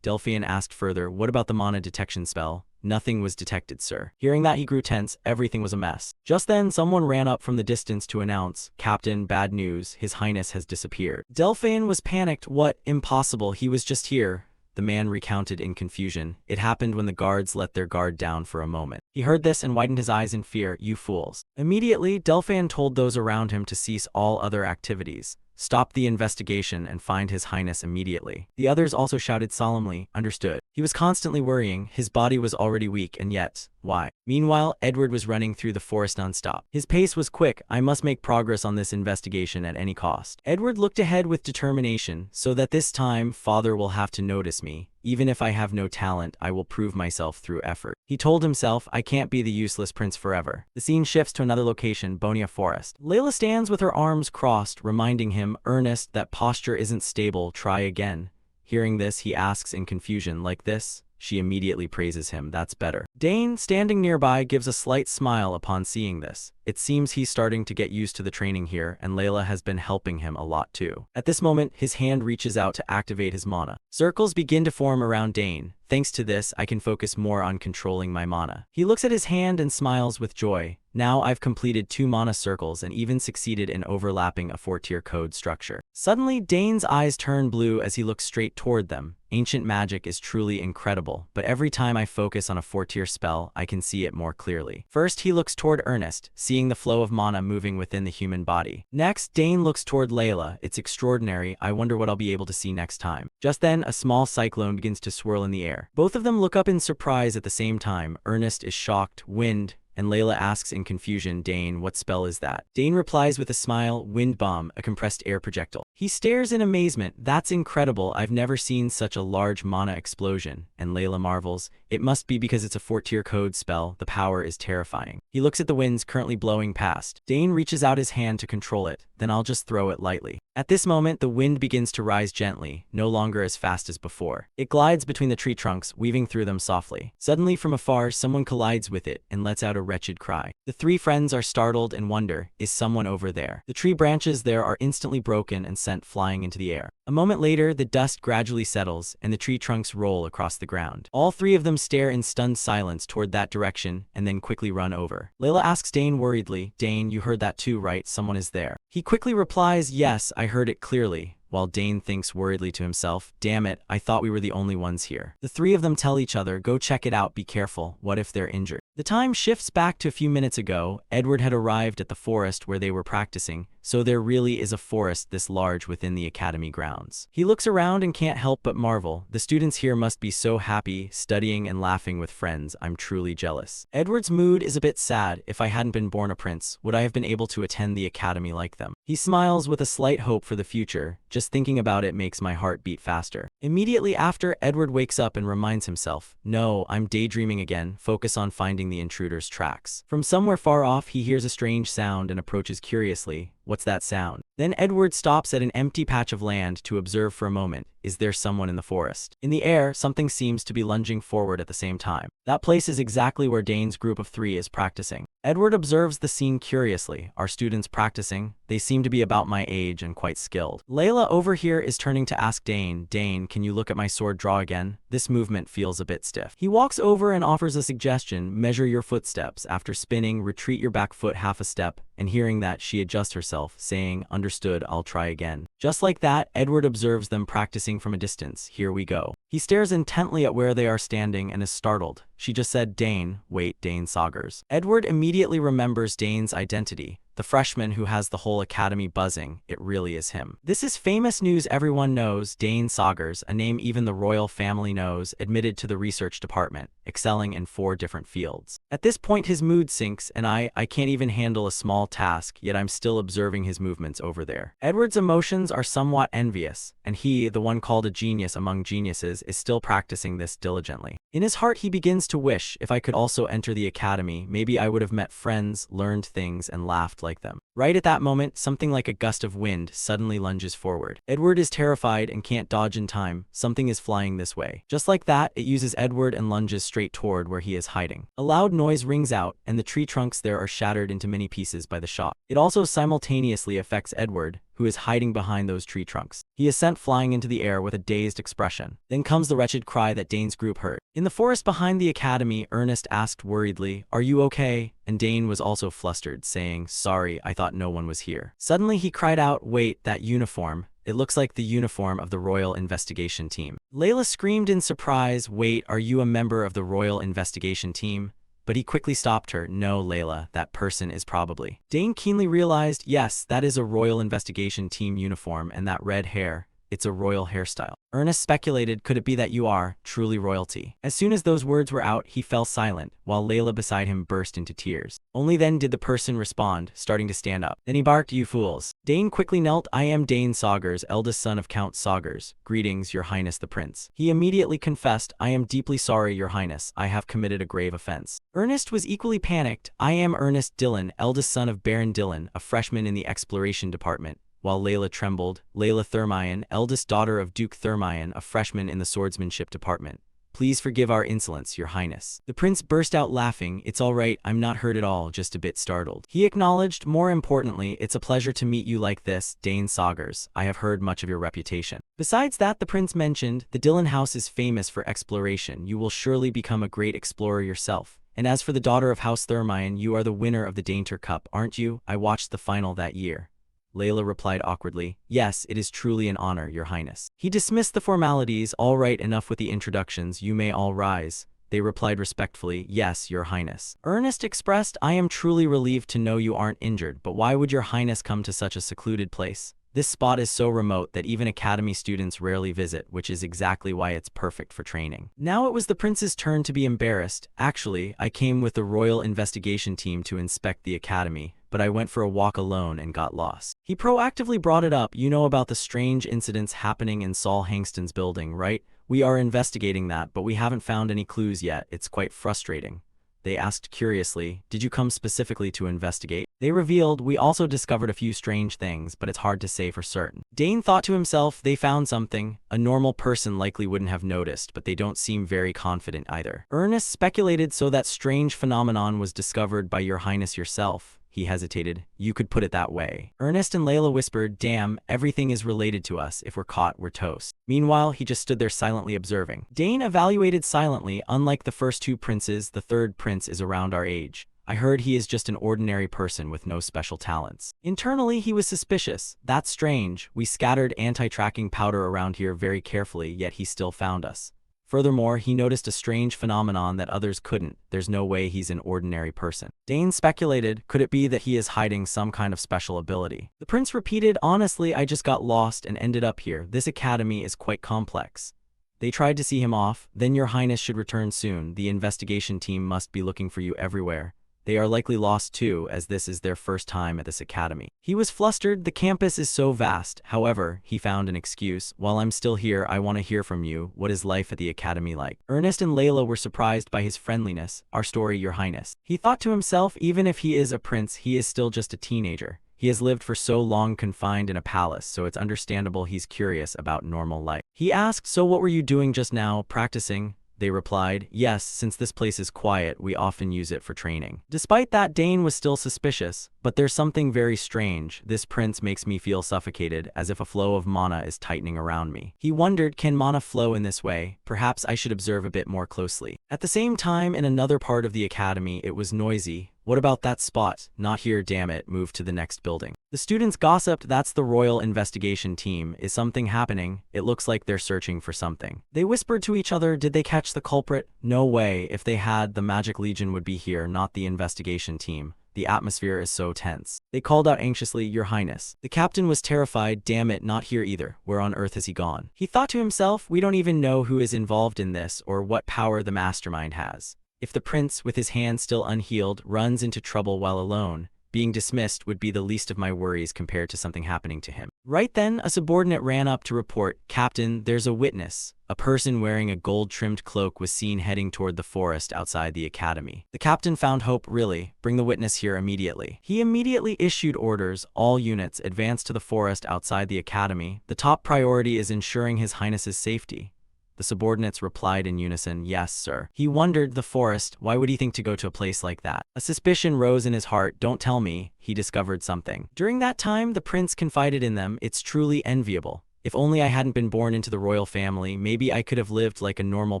Delphian asked further, what about the mana detection spell? Nothing was detected, sir. Hearing that, he grew tense. Everything was a mess. Just then, someone ran up from the distance to announce, Captain, bad news, His Highness has disappeared. Delphian was panicked. What? Impossible, he was just here. The man recounted in confusion. It happened when the guards let their guard down for a moment. He heard this and widened his eyes in fear. You fools. Immediately, Delphian told those around him to cease all other activities. Stop the investigation and find His Highness immediately. The others also shouted solemnly, understood. He was constantly worrying. His body was already weak, and yet, why? Meanwhile, Edward was running through the forest nonstop. His pace was quick. I must make progress on this investigation at any cost. Edward looked ahead with determination, so that this time, Father will have to notice me. Even if I have no talent, I will prove myself through effort. He told himself, I can't be the useless prince forever. The scene shifts to another location, Bonia Forest. Layla stands with her arms crossed, reminding him, Ernest, that posture isn't stable, try again. Hearing this, he asks in confusion, like this? She immediately praises him, that's better. Dane, standing nearby, gives a slight smile upon seeing this. It seems he's starting to get used to the training here, and Layla has been helping him a lot too. At this moment, his hand reaches out to activate his mana. Circles begin to form around Dane. Thanks to this, I can focus more on controlling my mana. He looks at his hand and smiles with joy. Now I've completed 2 mana circles and even succeeded in overlapping a 4-tier code structure. Suddenly, Dane's eyes turn blue as he looks straight toward them. Ancient magic is truly incredible, but every time I focus on a 4-tier spell, I can see it more clearly. First, he looks toward Ernest, seeing the flow of mana moving within the human body. Next, Dane looks toward Layla. It's extraordinary. I wonder what I'll be able to see next time. Just then, a small cyclone begins to swirl in the air. Both of them look up in surprise at the same time. Ernest is shocked. Wind. And Layla asks in confusion, Dane, what spell is that? Dane replies with a smile, wind bomb, a compressed air projectile. He stares in amazement. That's incredible. I've never seen such a large mana explosion. And Layla marvels. It must be because it's a 4-tier code spell. The power is terrifying. He looks at the winds currently blowing past. Dane reaches out his hand to control it. Then I'll just throw it lightly. At this moment, the wind begins to rise gently, no longer as fast as before. It glides between the tree trunks, weaving through them softly. Suddenly, from afar, someone collides with it and lets out a wretched cry. The 3 friends are startled and wonder, is someone over there? The tree branches there are instantly broken and sent flying into the air. A moment later, the dust gradually settles and the tree trunks roll across the ground. All 3 of them stare in stunned silence toward that direction and then quickly run over. Layla asks Dane worriedly, Dane, you heard that too, right? Someone is there. He quickly replies, yes, I heard it clearly. While Dane thinks worriedly to himself, damn it, I thought we were the only ones here. The 3 of them tell each other, go check it out, be careful, what if they're injured? The time shifts back to a few minutes ago. Edward had arrived at the forest where they were practicing, so there really is a forest this large within the academy grounds. He looks around and can't help but marvel. The students here must be so happy, studying and laughing with friends. I'm truly jealous. Edward's mood is a bit sad. If I hadn't been born a prince, would I have been able to attend the academy like them? He smiles with a slight hope for the future. Just thinking about it makes my heart beat faster. Immediately after, Edward wakes up and reminds himself, no, I'm daydreaming again. Focus on finding the intruder's tracks. From somewhere far off, he hears a strange sound and approaches curiously. What's that sound? Then Edward stops at an empty patch of land to observe for a moment. Is there someone in the forest? In the air, something seems to be lunging forward at the same time. That place is exactly where Dane's group of 3 is practicing. Edward observes the scene curiously. Are students practicing? They seem to be about my age and quite skilled. Layla over here is turning to ask Dane, Dane, can you look at my sword draw again? This movement feels a bit stiff. He walks over and offers a suggestion, measure your footsteps. After spinning, retreat your back foot half a step, and hearing that, she adjusts herself, saying, understood, I'll try again. Just like that, Edward observes them practicing from a distance. Here we go. He stares intently at where they are standing and is startled. She just said, Dane. Wait, Dane Saugers. Edward immediately remembers Dane's identity. The freshman who has the whole academy buzzing. It really is him. This is famous news everyone knows. Dane Saugers, a name even the royal family knows, admitted to the research department, excelling in 4 different fields. At this point, his mood sinks, and I can't even handle a small task, yet I'm still observing his movements over there. Edward's emotions are somewhat envious, and he, the one called a genius among geniuses, is still practicing this diligently. In his heart, he begins to wish, if I could also enter the academy, maybe I would have met friends, learned things, and laughed like them. Right at that moment, something like a gust of wind suddenly lunges forward. Edward is terrified and can't dodge in time. Something is flying this way. Just like that, it uses Edward and lunges straight toward where he is hiding. A loud noise rings out, and the tree trunks there are shattered into many pieces by the shock. It also simultaneously affects Edward, who is hiding behind those tree trunks. He is sent flying into the air with a dazed expression. Then comes the wretched cry that Dane's group heard. In the forest behind the academy, Ernest asked worriedly, are you okay? And Dane was also flustered, saying, sorry, I thought no one was here. Suddenly he cried out, wait, that uniform. It looks like the uniform of the Royal Investigation Team. Layla screamed in surprise, wait, are you a member of the Royal Investigation Team? But he quickly stopped her. No, Layla, that person is probably. Dane keenly realized, yes, that is a Royal Investigation Team uniform, and that red hair, it's a royal hairstyle. Ernest speculated, could it be that you are truly royalty? As soon as those words were out, he fell silent, while Layla beside him burst into tears. Only then did the person respond, starting to stand up. Then he barked, you fools. Dane quickly knelt. I am Dane Saugers, eldest son of Count Saugers. Greetings, your highness the prince. He immediately confessed, I am deeply sorry, your highness. I have committed a grave offense. Ernest was equally panicked. I am Ernest Dillon, eldest son of Baron Dillon, a freshman in the exploration department. while Layla trembled. Layla Thermion, eldest daughter of Duke Thermion, a freshman in the swordsmanship department. Please forgive our insolence, your highness. The prince burst out laughing. It's all right, I'm not hurt at all, just a bit startled. He acknowledged, more importantly, it's a pleasure to meet you like this, Dane Saugers. I have heard much of your reputation. Besides that, the prince mentioned, the Dillon house is famous for exploration. You will surely become a great explorer yourself. And as for the daughter of House Thermion, you are the winner of the Dainter Cup, aren't you? I watched the final that year. Layla replied awkwardly, yes, it is truly an honor, your highness. He dismissed the formalities. All right, enough with the introductions, you may all rise. They replied respectfully, yes, your highness. Ernest expressed, I am truly relieved to know you aren't injured, but why would your highness come to such a secluded place? This spot is so remote that even academy students rarely visit, which is exactly why it's perfect for training. Now it was the prince's turn to be embarrassed. Actually, I came with the royal investigation team to inspect the academy, but I went for a walk alone and got lost. He proactively brought it up. You know about the strange incidents happening in Saul Hangston's building, right? We are investigating that, but we haven't found any clues yet. It's quite frustrating. They asked curiously, did you come specifically to investigate? They revealed, we also discovered a few strange things, but it's hard to say for certain. Dane thought to himself, they found something. A normal person likely wouldn't have noticed, but they don't seem very confident either. Ernest speculated, so that strange phenomenon was discovered by your highness yourself. He hesitated. You could put it that way. Ernest and Layla whispered, damn, everything is related to us. If we're caught, we're toast. Meanwhile, he just stood there silently observing. Dane evaluated silently. Unlike the first two princes, the third prince is around our age. I heard he is just an ordinary person with no special talents. Internally, he was suspicious. That's strange. We scattered anti-tracking powder around here very carefully, yet he still found us. Furthermore, he noticed a strange phenomenon that others couldn't. There's no way he's an ordinary person. Dane speculated, could it be that he is hiding some kind of special ability? The prince repeated, honestly, I just got lost and ended up here. This academy is quite complex. They tried to see him off. Then your highness should return soon. The investigation team must be looking for you everywhere. They are likely lost too, as this is their first time at this academy. He was flustered. The campus is so vast. However, he found an excuse. While I'm still here, I want to hear from you. What is life at the academy like? Ernest and Layla were surprised by his friendliness. Our story, your highness. He thought to himself, even if he is a prince, he is still just a teenager. He has lived for so long confined in a palace, so it's understandable he's curious about normal life. He asked, so what were you doing just now, practicing? They replied, yes, since this place is quiet, we often use it for training. Despite that, Dane was still suspicious. But there's something very strange. This prince makes me feel suffocated, as if a flow of mana is tightening around me. He wondered, can mana flow in this way? Perhaps I should observe a bit more closely. At the same time, in another part of the academy, it was noisy. What about that spot? Not here, damn it, move to the next building. The students gossiped, that's the royal investigation team. Is something happening? It looks like they're searching for something. They whispered to each other, did they catch the culprit? No way, if they had, the Magic Legion would be here, not the investigation team. The atmosphere is so tense. They called out anxiously, your highness. The captain was terrified, damn it, not here either. Where on earth has he gone? He thought to himself, we don't even know who is involved in this or what power the mastermind has. If the prince, with his hand still unhealed, runs into trouble while alone, being dismissed would be the least of my worries compared to something happening to him. Right then, a subordinate ran up to report, Captain, there's a witness. A person wearing a gold-trimmed cloak was seen heading toward the forest outside the academy. The captain found hope, really. Bring the witness here immediately. He immediately issued orders, all units advance to the forest outside the academy. The top priority is ensuring His Highness's safety. The subordinates replied in unison, yes, sir. He wondered, the forest, why would he think to go to a place like that? A suspicion rose in his heart, don't tell me, he discovered something. During that time, the prince confided in them, it's truly enviable. If only I hadn't been born into the royal family, maybe I could have lived like a normal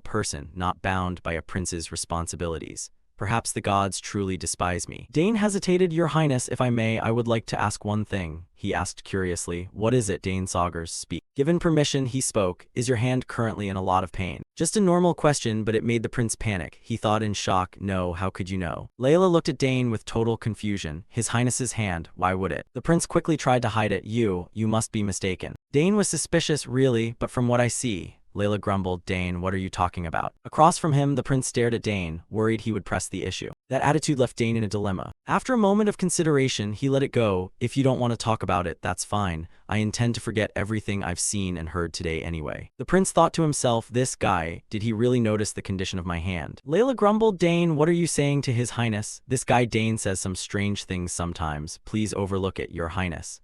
person, not bound by a prince's responsibilities. Perhaps the gods truly despise me. Dane hesitated, your highness, if I may, I would like to ask one thing. He asked curiously, what is it, Dane Saugers, speak. Given permission, he spoke, is your hand currently in a lot of pain? Just a normal question, but it made the prince panic. He thought in shock, no, how could you know? Layla looked at Dane with total confusion. His Highness's hand, why would it? The prince quickly tried to hide it. You must be mistaken. Dane was suspicious, really, but from what I see. Layla grumbled, Dane, what are you talking about? Across from him, the prince stared at Dane, worried he would press the issue. That attitude left Dane in a dilemma. After a moment of consideration, he let it go. If you don't want to talk about it, that's fine. I intend to forget everything I've seen and heard today anyway. The prince thought to himself, this guy, did he really notice the condition of my hand? Layla grumbled, Dane, what are you saying to His Highness? This guy Dane says some strange things sometimes. Please overlook it, your highness.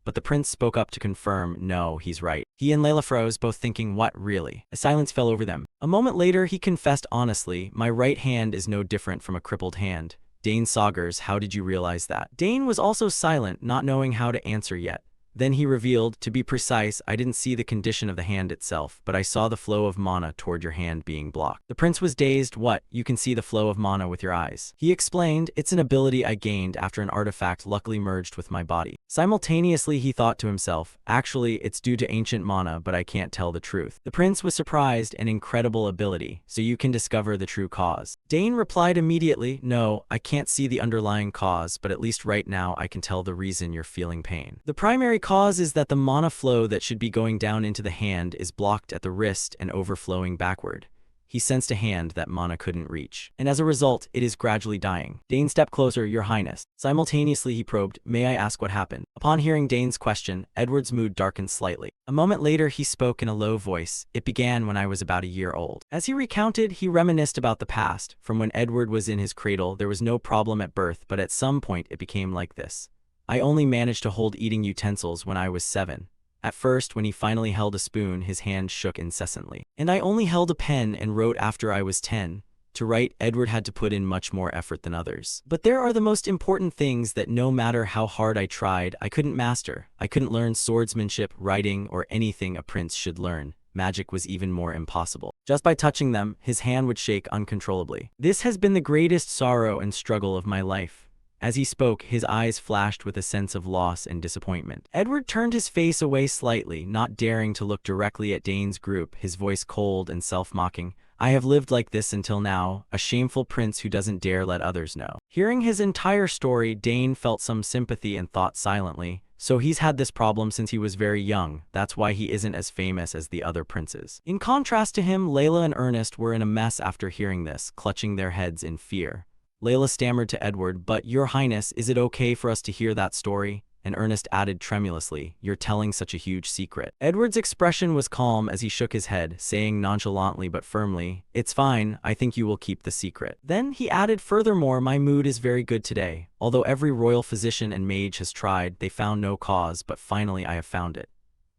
but the prince spoke up to confirm, no, he's right. He and Layla froze, both thinking, what, really? A silence fell over them. A moment later, he confessed honestly, my right hand is no different from a crippled hand. Dane Saugers, how did you realize that? Dane was also silent, not knowing how to answer yet. Then he revealed, to be precise, I didn't see the condition of the hand itself, but I saw the flow of mana toward your hand being blocked. The prince was dazed. What? You can see the flow of mana with your eyes. He explained, it's an ability I gained after an artifact luckily merged with my body. Simultaneously, he thought to himself, actually, it's due to ancient mana, but I can't tell the truth. The prince was surprised, an incredible ability, so you can discover the true cause. Dane replied immediately, no, I can't see the underlying cause, but at least right now I can tell the reason you're feeling pain. The primary cause is that the mana flow that should be going down into the hand is blocked at the wrist and overflowing backward. He sensed a hand that mana couldn't reach, and as a result, it is gradually dying. Dane stepped closer, Your Highness. Simultaneously, he probed, may I ask what happened? Upon hearing Dane's question, Edward's mood darkened slightly. A moment later, he spoke in a low voice. It began when I was about a year old. As he recounted, he reminisced about the past. From when Edward was in his cradle, there was no problem at birth, but at some point it became like this. I only managed to hold eating utensils when I was 7. At first, when he finally held a spoon, his hand shook incessantly. And I only held a pen and wrote after I was 10. To write, Edward had to put in much more effort than others. But there are the most important things that no matter how hard I tried, I couldn't master. I couldn't learn swordsmanship, writing, or anything a prince should learn. Magic was even more impossible. Just by touching them, his hand would shake uncontrollably. This has been the greatest sorrow and struggle of my life. As he spoke, his eyes flashed with a sense of loss and disappointment. Edward turned his face away slightly, not daring to look directly at Dane's group, his voice cold and self-mocking. I have lived like this until now, a shameful prince who doesn't dare let others know. Hearing his entire story, Dane felt some sympathy and thought silently, so he's had this problem since he was very young. That's why he isn't as famous as the other princes. In contrast to him, Layla and Ernest were in a mess after hearing this, clutching their heads in fear. Layla stammered to Edward, but Your Highness, is it okay for us to hear that story? And Ernest added tremulously, you're telling such a huge secret. Edward's expression was calm as he shook his head, saying nonchalantly but firmly, it's fine, I think you will keep the secret. Then he added, furthermore, my mood is very good today. Although every royal physician and mage has tried, they found no cause, but finally I have found it.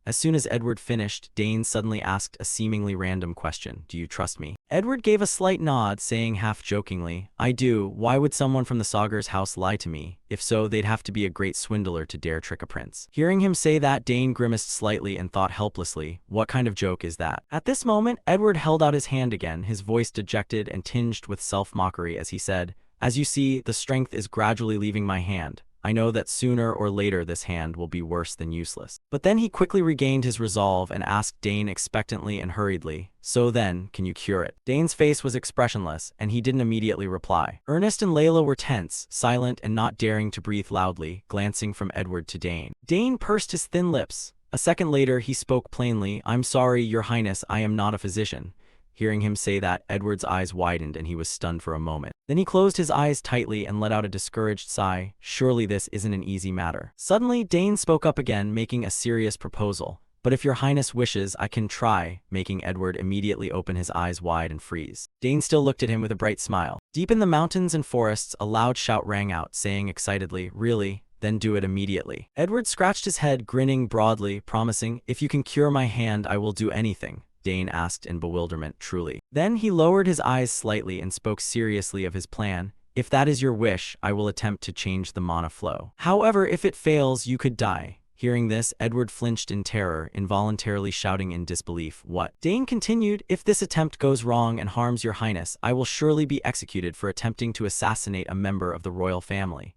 As soon as Edward finished, Dane suddenly asked a seemingly random question. Do you trust me? Edward gave a slight nod, saying half-jokingly, I do. Why would someone from the Saugers' house lie to me? If so, they'd have to be a great swindler to dare trick a prince. Hearing him say that, Dane grimaced slightly and thought helplessly, what kind of joke is that? At this moment, Edward held out his hand again, his voice dejected and tinged with self-mockery as he said, as you see, the strength is gradually leaving my hand. I know that sooner or later this hand will be worse than useless. But then he quickly regained his resolve and asked Dane expectantly and hurriedly, so then, can you cure it? Dane's face was expressionless, and he didn't immediately reply. Ernest and Layla were tense, silent, and not daring to breathe loudly, glancing from Edward to Dane. Dane pursed his thin lips. A second later, he spoke plainly, I'm sorry, Your Highness, I am not a physician. Hearing him say that, Edward's eyes widened and he was stunned for a moment. Then he closed his eyes tightly and let out a discouraged sigh. Surely this isn't an easy matter. Suddenly, Dane spoke up again, making a serious proposal. But if Your Highness wishes, I can try, making Edward immediately open his eyes wide and freeze. Dane still looked at him with a bright smile. Deep in the mountains and forests, a loud shout rang out, saying excitedly, really? Then do it immediately. Edward scratched his head, grinning broadly, promising, if you can cure my hand, I will do anything. Dane asked in bewilderment, truly. Then he lowered his eyes slightly and spoke seriously of his plan. If that is your wish, I will attempt to change the mana flow. However, if it fails, you could die. Hearing this, Edward flinched in terror, involuntarily shouting in disbelief, what? Dane continued, if this attempt goes wrong and harms Your Highness, I will surely be executed for attempting to assassinate a member of the royal family.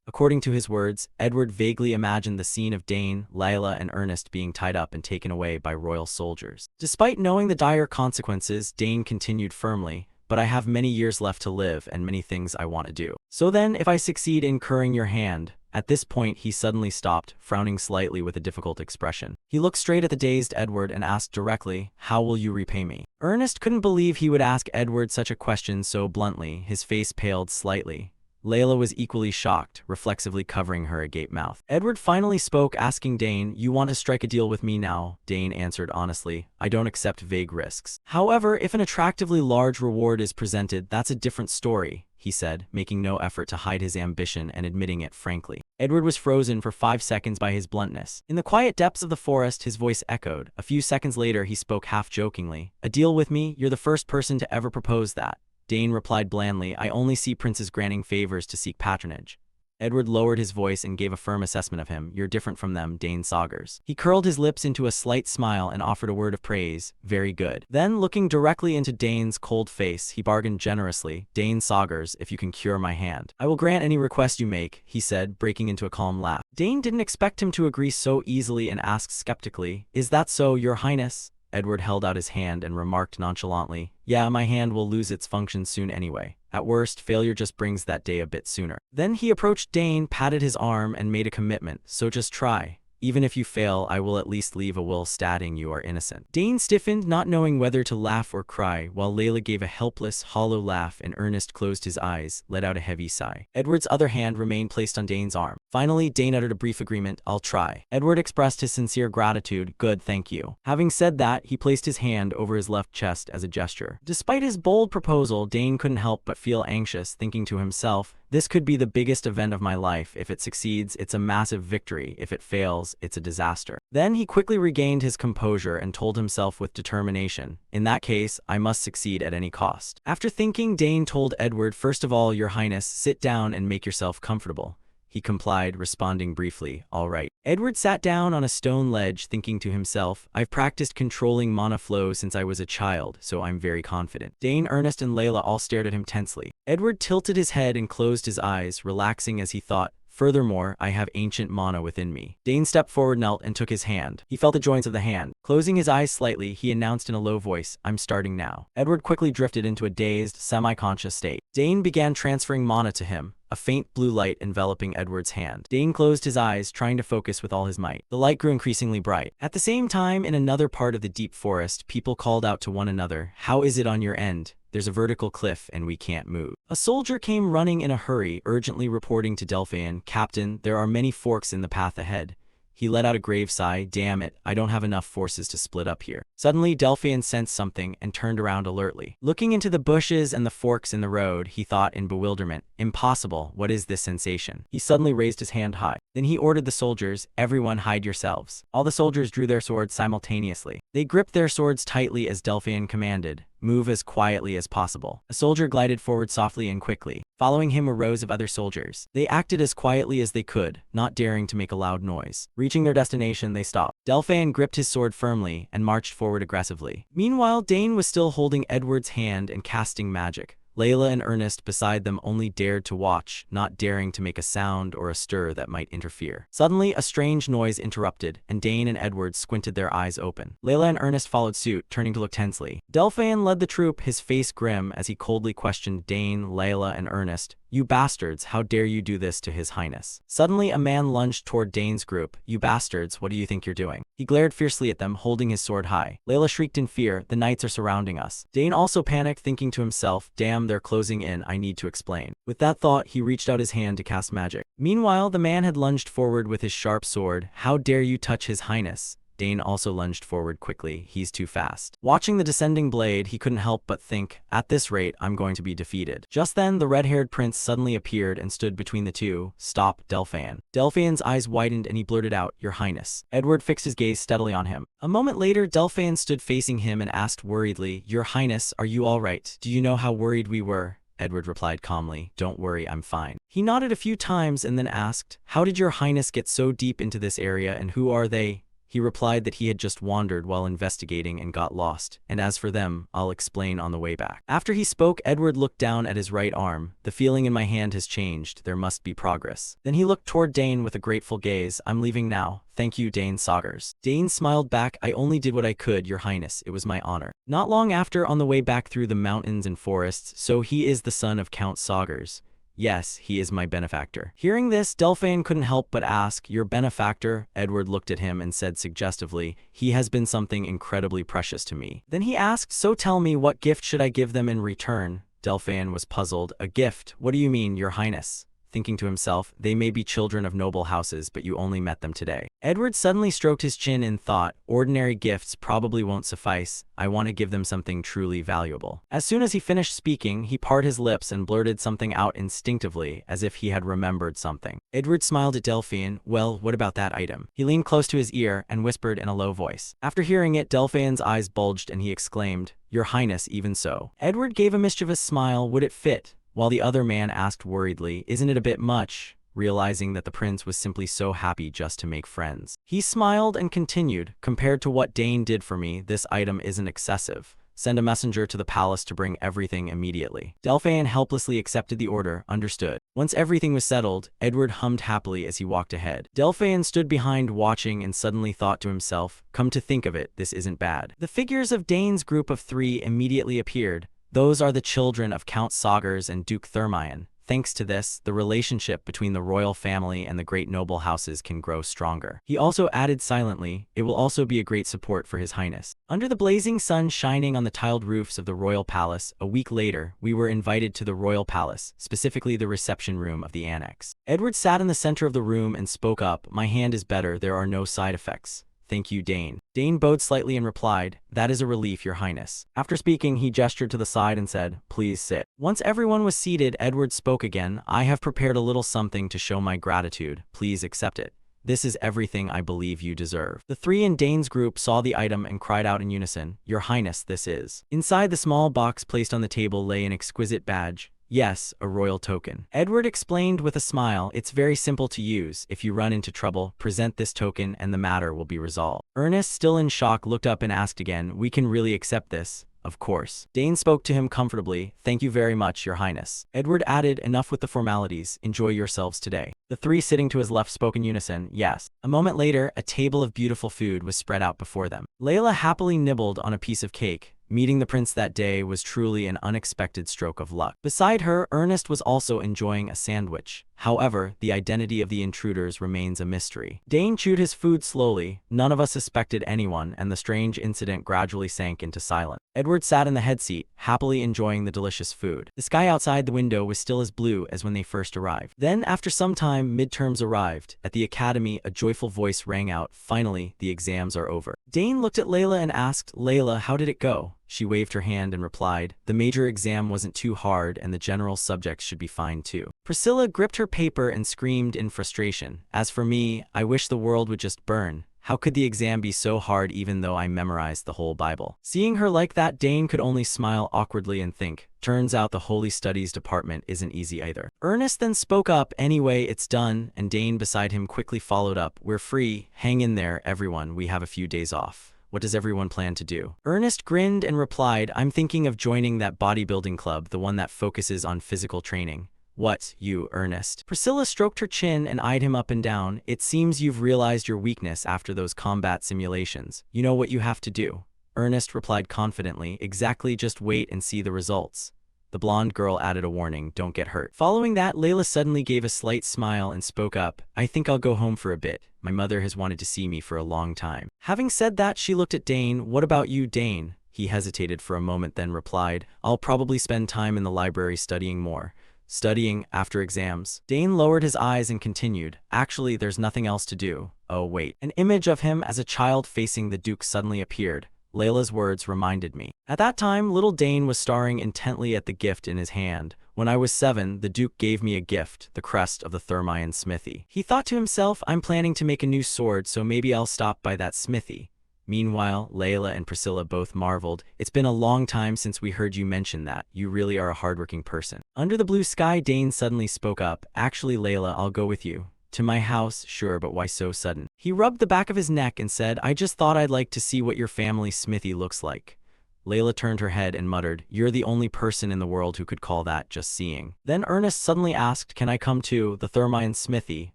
According to his words, Edward vaguely imagined the scene of Dane, Layla, and Ernest being tied up and taken away by royal soldiers. Despite knowing the dire consequences, Dane continued firmly, but I have many years left to live and many things I want to do. So then, if I succeed in curing your hand. At this point, he suddenly stopped, frowning slightly with a difficult expression. He looked straight at the dazed Edward and asked directly, how will you repay me? Ernest couldn't believe he would ask Edward such a question so bluntly. His face paled slightly. Layla was equally shocked, reflexively covering her agape mouth. Edward finally spoke, asking Dane, you want to strike a deal with me now? Dane answered honestly, I don't accept vague risks. However, if an attractively large reward is presented, that's a different story. he said, making no effort to hide his ambition and admitting it frankly. Edward was frozen for 5 seconds by his bluntness. In the quiet depths of the forest, his voice echoed. A few seconds later, he spoke half-jokingly. "A deal with me? You're the first person to ever propose that." Dane replied blandly, "I only see princes granting favors to seek patronage." Edward lowered his voice and gave a firm assessment of him. "You're different from them, Dane Saugers." He curled his lips into a slight smile and offered a word of praise. "Very good." Then, looking directly into Dane's cold face, he bargained generously. "Dane Saugers, if you can cure my hand, I will grant any request you make," he said, breaking into a calm laugh. Dane didn't expect him to agree so easily and asked skeptically, "Is that so, Your Highness?" Edward held out his hand and remarked nonchalantly, "Yeah, my hand will lose its function soon anyway. At worst, failure just brings that day a bit sooner." Then he approached Dane, patted his arm, and made a commitment. "So just try. Even if you fail, I will at least leave a will stating you are innocent." Dane stiffened, not knowing whether to laugh or cry, while Layla gave a helpless, hollow laugh and Ernest closed his eyes, let out a heavy sigh. Edward's other hand remained placed on Dane's arm. Finally, Dane uttered a brief agreement, "I'll try." Edward expressed his sincere gratitude. "Good, thank you." Having said that, he placed his hand over his left chest as a gesture. Despite his bold proposal, Dane couldn't help but feel anxious, thinking to himself, "This could be the biggest event of my life. If it succeeds, it's a massive victory. If it fails, it's a disaster." Then he quickly regained his composure and told himself with determination, "In that case, I must succeed at any cost." After thinking, Dane told Edward, "First of all, Your Highness, sit down and make yourself comfortable." He complied, responding briefly, "All right." Edward sat down on a stone ledge, thinking to himself, "I've practiced controlling mana flow since I was a child, so I'm very confident." Dane, Ernest, and Layla all stared at him tensely. Edward tilted his head and closed his eyes, relaxing as he thought, "Furthermore, I have ancient mana within me." Dane stepped forward, knelt, and took his hand. He felt the joints of the hand. Closing his eyes slightly, he announced in a low voice, "I'm starting now." Edward quickly drifted into a dazed, semi-conscious state. Dane began transferring mana to him, a faint blue light enveloping Edward's hand. Dane closed his eyes, trying to focus with all his might. The light grew increasingly bright. At the same time, in another part of the deep forest, people called out to one another, "How is it on your end? There's a vertical cliff and we can't move." A soldier came running in a hurry, urgently reporting to Delphian, "Captain, there are many forks in the path ahead." He let out a grave sigh. "Damn it, I don't have enough forces to split up here." Suddenly, Delphian sensed something and turned around alertly. Looking into the bushes and the forks in the road, he thought in bewilderment, "Impossible, what is this sensation?" He suddenly raised his hand high. Then he ordered the soldiers, "Everyone hide yourselves." All the soldiers drew their swords simultaneously. They gripped their swords tightly as Delphian commanded, "Move as quietly as possible." A soldier glided forward softly and quickly. Following him were rows of other soldiers. They acted as quietly as they could, not daring to make a loud noise. Reaching their destination, they stopped. Delphian gripped his sword firmly and marched forward aggressively. Meanwhile, Dane was still holding Edward's hand and casting magic. Layla and Ernest beside them only dared to watch, not daring to make a sound or a stir that might interfere. Suddenly, a strange noise interrupted, and Dane and Edward squinted their eyes open. Layla and Ernest followed suit, turning to look tensely. Delphian led the troop, his face grim as he coldly questioned Dane, Layla, and Ernest. "You bastards, how dare you do this to His Highness?" Suddenly, a man lunged toward Dane's group. "You bastards, what do you think you're doing?" He glared fiercely at them, holding his sword high. Layla shrieked in fear, "The knights are surrounding us." Dane also panicked, thinking to himself, "Damn, they're closing in, I need to explain." With that thought, he reached out his hand to cast magic. Meanwhile, the man had lunged forward with his sharp sword. "How dare you touch His Highness?" Dane also lunged forward quickly. "He's too fast." Watching the descending blade, he couldn't help but think, "At this rate, I'm going to be defeated." Just then, the red-haired prince suddenly appeared and stood between the two. "Stop, Delphian." Delphian's eyes widened and he blurted out, "Your Highness." Edward fixed his gaze steadily on him. A moment later, Delphian stood facing him and asked worriedly, "Your Highness, are you all right? Do you know how worried we were?" Edward replied calmly, "Don't worry, I'm fine." He nodded a few times and then asked, "How did Your Highness get so deep into this area and who are they?" He replied that he had just wandered while investigating and got lost, and as for them, I'll explain on the way back. After he spoke, Edward looked down at his right arm. "The feeling in my hand has changed. There must be progress." Then he looked toward Dane with a grateful gaze. "I'm leaving now. Thank you, Dane Saugers." Dane smiled back. "I only did what I could, Your Highness. It was my honor." Not long after, on the way back through the mountains and forests, "So he is the son of Count Saugers." "Yes, he is my benefactor." Hearing this, Delphian couldn't help but ask, "Your benefactor?" Edward looked at him and said suggestively, "He has been something incredibly precious to me." Then he asked, "So tell me, what gift should I give them in return?" Delphian was puzzled. "A gift? What do you mean, Your Highness?" thinking to himself, they may be children of noble houses, but you only met them today. Edward suddenly stroked his chin in thought, ordinary gifts probably won't suffice, I want to give them something truly valuable. As soon as he finished speaking, he parted his lips and blurted something out instinctively, as if he had remembered something. Edward smiled at Delphian. Well, what about that item? He leaned close to his ear and whispered in a low voice. After hearing it, Delphian's eyes bulged and he exclaimed, Your Highness, even so. Edward gave a mischievous smile. Would it fit? While the other man asked worriedly, Isn't it a bit much? Realizing that the prince was simply so happy just to make friends. He smiled and continued, Compared to what Dane did for me, this item isn't excessive. Send a messenger to the palace to bring everything immediately. Delphian helplessly accepted the order. Understood. Once everything was settled, Edward hummed happily as he walked ahead. Delphian stood behind watching and suddenly thought to himself, Come to think of it, this isn't bad. The figures of Dane's group of 3 immediately appeared. Those are the children of Count Saugers and Duke Thermion. Thanks to this, the relationship between the royal family and the great noble houses can grow stronger. He also added silently, It will also be a great support for His Highness. Under the blazing sun shining on the tiled roofs of the royal palace, a week later, we were invited to the royal palace, specifically the reception room of the annex. Edward sat in the center of the room and spoke up, My hand is better, there are no side effects. Thank you, Dane. Dane bowed slightly and replied, That is a relief, Your Highness. After speaking, he gestured to the side and said, Please sit. Once everyone was seated, Edward spoke again, I have prepared a little something to show my gratitude. Please accept it. This is everything I believe you deserve. The 3 in Dane's group saw the item and cried out in unison, Your Highness, this is. Inside the small box placed on the table lay an exquisite badge. Yes, a royal token. Edward explained with a smile, It's very simple to use. If you run into trouble, present this token and the matter will be resolved. Ernest, still in shock, looked up and asked again, We can really accept this? Of course. Dane spoke to him comfortably, Thank you very much, Your Highness. Edward added, Enough with the formalities, enjoy yourselves today. The 3 sitting to his left spoke in unison, Yes. A moment later, a table of beautiful food was spread out before them. Layla happily nibbled on a piece of cake. Meeting the prince that day was truly an unexpected stroke of luck. Beside her, Ernest was also enjoying a sandwich. However, the identity of the intruders remains a mystery. Dane chewed his food slowly. None of us suspected anyone, and the strange incident gradually sank into silence. Edward sat in the head seat, happily enjoying the delicious food. The sky outside the window was still as blue as when they first arrived. Then, after some time, midterms arrived. At the academy, a joyful voice rang out, Finally, the exams are over. Dane looked at Layla and asked, Layla, how did it go? She waved her hand and replied, The major exam wasn't too hard and the general subjects should be fine too. Priscilla gripped her paper and screamed in frustration. As for me, I wish the world would just burn. How could the exam be so hard even though I memorized the whole Bible? Seeing her like that, Dane could only smile awkwardly and think, Turns out the Holy Studies department isn't easy either. Ernest then spoke up, Anyway, it's done, and Dane beside him quickly followed up, We're free, hang in there, everyone, we have a few days off. What does everyone plan to do? Ernest grinned and replied, I'm thinking of joining that bodybuilding club, the one that focuses on physical training. What, you, Ernest? Priscilla stroked her chin and eyed him up and down. It seems you've realized your weakness after those combat simulations. You know what you have to do. Ernest replied confidently, Exactly, just wait and see the results. The blonde girl added a warning, Don't get hurt. Following that, Layla suddenly gave a slight smile and spoke up, I think I'll go home for a bit. My mother has wanted to see me for a long time. Having said that, she looked at Dane. What about you, Dane? He hesitated for a moment then replied, I'll probably spend time in the library studying more. Studying after exams. Dane lowered his eyes and continued, Actually, there's nothing else to do. Oh, wait. An image of him as a child facing the Duke suddenly appeared. Layla's words reminded me. At that time, little Dane was staring intently at the gift in his hand. When I was 7, the Duke gave me a gift, the crest of the Thermion smithy. He thought to himself, I'm planning to make a new sword, so maybe I'll stop by that smithy. Meanwhile, Layla and Priscilla both marveled. It's been a long time since we heard you mention that. You really are a hardworking person. Under the blue sky, Dane suddenly spoke up. Actually, Layla, I'll go with you. To my house, sure, but why so sudden? He rubbed the back of his neck and said, I just thought I'd like to see what your family's smithy looks like. Layla turned her head and muttered, You're the only person in the world who could call that just seeing. Then Ernest suddenly asked, Can I come to the Thermion smithy?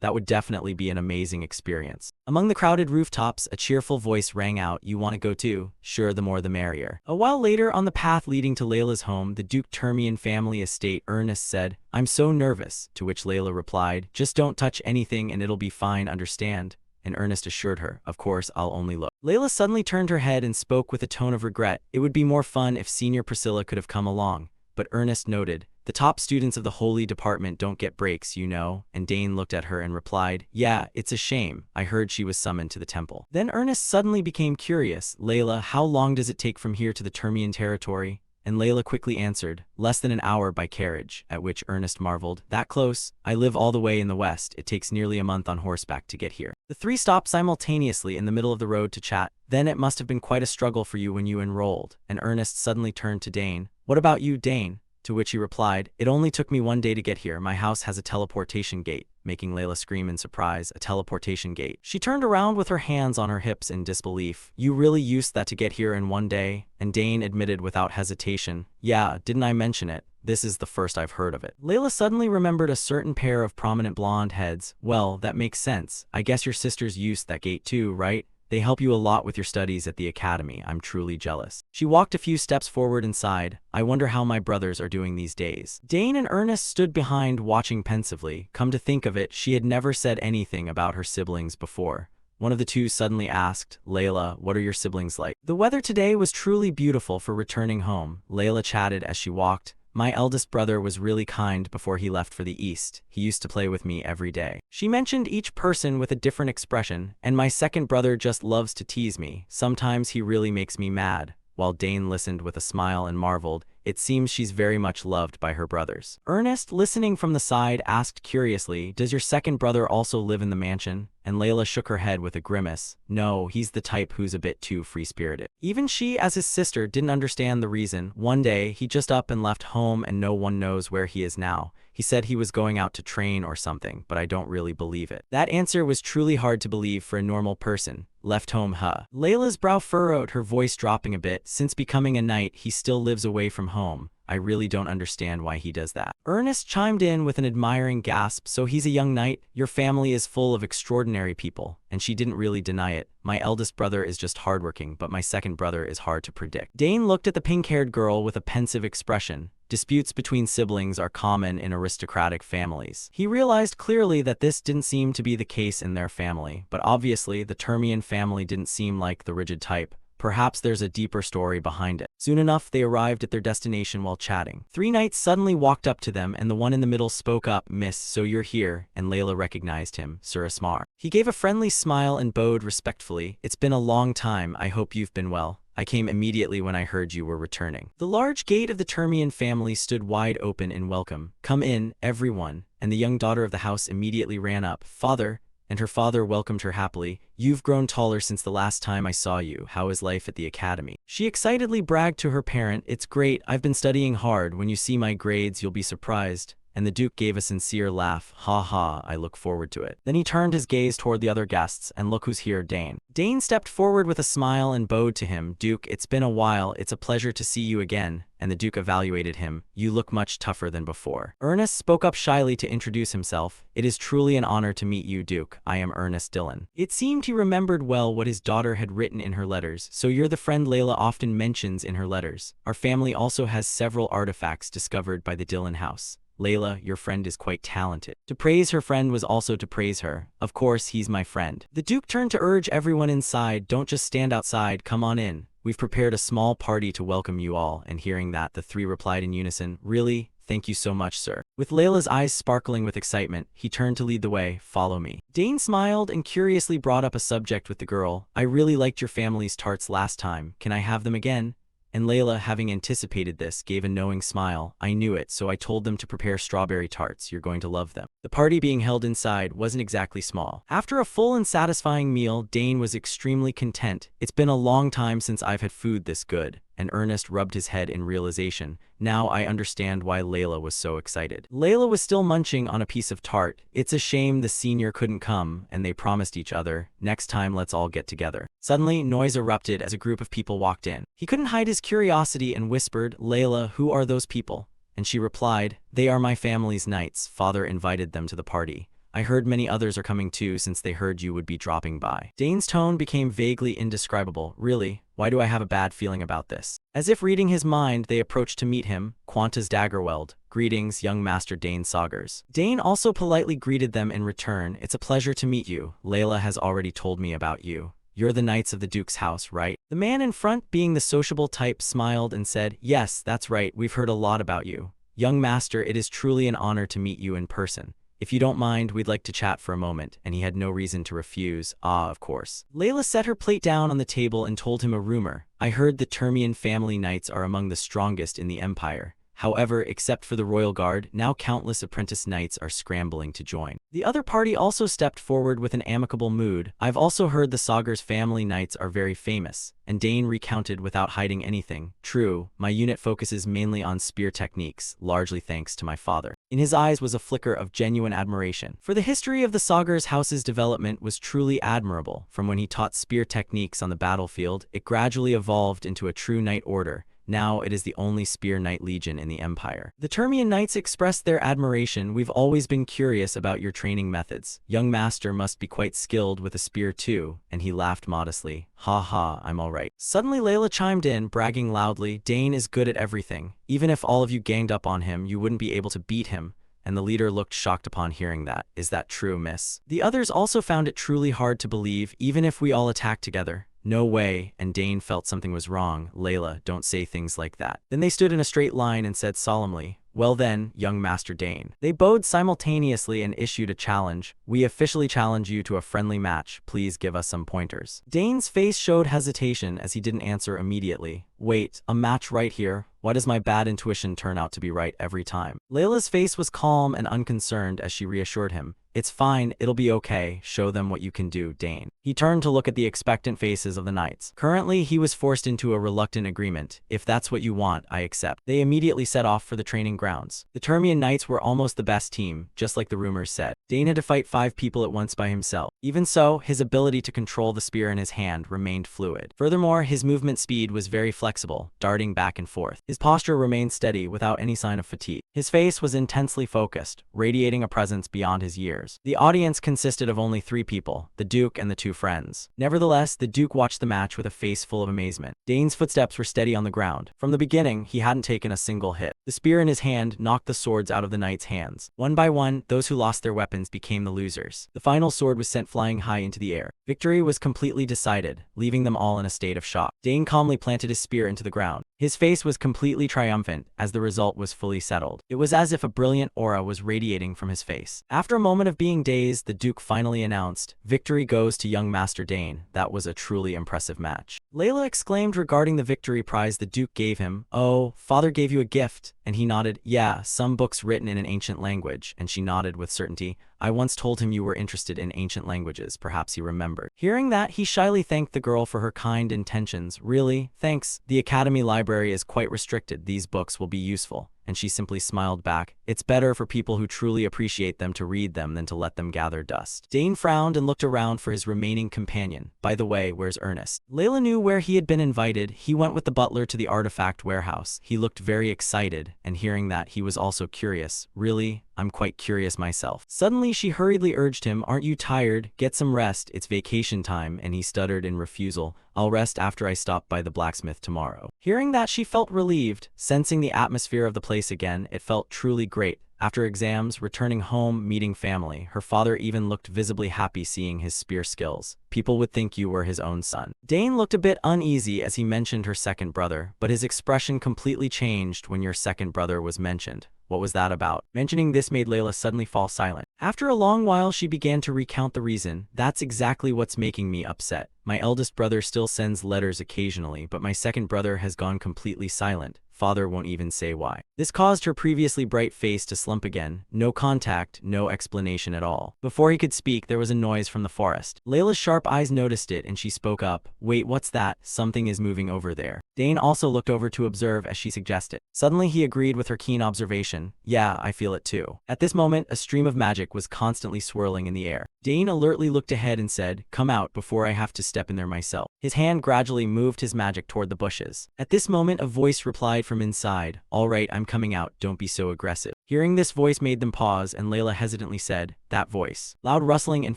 That would definitely be an amazing experience. Among the crowded rooftops, a cheerful voice rang out, You want to go too? Sure, the more the merrier. A while later, on the path leading to Layla's home, the Duke Thermion family estate, Ernest said, I'm so nervous, to which Layla replied, Just don't touch anything and it'll be fine, understand? And Ernest assured her, Of course, I'll only look. Layla suddenly turned her head and spoke with a tone of regret. It would be more fun if Senior Priscilla could have come along. but Ernest noted, "The top students of the holy department don't get breaks, you know," and Dane looked at her and replied, "Yeah, it's a shame. I heard she was summoned to the temple." Then Ernest suddenly became curious. "Layla, how long does it take from here to the Termian territory?" And Layla quickly answered, "Less than an hour by carriage," at which Ernest marveled, "That close? I live all the way in the west. It takes nearly a month on horseback to get here." The three stopped simultaneously in the middle of the road to chat. "Then it must have been quite a struggle for you when you enrolled," and Ernest suddenly turned to Dane. "What about you, Dane?" To which he replied, "It only took me 1 day to get here. My house has a teleportation gate," making Layla scream in surprise. "A teleportation gate?" She turned around with her hands on her hips in disbelief. "You really used that to get here in 1 day?" And Dane admitted without hesitation, "Yeah, didn't I mention it? This is the first I've heard of it." Layla suddenly remembered a certain pair of prominent blonde heads. "Well, that makes sense. I guess your sisters used that gate too, right? They help you a lot with your studies at the academy. I'm truly jealous." She walked a few steps forward and sighed, "I wonder how my brothers are doing these days." Dane and Ernest stood behind, watching pensively. Come to think of it, she had never said anything about her siblings before. One of the two suddenly asked, "Layla, what are your siblings like?" The weather today was truly beautiful for returning home, Layla chatted as she walked. "My eldest brother was really kind before he left for the East. He used to play with me every day." She mentioned each person with a different expression, "And my second brother just loves to tease me. Sometimes he really makes me mad." While Dane listened with a smile and marveled, "It seems she's very much loved by her brothers." Ernest, listening from the side, asked curiously, "Does your second brother also live in the mansion?" And Layla shook her head with a grimace. "No, he's the type who's a bit too free-spirited." Even she, as his sister, didn't understand the reason. "One day, he just up and left home and no one knows where he is now. He said he was going out to train or something, but I don't really believe it." That answer was truly hard to believe for a normal person. "Left home, huh?" Layla's brow furrowed, her voice dropping a bit. "Since becoming a knight, he still lives away from home. I really don't understand why he does that." Ernest chimed in with an admiring gasp. "So he's a young knight? Your family is full of extraordinary people." And she didn't really deny it. "My eldest brother is just hardworking, but my second brother is hard to predict." Dane looked at the pink-haired girl with a pensive expression. Disputes between siblings are common in aristocratic families. He realized clearly that this didn't seem to be the case in their family, but obviously the Termian family didn't seem like the rigid type. Perhaps there's a deeper story behind it. Soon enough, they arrived at their destination while chatting. Three knights suddenly walked up to them, and the one in the middle spoke up, "Miss, so you're here," and Layla recognized him, Sir Asmar. He gave a friendly smile and bowed respectfully. "It's been a long time. I hope you've been well. I came immediately when I heard you were returning." The large gate of the Termian family stood wide open in welcome. "Come in, everyone," and the young daughter of the house immediately ran up. "Father," and her father welcomed her happily, "You've grown taller since the last time I saw you. How is life at the academy?" She excitedly bragged to her parent, "It's great. I've been studying hard. When you see my grades, you'll be surprised." And the Duke gave a sincere laugh. "Ha ha, I look forward to it." Then he turned his gaze toward the other guests, "And look who's here, Dane." Dane stepped forward with a smile and bowed to him. "Duke, it's been a while. It's a pleasure to see you again." And the Duke evaluated him. "You look much tougher than before." Ernest spoke up shyly to introduce himself. "It is truly an honor to meet you, Duke. I am Ernest Dillon." It seemed he remembered well what his daughter had written in her letters. "So you're the friend Layla often mentions in her letters. Our family also has several artifacts discovered by the Dillon house. Layla, your friend is quite talented." To praise her friend was also to praise her. "Of course, he's my friend." The Duke turned to urge everyone inside, "Don't just stand outside, come on in. We've prepared a small party to welcome you all." And hearing that, the three replied in unison, "Really? Thank you so much, sir." With Layla's eyes sparkling with excitement, he turned to lead the way. "Follow me." Dane smiled and curiously brought up a subject with the girl. "I really liked your family's tarts last time. Can I have them again?" And Layla, having anticipated this, gave a knowing smile. "I knew it, so I told them to prepare strawberry tarts. You're going to love them." The party being held inside wasn't exactly small. After a full and satisfying meal, Dane was extremely content. "It's been a long time since I've had food this good." And Ernest rubbed his head in realization. Now I understand why Layla was so excited. Layla was still munching on a piece of tart. "It's a shame the senior couldn't come," and they promised each other, "Next time let's all get together." Suddenly, noise erupted as a group of people walked in. He couldn't hide his curiosity and whispered, "Layla, who are those people?" And she replied, "They are my family's knights. Father invited them to the party. I heard many others are coming too since they heard you would be dropping by." Dane's tone became vaguely indescribable. "Really? Why do I have a bad feeling about this?" As if reading his mind, they approached to meet him. Qantas Daggerweld. "Greetings, young Master Dane Saugers." Dane also politely greeted them in return. "It's a pleasure to meet you. Layla has already told me about you. You're the knights of the Duke's house, right?" The man in front, being the sociable type, smiled and said, "Yes, that's right, we've heard a lot about you. Young master, it is truly an honor to meet you in person. If you don't mind, we'd like to chat for a moment," and he had no reason to refuse. Ah, of course. Layla set her plate down on the table and told him a rumor. "I heard the Termian family knights are among the strongest in the empire. However, except for the royal guard, now countless apprentice knights are scrambling to join." The other party also stepped forward with an amicable mood. "I've also heard the Sagar's family knights are very famous," and Dane recounted without hiding anything. "True, my unit focuses mainly on spear techniques, largely thanks to my father." In his eyes was a flicker of genuine admiration. For the history of the Sagar's house's development was truly admirable. From when he taught spear techniques on the battlefield, it gradually evolved into a true knight order. Now it is the only spear knight legion in the empire. The Termian knights expressed their admiration. "We've always been curious about your training methods. Young master must be quite skilled with a spear too," and he laughed modestly. "Ha ha, I'm all right." Suddenly Layla chimed in, bragging loudly, "Dane is good at everything. Even if all of you ganged up on him, you wouldn't be able to beat him." And the leader looked shocked upon hearing that. "Is that true, miss?" The others also found it truly hard to believe, "Even if we all attacked together." "No way," and Dane felt something was wrong. "Layla, don't say things like that." Then they stood in a straight line and said solemnly, "Well then, young Master Dane." They bowed simultaneously and issued a challenge. "We officially challenge you to a friendly match. Please give us some pointers." Dane's face showed hesitation as he didn't answer immediately. "Wait, a match right here? Why does my bad intuition turn out to be right every time?" Layla's face was calm and unconcerned as she reassured him. "It's fine, it'll be okay. Show them what you can do, Dane." He turned to look at the expectant faces of the knights. Currently, he was forced into a reluctant agreement. "If that's what you want, I accept." They immediately set off for the training grounds. The Termian knights were almost the best team, just like the rumors said. Dane had to fight 5 people at once by himself. Even so, his ability to control the spear in his hand remained fluid. Furthermore, his movement speed was very flexible, darting back and forth. His posture remained steady without any sign of fatigue. His face was intensely focused, radiating a presence beyond his years. The audience consisted of only 3 people, the Duke and the 2 friends. Nevertheless, the Duke watched the match with a face full of amazement. Dane's footsteps were steady on the ground. From the beginning, he hadn't taken a single hit. The spear in his hand knocked the swords out of the knights' hands. One by one, those who lost their weapons became the losers. The final sword was sent flying high into the air. Victory was completely decided, leaving them all in a state of shock. Dane calmly planted his spear into the ground. His face was completely triumphant as the result was fully settled. It was as if a brilliant aura was radiating from his face. After a moment of being dazed, the Duke finally announced, "Victory goes to young Master Dane. That was a truly impressive match." Layla exclaimed regarding the victory prize the Duke gave him. "Oh, father gave you a gift." And he nodded. "Yeah, some books written in an ancient language," and she nodded with certainty. "I once told him you were interested in ancient languages. Perhaps he remembered." Hearing that, he shyly thanked the girl for her kind intentions. "Really? Thanks. The Academy library is quite restricted. These books will be useful." And she simply smiled back. "It's better for people who truly appreciate them to read them than to let them gather dust." Dane frowned and looked around for his remaining companion. "By the way, where's Ernest?" Layla knew where he had been invited. He went with the butler to the artifact warehouse. He looked very excited, and hearing that, he was also curious. "Really? I'm quite curious myself." Suddenly, she hurriedly urged him, "Aren't you tired? Get some rest. It's vacation time," and he stuttered in refusal. "I'll rest after I stop by the blacksmith tomorrow." Hearing that, she felt relieved. Sensing the atmosphere of the place again, it felt truly great. After exams, returning home, meeting family, her father even looked visibly happy seeing his spear skills. "People would think you were his own son." Dane looked a bit uneasy as he mentioned her second brother, but his expression completely changed when your second brother was mentioned. What was that about? Mentioning this made Layla suddenly fall silent. After a long while, she began to recount the reason. "That's exactly what's making me upset. My eldest brother still sends letters occasionally, but my second brother has gone completely silent. Father won't even say why." This caused her previously bright face to slump again. No contact, no explanation at all. Before he could speak, there was a noise from the forest. Layla's sharp eyes noticed it and she spoke up. "Wait, what's that? Something is moving over there." Dane also looked over to observe as she suggested. Suddenly he agreed with her keen observation. "Yeah, I feel it too." At this moment, a stream of magic was constantly swirling in the air. Dane alertly looked ahead and said, "Come out before I have to step in there myself." His hand gradually moved his magic toward the bushes. At this moment, a voice replied from inside, "All right, I'm coming out. Don't be so aggressive." Hearing this voice made them pause, and Layla hesitantly said, "That voice." Loud rustling and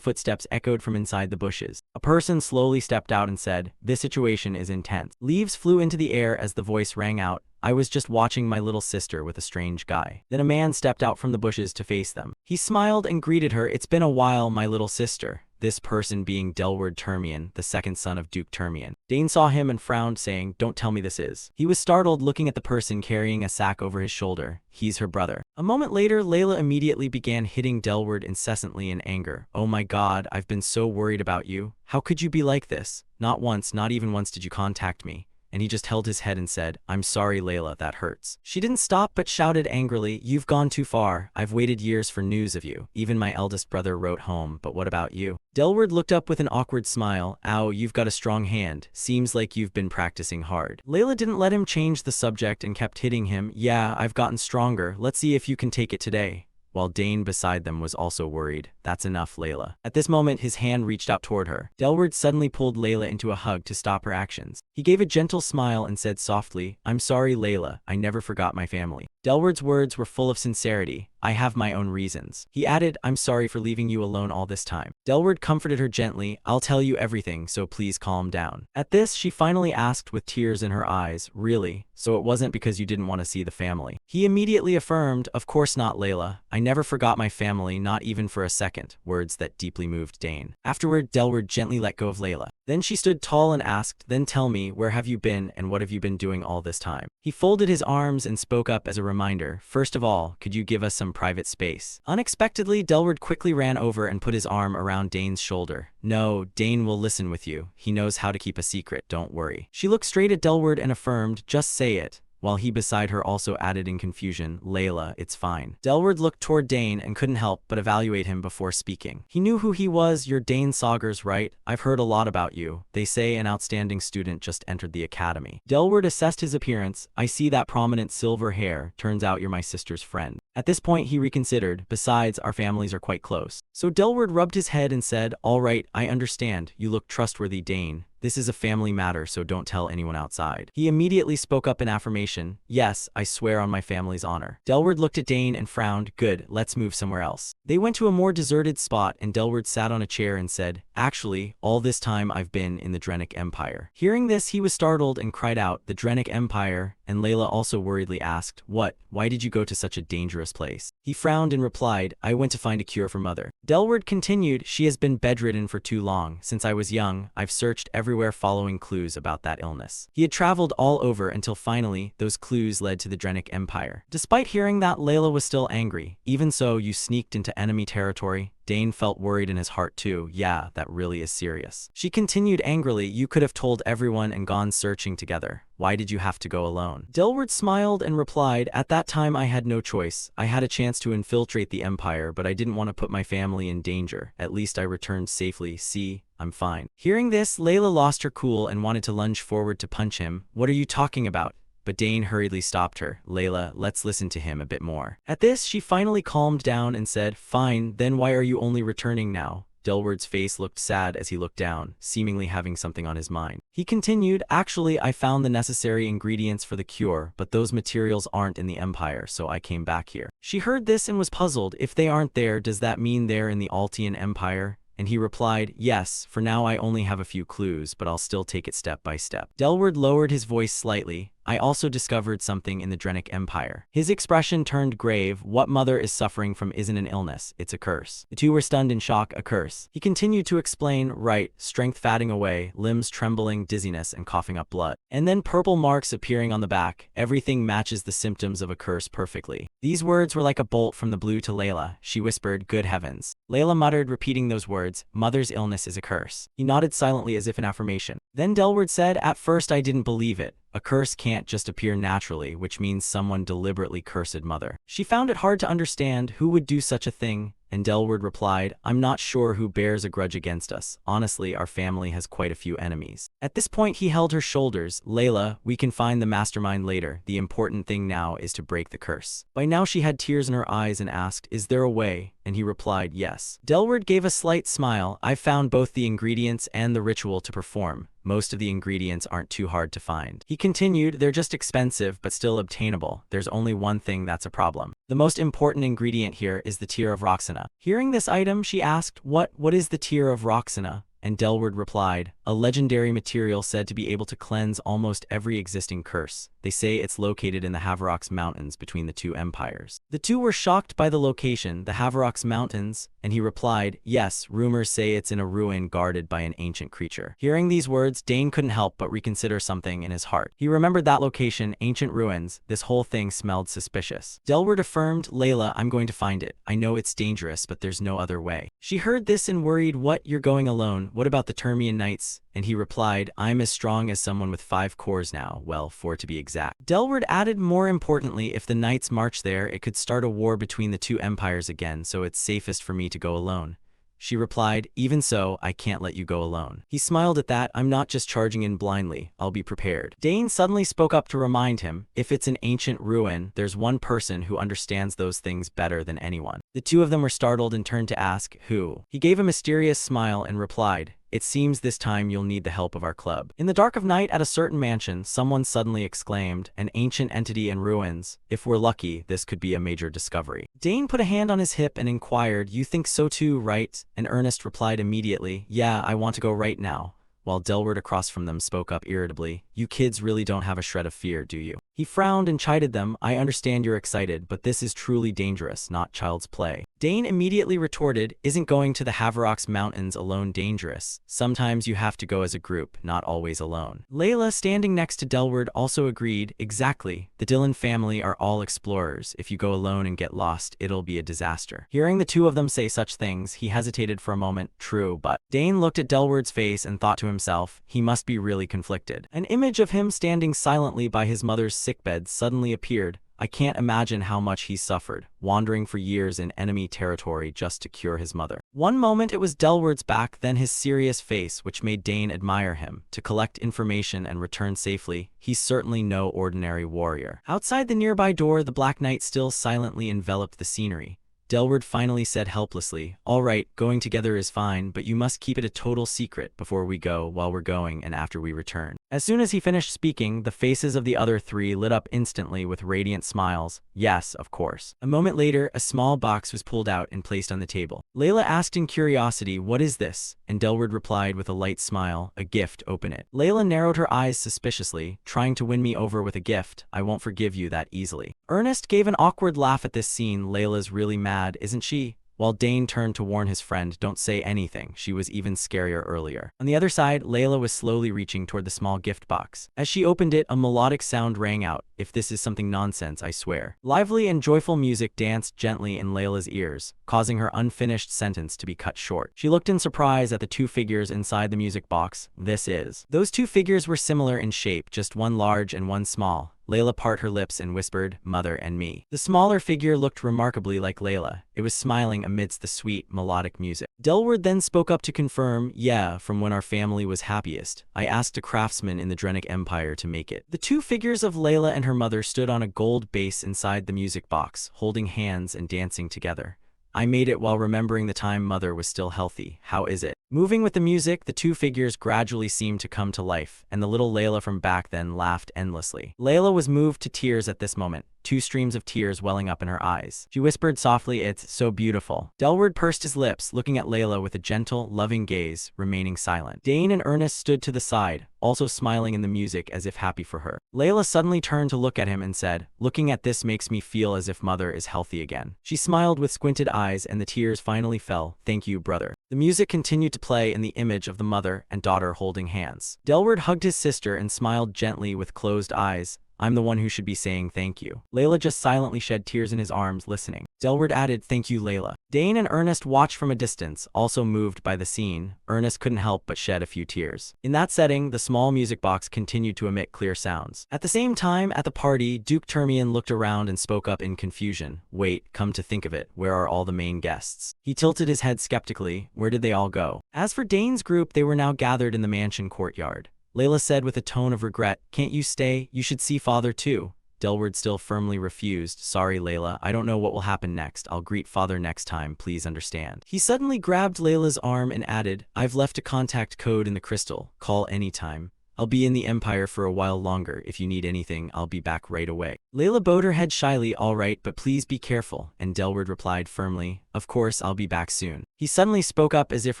footsteps echoed from inside the bushes. A person slowly stepped out and said, "This situation is intense." Leaves flew into the air as the voice rang out. I was just watching my little sister with a strange guy. Then a man stepped out from the bushes to face them. He smiled and greeted her. It's been a while, my little sister. This person being Delward Termian, the second son of Duke Termian. Dane saw him and frowned, saying, "Don't tell me this is." He was startled, looking at the person carrying a sack over his shoulder. He's her brother. A moment later, Layla immediately began hitting Delward incessantly in anger. "Oh my god, I've been so worried about you. How could you be like this? Not once, not even once did you contact me." And he just held his head and said, "I'm sorry, Layla, that hurts." She didn't stop but shouted angrily, "You've gone too far. I've waited years for news of you. Even my eldest brother wrote home, but what about you?" Delward looked up with an awkward smile. "Ow, you've got a strong hand. Seems like you've been practicing hard." Layla didn't let him change the subject and kept hitting him. "Yeah, I've gotten stronger. Let's see if you can take it today." While Dane beside them was also worried. "That's enough, Layla." At this moment, his hand reached out toward her. Delward suddenly pulled Layla into a hug to stop her actions. He gave a gentle smile and said softly, "I'm sorry, Layla. I never forgot my family." Delward's words were full of sincerity. "I have my own reasons." He added, "I'm sorry for leaving you alone all this time." Delward comforted her gently. "I'll tell you everything, so please calm down." At this, she finally asked with tears in her eyes, "Really? So it wasn't because you didn't want to see the family?" He immediately affirmed, "Of course not, Layla. I never forgot my family, not even for a second," words that deeply moved Dane. Afterward, Delward gently let go of Layla. Then she stood tall and asked, "Then tell me, where have you been and what have you been doing all this time?" He folded his arms and spoke up as a reminder, "First of all, could you give us some private space?" Unexpectedly, Delward quickly ran over and put his arm around Dane's shoulder. "No, Dane will listen with you. He knows how to keep a secret, don't worry." She looked straight at Delward and affirmed, "Just say it." While he beside her also added in confusion, "Layla, it's fine." Delward looked toward Dane and couldn't help but evaluate him before speaking. He knew who he was. "You're Dane Saugers, right? I've heard a lot about you. They say an outstanding student just entered the academy." Delward assessed his appearance. "I see that prominent silver hair. Turns out you're my sister's friend." At this point, he reconsidered. "Besides, our families are quite close." So Delward rubbed his head and said, "All right, I understand. You look trustworthy, Dane. This is a family matter, so don't tell anyone outside." He immediately spoke up in affirmation. "Yes, I swear on my family's honor." Delward looked at Dane and frowned. "Good, let's move somewhere else." They went to a more deserted spot and Delward sat on a chair and said, "Actually, all this time I've been in the Drenic Empire." Hearing this, he was startled and cried out, "The Drenic Empire?" And Layla also worriedly asked, "What? Why did you go to such a dangerous place?" He frowned and replied, "I went to find a cure for Mother." Delward continued, "She has been bedridden for too long. Since I was young, I've searched everywhere following clues about that illness." He had traveled all over until finally, those clues led to the Drenic Empire. Despite hearing that, Layla was still angry. "Even so, you sneaked into enemy territory?" Dane felt worried in his heart too. "Yeah, that really is serious." She continued angrily, "You could have told everyone and gone searching together. Why did you have to go alone?" Delward smiled and replied, "At that time I had no choice. I had a chance to infiltrate the Empire, but I didn't want to put my family in danger. At least I returned safely. See, I'm fine." Hearing this, Layla lost her cool and wanted to lunge forward to punch him. "What are you talking about?" But Dane hurriedly stopped her. "Layla, let's listen to him a bit more." At this, she finally calmed down and said, "Fine, then why are you only returning now?" Delward's face looked sad as he looked down, seemingly having something on his mind. He continued, "Actually, I found the necessary ingredients for the cure, but those materials aren't in the Empire, so I came back here." She heard this and was puzzled. "If they aren't there, does that mean they're in the Altian Empire?" And he replied, "Yes, for now I only have a few clues, but I'll still take it step by step." Delward lowered his voice slightly. "I also discovered something in the Drenic Empire." His expression turned grave. "What Mother is suffering from isn't an illness, it's a curse." The two were stunned in shock. "A curse?" He continued to explain, "Right, strength fading away, limbs trembling, dizziness, and coughing up blood. And then purple marks appearing on the back. Everything matches the symptoms of a curse perfectly." These words were like a bolt from the blue to Layla. She whispered, "Good heavens." Layla muttered, repeating those words, "Mother's illness is a curse." He nodded silently as if in affirmation. Then Delward said, "At first I didn't believe it. A curse can't just appear naturally, which means someone deliberately cursed Mother." She found it hard to understand who would do such a thing, and Delward replied, "I'm not sure who bears a grudge against us. Honestly, our family has quite a few enemies." At this point, he held her shoulders. "Layla, we can find the mastermind later. The important thing now is to break the curse." By now she had tears in her eyes and asked, "Is there a way?" And he replied, "Yes." Delward gave a slight smile. "I've found both the ingredients and the ritual to perform. Most of the ingredients aren't too hard to find." He continued, "They're just expensive, but still obtainable. There's only one thing that's a problem. The most important ingredient here is the tear of Roxana." Hearing this item, she asked, What is the tear of Roxana?" And Delward replied, a legendary material said to be able to cleanse almost every existing curse. They say it's located in the Haverox Mountains between the two empires. The two were shocked by the location, the Haverox Mountains, and he replied, yes, rumors say it's in a ruin guarded by an ancient creature. Hearing these words, Dane couldn't help but reconsider something in his heart. He remembered that location, ancient ruins. This whole thing smelled suspicious. Delward affirmed, Layla, I'm going to find it. I know it's dangerous, but there's no other way. She heard this and worried, what, you're going alone? What about the Termian Knights? And he replied, I'm as strong as someone with 5 cores now, well, 4 to be exact. Delward added, more importantly, if the Knights march there, it could start a war between the two empires again, so it's safest for me to go alone. She replied, even so, I can't let you go alone. He smiled at that, I'm not just charging in blindly, I'll be prepared. Dane suddenly spoke up to remind him, if it's an ancient ruin, there's one person who understands those things better than anyone. The two of them were startled and turned to ask, who? He gave a mysterious smile and replied, it seems this time you'll need the help of our club. In the dark of night at a certain mansion, someone suddenly exclaimed, an ancient entity in ruins. If we're lucky, this could be a major discovery. Dane put a hand on his hip and inquired, you think so too, right? And Ernest replied immediately, yeah, I want to go right now. While Delward across from them spoke up irritably, you kids really don't have a shred of fear, do you? He frowned and chided them, I understand you're excited, but this is truly dangerous, not child's play. Dane immediately retorted, isn't going to the Haverox Mountains alone dangerous? Sometimes you have to go as a group, not always alone. Layla, standing next to Delward, also agreed, exactly. The Dillon family are all explorers. If you go alone and get lost, it'll be a disaster. Hearing the two of them say such things, he hesitated for a moment, true, but Dane looked at Delward's face and thought to himself, he must be really conflicted. An image of him standing silently by his mother's sickbed suddenly appeared. I can't imagine how much he suffered, wandering for years in enemy territory just to cure his mother. One moment it was Delward's back, then his serious face, which made Dane admire him. To collect information and return safely, he's certainly no ordinary warrior. Outside the nearby door, the Black Knight still silently enveloped the scenery. Delward finally said helplessly, all right, going together is fine, but you must keep it a total secret before we go, while we're going, and after we return. As soon as he finished speaking, the faces of the other three lit up instantly with radiant smiles. Yes, of course. A moment later, a small box was pulled out and placed on the table. Layla asked in curiosity, what is this? And Delward replied with a light smile, a gift, open it. Layla narrowed her eyes suspiciously, trying to win me over with a gift. I won't forgive you that easily. Ernest gave an awkward laugh at this scene. Layla's really mad, isn't she? While Dane turned to warn his friend, don't say anything, she was even scarier earlier. On the other side, Layla was slowly reaching toward the small gift box. As she opened it, a melodic sound rang out. If this is something nonsense, I swear. Lively and joyful music danced gently in Layla's ears, causing her unfinished sentence to be cut short. She looked in surprise at the two figures inside the music box. This is. Those two figures were similar in shape, just one large and one small. Layla parted her lips and whispered, Mother and me. The smaller figure looked remarkably like Layla. It was smiling amidst the sweet, melodic music. Delward then spoke up to confirm, yeah, from when our family was happiest. I asked a craftsman in the Drenic Empire to make it. The two figures of Layla and her mother stood on a gold base inside the music box, holding hands and dancing together. I made it while remembering the time Mother was still healthy. How is it? Moving with the music, the two figures gradually seemed to come to life, and the little Layla from back then laughed endlessly. Layla was moved to tears at this moment, two streams of tears welling up in her eyes. She whispered softly, it's so beautiful. Delward pursed his lips, looking at Layla with a gentle, loving gaze, remaining silent. Dane and Ernest stood to the side, also smiling in the music as if happy for her. Layla suddenly turned to look at him and said, looking at this makes me feel as if Mother is healthy again. She smiled with squinted eyes and the tears finally fell. Thank you, brother. The music continued to play in the image of the mother and daughter holding hands. Delward hugged his sister and smiled gently with closed eyes. I'm the one who should be saying thank you. Layla just silently shed tears in his arms, listening. Delward added, thank you, Layla. Dane and Ernest watched from a distance, also moved by the scene. Ernest couldn't help but shed a few tears. In that setting, the small music box continued to emit clear sounds. At the same time, at the party, Duke Termian looked around and spoke up in confusion. Wait, come to think of it, where are all the main guests? He tilted his head skeptically. Where did they all go? As for Dane's group, they were now gathered in the mansion courtyard. Layla said with a tone of regret, can't you stay? You should see Father too. Delward still firmly refused. Sorry, Layla, I don't know what will happen next. I'll greet Father next time, please understand. He suddenly grabbed Layla's arm and added, I've left a contact code in the crystal. Call anytime. I'll be in the Empire for a while longer. If you need anything, I'll be back right away. Layla bowed her head shyly, all right, but please be careful. And Delward replied firmly, of course, I'll be back soon. He suddenly spoke up as if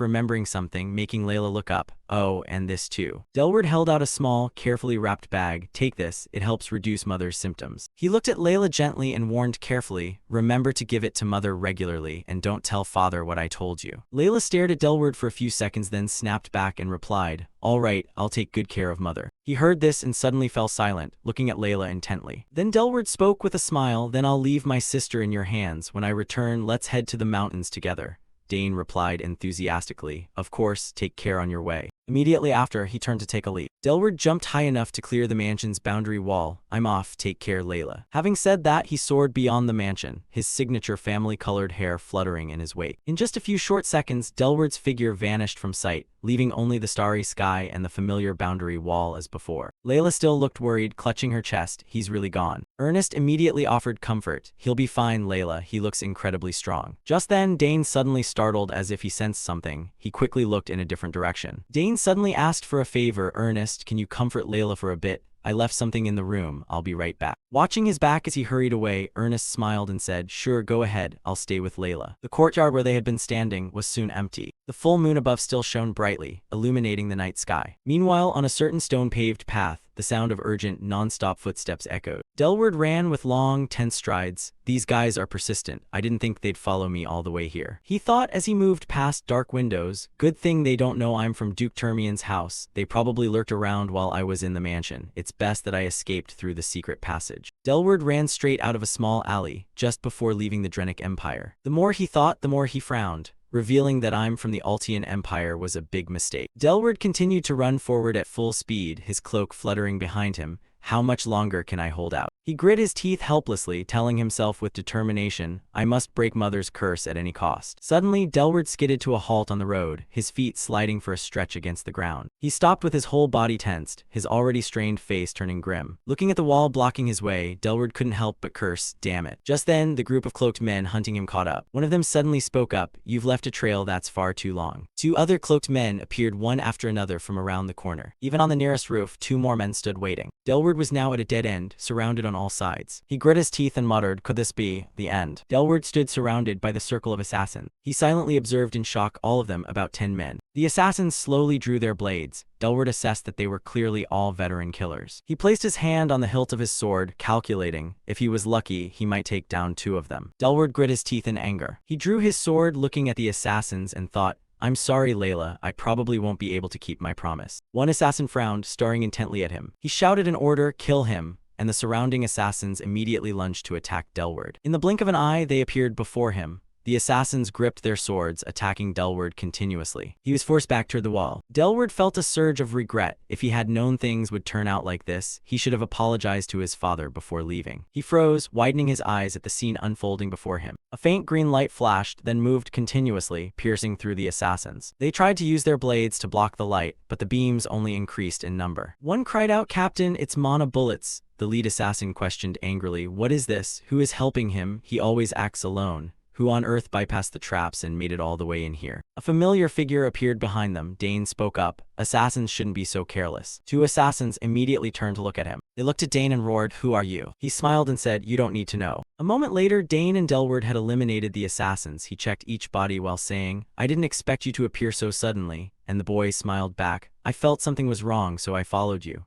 remembering something, making Layla look up. Oh, and this too. Delward held out a small, carefully wrapped bag. Take this, it helps reduce mother's symptoms. He looked at Layla gently and warned carefully, remember to give it to mother regularly and don't tell father what I told you. Layla stared at Delward for a few seconds, then snapped back and replied, all right, I'll take good care of mother. He heard this and suddenly fell silent, looking at Layla intently. Then Delward spoke with a smile, then I'll leave my sister in your hands. When I return, let's head to the mountains together. Dane replied enthusiastically, of course, take care on your way. Immediately after, he turned to take a leap. Delward jumped high enough to clear the mansion's boundary wall. I'm off, take care, Layla. Having said that, he soared beyond the mansion, his signature family-colored hair fluttering in his wake. In just a few short seconds, Delward's figure vanished from sight, leaving only the starry sky and the familiar boundary wall as before. Layla still looked worried, clutching her chest. He's really gone. Ernest immediately offered comfort. He'll be fine, Layla. He looks incredibly strong. Just then, Dane suddenly startled as if he sensed something. He quickly looked in a different direction. Dane suddenly asked for a favor. Ernest, can you comfort Layla for a bit? I left something in the room. I'll be right back. Watching his back as he hurried away, Ernest smiled and said, sure, go ahead. I'll stay with Layla. The courtyard where they had been standing was soon empty. The full moon above still shone brightly, illuminating the night sky. Meanwhile, on a certain stone-paved path, the sound of urgent, non-stop footsteps echoed. Delward ran with long, tense strides. These guys are persistent. I didn't think they'd follow me all the way here. He thought as he moved past dark windows. Good thing they don't know I'm from Duke Termian's house. They probably lurked around while I was in the mansion. It's best that I escaped through the secret passage. Delward ran straight out of a small alley, just before leaving the Drenic Empire. The more he thought, the more he frowned. Revealing that I'm from the Altian Empire was a big mistake. Delward continued to run forward at full speed, his cloak fluttering behind him. How much longer can I hold out? He grit his teeth helplessly, telling himself with determination, I must break mother's curse at any cost. Suddenly, Delward skidded to a halt on the road, his feet sliding for a stretch against the ground. He stopped with his whole body tensed, his already strained face turning grim. Looking at the wall blocking his way, Delward couldn't help but curse, damn it. Just then, the group of cloaked men hunting him caught up. One of them suddenly spoke up, you've left a trail that's far too long. Two other cloaked men appeared one after another from around the corner. Even on the nearest roof, two more men stood waiting. Delward was now at a dead end, surrounded on all sides. He grit his teeth and muttered, could this be the end? Delward stood surrounded by the circle of assassins. He silently observed in shock all of them, about 10 men. The assassins slowly drew their blades. Delward assessed that they were clearly all veteran killers. He placed his hand on the hilt of his sword, calculating, if he was lucky, he might take down 2 of them. Delward grit his teeth in anger. He drew his sword, looking at the assassins, and thought, I'm sorry, Layla, I probably won't be able to keep my promise. One assassin frowned, staring intently at him. He shouted an order, kill him, and the surrounding assassins immediately lunged to attack Delward. In the blink of an eye, they appeared before him. The assassins gripped their swords, attacking Delward continuously. He was forced back toward the wall. Delward felt a surge of regret. If he had known things would turn out like this, he should have apologized to his father before leaving. He froze, widening his eyes at the scene unfolding before him. A faint green light flashed, then moved continuously, piercing through the assassins. They tried to use their blades to block the light, but the beams only increased in number. One cried out, Captain, it's mana bullets. The lead assassin questioned angrily, what is this? Who is helping him? He always acts alone. Who on earth bypassed the traps and made it all the way in here? A familiar figure appeared behind them. Dane spoke up. Assassins shouldn't be so careless. 2 assassins immediately turned to look at him. They looked at Dane and roared, who are you? He smiled and said, you don't need to know. A moment later, Dane and Delward had eliminated the assassins. He checked each body while saying, I didn't expect you to appear so suddenly. And the boy smiled back. I felt something was wrong, so I followed you.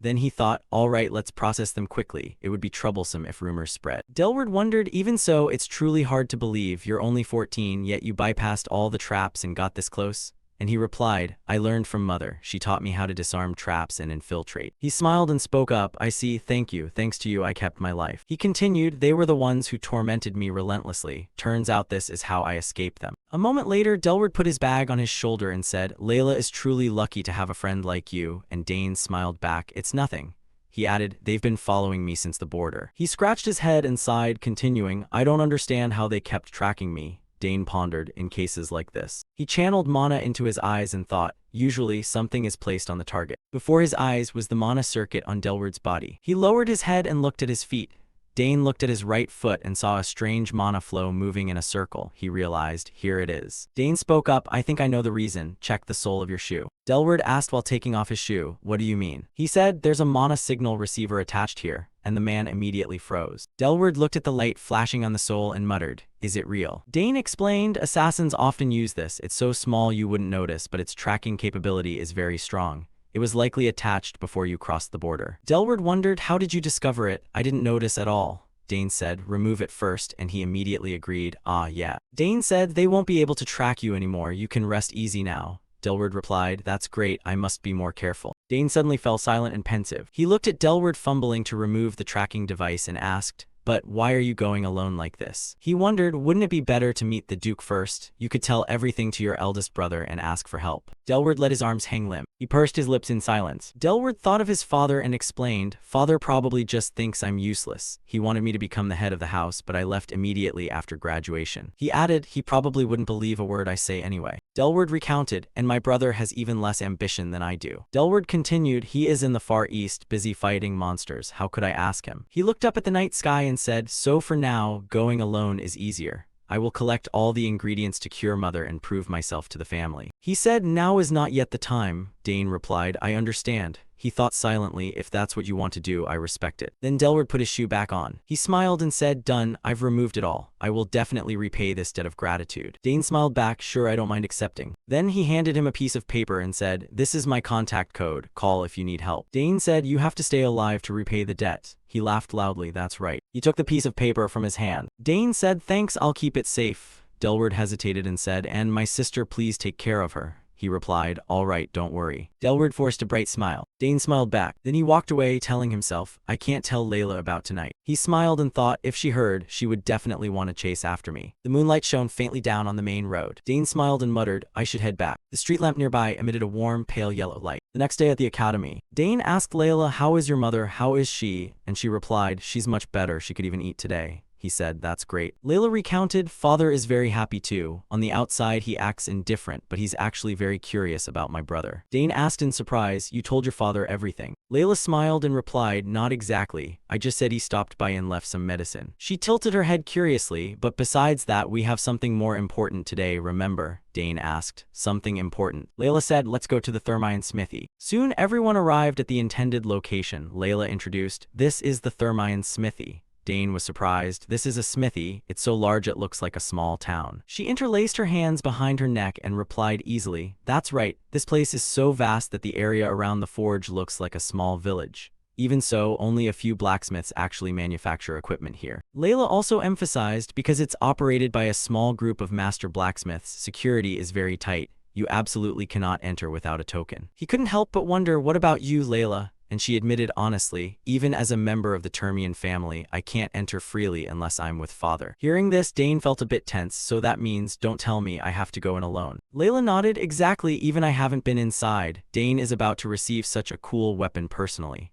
Then he thought, all right, let's process them quickly. It would be troublesome if rumors spread. Delward wondered, even so, it's truly hard to believe you're only 14, yet you bypassed all the traps and got this close? And he replied, I learned from mother. She taught me how to disarm traps and infiltrate. He smiled and spoke up, I see, thank you. Thanks to you, I kept my life. He continued, they were the ones who tormented me relentlessly. Turns out this is how I escaped them. A moment later, Delward put his bag on his shoulder and said, Layla is truly lucky to have a friend like you, and Dane smiled back, it's nothing. He added, they've been following me since the border. He scratched his head and sighed, continuing, I don't understand how they kept tracking me. Dane pondered, in cases like this. He channeled mana into his eyes and thought, usually something is placed on the target. Before his eyes was the mana circuit on Delward's body. He lowered his head and looked at his feet. Dane looked at his right foot and saw a strange mana flow moving in a circle. He realized, here it is. Dane spoke up, I think I know the reason. Check the sole of your shoe. Delward asked while taking off his shoe, what do you mean? He said, there's a mana signal receiver attached here. and the man immediately froze. Delward looked at the light flashing on the soul and muttered, "Is it real?" Dane explained, "Assassins often use this. It's so small you wouldn't notice, but its tracking capability is very strong. It was likely attached before you crossed the border." Delward wondered, "How did you discover it? I didn't notice at all." Dane said, "Remove it first," and he immediately agreed, "Ah, yeah." Dane said, "They won't be able to track you anymore. You can rest easy now." Delward replied, "That's great. I must be more careful." Dane suddenly fell silent and pensive. He looked at Delward fumbling to remove the tracking device and asked, "But why are you going alone like this?" He wondered, wouldn't it be better to meet the Duke first? You could tell everything to your eldest brother and ask for help. Delward let his arms hang limp. He pursed his lips in silence. Delward thought of his father and explained, "Father probably just thinks I'm useless. He wanted me to become the head of the house, but I left immediately after graduation." He added, "He probably wouldn't believe a word I say anyway." Delward recounted, "And my brother has even less ambition than I do." Delward continued, "He is in the Far East, busy fighting monsters. How could I ask him?" He looked up at the night sky and said, "So for now, going alone is easier. I will collect all the ingredients to cure mother and prove myself to the family." He said, "Now is not yet the time." Dane replied, "I understand." He thought silently, "If that's what you want to do, I respect it." Then Delward put his shoe back on. He smiled and said, "Done, I've removed it all. I will definitely repay this debt of gratitude." Dane smiled back, "Sure, I don't mind accepting." Then he handed him a piece of paper and said, "This is my contact code. Call if you need help." Dane said, "You have to stay alive to repay the debt." He laughed loudly, "That's right." He took the piece of paper from his hand. Dane said, "Thanks, I'll keep it safe." Delward hesitated and said, "And my sister, please take care of her." He replied, "All right, don't worry." Delward forced a bright smile. Dane smiled back. Then he walked away, telling himself, "I can't tell Layla about tonight." He smiled and thought, if she heard, she would definitely want to chase after me. The moonlight shone faintly down on the main road. Dane smiled and muttered, "I should head back." The street lamp nearby emitted a warm, pale yellow light. The next day at the academy, Dane asked Layla, "How is your mother? How is she?" And she replied, "She's much better. She could even eat today." He said, "That's great." Layla recounted, "Father is very happy too. On the outside he acts indifferent, but he's actually very curious about my brother." Dane asked in surprise, "You told your father everything?" Layla smiled and replied, "Not exactly. I just said he stopped by and left some medicine." She tilted her head curiously, "But besides that, we have something more important today, remember?" Dane asked. "Something important?" Layla said, "Let's go to the Thermion smithy." Soon everyone arrived at the intended location. Layla introduced, "This is the Thermion smithy." Dane was surprised. "This is a smithy. It's so large it looks like a small town." She interlaced her hands behind her neck and replied easily, "That's right. This place is so vast that the area around the forge looks like a small village. Even so, only a few blacksmiths actually manufacture equipment here." Layla also emphasized, "Because it's operated by a small group of master blacksmiths, security is very tight. You absolutely cannot enter without a token." He couldn't help but wonder, "What about you, Layla?" And she admitted honestly, "Even as a member of the Termian family, I can't enter freely unless I'm with father." Hearing this, Dane felt a bit tense. "So that means, don't tell me I have to go in alone." Layla nodded, "Exactly, even I haven't been inside." Dane is about to receive such a cool weapon personally.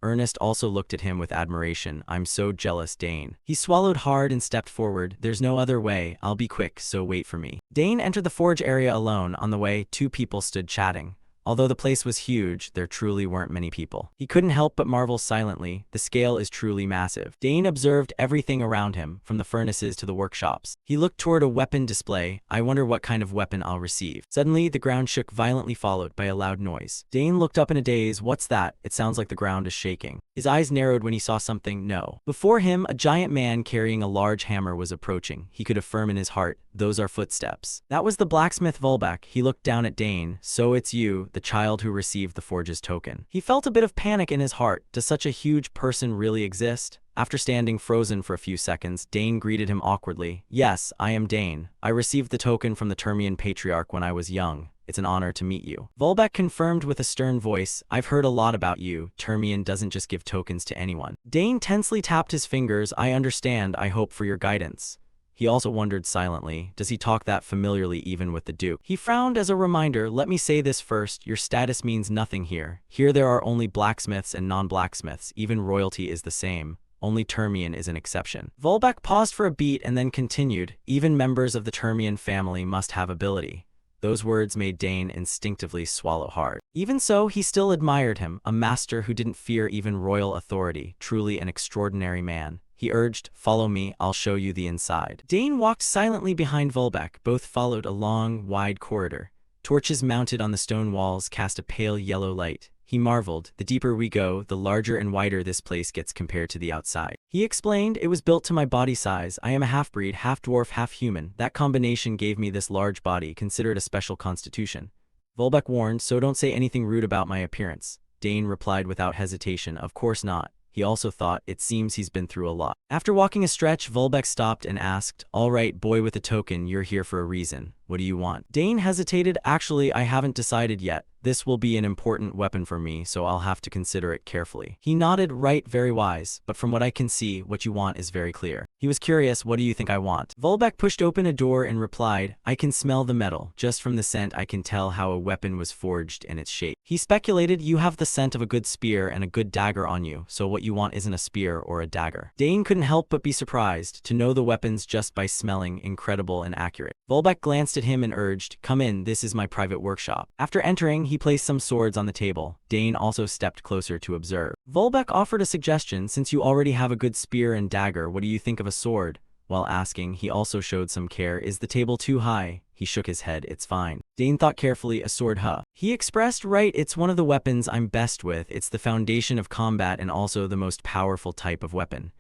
Ernest also looked at him with admiration. "I'm so jealous, Dane." He swallowed hard and stepped forward. "There's no other way. I'll be quick, so wait for me." Dane entered the forge area alone. On the way, two people stood chatting. Although the place was huge, there truly weren't many people. He couldn't help but marvel silently. The scale is truly massive. Dane observed everything around him, from the furnaces to the workshops. He looked toward a weapon display. "I wonder what kind of weapon I'll receive." Suddenly, the ground shook violently, followed by a loud noise. Dane looked up in a daze. "What's that?" "It sounds like the ground is shaking." His eyes narrowed when he saw something. No. Before him, a giant man carrying a large hammer was approaching. He could affirm in his heart, "Those are footsteps." That was the blacksmith Volbek. He looked down at Dane. "So it's you, the child who received the forge's token." He felt a bit of panic in his heart. Does such a huge person really exist? After standing frozen for a few seconds, Dane greeted him awkwardly. "Yes, I am Dane. I received the token from the Termian Patriarch when I was young. It's an honor to meet you." Volbek confirmed with a stern voice, "I've heard a lot about you. Termian doesn't just give tokens to anyone." Dane tensely tapped his fingers. "I understand. I hope for your guidance." He also wondered silently, does he talk that familiarly even with the Duke? He frowned as a reminder, "Let me say this first, your status means nothing here. Here there are only blacksmiths and non-blacksmiths, even royalty is the same. Only Termian is an exception." Volbek paused for a beat and then continued, "Even members of the Termian family must have ability." Those words made Dane instinctively swallow hard. Even so, he still admired him, a master who didn't fear even royal authority, truly an extraordinary man. He urged, "Follow me, I'll show you the inside." Dane walked silently behind Volbek. Both followed a long, wide corridor. Torches mounted on the stone walls cast a pale yellow light. He marveled. The deeper we go, the larger and wider this place gets compared to the outside. He explained, it was built to my body size. I am a half-breed, half-dwarf, half-human. That combination gave me this large body, considered a special constitution. Volbeck warned, so don't say anything rude about my appearance. Dane replied without hesitation, of course not. He also thought, it seems he's been through a lot. After walking a stretch, Volbeck stopped and asked, all right, boy with a token, you're here for a reason. What do you want? Dane hesitated. Actually, I haven't decided yet. This will be an important weapon for me, so I'll have to consider it carefully. He nodded, right, very wise, but from what I can see, what you want is very clear. He was curious, what do you think I want? Volbeck pushed open a door and replied, I can smell the metal. Just from the scent I can tell how a weapon was forged and its shape. He speculated, you have the scent of a good spear and a good dagger on you, so what you want isn't a spear or a dagger. Dane couldn't help but be surprised to know the weapons just by smelling, incredible and accurate. Volbeck glanced at him and urged, come in, this is my private workshop. After entering, he placed some swords on the table. Dane also stepped closer to observe. Volbeck offered a suggestion, since you already have a good spear and dagger, what do you think of a sword? While asking, he also showed some care. Is the table too high? He shook his head, it's fine. Dane thought carefully, a sword, huh? He expressed, right, it's one of the weapons I'm best with. It's the foundation of combat and also the most powerful type of weapon.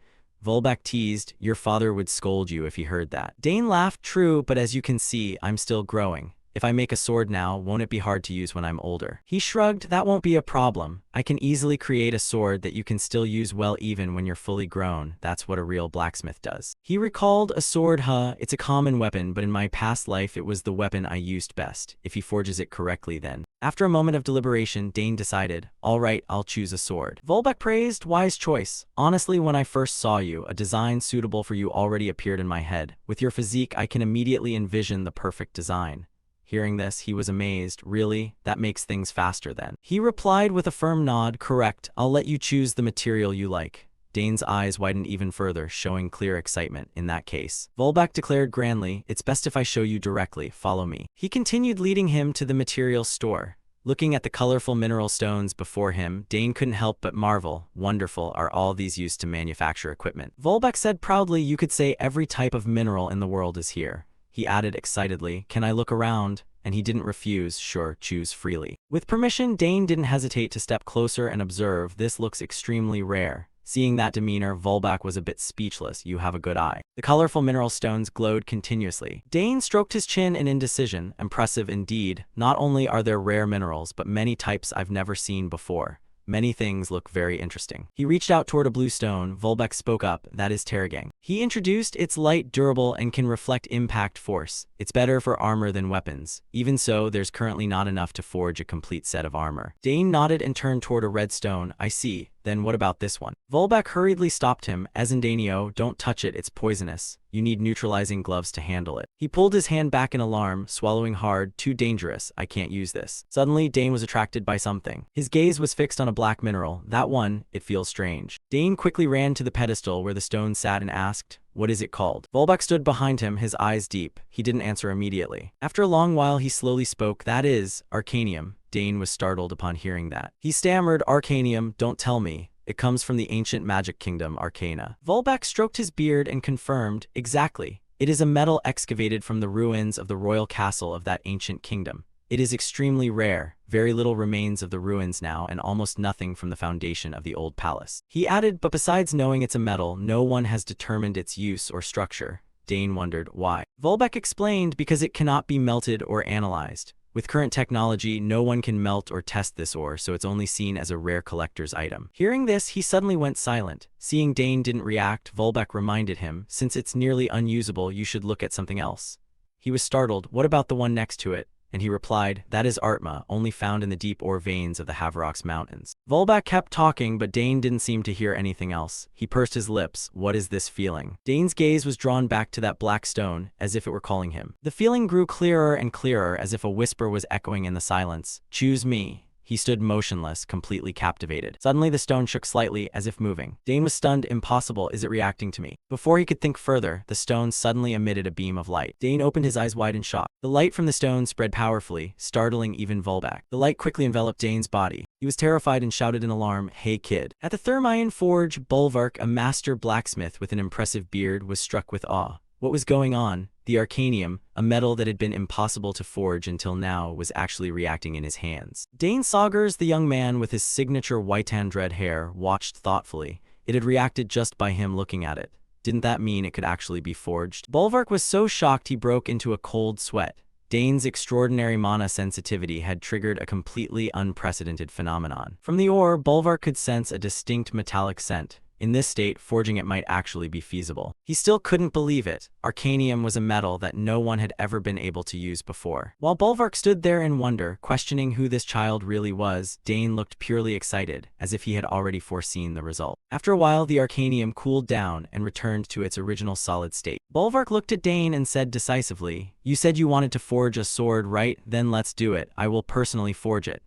Volbeck teased, your father would scold you if he heard that. Dane laughed, true, but as you can see, I'm still growing. If I make a sword now, won't it be hard to use when I'm older? He shrugged, that won't be a problem. I can easily create a sword that you can still use well even when you're fully grown. That's what a real blacksmith does. He recalled, a sword, huh? It's a common weapon, but in my past life it was the weapon I used best. If he forges it correctly then. After a moment of deliberation, Dane decided, all right, I'll choose a sword. Volbeck praised, wise choice. Honestly, when I first saw you, a design suitable for you already appeared in my head. With your physique, I can immediately envision the perfect design. Hearing this, he was amazed. Really? That makes things faster then. He replied with a firm nod, correct, I'll let you choose the material you like. Dane's eyes widened even further, showing clear excitement. In that case, Volbeck declared grandly, it's best if I show you directly, follow me. He continued leading him to the materials store. Looking at the colorful mineral stones before him, Dane couldn't help but marvel. Wonderful, are all these used to manufacture equipment? Volbeck said proudly, you could say every type of mineral in the world is here. He added excitedly, can I look around? And he didn't refuse, sure, choose freely. With permission, Dane didn't hesitate to step closer and observe, this looks extremely rare. Seeing that demeanor, Volbeck was a bit speechless, you have a good eye. The colorful mineral stones glowed continuously. Dane stroked his chin in indecision, impressive indeed. Not only are there rare minerals, but many types I've never seen before. Many things look very interesting. He reached out toward a blue stone. Volbeck spoke up, that is Terragang. He introduced, it's light, durable, and can reflect impact force. It's better for armor than weapons. Even so, there's currently not enough to forge a complete set of armor. Dane nodded and turned toward a red stone. I see. Then what about this one? Volbeck hurriedly stopped him, as in Danio, don't touch it, it's poisonous. You need neutralizing gloves to handle it. He pulled his hand back in alarm, swallowing hard, too dangerous, I can't use this. Suddenly, Dane was attracted by something. His gaze was fixed on a black mineral. That one, it feels strange. Dane quickly ran to the pedestal where the stone sat and asked, what is it called? Volbeck stood behind him, his eyes deep. He didn't answer immediately. After a long while, he slowly spoke, that is, Arcanium. Dane was startled upon hearing that. He stammered, Arcanium, don't tell me. It comes from the ancient magic kingdom, Arcana. Volbeck stroked his beard and confirmed, exactly. It is a metal excavated from the ruins of the royal castle of that ancient kingdom. It is extremely rare. Very little remains of the ruins now and almost nothing from the foundation of the old palace. He added, but besides knowing it's a metal, no one has determined its use or structure. Dane wondered, why? Volbeck explained, because it cannot be melted or analyzed. With current technology, no one can melt or test this ore, so it's only seen as a rare collector's item. Hearing this, he suddenly went silent. Seeing Dane didn't react, Volbeck reminded him, since it's nearly unusable, you should look at something else. He was startled, what about the one next to it? And he replied, that is Artma, only found in the deep ore veins of the Havrox Mountains. Volbeck kept talking, but Dane didn't seem to hear anything else. He pursed his lips. What is this feeling? Dane's gaze was drawn back to that black stone, as if it were calling him. The feeling grew clearer and clearer, as if a whisper was echoing in the silence. Choose me. He stood motionless, completely captivated. Suddenly, the stone shook slightly, as if moving. Dane was stunned. Impossible, is it reacting to me? Before he could think further, the stone suddenly emitted a beam of light. Dane opened his eyes wide in shock. The light from the stone spread powerfully, startling even Volbeck. The light quickly enveloped Dane's body. He was terrified and shouted in alarm, hey kid. At the Thermion Forge, Bulwark, a master blacksmith with an impressive beard, was struck with awe. What was going on? the arcanium, a metal that had been impossible to forge until now, was actually reacting in his hands. Dane Saugers, the young man with his signature white-tanned red hair, watched thoughtfully. It had reacted just by him looking at it. Didn't that mean it could actually be forged? Bolvark was so shocked he broke into a cold sweat. Dane's extraordinary mana sensitivity had triggered a completely unprecedented phenomenon. From the ore, Bolvark could sense a distinct metallic scent. In this state, forging it might actually be feasible. He still couldn't believe it. Arcanium was a metal that no one had ever been able to use before. While Bolvark stood there in wonder, questioning who this child really was, Dane looked purely excited, as if he had already foreseen the result. After a while, the arcanium cooled down and returned to its original solid state. Bolvark looked at Dane and said decisively, "You said you wanted to forge a sword, right? Then let's do it. I will personally forge it."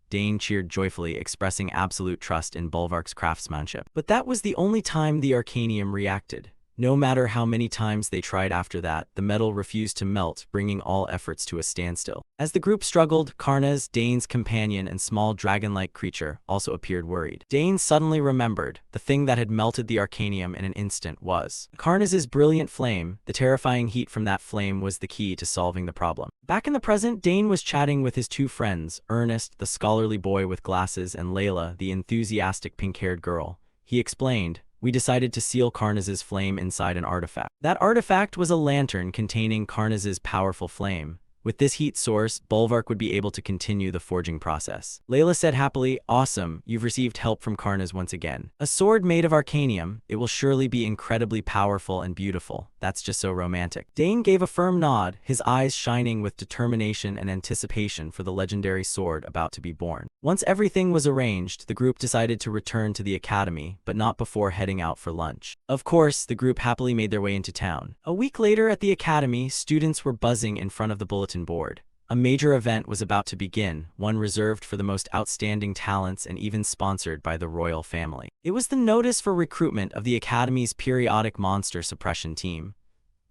Dane cheered joyfully, expressing absolute trust in Bolvark's craftsmanship. But that was the only time the arcanium reacted. No matter how many times they tried after that, the metal refused to melt, bringing all efforts to a standstill. As the group struggled, Karnaz, Dane's companion and small dragon-like creature, also appeared worried. Dane suddenly remembered the thing that had melted the arcanium in an instant was Karnaz's brilliant flame. The terrifying heat from that flame was the key to solving the problem. Back in the present, Dane was chatting with his two friends, Ernest, the scholarly boy with glasses, and Layla, the enthusiastic pink-haired girl. He explained, "We decided to seal Karnaz's flame inside an artifact. That artifact was a lantern containing Karnaz's powerful flame. With this heat source, Bolvark would be able to continue the forging process." Layla said happily, "Awesome, you've received help from Karnaz once again. A sword made of arcanium, it will surely be incredibly powerful and beautiful. That's just so romantic." Dane gave a firm nod, his eyes shining with determination and anticipation for the legendary sword about to be born. Once everything was arranged, the group decided to return to the academy, but not before heading out for lunch. Of course, the group happily made their way into town. A week later at the academy, students were buzzing in front of the bulletin board. A major event was about to begin, one reserved for the most outstanding talents and even sponsored by the royal family. It was the notice for recruitment of the Academy's periodic monster suppression team.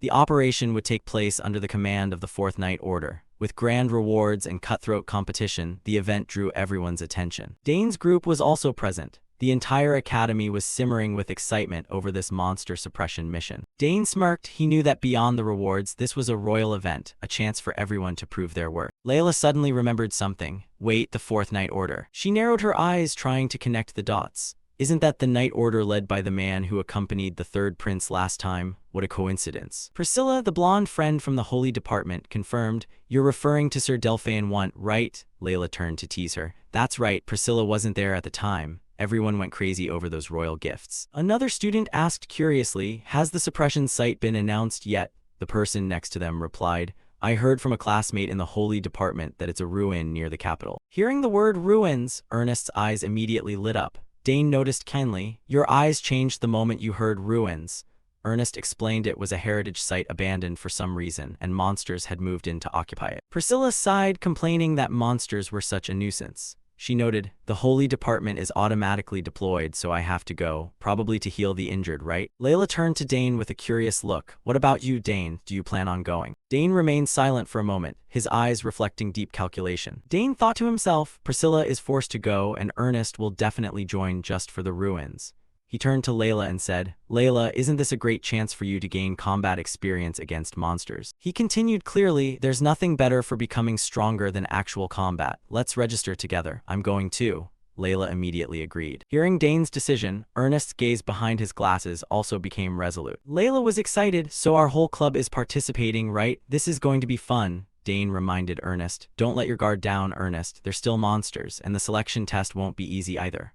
The operation would take place under the command of the Fourth Night Order. With grand rewards and cutthroat competition, the event drew everyone's attention. Dane's group was also present. The entire academy was simmering with excitement over this monster suppression mission. Dane smirked. He knew that beyond the rewards, this was a royal event, a chance for everyone to prove their worth. Layla suddenly remembered something. Wait, the Fourth Night Order. She narrowed her eyes, trying to connect the dots. Isn't that the Night Order led by the man who accompanied the third prince last time? What a coincidence. Priscilla, the blonde friend from the Holy Department, confirmed. You're referring to Sir Delphain I, right? Layla turned to tease her. That's right, Priscilla wasn't there at the time. Everyone went crazy over those royal gifts. Another student asked curiously, has the suppression site been announced yet? The person next to them replied, I heard from a classmate in the Holy Department that it's a ruin near the capital. Hearing the word ruins, Ernest's eyes immediately lit up. Dane noticed keenly, your eyes changed the moment you heard ruins. Ernest explained it was a heritage site abandoned for some reason, and monsters had moved in to occupy it. Priscilla sighed, complaining that monsters were such a nuisance. She noted, the Holy Department is automatically deployed, so I have to go, probably to heal the injured, right? Layla turned to Dane with a curious look. What about you, Dane? Do you plan on going? Dane remained silent for a moment, his eyes reflecting deep calculation. Dane thought to himself, Priscilla is forced to go, and Ernest will definitely join just for the ruins. He turned to Layla and said, Layla, isn't this a great chance for you to gain combat experience against monsters? He continued clearly, there's nothing better for becoming stronger than actual combat. Let's register together. I'm going too. Layla immediately agreed. Hearing Dane's decision, Ernest's gaze behind his glasses also became resolute. Layla was excited, so our whole club is participating, right? This is going to be fun. Dane reminded Ernest. Don't let your guard down, Ernest. They're still monsters, and the selection test won't be easy either.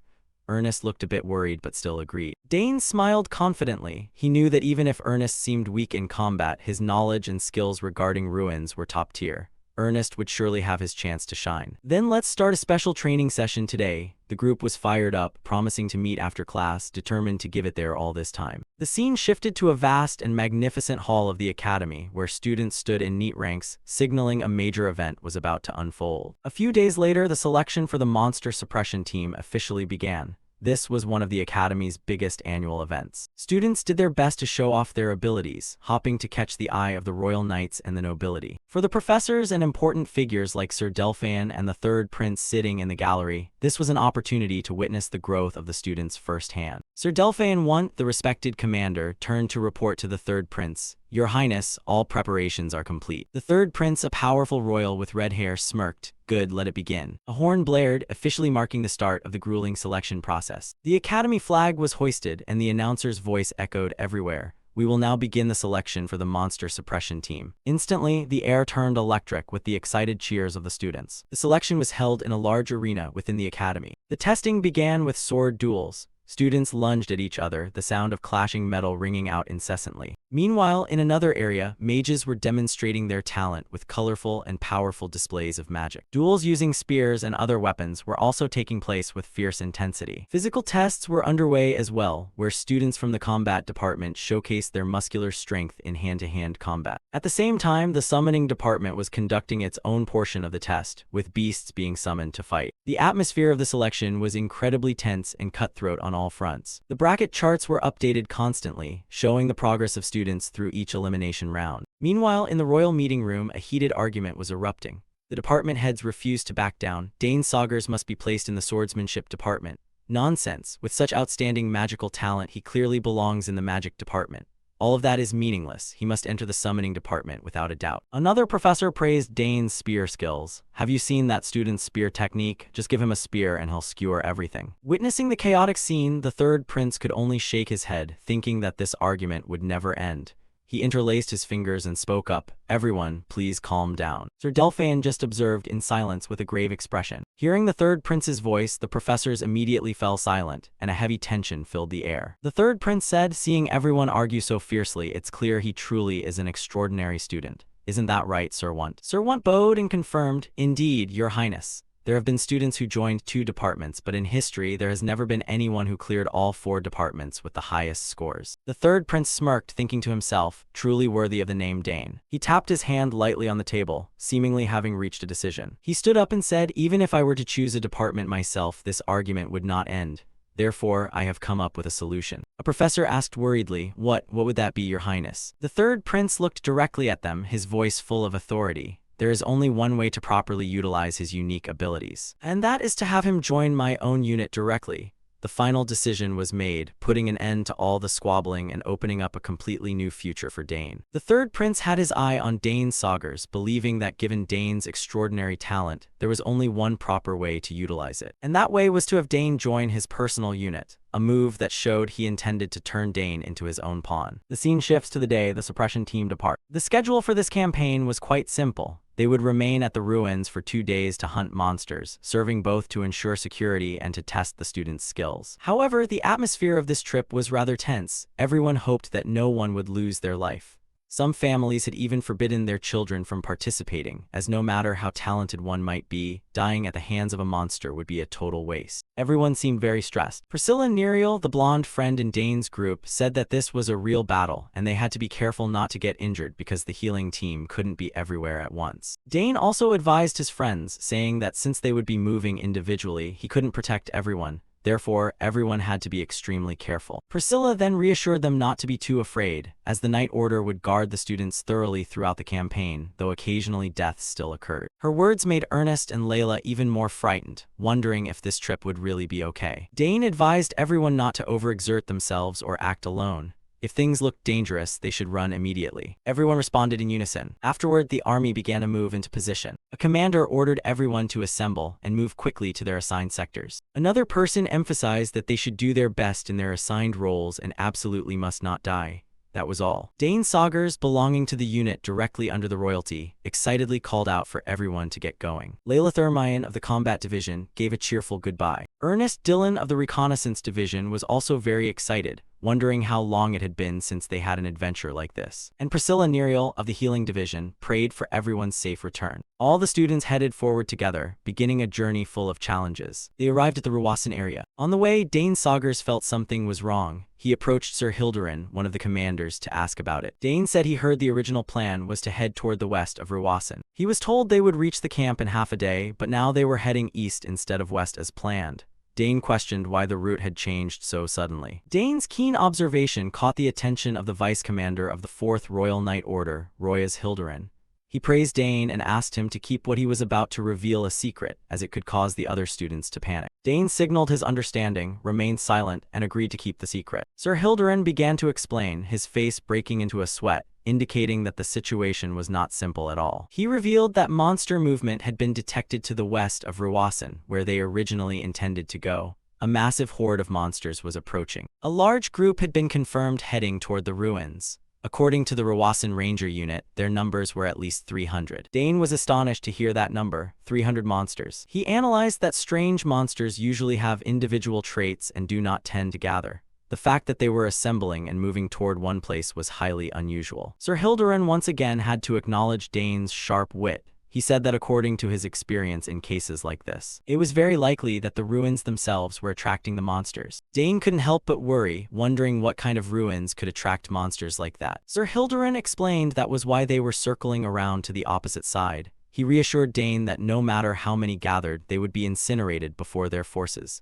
Ernest looked a bit worried but still agreed. Dane smiled confidently. He knew that even if Ernest seemed weak in combat, his knowledge and skills regarding ruins were top tier. Ernest would surely have his chance to shine. Then let's start a special training session today. The group was fired up, promising to meet after class, determined to give it their all this time. The scene shifted to a vast and magnificent hall of the academy, where students stood in neat ranks, signaling a major event was about to unfold. A few days later, the selection for the monster suppression team officially began. This was one of the Academy's biggest annual events. Students did their best to show off their abilities, hoping to catch the eye of the royal knights and the nobility. For the professors and important figures like Sir Delphain and the third prince sitting in the gallery, this was an opportunity to witness the growth of the students firsthand. Sir Delphin I, the respected commander, turned to report to the third prince. Your Highness, all preparations are complete. The third prince, a powerful royal with red hair, smirked. Good, let it begin. A horn blared, officially marking the start of the grueling selection process. The academy flag was hoisted, and the announcer's voice echoed everywhere. We will now begin the selection for the monster suppression team. Instantly, the air turned electric with the excited cheers of the students. The selection was held in a large arena within the academy. The testing began with sword duels. Students lunged at each other, the sound of clashing metal ringing out incessantly. Meanwhile, in another area, mages were demonstrating their talent with colorful and powerful displays of magic. Duels using spears and other weapons were also taking place with fierce intensity. Physical tests were underway as well, where students from the combat department showcased their muscular strength in hand-to-hand combat. At the same time, the summoning department was conducting its own portion of the test, with beasts being summoned to fight. The atmosphere of the selection was incredibly tense and cutthroat on all fronts. The bracket charts were updated constantly, showing the progress of students through each elimination round. Meanwhile, in the royal meeting room, a heated argument was erupting. The department heads refused to back down. Dane Saugers must be placed in the swordsmanship department. Nonsense. With such outstanding magical talent, he clearly belongs in the magic department. All of that is meaningless. He must enter the summoning department without a doubt. Another professor praised Dane's spear skills. Have you seen that student's spear technique? Just give him a spear and he'll skewer everything. Witnessing the chaotic scene, the third prince could only shake his head, thinking that this argument would never end. He interlaced his fingers and spoke up. Everyone, please calm down. Sir Delphin just observed in silence with a grave expression. Hearing the third prince's voice, the professors immediately fell silent, and a heavy tension filled the air. The third prince said, seeing everyone argue so fiercely, it's clear he truly is an extraordinary student. Isn't that right, Sir Want? Sir Want bowed and confirmed, indeed, Your Highness. There have been students who joined 2 departments, but in history, there has never been anyone who cleared all 4 departments with the highest scores. The third prince smirked, thinking to himself, truly worthy of the name Dane. He tapped his hand lightly on the table, seemingly having reached a decision. He stood up and said, even if I were to choose a department myself, this argument would not end. Therefore, I have come up with a solution. A professor asked worriedly, What would that be, Your Highness? The third prince looked directly at them, his voice full of authority. There is only one way to properly utilize his unique abilities, and that is to have him join my own unit directly. The final decision was made, putting an end to all the squabbling and opening up a completely new future for Dane. The third prince had his eye on Dane Saugers, believing that given Dane's extraordinary talent, there was only one proper way to utilize it. And that way was to have Dane join his personal unit, a move that showed he intended to turn Dane into his own pawn. The scene shifts to the day the suppression team depart. The schedule for this campaign was quite simple. They would remain at the ruins for 2 days to hunt monsters, serving both to ensure security and to test the students' skills. However, the atmosphere of this trip was rather tense. Everyone hoped that no one would lose their life. Some families had even forbidden their children from participating, as no matter how talented one might be, dying at the hands of a monster would be a total waste. Everyone seemed very stressed. Priscilla Neriel, the blonde friend in Dane's group, said that this was a real battle, and they had to be careful not to get injured because the healing team couldn't be everywhere at once. Dane also advised his friends, saying that since they would be moving individually, he couldn't protect everyone. Therefore, everyone had to be extremely careful. Priscilla then reassured them not to be too afraid, as the Night Order would guard the students thoroughly throughout the campaign, though occasionally deaths still occurred. Her words made Ernest and Layla even more frightened, wondering if this trip would really be okay. Dane advised everyone not to overexert themselves or act alone. If things looked dangerous, they should run immediately. Everyone responded in unison. Afterward, the army began to move into position. A commander ordered everyone to assemble and move quickly to their assigned sectors. Another person emphasized that they should do their best in their assigned roles and absolutely must not die. That was all. Dane Saugers, belonging to the unit directly under the royalty, excitedly called out for everyone to get going. Layla Thermion of the Combat Division gave a cheerful goodbye. Ernest Dillon of the Reconnaissance Division was also very excited, wondering how long it had been since they had an adventure like this. And Priscilla Neriel of the Healing Division prayed for everyone's safe return. All the students headed forward together, beginning a journey full of challenges. They arrived at the Ruwasan area. On the way, Dane Saugers felt something was wrong. He approached Sir Hilderin, one of the commanders, to ask about it. Dane said he heard the original plan was to head toward the west of Ruwasan. He was told they would reach the camp in half a day, but now they were heading east instead of west as planned. Dane questioned why the route had changed so suddenly. Dane's keen observation caught the attention of the vice commander of the 4th Royal Knight Order, Royas Hilderin. He praised Dane and asked him to keep what he was about to reveal a secret, as it could cause the other students to panic. Dane signaled his understanding, remained silent, and agreed to keep the secret. Sir Hildebrand began to explain, his face breaking into a sweat, indicating that the situation was not simple at all. He revealed that monster movement had been detected to the west of Ruwasan, where they originally intended to go. A massive horde of monsters was approaching. A large group had been confirmed heading toward the ruins. According to the Ruwasan Ranger unit, their numbers were at least 300. Dane was astonished to hear that number, 300 monsters. He analyzed that strange monsters usually have individual traits and do not tend to gather. The fact that they were assembling and moving toward one place was highly unusual. Sir Hildebrand once again had to acknowledge Dane's sharp wit. He said that according to his experience in cases like this, it was very likely that the ruins themselves were attracting the monsters. Dane couldn't help but worry, wondering what kind of ruins could attract monsters like that. Sir Hildebrand explained that was why they were circling around to the opposite side. He reassured Dane that no matter how many gathered, they would be incinerated before their forces.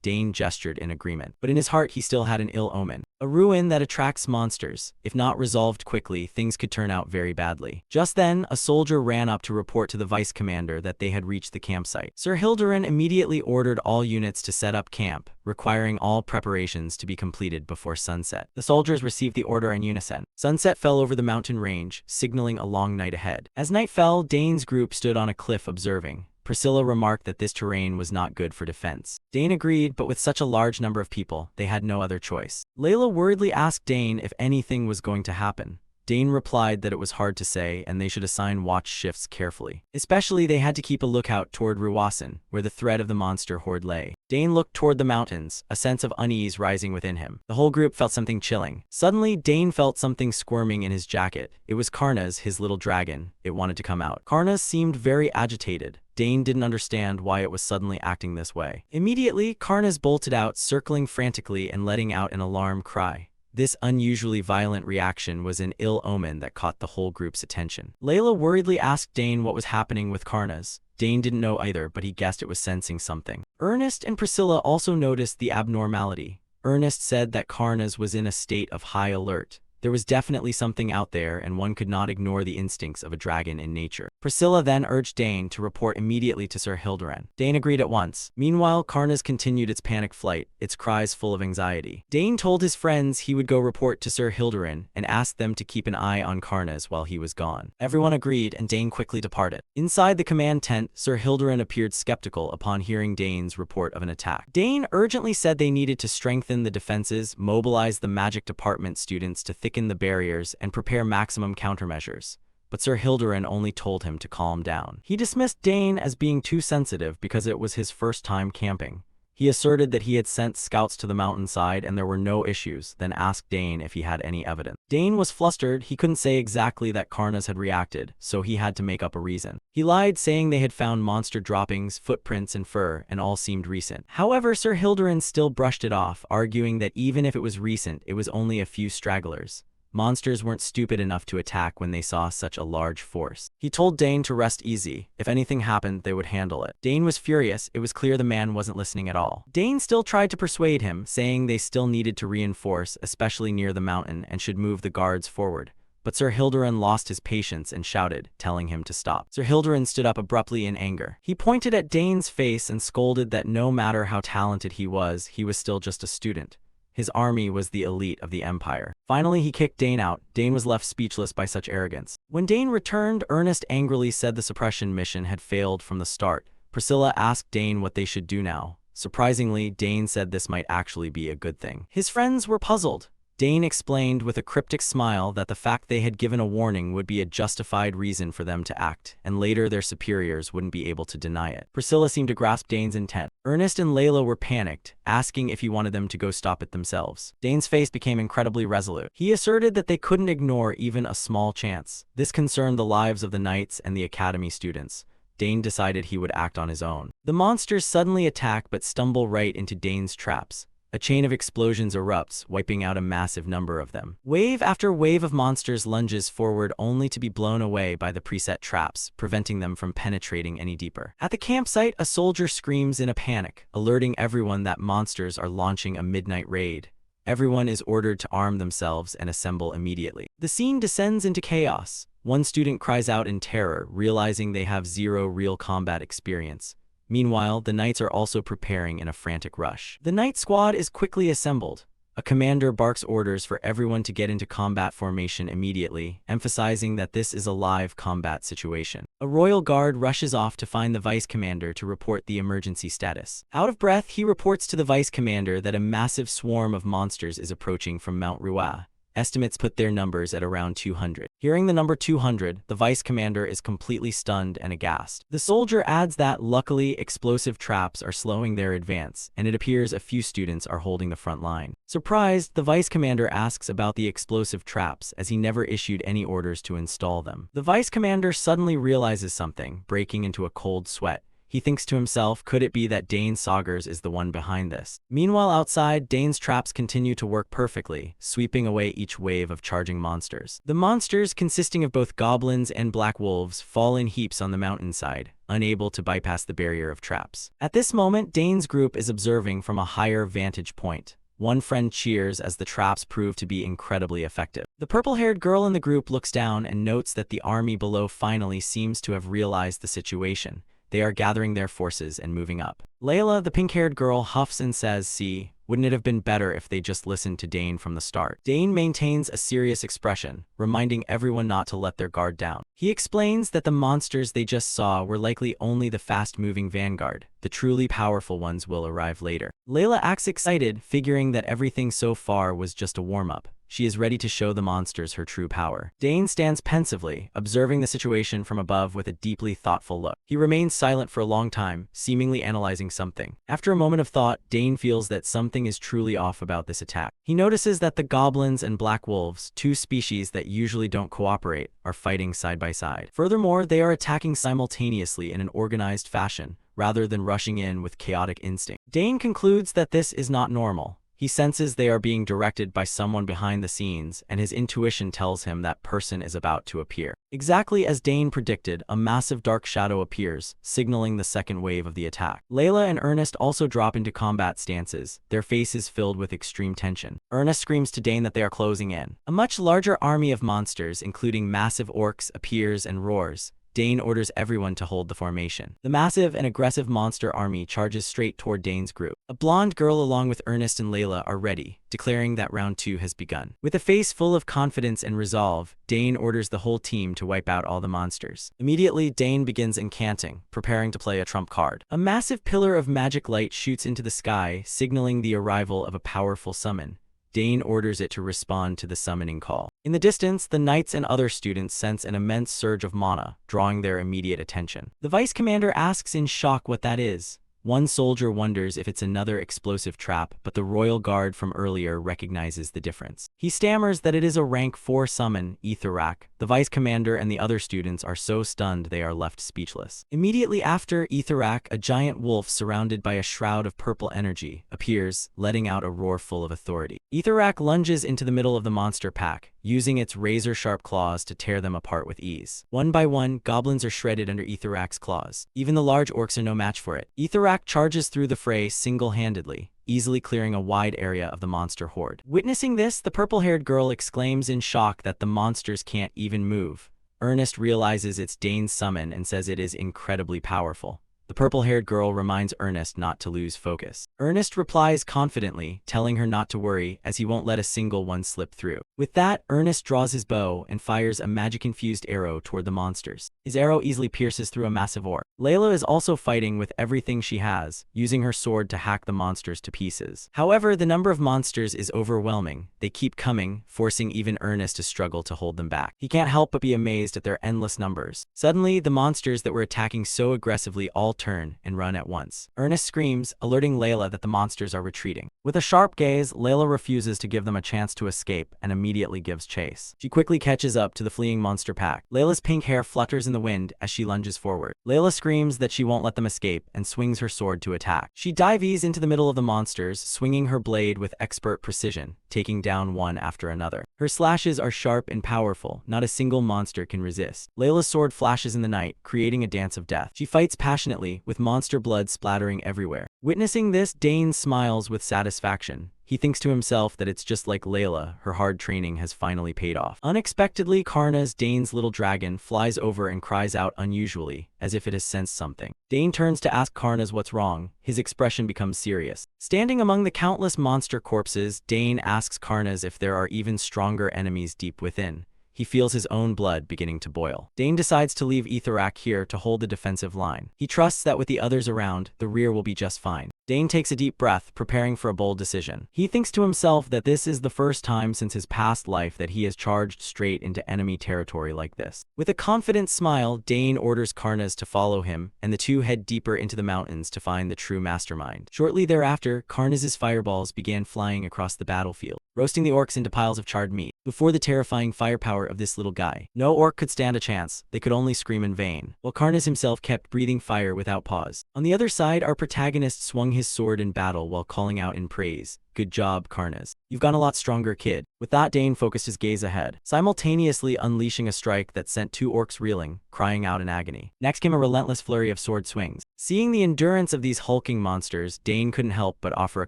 Dane gestured in agreement, but in his heart he still had an ill omen. A ruin that attracts monsters. If not resolved quickly, things could turn out very badly. Just then, a soldier ran up to report to the vice commander that they had reached the campsite. Sir Hildebrand immediately ordered all units to set up camp, requiring all preparations to be completed before sunset. The soldiers received the order in unison. Sunset fell over the mountain range, signaling a long night ahead. As night fell, Dane's group stood on a cliff observing. Priscilla remarked that this terrain was not good for defense. Dane agreed, but with such a large number of people, they had no other choice. Layla worriedly asked Dane if anything was going to happen. Dane replied that it was hard to say and they should assign watch shifts carefully. Especially they had to keep a lookout toward Ruwasan, where the threat of the monster horde lay. Dane looked toward the mountains, a sense of unease rising within him. The whole group felt something chilling. Suddenly, Dane felt something squirming in his jacket. It was Karna's, his little dragon. It wanted to come out. Karna seemed very agitated. Dane didn't understand why it was suddenly acting this way. Immediately, Karnas bolted out, circling frantically and letting out an alarm cry. This unusually violent reaction was an ill omen that caught the whole group's attention. Layla worriedly asked Dane what was happening with Karnas. Dane didn't know either, but he guessed it was sensing something. Ernest and Priscilla also noticed the abnormality. Ernest said that Karnas was in a state of high alert. There was definitely something out there, and one could not ignore the instincts of a dragon in nature. Priscilla then urged Dane to report immediately to Sir Hildebrand. Dane agreed at once. Meanwhile, Karnas continued its panic flight, its cries full of anxiety. Dane told his friends he would go report to Sir Hildebrand and asked them to keep an eye on Karnas while he was gone. Everyone agreed, and Dane quickly departed. Inside the command tent, Sir Hildebrand appeared skeptical upon hearing Dane's report of an attack. Dane urgently said they needed to strengthen the defenses, mobilize the magic department students to thicken the barriers, and prepare maximum countermeasures. But Sir Hildebrand only told him to calm down. He dismissed Dane as being too sensitive because it was his first time camping. He asserted that he had sent scouts to the mountainside and there were no issues, then asked Dane if he had any evidence. Dane was flustered. He couldn't say exactly that Karnas had reacted, so he had to make up a reason. He lied, saying they had found monster droppings, footprints, and fur, and all seemed recent. However, Sir Hildebrand still brushed it off, arguing that even if it was recent, it was only a few stragglers. Monsters weren't stupid enough to attack when they saw such a large force. He told Dane to rest easy. If anything happened, they would handle it. Dane was furious. It was clear the man wasn't listening at all. Dane still tried to persuade him, saying they still needed to reinforce, especially near the mountain, and should move the guards forward. But Sir Hildebrand lost his patience and shouted, telling him to stop. Sir Hildebrand stood up abruptly in anger. He pointed at Dane's face and scolded that no matter how talented he was still just a student. His army was the elite of the empire. Finally, he kicked Dane out. Dane was left speechless by such arrogance. When Dane returned, Ernest angrily said the suppression mission had failed from the start. Priscilla asked Dane what they should do now. Surprisingly, Dane said this might actually be a good thing. His friends were puzzled. Dane explained with a cryptic smile that the fact they had given a warning would be a justified reason for them to act, and later their superiors wouldn't be able to deny it. Priscilla seemed to grasp Dane's intent. Ernest and Layla were panicked, asking if he wanted them to go stop it themselves. Dane's face became incredibly resolute. He asserted that they couldn't ignore even a small chance. This concerned the lives of the knights and the academy students. Dane decided he would act on his own. The monsters suddenly attack but stumble right into Dane's traps. A chain of explosions erupts, wiping out a massive number of them. Wave after wave of monsters lunges forward only to be blown away by the preset traps, preventing them from penetrating any deeper. At the campsite, a soldier screams in a panic, alerting everyone that monsters are launching a midnight raid. Everyone is ordered to arm themselves and assemble immediately. The scene descends into chaos. One student cries out in terror, realizing they have zero real combat experience. Meanwhile, the knights are also preparing in a frantic rush. The knight squad is quickly assembled. A commander barks orders for everyone to get into combat formation immediately, emphasizing that this is a live combat situation. A royal guard rushes off to find the vice commander to report the emergency status. Out of breath, he reports to the vice commander that a massive swarm of monsters is approaching from Mount Ruwa. Estimates put their numbers at around 200. Hearing the number 200, the vice commander is completely stunned and aghast. The soldier adds that, luckily, explosive traps are slowing their advance, and it appears a few students are holding the front line. Surprised, the vice commander asks about the explosive traps, as he never issued any orders to install them. The vice commander suddenly realizes something, breaking into a cold sweat. He thinks to himself, could it be that Dane Saugers is the one behind this? Meanwhile, outside, Dane's traps continue to work perfectly, sweeping away each wave of charging monsters. The monsters, consisting of both goblins and black wolves, fall in heaps on the mountainside, unable to bypass the barrier of traps. At this moment, Dane's group is observing from a higher vantage point. One friend cheers as the traps prove to be incredibly effective. The purple-haired girl in the group looks down and notes that the army below finally seems to have realized the situation. They are gathering their forces and moving up. Layla, the pink-haired girl, huffs and says, "See, wouldn't it have been better if they just listened to Dane from the start?" Dane maintains a serious expression, reminding everyone not to let their guard down. He explains that the monsters they just saw were likely only the fast-moving vanguard. The truly powerful ones will arrive later. Layla acts excited, figuring that everything so far was just a warm-up. She is ready to show the monsters her true power. Dane stands pensively, observing the situation from above with a deeply thoughtful look. He remains silent for a long time, seemingly analyzing something. After a moment of thought, Dane feels that something is truly off about this attack. He notices that the goblins and black wolves, two species that usually don't cooperate, are fighting side by side. Furthermore, they are attacking simultaneously in an organized fashion, rather than rushing in with chaotic instinct. Dane concludes that this is not normal. He senses they are being directed by someone behind the scenes, and his intuition tells him that person is about to appear. Exactly as Dane predicted, a massive dark shadow appears, signaling the second wave of the attack. Layla and Ernest also drop into combat stances, their faces filled with extreme tension. Ernest screams to Dane that they are closing in. A much larger army of monsters, including massive orcs, appears and roars. Dane orders everyone to hold the formation. The massive and aggressive monster army charges straight toward Dane's group. A blonde girl along with Ernest and Layla are ready, declaring that round 2 has begun. With a face full of confidence and resolve, Dane orders the whole team to wipe out all the monsters. Immediately, Dane begins incanting, preparing to play a trump card. A massive pillar of magic light shoots into the sky, signaling the arrival of a powerful summon. Dane orders it to respond to the summoning call. In the distance, the knights and other students sense an immense surge of mana, drawing their immediate attention. The vice commander asks in shock what that is. One soldier wonders if it's another explosive trap, but the royal guard from earlier recognizes the difference. He stammers that it is a rank 4 summon, Ethorak. The vice commander and the other students are so stunned they are left speechless. Immediately after, Ethorak, a giant wolf surrounded by a shroud of purple energy, appears, letting out a roar full of authority. Ethorak lunges into the middle of the monster pack, using its razor-sharp claws to tear them apart with ease. One by one, goblins are shredded under Ethorak's claws. Even the large orcs are no match for it. Ethorak charges through the fray single-handedly, easily clearing a wide area of the monster horde. Witnessing this, the purple-haired girl exclaims in shock that the monsters can't even move. Ernest realizes it's Dane's summon and says it is incredibly powerful. The purple-haired girl reminds Ernest not to lose focus. Ernest replies confidently, telling her not to worry, as he won't let a single one slip through. With that, Ernest draws his bow and fires a magic-infused arrow toward the monsters. His arrow easily pierces through a massive orc. Layla is also fighting with everything she has, using her sword to hack the monsters to pieces. However, the number of monsters is overwhelming. They keep coming, forcing even Ernest to struggle to hold them back. He can't help but be amazed at their endless numbers. Suddenly, the monsters that were attacking so aggressively all turn and run at once. Ernest screams, alerting Layla that the monsters are retreating. With a sharp gaze, Layla refuses to give them a chance to escape and immediately gives chase. She quickly catches up to the fleeing monster pack. Layla's pink hair flutters in the wind as she lunges forward. Layla screams that she won't let them escape and swings her sword to attack. She dives into the middle of the monsters, swinging her blade with expert precision, taking down one after another. Her slashes are sharp and powerful, not a single monster can resist. Layla's sword flashes in the night, creating a dance of death. She fights passionately, with monster blood splattering everywhere. Witnessing this, Dane smiles with satisfaction. He thinks to himself that it's just like Layla, her hard training has finally paid off. Unexpectedly, Karna's, Dane's little dragon, flies over and cries out unusually, as if it has sensed something. Dane turns to ask Karna's what's wrong. His expression becomes serious. Standing among the countless monster corpses, Dane asks Karna's if there are even stronger enemies deep within. He feels his own blood beginning to boil. Dane decides to leave Etherak here to hold the defensive line. He trusts that with the others around, the rear will be just fine. Dane takes a deep breath, preparing for a bold decision. He thinks to himself that this is the first time since his past life that he has charged straight into enemy territory like this. With a confident smile, Dane orders Karna's to follow him, and the two head deeper into the mountains to find the true mastermind. Shortly thereafter, Karna's fireballs began flying across the battlefield, roasting the orcs into piles of charred meat. Before the terrifying firepower of this little guy, no orc could stand a chance. They could only scream in vain, while Karna's himself kept breathing fire without pause. On the other side, our protagonist swung his sword in battle while calling out in praise. Good job, Karna's. You've gotten a lot stronger, kid. With that, Dane focused his gaze ahead, simultaneously unleashing a strike that sent two orcs reeling, crying out in agony. Next came a relentless flurry of sword swings. Seeing the endurance of these hulking monsters, Dane couldn't help but offer a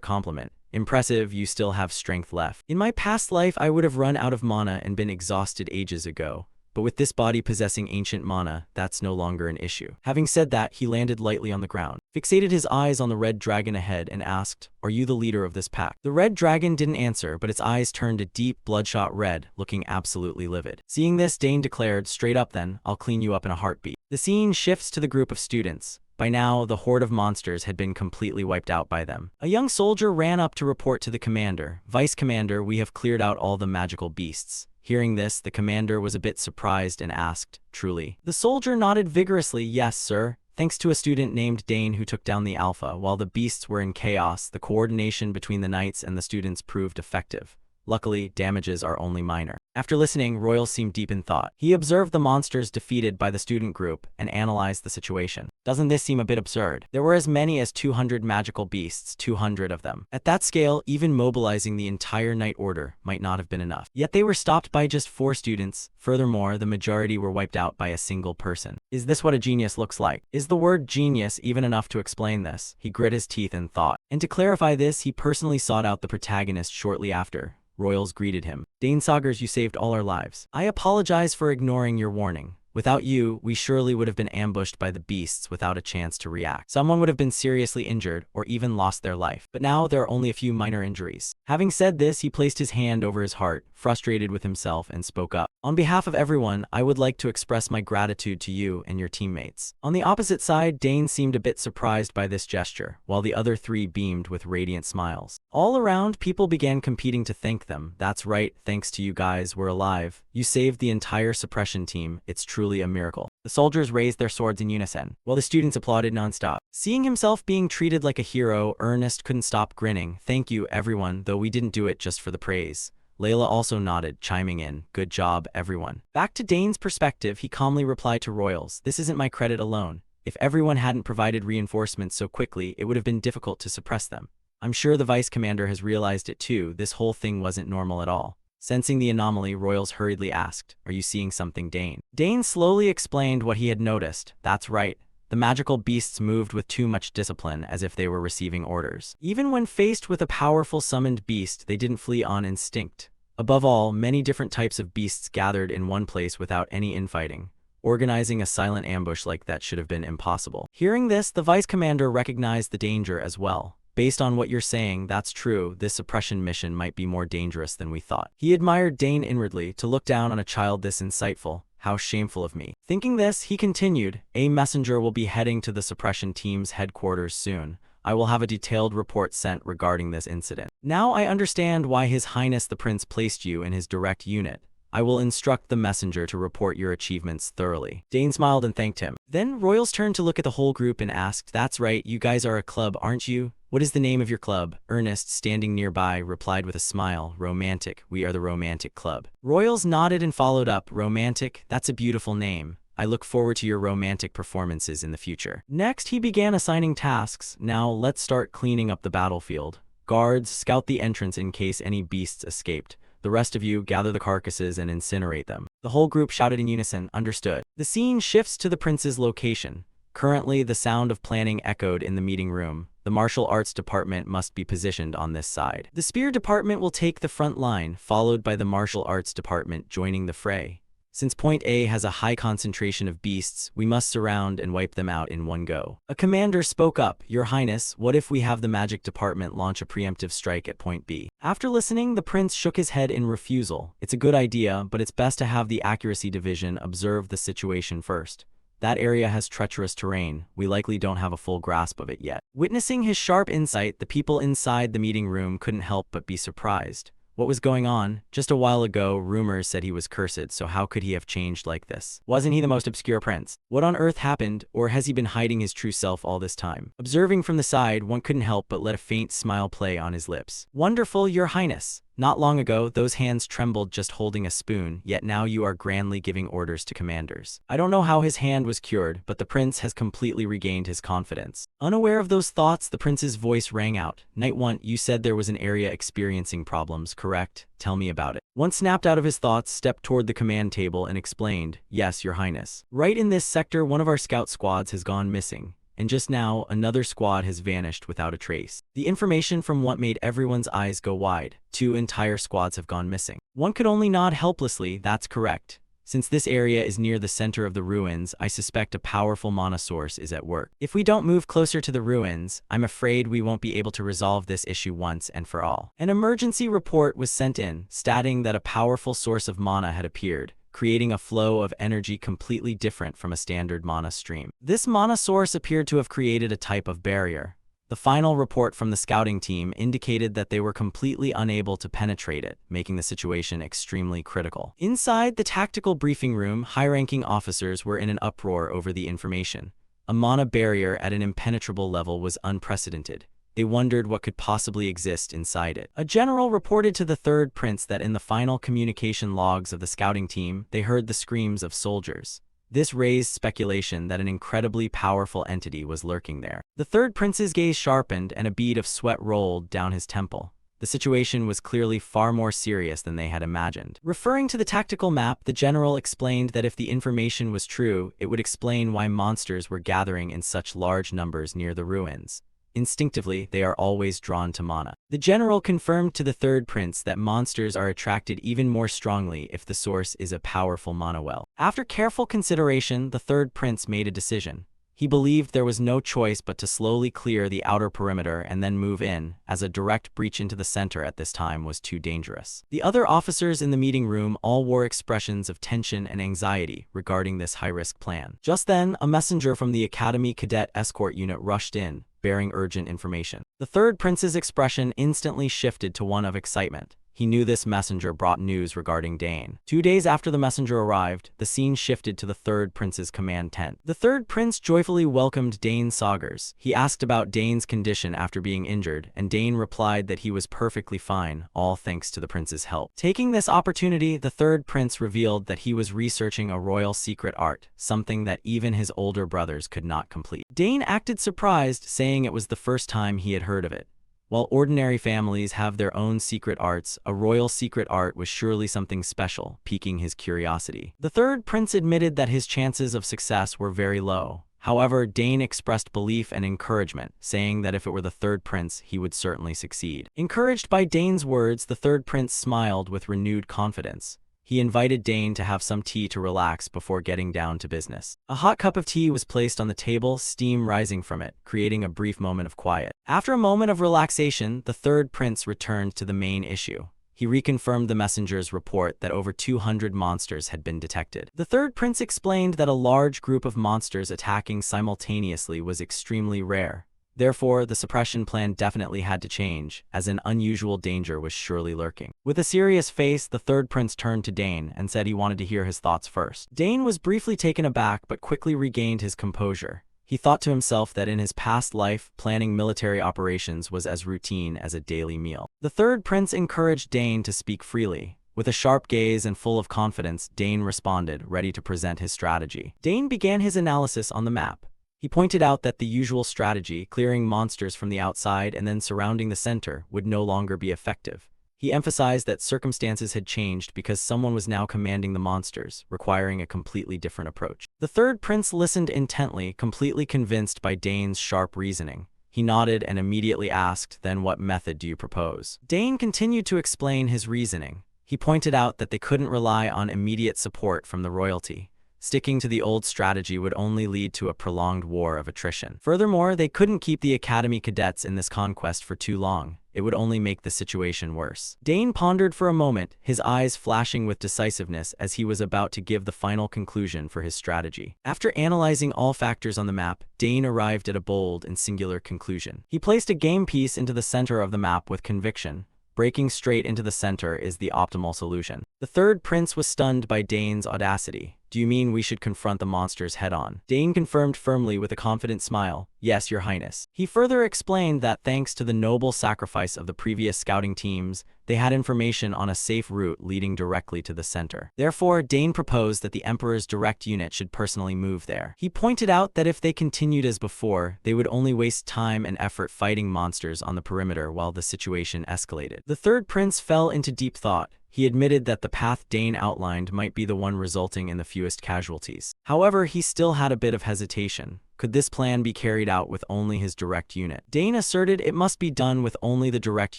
compliment. Impressive, you still have strength left. In my past life, I would have run out of mana and been exhausted ages ago. But with this body possessing ancient mana, that's no longer an issue. Having said that, he landed lightly on the ground, fixated his eyes on the red dragon ahead, and asked, "Are you the leader of this pack?" The red dragon didn't answer, but its eyes turned a deep, bloodshot red, looking absolutely livid. Seeing this, Dane declared, "Straight up then, I'll clean you up in a heartbeat." The scene shifts to the group of students. By now, the horde of monsters had been completely wiped out by them. A young soldier ran up to report to the commander, "Vice Commander, we have cleared out all the magical beasts." Hearing this, the commander was a bit surprised and asked, "Truly?" The soldier nodded vigorously, "Yes, sir. Thanks to a student named Dane who took down the Alpha. While the beasts were in chaos, the coordination between the knights and the students proved effective. Luckily, damages are only minor." After listening, Royal seemed deep in thought. He observed the monsters defeated by the student group and analyzed the situation. Doesn't this seem a bit absurd? There were as many as 200 magical beasts, 200 of them. At that scale, even mobilizing the entire Knight Order might not have been enough. Yet they were stopped by just 4 students. Furthermore, the majority were wiped out by a single person. Is this what a genius looks like? Is the word genius even enough to explain this? He grit his teeth in thought. And to clarify this, he personally sought out the protagonist shortly after. Royals greeted him. "Dane Saugers, you saved all our lives. I apologize for ignoring your warning. Without you, we surely would have been ambushed by the beasts without a chance to react. Someone would have been seriously injured or even lost their life. But now there are only a few minor injuries." Having said this, he placed his hand over his heart, frustrated with himself, and spoke up. "On behalf of everyone, I would like to express my gratitude to you and your teammates." On the opposite side, Dane seemed a bit surprised by this gesture, while the other 3 beamed with radiant smiles. All around, people began competing to thank them. "That's right, thanks to you guys, we're alive. You saved the entire suppression team. It's truly a miracle." The soldiers raised their swords in unison, while the students applauded nonstop. Seeing himself being treated like a hero, Ernest couldn't stop grinning. "Thank you, everyone, though we didn't do it just for the praise." Layla also nodded, chiming in, "Good job, everyone." Back to Dane's perspective, he calmly replied to Royals, "This isn't my credit alone. If everyone hadn't provided reinforcements so quickly, it would have been difficult to suppress them. I'm sure the Vice Commander has realized it too. This whole thing wasn't normal at all." Sensing the anomaly, Royals hurriedly asked, "Are you seeing something, Dane?" Dane slowly explained what he had noticed. "That's right. The magical beasts moved with too much discipline, as if they were receiving orders. Even when faced with a powerful summoned beast, they didn't flee on instinct. Above all, many different types of beasts gathered in one place without any infighting. Organizing a silent ambush like that should have been impossible." Hearing this, the Vice Commander recognized the danger as well. "Based on what you're saying, that's true. This suppression mission might be more dangerous than we thought." He admired Dane inwardly. To look down on a child this insightful. How shameful of me. Thinking this, he continued, "A messenger will be heading to the suppression team's headquarters soon. I will have a detailed report sent regarding this incident. Now I understand why His Highness the Prince placed you in his direct unit. I will instruct the messenger to report your achievements thoroughly." Dane smiled and thanked him. Then Royals turned to look at the whole group and asked, "That's right, you guys are a club, aren't you? What is the name of your club?" Ernest, standing nearby, replied with a smile, "Romantic. We are the Romantic Club." Royals nodded and followed up, "Romantic? That's a beautiful name. I look forward to your romantic performances in the future." Next, he began assigning tasks. "Now, let's start cleaning up the battlefield. Guards, scout the entrance in case any beasts escaped. The rest of you, gather the carcasses and incinerate them." The whole group shouted in unison, "Understood." The scene shifts to the prince's location. Currently, the sound of planning echoed in the meeting room. the martial arts department must be positioned on this side. The spear department will take the front line, followed by the martial arts department joining the fray. Since Point A has a high concentration of beasts, we must surround and wipe them out in one go. A commander spoke up, "Your Highness, what if we have the magic department launch a preemptive strike at Point B?" After listening, the prince shook his head in refusal. "It's a good idea, but it's best to have the accuracy division observe the situation first. That area has treacherous terrain. We likely don't have a full grasp of it yet." Witnessing his sharp insight, the people inside the meeting room couldn't help but be surprised. What was going on? Just a while ago, rumors said he was cursed, so how could he have changed like this? Wasn't he the most obscure prince? What on earth happened, or has he been hiding his true self all this time? Observing from the side, one couldn't help but let a faint smile play on his lips. "Wonderful, Your Highness. Not long ago, those hands trembled just holding a spoon, yet now you are grandly giving orders to commanders." I don't know how his hand was cured, but the prince has completely regained his confidence. Unaware of those thoughts, the prince's voice rang out. "Knight 1, you said there was an area experiencing problems, correct? Tell me about it." One snapped out of his thoughts, stepped toward the command table, and explained, "Yes, Your Highness. Right in this sector, one of our scout squads has gone missing. And just now, another squad has vanished without a trace." The information from what made everyone's eyes go wide. 2 entire squads have gone missing. One could only nod helplessly. "That's correct. Since this area is near the center of the ruins, I suspect a powerful mana source is at work. If we don't move closer to the ruins, I'm afraid we won't be able to resolve this issue once and for all." An emergency report was sent in, stating that a powerful source of mana had appeared, creating a flow of energy completely different from a standard mana stream. This mana source appeared to have created a type of barrier. The final report from the scouting team indicated that they were completely unable to penetrate it, making the situation extremely critical. Inside the tactical briefing room, high-ranking officers were in an uproar over the information. A mana barrier at an impenetrable level was unprecedented. They wondered what could possibly exist inside it. A general reported to the third prince that in the final communication logs of the scouting team, they heard the screams of soldiers. This raised speculation that an incredibly powerful entity was lurking there. The third prince's gaze sharpened and a bead of sweat rolled down his temple. The situation was clearly far more serious than they had imagined. Referring to the tactical map, the general explained that if the information was true, it would explain why monsters were gathering in such large numbers near the ruins. Instinctively, they are always drawn to mana. The general confirmed to the third prince that monsters are attracted even more strongly if the source is a powerful mana well. After careful consideration, the third prince made a decision. He believed there was no choice but to slowly clear the outer perimeter and then move in, as a direct breach into the center at this time was too dangerous. The other officers in the meeting room all wore expressions of tension and anxiety regarding this high-risk plan. Just then, a messenger from the Academy Cadet Escort Unit rushed in, bearing urgent information. The third prince's expression instantly shifted to one of excitement. He knew this messenger brought news regarding Dane. 2 days after the messenger arrived, the scene shifted to the third prince's command tent. The third prince joyfully welcomed Dane Saugers. He asked about Dane's condition after being injured, and Dane replied that he was perfectly fine, all thanks to the prince's help. Taking this opportunity, the third prince revealed that he was researching a royal secret art, something that even his older brothers could not complete. Dane acted surprised, saying it was the first time he had heard of it. While ordinary families have their own secret arts, a royal secret art was surely something special, piquing his curiosity. The third prince admitted that his chances of success were very low. However, Dane expressed belief and encouragement, saying that if it were the third prince, he would certainly succeed. Encouraged by Dane's words, the third prince smiled with renewed confidence. He invited Dane to have some tea to relax before getting down to business. A hot cup of tea was placed on the table, steam rising from it, creating a brief moment of quiet. After a moment of relaxation, the third prince returned to the main issue. He reconfirmed the messenger's report that over 200 monsters had been detected. The third prince explained that a large group of monsters attacking simultaneously was extremely rare. Therefore, the suppression plan definitely had to change, as an unusual danger was surely lurking. With a serious face, the third prince turned to Dane and said he wanted to hear his thoughts first. Dane was briefly taken aback but quickly regained his composure. He thought to himself that in his past life, planning military operations was as routine as a daily meal. The third prince encouraged Dane to speak freely. With a sharp gaze and full of confidence, Dane responded, ready to present his strategy. Dane began his analysis on the map. He pointed out that the usual strategy, clearing monsters from the outside and then surrounding the center, would no longer be effective. He emphasized that circumstances had changed because someone was now commanding the monsters, requiring a completely different approach. The third prince listened intently, completely convinced by Dane's sharp reasoning. He nodded and immediately asked, "Then what method do you propose?" Dane continued to explain his reasoning. He pointed out that they couldn't rely on immediate support from the royalty. Sticking to the old strategy would only lead to a prolonged war of attrition. Furthermore, they couldn't keep the Academy cadets in this conquest for too long. It would only make the situation worse. Dane pondered for a moment, his eyes flashing with decisiveness as he was about to give the final conclusion for his strategy. After analyzing all factors on the map, Dane arrived at a bold and singular conclusion. He placed a game piece into the center of the map with conviction. Breaking straight into the center is the optimal solution. The third prince was stunned by Dane's audacity. "Do you mean we should confront the monsters head-on?" Dane confirmed firmly with a confident smile, "Yes, your highness." He further explained that thanks to the noble sacrifice of the previous scouting teams, they had information on a safe route leading directly to the center. Therefore, Dane proposed that the Emperor's direct unit should personally move there. He pointed out that if they continued as before, they would only waste time and effort fighting monsters on the perimeter while the situation escalated. The third prince fell into deep thought. He admitted that the path Dane outlined might be the one resulting in the fewest casualties. However, he still had a bit of hesitation. Could this plan be carried out with only his direct unit? Dane asserted it must be done with only the direct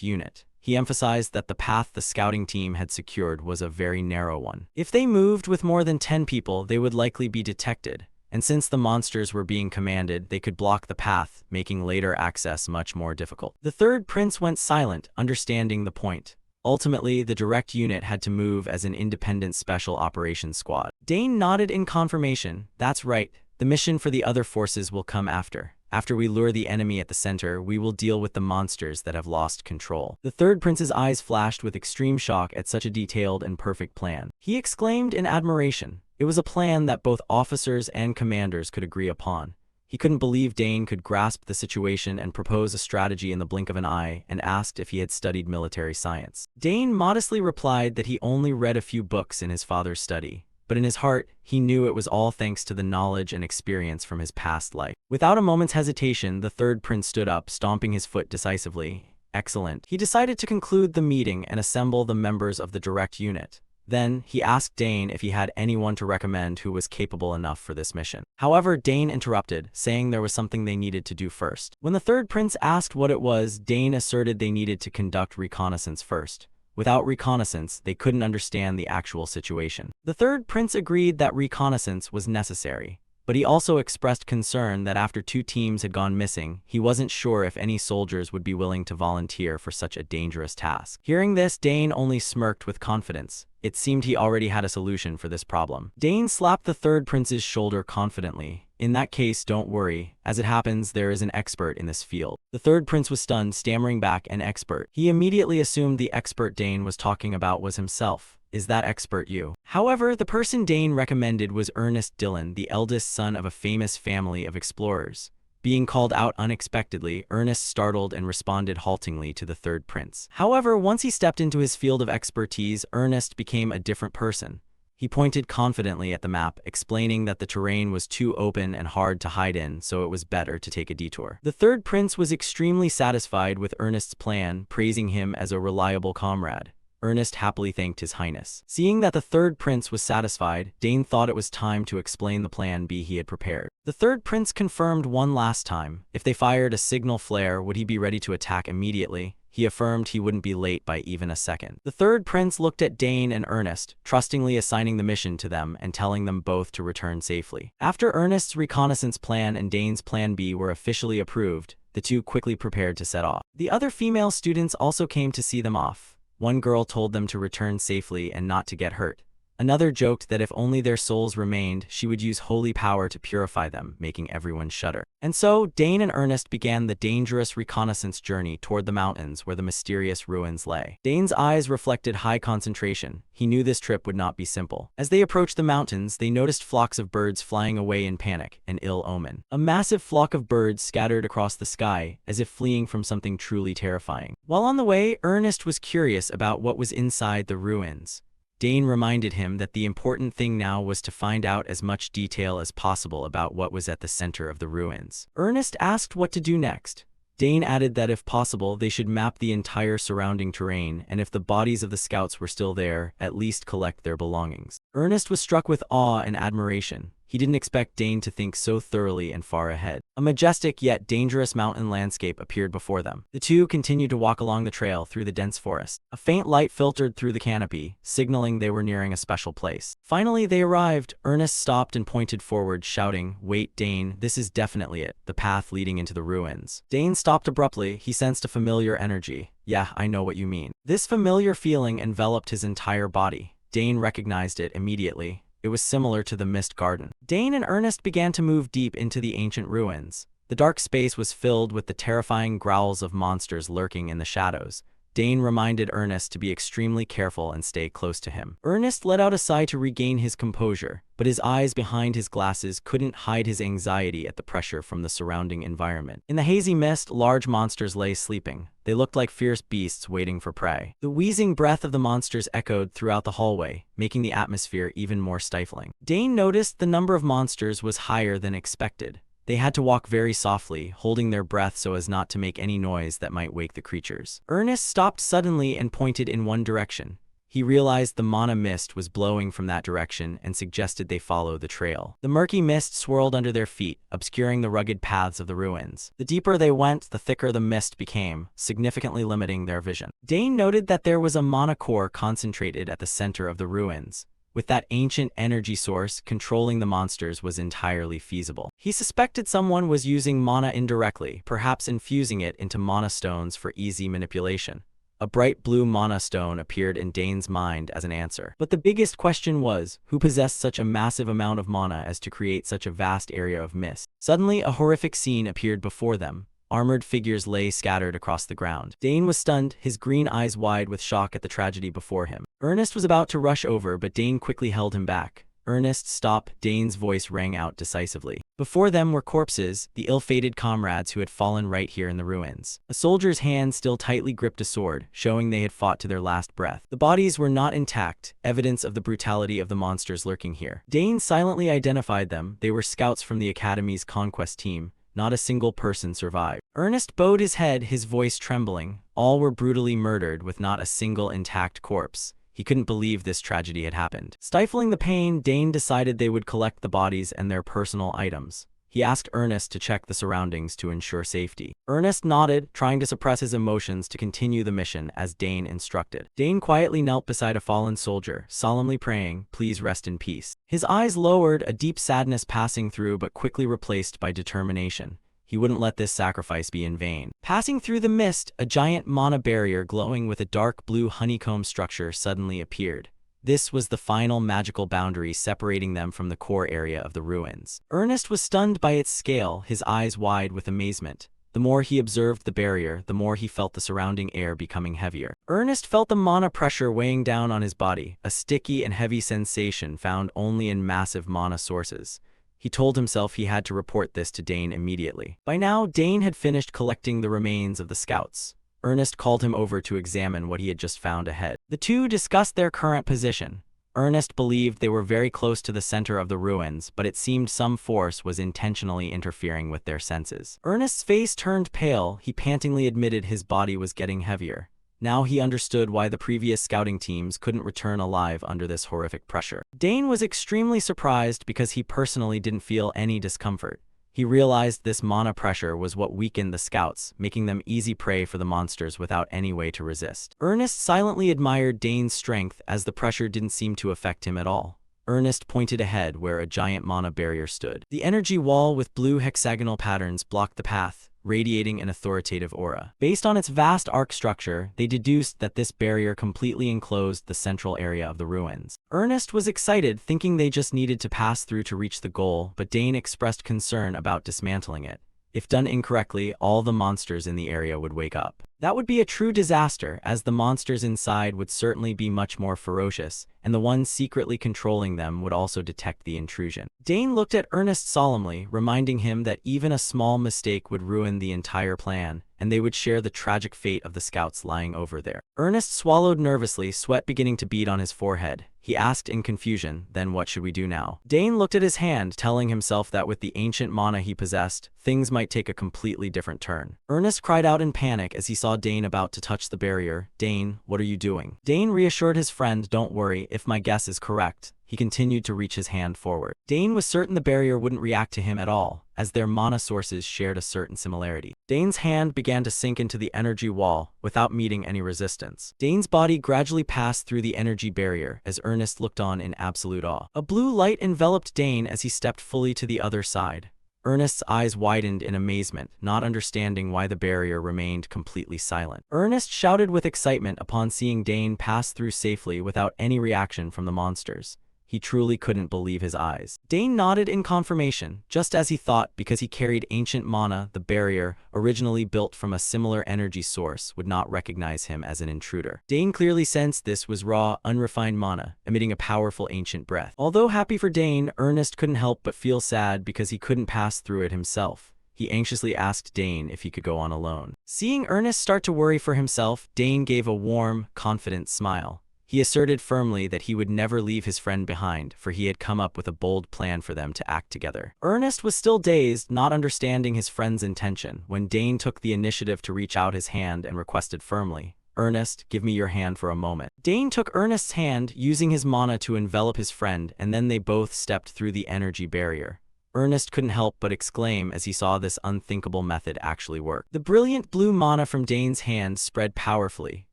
unit. He emphasized that the path the scouting team had secured was a very narrow one. If they moved with more than 10 people, they would likely be detected. And since the monsters were being commanded, they could block the path, making later access much more difficult. The third prince went silent, understanding the point. Ultimately, the direct unit had to move as an independent special operations squad. Dane nodded in confirmation. "That's right. The mission for the other forces will come after. After we lure the enemy at the center, we will deal with the monsters that have lost control." The third prince's eyes flashed with extreme shock at such a detailed and perfect plan. He exclaimed in admiration. It was a plan that both officers and commanders could agree upon. He couldn't believe Dane could grasp the situation and propose a strategy in the blink of an eye, and asked if he had studied military science. Dane modestly replied that he only read a few books in his father's study, but in his heart, he knew it was all thanks to the knowledge and experience from his past life. Without a moment's hesitation, the third prince stood up, stomping his foot decisively. "Excellent." He decided to conclude the meeting and assemble the members of the direct unit. Then, he asked Dane if he had anyone to recommend who was capable enough for this mission. However, Dane interrupted, saying there was something they needed to do first. When the third prince asked what it was, Dane asserted they needed to conduct reconnaissance first. Without reconnaissance, they couldn't understand the actual situation. The third prince agreed that reconnaissance was necessary, but he also expressed concern that after 2 teams had gone missing, he wasn't sure if any soldiers would be willing to volunteer for such a dangerous task. Hearing this, Dane only smirked with confidence. It seemed he already had a solution for this problem. Dane slapped the third prince's shoulder confidently. "In that case, don't worry. As it happens, there is an expert in this field." The third prince was stunned, stammering back, "An expert?" He immediately assumed the expert Dane was talking about was himself. "Is that expert you?" However, the person Dane recommended was Ernest Dillon, the eldest son of a famous family of explorers. Being called out unexpectedly, Ernest startled and responded haltingly to the third prince. However, once he stepped into his field of expertise, Ernest became a different person. He pointed confidently at the map, explaining that the terrain was too open and hard to hide in, so it was better to take a detour. The third prince was extremely satisfied with Ernest's plan, praising him as a reliable comrade. Ernest happily thanked his highness. Seeing that the third prince was satisfied, Dane thought it was time to explain the plan B he had prepared. The third prince confirmed one last time. If they fired a signal flare, would he be ready to attack immediately? He affirmed he wouldn't be late by even a second. The third prince looked at Dane and Ernest, trustingly assigning the mission to them and telling them both to return safely. After Ernest's reconnaissance plan and Dane's plan B were officially approved, the two quickly prepared to set off. The other female students also came to see them off. One girl told them to return safely and not to get hurt. Another joked that if only their souls remained, she would use holy power to purify them, making everyone shudder. And so, Dane and Ernest began the dangerous reconnaissance journey toward the mountains where the mysterious ruins lay. Dane's eyes reflected high concentration. He knew this trip would not be simple. As they approached the mountains, they noticed flocks of birds flying away in panic, an ill omen. A massive flock of birds scattered across the sky, as if fleeing from something truly terrifying. While on the way, Ernest was curious about what was inside the ruins. Dane reminded him that the important thing now was to find out as much detail as possible about what was at the center of the ruins. Ernest asked what to do next. Dane added that if possible, they should map the entire surrounding terrain, and if the bodies of the scouts were still there, at least collect their belongings. Ernest was struck with awe and admiration. He didn't expect Dane to think so thoroughly and far ahead. A majestic yet dangerous mountain landscape appeared before them. The two continued to walk along the trail through the dense forest. A faint light filtered through the canopy, signaling they were nearing a special place. Finally, they arrived. Ernest stopped and pointed forward, shouting, "Wait, Dane, this is definitely it, the path leading into the ruins." Dane stopped abruptly. He sensed a familiar energy. "Yeah, I know what you mean." This familiar feeling enveloped his entire body. Dane recognized it immediately. It was similar to the Mist Garden. Dane and Ernest began to move deep into the ancient ruins. The dark space was filled with the terrifying growls of monsters lurking in the shadows. Dane reminded Ernest to be extremely careful and stay close to him. Ernest let out a sigh to regain his composure, but his eyes behind his glasses couldn't hide his anxiety at the pressure from the surrounding environment. In the hazy mist, large monsters lay sleeping. They looked like fierce beasts waiting for prey. The wheezing breath of the monsters echoed throughout the hallway, making the atmosphere even more stifling. Dane noticed the number of monsters was higher than expected. They had to walk very softly, holding their breath so as not to make any noise that might wake the creatures. Ernest stopped suddenly and pointed in one direction. He realized the mana mist was blowing from that direction and suggested they follow the trail. The murky mist swirled under their feet, obscuring the rugged paths of the ruins. The deeper they went, the thicker the mist became, significantly limiting their vision. Dane noted that there was a mana core concentrated at the center of the ruins. With that ancient energy source, controlling the monsters was entirely feasible. He suspected someone was using mana indirectly, perhaps infusing it into mana stones for easy manipulation. A bright blue mana stone appeared in Dane's mind as an answer. But the biggest question was, who possessed such a massive amount of mana as to create such a vast area of mist? Suddenly, a horrific scene appeared before them. Armored figures lay scattered across the ground. Dane was stunned, his green eyes wide with shock at the tragedy before him. Ernest was about to rush over, but Dane quickly held him back. "Ernest, stop!" Dane's voice rang out decisively. Before them were corpses, the ill-fated comrades who had fallen right here in the ruins. A soldier's hand still tightly gripped a sword, showing they had fought to their last breath. The bodies were not intact, evidence of the brutality of the monsters lurking here. Dane silently identified them. They were scouts from the Academy's conquest team. Not a single person survived. Ernest bowed his head, his voice trembling. All were brutally murdered, with not a single intact corpse. He couldn't believe this tragedy had happened. Stifling the pain, Dane decided they would collect the bodies and their personal items. He asked Ernest to check the surroundings to ensure safety. Ernest nodded, trying to suppress his emotions to continue the mission as Dane instructed. Dane quietly knelt beside a fallen soldier, solemnly praying, "Please rest in peace." His eyes lowered, a deep sadness passing through but quickly replaced by determination. He wouldn't let this sacrifice be in vain. Passing through the mist, a giant mana barrier glowing with a dark blue honeycomb structure suddenly appeared. This was the final magical boundary separating them from the core area of the ruins. Ernest was stunned by its scale, his eyes wide with amazement. The more he observed the barrier, the more he felt the surrounding air becoming heavier. Ernest felt the mana pressure weighing down on his body, a sticky and heavy sensation found only in massive mana sources. He told himself he had to report this to Dane immediately. By now, Dane had finished collecting the remains of the scouts. Ernest called him over to examine what he had just found ahead. The two discussed their current position. Ernest believed they were very close to the center of the ruins, but it seemed some force was intentionally interfering with their senses. Ernest's face turned pale. He pantingly admitted his body was getting heavier. Now he understood why the previous scouting teams couldn't return alive under this horrific pressure. Dane was extremely surprised because he personally didn't feel any discomfort. He realized this mana pressure was what weakened the scouts, making them easy prey for the monsters without any way to resist. Ernest silently admired Dane's strength as the pressure didn't seem to affect him at all. Ernest pointed ahead where a giant mana barrier stood. The energy wall with blue hexagonal patterns blocked the path, radiating an authoritative aura. Based on its vast arc structure, they deduced that this barrier completely enclosed the central area of the ruins. Ernest was excited, thinking they just needed to pass through to reach the goal, but Dane expressed concern about dismantling it. If done incorrectly, all the monsters in the area would wake up. That would be a true disaster, as the monsters inside would certainly be much more ferocious, and the ones secretly controlling them would also detect the intrusion. Dane looked at Ernest solemnly, reminding him that even a small mistake would ruin the entire plan, and they would share the tragic fate of the scouts lying over there. Ernest swallowed nervously, sweat beginning to bead on his forehead. He asked in confusion, "Then what should we do now?" Dane looked at his hand, telling himself that with the ancient mana he possessed, things might take a completely different turn. Ernest cried out in panic as he saw Dane about to touch the barrier. "Dane, what are you doing?" Dane reassured his friend, "Don't worry, if my guess is correct, he continued to reach his hand forward. Dane was certain the barrier wouldn't react to him at all, as their mana sources shared a certain similarity. Dane's hand began to sink into the energy wall without meeting any resistance. Dane's body gradually passed through the energy barrier as Ernest looked on in absolute awe. A blue light enveloped Dane as he stepped fully to the other side. Ernest's eyes widened in amazement, not understanding why the barrier remained completely silent. Ernest shouted with excitement upon seeing Dane pass through safely without any reaction from the monsters. He truly couldn't believe his eyes. Dane nodded in confirmation, just as he thought, because he carried ancient mana. The barrier, originally built from a similar energy source, would not recognize him as an intruder. Dane clearly sensed this was raw, unrefined mana, emitting a powerful ancient breath. Although happy for Dane, Ernest couldn't help but feel sad because he couldn't pass through it himself. He anxiously asked Dane if he could go on alone. Seeing Ernest start to worry for himself, Dane gave a warm, confident smile. He asserted firmly that he would never leave his friend behind, for he had come up with a bold plan for them to act together. Ernest was still dazed, not understanding his friend's intention, when Dane took the initiative to reach out his hand and requested firmly, "Ernest, give me your hand for a moment." Dane took Ernest's hand, using his mana to envelop his friend, and then they both stepped through the energy barrier. Ernest couldn't help but exclaim as he saw this unthinkable method actually work. The brilliant blue mana from Dane's hand spread powerfully,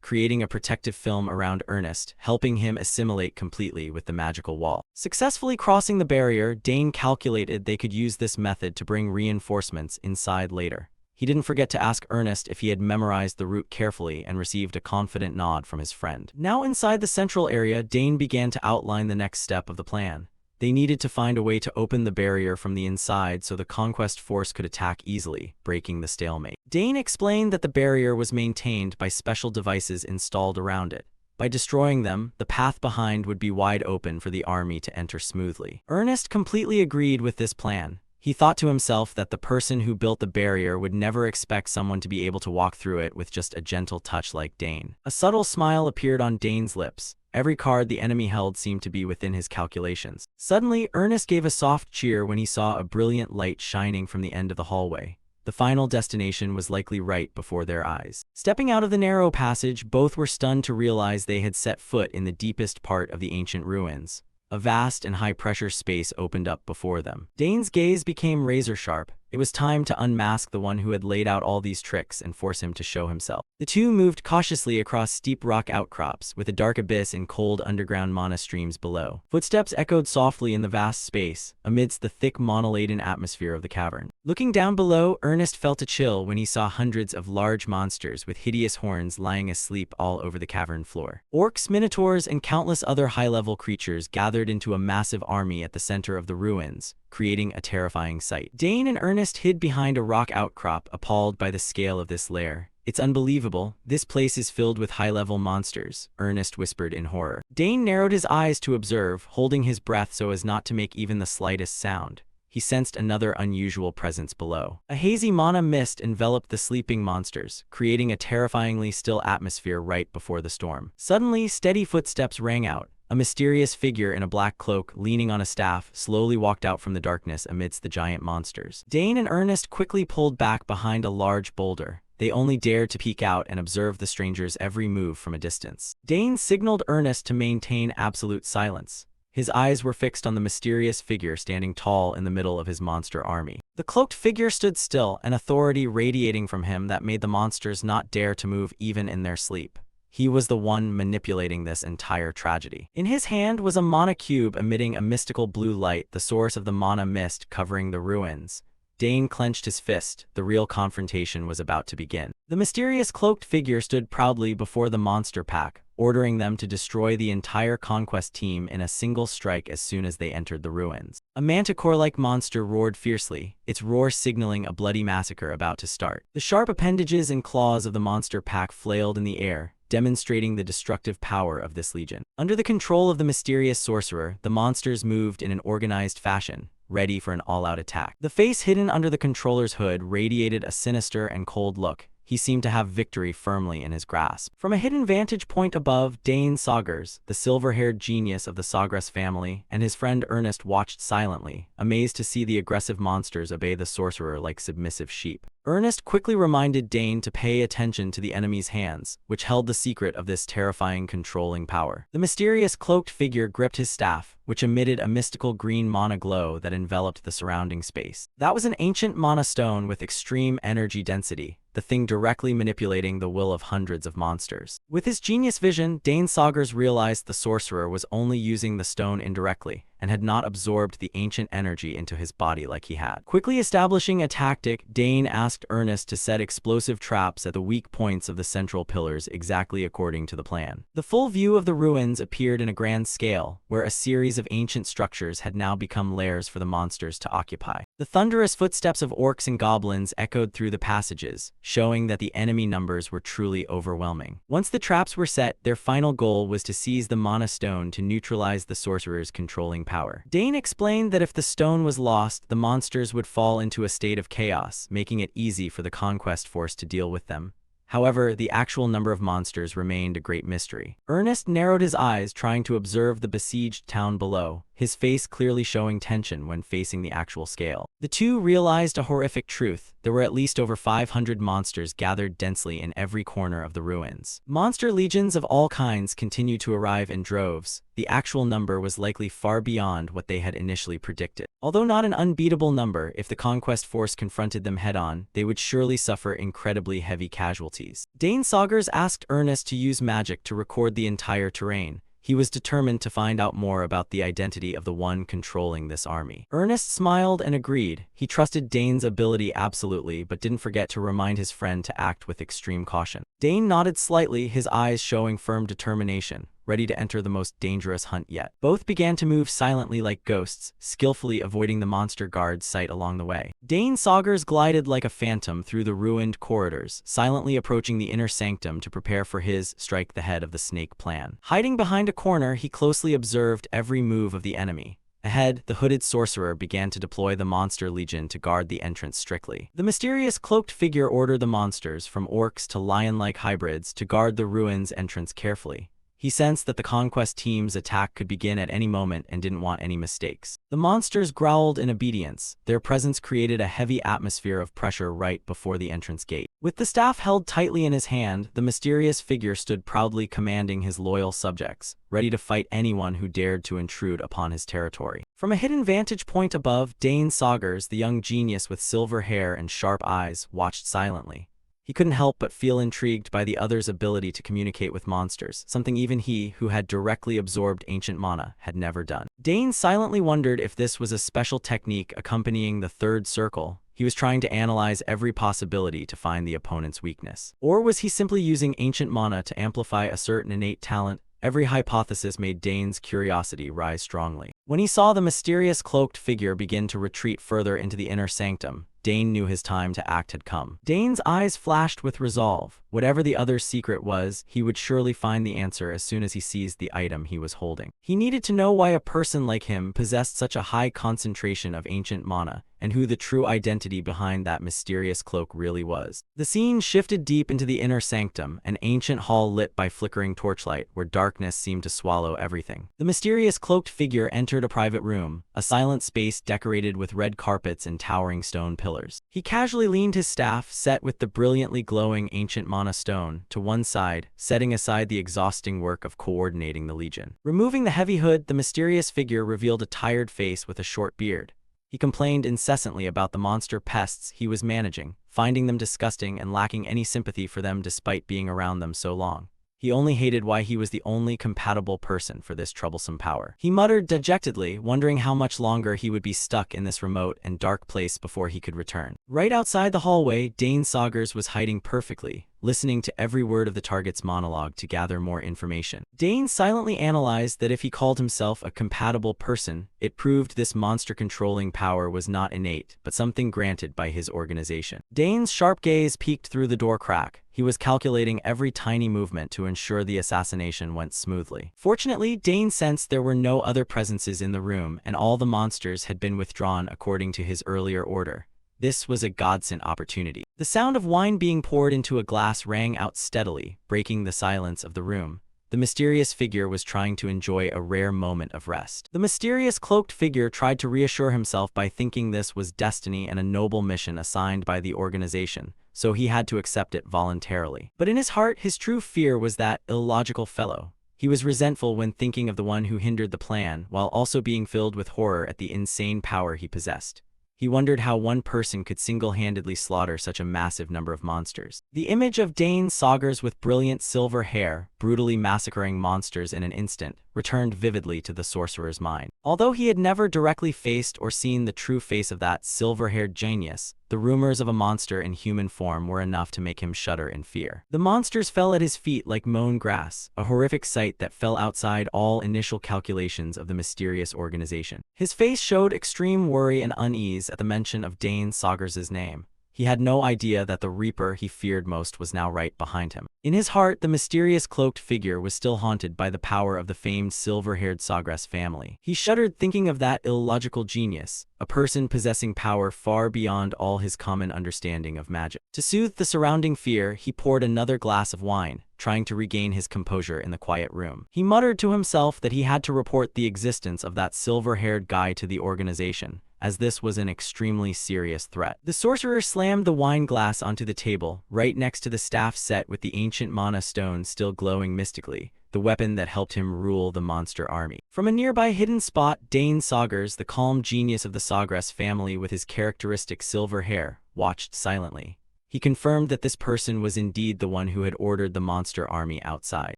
creating a protective film around Ernest, helping him assimilate completely with the magical wall. Successfully crossing the barrier, Dane calculated they could use this method to bring reinforcements inside later. He didn't forget to ask Ernest if he had memorized the route carefully and received a confident nod from his friend. Now inside the central area, Dane began to outline the next step of the plan. They needed to find a way to open the barrier from the inside so the conquest force could attack easily, breaking the stalemate. Dane explained that the barrier was maintained by special devices installed around it. By destroying them, the path behind would be wide open for the army to enter smoothly. Ernest completely agreed with this plan. He thought to himself that the person who built the barrier would never expect someone to be able to walk through it with just a gentle touch like Dane. A subtle smile appeared on Dane's lips. Every card the enemy held seemed to be within his calculations. Suddenly, Ernest gave a soft cheer when he saw a brilliant light shining from the end of the hallway. The final destination was likely right before their eyes. Stepping out of the narrow passage, both were stunned to realize they had set foot in the deepest part of the ancient ruins. A vast and high-pressure space opened up before them. Dane's gaze became razor-sharp. It was time to unmask the one who had laid out all these tricks and force him to show himself. The two moved cautiously across steep rock outcrops, with a dark abyss and cold underground mana streams below. Footsteps echoed softly in the vast space, amidst the thick mana-laden atmosphere of the cavern. Looking down below, Ernest felt a chill when he saw hundreds of large monsters with hideous horns lying asleep all over the cavern floor. Orcs, minotaurs, and countless other high-level creatures gathered into a massive army at the center of the ruins, creating a terrifying sight. Dane and Ernest hid behind a rock outcrop, appalled by the scale of this lair. "It's unbelievable. This place is filled with high-level monsters," Ernest whispered in horror. Dane narrowed his eyes to observe, holding his breath so as not to make even the slightest sound. He sensed another unusual presence below. A hazy mana mist enveloped the sleeping monsters, creating a terrifyingly still atmosphere right before the storm. Suddenly, steady footsteps rang out. A mysterious figure in a black cloak, leaning on a staff, slowly walked out from the darkness amidst the giant monsters. Dane and Ernest quickly pulled back behind a large boulder. They only dared to peek out and observe the stranger's every move from a distance. Dane signaled Ernest to maintain absolute silence. His eyes were fixed on the mysterious figure standing tall in the middle of his monster army. The cloaked figure stood still, an authority radiating from him that made the monsters not dare to move even in their sleep. He was the one manipulating this entire tragedy. In his hand was a mana cube emitting a mystical blue light, the source of the mana mist covering the ruins. Dane clenched his fist. The real confrontation was about to begin. The mysterious cloaked figure stood proudly before the monster pack, ordering them to destroy the entire conquest team in a single strike as soon as they entered the ruins. A manticore-like monster roared fiercely, its roar signaling a bloody massacre about to start. The sharp appendages and claws of the monster pack flailed in the air, demonstrating the destructive power of this legion. Under the control of the mysterious sorcerer, the monsters moved in an organized fashion, ready for an all-out attack. The face hidden under the controller's hood radiated a sinister and cold look. He seemed to have victory firmly in his grasp. From a hidden vantage point above, Dane Sagars, the silver-haired genius of the Sagras family, and his friend Ernest watched silently, amazed to see the aggressive monsters obey the sorcerer like submissive sheep. Ernest quickly reminded Dane to pay attention to the enemy's hands, which held the secret of this terrifying controlling power. The mysterious cloaked figure gripped his staff, which emitted a mystical green mana glow that enveloped the surrounding space. That was an ancient mana stone with extreme energy density, the thing directly manipulating the will of hundreds of monsters. With his genius vision, Dane Saugers realized the sorcerer was only using the stone indirectly, and had not absorbed the ancient energy into his body like he had. Quickly establishing a tactic, Dane asked Ernest to set explosive traps at the weak points of the central pillars exactly according to the plan. The full view of the ruins appeared in a grand scale, where a series of ancient structures had now become lairs for the monsters to occupy. The thunderous footsteps of orcs and goblins echoed through the passages, showing that the enemy numbers were truly overwhelming. Once the traps were set, their final goal was to seize the mana stone to neutralize the sorcerer's controlling power. Dane explained that if the stone was lost, the monsters would fall into a state of chaos, making it easy for the conquest force to deal with them. However, the actual number of monsters remained a great mystery. Ernest narrowed his eyes, trying to observe the besieged town below, his face clearly showing tension when facing the actual scale. The two realized a horrific truth. There were at least over 500 monsters gathered densely in every corner of the ruins. Monster legions of all kinds continued to arrive in droves. The actual number was likely far beyond what they had initially predicted. Although not an unbeatable number, if the conquest force confronted them head-on, they would surely suffer incredibly heavy casualties. Dane Saugers asked Ernest to use magic to record the entire terrain. He was determined to find out more about the identity of the one controlling this army. Ernest smiled and agreed. He trusted Dane's ability absolutely, but didn't forget to remind his friend to act with extreme caution. Dane nodded slightly, his eyes showing firm determination, ready to enter the most dangerous hunt yet. Both began to move silently like ghosts, skillfully avoiding the monster guard's sight along the way. Dane Saugers glided like a phantom through the ruined corridors, silently approaching the inner sanctum to prepare for his strike the head of the snake plan. Hiding behind a corner, he closely observed every move of the enemy. Ahead, the hooded sorcerer began to deploy the monster legion to guard the entrance strictly. The mysterious cloaked figure ordered the monsters, from orcs to lion-like hybrids, to guard the ruins' entrance carefully. He sensed that the conquest team's attack could begin at any moment and didn't want any mistakes. The monsters growled in obedience. Their presence created a heavy atmosphere of pressure right before the entrance gate. With the staff held tightly in his hand, the mysterious figure stood proudly commanding his loyal subjects, ready to fight anyone who dared to intrude upon his territory. From a hidden vantage point above, Dane Saugers, the young genius with silver hair and sharp eyes, watched silently. He couldn't help but feel intrigued by the other's ability to communicate with monsters, something even he, who had directly absorbed ancient mana, had never done. Dane silently wondered if this was a special technique accompanying the third circle. He was trying to analyze every possibility to find the opponent's weakness. Or was he simply using ancient mana to amplify a certain innate talent? Every hypothesis made Dane's curiosity rise strongly. When he saw the mysterious cloaked figure begin to retreat further into the inner sanctum, Dane knew his time to act had come. Dane's eyes flashed with resolve. Whatever the other's secret was, he would surely find the answer as soon as he seized the item he was holding. He needed to know why a person like him possessed such a high concentration of ancient mana, and who the true identity behind that mysterious cloak really was. The scene shifted deep into the inner sanctum, an ancient hall lit by flickering torchlight, where darkness seemed to swallow everything. The mysterious cloaked figure entered a private room, a silent space decorated with red carpets and towering stone pillars. He casually leaned his staff, set with the brilliantly glowing ancient mana stone, to one side, setting aside the exhausting work of coordinating the legion. Removing the heavy hood, the mysterious figure revealed a tired face with a short beard. He complained incessantly about the monster pests he was managing, finding them disgusting and lacking any sympathy for them despite being around them so long. He only hated why he was the only compatible person for this troublesome power. He muttered dejectedly, wondering how much longer he would be stuck in this remote and dark place before he could return. Right outside the hallway, Dane Saugers was hiding perfectly, listening to every word of the target's monologue to gather more information. Dane silently analyzed that if he called himself a compatible person, it proved this monster-controlling power was not innate, but something granted by his organization. Dane's sharp gaze peeked through the door crack. He was calculating every tiny movement to ensure the assassination went smoothly. Fortunately, Dane sensed there were no other presences in the room, and all the monsters had been withdrawn according to his earlier order. This was a godsend opportunity. The sound of wine being poured into a glass rang out steadily, breaking the silence of the room. The mysterious figure was trying to enjoy a rare moment of rest. The mysterious cloaked figure tried to reassure himself by thinking this was destiny and a noble mission assigned by the organization, so he had to accept it voluntarily. But in his heart, his true fear was that illogical fellow. He was resentful when thinking of the one who hindered the plan, while also being filled with horror at the insane power he possessed. He wondered how one person could single-handedly slaughter such a massive number of monsters. The image of Dane Saugers with brilliant silver hair, brutally massacring monsters in an instant, returned vividly to the sorcerer's mind. Although he had never directly faced or seen the true face of that silver-haired genius, the rumors of a monster in human form were enough to make him shudder in fear. The monsters fell at his feet like mown grass, a horrific sight that fell outside all initial calculations of the mysterious organization. His face showed extreme worry and unease at the mention of Dane Saugers' name. He had no idea that the Reaper he feared most was now right behind him. In his heart, the mysterious cloaked figure was still haunted by the power of the famed silver-haired Saugers family. He shuddered thinking of that illogical genius, a person possessing power far beyond all his common understanding of magic. To soothe the surrounding fear, he poured another glass of wine, trying to regain his composure in the quiet room. He muttered to himself that he had to report the existence of that silver-haired guy to the organization, as this was an extremely serious threat. The sorcerer slammed the wine glass onto the table, right next to the staff set with the ancient mana stone still glowing mystically, the weapon that helped him rule the monster army. From a nearby hidden spot, Dane Saugers, the calm genius of the Saugers family with his characteristic silver hair, watched silently. He confirmed that this person was indeed the one who had ordered the monster army outside.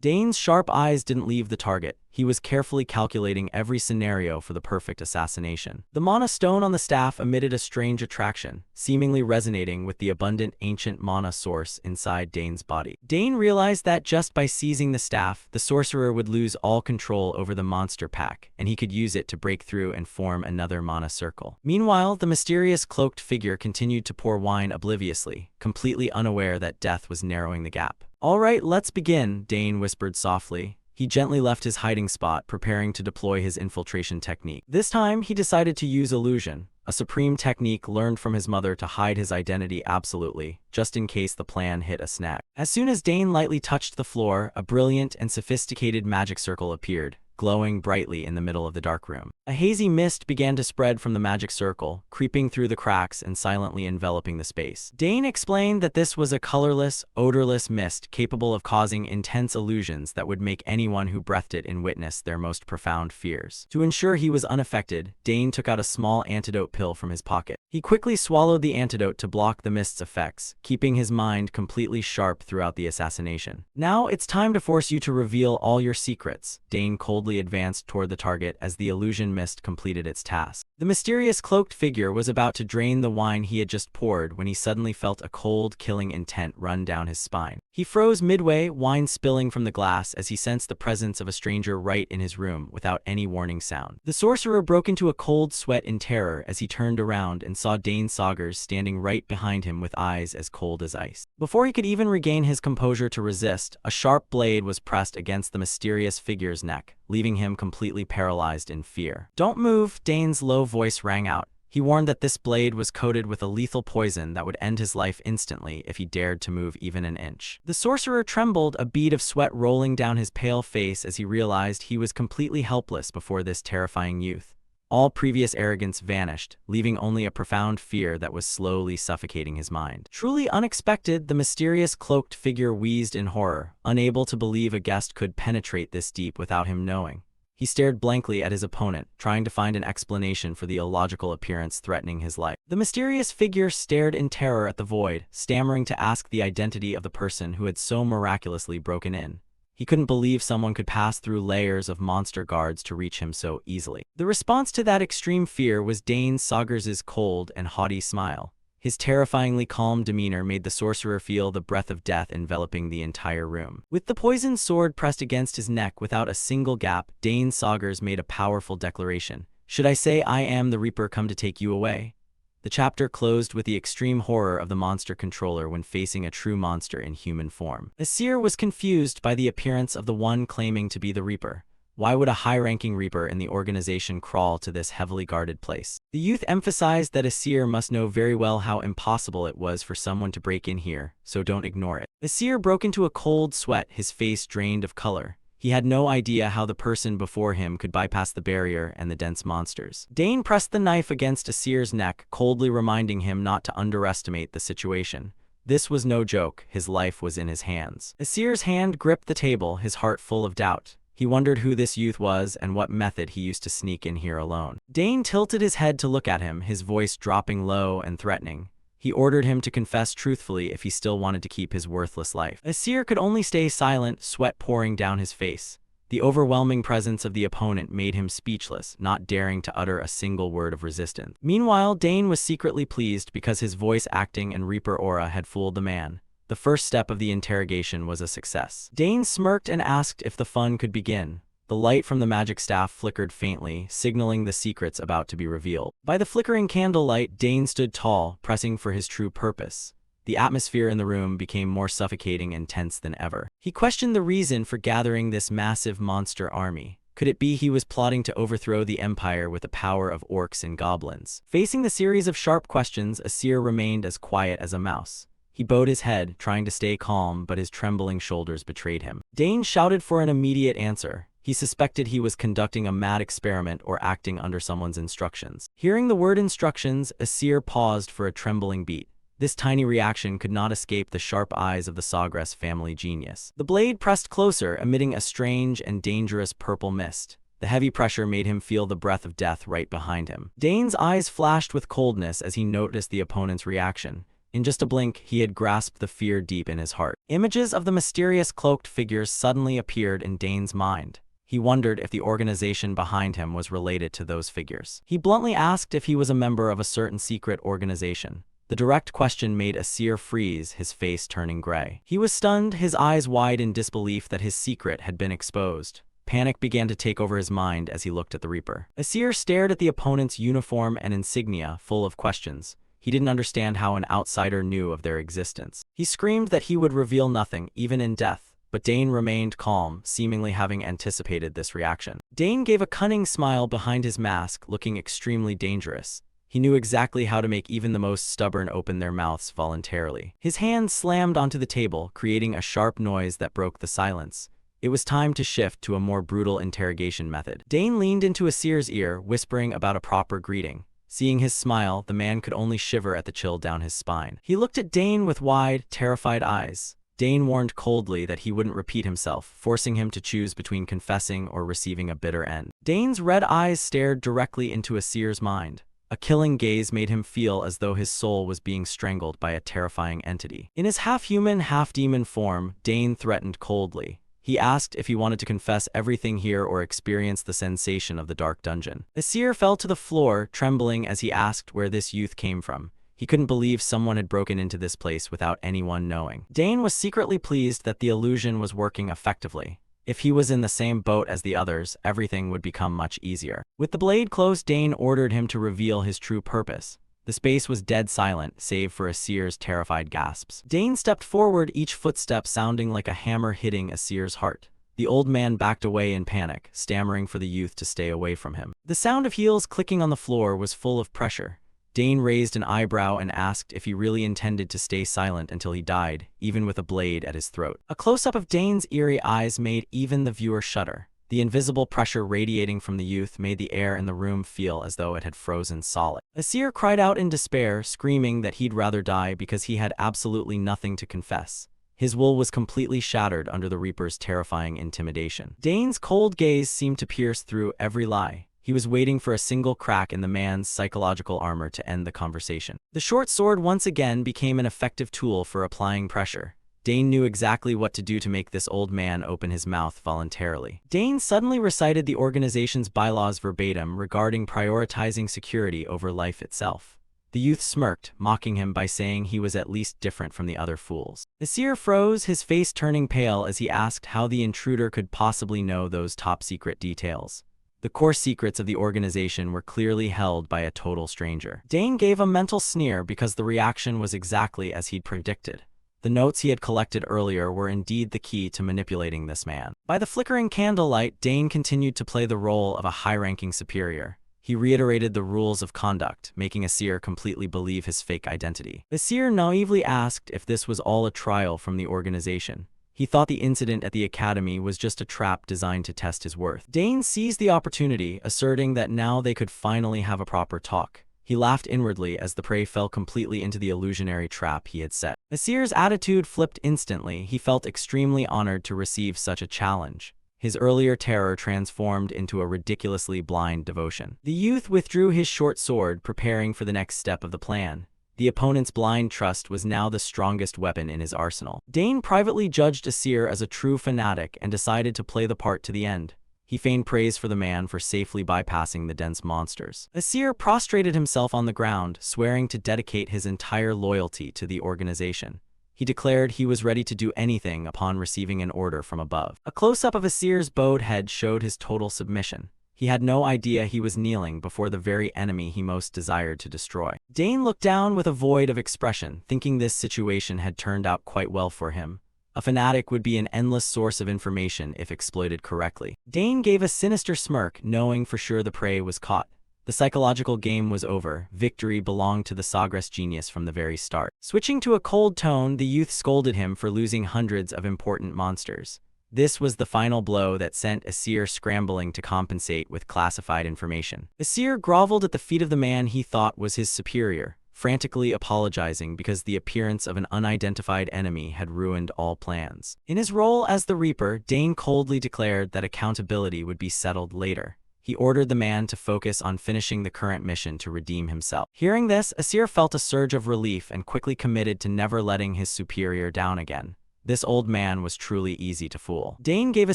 Dane's sharp eyes didn't leave the target. He was carefully calculating every scenario for the perfect assassination. The mana stone on the staff emitted a strange attraction, seemingly resonating with the abundant ancient mana source inside Dane's body. Dane realized that just by seizing the staff, the sorcerer would lose all control over the monster pack, and he could use it to break through and form another mana circle. Meanwhile, the mysterious cloaked figure continued to pour wine obliviously, completely unaware that death was narrowing the gap. "All right, let's begin," Dane whispered softly. He gently left his hiding spot, preparing to deploy his infiltration technique. This time, he decided to use illusion, a supreme technique learned from his mother to hide his identity absolutely, just in case the plan hit a snag. As soon as Dane lightly touched the floor, a brilliant and sophisticated magic circle appeared, glowing brightly in the middle of the dark room. A hazy mist began to spread from the magic circle, creeping through the cracks and silently enveloping the space. Dane explained that this was a colorless, odorless mist capable of causing intense illusions that would make anyone who breathed it in witness their most profound fears. To ensure he was unaffected, Dane took out a small antidote pill from his pocket. He quickly swallowed the antidote to block the mist's effects, keeping his mind completely sharp throughout the assassination. "Now it's time to force you to reveal all your secrets," Dane coldly advanced toward the target as the illusion mist completed its task. The mysterious cloaked figure was about to drain the wine he had just poured when he suddenly felt a cold, killing intent run down his spine. He froze midway, wine spilling from the glass as he sensed the presence of a stranger right in his room without any warning sound. The sorcerer broke into a cold sweat in terror as he turned around and saw Dane Saugers standing right behind him with eyes as cold as ice. Before he could even regain his composure to resist, a sharp blade was pressed against the mysterious figure's neck, leaving him completely paralyzed in fear. "Don't move," Dane's low voice rang out. He warned that this blade was coated with a lethal poison that would end his life instantly if he dared to move even an inch. The sorcerer trembled, a bead of sweat rolling down his pale face as he realized he was completely helpless before this terrifying youth. All previous arrogance vanished, leaving only a profound fear that was slowly suffocating his mind. Truly unexpected, the mysterious cloaked figure wheezed in horror, unable to believe a guest could penetrate this deep without him knowing. He stared blankly at his opponent, trying to find an explanation for the illogical appearance threatening his life. The mysterious figure stared in terror at the void, stammering to ask the identity of the person who had so miraculously broken in. He couldn't believe someone could pass through layers of monster guards to reach him so easily. The response to that extreme fear was Dane Saugers' cold and haughty smile. His terrifyingly calm demeanor made the sorcerer feel the breath of death enveloping the entire room. With the poisoned sword pressed against his neck without a single gap, Dane Saugers made a powerful declaration. "Should I say I am the Reaper come to take you away?" The chapter closed with the extreme horror of the monster controller when facing a true monster in human form. Asir was confused by the appearance of the one claiming to be the Reaper. Why would a high-ranking Reaper in the organization crawl to this heavily guarded place? The youth emphasized that Asir must know very well how impossible it was for someone to break in here, so don't ignore it. Asir broke into a cold sweat, his face drained of color. He had no idea how the person before him could bypass the barrier and the dense monsters. Dane pressed the knife against Asir's neck, coldly reminding him not to underestimate the situation. This was no joke, his life was in his hands. Asir's hand gripped the table, his heart full of doubt. He wondered who this youth was and what method he used to sneak in here alone. Dane tilted his head to look at him, his voice dropping low and threatening. He ordered him to confess truthfully if he still wanted to keep his worthless life. Asir could only stay silent, sweat pouring down his face. The overwhelming presence of the opponent made him speechless, not daring to utter a single word of resistance. Meanwhile, Dane was secretly pleased because his voice acting and Reaper aura had fooled the man. The first step of the interrogation was a success. Dane smirked and asked if the fun could begin. The light from the magic staff flickered faintly, signaling the secrets about to be revealed. By the flickering candlelight, Dane stood tall, pressing for his true purpose. The atmosphere in the room became more suffocating and tense than ever. He questioned the reason for gathering this massive monster army. Could it be he was plotting to overthrow the Empire with the power of orcs and goblins? Facing the series of sharp questions, Asir remained as quiet as a mouse. He bowed his head, trying to stay calm, but his trembling shoulders betrayed him. Dane shouted for an immediate answer. He suspected he was conducting a mad experiment or acting under someone's instructions. Hearing the word instructions, Asir paused for a trembling beat. This tiny reaction could not escape the sharp eyes of the Sawgrass family genius. The blade pressed closer, emitting a strange and dangerous purple mist. The heavy pressure made him feel the breath of death right behind him. Dane's eyes flashed with coldness as he noticed the opponent's reaction. In just a blink, he had grasped the fear deep in his heart. Images of the mysterious cloaked figures suddenly appeared in Dane's mind. He wondered if the organization behind him was related to those figures. He bluntly asked if he was a member of a certain secret organization. The direct question made Asir freeze, his face turning gray. He was stunned, his eyes wide in disbelief that his secret had been exposed. Panic began to take over his mind as he looked at the Reaper. Asir stared at the opponent's uniform and insignia, full of questions. He didn't understand how an outsider knew of their existence. He screamed that he would reveal nothing, even in death. But Dane remained calm, seemingly having anticipated this reaction. Dane gave a cunning smile behind his mask, looking extremely dangerous. He knew exactly how to make even the most stubborn open their mouths voluntarily. His hand slammed onto the table, creating a sharp noise that broke the silence. It was time to shift to a more brutal interrogation method. Dane leaned into Asir's ear, whispering about a proper greeting. Seeing his smile, the man could only shiver at the chill down his spine. He looked at Dane with wide, terrified eyes. Dane warned coldly that he wouldn't repeat himself, forcing him to choose between confessing or receiving a bitter end. Dane's red eyes stared directly into Asir's mind. A killing gaze made him feel as though his soul was being strangled by a terrifying entity. In his half-human, half-demon form, Dane threatened coldly. He asked if he wanted to confess everything here or experience the sensation of the dark dungeon. Asir fell to the floor, trembling as he asked where this youth came from. He couldn't believe someone had broken into this place without anyone knowing. Dane was secretly pleased that the illusion was working effectively. If he was in the same boat as the others, everything would become much easier. With the blade close, Dane ordered him to reveal his true purpose. The space was dead silent, save for Asir's terrified gasps. Dane stepped forward, each footstep sounding like a hammer hitting Asir's heart. The old man backed away in panic, stammering for the youth to stay away from him. The sound of heels clicking on the floor was full of pressure. Dane raised an eyebrow and asked if he really intended to stay silent until he died, even with a blade at his throat. A close-up of Dane's eerie eyes made even the viewer shudder. The invisible pressure radiating from the youth made the air in the room feel as though it had frozen solid. Asir cried out in despair, screaming that he'd rather die because he had absolutely nothing to confess. His will was completely shattered under the Reaper's terrifying intimidation. Dane's cold gaze seemed to pierce through every lie. He was waiting for a single crack in the man's psychological armor to end the conversation. The short sword once again became an effective tool for applying pressure. Dane knew exactly what to do to make this old man open his mouth voluntarily. Dane suddenly recited the organization's bylaws verbatim regarding prioritizing security over life itself. The youth smirked, mocking him by saying he was at least different from the other fools. Asir froze, his face turning pale as he asked how the intruder could possibly know those top-secret details. The core secrets of the organization were clearly held by a total stranger. Dane gave a mental sneer because the reaction was exactly as he'd predicted. The notes he had collected earlier were indeed the key to manipulating this man. By the flickering candlelight, Dane continued to play the role of a high-ranking superior. He reiterated the rules of conduct, making Asir completely believe his fake identity. Asir naively asked if this was all a trial from the organization. He thought the incident at the academy was just a trap designed to test his worth. Dane seized the opportunity, asserting that now they could finally have a proper talk. He laughed inwardly as the prey fell completely into the illusionary trap he had set. Asir's attitude flipped instantly. He felt extremely honored to receive such a challenge. his earlier terror transformed into a ridiculously blind devotion. The youth withdrew his short sword, preparing for the next step of the plan. The opponent's blind trust was now the strongest weapon in his arsenal. Dane privately judged Asir as a true fanatic and decided to play the part to the end. He feigned praise for the man for safely bypassing the dense monsters. Asir prostrated himself on the ground, swearing to dedicate his entire loyalty to the organization. He declared he was ready to do anything upon receiving an order from above. A close-up of Asir's bowed head showed his total submission. He had no idea he was kneeling before the very enemy he most desired to destroy. Dane looked down with a void of expression, thinking this situation had turned out quite well for him. A fanatic would be an endless source of information if exploited correctly. Dane gave a sinister smirk, knowing for sure the prey was caught. The psychological game was over. Victory belonged to the Sagres genius from the very start. Switching to a cold tone, the youth scolded him for losing hundreds of important monsters. This was the final blow that sent Asir scrambling to compensate with classified information. Asir groveled at the feet of the man he thought was his superior, frantically apologizing because the appearance of an unidentified enemy had ruined all plans. In his role as the Reaper, Dane coldly declared that accountability would be settled later. He ordered the man to focus on finishing the current mission to redeem himself. Hearing this, Asir felt a surge of relief and quickly committed to never letting his superior down again. This old man was truly easy to fool. Dane gave a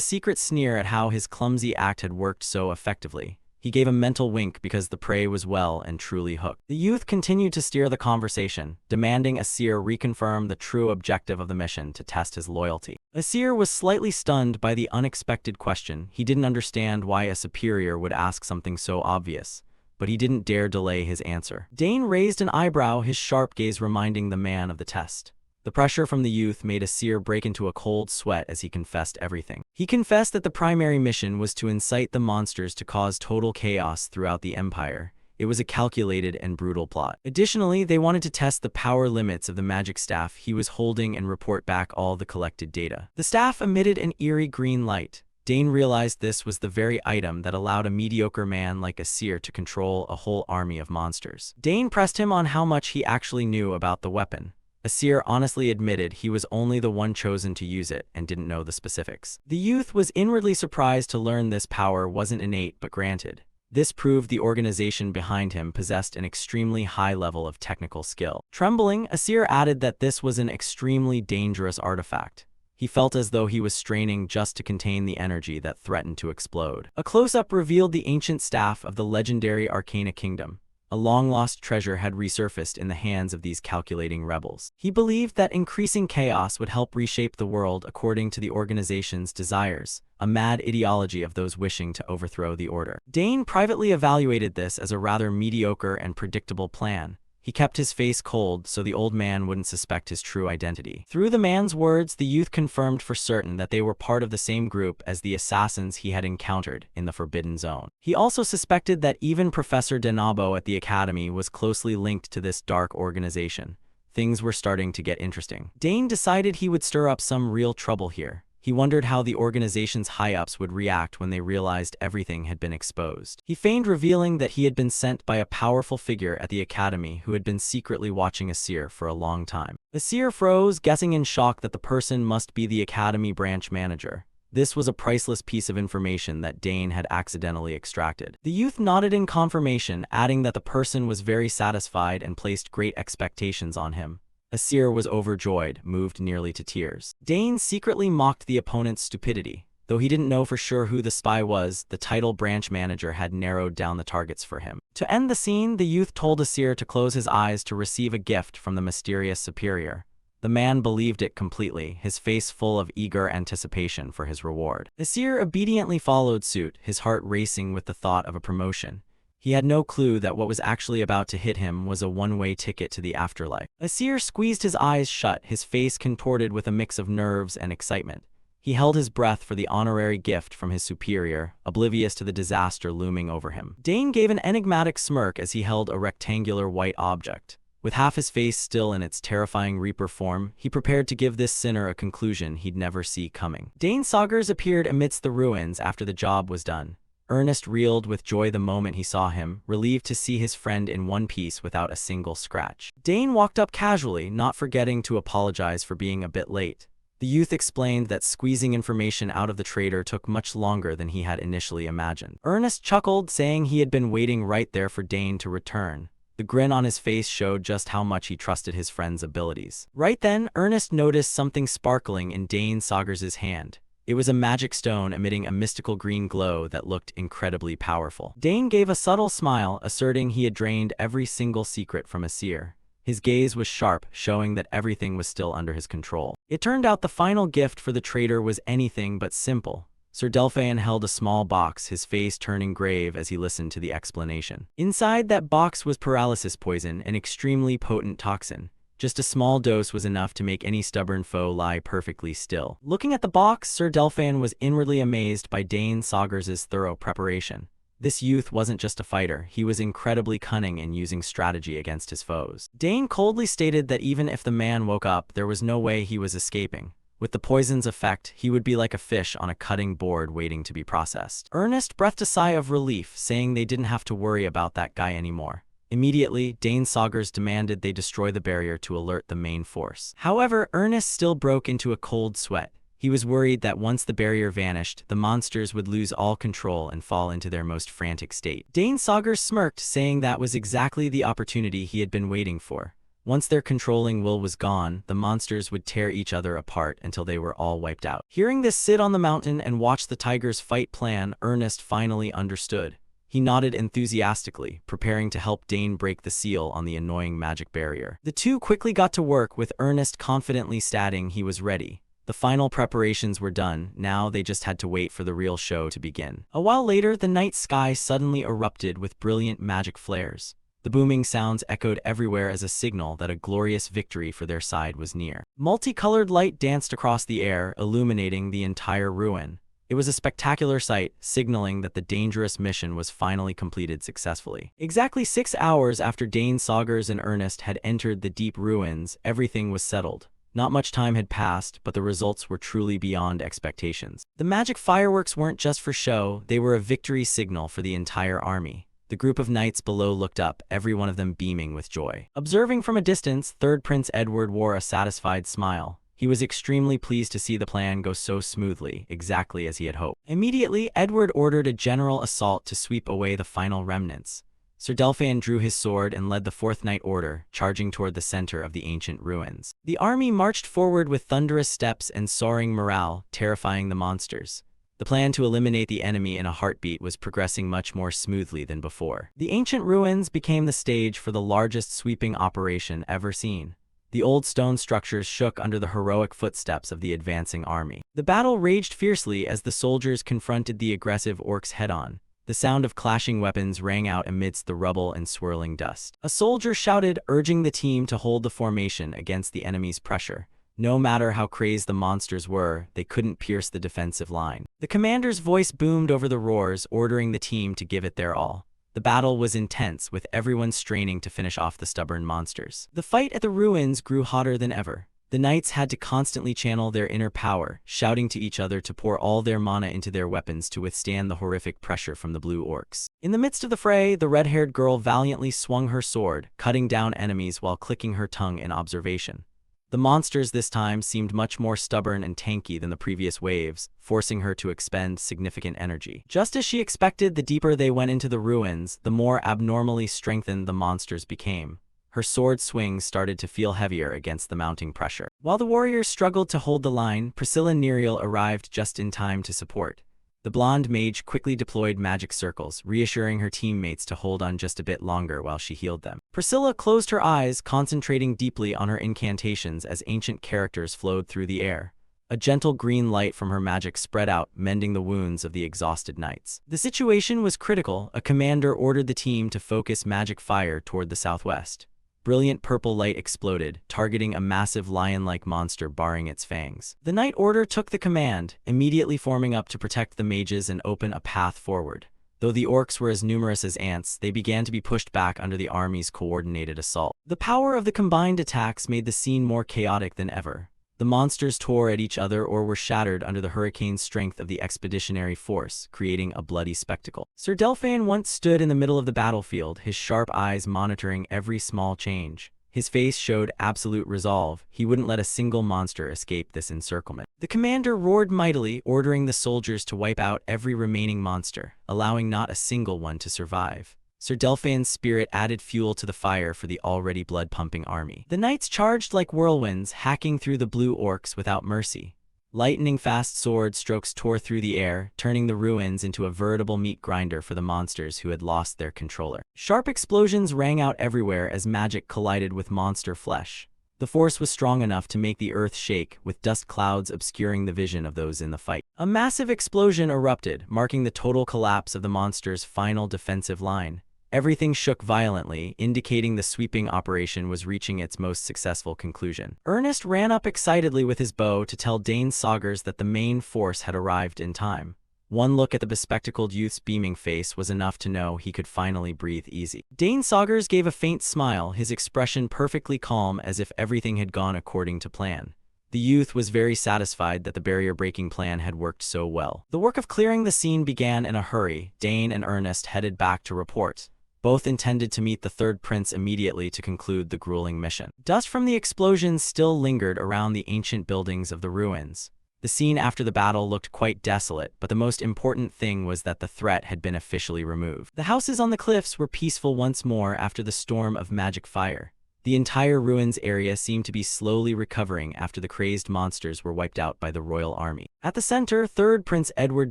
secret sneer at how his clumsy act had worked so effectively. He gave a mental wink because the prey was well and truly hooked. The youth continued to steer the conversation, demanding Asir reconfirm the true objective of the mission to test his loyalty. Asir was slightly stunned by the unexpected question. He didn't understand why a superior would ask something so obvious, but he didn't dare delay his answer. Dane raised an eyebrow, his sharp gaze reminding the man of the test. The pressure from the youth made Asir break into a cold sweat as he confessed everything. He confessed that the primary mission was to incite the monsters to cause total chaos throughout the Empire. It was a calculated and brutal plot. Additionally, they wanted to test the power limits of the magic staff he was holding and report back all the collected data. The staff emitted an eerie green light. Dane realized this was the very item that allowed a mediocre man like Asir to control a whole army of monsters. Dane pressed him on how much he actually knew about the weapon. Asir honestly admitted he was only the one chosen to use it and didn't know the specifics. The youth was inwardly surprised to learn this power wasn't innate but granted. This proved the organization behind him possessed an extremely high level of technical skill. Trembling, Asir added that this was an extremely dangerous artifact. He felt as though he was straining just to contain the energy that threatened to explode. A close-up revealed the ancient staff of the legendary Arcana Kingdom. A long-lost treasure had resurfaced in the hands of these calculating rebels. He believed that increasing chaos would help reshape the world according to the organization's desires, a mad ideology of those wishing to overthrow the order. Dane privately evaluated this as a rather mediocre and predictable plan. He kept his face cold so the old man wouldn't suspect his true identity. Through the man's words, the youth confirmed for certain that they were part of the same group as the assassins he had encountered in the Forbidden Zone. He also suspected that even Professor Denabo at the academy was closely linked to this dark organization. Things were starting to get interesting. Dane decided he would stir up some real trouble here. He wondered how the organization's high-ups would react when they realized everything had been exposed. He feigned revealing that he had been sent by a powerful figure at the academy who had been secretly watching Asir for a long time. Asir froze, guessing in shock that the person must be the academy branch manager. This was a priceless piece of information that Dane had accidentally extracted. The youth nodded in confirmation, adding that the person was very satisfied and placed great expectations on him. Asir was overjoyed, moved nearly to tears. Dane secretly mocked the opponent's stupidity. Though he didn't know for sure who the spy was, the title branch manager had narrowed down the targets for him. To end the scene, the youth told Asir to close his eyes to receive a gift from the mysterious superior. The man believed it completely, his face full of eager anticipation for his reward. Asir obediently followed suit, his heart racing with the thought of a promotion. He had no clue that what was actually about to hit him was a one-way ticket to the afterlife. Asir squeezed his eyes shut, his face contorted with a mix of nerves and excitement. He held his breath for the honorary gift from his superior, oblivious to the disaster looming over him. Dane gave an enigmatic smirk as he held a rectangular white object. With half his face still in its terrifying Reaper form, he prepared to give this sinner a conclusion he'd never see coming. Dane Sagres appeared amidst the ruins after the job was done. Ernest reeled with joy the moment he saw him, relieved to see his friend in one piece without a single scratch. Dane walked up casually, not forgetting to apologize for being a bit late. The youth explained that squeezing information out of the traitor took much longer than he had initially imagined. Ernest chuckled, saying he had been waiting right there for Dane to return. The grin on his face showed just how much he trusted his friend's abilities. Right then, Ernest noticed something sparkling in Dane Sagers's hand. It was a magic stone emitting a mystical green glow that looked incredibly powerful. Dane gave a subtle smile, asserting he had drained every single secret from a seer. His gaze was sharp, showing that everything was still under his control. It turned out the final gift for the traitor was anything but simple. Sir Delphin held a small box, his face turning grave as he listened to the explanation. Inside that box was paralysis poison, an extremely potent toxin. Just a small dose was enough to make any stubborn foe lie perfectly still. Looking at the box, Sir Delphin was inwardly amazed by Dane Sagers's thorough preparation. This youth wasn't just a fighter, he was incredibly cunning in using strategy against his foes. Dane coldly stated that even if the man woke up, there was no way he was escaping. With the poison's effect, he would be like a fish on a cutting board waiting to be processed. Ernest breathed a sigh of relief, saying they didn't have to worry about that guy anymore. Immediately, Dane Sagers demanded they destroy the barrier to alert the main force. However, Ernest still broke into a cold sweat. He was worried that once the barrier vanished, the monsters would lose all control and fall into their most frantic state. Dane Sagers smirked, saying that was exactly the opportunity he had been waiting for. Once their controlling will was gone, the monsters would tear each other apart until they were all wiped out. Hearing this sit on the mountain and watch the tigers fight plan, Ernest finally understood. He nodded enthusiastically, preparing to help Dane break the seal on the annoying magic barrier. The two quickly got to work, with Ernest confidently stating he was ready. The final preparations were done, now they just had to wait for the real show to begin. A while later, the night sky suddenly erupted with brilliant magic flares. The booming sounds echoed everywhere as a signal that a glorious victory for their side was near. Multicolored light danced across the air, illuminating the entire ruin. It was a spectacular sight, signaling that the dangerous mission was finally completed successfully. Exactly 6 hours after Dane Sagers and Ernest had entered the deep ruins, everything was settled. Not much time had passed, but the results were truly beyond expectations. The magic fireworks weren't just for show, they were a victory signal for the entire army. The group of knights below looked up, every one of them beaming with joy. Observing from a distance, Third Prince Edward wore a satisfied smile. He was extremely pleased to see the plan go so smoothly, exactly as he had hoped. Immediately, Edward ordered a general assault to sweep away the final remnants. Sir Delphin drew his sword and led the Fourth Knight Order, charging toward the center of the ancient ruins. The army marched forward with thunderous steps and soaring morale, terrifying the monsters. The plan to eliminate the enemy in a heartbeat was progressing much more smoothly than before. The ancient ruins became the stage for the largest sweeping operation ever seen. The old stone structures shook under the heroic footsteps of the advancing army. The battle raged fiercely as the soldiers confronted the aggressive orcs head-on. The sound of clashing weapons rang out amidst the rubble and swirling dust. A soldier shouted, urging the team to hold the formation against the enemy's pressure. No matter how crazed the monsters were, they couldn't pierce the defensive line. The commander's voice boomed over the roars, ordering the team to give it their all. The battle was intense, with everyone straining to finish off the stubborn monsters. The fight at the ruins grew hotter than ever. The knights had to constantly channel their inner power, shouting to each other to pour all their mana into their weapons to withstand the horrific pressure from the blue orcs. In the midst of the fray, the red-haired girl valiantly swung her sword, cutting down enemies while clicking her tongue in observation. The monsters this time seemed much more stubborn and tanky than the previous waves, forcing her to expend significant energy. Just as she expected, the deeper they went into the ruins, the more abnormally strengthened the monsters became. Her sword swings started to feel heavier against the mounting pressure. While the warriors struggled to hold the line, Priscilla Neriel arrived just in time to support. The blonde mage quickly deployed magic circles, reassuring her teammates to hold on just a bit longer while she healed them. Priscilla closed her eyes, concentrating deeply on her incantations as ancient characters flowed through the air. A gentle green light from her magic spread out, mending the wounds of the exhausted knights. The situation was critical. A commander ordered the team to focus magic fire toward the southwest. Brilliant purple light exploded, targeting a massive lion-like monster barring its fangs. The Knight Order took the command, immediately forming up to protect the mages and open a path forward. Though the orcs were as numerous as ants, they began to be pushed back under the army's coordinated assault. The power of the combined attacks made the scene more chaotic than ever. The monsters tore at each other or were shattered under the hurricane's strength of the expeditionary force, creating a bloody spectacle. Sir Delphin once stood in the middle of the battlefield, his sharp eyes monitoring every small change. His face showed absolute resolve. He wouldn't let a single monster escape this encirclement. The commander roared mightily, ordering the soldiers to wipe out every remaining monster, allowing not a single one to survive. Sir Delphin's spirit added fuel to the fire for the already blood-pumping army. The knights charged like whirlwinds, hacking through the blue orcs without mercy. Lightning-fast sword strokes tore through the air, turning the ruins into a veritable meat grinder for the monsters who had lost their controller. Sharp explosions rang out everywhere as magic collided with monster flesh. The force was strong enough to make the earth shake, with dust clouds obscuring the vision of those in the fight. A massive explosion erupted, marking the total collapse of the monster's final defensive line. Everything shook violently, indicating the sweeping operation was reaching its most successful conclusion. Ernest ran up excitedly with his bow to tell Dane Saugers that the main force had arrived in time. One look at the bespectacled youth's beaming face was enough to know he could finally breathe easy. Dane Saugers gave a faint smile, his expression perfectly calm as if everything had gone according to plan. The youth was very satisfied that the barrier-breaking plan had worked so well. The work of clearing the scene began in a hurry. Dane and Ernest headed back to report. Both intended to meet the third prince immediately to conclude the grueling mission. Dust from the explosions still lingered around the ancient buildings of the ruins. The scene after the battle looked quite desolate, but the most important thing was that the threat had been officially removed. The houses on the cliffs were peaceful once more after the storm of magic fire. The entire ruins area seemed to be slowly recovering after the crazed monsters were wiped out by the royal army. At the center, third Prince Edward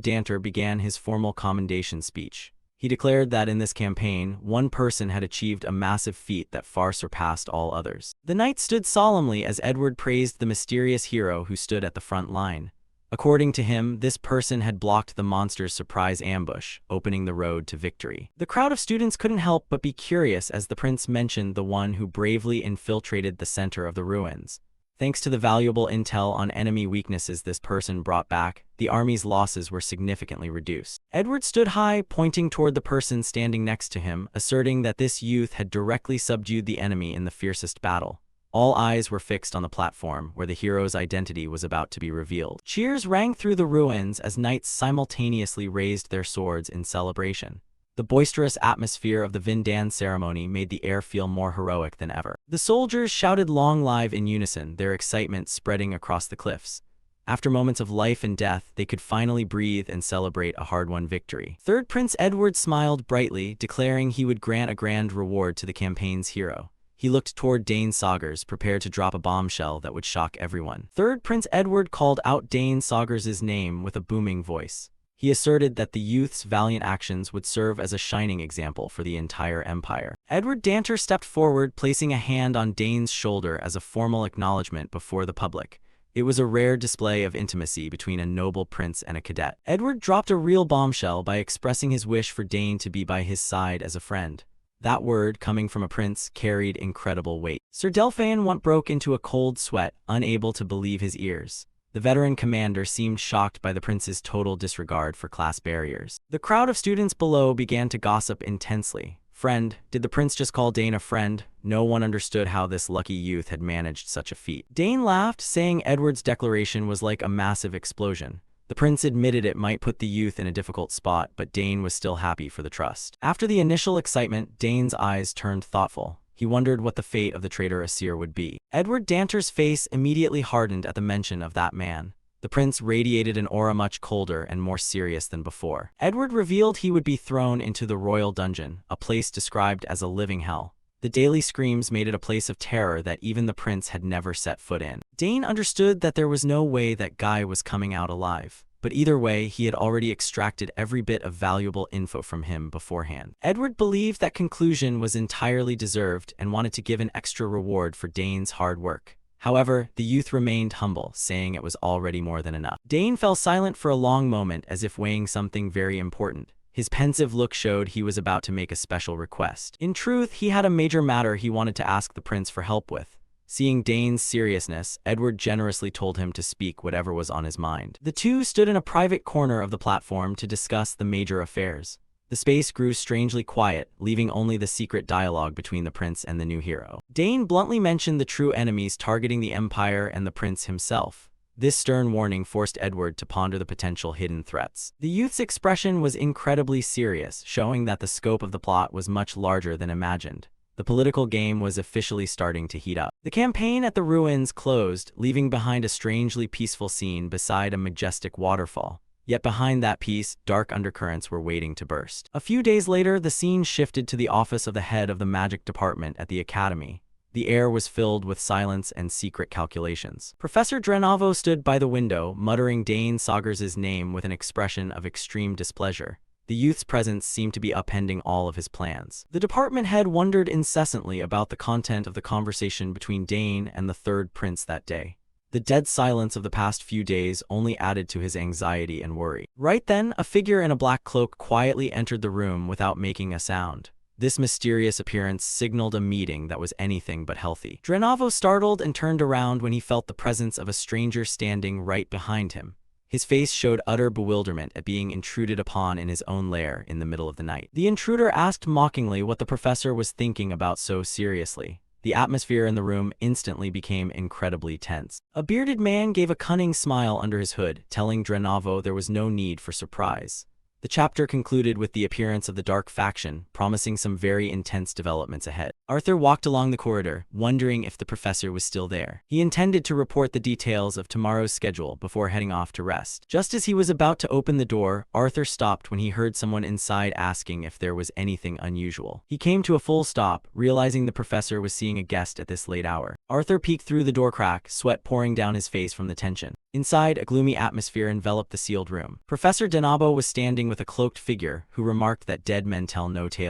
Danter began his formal commendation speech. He declared that in this campaign, one person had achieved a massive feat that far surpassed all others. The knights stood solemnly as Edward praised the mysterious hero who stood at the front line. According to him, this person had blocked the monster's surprise ambush, opening the road to victory. The crowd of students couldn't help but be curious as the prince mentioned the one who bravely infiltrated the center of the ruins. Thanks to the valuable intel on enemy weaknesses this person brought back, the army's losses were significantly reduced. Edward stood high, pointing toward the person standing next to him, asserting that this youth had directly subdued the enemy in the fiercest battle. All eyes were fixed on the platform, where the hero's identity was about to be revealed. Cheers rang through the ruins as knights simultaneously raised their swords in celebration. The boisterous atmosphere of the Vindan ceremony made the air feel more heroic than ever. The soldiers shouted "Long live" in unison, their excitement spreading across the cliffs. After moments of life and death, they could finally breathe and celebrate a hard-won victory. Third Prince Edward smiled brightly, declaring he would grant a grand reward to the campaign's hero. He looked toward Dane Saugers, prepared to drop a bombshell that would shock everyone. Third Prince Edward called out Dane Saugers' name with a booming voice. He asserted that the youth's valiant actions would serve as a shining example for the entire empire. Edward Danter stepped forward, placing a hand on Dane's shoulder as a formal acknowledgement before the public. It was a rare display of intimacy between a noble prince and a cadet. Edward dropped a real bombshell by expressing his wish for Dane to be by his side as a friend. That word, coming from a prince, carried incredible weight. Sir Delphin broke into a cold sweat, unable to believe his ears. The veteran commander seemed shocked by the prince's total disregard for class barriers. The crowd of students below began to gossip intensely. Friend, did the prince just call Dane a friend? No one understood how this lucky youth had managed such a feat. Dane laughed, saying Edward's declaration was like a massive explosion. The prince admitted it might put the youth in a difficult spot, but Dane was still happy for the trust. After the initial excitement, Dane's eyes turned thoughtful. He wondered what the fate of the traitor Asir would be. Edward Danter's face immediately hardened at the mention of that man. The prince radiated an aura much colder and more serious than before. Edward revealed he would be thrown into the royal dungeon, a place described as a living hell. The daily screams made it a place of terror that even the prince had never set foot in. Dane understood that there was no way that Guy was coming out alive. But either way, he had already extracted every bit of valuable info from him beforehand. Edward believed that conclusion was entirely deserved and wanted to give an extra reward for Dane's hard work. However, the youth remained humble, saying it was already more than enough. Dane fell silent for a long moment as if weighing something very important. His pensive look showed he was about to make a special request. In truth, he had a major matter he wanted to ask the prince for help with. Seeing Dane's seriousness, Edward generously told him to speak whatever was on his mind. The two stood in a private corner of the platform to discuss the major affairs. The space grew strangely quiet, leaving only the secret dialogue between the prince and the new hero. Dane bluntly mentioned the true enemies targeting the empire and the prince himself. This stern warning forced Edward to ponder the potential hidden threats. The youth's expression was incredibly serious, showing that the scope of the plot was much larger than imagined. The political game was officially starting to heat up. The campaign at the ruins closed, leaving behind a strangely peaceful scene beside a majestic waterfall. Yet behind that peace, dark undercurrents were waiting to burst. A few days later, the scene shifted to the office of the head of the magic department at the academy. The air was filled with silence and secret calculations. Professor Drenavo stood by the window, muttering Dane Sagers's name with an expression of extreme displeasure. The youth's presence seemed to be upending all of his plans. The department head wondered incessantly about the content of the conversation between Dane and the third prince that day. The dead silence of the past few days only added to his anxiety and worry. Right then, a figure in a black cloak quietly entered the room without making a sound. This mysterious appearance signaled a meeting that was anything but healthy. Drenavo startled and turned around when he felt the presence of a stranger standing right behind him. His face showed utter bewilderment at being intruded upon in his own lair in the middle of the night. The intruder asked mockingly what the professor was thinking about so seriously. The atmosphere in the room instantly became incredibly tense. A bearded man gave a cunning smile under his hood, telling Drenavo there was no need for surprise. The chapter concluded with the appearance of the dark faction, promising some very intense developments ahead. Arthur walked along the corridor, wondering if the professor was still there. He intended to report the details of tomorrow's schedule before heading off to rest. Just as he was about to open the door, Arthur stopped when he heard someone inside asking if there was anything unusual. He came to a full stop, realizing the professor was seeing a guest at this late hour. Arthur peeked through the door crack, sweat pouring down his face from the tension. Inside, a gloomy atmosphere enveloped the sealed room. Professor Denabo was standing with a cloaked figure, who remarked that dead men tell no tales.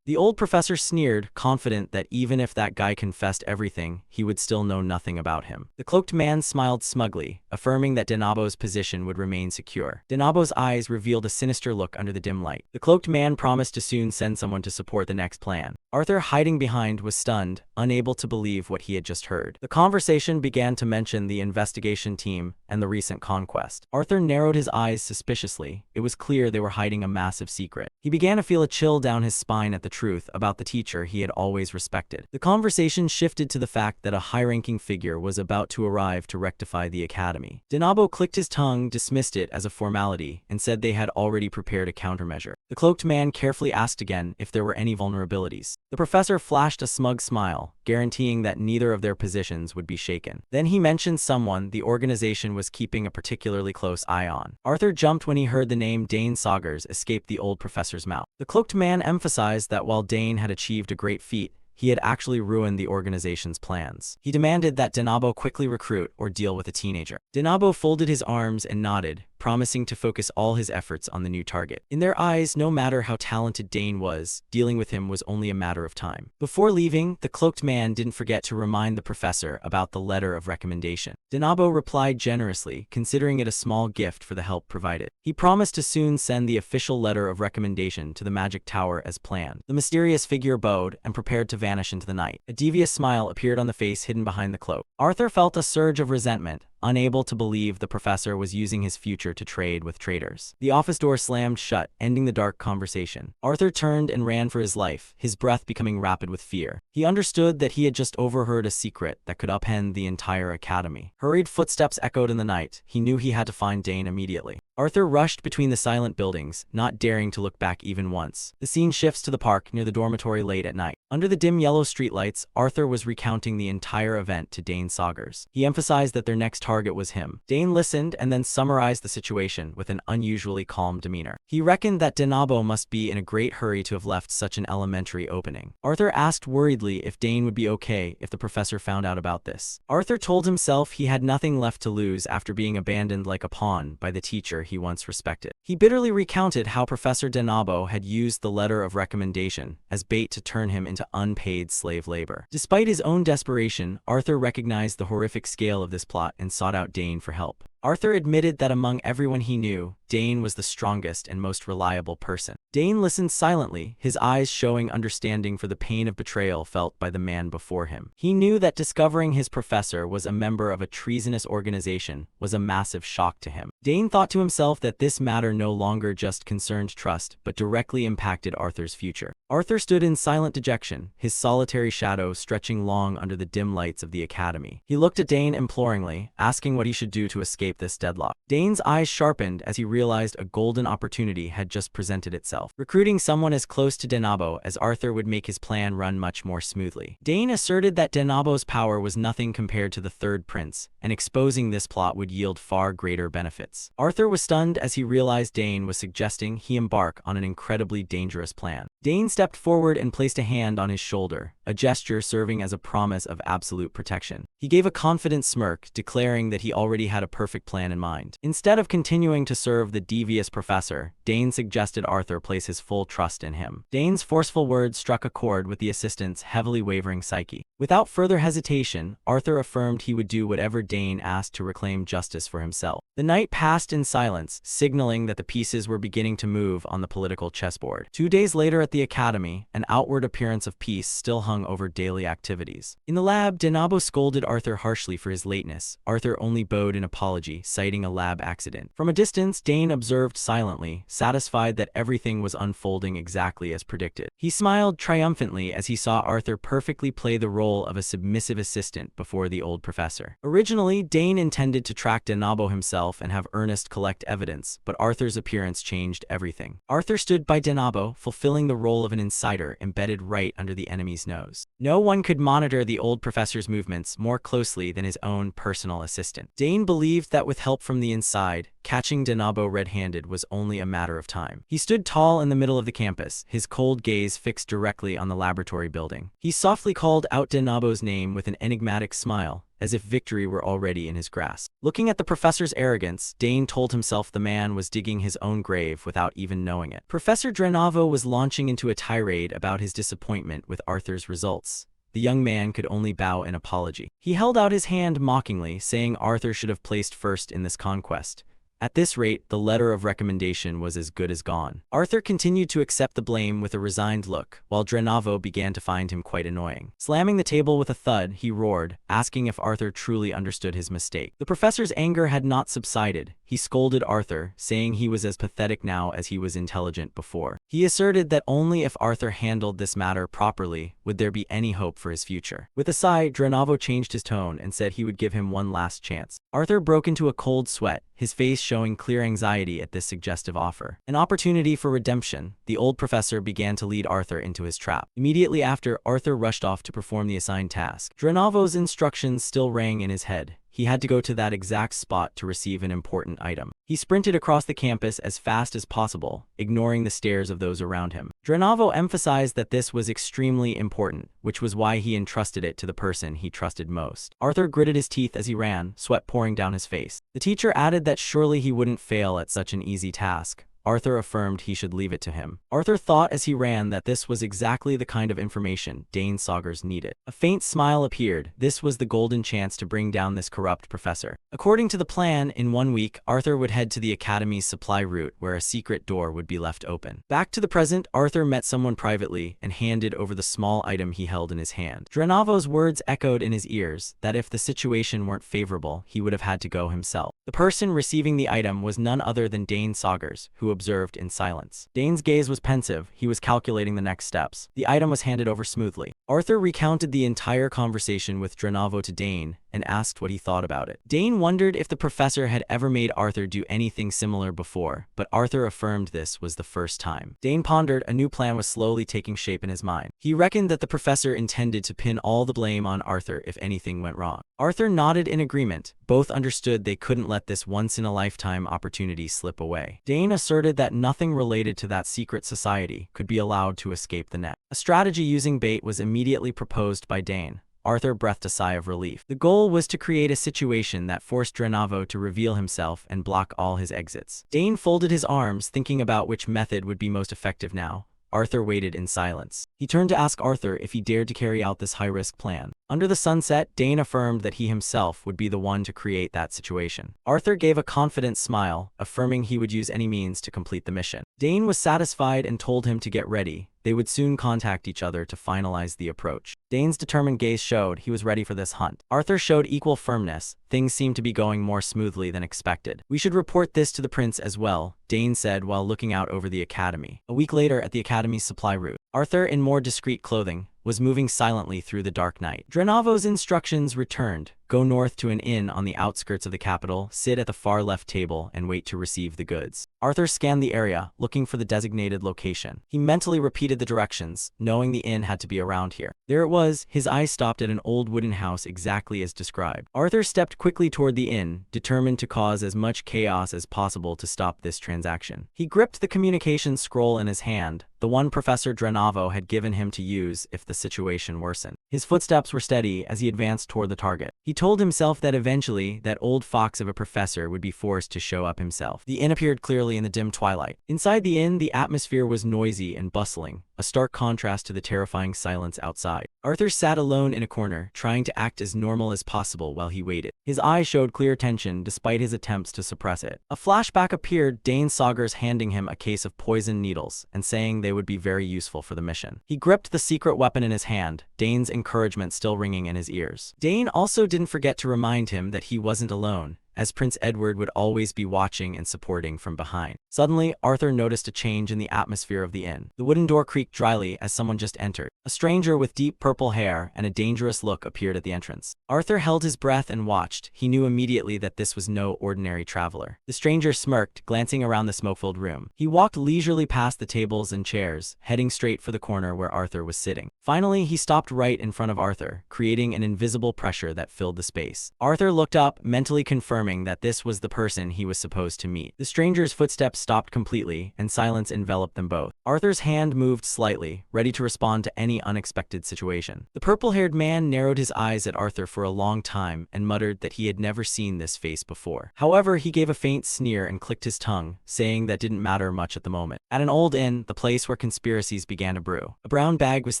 The old professor sneered, confident that even if that guy confessed everything, he would still know nothing about him. The cloaked man smiled smugly, affirming that Denabo's position would remain secure. Denabo's eyes revealed a sinister look under the dim light. The cloaked man promised to soon send someone to support the next plan. Arthur, hiding behind, was stunned, unable to believe what he had just heard. The conversation began to mention the investigation team and the recent conquest. Arthur narrowed his eyes suspiciously. It was clear they were hiding a massive secret. He began to feel a chill down his spine at the truth about the teacher he had always respected. The conversation shifted to the fact that a high-ranking figure was about to arrive to rectify the academy. Denabo clicked his tongue, dismissed it as a formality, and said they had already prepared a countermeasure. The cloaked man carefully asked again if there were any vulnerabilities. The professor flashed a smug smile, guaranteeing that neither of their positions would be shaken. Then he mentioned someone the organization was keeping a particularly close eye on. Arthur jumped when he heard the name Dane Sagers escape the old professor's mouth. The cloaked man emphasized that while Dane had achieved a great feat, he had actually ruined the organization's plans. He demanded that Denabo quickly recruit or deal with a teenager. Denabo folded his arms and nodded, promising to focus all his efforts on the new target. In their eyes, no matter how talented Dane was, dealing with him was only a matter of time. Before leaving, the cloaked man didn't forget to remind the professor about the letter of recommendation. Denabo replied generously, considering it a small gift for the help provided. He promised to soon send the official letter of recommendation to the magic tower as planned. The mysterious figure bowed and prepared to vanish into the night. A devious smile appeared on the face hidden behind the cloak. Arthur felt a surge of resentment, unable to believe the professor was using his future to trade with traitors. The office door slammed shut, ending the dark conversation. Arthur turned and ran for his life, his breath becoming rapid with fear. He understood that he had just overheard a secret that could upend the entire academy. Hurried footsteps echoed in the night. He knew he had to find Dane immediately. Arthur rushed between the silent buildings, not daring to look back even once. The scene shifts to the park near the dormitory late at night. Under the dim yellow streetlights, Arthur was recounting the entire event to Dane Sagers. He emphasized that their next target was him. Dane listened and then summarized the situation with an unusually calm demeanor. He reckoned that Denabo must be in a great hurry to have left such an elementary opening. Arthur asked worriedly if Dane would be okay if the professor found out about this. Arthur told himself he had nothing left to lose after being abandoned like a pawn by the teacher he once respected. He bitterly recounted how Professor Denabo had used the letter of recommendation as bait to turn him into unpaid slave labor. Despite his own desperation, Arthur recognized the horrific scale of this plot and sought out Dane for help. Arthur admitted that among everyone he knew, Dane was the strongest and most reliable person. Dane listened silently, his eyes showing understanding for the pain of betrayal felt by the man before him. He knew that discovering his professor was a member of a treasonous organization was a massive shock to him. Dane thought to himself that this matter no longer just concerned trust, but directly impacted Arthur's future. Arthur stood in silent dejection, his solitary shadow stretching long under the dim lights of the academy. He looked at Dane imploringly, asking what he should do to escape this deadlock. Dane's eyes sharpened as he realized realized a golden opportunity had just presented itself. Recruiting someone as close to Denabo as Arthur would make his plan run much more smoothly. Dane asserted that Denabo's power was nothing compared to the third prince, and exposing this plot would yield far greater benefits. Arthur was stunned as he realized Dane was suggesting he embark on an incredibly dangerous plan. Dane stepped forward and placed a hand on his shoulder, a gesture serving as a promise of absolute protection. He gave a confident smirk, declaring that he already had a perfect plan in mind. Instead of continuing to serve the devious professor, Dane suggested Arthur place his full trust in him. Dane's forceful words struck a chord with the assistant's heavily wavering psyche. Without further hesitation, Arthur affirmed he would do whatever Dane asked to reclaim justice for himself. The night passed in silence, signaling that the pieces were beginning to move on the political chessboard. 2 days later at the academy, an outward appearance of peace still hung over daily activities. In the lab, Denabo scolded Arthur harshly for his lateness. Arthur only bowed in apology, citing a lab accident. From a distance, Dane observed silently, satisfied that everything was unfolding exactly as predicted. He smiled triumphantly as he saw Arthur perfectly play the role of a submissive assistant before the old professor. Originally, Dane intended to track Denabo himself and have Ernest collect evidence, but Arthur's appearance changed everything. Arthur stood by Denabo, fulfilling the role of an insider embedded right under the enemy's nose. No one could monitor the old professor's movements more closely than his own personal assistant. Dane believed that with help from the inside, catching Denabo red-handed was only a matter of time. He stood tall in the middle of the campus, his cold gaze fixed directly on the laboratory building. He softly called out Denabo's name with an enigmatic smile, as if victory were already in his grasp. Looking at the professor's arrogance, Dane told himself the man was digging his own grave without even knowing it. Professor Denabo was launching into a tirade about his disappointment with Arthur's results. The young man could only bow in apology. He held out his hand mockingly, saying Arthur should have placed first in this conquest. At this rate, the letter of recommendation was as good as gone. Arthur continued to accept the blame with a resigned look, while Denabo began to find him quite annoying. Slamming the table with a thud, he roared, asking if Arthur truly understood his mistake. The professor's anger had not subsided. He scolded Arthur, saying he was as pathetic now as he was intelligent before. He asserted that only if Arthur handled this matter properly would there be any hope for his future. With a sigh, Denabo changed his tone and said he would give him one last chance. Arthur broke into a cold sweat, his face showing clear anxiety at this suggestive offer. An opportunity for redemption, the old professor began to lead Arthur into his trap. Immediately after, Arthur rushed off to perform the assigned task. Denabo's instructions still rang in his head. He had to go to that exact spot to receive an important item. He sprinted across the campus as fast as possible, ignoring the stares of those around him. Denabo emphasized that this was extremely important, which was why he entrusted it to the person he trusted most. Arthur gritted his teeth as he ran, sweat pouring down his face. The teacher added that surely he wouldn't fail at such an easy task. Arthur affirmed he should leave it to him. Arthur thought as he ran that this was exactly the kind of information Dane Saugers needed. A faint smile appeared. This was the golden chance to bring down this corrupt professor. According to the plan, in 1 week, Arthur would head to the Academy's supply route where a secret door would be left open. Back to the present, Arthur met someone privately and handed over the small item he held in his hand. Denabo's words echoed in his ears that if the situation weren't favorable, he would have had to go himself. The person receiving the item was none other than Dane Saugers, who observed in silence. Dane's gaze was pensive. He was calculating the next steps. The item was handed over smoothly. Arthur recounted the entire conversation with Denabo to Dane and asked what he thought about it. Dane wondered if the professor had ever made Arthur do anything similar before, but Arthur affirmed this was the first time. Dane pondered. A new plan was slowly taking shape in his mind. He reckoned that the professor intended to pin all the blame on Arthur if anything went wrong. Arthur nodded in agreement. Both understood they couldn't let this once-in-a-lifetime opportunity slip away. Dane asserted that nothing related to that secret society could be allowed to escape the net. A strategy using bait was immediately proposed by Dane. Arthur breathed a sigh of relief. The goal was to create a situation that forced Denabo to reveal himself and block all his exits. Dane folded his arms, thinking about which method would be most effective now. Arthur waited in silence. He turned to ask Arthur if he dared to carry out this high-risk plan. Under the sunset, Dane affirmed that he himself would be the one to create that situation. Arthur gave a confident smile, affirming he would use any means to complete the mission. Dane was satisfied and told him to get ready. They would soon contact each other to finalize the approach. Dane's determined gaze showed he was ready for this hunt. Arthur showed equal firmness. Things seemed to be going more smoothly than expected. "We should report this to the prince as well," Dane said while looking out over the academy. A week later at the academy's supply route, Arthur, in more discreet clothing, was moving silently through the dark night. Denabo's instructions returned. go north to an inn on the outskirts of the capital, sit at the far left table, and wait to receive the goods. Arthur scanned the area, looking for the designated location. He mentally repeated the directions, knowing the inn had to be around here. There it was. His eyes stopped at an old wooden house exactly as described. Arthur stepped quickly toward the inn, determined to cause as much chaos as possible to stop this transaction. He gripped the communications scroll in his hand, the one Professor Drenavo had given him to use if the situation worsened. His footsteps were steady as he advanced toward the target. He told himself that eventually, that old fox of a professor would be forced to show up himself. The inn appeared clearly in the dim twilight. Inside the inn, the atmosphere was noisy and bustling, a stark contrast to the terrifying silence outside. Arthur sat alone in a corner, trying to act as normal as possible while he waited. His eyes showed clear tension despite his attempts to suppress it. A flashback appeared, Dane Saugers handing him a case of poison needles and saying they would be very useful for the mission. He gripped the secret weapon in his hand, Dane's encouragement still ringing in his ears. Dane also didn't forget to remind him that he wasn't alone, as Prince Edward would always be watching and supporting from behind. Suddenly, Arthur noticed a change in the atmosphere of the inn. The wooden door creaked dryly as someone just entered. A stranger with deep purple hair and a dangerous look appeared at the entrance. Arthur held his breath and watched. He knew immediately that this was no ordinary traveler. The stranger smirked, glancing around the smoke-filled room. He walked leisurely past the tables and chairs, heading straight for the corner where Arthur was sitting. Finally, he stopped right in front of Arthur, creating an invisible pressure that filled the space. Arthur looked up, mentally confirming that this was the person he was supposed to meet. The stranger's footsteps stopped completely, and silence enveloped them both. Arthur's hand moved slightly, ready to respond to any unexpected situation. The purple-haired man narrowed his eyes at Arthur for a long time and muttered that he had never seen this face before. However, he gave a faint sneer and clicked his tongue, saying that didn't matter much at the moment. At an old inn, the place where conspiracies began to brew, a brown bag was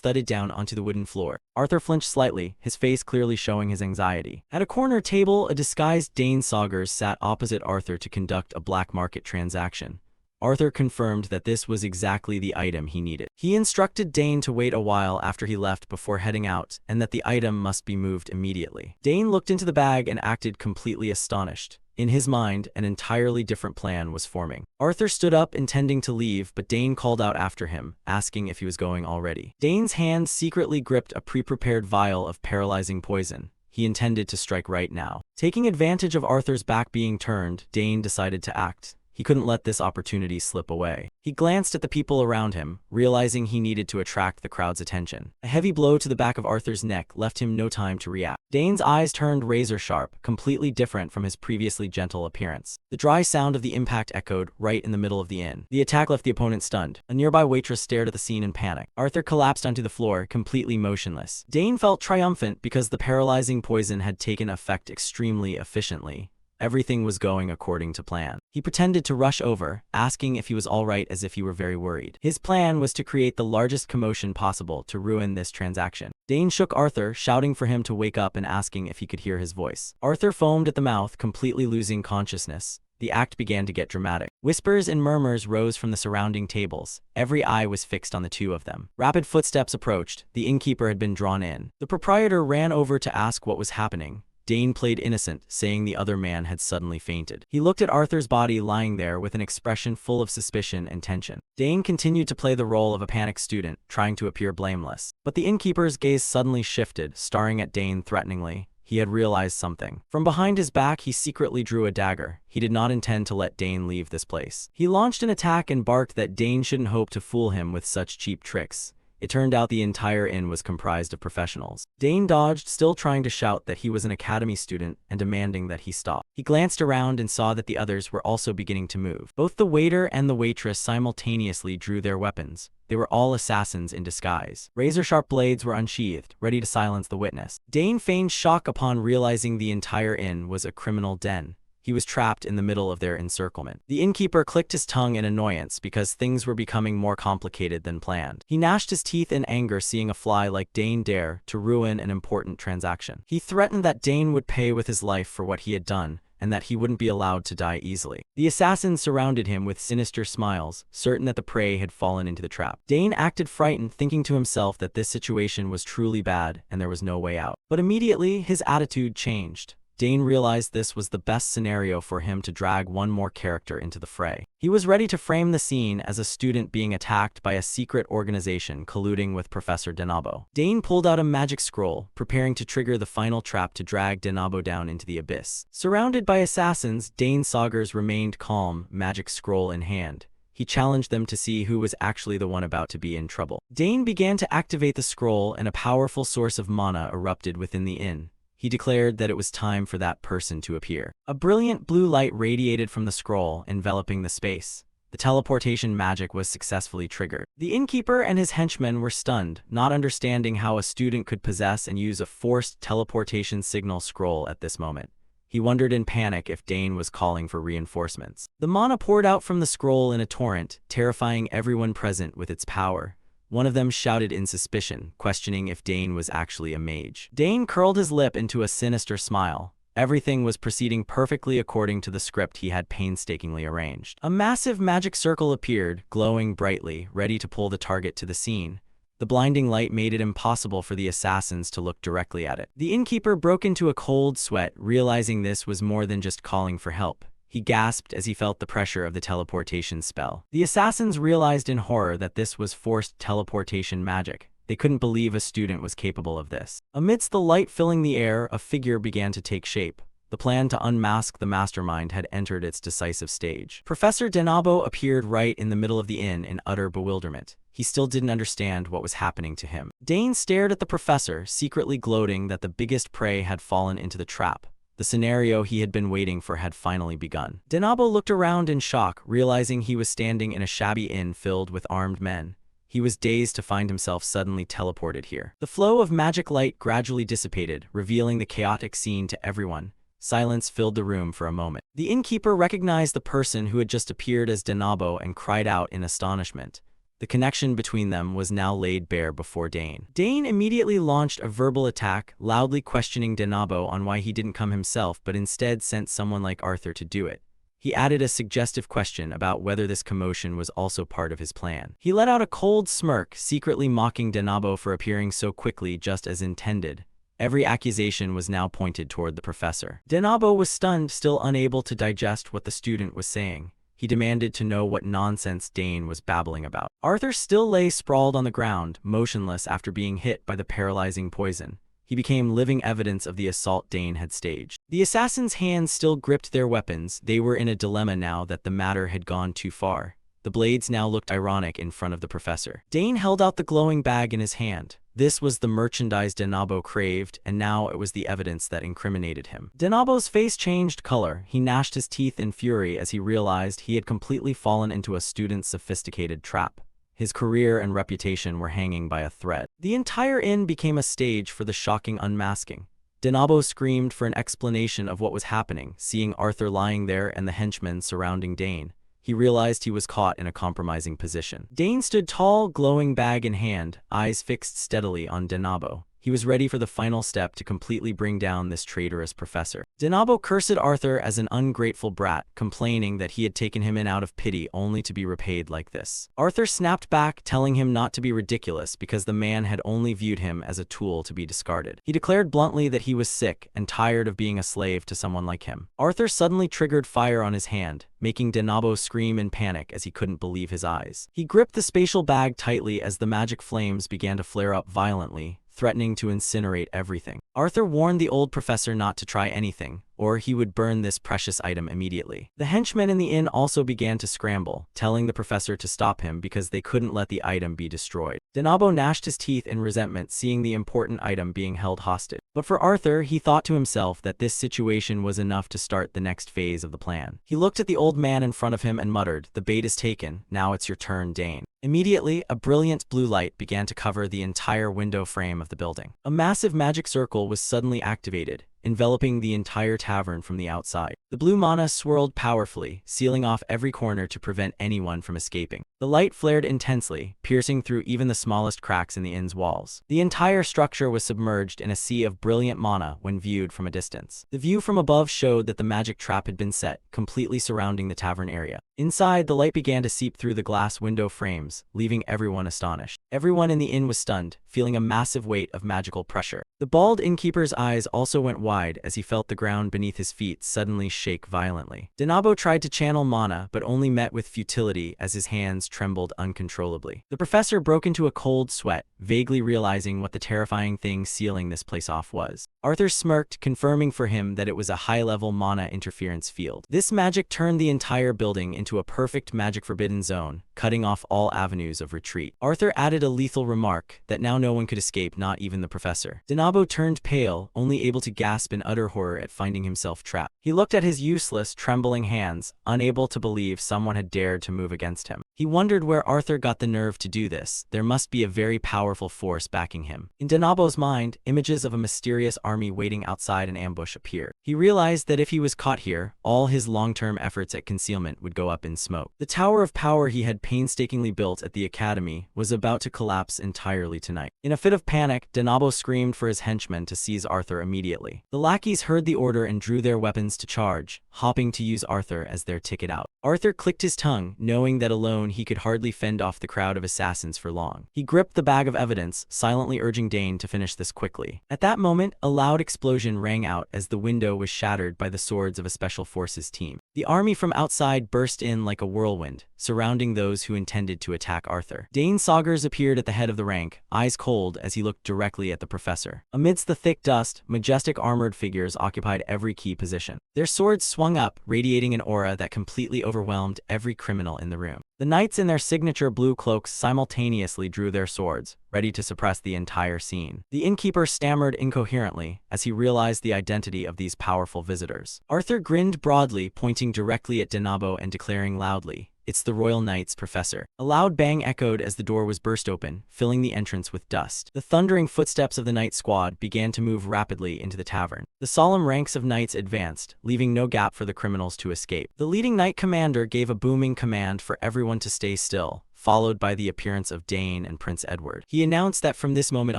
thudded down onto the wooden floor. Arthur flinched slightly, his face clearly showing his anxiety. At a corner table, a disguised Dane Saugers sat opposite Arthur to conduct a black market transaction. Arthur confirmed that this was exactly the item he needed. He instructed Dane to wait a while after he left before heading out, and that the item must be moved immediately. Dane looked into the bag and acted completely astonished. In his mind, an entirely different plan was forming. Arthur stood up intending to leave, but Dane called out after him, asking if he was going already. Dane's hand secretly gripped a pre-prepared vial of paralyzing poison. He intended to strike right now. Taking advantage of Arthur's back being turned, Dane decided to act. He couldn't let this opportunity slip away. He glanced at the people around him, realizing he needed to attract the crowd's attention. A heavy blow to the back of Arthur's neck left him no time to react. Dane's eyes turned razor-sharp, completely different from his previously gentle appearance. The dry sound of the impact echoed right in the middle of the inn. The attack left the opponent stunned. A nearby waitress stared at the scene in panic. Arthur collapsed onto the floor, completely motionless. Dane felt triumphant because the paralyzing poison had taken effect extremely efficiently. Everything was going according to plan. He pretended to rush over, asking if he was all right as if he were very worried. His plan was to create the largest commotion possible to ruin this transaction. Dane shook Arthur, shouting for him to wake up and asking if he could hear his voice. Arthur foamed at the mouth, completely losing consciousness. The act began to get dramatic. Whispers and murmurs rose from the surrounding tables. Every eye was fixed on the two of them. Rapid footsteps approached. The innkeeper had been drawn in. The proprietor ran over to ask what was happening. Dane played innocent, saying the other man had suddenly fainted. He looked at Arthur's body lying there with an expression full of suspicion and tension. Dane continued to play the role of a panicked student, trying to appear blameless. But the innkeeper's gaze suddenly shifted, staring at Dane threateningly. He had realized something. From behind his back, he secretly drew a dagger. He did not intend to let Dane leave this place. He launched an attack and barked that Dane shouldn't hope to fool him with such cheap tricks. It turned out the entire inn was comprised of professionals. Dane dodged, still trying to shout that he was an academy student and demanding that he stop. He glanced around and saw that the others were also beginning to move. Both the waiter and the waitress simultaneously drew their weapons. They were all assassins in disguise. Razor-sharp blades were unsheathed, ready to silence the witness. Dane feigned shock upon realizing the entire inn was a criminal den. He was trapped in the middle of their encirclement. The innkeeper clicked his tongue in annoyance because things were becoming more complicated than planned. He gnashed his teeth in anger, seeing a fly like Dane dare to ruin an important transaction. He threatened that Dane would pay with his life for what he had done, and that he wouldn't be allowed to die easily. The assassins surrounded him with sinister smiles, certain that the prey had fallen into the trap. Dane acted frightened, thinking to himself that this situation was truly bad and there was no way out. But immediately, his attitude changed. Dane realized this was the best scenario for him to drag one more character into the fray. He was ready to frame the scene as a student being attacked by a secret organization colluding with Professor Denabo. Dane pulled out a magic scroll, preparing to trigger the final trap to drag Denabo down into the abyss. Surrounded by assassins, Dane Saugers remained calm, magic scroll in hand. He challenged them to see who was actually the one about to be in trouble. Dane began to activate the scroll, and a powerful source of mana erupted within the inn. He declared that it was time for that person to appear. A brilliant blue light radiated from the scroll, enveloping the space. The teleportation magic was successfully triggered. The innkeeper and his henchmen were stunned, not understanding how a student could possess and use a forced teleportation signal scroll at this moment. He wondered in panic if Dane was calling for reinforcements. The mana poured out from the scroll in a torrent, terrifying everyone present with its power. One of them shouted in suspicion, questioning if Dane was actually a mage. Dane curled his lip into a sinister smile. Everything was proceeding perfectly according to the script he had painstakingly arranged. A massive magic circle appeared, glowing brightly, ready to pull the target to the scene. The blinding light made it impossible for the assassins to look directly at it. The innkeeper broke into a cold sweat, realizing this was more than just calling for help. He gasped as he felt the pressure of the teleportation spell. The assassins realized in horror that this was forced teleportation magic. They couldn't believe a student was capable of this. Amidst the light filling the air, a figure began to take shape. The plan to unmask the mastermind had entered its decisive stage. Professor Denabo appeared right in the middle of the inn in utter bewilderment. He still didn't understand what was happening to him. Dane stared at the professor, secretly gloating that the biggest prey had fallen into the trap. The scenario he had been waiting for had finally begun. Denabo looked around in shock, realizing he was standing in a shabby inn filled with armed men. He was dazed to find himself suddenly teleported here. The flow of magic light gradually dissipated, revealing the chaotic scene to everyone. Silence filled the room for a moment. The innkeeper recognized the person who had just appeared as Denabo and cried out in astonishment. The connection between them was now laid bare before Dane. Dane immediately launched a verbal attack, loudly questioning Denabo on why he didn't come himself but instead sent someone like Arthur to do it. He added a suggestive question about whether this commotion was also part of his plan. He let out a cold smirk, secretly mocking Denabo for appearing so quickly just as intended. Every accusation was now pointed toward the professor. Denabo was stunned, still unable to digest what the student was saying. He demanded to know what nonsense Dane was babbling about. Arthur still lay sprawled on the ground, motionless after being hit by the paralyzing poison. He became living evidence of the assault Dane had staged. The assassins' hands still gripped their weapons. They were in a dilemma now that the matter had gone too far. The blades now looked ironic in front of the professor. Dane held out the glowing bag in his hand. This was the merchandise Denabo craved, and now it was the evidence that incriminated him. Denabo's face changed color. He gnashed his teeth in fury as he realized he had completely fallen into a student's sophisticated trap. His career and reputation were hanging by a thread. The entire inn became a stage for the shocking unmasking. Denabo screamed for an explanation of what was happening, seeing Arthur lying there and the henchmen surrounding Dane. He realized he was caught in a compromising position. Dane stood tall, glowing bag in hand, eyes fixed steadily on Denabo. He was ready for the final step to completely bring down this traitorous professor. Denabo cursed Arthur as an ungrateful brat, complaining that he had taken him in out of pity only to be repaid like this. Arthur snapped back, telling him not to be ridiculous because the man had only viewed him as a tool to be discarded. He declared bluntly that he was sick and tired of being a slave to someone like him. Arthur suddenly triggered fire on his hand, making Denabo scream in panic as he couldn't believe his eyes. He gripped the spatial bag tightly as the magic flames began to flare up violently, threatening to incinerate everything. Arthur warned the old professor not to try anything, or he would burn this precious item immediately. The henchmen in the inn also began to scramble, telling the professor to stop him because they couldn't let the item be destroyed. Denabo gnashed his teeth in resentment, seeing the important item being held hostage. But for Arthur, he thought to himself that this situation was enough to start the next phase of the plan. He looked at the old man in front of him and muttered, "The bait is taken, now it's your turn, Dane." Immediately, a brilliant blue light began to cover the entire window frame of the building. A massive magic circle was suddenly activated, enveloping the entire tavern from the outside. The blue mana swirled powerfully, sealing off every corner to prevent anyone from escaping. The light flared intensely, piercing through even the smallest cracks in the inn's walls. The entire structure was submerged in a sea of brilliant mana when viewed from a distance. The view from above showed that the magic trap had been set, completely surrounding the tavern area. Inside, the light began to seep through the glass window frames, leaving everyone astonished. Everyone in the inn was stunned, feeling a massive weight of magical pressure. The bald innkeeper's eyes also went wide as he felt the ground beneath his feet suddenly shake violently. Denabo tried to channel mana but only met with futility as his hands trembled uncontrollably. The professor broke into a cold sweat, vaguely realizing what the terrifying thing sealing this place off was. Arthur smirked, confirming for him that it was a high-level mana interference field. This magic turned the entire building into a perfect magic forbidden zone, cutting off all avenues of retreat. Arthur added a lethal remark that now no one could escape, not even the professor. Denabo turned pale, only able to gasp in utter horror at finding himself trapped. He looked at his useless, trembling hands, unable to believe someone had dared to move against him. He wondered where Arthur got the nerve to do this. There must be a very powerful force backing him. In Denabo's mind, images of a mysterious army waiting outside an ambush appeared. He realized that if he was caught here, all his long-term efforts at concealment would go up in smoke. The tower of power he had painstakingly built at the academy was about to collapse entirely tonight. In a fit of panic, Denabo screamed for his henchmen to seize Arthur immediately. The lackeys heard the order and drew their weapons to charge, hoping to use Arthur as their ticket out. Arthur clicked his tongue, knowing that alone he could hardly fend off the crowd of assassins for long. He gripped the bag of evidence, silently urging Dane to finish this quickly. At that moment, a loud explosion rang out as the window was shattered by the swords of a special forces team. The army from outside burst in like a whirlwind, surrounding those who intended to attack Arthur. Dane Saugers appeared at the head of the rank, eyes cold as he looked directly at the professor. Amidst the thick dust, majestic armored figures occupied every key position. Their swords swung up, radiating an aura that completely overwhelmed every criminal in the room. The knights in their signature blue cloaks simultaneously drew their swords, ready to suppress the entire scene. The innkeeper stammered incoherently as he realized the identity of these powerful visitors. Arthur grinned broadly, pointing directly at Denabo and declaring loudly, "It's the Royal Knights, Professor." A loud bang echoed as the door was burst open, filling the entrance with dust. The thundering footsteps of the knight squad began to move rapidly into the tavern. The solemn ranks of knights advanced, leaving no gap for the criminals to escape. The leading knight commander gave a booming command for everyone to stay still, followed by the appearance of Dane and Prince Edward. He announced that from this moment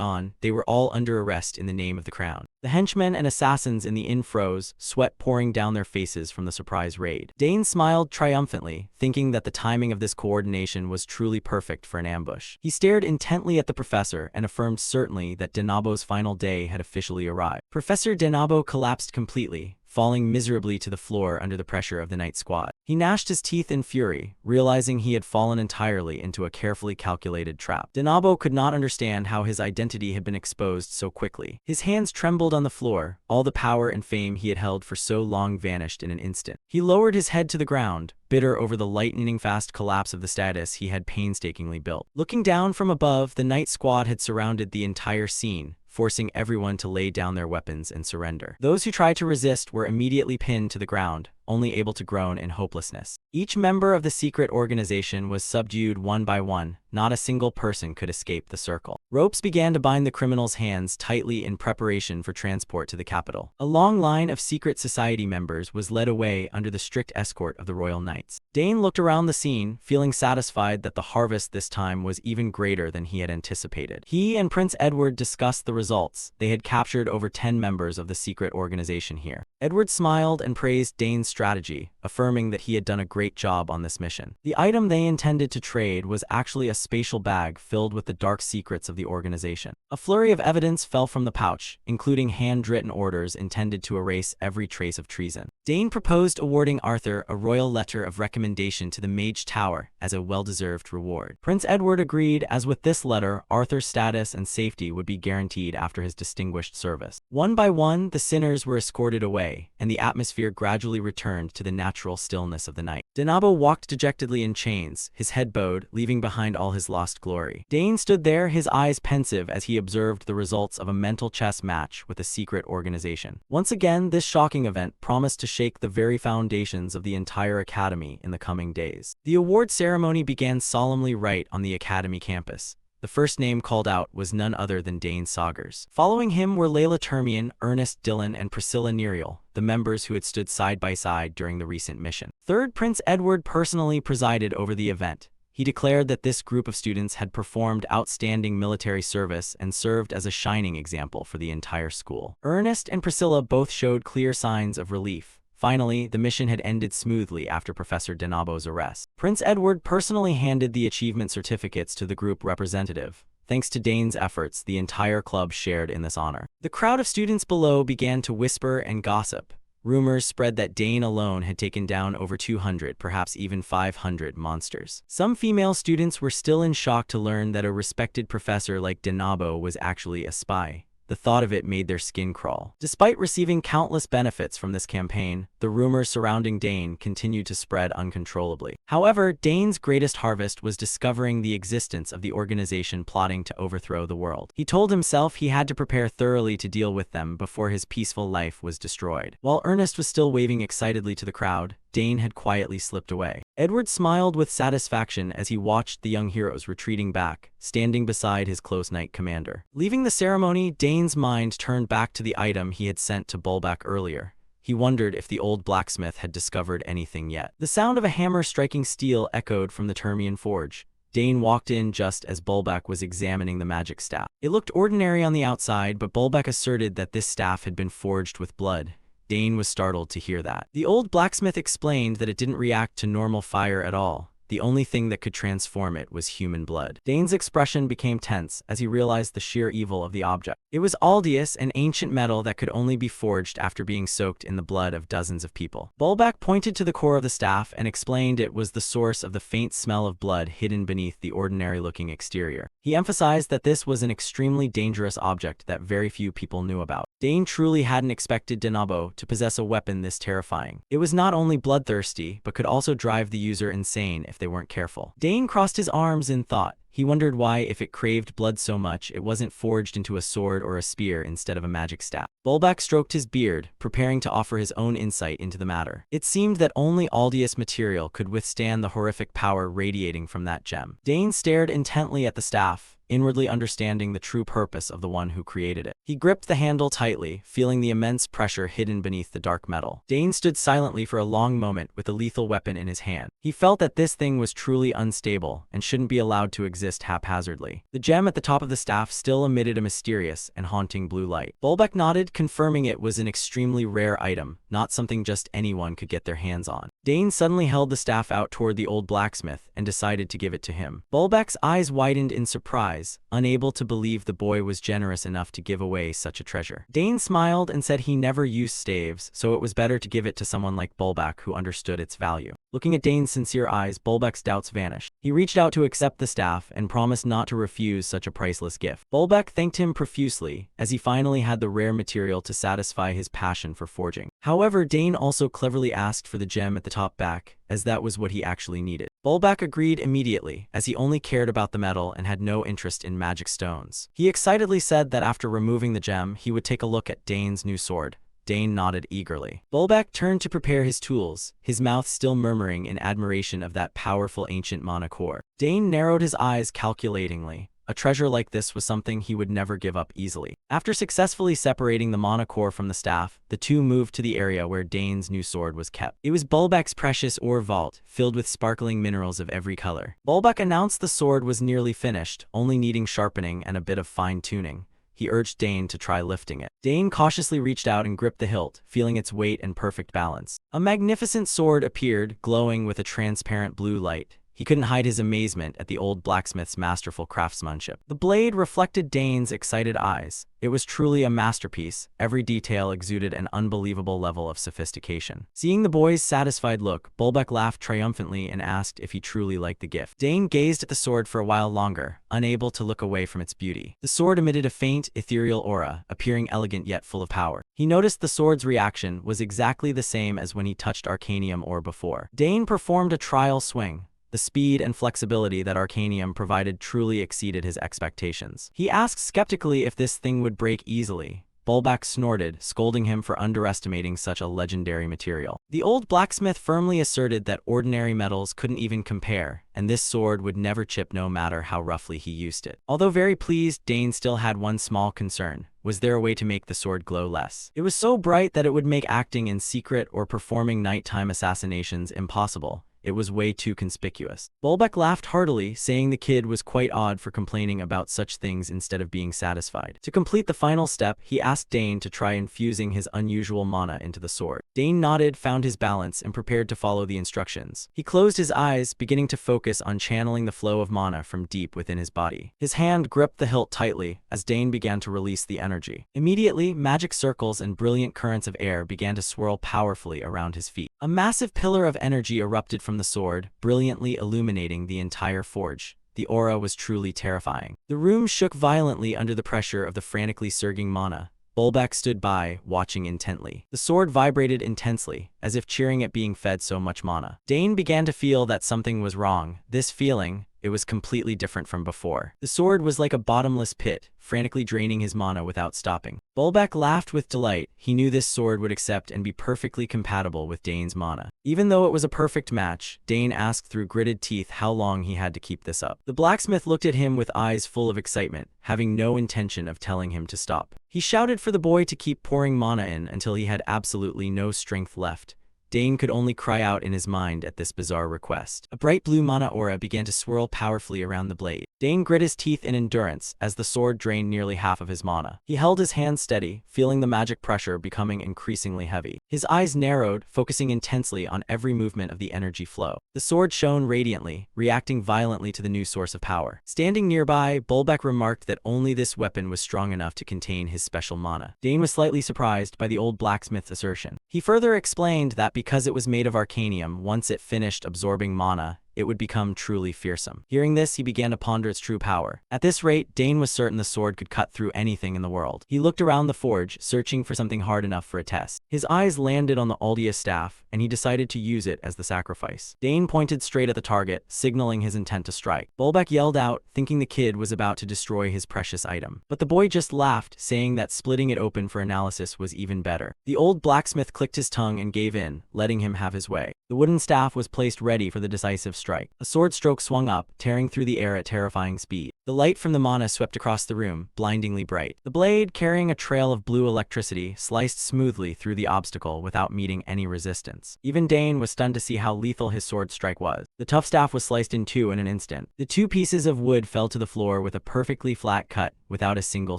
on, they were all under arrest in the name of the crown. The henchmen and assassins in the inn froze, sweat pouring down their faces from the surprise raid. Dane smiled triumphantly, thinking that the timing of this coordination was truly perfect for an ambush. He stared intently at the professor and affirmed certainly that Denabo's final day had officially arrived. Professor Denabo collapsed completely, falling miserably to the floor under the pressure of the knight squad. He gnashed his teeth in fury, realizing he had fallen entirely into a carefully calculated trap. Denabo could not understand how his identity had been exposed so quickly. His hands trembled on the floor, all the power and fame he had held for so long vanished in an instant. He lowered his head to the ground, bitter over the lightning-fast collapse of the status he had painstakingly built. Looking down from above, the knight squad had surrounded the entire scene, forcing everyone to lay down their weapons and surrender. Those who tried to resist were immediately pinned to the ground, only able to groan in hopelessness. Each member of the secret organization was subdued one by one. Not a single person could escape the circle. Ropes began to bind the criminals' hands tightly in preparation for transport to the capital. A long line of secret society members was led away under the strict escort of the Royal Knights. Dane looked around the scene, feeling satisfied that the harvest this time was even greater than he had anticipated. He and Prince Edward discussed the results. They had captured over 10 members of the secret organization here. Edward smiled and praised Dane's strategy, affirming that he had done a great job on this mission. The item they intended to trade was actually a spatial bag filled with the dark secrets of the organization. A flurry of evidence fell from the pouch, including handwritten orders intended to erase every trace of treason. Dane proposed awarding Arthur a royal letter of recommendation to the Mage Tower as a well-deserved reward. Prince Edward agreed, as with this letter, Arthur's status and safety would be guaranteed after his distinguished service. One by one, the sinners were escorted away, and the atmosphere gradually returned to the natural stillness of the night. Denabo walked dejectedly in chains, his head bowed, leaving behind all his lost glory. Dane stood there, his eyes pensive as he observed the results of a mental chess match with a secret organization. Once again, this shocking event promised to shake the very foundations of the entire academy in the coming days. The award ceremony began solemnly right on the academy campus. The first name called out was none other than Dane Saugers. Following him were Layla Termian, Ernest Dillon, and Priscilla Nerial, the members who had stood side by side during the recent mission. Third, Prince Edward personally presided over the event. He declared that this group of students had performed outstanding military service and served as a shining example for the entire school. Ernest and Priscilla both showed clear signs of relief, Finally, the mission had ended smoothly after Professor Denabo's arrest. Prince Edward personally handed the achievement certificates to the group representative. Thanks to Dane's efforts, the entire club shared in this honor. The crowd of students below began to whisper and gossip. Rumors spread that Dane alone had taken down over 200, perhaps even 500 monsters. Some female students were still in shock to learn that a respected professor like Denabo was actually a spy. The thought of it made their skin crawl. Despite receiving countless benefits from this campaign, the rumors surrounding Dane continued to spread uncontrollably. However, Dane's greatest harvest was discovering the existence of the organization plotting to overthrow the world. He told himself he had to prepare thoroughly to deal with them before his peaceful life was destroyed. While Ernest was still waving excitedly to the crowd, Dane had quietly slipped away. Edward smiled with satisfaction as he watched the young heroes retreating back, standing beside his close knight commander. Leaving the ceremony, Dane's mind turned back to the item he had sent to Bulbak earlier. He wondered if the old blacksmith had discovered anything yet. The sound of a hammer striking steel echoed from the Termian forge. Dane walked in just as Bulbak was examining the magic staff. It looked ordinary on the outside, but Bulbak asserted that this staff had been forged with blood. Dane was startled to hear that. The old blacksmith explained that it didn't react to normal fire at all. The only thing that could transform it was human blood. Dane's expression became tense as he realized the sheer evil of the object. It was aldius, an ancient metal that could only be forged after being soaked in the blood of dozens of people. Bulbak pointed to the core of the staff and explained it was the source of the faint smell of blood hidden beneath the ordinary-looking exterior. He emphasized that this was an extremely dangerous object that very few people knew about. Dane truly hadn't expected Denabo to possess a weapon this terrifying. It was not only bloodthirsty, but could also drive the user insane if they weren't careful. Dane crossed his arms in thought. He wondered why, if it craved blood so much, it wasn't forged into a sword or a spear instead of a magic staff. Bulbak stroked his beard, preparing to offer his own insight into the matter. It seemed that only aldius material could withstand the horrific power radiating from that gem. Dane stared intently at the staff, inwardly understanding the true purpose of the one who created it. He gripped the handle tightly, feeling the immense pressure hidden beneath the dark metal. Dane stood silently for a long moment with the lethal weapon in his hand. He felt that this thing was truly unstable and shouldn't be allowed to exist haphazardly. The gem at the top of the staff still emitted a mysterious and haunting blue light. Bulbak nodded, confirming it was an extremely rare item, not something just anyone could get their hands on. Dane suddenly held the staff out toward the old blacksmith and decided to give it to him. Bulbak's eyes widened in surprise, unable to believe the boy was generous enough to give away such a treasure. Dane smiled and said he never used staves, so it was better to give it to someone like Bulbak who understood its value. Looking at Dane's sincere eyes, Bulbak's doubts vanished. He reached out to accept the staff and promised not to refuse such a priceless gift. Bulbak thanked him profusely, as he finally had the rare material to satisfy his passion for forging. However, Dane also cleverly asked for the gem at the top back, as that was what he actually needed. Bulbak agreed immediately, as he only cared about the metal and had no interest in magic stones. He excitedly said that after removing the gem, he would take a look at Dane's new sword. Dane nodded eagerly. Bulbak turned to prepare his tools, his mouth still murmuring in admiration of that powerful ancient mana core. Dane narrowed his eyes calculatingly. A treasure like this was something he would never give up easily. After successfully separating the mana core from the staff, the two moved to the area where Dane's new sword was kept. It was Bulbak's precious ore vault, filled with sparkling minerals of every color. Bulbak announced the sword was nearly finished, only needing sharpening and a bit of fine-tuning. He urged Dane to try lifting it. Dane cautiously reached out and gripped the hilt, feeling its weight and perfect balance. A magnificent sword appeared, glowing with a transparent blue light. He couldn't hide his amazement at the old blacksmith's masterful craftsmanship. The blade reflected Dane's excited eyes. It was truly a masterpiece. Every detail exuded an unbelievable level of sophistication. Seeing the boy's satisfied look, Bulbak laughed triumphantly and asked if he truly liked the gift. Dane gazed at the sword for a while longer, unable to look away from its beauty. The sword emitted a faint, ethereal aura, appearing elegant yet full of power. He noticed the sword's reaction was exactly the same as when he touched arcanium ore before. Dane performed a trial swing. The speed and flexibility that arcanium provided truly exceeded his expectations. He asked skeptically if this thing would break easily. Bulbak snorted, scolding him for underestimating such a legendary material. The old blacksmith firmly asserted that ordinary metals couldn't even compare, and this sword would never chip no matter how roughly he used it. Although very pleased, Dane still had one small concern. Was there a way to make the sword glow less? It was so bright that it would make acting in secret or performing nighttime assassinations impossible. it was way too conspicuous. Bulbeck laughed heartily, saying the kid was quite odd for complaining about such things instead of being satisfied. To complete the final step, he asked Dane to try infusing his unusual mana into the sword. Dane nodded, found his balance, and prepared to follow the instructions. He closed his eyes, beginning to focus on channeling the flow of mana from deep within his body. His hand gripped the hilt tightly as Dane began to release the energy. Immediately, magic circles and brilliant currents of air began to swirl powerfully around his feet. A massive pillar of energy erupted from the sword, brilliantly illuminating the entire forge. The aura was truly terrifying. The room shook violently under the pressure of the frantically surging mana. Bulbeck stood by, watching intently. The sword vibrated intensely, as if cheering at being fed so much mana. Dane began to feel that something was wrong. This feeling, it was completely different from before. The sword was like a bottomless pit, frantically draining his mana without stopping. Bulbeck laughed with delight. He knew this sword would accept and be perfectly compatible with Dane's mana. Even though it was a perfect match, Dane asked through gritted teeth how long he had to keep this up. The blacksmith looked at him with eyes full of excitement, having no intention of telling him to stop. He shouted for the boy to keep pouring mana in until he had absolutely no strength left. Dane could only cry out in his mind at this bizarre request. A bright blue mana aura began to swirl powerfully around the blade. Dane grit his teeth in endurance as the sword drained nearly half of his mana. He held his hand steady, feeling the magic pressure becoming increasingly heavy. His eyes narrowed, focusing intensely on every movement of the energy flow. The sword shone radiantly, reacting violently to the new source of power. Standing nearby, Bulbeck remarked that only this weapon was strong enough to contain his special mana. Dane was slightly surprised by the old blacksmith's assertion. He further explained that because it was made of arcanium, once it finished absorbing mana, it would become truly fearsome. Hearing this, he began to ponder its true power. At this rate, Dane was certain the sword could cut through anything in the world. He looked around the forge, searching for something hard enough for a test. His eyes landed on the Aldia staff, and he decided to use it as the sacrifice. Dane pointed straight at the target, signaling his intent to strike. Bulbeck yelled out, thinking the kid was about to destroy his precious item. But the boy just laughed, saying that splitting it open for analysis was even better. The old blacksmith clicked his tongue and gave in, letting him have his way. The wooden staff was placed ready for the decisive strike. A sword stroke swung up, tearing through the air at terrifying speed. The light from the mana swept across the room, blindingly bright. The blade, carrying a trail of blue electricity, sliced smoothly through the obstacle without meeting any resistance. Even Dane was stunned to see how lethal his sword strike was. The tough staff was sliced in two in an instant. The two pieces of wood fell to the floor with a perfectly flat cut, without a single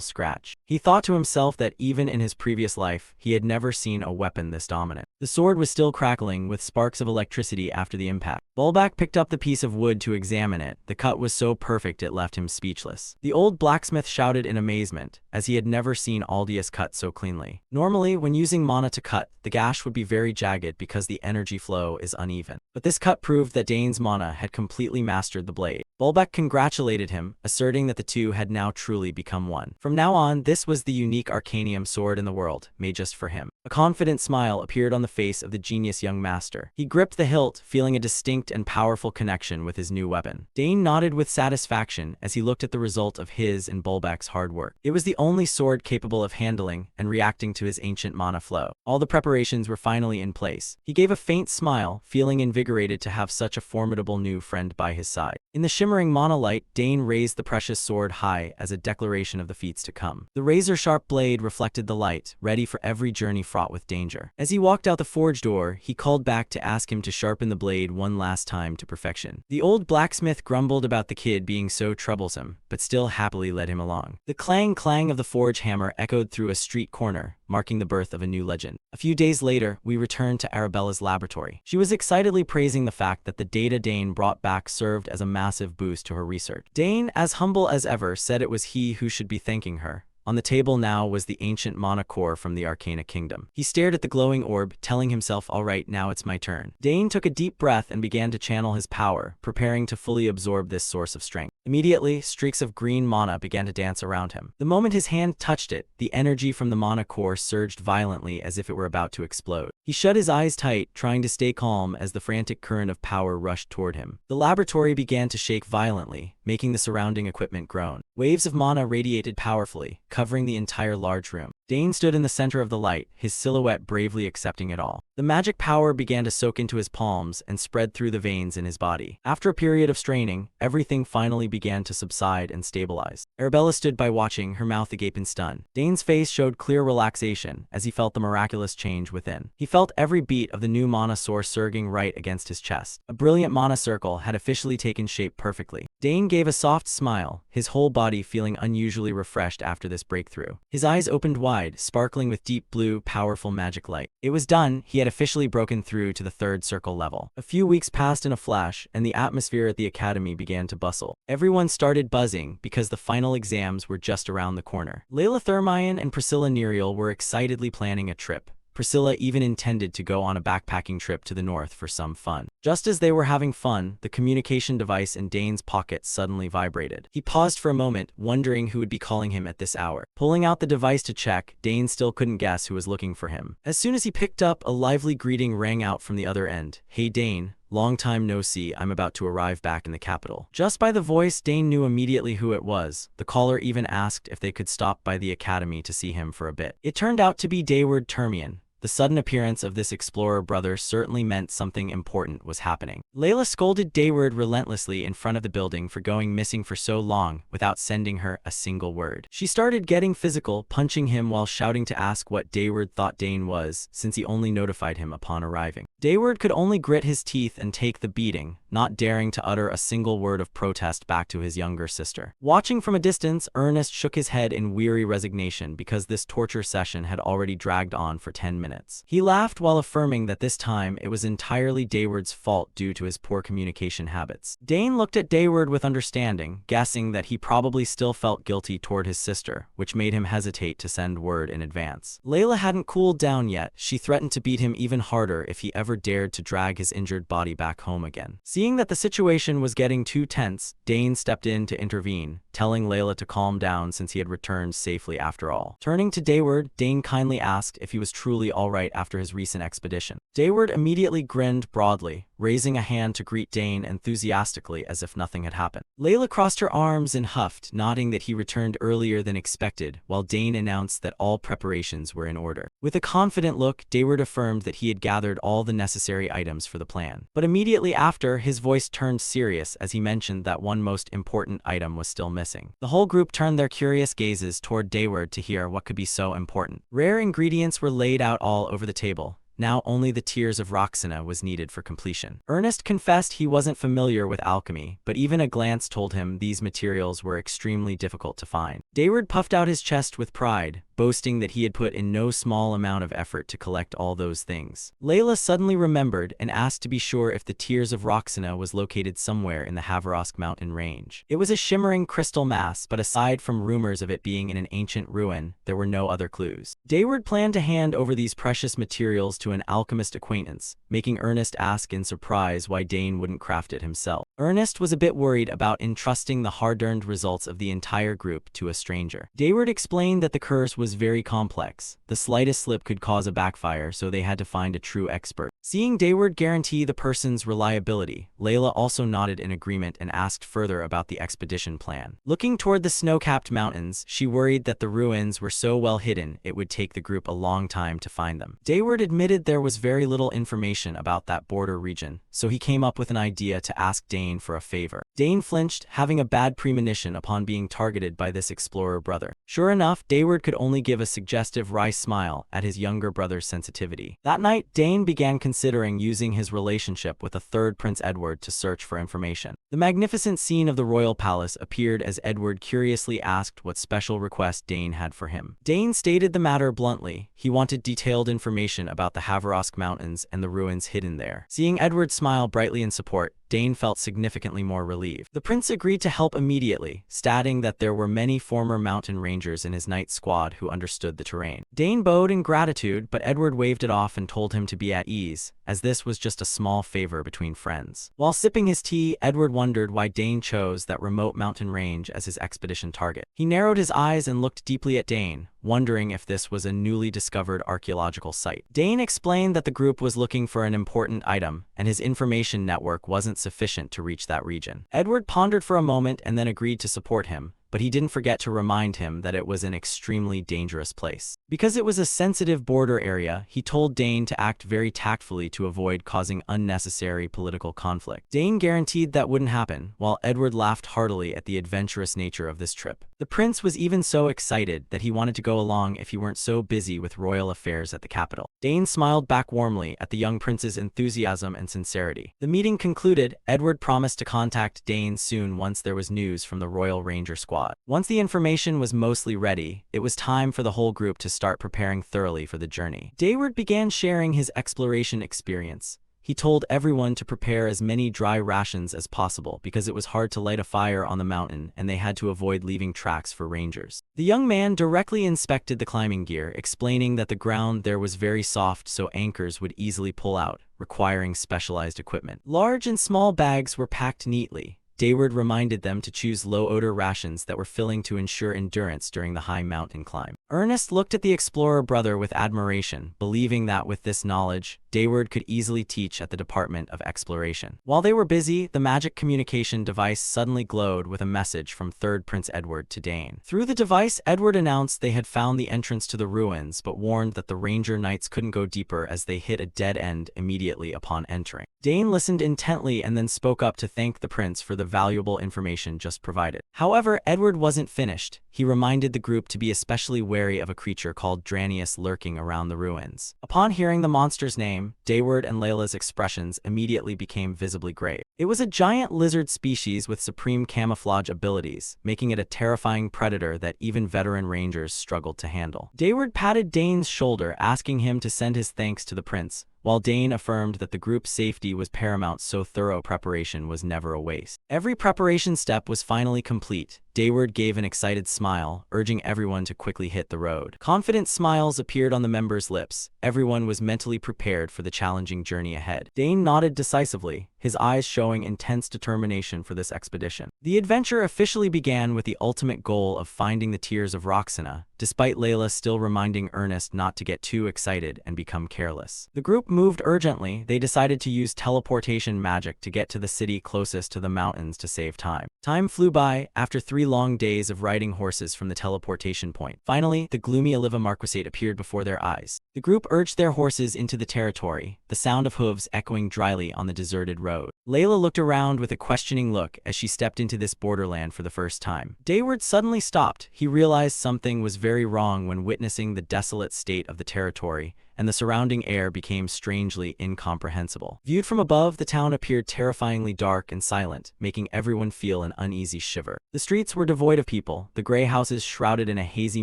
scratch. He thought to himself that even in his previous life, he had never seen a weapon this dominant. The sword was still crackling, with sparks of electricity after the impact. Bulbeck picked up the piece of wood to examine it. The cut was so perfect it left him speechless. The old blacksmith shouted in amazement, as he had never seen Aldius cut so cleanly. Normally, when using mana to cut, the gash would be very jagged because the energy flow is uneven. But this cut proved that Dane's mana had completely mastered the blade. Bulbeck congratulated him, asserting that the two had now truly become one. From now on, this was the unique arcanium sword in the world, made just for him. A confident smile appeared on the face of the genius young master. He gripped the hilt, feeling a distinct and powerful connection with his new weapon. Dane nodded with satisfaction as he looked at the result of his and Bulbeck's hard work. It was the only sword capable of handling and reacting to his ancient mana flow. All the preparations were finally in place. He gave a faint smile, feeling invigorated to have such a formidable new friend by his side. In the shimmering mana light, Dane raised the precious sword high as a declaration of the feats to come. The razor-sharp blade reflected the light, ready for every journey fraught with danger. As he walked out the forge door, he called back to ask him to sharpen the blade one last time to perfection. The old blacksmith grumbled about the kid being so troublesome, but still happily led him along. The clang-clang of the forge hammer echoed through a street corner, marking the birth of a new legend. A few days later, we returned to Arabella's laboratory. She was excitedly praising the fact that the data Dane brought back served as a massive boost to her research. Dane, as humble as ever, said it was he who should be thanking her. On the table now was the ancient mana core from the Arcana Kingdom. He stared at the glowing orb, telling himself, all right, now it's my turn. Dane took a deep breath and began to channel his power, preparing to fully absorb this source of strength. Immediately, streaks of green mana began to dance around him. The moment his hand touched it, the energy from the mana core surged violently as if it were about to explode. He shut his eyes tight, trying to stay calm as the frantic current of power rushed toward him. The laboratory began to shake violently, making the surrounding equipment groan. Waves of mana radiated powerfully, covering the entire large room. Dane stood in the center of the light, his silhouette bravely accepting it all. The magic power began to soak into his palms and spread through the veins in his body. After a period of straining, everything finally began to subside and stabilize. Arabella stood by watching, her mouth agape in stun. Dane's face showed clear relaxation as he felt the miraculous change within. He felt every beat of the new mana source surging right against his chest. A brilliant mana circle had officially taken shape perfectly. Dane gave a soft smile, his whole body feeling unusually refreshed after this breakthrough. His eyes opened wide, sparkling with deep blue, powerful magic light. It was done, he had officially broken through to the third circle level. A few weeks passed in a flash, and the atmosphere at the academy began to bustle. Everyone started buzzing because the final exams were just around the corner. Layla Thermion and Priscilla Nerial were excitedly planning a trip. Priscilla even intended to go on a backpacking trip to the north for some fun. Just as they were having fun, the communication device in Dane's pocket suddenly vibrated. He paused for a moment, wondering who would be calling him at this hour. Pulling out the device to check, Dane still couldn't guess who was looking for him. As soon as he picked up, a lively greeting rang out from the other end. "Hey Dane. Long time no see, I'm about to arrive back in the capital." Just by the voice, Dane knew immediately who it was. The caller even asked if they could stop by the academy to see him for a bit. It turned out to be Dayward Termian. The sudden appearance of this explorer brother certainly meant something important was happening. Layla scolded Dayward relentlessly in front of the building for going missing for so long without sending her a single word. She started getting physical, punching him while shouting to ask what Dayward thought Dane was, since he only notified him upon arriving. Dayward could only grit his teeth and take the beating, not daring to utter a single word of protest back to his younger sister. Watching from a distance, Ernest shook his head in weary resignation because this torture session had already dragged on for 10 minutes. He laughed while affirming that this time it was entirely Dayward's fault due to his poor communication habits. Dane looked at Dayward with understanding, guessing that he probably still felt guilty toward his sister, which made him hesitate to send word in advance. Layla hadn't cooled down yet. She threatened to beat him even harder if he ever dared to drag his injured body back home again. Seeing that the situation was getting too tense, Dane stepped in to intervene, telling Layla to calm down since he had returned safely after all. Turning to Dayward, Dane kindly asked if he was truly all right after his recent expedition. Dayward immediately grinned broadly, raising a hand to greet Dane enthusiastically as if nothing had happened. Layla crossed her arms and huffed, nodding that he returned earlier than expected, while Dane announced that all preparations were in order. With a confident look, Dayward affirmed that he had gathered all the necessary items for the plan. But immediately after, his voice turned serious as he mentioned that one most important item was still missing. The whole group turned their curious gazes toward Dayward to hear what could be so important. Rare ingredients were laid out all over the table. Now only the Tears of Roxana was needed for completion. Ernest confessed he wasn't familiar with alchemy, but even a glance told him these materials were extremely difficult to find. Dayward puffed out his chest with pride, boasting that he had put in no small amount of effort to collect all those things. Layla suddenly remembered and asked to be sure if the Tears of Roxana was located somewhere in the Haverosk mountain range. It was a shimmering crystal mass, but aside from rumors of it being in an ancient ruin, there were no other clues. Dayward planned to hand over these precious materials to an alchemist acquaintance, making Ernest ask in surprise why Dane wouldn't craft it himself. Ernest was a bit worried about entrusting the hard-earned results of the entire group to a stranger. Dayward explained that the curse was very complex. The slightest slip could cause a backfire, so they had to find a true expert. Seeing Dayward guarantee the person's reliability, Layla also nodded in agreement and asked further about the expedition plan. Looking toward the snow-capped mountains, she worried that the ruins were so well hidden it would take the group a long time to find them. Dayward admitted there was very little information about that border region, so he came up with an idea to ask Dane for a favor. Dane flinched, having a bad premonition upon being targeted by this explorer brother. Sure enough, Dayward could only give a suggestive wry smile at his younger brother's sensitivity. That night, Dane began considering using his relationship with a third Prince Edward to search for information. The magnificent scene of the royal palace appeared as Edward curiously asked what special request Dane had for him. Dane stated the matter bluntly. He wanted detailed information about the Haverosk Mountains and the ruins hidden there. Seeing Edward smile brightly in support, Dane felt significantly more relieved. The prince agreed to help immediately, stating that there were many former mountain rangers in his night squad who understood the terrain. Dane bowed in gratitude, but Edward waved it off and told him to be at ease, as this was just a small favor between friends. While sipping his tea, Edward wondered why Dane chose that remote mountain range as his expedition target. He narrowed his eyes and looked deeply at Dane, wondering if this was a newly discovered archaeological site. Dane explained that the group was looking for an important item, and his information network wasn't sufficient to reach that region. Edward pondered for a moment and then agreed to support him, but he didn't forget to remind him that it was an extremely dangerous place. Because it was a sensitive border area, he told Dane to act very tactfully to avoid causing unnecessary political conflict. Dane guaranteed that wouldn't happen, while Edward laughed heartily at the adventurous nature of this trip. The prince was even so excited that he wanted to go along if he weren't so busy with royal affairs at the capital. Dane smiled back warmly at the young prince's enthusiasm and sincerity. The meeting concluded, Edward promised to contact Dane soon once there was news from the Royal Ranger Squad. Once the information was mostly ready, it was time for the whole group to start preparing thoroughly for the journey. Dayward began sharing his exploration experience. He told everyone to prepare as many dry rations as possible because it was hard to light a fire on the mountain and they had to avoid leaving tracks for rangers. The young man directly inspected the climbing gear, explaining that the ground there was very soft so anchors would easily pull out, requiring specialized equipment. Large and small bags were packed neatly. Dayward reminded them to choose low-odor rations that were filling to ensure endurance during the high mountain climb. Ernest looked at the explorer brother with admiration, believing that with this knowledge, Dayward could easily teach at the Department of Exploration. While they were busy, the magic communication device suddenly glowed with a message from Third Prince Edward to Dane. Through the device, Edward announced they had found the entrance to the ruins, but warned that the Ranger Knights couldn't go deeper as they hit a dead end immediately upon entering. Dane listened intently and then spoke up to thank the prince for the valuable information just provided. However, Edward wasn't finished. He reminded the group to be especially wary of a creature called Dranius lurking around the ruins. Upon hearing the monster's name, Dayward and Layla's expressions immediately became visibly grave. It was a giant lizard species with supreme camouflage abilities, making it a terrifying predator that even veteran rangers struggled to handle. Dayward patted Dane's shoulder, asking him to send his thanks to the prince, while Dane affirmed that the group's safety was paramount so thorough preparation was never a waste. Every preparation step was finally complete. Dayward gave an excited smile, urging everyone to quickly hit the road. Confident smiles appeared on the members' lips. Everyone was mentally prepared for the challenging journey ahead. Dane nodded decisively, his eyes showing intense determination for this expedition. The adventure officially began with the ultimate goal of finding the Tears of Roxana, despite Layla still reminding Ernest not to get too excited and become careless. The group moved urgently. They decided to use teleportation magic to get to the city closest to the mountains to save time. Time flew by after 3 long days of riding horses from the teleportation point. Finally, the gloomy Oliva Marquisate appeared before their eyes. The group urged their horses into the territory, the sound of hooves echoing dryly on the deserted road. Layla looked around with a questioning look as she stepped into this borderland for the first time. Dayward suddenly stopped. He realized something was very wrong when witnessing the desolate state of the territory, and the surrounding air became strangely incomprehensible. Viewed from above, the town appeared terrifyingly dark and silent, making everyone feel an uneasy shiver. The streets were devoid of people, the gray houses shrouded in a hazy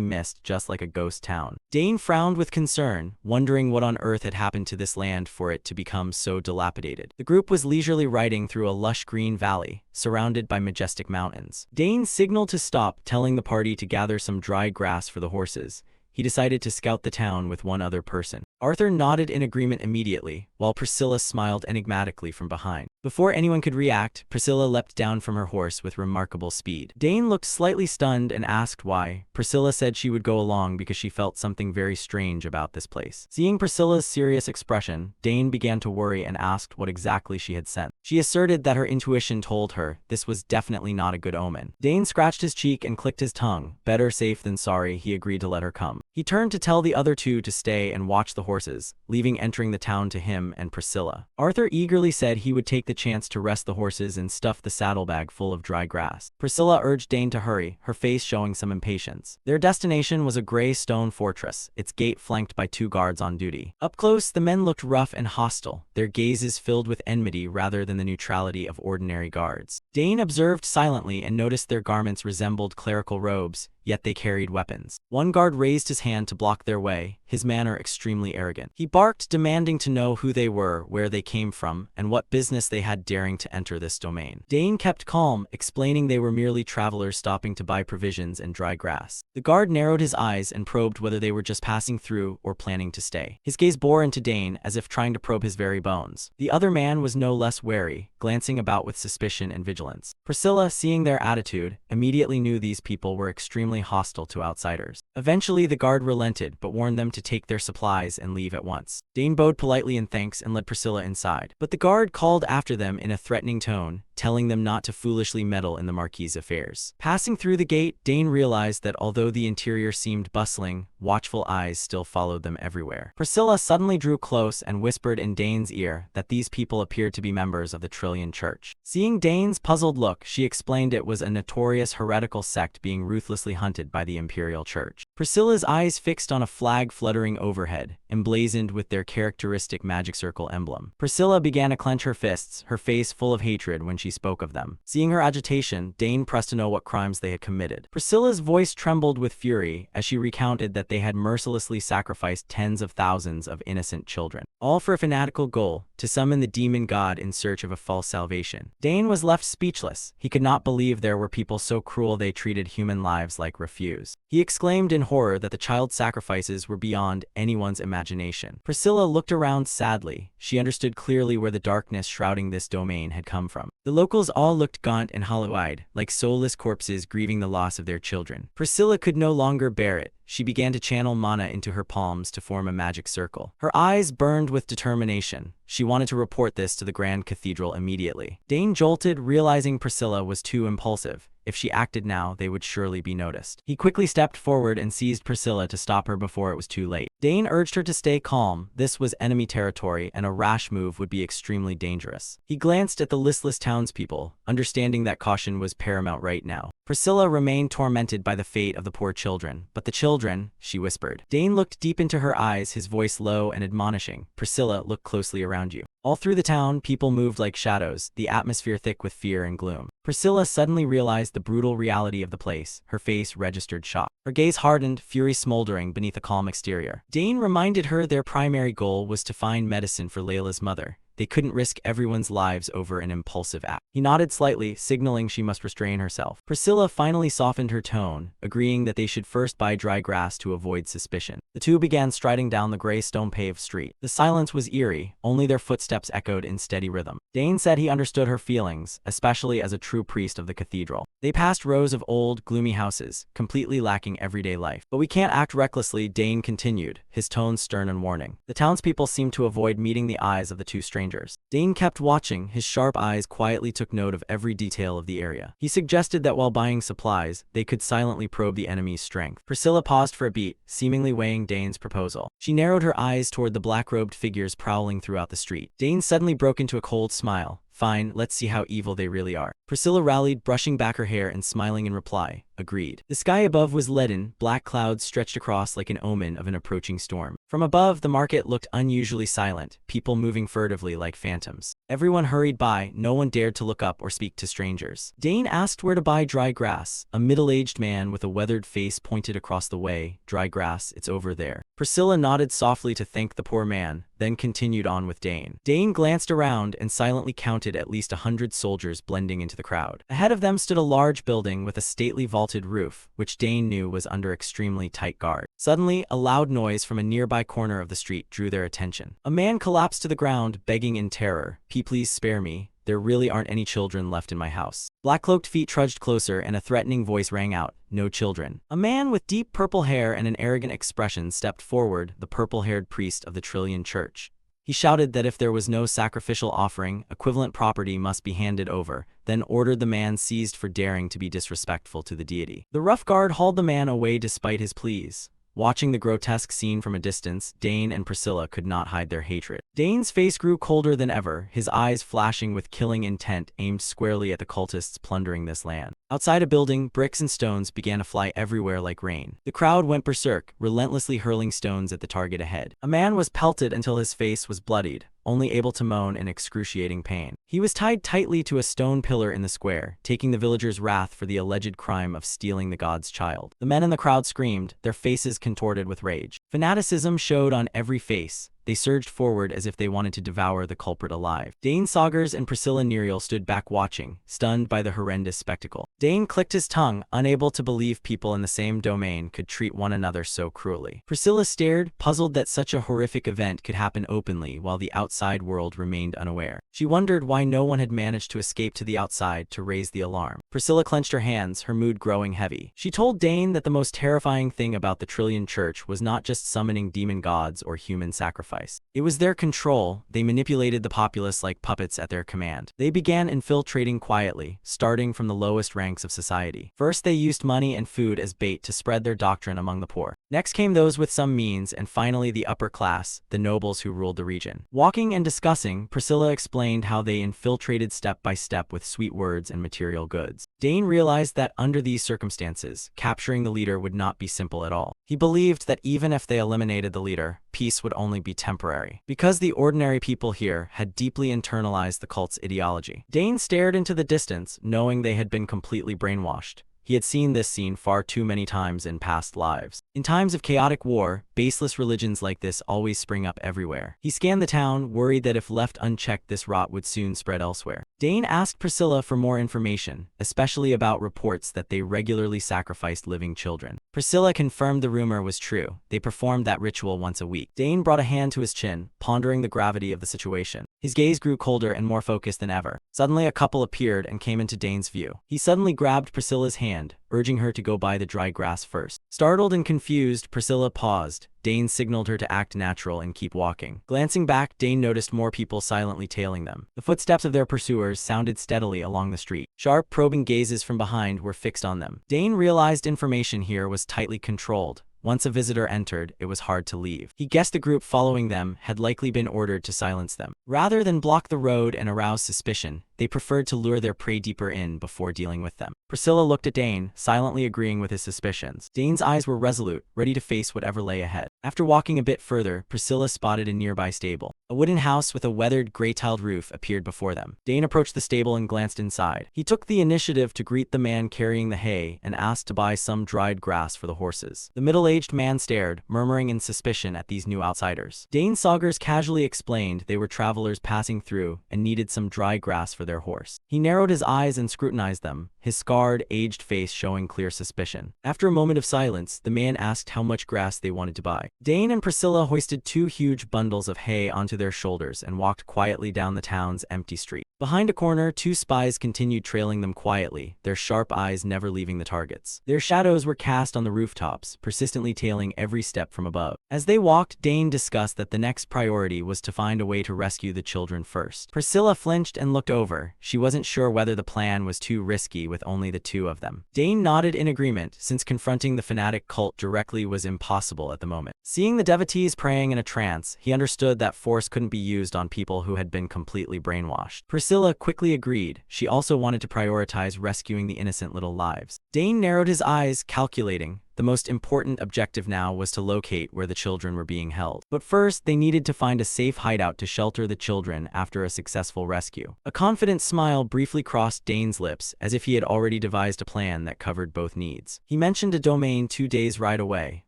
mist just like a ghost town. Dane frowned with concern, wondering what on earth had happened to this land for it to become so dilapidated. The group was leisurely riding through a lush green valley, surrounded by majestic mountains. Dane signaled to stop, telling the party to gather some dry grass for the horses. He decided to scout the town with one other person. Arthur nodded in agreement immediately, while Priscilla smiled enigmatically from behind. Before anyone could react, Priscilla leapt down from her horse with remarkable speed. Dane looked slightly stunned and asked why. Priscilla said she would go along because she felt something very strange about this place. Seeing Priscilla's serious expression, Dane began to worry and asked what exactly she had sensed. She asserted that her intuition told her this was definitely not a good omen. Dane scratched his cheek and clicked his tongue. Better safe than sorry, he agreed to let her come. He turned to tell the other two to stay and watch the horses, leaving entering the town to him and Priscilla. Arthur eagerly said he would take the chance to rest the horses and stuff the saddlebag full of dry grass. Priscilla urged Dane to hurry, her face showing some impatience. Their destination was a gray stone fortress, its gate flanked by 2 guards on duty. Up close, the men looked rough and hostile, their gazes filled with enmity rather than the neutrality of ordinary guards. Dane observed silently and noticed their garments resembled clerical robes, yet they carried weapons. One guard raised his hand to block their way, his manner extremely arrogant. He barked, demanding to know who they were, where they came from, and what business they had daring to enter this domain. Dane kept calm, explaining they were merely travelers stopping to buy provisions and dry grass. The guard narrowed his eyes and probed whether they were just passing through or planning to stay. His gaze bore into Dane as if trying to probe his very bones. The other man was no less wary, glancing about with suspicion and vigilance. Priscilla, seeing their attitude, immediately knew these people were extremely hostile to outsiders. Eventually, the guard relented, but warned them to take their supplies and leave at once. Dane bowed politely in thanks and led Priscilla inside. But the guard called after them in a threatening tone, telling them not to foolishly meddle in the Marquis's affairs. Passing through the gate, Dane realized that although the interior seemed bustling, watchful eyes still followed them everywhere. Priscilla suddenly drew close and whispered in Dane's ear that these people appeared to be members of the Trillion Church. Seeing Dane's puzzled look, she explained it was a notorious heretical sect being ruthlessly hunted by the Imperial Church. Priscilla's eyes fixed on a flag fluttering overhead, emblazoned with their characteristic magic circle emblem. Priscilla began to clench her fists, her face full of hatred when she spoke of them. Seeing her agitation, Dane pressed to know what crimes they had committed. Priscilla's voice trembled with fury as she recounted that they had mercilessly sacrificed tens of thousands of innocent children, all for a fanatical goal, to summon the demon god in search of a false salvation. Dane was left speechless. He could not believe there were people so cruel they treated human lives like refuse. He exclaimed in horror that the child sacrifices were beyond anyone's imagination. Priscilla looked around sadly. She understood clearly where the darkness shrouding this domain had come from. The locals all looked gaunt and hollow-eyed, like soulless corpses grieving the loss of their children. Priscilla could no longer bear it. She began to channel mana into her palms to form a magic circle. Her eyes burned with determination. She wanted to report this to the Grand Cathedral immediately. Dane jolted, realizing Priscilla was too impulsive. If she acted now, they would surely be noticed. He quickly stepped forward and seized Priscilla to stop her before it was too late. Dane urged her to stay calm. This was enemy territory, and a rash move would be extremely dangerous. He glanced at the listless townspeople, understanding that caution was paramount right now. Priscilla remained tormented by the fate of the poor children. But the children, she whispered. Dane looked deep into her eyes, his voice low and admonishing. Priscilla, look closely around you. All through the town, people moved like shadows, the atmosphere thick with fear and gloom. Priscilla suddenly realized the brutal reality of the place. Her face registered shock. Her gaze hardened, fury smoldering beneath a calm exterior. Dane reminded her their primary goal was to find medicine for Layla's mother. They couldn't risk everyone's lives over an impulsive act. He nodded slightly, signaling she must restrain herself. Priscilla finally softened her tone, agreeing that they should first buy dry grass to avoid suspicion. The two began striding down the gray stone-paved street. The silence was eerie, only their footsteps echoed in steady rhythm. Dane said he understood her feelings, especially as a true priest of the cathedral. They passed rows of old, gloomy houses, completely lacking everyday life. But we can't act recklessly, Dane continued, his tone stern and warning. The townspeople seemed to avoid meeting the eyes of the two strangers. Dane kept watching. His sharp eyes quietly took note of every detail of the area. He suggested that while buying supplies, they could silently probe the enemy's strength. Priscilla paused for a beat, seemingly weighing Dane's proposal. She narrowed her eyes toward the black-robed figures prowling throughout the street. Dane suddenly broke into a cold smile. Fine, let's see how evil they really are. Priscilla rallied, brushing back her hair and smiling in reply. Agreed. The sky above was leaden, black clouds stretched across like an omen of an approaching storm. From above, the market looked unusually silent, people moving furtively like phantoms. Everyone hurried by, no one dared to look up or speak to strangers. Dane asked where to buy dry grass. A middle-aged man with a weathered face pointed across the way. Dry grass, it's over there. Priscilla nodded softly to thank the poor man, then continued on with Dane. Dane glanced around and silently counted at least 100 soldiers blending into the crowd. Ahead of them stood a large building with a stately vaulted roof, which Dane knew was under extremely tight guard. Suddenly, a loud noise from a nearby corner of the street drew their attention. A man collapsed to the ground, begging in terror, Please spare me. There really aren't any children left in my house." Black-cloaked feet trudged closer and a threatening voice rang out, "No children." A man with deep purple hair and an arrogant expression stepped forward, the purple-haired priest of the Trillion Church. He shouted that if there was no sacrificial offering, equivalent property must be handed over, then ordered the man seized for daring to be disrespectful to the deity. The rough guard hauled the man away despite his pleas. Watching the grotesque scene from a distance, Dane and Priscilla could not hide their hatred. Dane's face grew colder than ever, his eyes flashing with killing intent aimed squarely at the cultists plundering this land. Outside a building, bricks and stones began to fly everywhere like rain. The crowd went berserk, relentlessly hurling stones at the target ahead. A man was pelted until his face was bloodied, only able to moan in excruciating pain. He was tied tightly to a stone pillar in the square, taking the villagers' wrath for the alleged crime of stealing the god's child. The men in the crowd screamed, their faces contorted with rage. Fanaticism showed on every face. They surged forward as if they wanted to devour the culprit alive. Dane Saugers and Priscilla Nerial stood back watching, stunned by the horrendous spectacle. Dane clicked his tongue, unable to believe people in the same domain could treat one another so cruelly. Priscilla stared, puzzled that such a horrific event could happen openly while the outside world remained unaware. She wondered why no one had managed to escape to the outside to raise the alarm. Priscilla clenched her hands, her mood growing heavy. She told Dane that the most terrifying thing about the Trillion Church was not just summoning demon gods or human sacrifice. sacrifice. It was their control. They manipulated the populace like puppets at their command. They began infiltrating quietly, starting from the lowest ranks of society. First, they used money and food as bait to spread their doctrine among the poor. Next came those with some means, and finally the upper class, the nobles who ruled the region. Walking and discussing, Priscilla explained how they infiltrated step by step with sweet words and material goods. Dane realized that under these circumstances, capturing the leader would not be simple at all. He believed that even if they eliminated the leader, peace would only be temporary, because the ordinary people here had deeply internalized the cult's ideology. Dane stared into the distance, knowing they had been completely brainwashed. He had seen this scene far too many times in past lives. In times of chaotic war, baseless religions like this always spring up everywhere. He scanned the town, worried that if left unchecked this rot would soon spread elsewhere. Dane asked Priscilla for more information, especially about reports that they regularly sacrificed living children. Priscilla confirmed the rumor was true. They performed that ritual once a week. Dane brought a hand to his chin, pondering the gravity of the situation. His gaze grew colder and more focused than ever. Suddenly a couple appeared and came into Dane's view. He suddenly grabbed Priscilla's hand, urging her to go buy the dry grass first. Startled and confused, Priscilla paused. Dane signaled her to act natural and keep walking. Glancing back, Dane noticed more people silently tailing them. The footsteps of their pursuers sounded steadily along the street. Sharp, probing gazes from behind were fixed on them. Dane realized information here was tightly controlled. Once a visitor entered, it was hard to leave. He guessed the group following them had likely been ordered to silence them. Rather than block the road and arouse suspicion, they preferred to lure their prey deeper in before dealing with them. Priscilla looked at Dane, silently agreeing with his suspicions. Dane's eyes were resolute, ready to face whatever lay ahead. After walking a bit further, Priscilla spotted a nearby stable. A wooden house with a weathered, gray-tiled roof appeared before them. Dane approached the stable and glanced inside. He took the initiative to greet the man carrying the hay and asked to buy some dried grass for the horses. The middle-aged man stared, murmuring in suspicion at these new outsiders. Dane Saugers casually explained they were travelers passing through and needed some dry grass for their horse. He narrowed his eyes and scrutinized them, his scarred, aged face showing clear suspicion. After a moment of silence, the man asked how much grass they wanted to buy. Dane and Priscilla hoisted 2 huge bundles of hay onto their shoulders and walked quietly down the town's empty street. Behind a corner, 2 spies continued trailing them quietly, their sharp eyes never leaving the targets. Their shadows were cast on the rooftops, persistently tailing every step from above. As they walked, Dane discussed that the next priority was to find a way to rescue the children first. Priscilla flinched and looked over. She wasn't sure whether the plan was too risky with only the 2 of them. Dane nodded in agreement, since confronting the fanatic cult directly was impossible at the moment. Seeing the devotees praying in a trance, he understood that force couldn't be used on people who had been completely brainwashed. Priscilla quickly agreed. She also wanted to prioritize rescuing the innocent little lives. Dane narrowed his eyes, calculating. The most important objective now was to locate where the children were being held. But first, they needed to find a safe hideout to shelter the children after a successful rescue. A confident smile briefly crossed Dane's lips, as if he had already devised a plan that covered both needs. He mentioned a domain 2 days' ride away,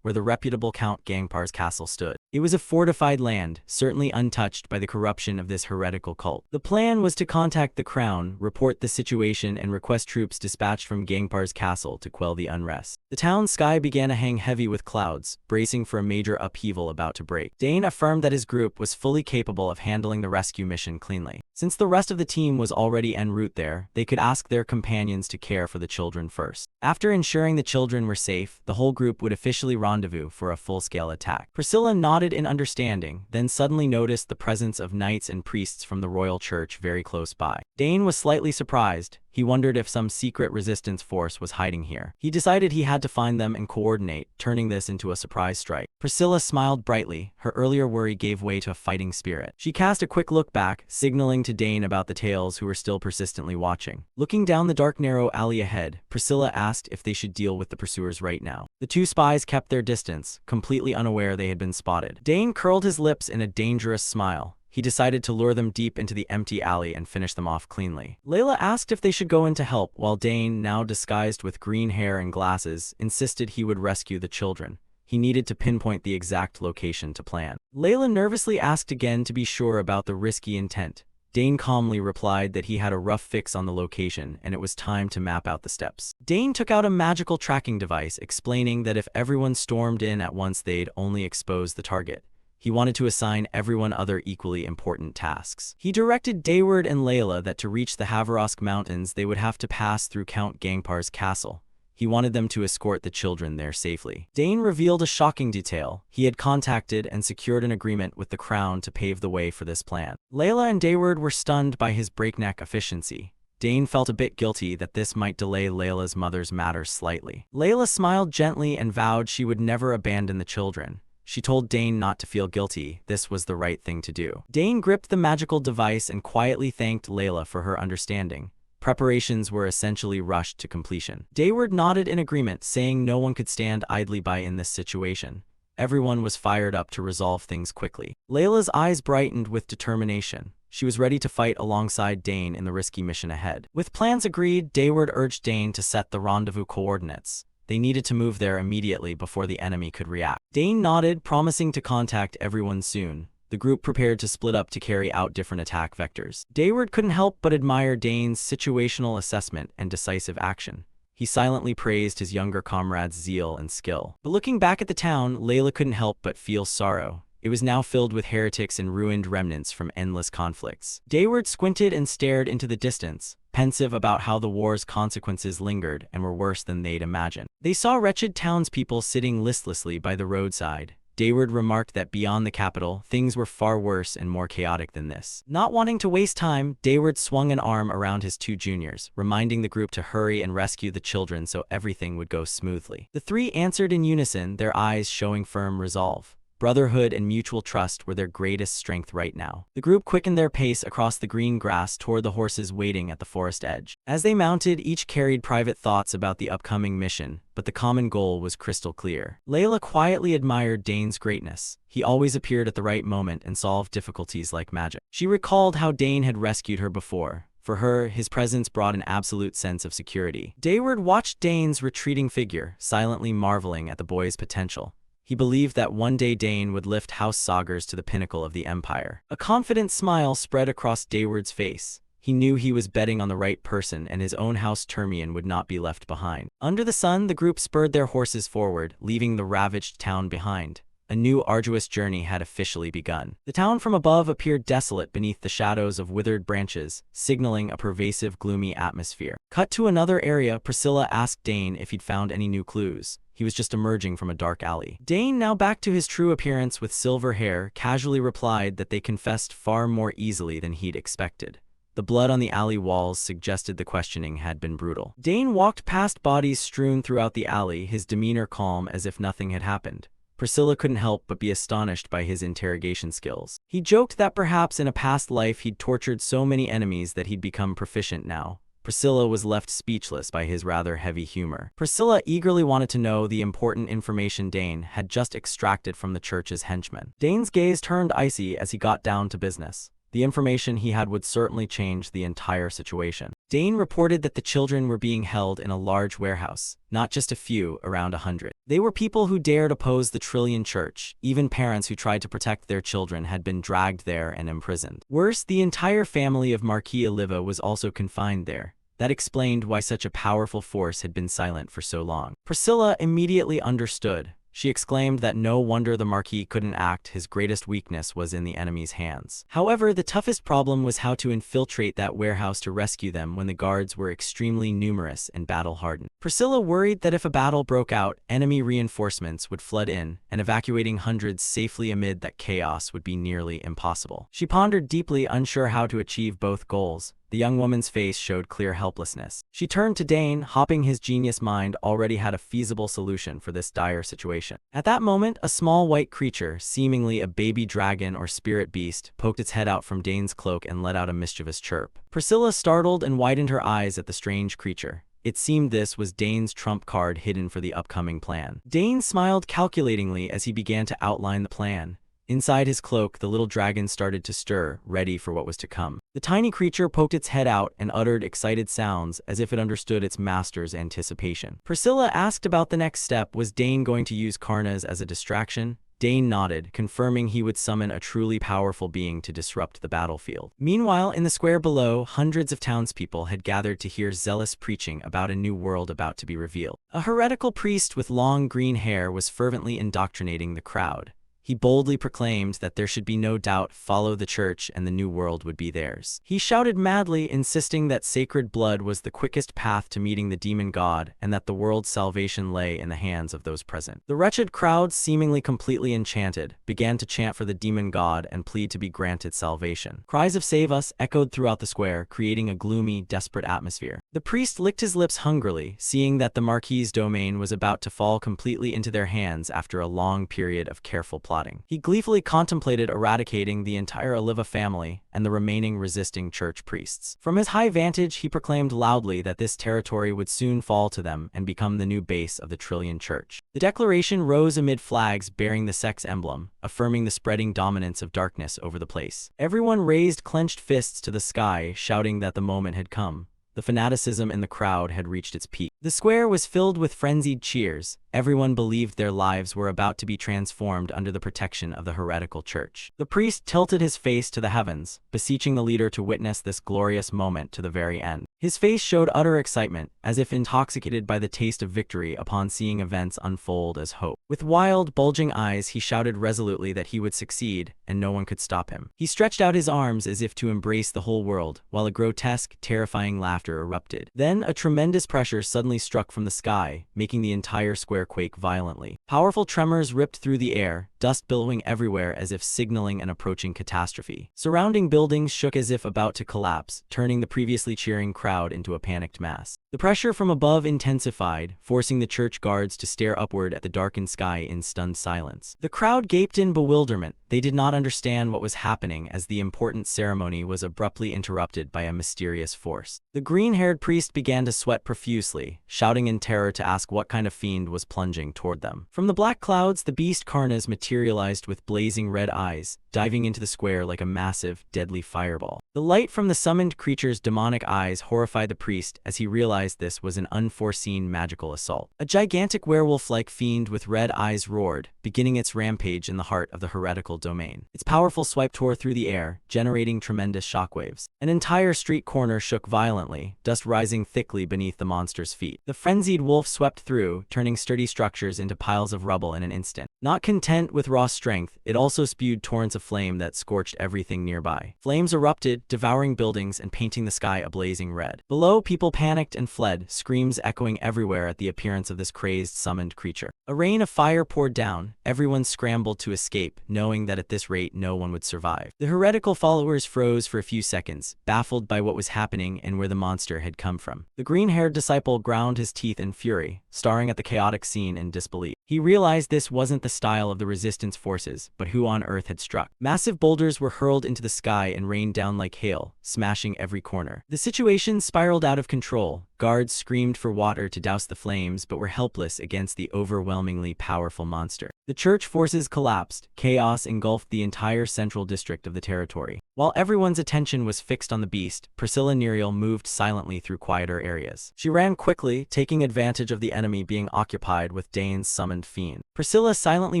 where the reputable Count Gangpar's castle stood. It was a fortified land, certainly untouched by the corruption of this heretical cult. The plan was to contact the crown, report the situation, and request troops dispatched from Gangpar's castle to quell the unrest. The town's sky began to hang heavy with clouds, bracing for a major upheaval about to break. Dane affirmed that his group was fully capable of handling the rescue mission cleanly. Since the rest of the team was already en route there, they could ask their companions to care for the children first. After ensuring the children were safe, the whole group would officially rendezvous for a full-scale attack. Priscilla nodded in understanding, then suddenly noticed the presence of knights and priests from the royal church very close by. Dane was slightly surprised. He wondered if some secret resistance force was hiding here. He decided he had to find them and coordinate, turning this into a surprise strike. Priscilla smiled brightly. Her earlier worry gave way to a fighting spirit. She cast a quick look back, signaling to Dane about the tails who were still persistently watching. Looking down the dark narrow alley ahead, Priscilla asked if they should deal with the pursuers right now. The 2 spies kept their distance, completely unaware they had been spotted. Dane curled his lips in a dangerous smile. He decided to lure them deep into the empty alley and finish them off cleanly. Layla asked if they should go in to help, while Dane, now disguised with green hair and glasses, insisted he would rescue the children. He needed to pinpoint the exact location to plan. Layla nervously asked again to be sure about the risky intent. Dane calmly replied that he had a rough fix on the location and it was time to map out the steps. Dane took out a magical tracking device, explaining that if everyone stormed in at once they'd only expose the target. He wanted to assign everyone other equally important tasks. He directed Dayward and Layla that to reach the Haverosk Mountains they would have to pass through Count Gangpar's castle. He wanted them to escort the children there safely. Dane revealed a shocking detail. He had contacted and secured an agreement with the crown to pave the way for this plan. Layla and Dayward were stunned by his breakneck efficiency. Dane felt a bit guilty that this might delay Layla's mother's matters slightly. Layla smiled gently and vowed she would never abandon the children. She told Dane not to feel guilty. This was the right thing to do. Dane gripped the magical device and quietly thanked Layla for her understanding. Preparations were essentially rushed to completion. Dayward nodded in agreement, saying no one could stand idly by in this situation. Everyone was fired up to resolve things quickly. Layla's eyes brightened with determination. She was ready to fight alongside Dane in the risky mission ahead. With plans agreed, Dayward urged Dane to set the rendezvous coordinates. They needed to move there immediately before the enemy could react. Dane nodded, promising to contact everyone soon. The group prepared to split up to carry out different attack vectors. Dayward couldn't help but admire Dane's situational assessment and decisive action. He silently praised his younger comrade's zeal and skill. But looking back at the town, Layla couldn't help but feel sorrow. It was now filled with heretics and ruined remnants from endless conflicts. Dayward squinted and stared into the distance, pensive about how the war's consequences lingered and were worse than they'd imagined. They saw wretched townspeople sitting listlessly by the roadside. Dayward remarked that beyond the capital, things were far worse and more chaotic than this. Not wanting to waste time, Dayward swung an arm around his two juniors, reminding the group to hurry and rescue the children so everything would go smoothly. The three answered in unison, their eyes showing firm resolve. Brotherhood and mutual trust were their greatest strength right now. The group quickened their pace across the green grass toward the horses waiting at the forest edge. As they mounted, each carried private thoughts about the upcoming mission, but the common goal was crystal clear. Layla quietly admired Dane's greatness. He always appeared at the right moment and solved difficulties like magic. She recalled how Dane had rescued her before. For her, his presence brought an absolute sense of security. Dayward watched Dane's retreating figure, silently marveling at the boy's potential. He believed that one day Dane would lift House Saugers to the pinnacle of the empire. A confident smile spread across Dayward's face. He knew he was betting on the right person, and his own House Termian would not be left behind. Under the sun, the group spurred their horses forward, leaving the ravaged town behind. A new arduous journey had officially begun. The town from above appeared desolate beneath the shadows of withered branches, signaling a pervasive, gloomy atmosphere. Cut to another area, Priscilla asked Dane if he'd found any new clues. He was just emerging from a dark alley. Dane, now back to his true appearance with silver hair, casually replied that they confessed far more easily than he'd expected. The blood on the alley walls suggested the questioning had been brutal. Dane walked past bodies strewn throughout the alley, his demeanor calm as if nothing had happened. Priscilla couldn't help but be astonished by his interrogation skills. He joked that perhaps in a past life he'd tortured so many enemies that he'd become proficient now. Priscilla was left speechless by his rather heavy humor. Priscilla eagerly wanted to know the important information Dane had just extracted from the church's henchmen. Dane's gaze turned icy as he got down to business. The information he had would certainly change the entire situation. Dane reported that the children were being held in a large warehouse, not just a few, around 100. They were people who dared oppose the Trillion Church. Even parents who tried to protect their children had been dragged there and imprisoned. Worse, the entire family of Marquis Oliva was also confined there. That explained why such a powerful force had been silent for so long. Priscilla immediately understood. She exclaimed that no wonder the Marquis couldn't act, his greatest weakness was in the enemy's hands. However, the toughest problem was how to infiltrate that warehouse to rescue them when the guards were extremely numerous and battle-hardened. Priscilla worried that if a battle broke out, enemy reinforcements would flood in, and evacuating hundreds safely amid that chaos would be nearly impossible. She pondered deeply, unsure how to achieve both goals. The young woman's face showed clear helplessness. She turned to Dane, hoping his genius mind already had a feasible solution for this dire situation. At that moment, a small white creature, seemingly a baby dragon or spirit beast, poked its head out from Dane's cloak and let out a mischievous chirp. Priscilla startled and widened her eyes at the strange creature. It seemed this was Dane's trump card hidden for the upcoming plan. Dane smiled calculatingly as he began to outline the plan. Inside his cloak, the little dragon started to stir, ready for what was to come. The tiny creature poked its head out and uttered excited sounds as if it understood its master's anticipation. Priscilla asked about the next step. Was Dane going to use Karnas as a distraction? Dane nodded, confirming he would summon a truly powerful being to disrupt the battlefield. Meanwhile, in the square below, hundreds of townspeople had gathered to hear zealous preaching about a new world about to be revealed. A heretical priest with long green hair was fervently indoctrinating the crowd. he boldly proclaimed that there should be no doubt, follow the church and the new world would be theirs. He shouted madly, insisting that sacred blood was the quickest path to meeting the demon god and that the world's salvation lay in the hands of those present. The wretched crowd, seemingly completely enchanted, began to chant for the demon god and plead to be granted salvation. Cries of "Save us" echoed throughout the square, creating a gloomy, desperate atmosphere. The priest licked his lips hungrily, seeing that the Marquis's domain was about to fall completely into their hands after a long period of careful plotting. He gleefully contemplated eradicating the entire Oliva family and the remaining resisting church priests. From his high vantage, he proclaimed loudly that this territory would soon fall to them and become the new base of the Trillion Church. The declaration rose amid flags bearing the sex emblem, affirming the spreading dominance of darkness over the place. Everyone raised clenched fists to the sky, shouting that the moment had come. The fanaticism in the crowd had reached its peak. The square was filled with frenzied cheers. Everyone believed their lives were about to be transformed under the protection of the heretical church. The priest tilted his face to the heavens, beseeching the leader to witness this glorious moment to the very end. His face showed utter excitement, as if intoxicated by the taste of victory upon seeing events unfold as hope. With wild, bulging eyes, he shouted resolutely that he would succeed, and no one could stop him. He stretched out his arms as if to embrace the whole world, while a grotesque, terrifying laughter erupted. Then a tremendous pressure suddenly struck from the sky, making the entire square quake violently. Powerful tremors ripped through the air, dust billowing everywhere as if signaling an approaching catastrophe. Surrounding buildings shook as if about to collapse, turning the previously cheering crowd into a panicked mass. The pressure from above intensified, forcing the church guards to stare upward at the darkened sky in stunned silence. The crowd gaped in bewilderment. They did not understand what was happening as the important ceremony was abruptly interrupted by a mysterious force. The green-haired priest began to sweat profusely, shouting in terror to ask what kind of fiend was plunging toward them. From the black clouds, the beast Karnas materialized with blazing red eyes, diving into the square like a massive, deadly fireball. The light from the summoned creature's demonic eyes horrified the priest as he realized this was an unforeseen magical assault. A gigantic werewolf-like fiend with red eyes roared, beginning its rampage in the heart of the heretical domain. Its powerful swipe tore through the air, generating tremendous shockwaves. An entire street corner shook violently, dust rising thickly beneath the monster's feet. The frenzied wolf swept through, turning sturdy structures into piles of rubble in an instant. Not content with raw strength, it also spewed torrents of flame that scorched everything nearby. Flames erupted, devouring buildings and painting the sky a blazing red. Below, people panicked and fled, screams echoing everywhere at the appearance of this crazed, summoned creature. A rain of fire poured down. Everyone scrambled to escape, knowing that at this rate no one would survive. The heretical followers froze for a few seconds, baffled by what was happening and where the monster had come from. The green-haired disciple ground his teeth in fury, staring at the chaotic scene in disbelief. He realized this wasn't the style of the resistance forces, but who on earth had struck. Massive boulders were hurled into the sky and rained down like hail, smashing every corner. The situation spiraled out of control. Guards screamed for water to douse the flames but were helpless against the overwhelmingly powerful monster. The church forces collapsed. Chaos engulfed the entire central district of the territory. While everyone's attention was fixed on the beast, Priscilla Nerial moved silently through quieter areas. She ran quickly, taking advantage of the enemy being occupied with Dane's summoned fiend. Priscilla silently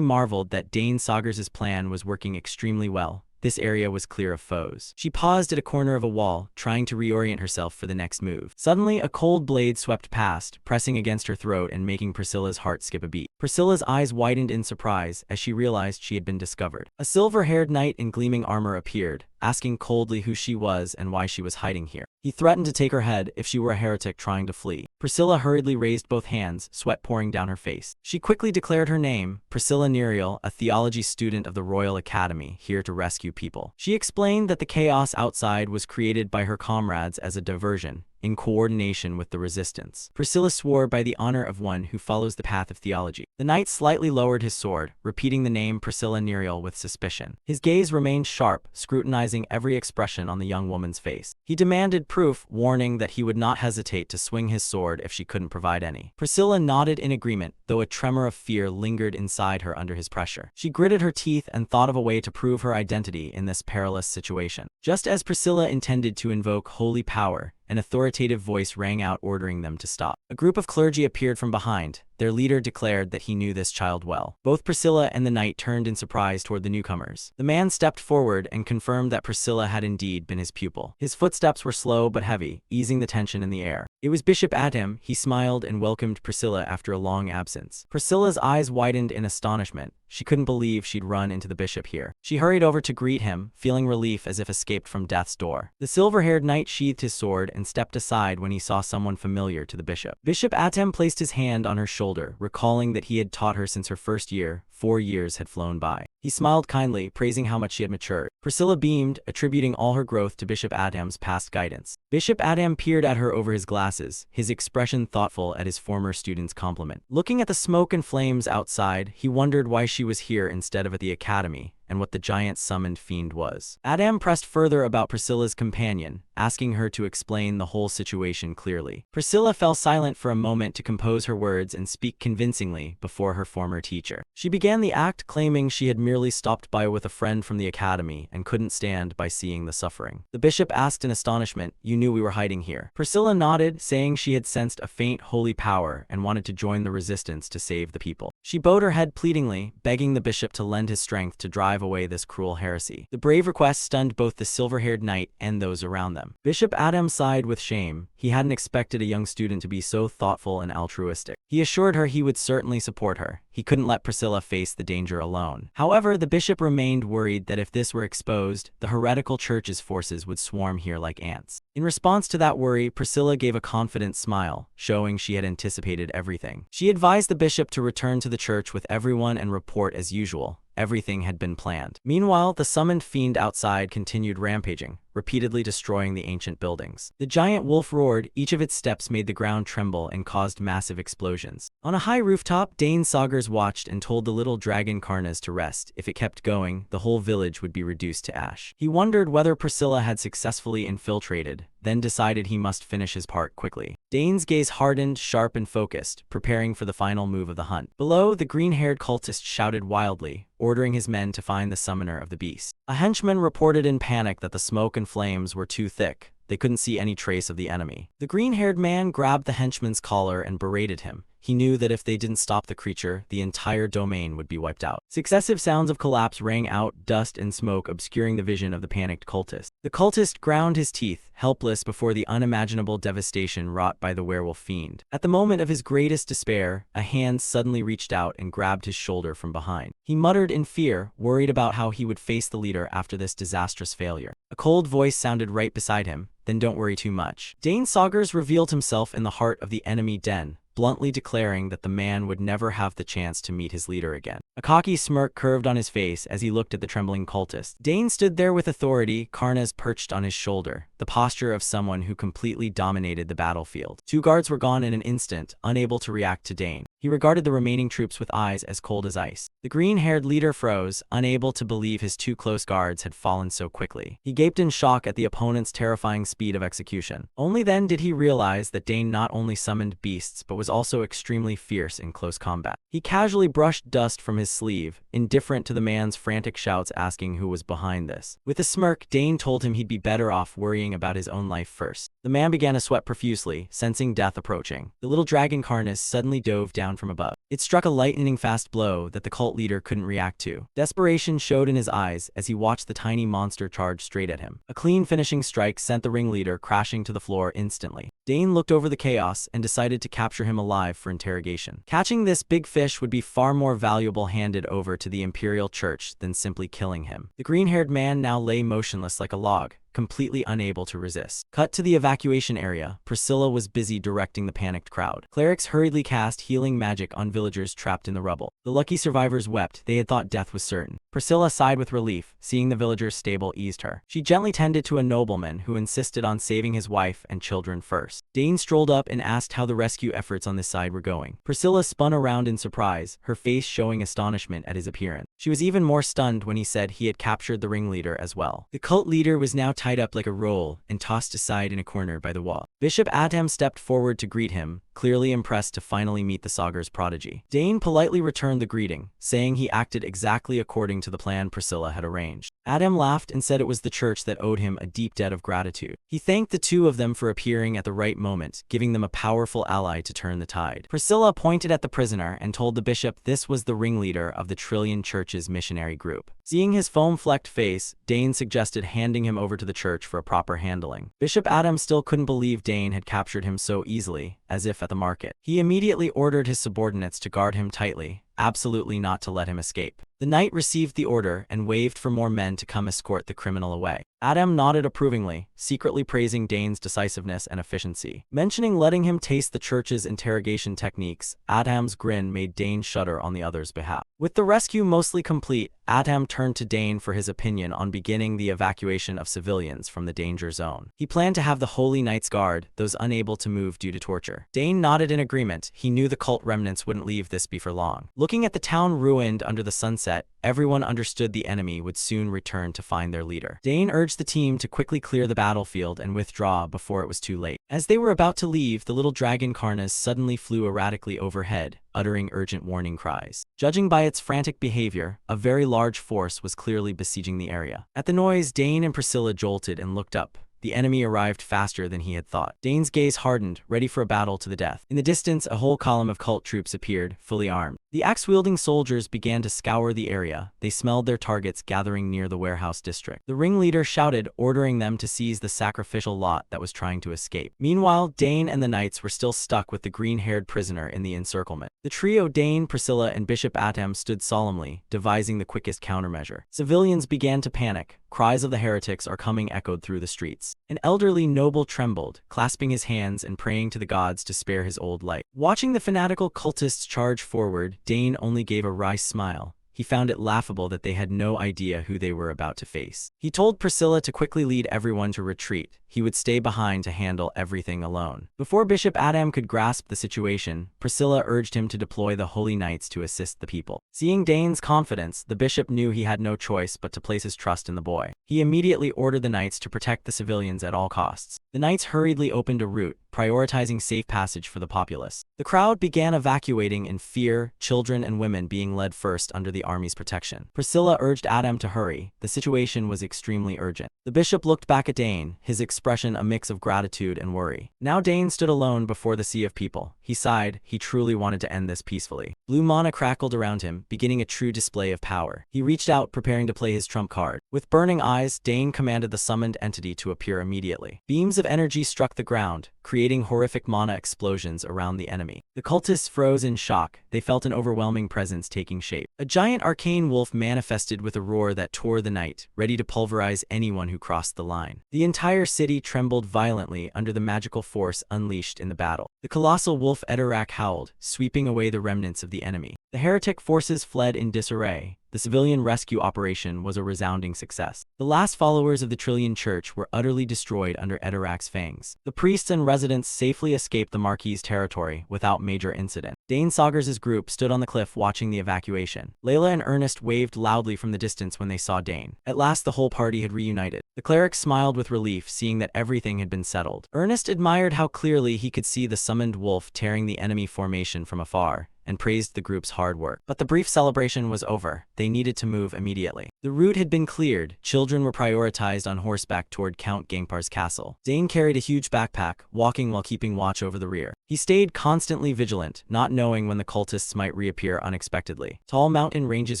marveled that Dane Saugers' plan was working extremely well. This area was clear of foes. She paused at a corner of a wall, trying to reorient herself for the next move. Suddenly, a cold blade swept past, pressing against her throat and making Priscilla's heart skip a beat. Priscilla's eyes widened in surprise as she realized she had been discovered. A silver-haired knight in gleaming armor appeared, asking coldly who she was and why she was hiding here. He threatened to take her head if she were a heretic trying to flee. Priscilla hurriedly raised both hands, sweat pouring down her face. She quickly declared her name, Priscilla Nerial, a theology student of the Royal Academy, here to rescue people. She explained that the chaos outside was created by her comrades as a diversion, in coordination with the resistance. Priscilla swore by the honor of one who follows the path of theology. The knight slightly lowered his sword, repeating the name Priscilla Nerial with suspicion. His gaze remained sharp, scrutinizing every expression on the young woman's face. He demanded proof, warning that he would not hesitate to swing his sword if she couldn't provide any. Priscilla nodded in agreement, though a tremor of fear lingered inside her under his pressure. She gritted her teeth and thought of a way to prove her identity in this perilous situation. Just as Priscilla intended to invoke holy power, an authoritative voice rang out ordering them to stop. A group of clergy appeared from behind, their leader declared that he knew this child well. Both Priscilla and the knight turned in surprise toward the newcomers. The man stepped forward and confirmed that Priscilla had indeed been his pupil. His footsteps were slow but heavy, easing the tension in the air. It was Bishop Atem. He smiled and welcomed Priscilla after a long absence. Priscilla's eyes widened in astonishment. She couldn't believe she'd run into the bishop here. She hurried over to greet him, feeling relief as if escaped from death's door. The silver-haired knight sheathed his sword and stepped aside when he saw someone familiar to the bishop. Bishop Atem placed his hand on her shoulder, recalling that he had taught her since her first year. 4 years had flown by. He smiled kindly, praising how much she had matured. Priscilla beamed, attributing all her growth to Bishop Atem's past guidance. Bishop Atem peered at her over his glasses, his expression thoughtful at his former student's compliment. Looking at the smoke and flames outside, he wondered why she was here instead of at the academy, and what the giant summoned fiend was. Atem pressed further about Priscilla's companion, asking her to explain the whole situation clearly. Priscilla fell silent for a moment to compose her words and speak convincingly before her former teacher. She began the act claiming she had merely stopped by with a friend from the academy and couldn't stand by seeing the suffering. The bishop asked in astonishment, "You knew we were hiding here?" Priscilla nodded, saying she had sensed a faint holy power and wanted to join the resistance to save the people. She bowed her head pleadingly, begging the bishop to lend his strength to drive away this cruel heresy. The brave request stunned both the silver-haired knight and those around them. Bishop Atem sighed with shame. He hadn't expected a young student to be so thoughtful and altruistic. He assured her he would certainly support her. He couldn't let Priscilla face the danger alone. However, the bishop remained worried that if this were exposed, the heretical church's forces would swarm here like ants. In response to that worry, Priscilla gave a confident smile, showing she had anticipated everything. She advised the bishop to return to the church with everyone and report as usual. Everything had been planned. Meanwhile, the summoned fiend outside continued rampaging, repeatedly destroying the ancient buildings. The giant wolf roared, each of its steps made the ground tremble and caused massive explosions. On a high rooftop, Dane Saugers watched and told the little dragon Karnas to rest. If it kept going, the whole village would be reduced to ash. He wondered whether Priscilla had successfully infiltrated, then decided he must finish his part quickly. Dane's gaze hardened, sharp and focused, preparing for the final move of the hunt. Below, the green-haired cultist shouted wildly, ordering his men to find the summoner of the beast. A henchman reported in panic that the smoke and flames were too thick. They couldn't see any trace of the enemy. The green-haired man grabbed the henchman's collar and berated him. He knew that if they didn't stop the creature, the entire domain would be wiped out. Successive sounds of collapse rang out, dust and smoke obscuring the vision of the panicked cultist. The cultist ground his teeth, helpless before the unimaginable devastation wrought by the werewolf fiend. At the moment of his greatest despair, a hand suddenly reached out and grabbed his shoulder from behind. He muttered in fear, worried about how he would face the leader after this disastrous failure. A cold voice sounded right beside him. "Then don't worry too much." Dane Saugers revealed himself in the heart of the enemy den, bluntly declaring that the man would never have the chance to meet his leader again. A cocky smirk curved on his face as he looked at the trembling cultist. Dane stood there with authority, Karnas perched on his shoulder, the posture of someone who completely dominated the battlefield. 2 guards were gone in an instant, unable to react to Dane. He regarded the remaining troops with eyes as cold as ice. The green-haired leader froze, unable to believe his 2 close guards had fallen so quickly. He gaped in shock at the opponent's terrifying speed of execution. Only then did he realize that Dane not only summoned beasts but was also extremely fierce in close combat. He casually brushed dust from his sleeve, indifferent to the man's frantic shouts asking who was behind this. With a smirk, Dane told him he'd be better off worrying about his own life first. The man began to sweat profusely, sensing death approaching. The little dragon Karnas suddenly dove down from above. It struck a lightning-fast blow that the cult leader couldn't react to. Desperation showed in his eyes as he watched the tiny monster charge straight at him. A clean finishing strike sent the ringleader crashing to the floor instantly. Dane looked over the chaos and decided to capture him alive for interrogation. Catching this big fish would be far more valuable handed over to the Imperial Church than simply killing him. The green-haired man now lay motionless like a log, completely unable to resist. Cut to the evacuation area. Priscilla was busy directing the panicked crowd. Clerics hurriedly cast healing magic on villagers trapped in the rubble. The lucky survivors wept. They had thought death was certain. Priscilla sighed with relief, seeing the villagers' stable eased her. She gently tended to a nobleman who insisted on saving his wife and children first. Dane strolled up and asked how the rescue efforts on this side were going. Priscilla spun around in surprise, her face showing astonishment at his appearance. She was even more stunned when he said he had captured the ringleader as well. The cult leader was now tied up like a roll and tossed aside in a corner by the wall. Bishop Atem stepped forward to greet him, clearly impressed to finally meet the Saugers prodigy. Dane politely returned the greeting, saying he acted exactly according to the plan Priscilla had arranged. Adam laughed and said it was the church that owed him a deep debt of gratitude. He thanked the two of them for appearing at the right moment, giving them a powerful ally to turn the tide. Priscilla pointed at the prisoner and told the bishop this was the ringleader of the Trillion Church's missionary group. Seeing his foam-flecked face, Dane suggested handing him over to the church for a proper handling. Bishop Adam still couldn't believe Dane had captured him so easily, as if at the market. He immediately ordered his subordinates to guard him tightly, absolutely not to let him escape. The knight received the order and waved for more men to come escort the criminal away. Adam nodded approvingly, secretly praising Dane's decisiveness and efficiency. Mentioning letting him taste the church's interrogation techniques, Adam's grin made Dane shudder on the other's behalf. With the rescue mostly complete, Adam turned to Dane for his opinion on beginning the evacuation of civilians from the danger zone. He planned to have the Holy Knights guard those unable to move due to torture. Dane nodded in agreement. He knew the cult remnants wouldn't leave this be for long. Looking at the town ruined under the sunset, everyone understood the enemy would soon return to find their leader. Dane urged the team to quickly clear the battlefield and withdraw before it was too late. As they were about to leave, the little dragon Karnas suddenly flew erratically overhead, uttering urgent warning cries. Judging by its frantic behavior, a very large force was clearly besieging the area. At the noise, Dane and Priscilla jolted and looked up. The enemy arrived faster than he had thought. Dane's gaze hardened, ready for a battle to the death. In the distance, a whole column of cult troops appeared, fully armed. The axe-wielding soldiers began to scour the area. They smelled their targets gathering near the warehouse district. The ringleader shouted, ordering them to seize the sacrificial lot that was trying to escape. Meanwhile, Dane and the knights were still stuck with the green-haired prisoner in the encirclement. The trio Dane, Priscilla, and Bishop Adam stood solemnly, devising the quickest countermeasure. Civilians began to panic. Cries of the heretics are coming echoed through the streets. An elderly noble trembled, clasping his hands and praying to the gods to spare his old light. Watching the fanatical cultists charge forward, Dane only gave a wry smile. He found it laughable that they had no idea who they were about to face. He told Priscilla to quickly lead everyone to retreat. He would stay behind to handle everything alone. Before Bishop Adam could grasp the situation, Priscilla urged him to deploy the Holy Knights to assist the people. Seeing Dane's confidence, the bishop knew he had no choice but to place his trust in the boy. He immediately ordered the knights to protect the civilians at all costs. The knights hurriedly opened a route, prioritizing safe passage for the populace. The crowd began evacuating in fear, children and women being led first under the army's protection. Priscilla urged Adam to hurry. The situation was extremely urgent. The bishop looked back at Dane, his expression a mix of gratitude and worry. Now Dane stood alone before the sea of people. He sighed. He truly wanted to end this peacefully. Blue mana crackled around him, beginning a true display of power. He reached out, preparing to play his trump card. With burning eyes, Dane commanded the summoned entity to appear immediately. Beams of energy struck the ground, creating horrific mana explosions around the enemy. The cultists froze in shock. They felt an overwhelming presence taking shape. A giant arcane wolf manifested with a roar that tore the night, ready to pulverize anyone who crossed the line. The entire city trembled violently under the magical force unleashed in the battle. The colossal wolf Edorak howled, sweeping away the remnants of the enemy. The heretic forces fled in disarray. The civilian rescue operation was a resounding success. The last followers of the Trillion Church were utterly destroyed under Edorak's fangs. The priests and residents safely escaped the Marquis' territory without major incident. Dane Saugers' group stood on the cliff watching the evacuation. Layla and Ernest waved loudly from the distance when they saw Dane. At last the whole party had reunited. The cleric smiled with relief, seeing that everything had been settled. Ernest admired how clearly he could see the summoned wolf tearing the enemy formation from afar, and praised the group's hard work. But the brief celebration was over. They needed to move immediately. The route had been cleared. Children were prioritized on horseback toward Count Gangpar's castle. Dane carried a huge backpack, walking while keeping watch over the rear. He stayed constantly vigilant, not knowing when the cultists might reappear unexpectedly. Tall mountain ranges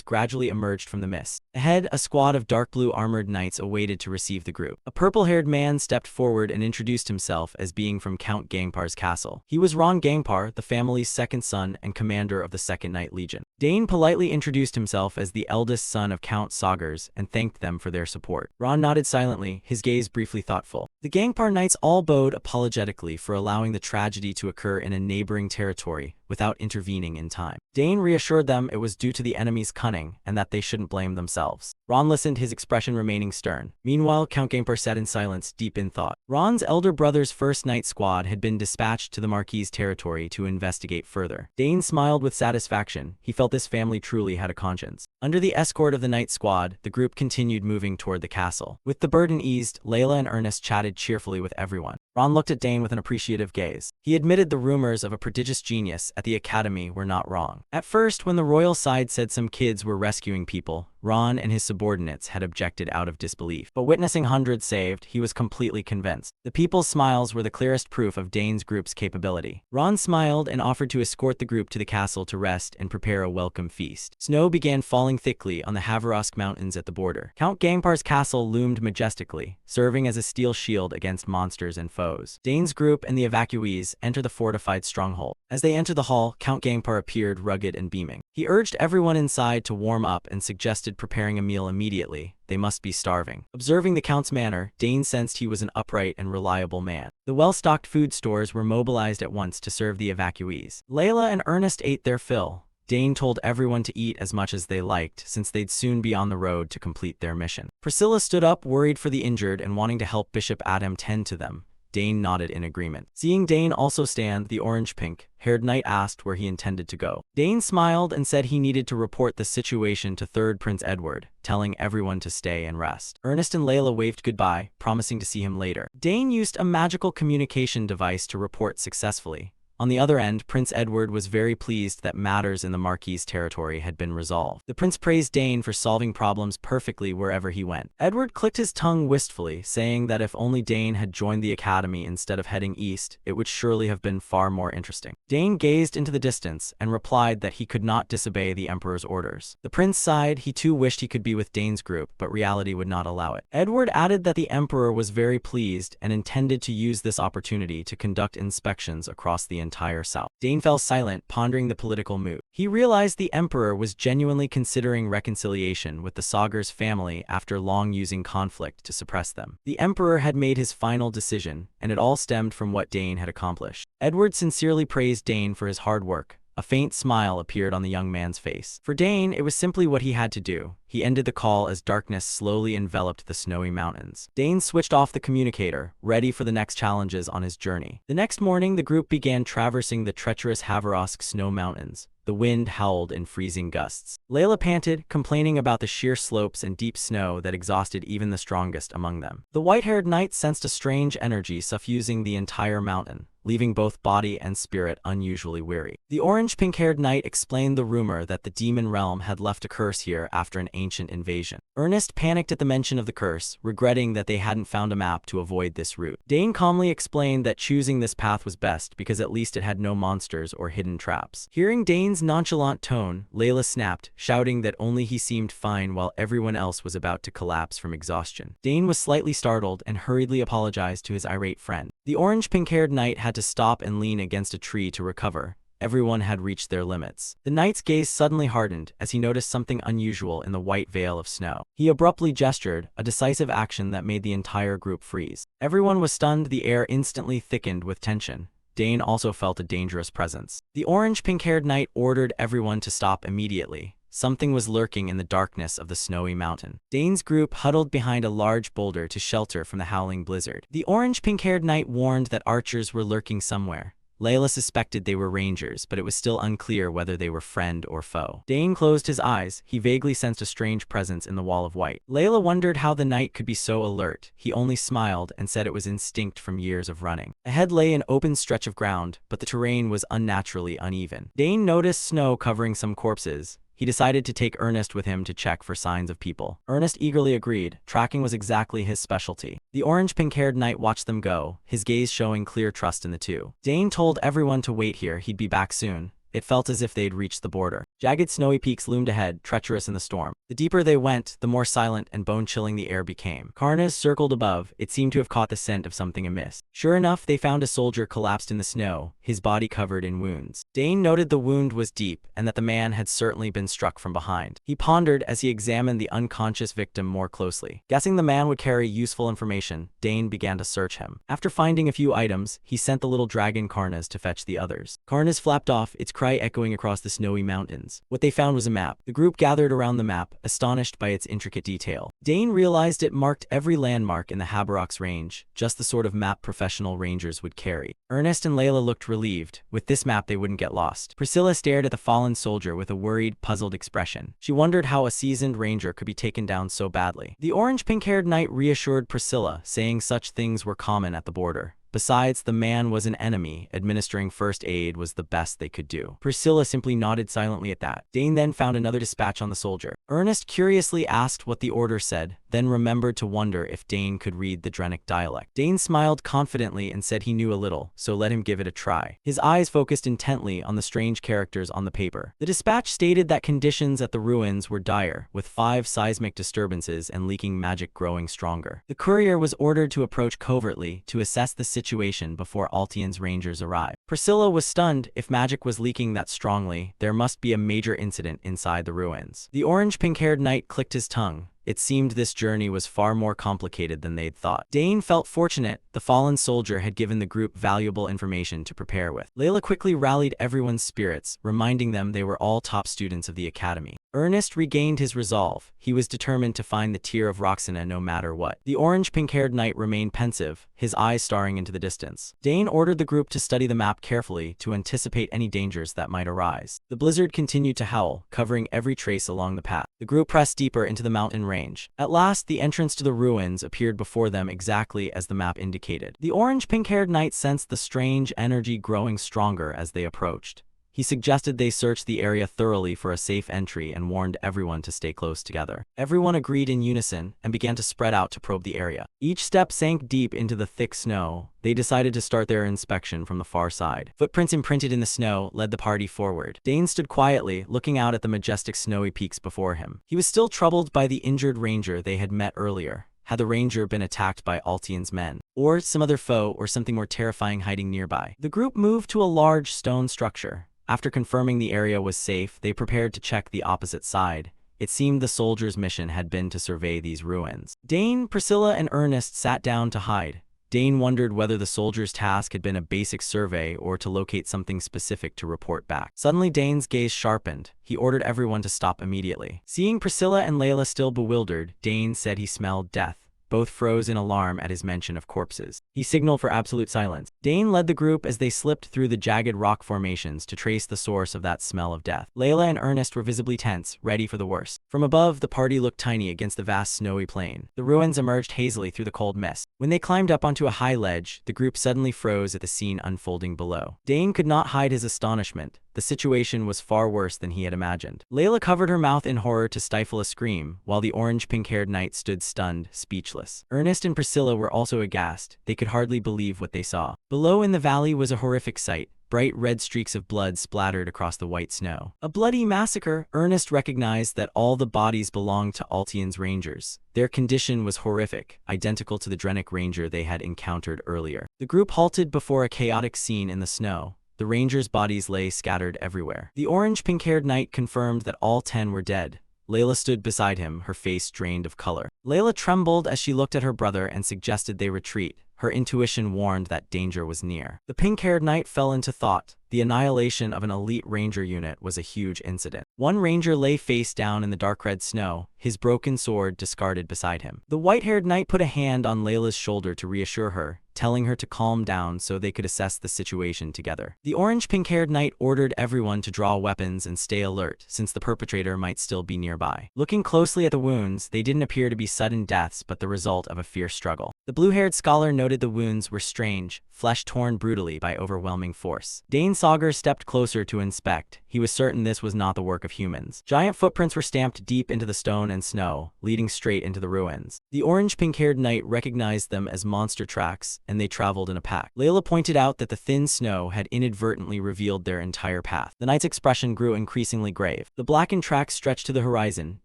gradually emerged from the mist. Ahead, a squad of dark blue armored knights awaited to receive the group. A purple-haired man stepped forward and introduced himself as being from Count Gangpar's castle. He was Ron Gangpar, the family's second son and commander of the Second Knight Legion. Dane politely introduced himself as the eldest son of Count Saugers and thanked them for their support. Ron nodded silently, his gaze briefly thoughtful. The Gangpar knights all bowed apologetically for allowing the tragedy to occur in a neighboring territory without intervening in time. Dane reassured them it was due to the enemy's cunning and that they shouldn't blame themselves. Ron listened, his expression remaining stern. Meanwhile, Count Gangpar sat in silence, deep in thought. Ron's elder brother's first knight squad had been dispatched to the Marquis' territory to investigate further. Dane smiled with satisfaction. He felt this family truly had a conscience. Under the escort of the knight squad, the group continued moving toward the castle. With the burden eased, Layla and Ernest chatted cheerfully with everyone. Ron looked at Dane with an appreciative gaze. He admitted the rumors of a prodigious genius at the academy were not wrong. At first, when the royal side said some kids were rescuing people, Ron and his subordinates had objected out of disbelief. But witnessing hundreds saved, he was completely convinced. The people's smiles were the clearest proof of Dane's group's capability. Ron smiled and offered to escort the group to the castle to rest and prepare a welcome feast. Snow began falling thickly on the Haverosk Mountains at the border. Count Gangpar's castle loomed majestically, serving as a steel shield against monsters and foes. Dane's group and the evacuees enter the fortified stronghold. As they entered the hall, Count Gangpar appeared rugged and beaming. He urged everyone inside to warm up and suggested preparing a meal immediately. They must be starving. Observing the Count's manner, Dane sensed he was an upright and reliable man. The well-stocked food stores were mobilized at once to serve the evacuees. Layla and Ernest ate their fill. Dane told everyone to eat as much as they liked, since they'd soon be on the road to complete their mission. Priscilla stood up, worried for the injured and wanting to help Bishop Adam tend to them. Dane nodded in agreement. Seeing Dane also stand, the orange-pink-haired knight asked where he intended to go. Dane smiled and said he needed to report the situation to 3rd Prince Edward, telling everyone to stay and rest. Ernest and Layla waved goodbye, promising to see him later. Dane used a magical communication device to report successfully. On the other end, Prince Edward was very pleased that matters in the Marquis's territory had been resolved. The prince praised Dane for solving problems perfectly wherever he went. Edward clicked his tongue wistfully, saying that if only Dane had joined the academy instead of heading east, it would surely have been far more interesting. Dane gazed into the distance and replied that he could not disobey the emperor's orders. The prince sighed. He too wished he could be with Dane's group, but reality would not allow it. Edward added that the emperor was very pleased and intended to use this opportunity to conduct inspections across the entire south. Dane fell silent, pondering the political mood. He realized the emperor was genuinely considering reconciliation with the Sagar's family after long using conflict to suppress them. The emperor had made his final decision, and it all stemmed from what Dane had accomplished. Edward sincerely praised Dane for his hard work. A faint smile appeared on the young man's face. For Dane, it was simply what he had to do. He ended the call as darkness slowly enveloped the snowy mountains. Dane switched off the communicator, ready for the next challenges on his journey. The next morning, the group began traversing the treacherous Haverosk snow mountains. The wind howled in freezing gusts. Layla panted, complaining about the sheer slopes and deep snow that exhausted even the strongest among them. The white-haired knight sensed a strange energy suffusing the entire mountain, leaving both body and spirit unusually weary. The orange-pink-haired knight explained the rumor that the demon realm had left a curse here after an ancient invasion. Ernest panicked at the mention of the curse, regretting that they hadn't found a map to avoid this route. Dane calmly explained that choosing this path was best because at least it had no monsters or hidden traps. Hearing Dane's nonchalant tone, Layla snapped, shouting that only he seemed fine while everyone else was about to collapse from exhaustion. Dane was slightly startled and hurriedly apologized to his irate friend. The orange-pink-haired knight had to stop and lean against a tree to recover. Everyone had reached their limits. The knight's gaze suddenly hardened as he noticed something unusual in the white veil of snow. He abruptly gestured, a decisive action that made the entire group freeze. Everyone was stunned. The air instantly thickened with tension. Dane also felt a dangerous presence. The orange-pink-haired knight ordered everyone to stop immediately. Something was lurking in the darkness of the snowy mountain. Dane's group huddled behind a large boulder to shelter from the howling blizzard. The orange-pink-haired knight warned that archers were lurking somewhere. Layla suspected they were rangers, but it was still unclear whether they were friend or foe. Dane closed his eyes. He vaguely sensed a strange presence in the wall of white. Layla wondered how the knight could be so alert. He only smiled and said it was instinct from years of running. Ahead lay an open stretch of ground, but the terrain was unnaturally uneven. Dane noticed snow covering some corpses. He decided to take Ernest with him to check for signs of people. Ernest eagerly agreed. Tracking was exactly his specialty. The orange-pink-haired knight watched them go, his gaze showing clear trust in the two. Dane told everyone to wait here. He'd be back soon. It felt as if they'd reached the border. Jagged snowy peaks loomed ahead, treacherous in the storm. The deeper they went, the more silent and bone-chilling the air became. Karnas circled above. It seemed to have caught the scent of something amiss. Sure enough, they found a soldier collapsed in the snow, his body covered in wounds. Dane noted the wound was deep and that the man had certainly been struck from behind. He pondered as he examined the unconscious victim more closely. Guessing the man would carry useful information, Dane began to search him. After finding a few items, he sent the little dragon Karnas to fetch the others. Karnas flapped off, its cry echoing across the snowy mountains. What they found was a map. The group gathered around the map, astonished by its intricate detail. Dane realized it marked every landmark in the Haveroks range, just the sort of map professional rangers would carry. Ernest and Layla looked relieved. With this map they wouldn't get lost. Priscilla stared at the fallen soldier with a worried, puzzled expression. She wondered how a seasoned ranger could be taken down so badly. The orange-pink-haired knight reassured Priscilla, saying such things were common at the border. Besides, the man was an enemy. Administering first aid was the best they could do. Priscilla simply nodded silently at that. Dane then found another dispatch on the soldier. Ernest curiously asked what the order said, then remembered to wonder if Dane could read the Drenic dialect. Dane smiled confidently and said he knew a little, so let him give it a try. His eyes focused intently on the strange characters on the paper. The dispatch stated that conditions at the ruins were dire, with 5 seismic disturbances and leaking magic growing stronger. The courier was ordered to approach covertly to assess the situation before Altian's rangers arrived. Priscilla was stunned. If magic was leaking that strongly, there must be a major incident inside the ruins. The orange-pink-haired knight clicked his tongue. It seemed this journey was far more complicated than they'd thought. Dane felt fortunate. The fallen soldier had given the group valuable information to prepare with. Layla quickly rallied everyone's spirits, reminding them they were all top students of the academy. Ernest regained his resolve. He was determined to find the tear of Roxana no matter what. The orange-pink-haired knight remained pensive, his eyes staring into the distance. Dane ordered the group to study the map carefully to anticipate any dangers that might arise. The blizzard continued to howl, covering every trace along the path. The group pressed deeper into the mountain range. At last, the entrance to the ruins appeared before them exactly as the map indicated. The orange-pink-haired knight sensed the strange energy growing stronger as they approached. He suggested they search the area thoroughly for a safe entry and warned everyone to stay close together. Everyone agreed in unison and began to spread out to probe the area. Each step sank deep into the thick snow. They decided to start their inspection from the far side. Footprints imprinted in the snow led the party forward. Dane stood quietly, looking out at the majestic snowy peaks before him. He was still troubled by the injured ranger they had met earlier. Had the ranger been attacked by Altian's men, or some other foe, or something more terrifying hiding nearby? The group moved to a large stone structure. After confirming the area was safe, they prepared to check the opposite side. It seemed the soldiers' mission had been to survey these ruins. Dane, Priscilla, and Ernest sat down to hide. Dane wondered whether the soldiers' task had been a basic survey or to locate something specific to report back. Suddenly, Dane's gaze sharpened. He ordered everyone to stop immediately. Seeing Priscilla and Layla still bewildered, Dane said he smelled death. Both froze in alarm at his mention of corpses. He signaled for absolute silence. Dane led the group as they slipped through the jagged rock formations to trace the source of that smell of death. Layla and Ernest were visibly tense, ready for the worst. From above, the party looked tiny against the vast snowy plain. The ruins emerged hazily through the cold mist. When they climbed up onto a high ledge, the group suddenly froze at the scene unfolding below. Dane could not hide his astonishment. The situation was far worse than he had imagined. Layla covered her mouth in horror to stifle a scream, while the orange-pink-haired knight stood stunned, speechless. Ernest and Priscilla were also aghast. They could hardly believe what they saw. Below in the valley was a horrific sight. Bright red streaks of blood splattered across the white snow. A bloody massacre. Ernest recognized that all the bodies belonged to Altian's rangers. Their condition was horrific, identical to the Drenic ranger they had encountered earlier. The group halted before a chaotic scene in the snow. The rangers' bodies lay scattered everywhere. The orange-pink-haired knight confirmed that all 10 were dead. Layla stood beside him, her face drained of color. Layla trembled as she looked at her brother and suggested they retreat. Her intuition warned that danger was near. The pink-haired knight fell into thought. The annihilation of an elite ranger unit was a huge incident. One ranger lay face down in the dark red snow, his broken sword discarded beside him. The white-haired knight put a hand on Layla's shoulder to reassure her, telling her to calm down so they could assess the situation together. The orange-pink-haired knight ordered everyone to draw weapons and stay alert, since the perpetrator might still be nearby. Looking closely at the wounds, they didn't appear to be sudden deaths but the result of a fierce struggle. The blue-haired scholar noted the wounds were strange, flesh torn brutally by overwhelming force. Dane Sauger stepped closer to inspect. He was certain this was not the work of humans. Giant footprints were stamped deep into the stone and snow, leading straight into the ruins. The orange-pink-haired knight recognized them as monster tracks, and they traveled in a pack. Layla pointed out that the thin snow had inadvertently revealed their entire path. The knight's expression grew increasingly grave. The blackened tracks stretched to the horizon,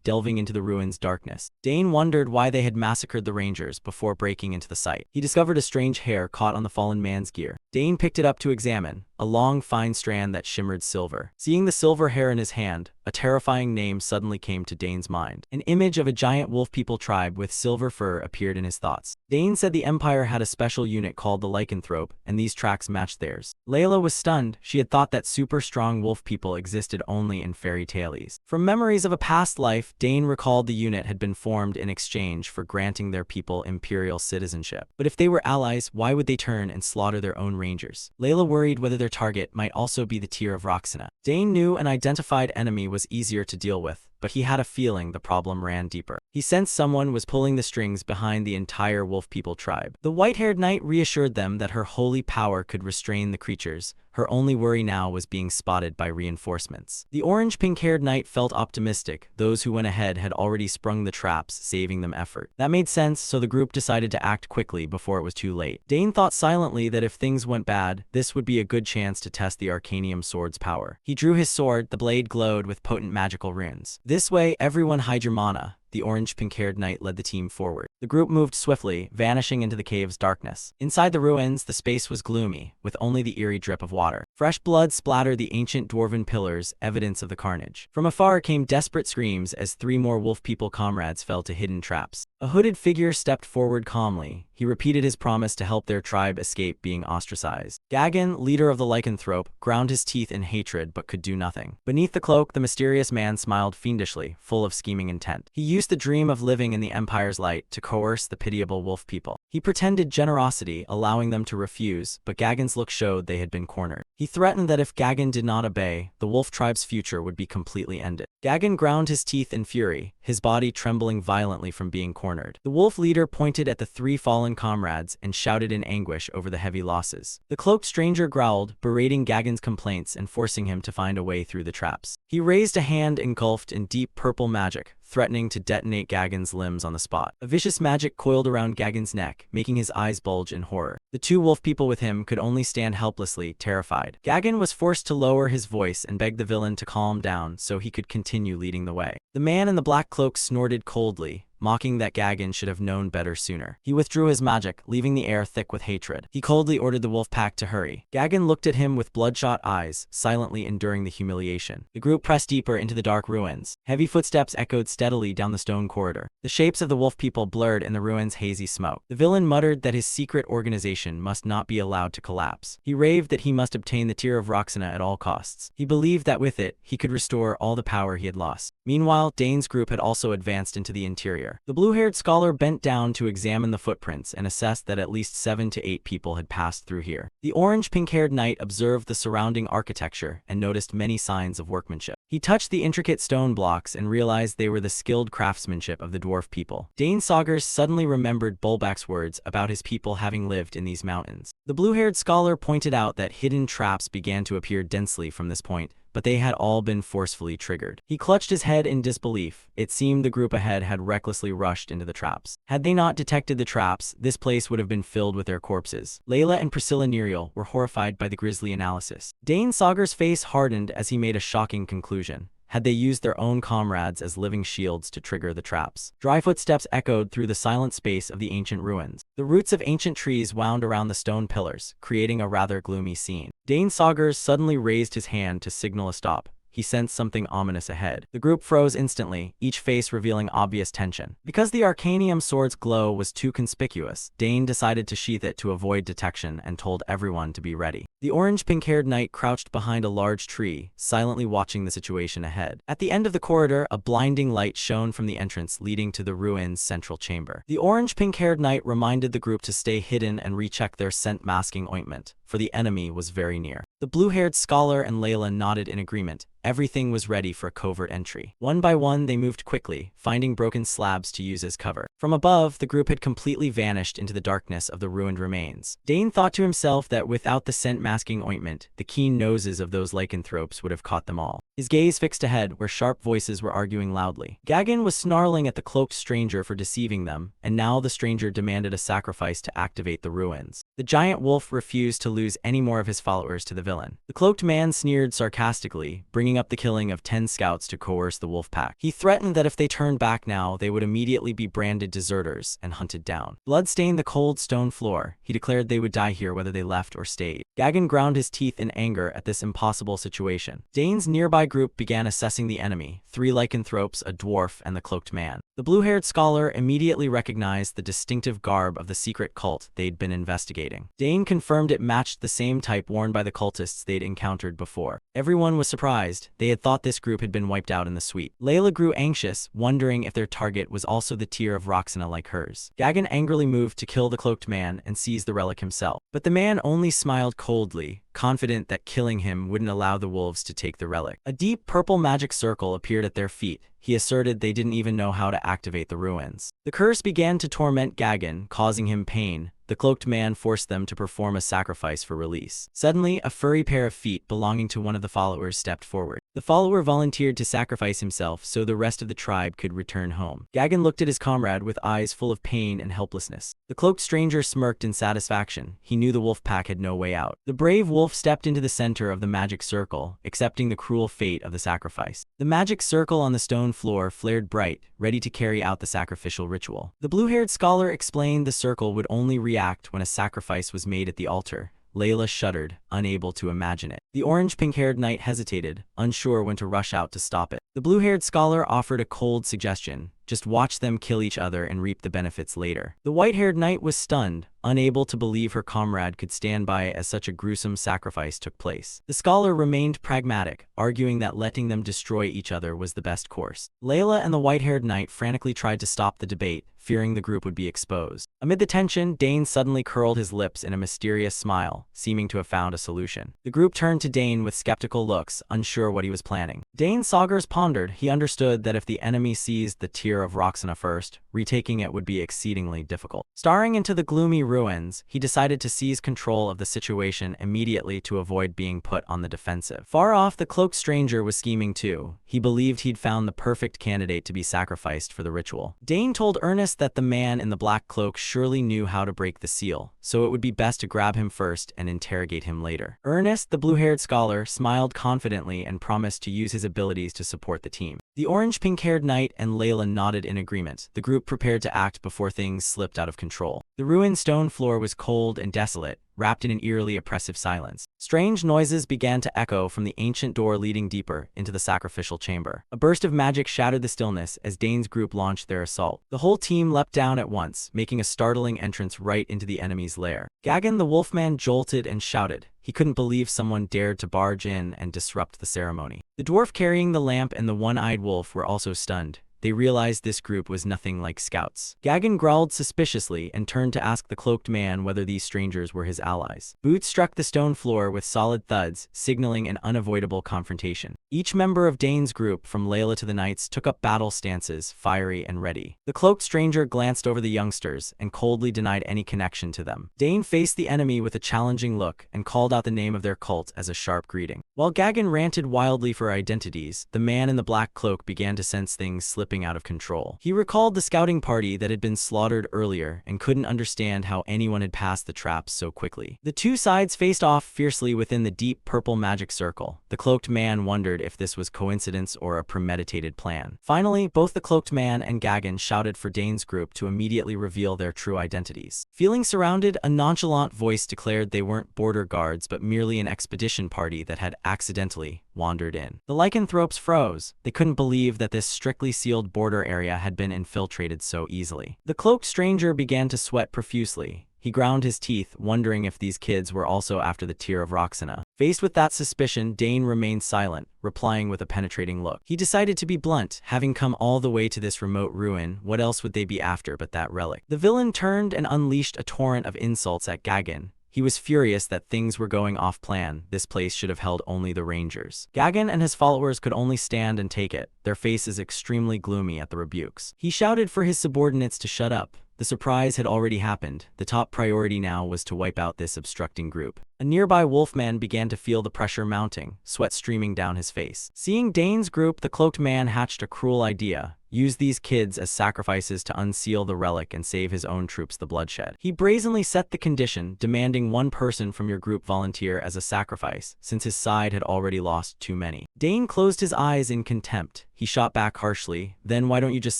delving into the ruins' darkness. Dane wondered why they had massacred the rangers before breaking into the site. He discovered a strange hair caught on the fallen man's gear. Dane picked it up to examine, a long, fine strand that shimmered silver. Seeing the silver hair in his hand, a terrifying name suddenly came to Dane's mind. An image of a giant wolf people tribe with silver fur appeared in his thoughts. Dane said the Empire had a special unit called the lycanthrope, and these tracks matched theirs. Layla was stunned. She had thought that super strong wolf people existed only in fairy tales. From memories of a past life, Dane recalled the unit had been formed in exchange for granting their people imperial citizenship. But if they were allies, why would they turn and slaughter their own rangers? Layla worried whether their target might also be the tear of Roxana. Dane knew an identified enemy was easier to deal with. but he had a feeling the problem ran deeper. He sensed someone was pulling the strings behind the entire wolf people tribe. The white-haired knight reassured them that her holy power could restrain the creatures. Her only worry now was being spotted by reinforcements. The orange-pink-haired knight felt optimistic. Those who went ahead had already sprung the traps, saving them effort. That made sense, so the group decided to act quickly before it was too late. Dane thought silently that if things went bad, this would be a good chance to test the arcanium sword's power. He drew his sword. The blade glowed with potent magical runes. This way, everyone hide your mana. The orange-pink-haired knight led the team forward. The group moved swiftly, vanishing into the cave's darkness. Inside the ruins, the space was gloomy, with only the eerie drip of water. Fresh blood splattered the ancient dwarven pillars, evidence of the carnage. From afar came desperate screams as 3 more wolf people comrades fell to hidden traps. A hooded figure stepped forward calmly. He repeated his promise to help their tribe escape being ostracized. Gagan, leader of the lycanthrope, ground his teeth in hatred but could do nothing. Beneath the cloak, the mysterious man smiled fiendishly, full of scheming intent. He used the dream of living in the Empire's light to coerce the pitiable wolf people. He pretended generosity, allowing them to refuse, but Gagan's look showed they had been cornered. He threatened that if Gagan did not obey, the wolf tribe's future would be completely ended. Gagan ground his teeth in fury, his body trembling violently from being cornered. The wolf leader pointed at the 3 fallen comrades and shouted in anguish over the heavy losses. The cloaked stranger growled, berating Gagan's complaints and forcing him to find a way through the traps. He raised a hand engulfed in deep purple magic, threatening to detonate Gagan's limbs on the spot. A vicious magic coiled around Gagan's neck, making his eyes bulge in horror. The 2 wolf people with him could only stand helplessly, terrified. Gagan was forced to lower his voice and beg the villain to calm down so he could continue leading the way. The man in the black cloak snorted coldly, mocking that Gagan should have known better sooner. He withdrew his magic, leaving the air thick with hatred. He coldly ordered the wolf pack to hurry. Gagan looked at him with bloodshot eyes, silently enduring the humiliation. The group pressed deeper into the dark ruins. Heavy footsteps echoed steadily down the stone corridor. The shapes of the wolf people blurred in the ruins' hazy smoke. The villain muttered that his secret organization must not be allowed to collapse. He raved that he must obtain the tear of Roxana at all costs. He believed that with it, he could restore all the power he had lost. Meanwhile, Dane's group had also advanced into the interior. The blue-haired scholar bent down to examine the footprints and assessed that at least 7 to 8 people had passed through here. The orange-pink-haired knight observed the surrounding architecture and noticed many signs of workmanship. He touched the intricate stone blocks and realized they were the skilled craftsmanship of the dwarf people. Dane Saugers suddenly remembered Bulbak's words about his people having lived in these mountains. The blue-haired scholar pointed out that hidden traps began to appear densely from this point, but they had all been forcefully triggered. He clutched his head in disbelief. It seemed the group ahead had recklessly rushed into the traps. Had they not detected the traps, this place would have been filled with their corpses. Layla and Priscilla Nerial were horrified by the grisly analysis. Dane Saugers' face hardened as he made a shocking conclusion. Had they used their own comrades as living shields to trigger the traps? Dry footsteps echoed through the silent space of the ancient ruins. The roots of ancient trees wound around the stone pillars, creating a rather gloomy scene. Dane Saugers suddenly raised his hand to signal a stop. He sensed something ominous ahead. The group froze instantly, each face revealing obvious tension. Because the arcanium sword's glow was too conspicuous, Dane decided to sheath it to avoid detection and told everyone to be ready. The orange-pink-haired knight crouched behind a large tree, silently watching the situation ahead. At the end of the corridor, a blinding light shone from the entrance leading to the ruin's central chamber. The orange-pink-haired knight reminded the group to stay hidden and recheck their scent-masking ointment, for the enemy was very near. The blue-haired scholar and Layla nodded in agreement. Everything was ready for a covert entry. One by one, they moved quickly, finding broken slabs to use as cover. From above, the group had completely vanished into the darkness of the ruined remains. Dane thought to himself that without the scent-masking ointment, the keen noses of those lycanthropes would have caught them all. His gaze fixed ahead, where sharp voices were arguing loudly. Gagan was snarling at the cloaked stranger for deceiving them, and now the stranger demanded a sacrifice to activate the ruins. The giant wolf refused to lose any more of his followers to the villain. The cloaked man sneered sarcastically, bringing up the killing of 10 scouts to coerce the wolf pack. He threatened that if they turned back now, they would immediately be branded deserters and hunted down. Blood stained the cold stone floor. He declared they would die here whether they left or stayed. Gagan ground his teeth in anger at this impossible situation. Dane's nearby group began assessing the enemy: 3 lycanthropes, a dwarf, and the cloaked man. The blue-haired scholar immediately recognized the distinctive garb of the secret cult they'd been investigating. Dane confirmed it matched the same type worn by the cultists they'd encountered before. Everyone was surprised. They had thought this group had been wiped out in the sweep. Layla grew anxious, wondering if their target was also the tear of Roxana like hers. Gagan angrily moved to kill the cloaked man and seize the relic himself. But the man only smiled coldly, confident that killing him wouldn't allow the wolves to take the relic. A deep purple magic circle appeared at their feet, he asserted they didn't even know how to activate the ruins. The curse began to torment Gagan, causing him pain. The cloaked man forced them to perform a sacrifice for release. Suddenly, a furry pair of feet belonging to one of the followers stepped forward. The follower volunteered to sacrifice himself so the rest of the tribe could return home. Gagan looked at his comrade with eyes full of pain and helplessness. The cloaked stranger smirked in satisfaction. He knew the wolf pack had no way out. The brave wolf stepped into the center of the magic circle, accepting the cruel fate of the sacrifice. The magic circle on the stone floor flared bright, ready to carry out the sacrificial ritual. The blue-haired scholar explained the circle would only react when a sacrifice was made at the altar. Layla shuddered, unable to imagine it. The orange-pink-haired knight hesitated, unsure when to rush out to stop it. The blue-haired scholar offered a cold suggestion. Just watch them kill each other and reap the benefits later. The white-haired knight was stunned, unable to believe her comrade could stand by as such a gruesome sacrifice took place. The scholar remained pragmatic, arguing that letting them destroy each other was the best course. Layla and the white-haired knight frantically tried to stop the debate, fearing the group would be exposed. Amid the tension, Dane suddenly curled his lips in a mysterious smile, seeming to have found a solution. The group turned to Dane with skeptical looks, unsure what he was planning. Dane Saugers pondered. He understood that if the enemy seized the Tear of Roxana first, retaking it would be exceedingly difficult. Staring into the gloomy ruins, he decided to seize control of the situation immediately to avoid being put on the defensive. Far off, the cloaked stranger was scheming too. He believed he'd found the perfect candidate to be sacrificed for the ritual. Dane told Ernest that the man in the black cloak surely knew how to break the seal, so it would be best to grab him first and interrogate him later. Ernest, the blue-haired scholar, smiled confidently and promised to use his abilities to support the team. The orange-pink-haired knight and Layla nodded in agreement. The group prepared to act before things slipped out of control. The ruined stone floor was cold and desolate, wrapped in an eerily oppressive silence. Strange noises began to echo from the ancient door leading deeper into the sacrificial chamber. A burst of magic shattered the stillness as Dane's group launched their assault. The whole team leapt down at once, making a startling entrance right into the enemy's lair. Gagan the wolfman jolted and shouted. He couldn't believe someone dared to barge in and disrupt the ceremony. The dwarf carrying the lamp and the one-eyed wolf were also stunned. They realized this group was nothing like scouts. Gagan growled suspiciously and turned to ask the cloaked man whether these strangers were his allies. Boots struck the stone floor with solid thuds, signaling an unavoidable confrontation. Each member of Dane's group, from Layla to the knights, took up battle stances, fiery and ready. The cloaked stranger glanced over the youngsters and coldly denied any connection to them. Dane faced the enemy with a challenging look and called out the name of their cult as a sharp greeting. While Gagan ranted wildly for identities, the man in the black cloak began to sense things slipping out of control. He recalled the scouting party that had been slaughtered earlier and couldn't understand how anyone had passed the traps so quickly. The two sides faced off fiercely within the deep purple magic circle. The cloaked man wondered if this was coincidence or a premeditated plan. Finally, both the cloaked man and Gagan shouted for Dane's group to immediately reveal their true identities. Feeling surrounded, a nonchalant voice declared they weren't border guards but merely an expedition party that had accidentally wandered in. The lycanthropes froze. They couldn't believe that this strictly sealed border area had been infiltrated so easily. The cloaked stranger began to sweat profusely. He ground his teeth, wondering if these kids were also after the Tear of Roxana. Faced with that suspicion, Dane remained silent, replying with a penetrating look. He decided to be blunt. Having come all the way to this remote ruin, what else would they be after but that relic? The villain turned and unleashed a torrent of insults at Gagan. He was furious that things were going off plan. This place should have held only the rangers. Gagan and his followers could only stand and take it, their faces extremely gloomy at the rebukes. He shouted for his subordinates to shut up. The surprise had already happened. The top priority now was to wipe out this obstructing group. A nearby wolfman began to feel the pressure mounting, sweat streaming down his face. Seeing Dane's group, the cloaked man hatched a cruel idea. Use these kids as sacrifices to unseal the relic and save his own troops the bloodshed. He brazenly set the condition, demanding one person from your group volunteer as a sacrifice, since his side had already lost too many. Dane closed his eyes in contempt. He shot back harshly, "Then why don't you just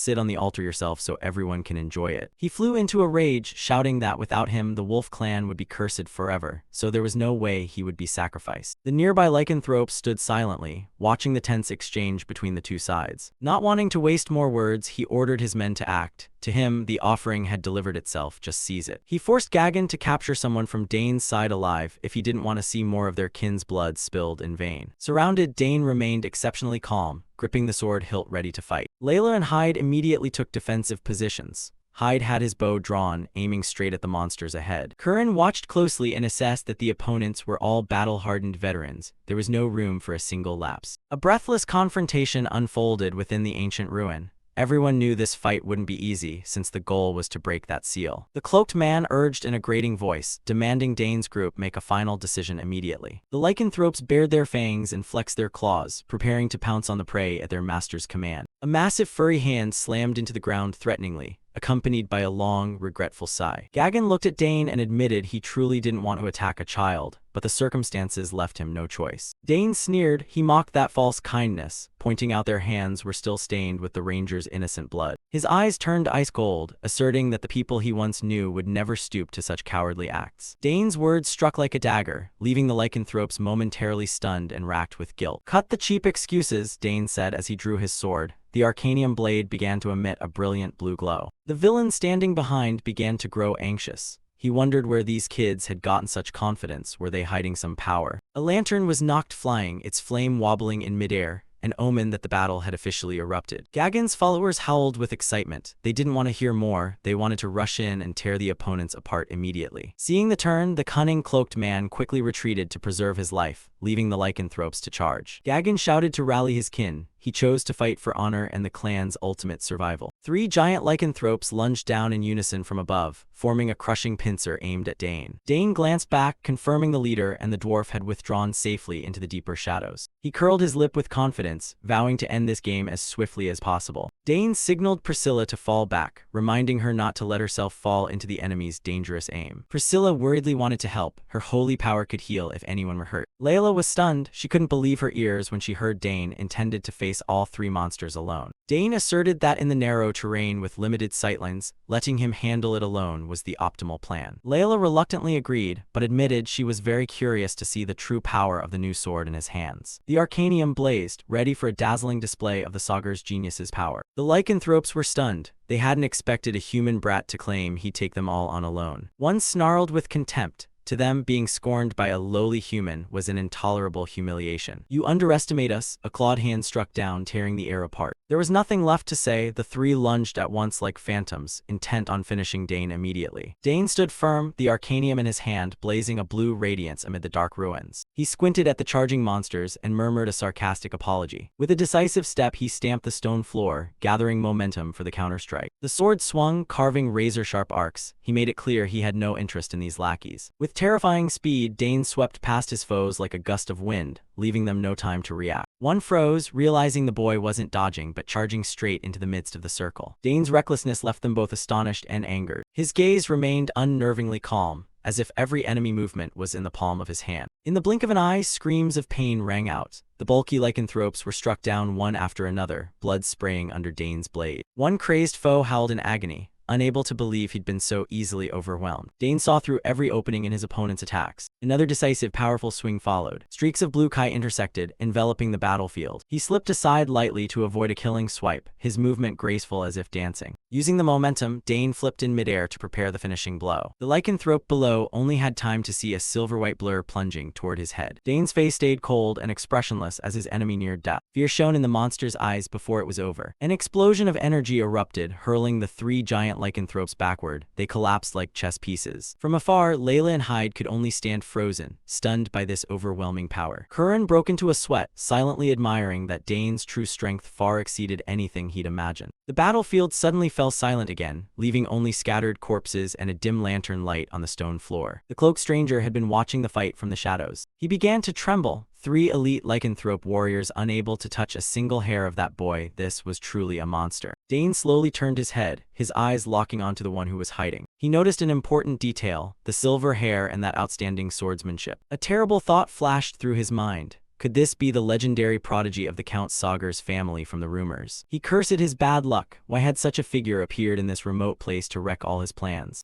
sit on the altar yourself so everyone can enjoy it?" He flew into a rage, shouting that without him the wolf clan would be cursed forever, so there was no way he would be sacrificed. The nearby lycanthrope stood silently, watching the tense exchange between the two sides. Not wanting to waste more words, he ordered his men to act. To him, the offering had delivered itself, just seize it. He forced Gagan to capture someone from Dane's side alive if he didn't want to see more of their kin's blood spilled in vain. Surrounded, Dane remained exceptionally calm, gripping the sword hilt ready to fight. Layla and Hyde immediately took defensive positions. Hyde had his bow drawn, aiming straight at the monsters ahead. Curran watched closely and assessed that the opponents were all battle-hardened veterans. There was no room for a single lapse. A breathless confrontation unfolded within the ancient ruin. Everyone knew this fight wouldn't be easy, since the goal was to break that seal. The cloaked man urged in a grating voice, demanding Dane's group make a final decision immediately. The lycanthropes bared their fangs and flexed their claws, preparing to pounce on the prey at their master's command. A massive furry hand slammed into the ground threateningly, accompanied by a long, regretful sigh. Gagan looked at Dane and admitted he truly didn't want to attack a child, but the circumstances left him no choice. Dane sneered. He mocked that false kindness, pointing out their hands were still stained with the ranger's innocent blood. His eyes turned ice cold, asserting that the people he once knew would never stoop to such cowardly acts. Dane's words struck like a dagger, leaving the lycanthropes momentarily stunned and racked with guilt. "Cut the cheap excuses," Dane said as he drew his sword. The arcanium blade began to emit a brilliant blue glow. The villain standing behind began to grow anxious. He wondered where these kids had gotten such confidence. Were they hiding some power? A lantern was knocked flying, its flame wobbling in midair, an omen that the battle had officially erupted. Gagan's followers howled with excitement. They didn't want to hear more. They wanted to rush in and tear the opponents apart immediately. Seeing the turn, the cunning cloaked man quickly retreated to preserve his life, leaving the lycanthropes to charge. Gagan shouted to rally his kin. He chose to fight for honor and the clan's ultimate survival. 3 giant lycanthropes lunged down in unison from above, forming a crushing pincer aimed at Dane. Dane glanced back, confirming the leader and the dwarf had withdrawn safely into the deeper shadows. He curled his lip with confidence, vowing to end this game as swiftly as possible. Dane signaled Priscilla to fall back, reminding her not to let herself fall into the enemy's dangerous aim. Priscilla worriedly wanted to help. Her holy power could heal if anyone were hurt. Layla was stunned. She couldn't believe her ears when she heard Dane intended to face all 3 monsters alone. Dane asserted that in the narrow terrain with limited sightlines, letting him handle it alone was the optimal plan. Layla reluctantly agreed, but admitted she was very curious to see the true power of the new sword in his hands. The arcanium blazed, ready for a dazzling display of the Sagar's genius's power. The lycanthropes were stunned. They hadn't expected a human brat to claim he'd take them all on alone. One snarled with contempt. To them, being scorned by a lowly human was an intolerable humiliation. "You underestimate us," a clawed hand struck down, tearing the air apart. There was nothing left to say. The 3 lunged at once like phantoms, intent on finishing Dane immediately. Dane stood firm, the arcanium in his hand blazing a blue radiance amid the dark ruins. He squinted at the charging monsters and murmured a sarcastic apology. With a decisive step, he stamped the stone floor, gathering momentum for the counterstrike. The sword swung, carving razor-sharp arcs. He made it clear he had no interest in these lackeys. With terrifying speed, Dane swept past his foes like a gust of wind, leaving them no time to react. One froze, realizing the boy wasn't dodging but charging straight into the midst of the circle. Dane's recklessness left them both astonished and angered. His gaze remained unnervingly calm, as if every enemy movement was in the palm of his hand. In the blink of an eye, screams of pain rang out. The bulky lycanthropes were struck down one after another, blood spraying under Dane's blade. One crazed foe howled in agony, unable to believe he'd been so easily overwhelmed. Dane saw through every opening in his opponent's attacks. Another decisive, powerful swing followed. Streaks of blue kai intersected, enveloping the battlefield. He slipped aside lightly to avoid a killing swipe, his movement graceful as if dancing. Using the momentum, Dane flipped in midair to prepare the finishing blow. The lycanthrope below only had time to see a silver-white blur plunging toward his head. Dane's face stayed cold and expressionless as his enemy neared death. Fear shone in the monster's eyes before it was over. An explosion of energy erupted, hurling the 3 giant lycanthropes backward. They collapsed like chess pieces. From afar, Layla and Hyde could only stand frozen, stunned by this overwhelming power. Curran broke into a sweat, silently admiring that Dane's true strength far exceeded anything he'd imagined. The battlefield suddenly fell silent again, leaving only scattered corpses and a dim lantern light on the stone floor. The cloaked stranger had been watching the fight from the shadows. He began to tremble. 3 elite lycanthrope warriors unable to touch a single hair of that boy. This was truly a monster. Dane slowly turned his head, his eyes locking onto the one who was hiding. He noticed an important detail, the silver hair and that outstanding swordsmanship. A terrible thought flashed through his mind. Could this be the legendary prodigy of the Count Sagar's family from the rumors? He cursed his bad luck. Why had such a figure appeared in this remote place to wreck all his plans?